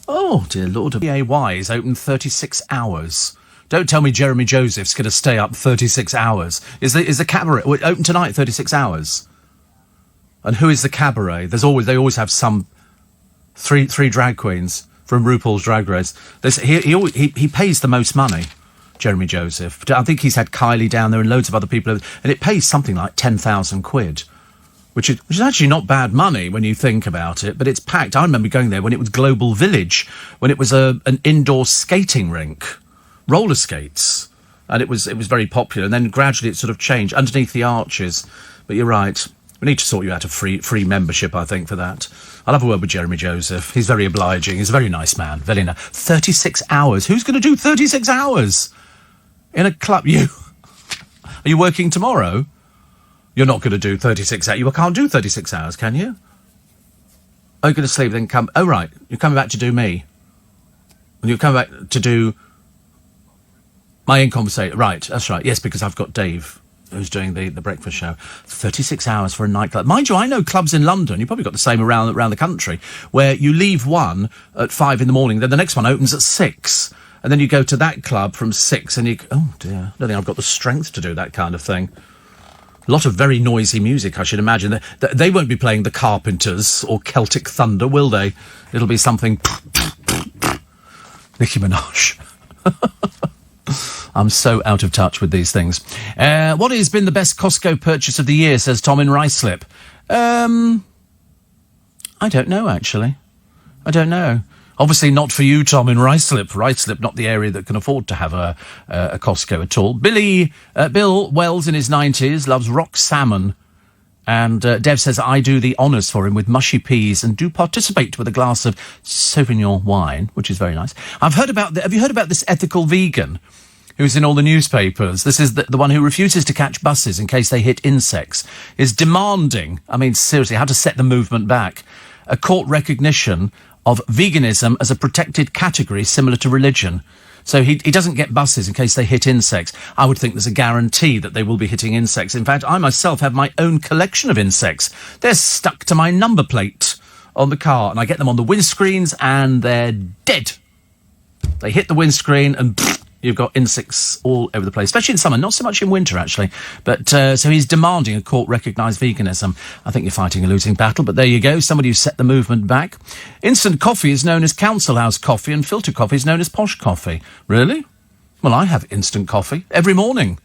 Speaker 1: Oh, dear Lord. BAY is open 36 hours. Don't tell me Jeremy Joseph's going to stay up 36 hours. Is the cabaret open tonight 36 hours? And who is the cabaret? They always have some three drag queens from RuPaul's Drag Race. He pays the most money, Jeremy Joseph. I think he's had Kylie down there and loads of other people, and it pays something like 10,000 quid. Which is actually not bad money when you think about it, but it's packed. I remember going there when it was Global Village, when it was an indoor skating rink, roller skates, and it was very popular. And then gradually it sort of changed underneath the arches. But you're right, we need to sort you out a free membership, I think, for that. I'll have a word with Jeremy Joseph. He's very obliging. He's a very nice man. Very nice. 36 hours. Who's going to do 36 hours in a club? You? Are you working tomorrow? You're not going to do 36 hours. You can't do 36 hours, can you? Oh, you're going to sleep, then come... Oh, right. You're coming back to do me. And you're coming back to do my in-conversation. Right, that's right. Yes, because I've got Dave, who's doing the breakfast show. 36 hours for a nightclub. Mind you, I know clubs in London, you've probably got the same around the country, where you leave one at 5 in the morning, then the next one opens at 6. And then you go to that club from 6 and you... Oh, dear. I don't think I've got the strength to do that kind of thing. A lot of very noisy music, I should imagine. They won't be playing the Carpenters or Celtic Thunder, will they? It'll be something... Nicki Minaj. I'm so out of touch with these things. What has been the best Costco purchase of the year, says Tom in Ruislip? I don't know, actually. I don't know. Obviously not for you, Tom, in Ruislip. Ruislip, not the area that can afford to have a Costco at all. Bill Wells in his 90s loves rock salmon. And Dev says, I do the honours for him with mushy peas and do participate with a glass of Sauvignon wine, which is very nice. Have you heard about this ethical vegan who's in all the newspapers? This is the one who refuses to catch buses in case they hit insects, is demanding, I mean, seriously, how to set the movement back, a court recognition of veganism as a protected category similar to religion. So he doesn't get buses in case they hit insects. I would think there's a guarantee that they will be hitting insects. In fact, I myself have my own collection of insects. They're stuck to my number plate on the car, and I get them on the windscreens, and they're dead. They hit the windscreen, and you've got insects all over the place, especially in summer, not so much in winter, actually. But so he's demanding a court-recognised veganism. I think you're fighting a losing battle, but there you go, somebody who set the movement back. Instant coffee is known as council house coffee, and filter coffee is known as posh coffee. Really? Well, I have instant coffee every morning.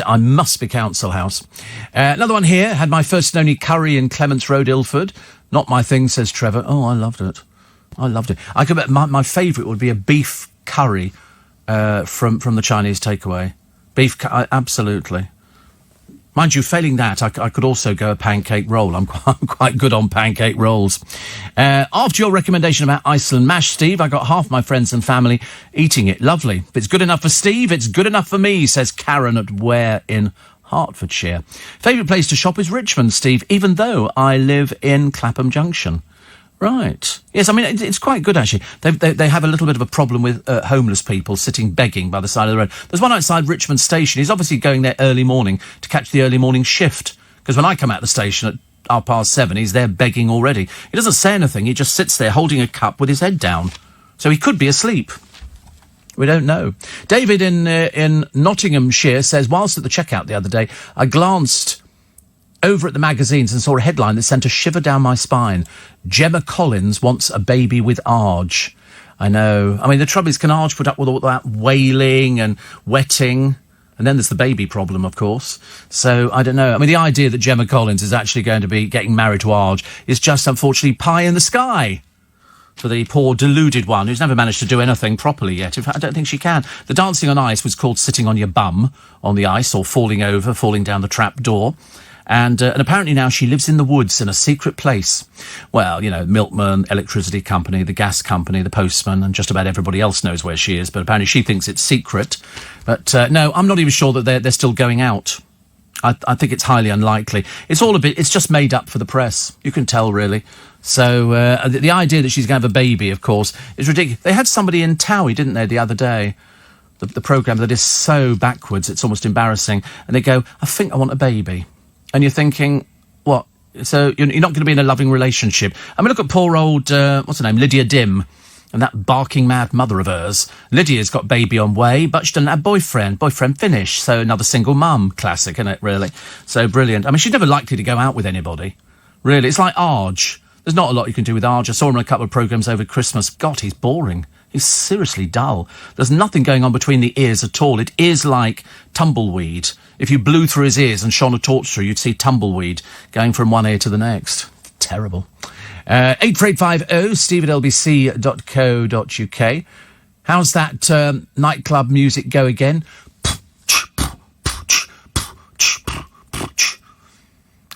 Speaker 1: I must be council house. Another one here, had my first and only curry in Clements Road, Ilford. Not my thing, says Trevor. Oh, I loved it. I loved it. I could bet my favourite would be a beef curry from the Chinese takeaway. Absolutely. Mind you, failing that, I could also go a pancake roll. I'm quite good on pancake rolls. After your recommendation about Iceland mash, Steve, I got half my friends and family eating it. Lovely. If it's good enough for Steve, it's good enough for me, says Karen at Ware in Hertfordshire. Favourite place to shop is Richmond, Steve, even though I live in Clapham Junction. Right. Yes, I mean, it's quite good, actually. They have a little bit of a problem with homeless people sitting begging by the side of the road. There's one outside Richmond Station. He's obviously going there early morning to catch the early morning shift. Because when I come out the station at 7:30, he's there begging already. He doesn't say anything. He just sits there holding a cup with his head down. So he could be asleep. We don't know. David in Nottinghamshire says, whilst at the checkout the other day, I glanced over at the magazines and saw a headline that sent a shiver down my spine. Gemma Collins wants a baby with Arge. I know. I mean, the trouble is, can Arge put up with all that wailing and wetting? And then there's the baby problem, of course. So, I don't know. I mean, the idea that Gemma Collins is actually going to be getting married to Arge is just, unfortunately, pie in the sky for the poor deluded one who's never managed to do anything properly yet. In fact, I don't think she can. The dancing on ice was called sitting on your bum on the ice or falling over, falling down the trap door. And apparently now she lives in the woods in a secret place. Well, you know, milkman, electricity company, the gas company, the postman, and just about everybody else knows where she is. But apparently she thinks it's secret. But no, I'm not even sure that they're still going out. I think it's highly unlikely. It's just made up for the press. You can tell, really. So the idea that she's going to have a baby, of course, is ridiculous. They had somebody in Towie, didn't they, the other day? The programme that is so backwards, it's almost embarrassing. And they go, I think I want a baby. And you're thinking, what? So you're not going to be in a loving relationship. I mean, look at poor old, what's her name, Lydia Dim, and that barking mad mother of hers. Lydia's got baby on way, but she doesn't have boyfriend. Boyfriend finished, so another single mum. Classic, isn't it, really? So brilliant. I mean, she's never likely to go out with anybody. Really, it's like Arge. There's not a lot you can do with Arge. I saw him in a couple of programmes over Christmas. God, he's boring. He's seriously dull. There's nothing going on between the ears at all. It is like tumbleweed. If you blew through his ears and shone a torch through, you'd see tumbleweed going from one ear to the next. Terrible. 84850 steve@lbc.co.uk. How's that nightclub music go again?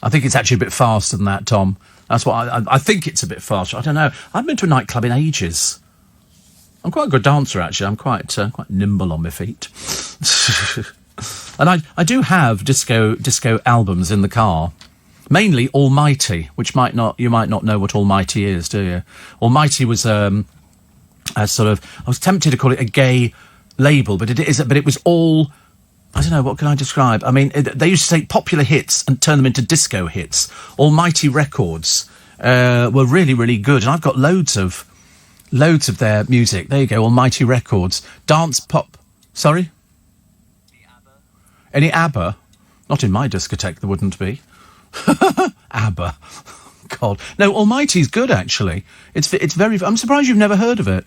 Speaker 1: I think it's actually a bit faster than that, Tom. That's what I think it's a bit faster. I don't know. I haven't been to a nightclub in ages. I'm quite a good dancer, actually. I'm quite nimble on my feet. And I do have disco albums in the car. Mainly Almighty, which you might not know what Almighty is, do you? Almighty was a sort of, I was tempted to call it a gay label, but it was all, I don't know, what can I describe? I mean, they used to take popular hits and turn them into disco hits. Almighty Records were really, really good, and I've got loads of their music. There you go, Almighty Records. Dance pop. Sorry? Any ABBA? Not in my discotheque, there wouldn't be. ABBA. God. No, Almighty's good, actually. It's very... I'm surprised you've never heard of it.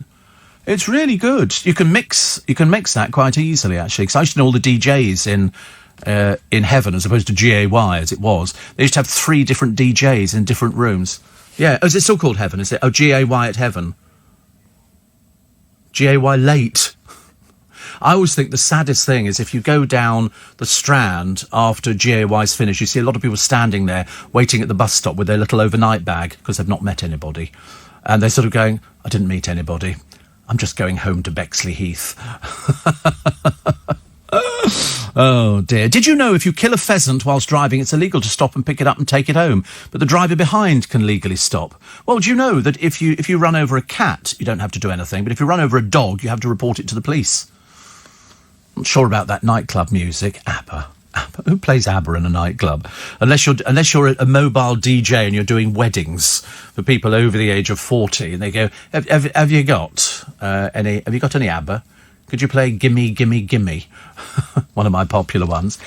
Speaker 1: It's really good. You can mix that quite easily, actually, because I used to know all the DJs in Heaven, as opposed to GAY, as it was. They used to have 3 different DJs in different rooms. Yeah. Oh, is it still called Heaven, is it? Oh, GAY at Heaven. G-A-Y, late. I always think the saddest thing is if you go down the Strand after GAY's finished, you see a lot of people standing there waiting at the bus stop with their little overnight bag because they've not met anybody. And they're sort of going, I didn't meet anybody. I'm just going home to Bexley Heath. Oh, dear. Did you know if you kill a pheasant whilst driving, it's illegal to stop and pick it up and take it home, but the driver behind can legally stop? Well, do you know that if you run over a cat, you don't have to do anything, but if you run over a dog, you have to report it to the police? Not sure about that nightclub music. ABBA. Who plays ABBA in a nightclub? Unless you're a mobile DJ and you're doing weddings for people over the age of 40, and they go, have you got any ABBA? Could you play Gimme, Gimme, Gimme? One of my popular ones.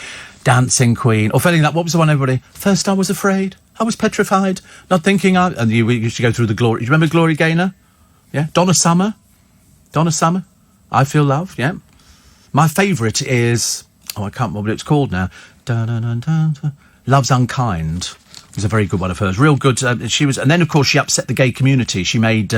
Speaker 1: Dancing Queen. Or failing that, what was the one everybody? First I was afraid, I was petrified, not thinking I... And you used to go through the Glory... Do you remember Glory Gaynor? Yeah? Donna Summer? I Feel Love, yeah. My favourite is... Oh, I can't remember what it's called now. Love's Unkind. It was a very good one of hers. Real good. She was, and then, of course, she upset the gay community. She made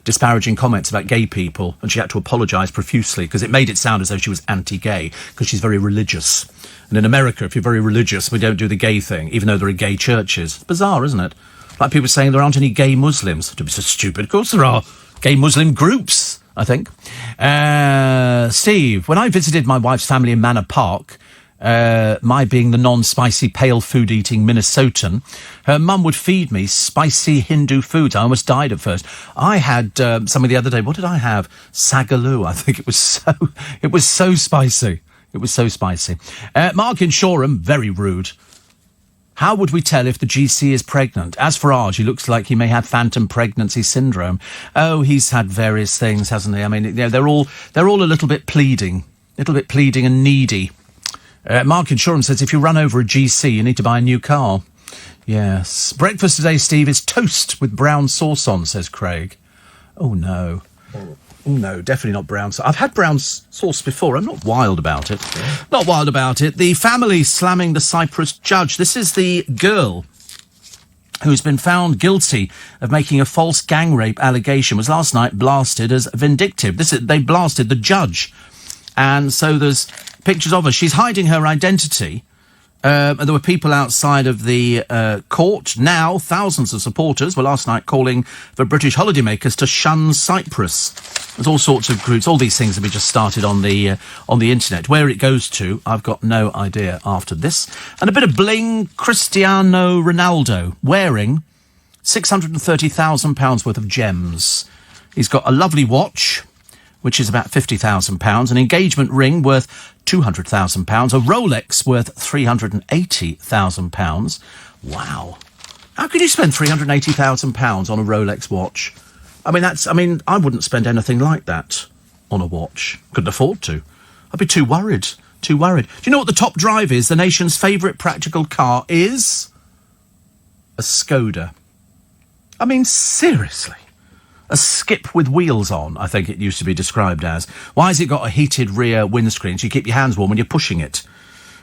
Speaker 1: disparaging comments about gay people, and she had to apologise profusely because it made it sound as though she was anti-gay because she's very religious. And in America, if you're very religious, we don't do the gay thing, even though there are gay churches. It's bizarre, isn't it? Like people saying there aren't any gay Muslims. Don't be so stupid. Of course there are gay Muslim groups, I think. Steve, when I visited my wife's family in Manor Park, my being the non-spicy pale food eating Minnesotan, her mum would feed me spicy Hindu foods. I almost died at first. I had something the other day. What did I have? Sagaloo. I think it was so spicy. It was so spicy. Mark in Shoreham, very rude. How would we tell if the GC is pregnant? As for Arj, he looks like he may have phantom pregnancy syndrome. Oh, he's had various things, hasn't he? I mean, they're all a little bit pleading and needy. Mark in Shoreham says if you run over a GC, you need to buy a new car. Yes. Breakfast today, Steve, is toast with brown sauce on, says Craig. Oh, no. Oh, no, definitely not brown sauce. I've had brown sauce before. I'm not wild about it. Not wild about it. The family slamming the Cyprus judge. This is the girl who's been found guilty of making a false gang rape allegation, was last night blasted as vindictive. They blasted the judge. And so there's pictures of her. She's hiding her identity. There were people outside of the court. Now, thousands of supporters were last night calling for British holidaymakers to shun Cyprus. There's all sorts of groups. All these things have been just started on the internet. Where it goes to, I've got no idea after this. And a bit of bling. Cristiano Ronaldo wearing £630,000 worth of gems. He's got a lovely watch, which is about £50,000, an engagement ring worth £200,000, a Rolex worth £380,000. Wow. How could you spend £380,000 on a Rolex watch? I mean, I wouldn't spend anything like that on a watch. Couldn't afford to. I'd be too worried. Do you know what the top drive is? The nation's favourite practical car is a Skoda. I mean, seriously. A skip with wheels on, I think it used to be described as. Why has it got a heated rear windscreen so you keep your hands warm when you're pushing it?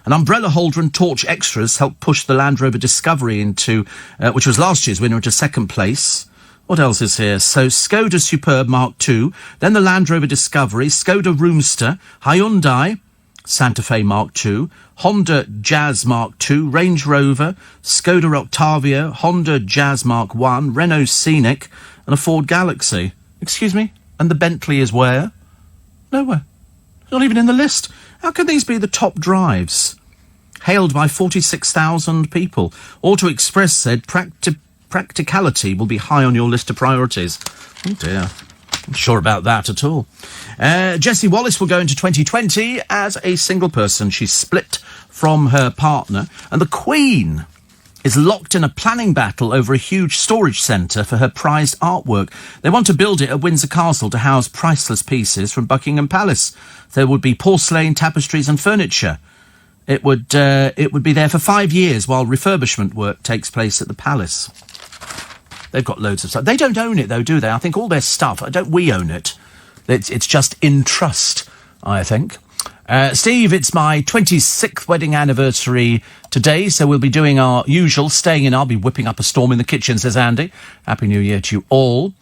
Speaker 1: An umbrella holder and torch extras helped push the Land Rover Discovery into, which was last year's winner, into second place. What else is here? So Skoda Superb Mark II, then the Land Rover Discovery, Skoda Roomster, Hyundai Santa Fe Mark II, Honda Jazz Mark II, Range Rover, Skoda Octavia, Honda Jazz Mark I, Renault Scenic, and a Ford Galaxy. Excuse me? And the Bentley is where? Nowhere. Not even in the list. How can these be the top drives? Hailed by 46,000 people. Auto Express said practicality will be high on your list of priorities. Oh dear. Not sure about that at all. Jessie Wallace will go into 2020 as a single person. She's split from her partner. And the Queen is locked in a planning battle over a huge storage centre for her prized artwork. They want to build it at Windsor Castle to house priceless pieces from Buckingham Palace. There would be porcelain, tapestries and furniture. It would be there for 5 years while refurbishment work takes place at the palace. They've got loads of stuff. They don't own it, though, do they? I think all their stuff, don't we own it? It's just in trust, I think. Steve, it's my 26th wedding anniversary today, so we'll be doing our usual staying in. I'll be whipping up a storm in the kitchen, says Andy. Happy New Year to you all.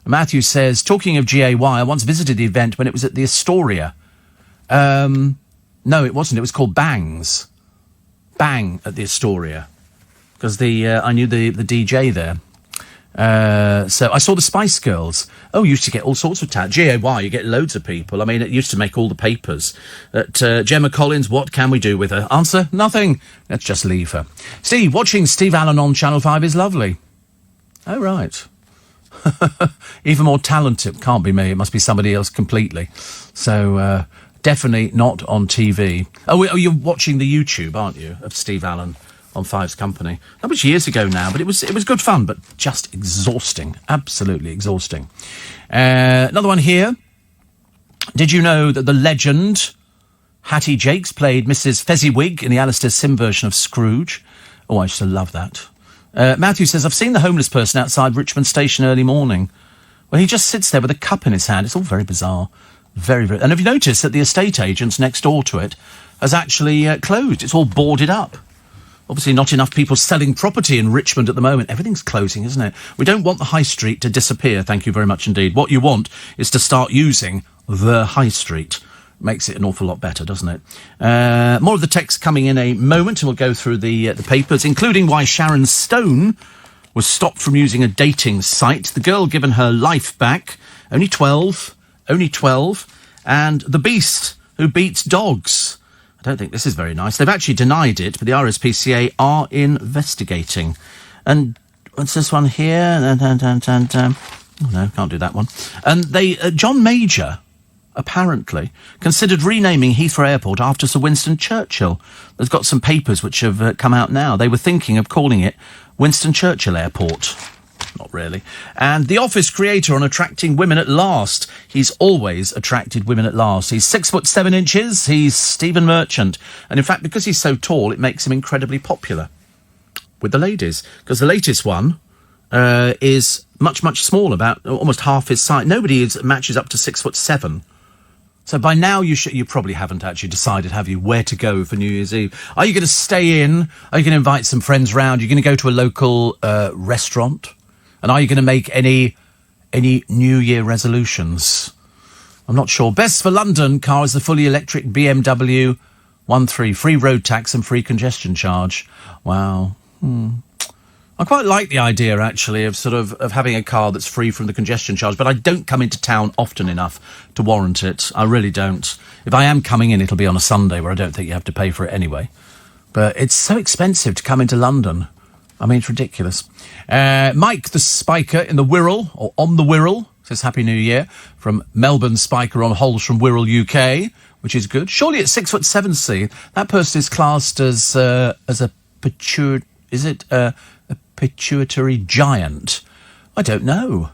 Speaker 1: Matthew says, talking of GAY, I once visited the event when it was at the Astoria. No, it wasn't. It was called Bangs. Bang at the Astoria. Because I knew the DJ there. So I saw the Spice Girls. Oh, you used to get all sorts of talent. GAY, you get loads of people. I mean, it used to make all the papers. Gemma Collins, what can we do with her? Answer, nothing. Let's just leave her. Steve, watching Steve Allen on Channel 5 is lovely. Oh, right. Even more talented. Can't be me. It must be somebody else completely. So, definitely not on TV. Oh, you're watching the YouTube, aren't you, of Steve Allen on Five's Company? That was years ago now, but it was good fun, but just exhausting. Absolutely exhausting. Another one here. Did you know that the legend Hattie Jakes played Mrs. Fezziwig in the Alistair Sim version of Scrooge? Oh, I used to love that. Matthew says, I've seen the homeless person outside Richmond Station early morning. Well, he just sits there with a cup in his hand. It's all very bizarre. Very, very... And have you noticed that the estate agents next door to it has actually closed? It's all boarded up. Obviously not enough people selling property in Richmond at the moment. Everything's closing, isn't it? We don't want the high street to disappear, thank you very much indeed. What you want is to start using the high street. Makes it an awful lot better, doesn't it? More of the text coming in a moment, and we'll go through the papers, including why Sharon Stone was stopped from using a dating site. The girl given her life back. Only 12. And the beast who beats dogs. I don't think this is very nice. They've actually denied it, but the RSPCA are investigating. And what's this one here? Oh, no, can't do that one. And John Major, apparently, considered renaming Heathrow Airport after Sir Winston Churchill. There's got some papers which have come out now. They were thinking of calling it Winston Churchill Airport. Not really. And The Office creator on attracting women at last. He's always attracted women at last. He's 6'7". He's Stephen Merchant. And in fact, because he's so tall, it makes him incredibly popular with the ladies. Because the latest one is much, much smaller, about almost half his size. Nobody matches up to 6'7". So by now you probably haven't actually decided, have you, where to go for New Year's Eve? Are you going to stay in? Are you going to invite some friends round? Are you going to go to a local restaurant? And are you going to make any New Year resolutions? I'm not sure. Best for London car is the fully electric BMW 1.3, free road tax and free congestion charge. Wow. I quite like the idea, actually, of having a car that's free from the congestion charge, but I don't come into town often enough to warrant it. I really don't. If I am coming in, it'll be on a Sunday where I don't think you have to pay for it anyway. But it's so expensive to come into London. I mean, it's ridiculous. Mike the Spiker in the Wirral, or on the Wirral, says Happy New Year, from Melbourne Spiker on Holes from Wirral, UK, which is good. Surely at 6'7", that person is classed as a pituitary giant. I don't know.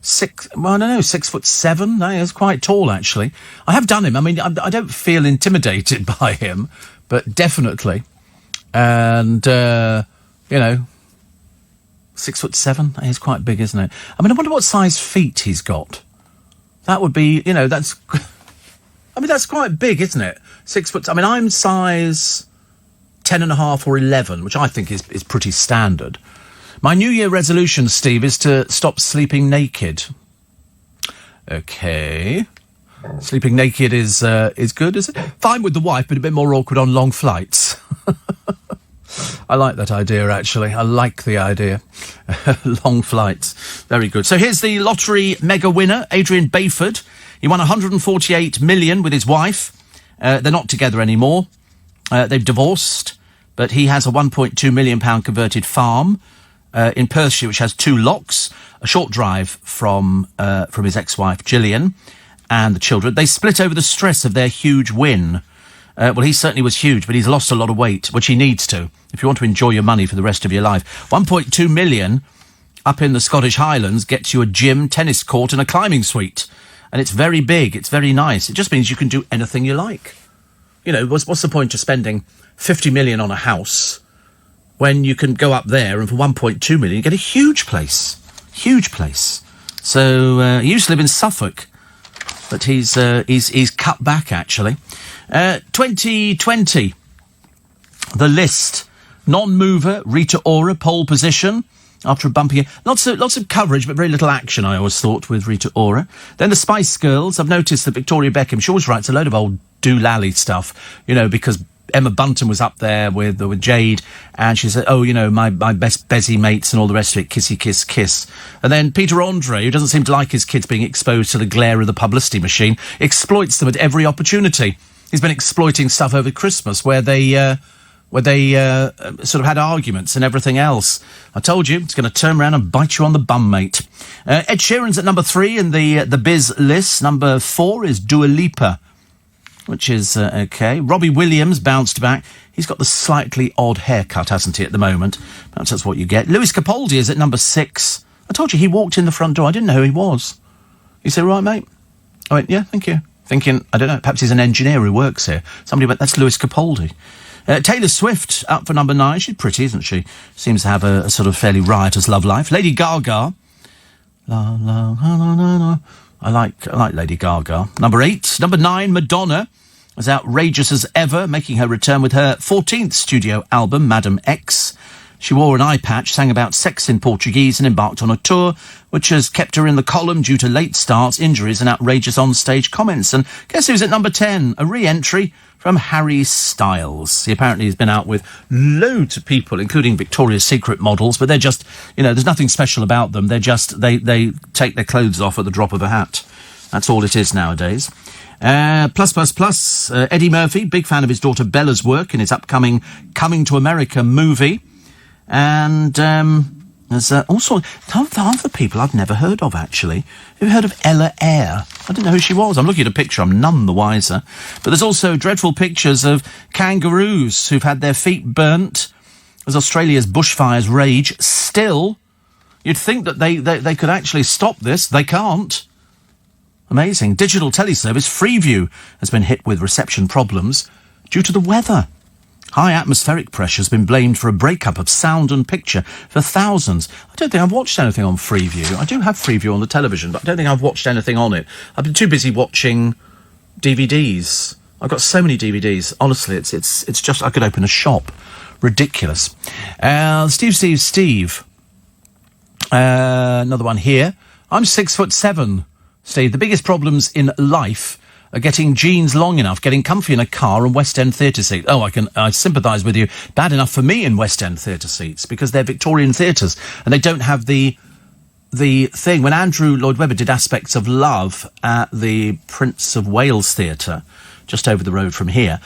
Speaker 1: 6'7". No, he's quite tall, actually. I have done him. I mean, I don't feel intimidated by him, but definitely. And, 6'7". That is quite big, isn't it? I mean, I wonder what size feet he's got. That would be, that's quite big, isn't it? 6 foot. I mean, I'm size 10.5 or 11, which I think is pretty standard. My New Year resolution, Steve, is to stop sleeping naked. Okay. Sleeping naked is good, is it? Fine with the wife, but a bit more awkward on long flights. I like that idea, actually. I like the idea. Long flights. Very good. So here's the lottery mega winner, Adrian Bayford. He won 148 million with his wife. They're not together anymore. They've divorced, but he has a £1.2 million converted farm in Perthshire, which has 2 locks, a short drive from his ex-wife, Gillian, and the children. They split over the stress of their huge win. Well, he certainly was huge, but he's lost a lot of weight, which he needs to, if you want to enjoy your money for the rest of your life. 1.2 million up in the Scottish Highlands gets you a gym, tennis court and a climbing suite. And it's very big, it's very nice. It just means you can do anything you like. What's the point of spending 50 million on a house when you can go up there and for 1.2 million you get a huge place. Huge place. So he used to live in Suffolk, but he's cut back, actually. 2020, the list. Non-mover, Rita Ora, pole position. after a bumpy year. Lots of coverage, but very little action, I always thought, with Rita Ora. Then the Spice Girls. I've noticed that Victoria Beckham, she always writes a load of old doolally stuff, because Emma Bunton was up there with Jade, and she said, my best Bezzy mates and all the rest of it, kissy, kiss, kiss. And then Peter Andre, who doesn't seem to like his kids being exposed to the glare of the publicity machine, exploits them at every opportunity. He's been exploiting stuff over Christmas where they sort of had arguments and everything else. I told you, it's going to turn around and bite you on the bum, mate. Ed Sheeran's at number 3 in the Biz list. Number 4 is Dua Lipa, which is okay. Robbie Williams bounced back. He's got the slightly odd haircut, hasn't he, at the moment? Perhaps that's what you get. Lewis Capaldi is at number 6. I told you he walked in the front door. I didn't know who he was. You say, right, mate? I went, yeah, thank you. Thinking, I don't know, perhaps he's an engineer who works here. Somebody went, that's Lewis Capaldi. Taylor Swift up for number 9. She's pretty, isn't she? Seems to have a sort of fairly riotous love life. Lady Gaga. La, la, la, la, la, la. I like Lady Gaga. Number 8. Number 9, Madonna. As outrageous as ever, making her return with her 14th studio album, Madam X. She wore an eye patch, sang about sex in Portuguese, and embarked on a tour which has kept her in the column due to late starts, injuries and outrageous on-stage comments. And guess who's at number 10? A re-entry from Harry Styles. He apparently has been out with loads of people, including Victoria's Secret models, but they're just, there's nothing special about them. They're just, they take their clothes off at the drop of a hat. That's all it is nowadays. Plus, Eddie Murphy, big fan of his daughter Bella's work in his upcoming Coming to America movie. And there's also other people I've never heard of, actually. Have you heard of Ella Eyre? I didn't know who she was. I'm looking at a picture. I'm none the wiser. But there's also dreadful pictures of kangaroos who've had their feet burnt as Australia's bushfires rage. Still, you'd think that they could actually stop this. They can't. Amazing. Digital teleservice Freeview has been hit with reception problems due to the weather. High atmospheric pressure has been blamed for a breakup of sound and picture for thousands. I don't think I've watched anything on Freeview. I do have Freeview on the television, but I don't think I've watched anything on it. I've been too busy watching DVDs. I've got so many DVDs. Honestly, it's just, I could open a shop. Ridiculous. Steve. Another one here. I'm 6'7", Steve. The biggest problems in life are getting jeans long enough, getting comfy in a car and West End theatre seats. Oh, I sympathise with you. Bad enough for me in West End theatre seats because they're Victorian theatres and they don't have the thing. When Andrew Lloyd Webber did Aspects of Love at the Prince of Wales Theatre, just over the road from here,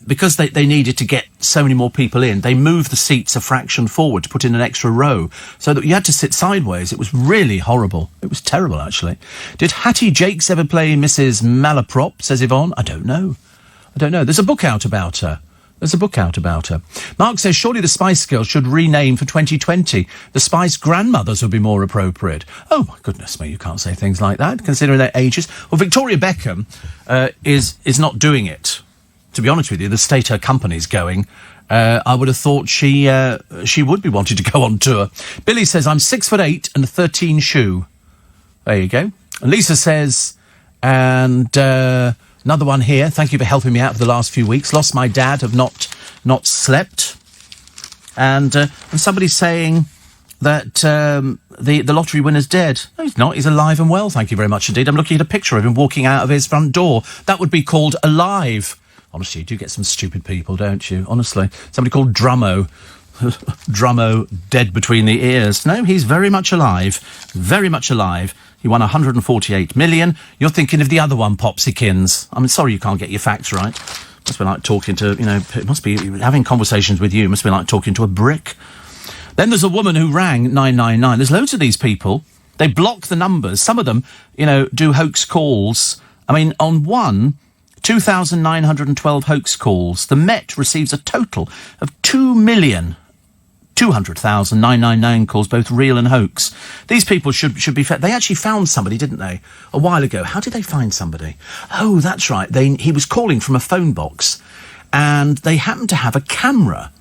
Speaker 1: because they needed to get so many more people in, they moved the seats a fraction forward to put in an extra row so that you had to sit sideways. It was really horrible. It was terrible, actually. Did Hattie Jakes ever play Mrs. Malaprop, says Yvonne? I don't know. There's a book out about her. Mark says, surely the Spice Girls should rename for 2020. The Spice Grandmothers would be more appropriate. Oh, my goodness me, you can't say things like that, considering their ages. Well, Victoria Beckham is not doing it. To be honest with you, the state her company's going, I would have thought she would be wanting to go on tour. Billy says, I'm 6'8" and 13 shoe. There you go. And Lisa says, and... another one here. Thank you for helping me out for the last few weeks. Lost my dad, have not slept. And somebody's saying that the lottery winner's dead. No, he's not. He's alive and well, thank you very much indeed. I'm looking at a picture of him walking out of his front door. That would be called alive. Honestly, you do get some stupid people, don't you? Honestly. Somebody called Drummo. Drummo dead between the ears. No, he's very much alive. Very much alive. He won 148 million. You're thinking of the other one, Popsykins. I'm sorry you can't get your facts right. Must be like talking to, it must be having conversations with you. Must be like talking to a brick. Then there's a woman who rang 999. There's loads of these people. They block the numbers. Some of them, do hoax calls. I mean, on one, 2,912 hoax calls. The Met receives a total of 2,200,999 calls, both real and hoax. These people should be... They actually found somebody, didn't they, a while ago? How did they find somebody? Oh, that's right. He was calling from a phone box, and they happened to have a camera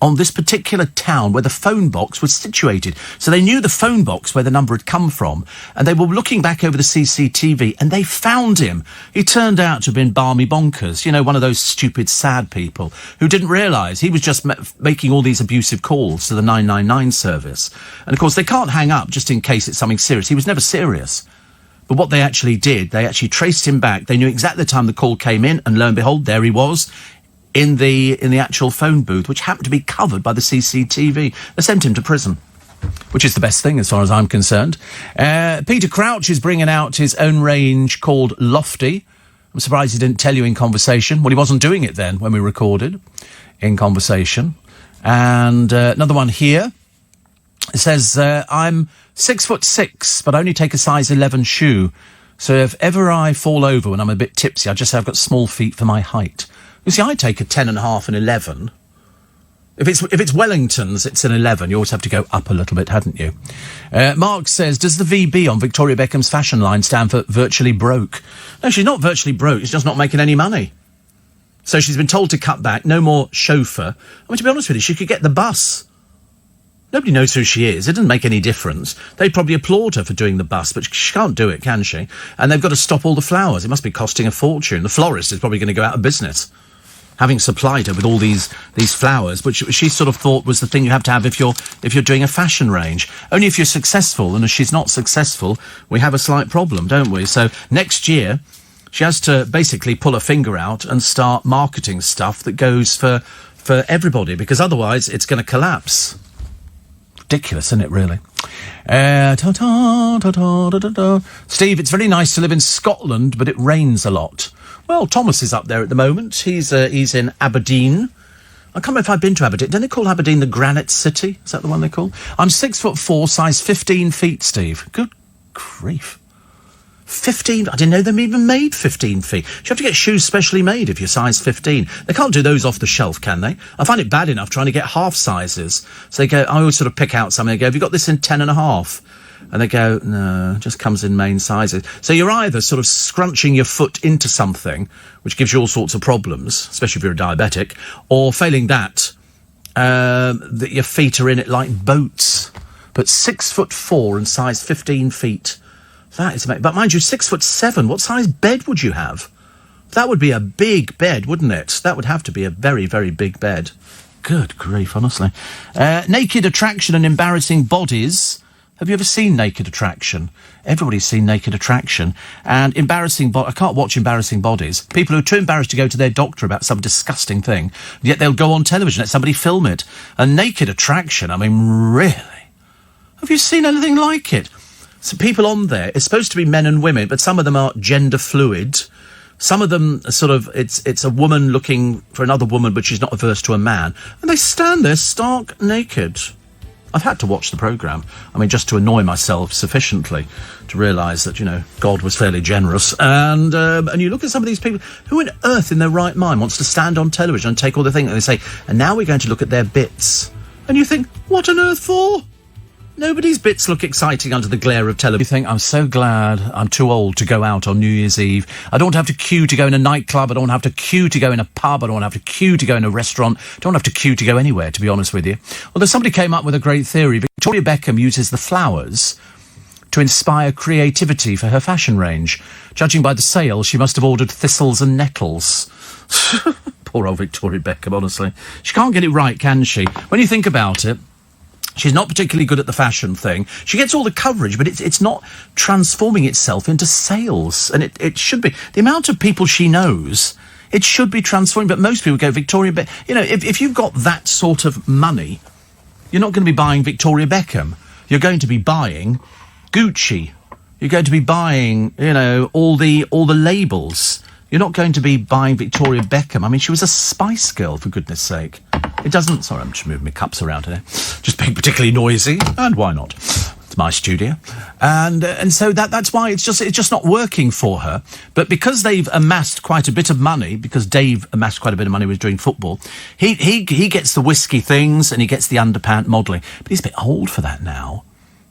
Speaker 1: on this particular town where the phone box was situated. So they knew the phone box where the number had come from, and they were looking back over the CCTV, and they found him. He turned out to have been Barmy Bonkers, you know, one of those stupid, sad people who didn't realise he was just making all these abusive calls to the 999 service. And, of course, they can't hang up just in case it's something serious. He was never serious. But what they actually did, they actually traced him back. They knew exactly the time the call came in, and lo and behold, there he was, in the actual phone booth, which happened to be covered by the CCTV. They sent him to prison, which is the best thing as far as I'm concerned. Peter Crouch is bringing out his own range called Lofty. I'm surprised he didn't tell you in conversation. Well, he wasn't doing it then when we recorded in conversation. And another one here. It says, I'm 6'6", but I only take a size 11 shoe. So if ever I fall over when I'm a bit tipsy, I just say I've got small feet for my height. You see, I take a 10.5 and 11. If it's Wellingtons, it's an 11. You always have to go up a little bit, hadn't you? Mark says, does the VB on Victoria Beckham's fashion line stand for virtually broke? No, she's not virtually broke. She's just not making any money. So she's been told to cut back, no more chauffeur. I mean, to be honest with you, she could get the bus. Nobody knows who she is. It doesn't make any difference. They probably applaud her for doing the bus, but she can't do it, can she? And they've got to stop all the flowers. It must be costing a fortune. The florist is probably going to go out of business, having supplied her with all these flowers, which she sort of thought was the thing you have to have if you're doing a fashion range. Only if you're successful, and if she's not successful, we have a slight problem, don't we? So next year, she has to basically pull her finger out and start marketing stuff that goes for everybody, because otherwise it's going to collapse. Ridiculous, isn't it, really? Steve, it's very nice to live in Scotland, but it rains a lot. Well, Thomas is up there at the moment. He's in Aberdeen. I can't remember if I've been to Aberdeen. Don't they call Aberdeen the Granite City? Is that the one they call? I'm 6'4", size 15 feet, Steve. Good grief. 15? I didn't know they even made 15 feet. You have to get shoes specially made if you're size 15. They can't do those off the shelf, can they? I find it bad enough trying to get half sizes. So they go, I always sort of pick out something. They go, have you got this in 10.5? And they go, no, it just comes in main sizes. So you're either sort of scrunching your foot into something, which gives you all sorts of problems, especially if you're a diabetic, or failing that, that your feet are in it like boats. But 6'4" and size 15 feet. That is amazing. But mind you, 6'7", what size bed would you have? That would be a big bed, wouldn't it? That would have to be a very, very big bed. Good grief, honestly. Naked Attraction and Embarrassing Bodies. Have you ever seen Naked Attraction? Everybody's seen Naked Attraction. And I can't watch Embarrassing Bodies. People who are too embarrassed to go to their doctor about some disgusting thing, yet they'll go on television, let somebody film it. And Naked Attraction, I mean, really? Have you seen anything like it? So people on there, it's supposed to be men and women, but some of them are gender fluid. Some of them are sort of, it's a woman looking for another woman, but she's not averse to a man. And they stand there stark naked. I've had to watch the programme. I mean, just to annoy myself sufficiently to realise that, you know, God was fairly generous. And you look at some of these people, who on earth in their right mind wants to stand on television and take all the things, and they say, and now we're going to look at their bits. And you think, what on earth for? Nobody's bits look exciting under the glare of television. You think, I'm so glad I'm too old to go out on New Year's Eve. I don't have to queue to go in a nightclub. I don't have to queue to go in a pub. I don't have to queue to go in a restaurant. I don't have to queue to go anywhere, to be honest with you. Although somebody came up with a great theory. Victoria Beckham uses the flowers to inspire creativity for her fashion range. Judging by the sale, she must have ordered thistles and nettles. Poor old Victoria Beckham, honestly. She can't get it right, can she? When you think about it, she's not particularly good at the fashion thing. She gets all the coverage, but it's not transforming itself into sales. And it should be. The amount of people she knows, it should be transforming. But most people go, Victoria Beckham. You know, if you've got that sort of money, you're not going to be buying Victoria Beckham. You're going to be buying Gucci. You're going to be buying, you know, all the labels. You're not going to be buying Victoria Beckham. I mean, she was a Spice Girl, for goodness sake. It doesn't... Sorry, I'm just moving my cups around here. Just being particularly noisy, and why not? It's my studio. And so that's why it's just not working for her. But because they've amassed quite a bit of money, because Dave amassed quite a bit of money with doing football, he gets the whiskey things and he gets the underpant modelling. But he's a bit old for that now.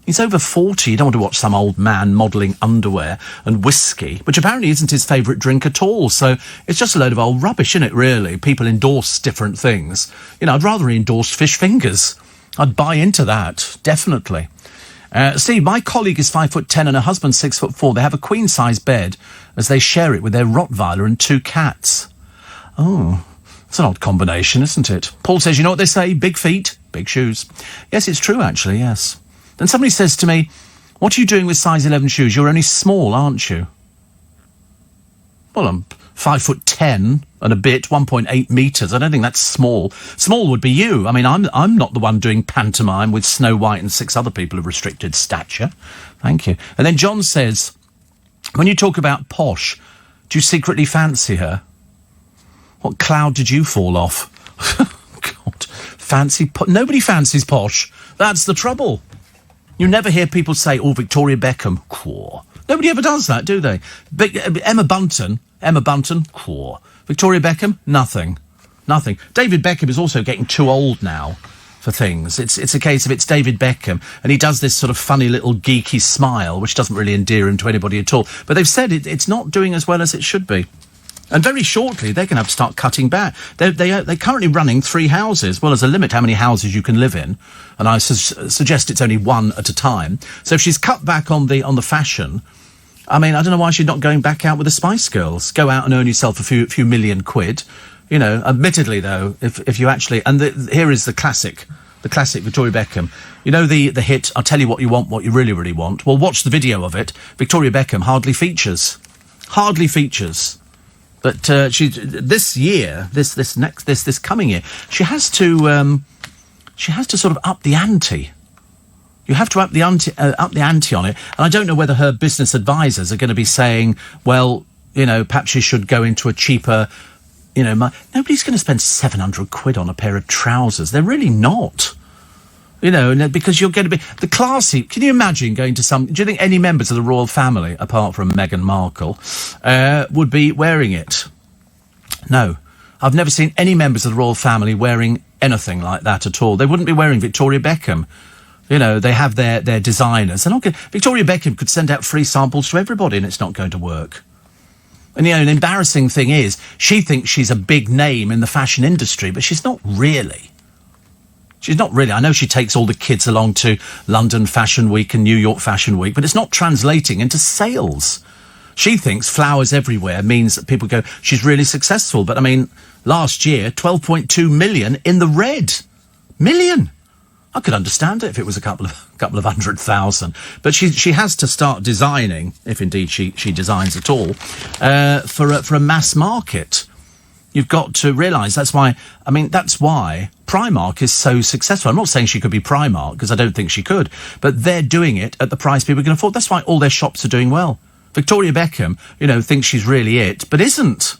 Speaker 1: He's over 40. You don't want to watch some old man modelling underwear and whiskey, which apparently isn't his favourite drink at all. So it's just a load of old rubbish, isn't it, really? People endorse different things. You know, I'd rather he endorsed fish fingers. I'd buy into that, definitely. Steve, my colleague is 5'10" and her husband's 6'4". They have a queen-size bed as they share it with their Rottweiler and 2 cats. Oh, it's an odd combination, isn't it? Paul says, you know what they say? Big feet, big shoes. Yes, it's true, actually, yes. Then somebody says to me, what are you doing with size 11 shoes? You're only small, aren't you? Well, I'm 5'10" and a bit, 1.8 metres. I don't think that's small. Small would be you. I mean, I'm not the one doing pantomime with Snow White and 6 other people of restricted stature. Thank you. And then John says, when you talk about posh, do you secretly fancy her? What cloud did you fall off? God, nobody fancies posh. That's the trouble. You never hear people say, oh, Victoria Beckham, quaw. Nobody ever does that, do they? Emma Bunton, quaw. Victoria Beckham, nothing. David Beckham is also getting too old now for things. It's a case of it's David Beckham, and he does this sort of funny little geeky smile, which doesn't really endear him to anybody at all. But they've said it's not doing as well as it should be. And very shortly, they're going to have to start cutting back. They're currently running 3 houses. Well, there's a limit how many houses you can live in, and I suggest it's only 1 at a time. So if she's cut back on the fashion, I mean, I don't know why she's not going back out with the Spice Girls. Go out and earn yourself a few million quid. You know, admittedly, though, if you actually... And here is the classic Victoria Beckham. You know the hit, I'll tell you what you want, what you really, really want. Well, watch the video of it. Victoria Beckham hardly features. But she this coming year, she has to sort of up the ante. You have to up the ante on it. And I don't know whether her business advisors are going to be saying, well, you know, perhaps she should go into a cheaper, you know, nobody's going to spend 700 quid on a pair of trousers. They're really not. You know, because you're going to be the classy. Can you imagine going to do you think any members of the royal family, apart from Meghan Markle, would be wearing it? No. I've never seen any members of the royal family wearing anything like that at all. They wouldn't be wearing Victoria Beckham. You know, they have their designers. They're not good. Victoria Beckham could send out free samples to everybody and it's not going to work. And, you know, an embarrassing thing is, she thinks she's a big name in the fashion industry, but she's not really. She's not really. I know she takes all the kids along to London Fashion Week and New York Fashion Week, but it's not translating into sales. She thinks flowers everywhere means that people go, she's really successful. But, I mean, last year, 12.2 million in the red. Million. I could understand it if it was a couple of 100,000. But she has to start designing, if indeed she designs at all, for a mass market. You've got to realise that's why Primark is so successful. I'm not saying she could be Primark, because I don't think she could, but they're doing it at the price people can afford. That's why all their shops are doing well. Victoria Beckham, you know, thinks she's really it, but isn't.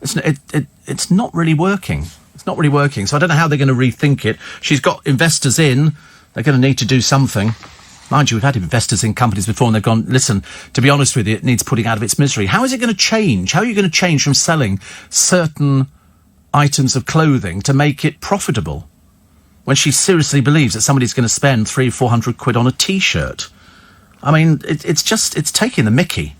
Speaker 1: It's not really working. It's not really working. So I don't know how they're going to rethink it. She's got investors in. They're going to need to do something. Mind you, we've had investors in companies before and they've gone, listen, to be honest with you, it needs putting out of its misery. How is it going to change? How are you going to change from selling certain items of clothing to make it profitable when she seriously believes that somebody's going to spend 300-400 quid on a T-shirt? I mean, it's taking the mickey.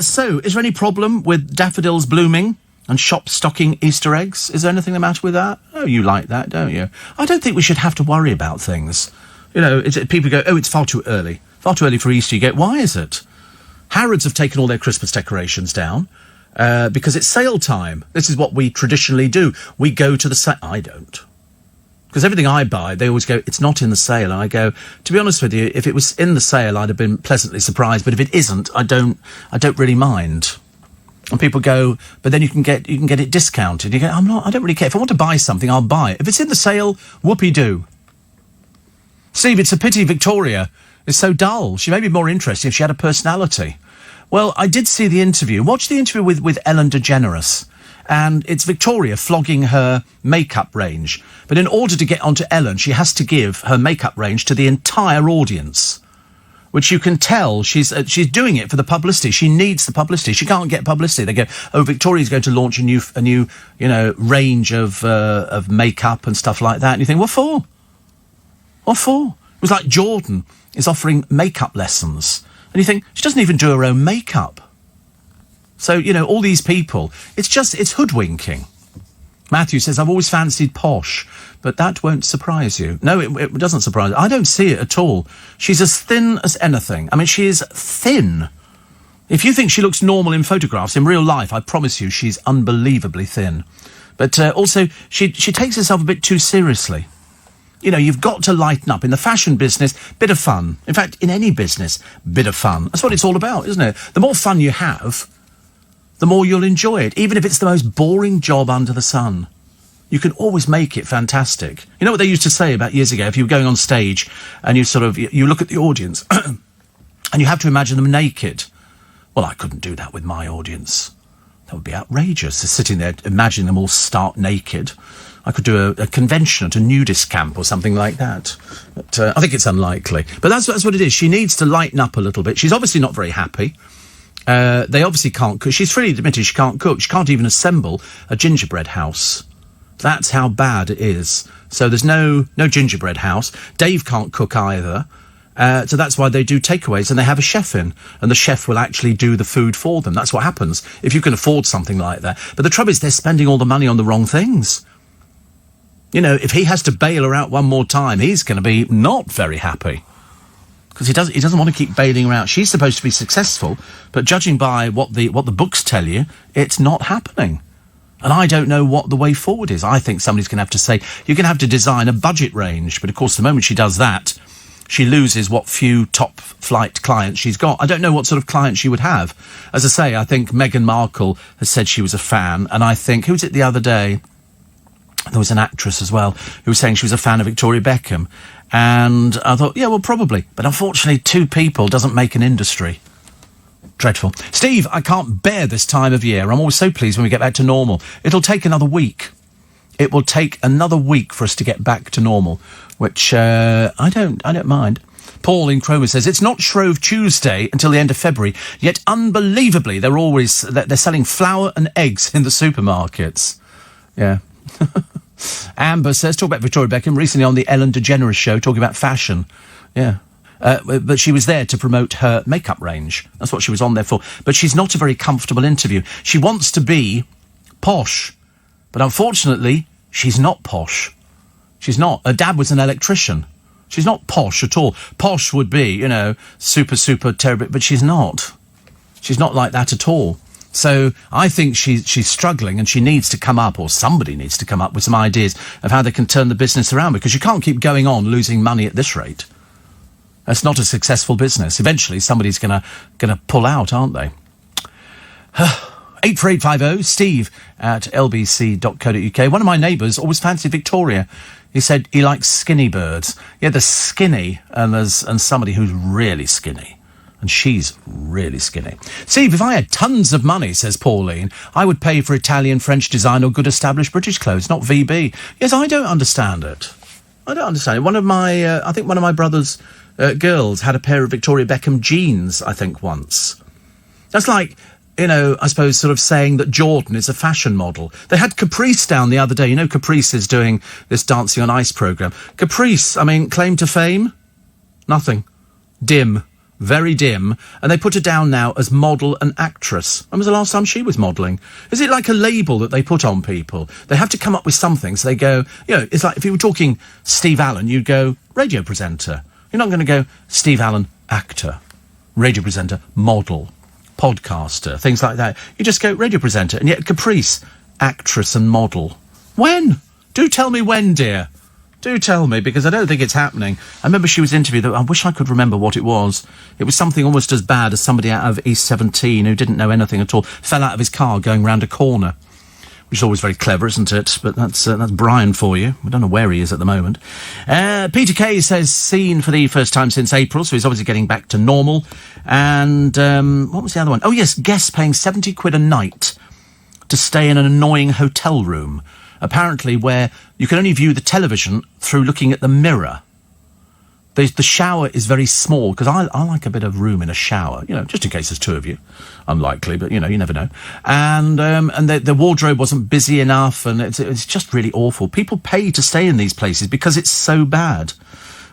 Speaker 1: So, is there any problem with daffodils blooming and shops stocking Easter eggs? Is there anything the matter with that? Oh, you like that, don't you? I don't think we should have to worry about things. You know, people go, oh, it's far too early for Easter. You go, why is it? Harrods have taken all their Christmas decorations down because it's sale time. This is what we traditionally do. We go to the sale. I don't. Because everything I buy, they always go, it's not in the sale. And I go, to be honest with you, if it was in the sale, I'd have been pleasantly surprised. But if it isn't, I don't really mind. And people go, but then you can get it discounted. You go, I don't really care. If I want to buy something, I'll buy it. If it's in the sale, whoopee-doo. Steve, it's a pity Victoria is so dull. She may be more interesting if she had a personality. Well, I did see the interview. Watch the interview with Ellen DeGeneres. And it's Victoria flogging her makeup range. But in order to get onto Ellen, she has to give her makeup range to the entire audience. Which you can tell she's doing it for the publicity. She needs the publicity. She can't get publicity. They go, oh, Victoria's going to launch a new range of makeup and stuff like that. And you think, what for? What for? was like Jordan is offering makeup lessons. And you think, she doesn't even do her own makeup. So, you know, all these people, it's hoodwinking. Matthew says, I've always fancied posh, but that won't surprise you. No, it doesn't surprise you. I don't see it at all. She's as thin as anything. I mean, she is thin. If you think she looks normal in photographs, in real life, I promise you she's unbelievably thin. But also, she takes herself a bit too seriously. You know, you've got to lighten up. In the fashion business, bit of fun. In fact, in any business, bit of fun. That's what it's all about, isn't it? The more fun you have, the more you'll enjoy it, even if it's the most boring job under the sun. You can always make it fantastic. You know what they used to say about years ago? If you were going on stage and you look at the audience and you have to imagine them naked. Well, I couldn't do that with my audience. That would be outrageous, just sitting there imagining them all stark naked. I could do a convention at a nudist camp or something like that. But I think it's unlikely. But that's what it is. She needs to lighten up a little bit. She's obviously not very happy. They obviously can't cook. She's freely admitted she can't cook. She can't even assemble a gingerbread house. That's how bad it is. So there's no gingerbread house. Dave can't cook either. So that's why they do takeaways and they have a chef in. And the chef will actually do the food for them. That's what happens if you can afford something like that. But the trouble is they're spending all the money on the wrong things. You know, if he has to bail her out one more time, he's going to be not very happy. Because he doesn't want to keep bailing her out. She's supposed to be successful, but judging by what the books tell you, it's not happening. And I don't know what the way forward is. I think somebody's going to have to say, you're going to have to design a budget range. But of course, the moment she does that, she loses what few top flight clients she's got. I don't know what sort of client she would have. As I say, I think Meghan Markle has said she was a fan. And I think, who was it the other day? There was an actress as well who was saying she was a fan of Victoria Beckham. And I thought, yeah, well, probably. But unfortunately, two people doesn't make an industry. Dreadful. Steve, I can't bear this time of year. I'm always so pleased when we get back to normal. It'll take another week. It will take another week for us to get back to normal, which I don't mind. Paul in Cromer says, it's not Shrove Tuesday until the end of February, yet unbelievably they're selling flour and eggs in the supermarkets. Yeah. Amber says, talk about Victoria Beckham recently on the Ellen DeGeneres show, talking about fashion. Yeah. But she was there to promote her makeup range. That's what she was on there for. But she's not a very comfortable interview. She wants to be posh. But unfortunately, she's not posh. She's not. Her dad was an electrician. She's not posh at all. Posh would be, you know, super, super terrible. But she's not. She's not like that at all. So I think she's struggling and she needs to come up, or somebody needs to come up with some ideas of how they can turn the business around, because you can't keep going on losing money at this rate. That's not a successful business. Eventually somebody's gonna pull out, aren't they? 84850 steve at lbc.co.uk. One of my neighbours always fancied Victoria. He said he likes skinny birds. Yeah, there's skinny and somebody who's really skinny. And she's really skinny. Steve, if I had tons of money, says Pauline, I would pay for Italian, French design or good established British clothes, not VB. Yes, I don't understand it. I don't understand it. One of my, I think one of my brother's girls had a pair of Victoria Beckham jeans, I think, once. That's like, you know, I suppose sort of saying that Jordan is a fashion model. They had Caprice down the other day. You know, Caprice is doing this Dancing on Ice programme. Caprice, I mean, claim to fame? Nothing. Dim. Very dim, and they put her down now as model and actress. When was the last time she was modelling? Is it like a label that they put on people? They have to come up with something, so they go, you know, it's like if you were talking Steve Allen, you'd go radio presenter. You're not going to go Steve Allen, actor, radio presenter, model, podcaster, things like that. You just go radio presenter, and yet Caprice, actress and model. When? Do tell me when, dear. Do tell me, because I don't think it's happening. I remember she was interviewed. I wish I could remember what it was. It was something almost as bad as somebody out of East 17 who didn't know anything at all, fell out of his car going round a corner, which is always very clever, isn't it? But that's Brian for you. I don't know where he is at the moment. Peter Kay says, seen for the first time since April, so he's obviously getting back to normal. And what was the other one? Oh, yes, guests paying 70 quid a night to stay in an annoying hotel room, apparently where you can only view the television through looking at the mirror. The shower is very small, because I like a bit of room in a shower, you know, just in case there's two of you. Unlikely, but, you know, you never know. And the wardrobe wasn't busy enough, and it's just really awful. People pay to stay in these places because it's so bad.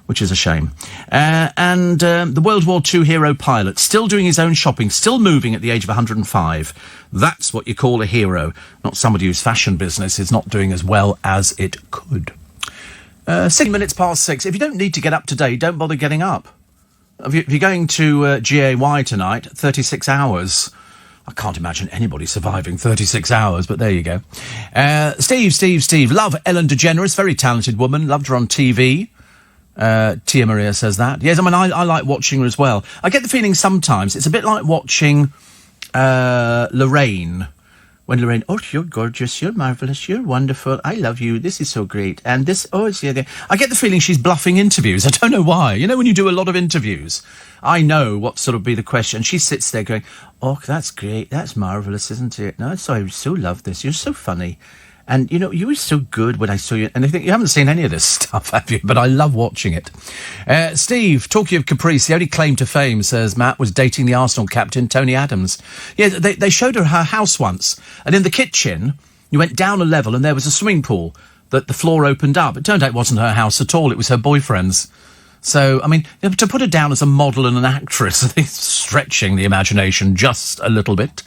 Speaker 1: which is a shame. And the World War II hero pilot, still doing his own shopping, still moving at the age of 105. That's what you call a hero, not somebody whose fashion business is not doing as well as it could. 6 minutes past 6. If you don't need to get up today, don't bother getting up. If you're going to GAY tonight, 36 hours. I can't imagine anybody surviving 36 hours, but there you go. Steve. Love Ellen DeGeneres, very talented woman. Loved her on TV. Tia Maria says that. Yes, I mean, I like watching her as well. I get the feeling sometimes it's a bit like watching Lorraine. When Lorraine, oh, you're gorgeous, you're marvellous, you're wonderful, I love you, this is so great, and this, oh, it's the other. I get the feeling she's bluffing interviews. I don't know why. You know, when you do a lot of interviews, I know what sort of be the question. She sits there going, oh, that's great, that's marvellous, isn't it? No, I so love this, you're so funny. And, you know, you were so good when I saw you. And I think you haven't seen any of this stuff, have you? But I love watching it. Steve, talking of Caprice, the only claim to fame, says Matt, was dating the Arsenal captain, Tony Adams. Yeah, they showed her house once. And in the kitchen, you went down a level and there was a swimming pool that the floor opened up. It turned out it wasn't her house at all. It was her boyfriend's. So, I mean, to put her down as a model and an actress, I think it's stretching the imagination just a little bit.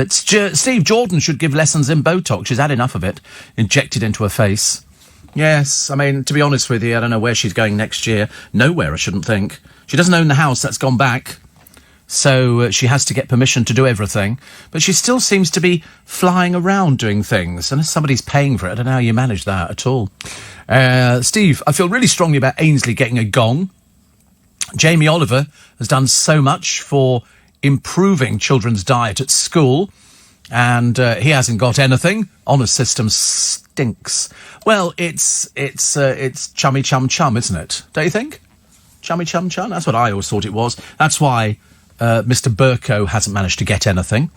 Speaker 1: Steve, Jordan should give lessons in Botox. She's had enough of it, injected into her face. Yes, I mean, to be honest with you, I don't know where she's going next year. Nowhere, I shouldn't think. She doesn't own the house, that's gone back. So she has to get permission to do everything. But she still seems to be flying around doing things. Unless somebody's paying for it, I don't know how you manage that at all. Steve, I feel really strongly about Ainsley getting a gong. Jamie Oliver has done so much for improving children's diet at school, and he hasn't got anything. Honour system stinks. Well, it's chummy chum chum, isn't it? Don't you think? Chummy chum chum? That's what I always thought it was. That's why Mr. Burko hasn't managed to get anything,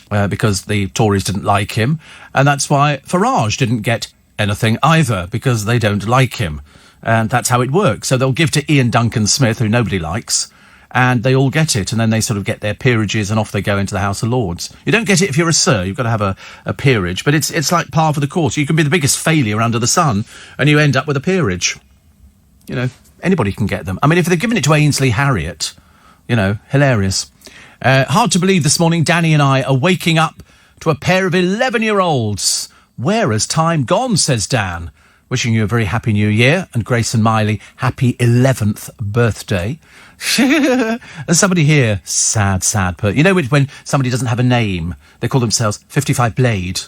Speaker 1: because the Tories didn't like him, and that's why Farage didn't get anything either, because they don't like him. And that's how it works. So they'll give to Ian Duncan Smith, who nobody likes, and they all get it, and then they sort of get their peerages and off they go into the House of Lords. You don't get it if you're a sir. You've got to have a peerage, but it's like par for the course. You can be the biggest failure under the sun, and you end up with a peerage. You know, anybody can get them. I mean, if they're giving it to Ainsley Harriott, you know, hilarious. Hard to believe this morning Danny and I are waking up to a pair of 11-year-olds. Where has time gone, says Dan. Wishing you a very happy new year, and Grace and Miley, happy 11th birthday. And somebody here, sad, you know when somebody doesn't have a name, they call themselves 55 Blade.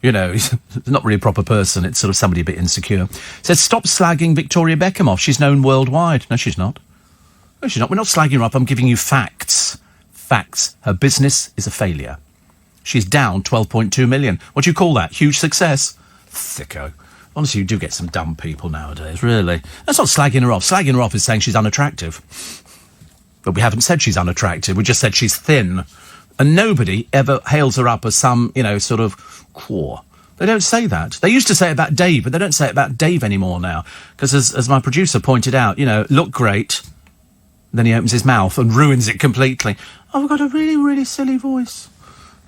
Speaker 1: You know, he's not really a proper person, it's sort of somebody a bit insecure. Says, stop slagging Victoria Beckham off, she's known worldwide. No, she's not. No, she's not. We're not slagging her up, I'm giving you facts. Facts. Her business is a failure. She's down 12.2 million. What do you call that? Huge success? Thicko. Honestly, you do get some dumb people nowadays, really. That's not slagging her off. Slagging her off is saying she's unattractive. But we haven't said she's unattractive. We just said she's thin. And nobody ever hails her up as some, you know, sort of core. They don't say that. They used to say it about Dave, but they don't say it about Dave anymore now. Because as my producer pointed out, you know, look great. Then he opens his mouth and ruins it completely. I've got a really, really silly voice.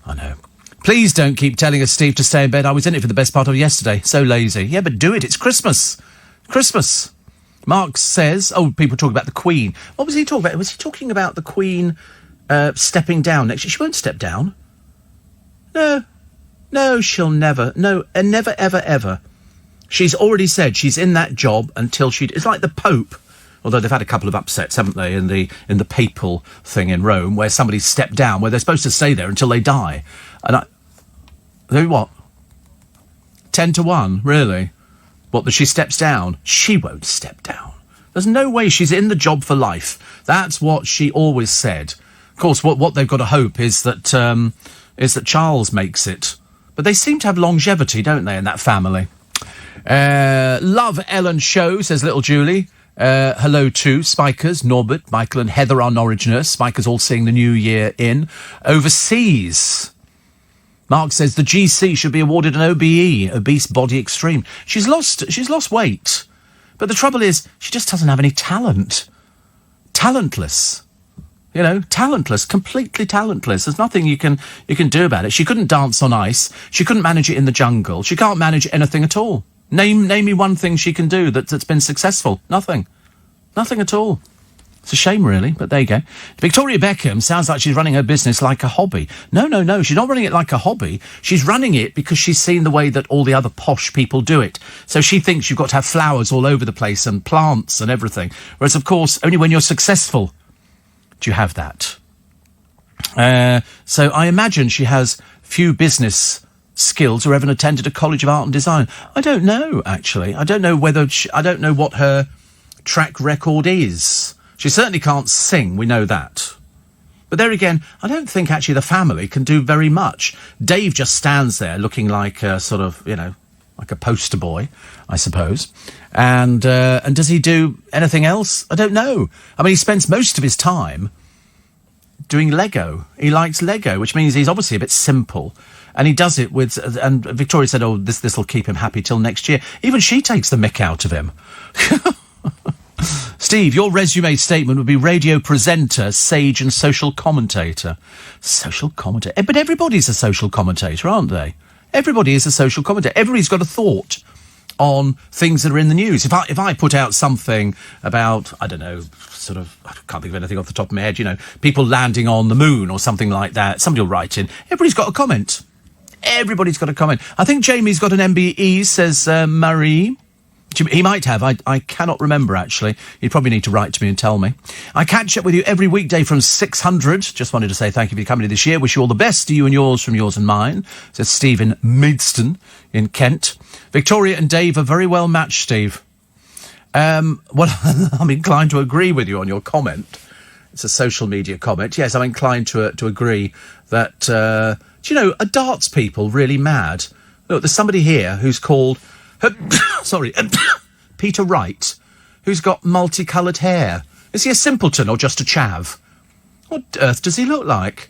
Speaker 1: I know. Please don't keep telling us, Steve, to stay in bed. I was in it for the best part of yesterday. So lazy. Yeah, but do it. It's Christmas. Christmas. Mark says... Oh, people talk about the Queen. What was he talking about? Was he talking about the Queen stepping down next year? She won't step down. No, she'll never. No, never, ever, ever. She's already said she's in that job until she... It's like the Pope. Although they've had a couple of upsets, haven't they, in the papal thing in Rome, where somebody stepped down, where they're supposed to stay there until they die. And what? 10-1, really? What, that she steps down? She won't step down. There's no way. She's in the job for life. That's what she always said. Of course, what they've got to hope is that Charles makes it. But they seem to have longevity, don't they, in that family? Love Ellen show, says little Julie. Hello to Spikers, Norbert, Michael and Heather, our Norwich nurse. Spikers all seeing the new year in. Overseas. Mark says the GC should be awarded an OBE, Obese Body Extreme. She's lost weight. But the trouble is, she just doesn't have any talent. Talentless. You know, talentless, completely talentless. There's nothing you can do about it. She couldn't dance on ice. She couldn't manage it in the jungle. She can't manage anything at all. Name me one thing she can do that's been successful. Nothing. Nothing at all. It's a shame, really, but there you go. Victoria Beckham sounds like she's running her business like a hobby. No, she's not running it like a hobby. She's running it because she's seen the way that all the other posh people do it. So she thinks you've got to have flowers all over the place and plants and everything. Whereas, of course, only when you're successful do you have that. So I imagine she has few business skills or ever attended a college of art and design. I don't know, actually. I don't know I don't know what her track record is. She certainly can't sing, we know that. But there again, I don't think actually the family can do very much. Dave just stands there looking like a sort of, like a poster boy, I suppose. And does he do anything else? I don't know. I mean, he spends most of his time doing Lego. He likes Lego, which means he's obviously a bit simple. And he does it with... And Victoria said, this will keep him happy till next year. Even she takes the mick out of him. Steve, your resume statement would be radio presenter, sage and social commentator. Social commentator. But everybody's a social commentator, aren't they? Everybody is a social commentator. Everybody's got a thought on things that are in the news. If I put out something about, I don't know, sort of, I can't think of anything off the top of my head, people landing on the moon or something like that, somebody will write in. Everybody's got a comment. Everybody's got a comment. I think Jamie's got an MBE, says Marie. He might have. I cannot remember, actually. You'd probably need to write to me and tell me. I catch up with you every weekday from 600. Just wanted to say thank you for your company this year. Wish you all the best to you and yours from yours and mine, says Steve in Maidstone in Kent. Victoria and Dave are very well matched, Steve. Well, I'm inclined to agree with you on your comment. It's a social media comment. Yes, I'm inclined to agree that, do you know, are darts people really mad? Look, there's somebody here who's called... Peter Wright, who's got multicoloured hair. Is he a simpleton or just a chav? What earth does he look like?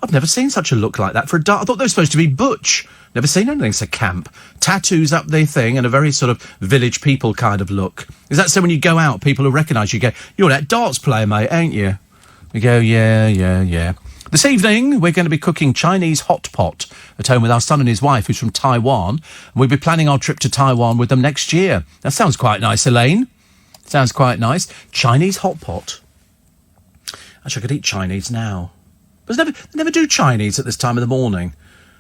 Speaker 1: I've never seen such a look like that for a dart. I thought they were supposed to be butch. Never seen anything so camp. Tattoos up their thing and a very sort of village people kind of look. Is that so when you go out, people who recognise you go, you're that darts player, mate, ain't you? We go, yeah. This evening, we're going to be cooking Chinese hot pot at home with our son and his wife, who's from Taiwan. We'll be planning our trip to Taiwan with them next year. That sounds quite nice, Elaine. Sounds quite nice. Chinese hot pot. Actually, I could eat Chinese now. But they never do Chinese at this time of the morning.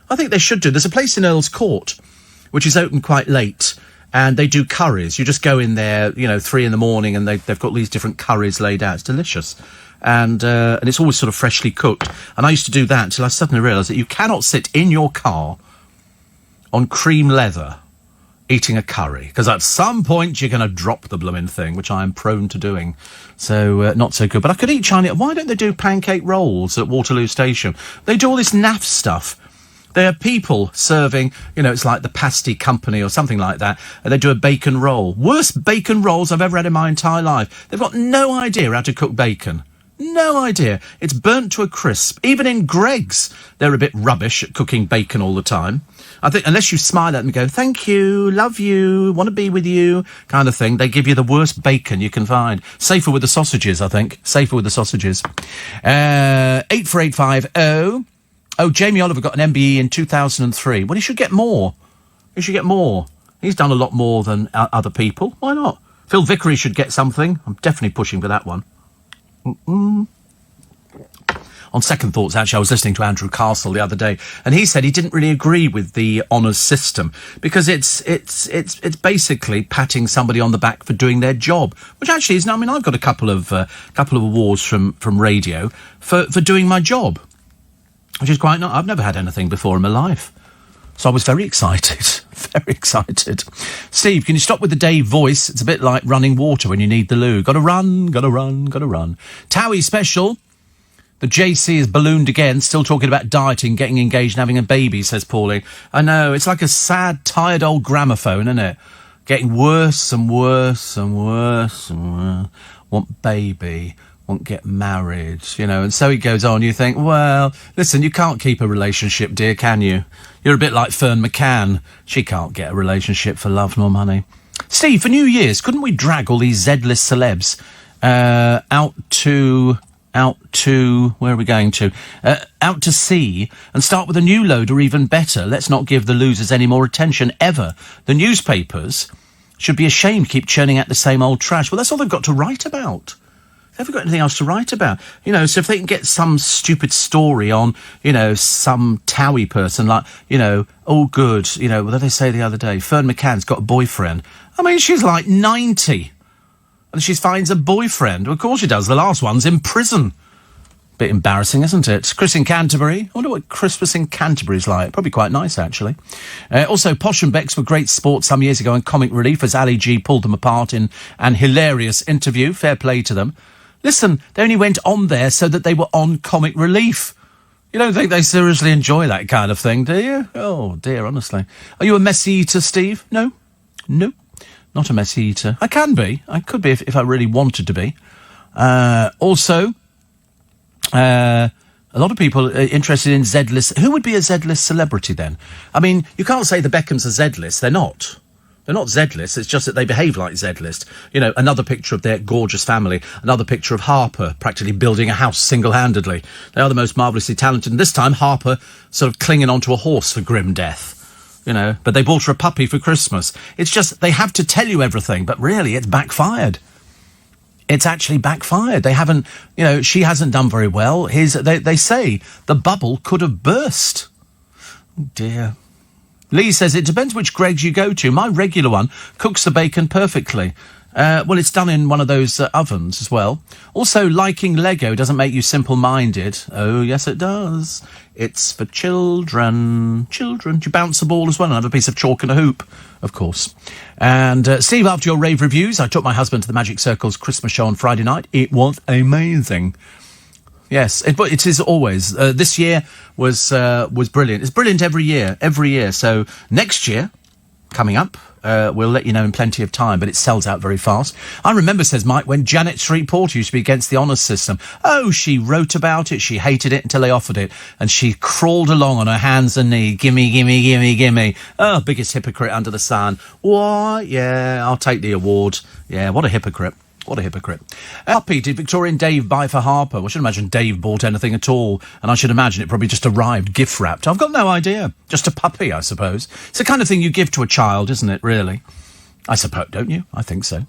Speaker 1: I think they should do. There's a place in Earl's Court, which is open quite late, and they do curries. You just go in there, 3 in the morning, and they've got these different curries laid out. It's delicious. And it's always sort of freshly cooked. And I used to do that until I suddenly realised that you cannot sit in your car on cream leather eating a curry, because at some point you're going to drop the blooming thing, which I am prone to doing. So, not so good. But I could eat Chinese. Why don't they do pancake rolls at Waterloo Station? They do all this naff stuff. There are people serving, it's like the Pasty Company or something like that, and they do a bacon roll. Worst bacon rolls I've ever had in my entire life. They've got no idea how to cook bacon. No idea. It's burnt to a crisp. Even in Greggs, they're a bit rubbish at cooking bacon all the time. I think unless you smile at them and go, thank you, love you, want to be with you, kind of thing, they give you the worst bacon you can find. Safer with the sausages, I think. Safer with the sausages. 84850. Oh, Jamie Oliver got an MBE in 2003. Well, he should get more. He's done a lot more than other people. Why not? Phil Vickery should get something. I'm definitely pushing for that one. On second thoughts, actually, I was listening to Andrew Castle the other day, and he said he didn't really agree with the honours system because it's basically patting somebody on the back for doing their job, which actually is. I mean, I've got a couple of awards from radio for doing my job, which is quite nice. I've never had anything before in my life, so I was very excited. Very excited. Steve, can you stop with the Dave voice? It's a bit like running water when you need the loo. Gotta run. Towie special. The JC is ballooned again, still talking about dieting, getting engaged and having a baby, says Pauline. I know, it's like a sad, tired old gramophone, isn't it? Getting worse and worse and worse and worse. Want baby, want get married, and so it goes on. You think, well, listen, you can't keep a relationship, dear, can you? You're a bit like Fern McCann. She can't get a relationship for love nor money. Steve, for New Year's, couldn't we drag all these Z-list celebs out to where are we going to? Out to sea and start with a new load, or even better, let's not give the losers any more attention ever. The newspapers should be ashamed to keep churning out the same old trash. Well, that's all they've got to write about. They haven't got anything else to write about. You know, so if they can get some stupid story on, you know, some Towie person, like, you know, oh, good, you know, what did they say the other day? Fern McCann's got a boyfriend. I mean, she's like 90. And she finds a boyfriend. Well, of course she does. The last one's in prison. Bit embarrassing, isn't it? Chris in Canterbury. I wonder what Christmas in Canterbury's like. Probably quite nice, actually. Also, Posh and Becks were great sport some years ago in Comic Relief as Ali G pulled them apart in an hilarious interview. Fair play to them. Listen, they only went on there so that they were on Comic Relief. You don't think they seriously enjoy that kind of thing, do you? Oh, dear, honestly. Are you a messy eater, Steve? No. No. Not a messy eater. I can be. I could be if I really wanted to be. Also, a lot of people are interested in Z-list. Who would be a Z-list celebrity then? I mean, you can't say the Beckhams are Z-list. They're not. They're not Z-list. It's just that they behave like Z-list. You know, another picture of their gorgeous family. Another picture of Harper practically building a house single-handedly. They are the most marvellously talented. And this time, Harper sort of clinging onto a horse for grim death. You know, but they bought her a puppy for Christmas. It's just, they have to tell you everything, but really, it's backfired. It's actually backfired. They haven't, you know, she hasn't done very well. They say the bubble could have burst. Oh, dear. Lee says, it depends which Greggs you go to. My regular one cooks the bacon perfectly. Well, it's done in one of those ovens as well. Also, liking Lego doesn't make you simple-minded. Oh, yes, it does. It's for children. Children. Do you bounce a ball as well and have a piece of chalk and a hoop? Of course. And, Steve, after your rave reviews, I took my husband to the Magic Circle's Christmas show on Friday night. It was amazing. Yes, it is always. This year was brilliant. It's brilliant every year. So next year, coming up, we'll let you know in plenty of time, but it sells out very fast. I remember, says Mike, when Janet Street Porter used to be against the honours system. Oh, she wrote about it, she hated it until they offered it, and she crawled along on her hands and knees. Gimme, gimme, gimme, gimme. Oh, biggest hypocrite under the sun. What? Yeah, I'll take the award. Yeah, what a hypocrite. What a hypocrite. Puppy did Victorian Dave buy for Harper? Well, I should imagine Dave bought anything at all, and I should imagine it probably just arrived gift-wrapped. I've got no idea. Just a puppy, I suppose. It's the kind of thing you give to a child, isn't it, really? I suppose, don't you? I think so.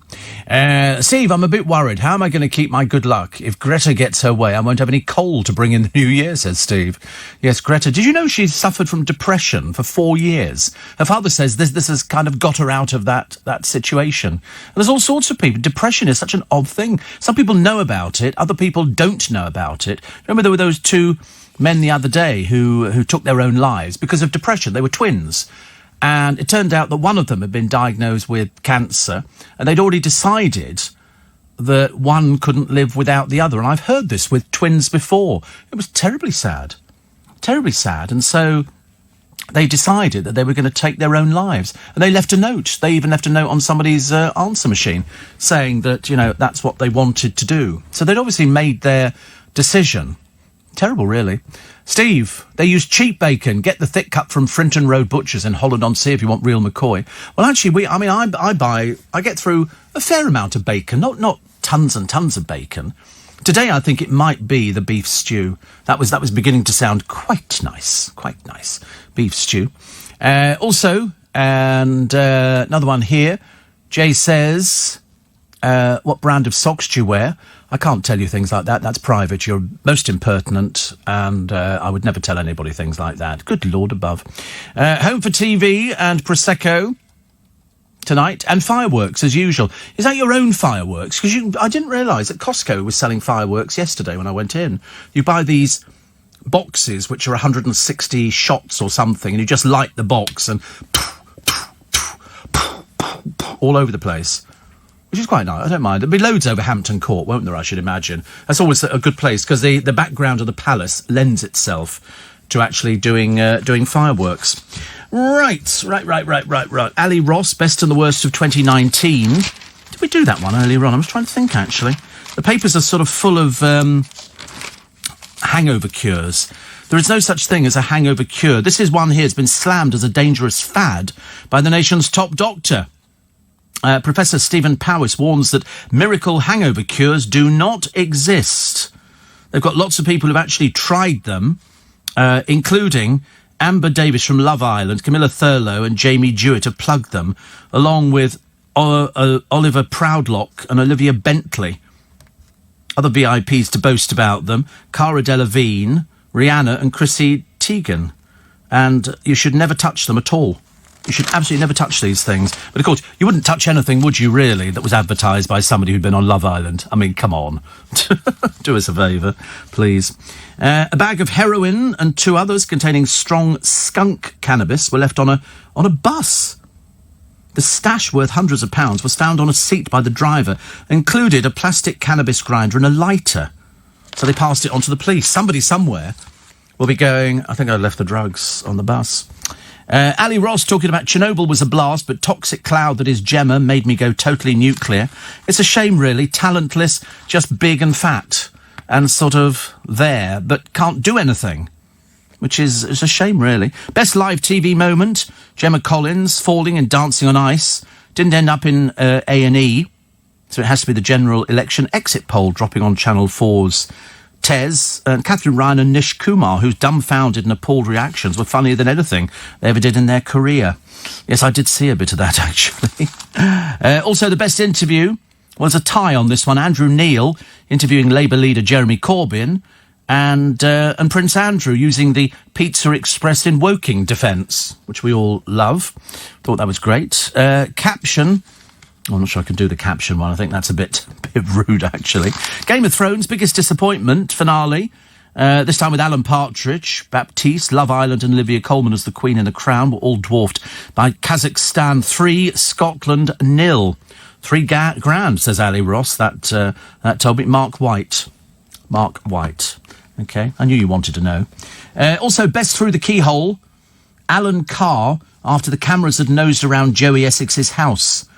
Speaker 1: Steve, I'm a bit worried. How am I going to keep my good luck? If Greta gets her way, I won't have any coal to bring in the new year, says Steve. Yes, Greta. Did you know she's suffered from depression for 4 years? Her father says this has kind of got her out of that situation. And there's all sorts of people. Depression is such an odd thing. Some people know about it. Other people don't know about it. Remember there were those two men the other day who took their own lives because of depression. They were twins. And it turned out that one of them had been diagnosed with cancer, and they'd already decided that one couldn't live without the other. And I've heard this with twins before. It was terribly sad. Terribly sad. And so they decided that they were going to take their own lives. And they left a note. They even left a note on somebody's answer machine saying that, you know, that's what they wanted to do. So they'd obviously made their decision. Terrible, really. Steve, they use cheap bacon. Get the thick cut from Frinton Road Butchers in Holland-on-Sea if you want real McCoy. Well, actually, I get through a fair amount of bacon, not tons and tons of bacon. Today, I think it might be the beef stew. That was beginning to sound quite nice. Beef stew. Also, and another one here. Jay says, what brand of socks do you wear? I can't tell you things like that. That's private. You're most impertinent, and I would never tell anybody things like that. Good Lord above. Home for TV and Prosecco tonight, and fireworks as usual. Is that your own fireworks? Because I didn't realise that Costco was selling fireworks yesterday when I went in. You buy these boxes which are 160 shots or something, and you just light the box and all over the place. Which is quite nice. I don't mind. There'll be loads over Hampton Court, won't there, I should imagine? That's always a good place, because the background of the palace lends itself to actually doing fireworks. Right. Ali Ross, best and the worst of 2019. Did we do that one earlier on? I was trying to think, actually. The papers are sort of full of hangover cures. There is no such thing as a hangover cure. This is one here has been slammed as a dangerous fad by the nation's top doctor. Professor Stephen Powis warns that miracle hangover cures do not exist. They've got lots of people who've actually tried them, including Amber Davis from Love Island, Camilla Thurlow and Jamie Jewett have plugged them, along with Oliver Proudlock and Olivia Bentley. Other VIPs to boast about them: Cara Delevingne, Rihanna and Chrissy Teigen. And you should never touch them at all. You should absolutely never touch these things. But of course, you wouldn't touch anything, would you, really, that was advertised by somebody who'd been on Love Island? I mean, come on. Do us a favour, please. A bag of heroin and 2 others containing strong skunk cannabis were left on a bus. The stash, worth hundreds of pounds, was found on a seat by the driver, included a plastic cannabis grinder and a lighter. So they passed it on to the police. Somebody somewhere will be going, I think I left the drugs on the bus. Ali Ross talking about Chernobyl was a blast, but toxic cloud that is Gemma made me go totally nuclear. It's a shame, really. Talentless, just big and fat, and sort of there, but can't do anything. Which is a shame, really. Best live TV moment, Gemma Collins falling and dancing on ice. Didn't end up in A&E, so it has to be the general election exit poll dropping on Channel 4's Tez, and Catherine Ryan and Nish Kumar, whose dumbfounded and appalled reactions were funnier than anything they ever did in their career. Yes, I did see a bit of that, actually. Also, the best interview was a tie on this one. Andrew Neil interviewing Labour leader Jeremy Corbyn, and Prince Andrew using the Pizza Express in Woking defence, which we all love. Thought that was great. Caption... I'm not sure I can do the caption one. I think that's a bit rude, actually. Game of Thrones, biggest disappointment, finale. This time with Alan Partridge, Baptiste, Love Island and Olivia Colman as the Queen and the Crown were all dwarfed by Kazakhstan 3, Scotland 0. 3 grand, says Ali Ross. That told me. Mark White. Okay, I knew you wanted to know. Also, best through the keyhole, Alan Carr, after the cameras had nosed around Joey Essex's house.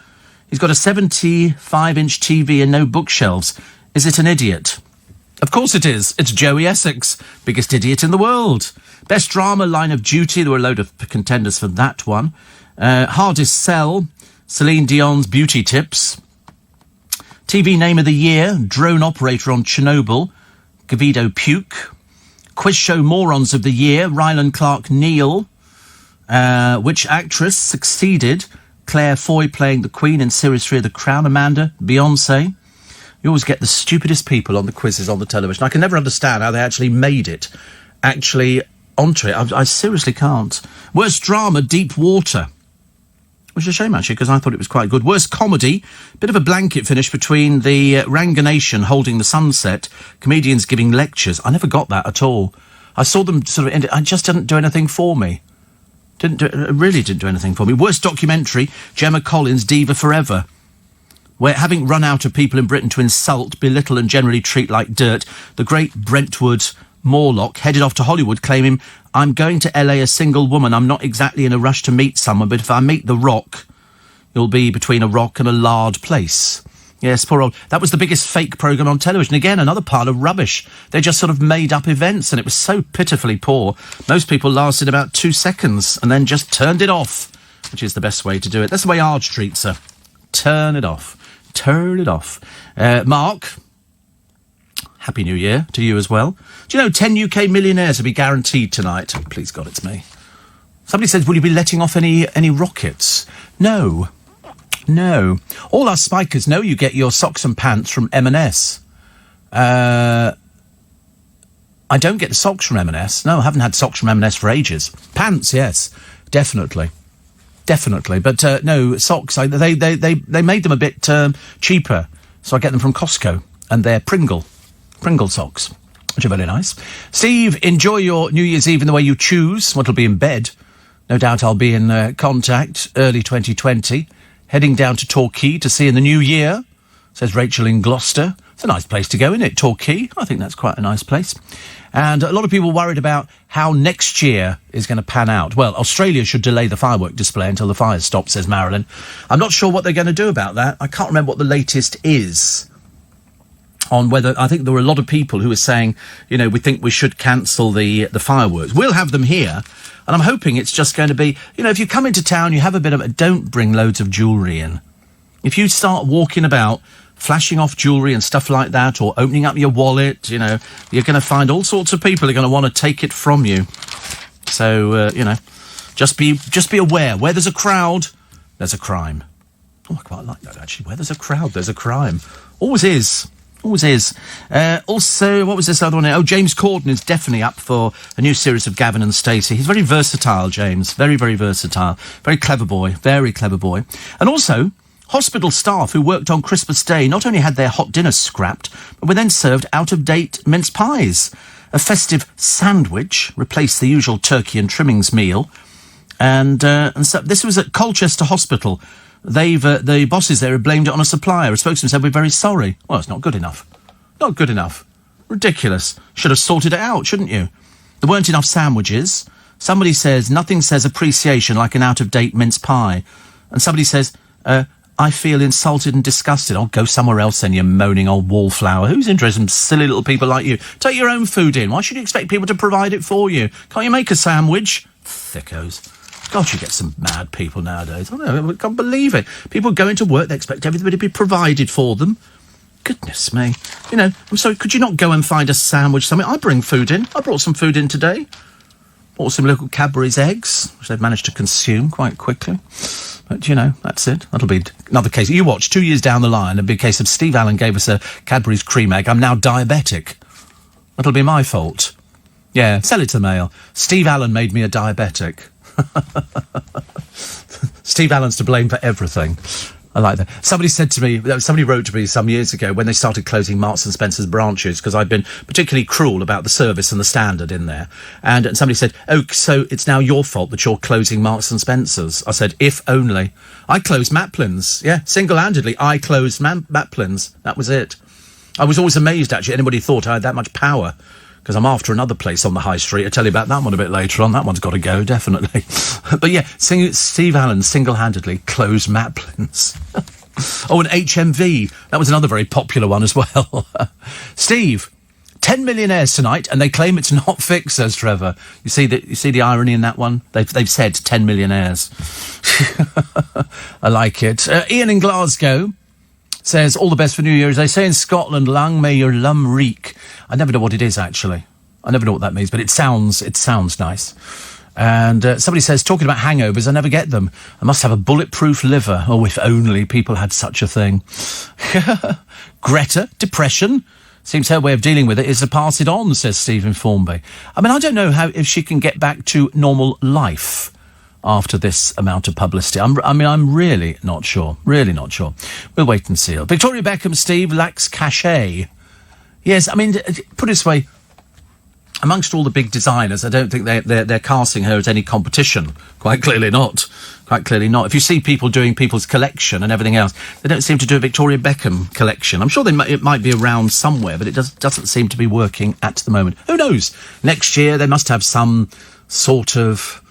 Speaker 1: He's got a 75-inch TV and no bookshelves. Is it an idiot? Of course it is. It's Joey Essex, biggest idiot in the world. Best drama, Line of Duty. There were a load of contenders for that one. Hardest sell, Celine Dion's Beauty Tips. TV Name of the Year, Drone Operator on Chernobyl, Gavido Puke. Quiz Show Morons of the Year, Ryland Clark Neal. Which actress succeeded Claire Foy playing the Queen in Series 3 of The Crown? Amanda, Beyonce. You always get the stupidest people on the quizzes on the television. I can never understand how they actually made it onto it. I seriously can't. Worst drama, Deep Water. Which is a shame, actually, because I thought it was quite good. Worst comedy, bit of a blanket finish between the Ranga Nation holding the sunset, comedians giving lectures. I never got that at all. I saw them sort of end it. I just didn't do anything for me. Really didn't do anything for me. Worst documentary, Gemma Collins, Diva Forever. Where, having run out of people in Britain to insult, belittle and generally treat like dirt, the great Brentwood Morlock headed off to Hollywood claiming, I'm going to LA a single woman. I'm not exactly in a rush to meet someone, but if I meet The Rock, you'll be between a rock and a lard place. Yes, poor old... That was the biggest fake programme on television. Again, another pile of rubbish. They just sort of made up events, and it was so pitifully poor. Most people lasted about 2 seconds and then just turned it off, which is the best way to do it. That's the way Arge treats her. Turn it off. Turn it off. Mark, Happy New Year to you as well. Do you know 10 UK millionaires will be guaranteed tonight? Oh, please, God, it's me. Somebody said, will you be letting off any rockets? No. All our spikers know you get your socks and pants from M&S. I don't get the socks from M&S. No, I haven't had socks from M&S for ages. Pants, yes, definitely. But no, socks, they made them a bit cheaper, so I get them from Costco, and they're Pringle socks, which are very nice. Steve, enjoy your New Year's Eve in the way you choose. What'll be in bed. No doubt I'll be in contact early 2020. Heading down to Torquay to see in the new year, says Rachel in Gloucester. It's a nice place to go, isn't it, Torquay? I think that's quite a nice place. And a lot of people worried about how next year is going to pan out. Well, Australia should delay the firework display until the fires stop, says Marilyn. I'm not sure what they're going to do about that. I can't remember what the latest is on whether... I think there were a lot of people who were saying, you know, we think we should cancel the fireworks. We'll have them here. And I'm hoping it's just going to be, you know, if you come into town, you have a bit of... Don't bring loads of jewellery in. If you start walking about, flashing off jewellery and stuff like that, or opening up your wallet, you know, you're going to find all sorts of people who are going to want to take it from you. So, you know, just be aware. Where there's a crowd, there's a crime. Oh, I quite like that, actually. Where there's a crowd, there's a crime. Always is. Always is. Also, what was this other one? Oh, James Corden is definitely up for a new series of Gavin and Stacey. He's very versatile, James. Very, very versatile. Very clever boy. Very clever boy. And also, hospital staff who worked on Christmas Day not only had their hot dinner scrapped, but were then served out-of-date mince pies. A festive sandwich replaced the usual turkey and trimmings meal. And so this was at Colchester Hospital. The bosses there have blamed it on a supplier. A spokesman said, "We're very sorry." Well, it's not good enough. Not good enough. Ridiculous. Should have sorted it out, shouldn't you? There weren't enough sandwiches. Somebody says, "Nothing says appreciation like an out-of-date mince pie." And somebody says, "I feel insulted and disgusted." Oh, go somewhere else then, you moaning old wallflower. Who's interested in silly little people like you? Take your own food in. Why should you expect people to provide it for you? Can't you make a sandwich? Thickos. God, you get some mad people nowadays. I don't know, I can't believe it. People go into work, they expect everything to be provided for them. Goodness me. You know, I'm sorry, could you not go and find a sandwich, something? I bring food in. I brought some food in today. Bought some little Cadbury's eggs, which they've managed to consume quite quickly. But, you know, that's it. That'll be another case. You watch, 2 years down the line, it'll be a case of Steve Allen gave us a Cadbury's cream egg. I'm now diabetic. That'll be my fault. Yeah, sell it to Mail. Steve Allen made me a diabetic. Steve Allen's to blame for everything. I like that. Somebody wrote to me some years ago when they started closing Marks and Spencer's branches, because I'd been particularly cruel about the service and the standard in there. And somebody said, "Oh, so it's now your fault that you're closing Marks and Spencer's." I said, if only. I closed Maplin's. Yeah, single-handedly, I closed Maplin's. That was it. I was always amazed, actually, anybody thought I had that much power. Because I'm after another place on the high street. I'll tell you about that one a bit later on. That one's got to go, definitely. But yeah, Steve Allen single-handedly closed Maplin's. Oh, and HMV. That was another very popular one as well. Steve, 10 millionaires tonight, and they claim it's not fixed, says Trevor. You see the irony in that one? They've said 10 millionaires. I like it. Ian in Glasgow says, "All the best for New Year." As they say in Scotland, "Lang may your lum reek." I never know what it is, actually. I never know what that means, but it sounds nice. And somebody says, talking about hangovers, I never get them. I must have a bulletproof liver. Oh, if only people had such a thing. Greta, depression. Seems her way of dealing with it is to pass it on, says Stephen Formby. I mean, I don't know if she can get back to normal life after this amount of publicity. I'm really not sure. Really not sure. We'll wait and see. Victoria Beckham, Steve, lacks cachet. Yes, I mean, put it this way. Amongst all the big designers, I don't think they're casting her as any competition. Quite clearly not. Quite clearly not. If you see people doing people's collection and everything else, they don't seem to do a Victoria Beckham collection. I'm sure it might be around somewhere, but it doesn't seem to be working at the moment. Who knows? Next year they must have some sort of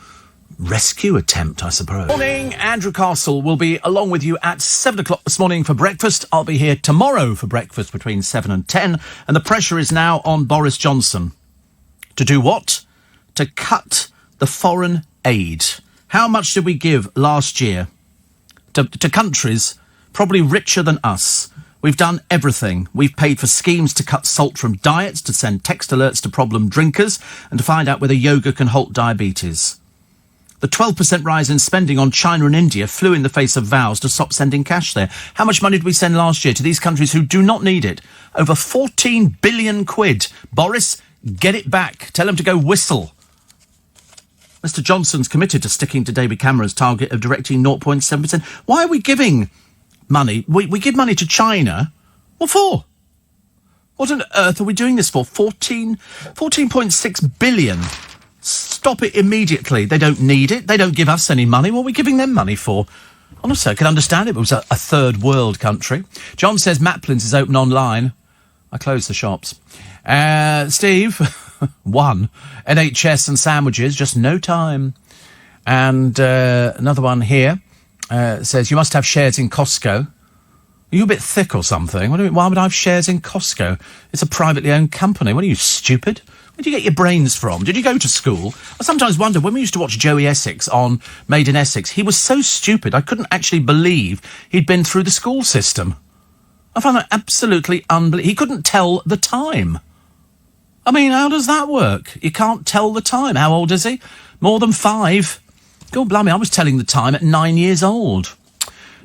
Speaker 1: rescue attempt, I suppose. Morning, Andrew Castle will be along with you at 7 o'clock this morning for breakfast. I'll be here tomorrow for breakfast between 7 and 10. And the pressure is now on Boris Johnson. To do what? To cut the foreign aid. How much did we give last year to countries probably richer than us? We've done everything. We've paid for schemes to cut salt from diets, to send text alerts to problem drinkers, and to find out whether yoga can halt diabetes. The 12% rise in spending on China and India flew in the face of vows to stop sending cash there. How much money did we send last year to these countries who do not need it? Over 14 billion quid. Boris, get it back. Tell them to go whistle. Mr. Johnson's committed to sticking to David Cameron's target of directing 0.7%. Why are we giving money? We give money to China. What for? What on earth are we doing this for? 14.6 billion. Stop it immediately. They don't need it. They don't give us any money. What are we giving them money for? Honestly, I can understand it. It was a third world country. John says Maplin's is open online. I closed the shops. Steve, 1. NHS and sandwiches, just no time. And another one here says, you must have shares in Costco. Are you a bit thick or something? What do you mean? Why would I have shares in Costco? It's a privately owned company. What are you, stupid? Where do you get your brains from? Did you go to school? I sometimes wonder, when we used to watch Joey Essex on Made in Essex, he was so stupid, I couldn't actually believe he'd been through the school system. I found that absolutely unbelievable. He couldn't tell the time. I mean, how does that work? You can't tell the time. How old is he? More than 5. God blimey, I was telling the time at 9 years old.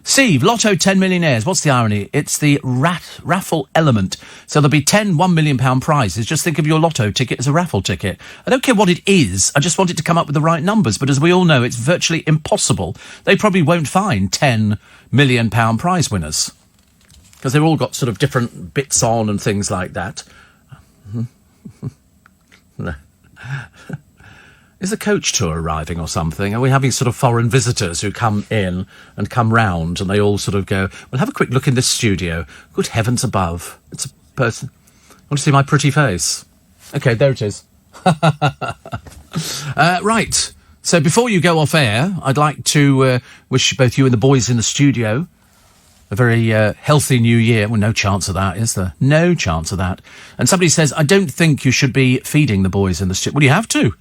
Speaker 1: Steve, Lotto 10 millionaires. What's the irony? It's the raffle element. So there'll be 10 £1 million prizes. Just think of your Lotto ticket as a raffle ticket. I don't care what it is. I just want it to come up with the right numbers. But as we all know, it's virtually impossible. They probably won't find 10 million pound prize winners because they've all got sort of different bits on and things like that. Is the coach tour arriving or something? Are we having sort of foreign visitors who come in and come round and they all sort of go, well, have a quick look in this studio. Good heavens above. It's a person. Want to see my pretty face? OK, there it is. Right. So before you go off air, I'd like to wish both you and the boys in the studio a very healthy new year. Well, no chance of that, is there? No chance of that. And somebody says, I don't think you should be feeding the boys in the studio. Well, you have to.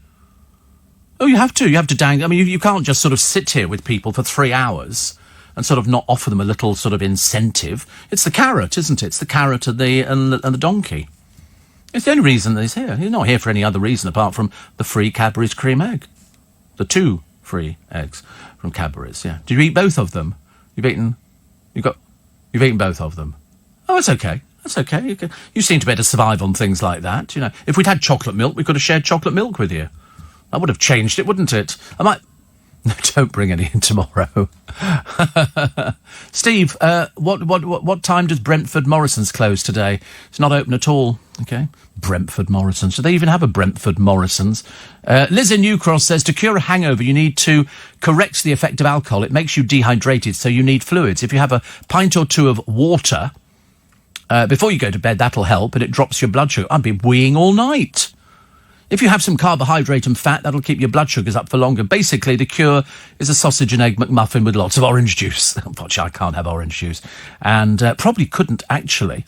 Speaker 1: Oh, you have to. You have to dang. I mean, you can't just sort of sit here with people for 3 hours and sort of not offer them a little sort of incentive. It's the carrot, isn't it? It's the carrot and the donkey. It's the only reason that he's here. He's not here for any other reason apart from the free Cadbury's cream egg. The 2 free eggs from Cadbury's, yeah. Did you eat both of them? You've eaten both of them. Oh, that's okay. That's okay. You seem to be able to survive on things like that, you know. If we'd had chocolate milk, we could have shared chocolate milk with you. That would have changed it, wouldn't it? I might... No, don't bring any in tomorrow. Steve, what time does Brentford Morrison's close today? It's not open at all. Okay. Brentford Morrison's. Do they even have a Brentford Morrison's? Liz in New Cross says, to cure a hangover, you need to correct the effect of alcohol. It makes you dehydrated, so you need fluids. If you have a pint or two of water before you go to bed, that'll help, and it drops your blood sugar. I'd be weeing all night. If you have some carbohydrate and fat, that'll keep your blood sugars up for longer. Basically, the cure is a sausage and egg McMuffin with lots of orange juice. Unfortunately, I can't have orange juice. And probably couldn't actually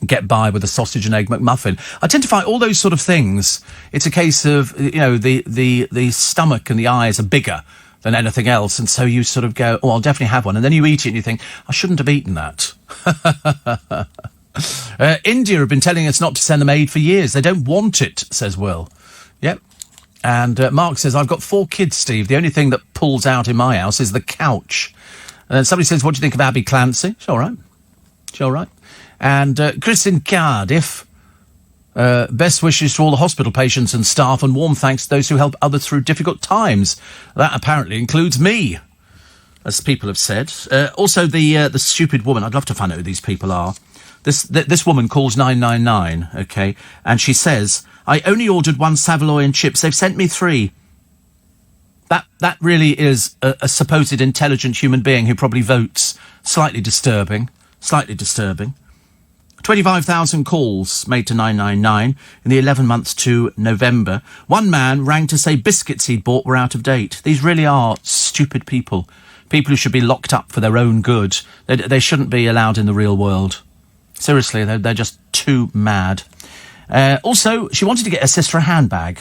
Speaker 1: get by with a sausage and egg McMuffin. I tend to find all those sort of things, it's a case of, you know, the stomach and the eyes are bigger than anything else. And so you sort of go, oh, I'll definitely have one. And then you eat it and you think, I shouldn't have eaten that. India have been telling us not to send them aid for years. They don't want it, says Will. Yep. And Mark says, I've got 4 kids, Steve. The only thing that pulls out in my house is the couch. And then somebody says, what do you think of Abby Clancy? She's all right. She's all right. And Chris in Cardiff, best wishes to all the hospital patients and staff and warm thanks to those who help others through difficult times. That apparently includes me, as people have said. Also, the stupid woman. I'd love to find out who these people are. This woman calls 999, okay, and she says, I only ordered 1 Savoy and chips. They've sent me 3. That really is a supposed intelligent human being who probably votes. Slightly disturbing. 25,000 calls made to 999 in the 11 months to November. One man rang to say biscuits he'd bought were out of date. These really are stupid people. People who should be locked up for their own good. They shouldn't be allowed in the real world. Seriously, they're just too mad. Also, she wanted to get her sister a handbag.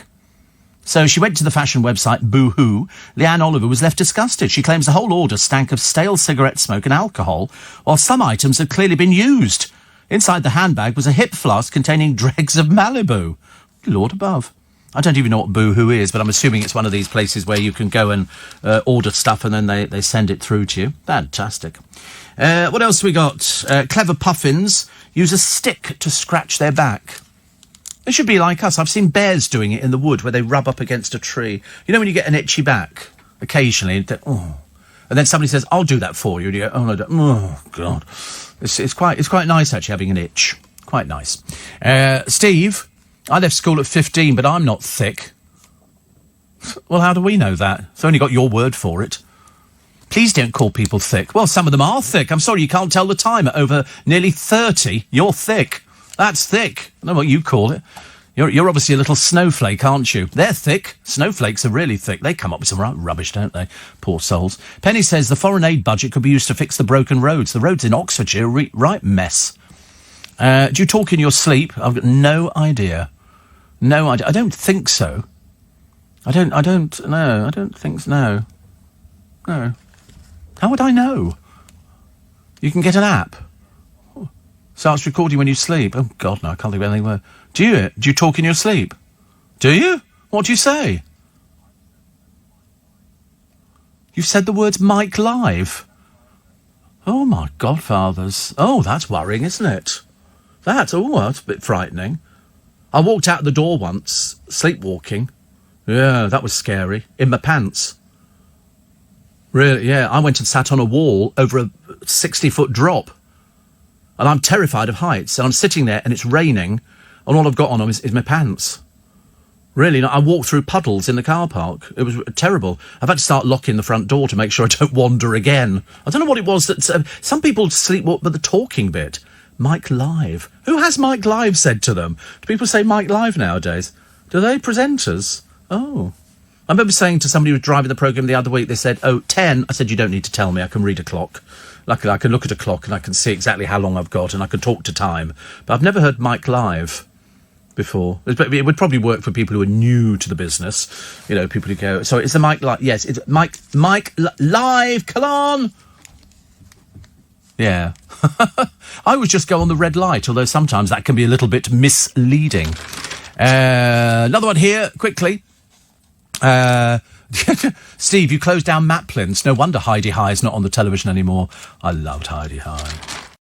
Speaker 1: So she went to the fashion website Boohoo. Leanne Oliver was left disgusted. She claims the whole order stank of stale cigarette smoke and alcohol, while some items had clearly been used. Inside the handbag was a hip flask containing dregs of Malibu. Lord above. I don't even know what Boohoo is, but I'm assuming it's one of these places where you can go and order stuff and then they send it through to you. Fantastic. What else we got? Clever puffins use a stick to scratch their back. They should be like us. I've seen bears doing it in the wood where they rub up against a tree. You know when you get an itchy back? Occasionally. And then somebody says, I'll do that for you. And you go, oh, no, don't. Oh, God. It's quite nice, actually, having an itch. Quite nice. Steve, I left school at 15, but I'm not thick. Well, how do we know that? It's only got your word for it. Please don't call people thick. Well, some of them are thick. I'm sorry, you can't tell the time. At over nearly 30, you're thick. That's thick. I don't know what you call it. You're obviously a little snowflake, aren't you? They're thick. Snowflakes are really thick. They come up with some right rubbish, don't they? Poor souls. Penny says the foreign aid budget could be used to fix the broken roads. The roads in Oxfordshire are right mess. Do you talk in your sleep? I've got no idea. No idea. I don't think so. I don't think so. No. How would I know? You can get an app. Starts recording when you sleep. Oh, God, no, I can't think of anything more. Do you talk in your sleep? Do you? What do you say? You've said the words Mike Live. Oh, my godfathers. Oh, that's worrying, isn't it? That's a bit frightening. I walked out the door once, sleepwalking. Yeah, that was scary. In my pants. Really, yeah. I went and sat on a wall over a 60-foot drop. And I'm terrified of heights. And I'm sitting there and it's raining. And all I've got on is my pants. Really, I walked through puddles in the car park. It was terrible. I've had to start locking the front door to make sure I don't wander again. I don't know what it was that... some people sleepwalk, but the talking bit. Mike Live. Who has Mike Live said to them? Do people say Mike Live nowadays? Do they? Presenters? Oh. I remember saying to somebody who was driving the programme the other week, they said, 10. I said, you don't need to tell me, I can read a clock. Luckily, I can look at a clock and I can see exactly how long I've got and I can talk to time. But I've never heard Mike Live before. It would probably work for people who are new to the business. You know, people who go, so it's the Mike Live. Yes, it's Mike Live, come on! Yeah. I would just go on the red light, although sometimes that can be a little bit misleading. Another one here, quickly. Steve, you closed down Maplin's. No wonder Heidi High is not on the television anymore. I loved Heidi High.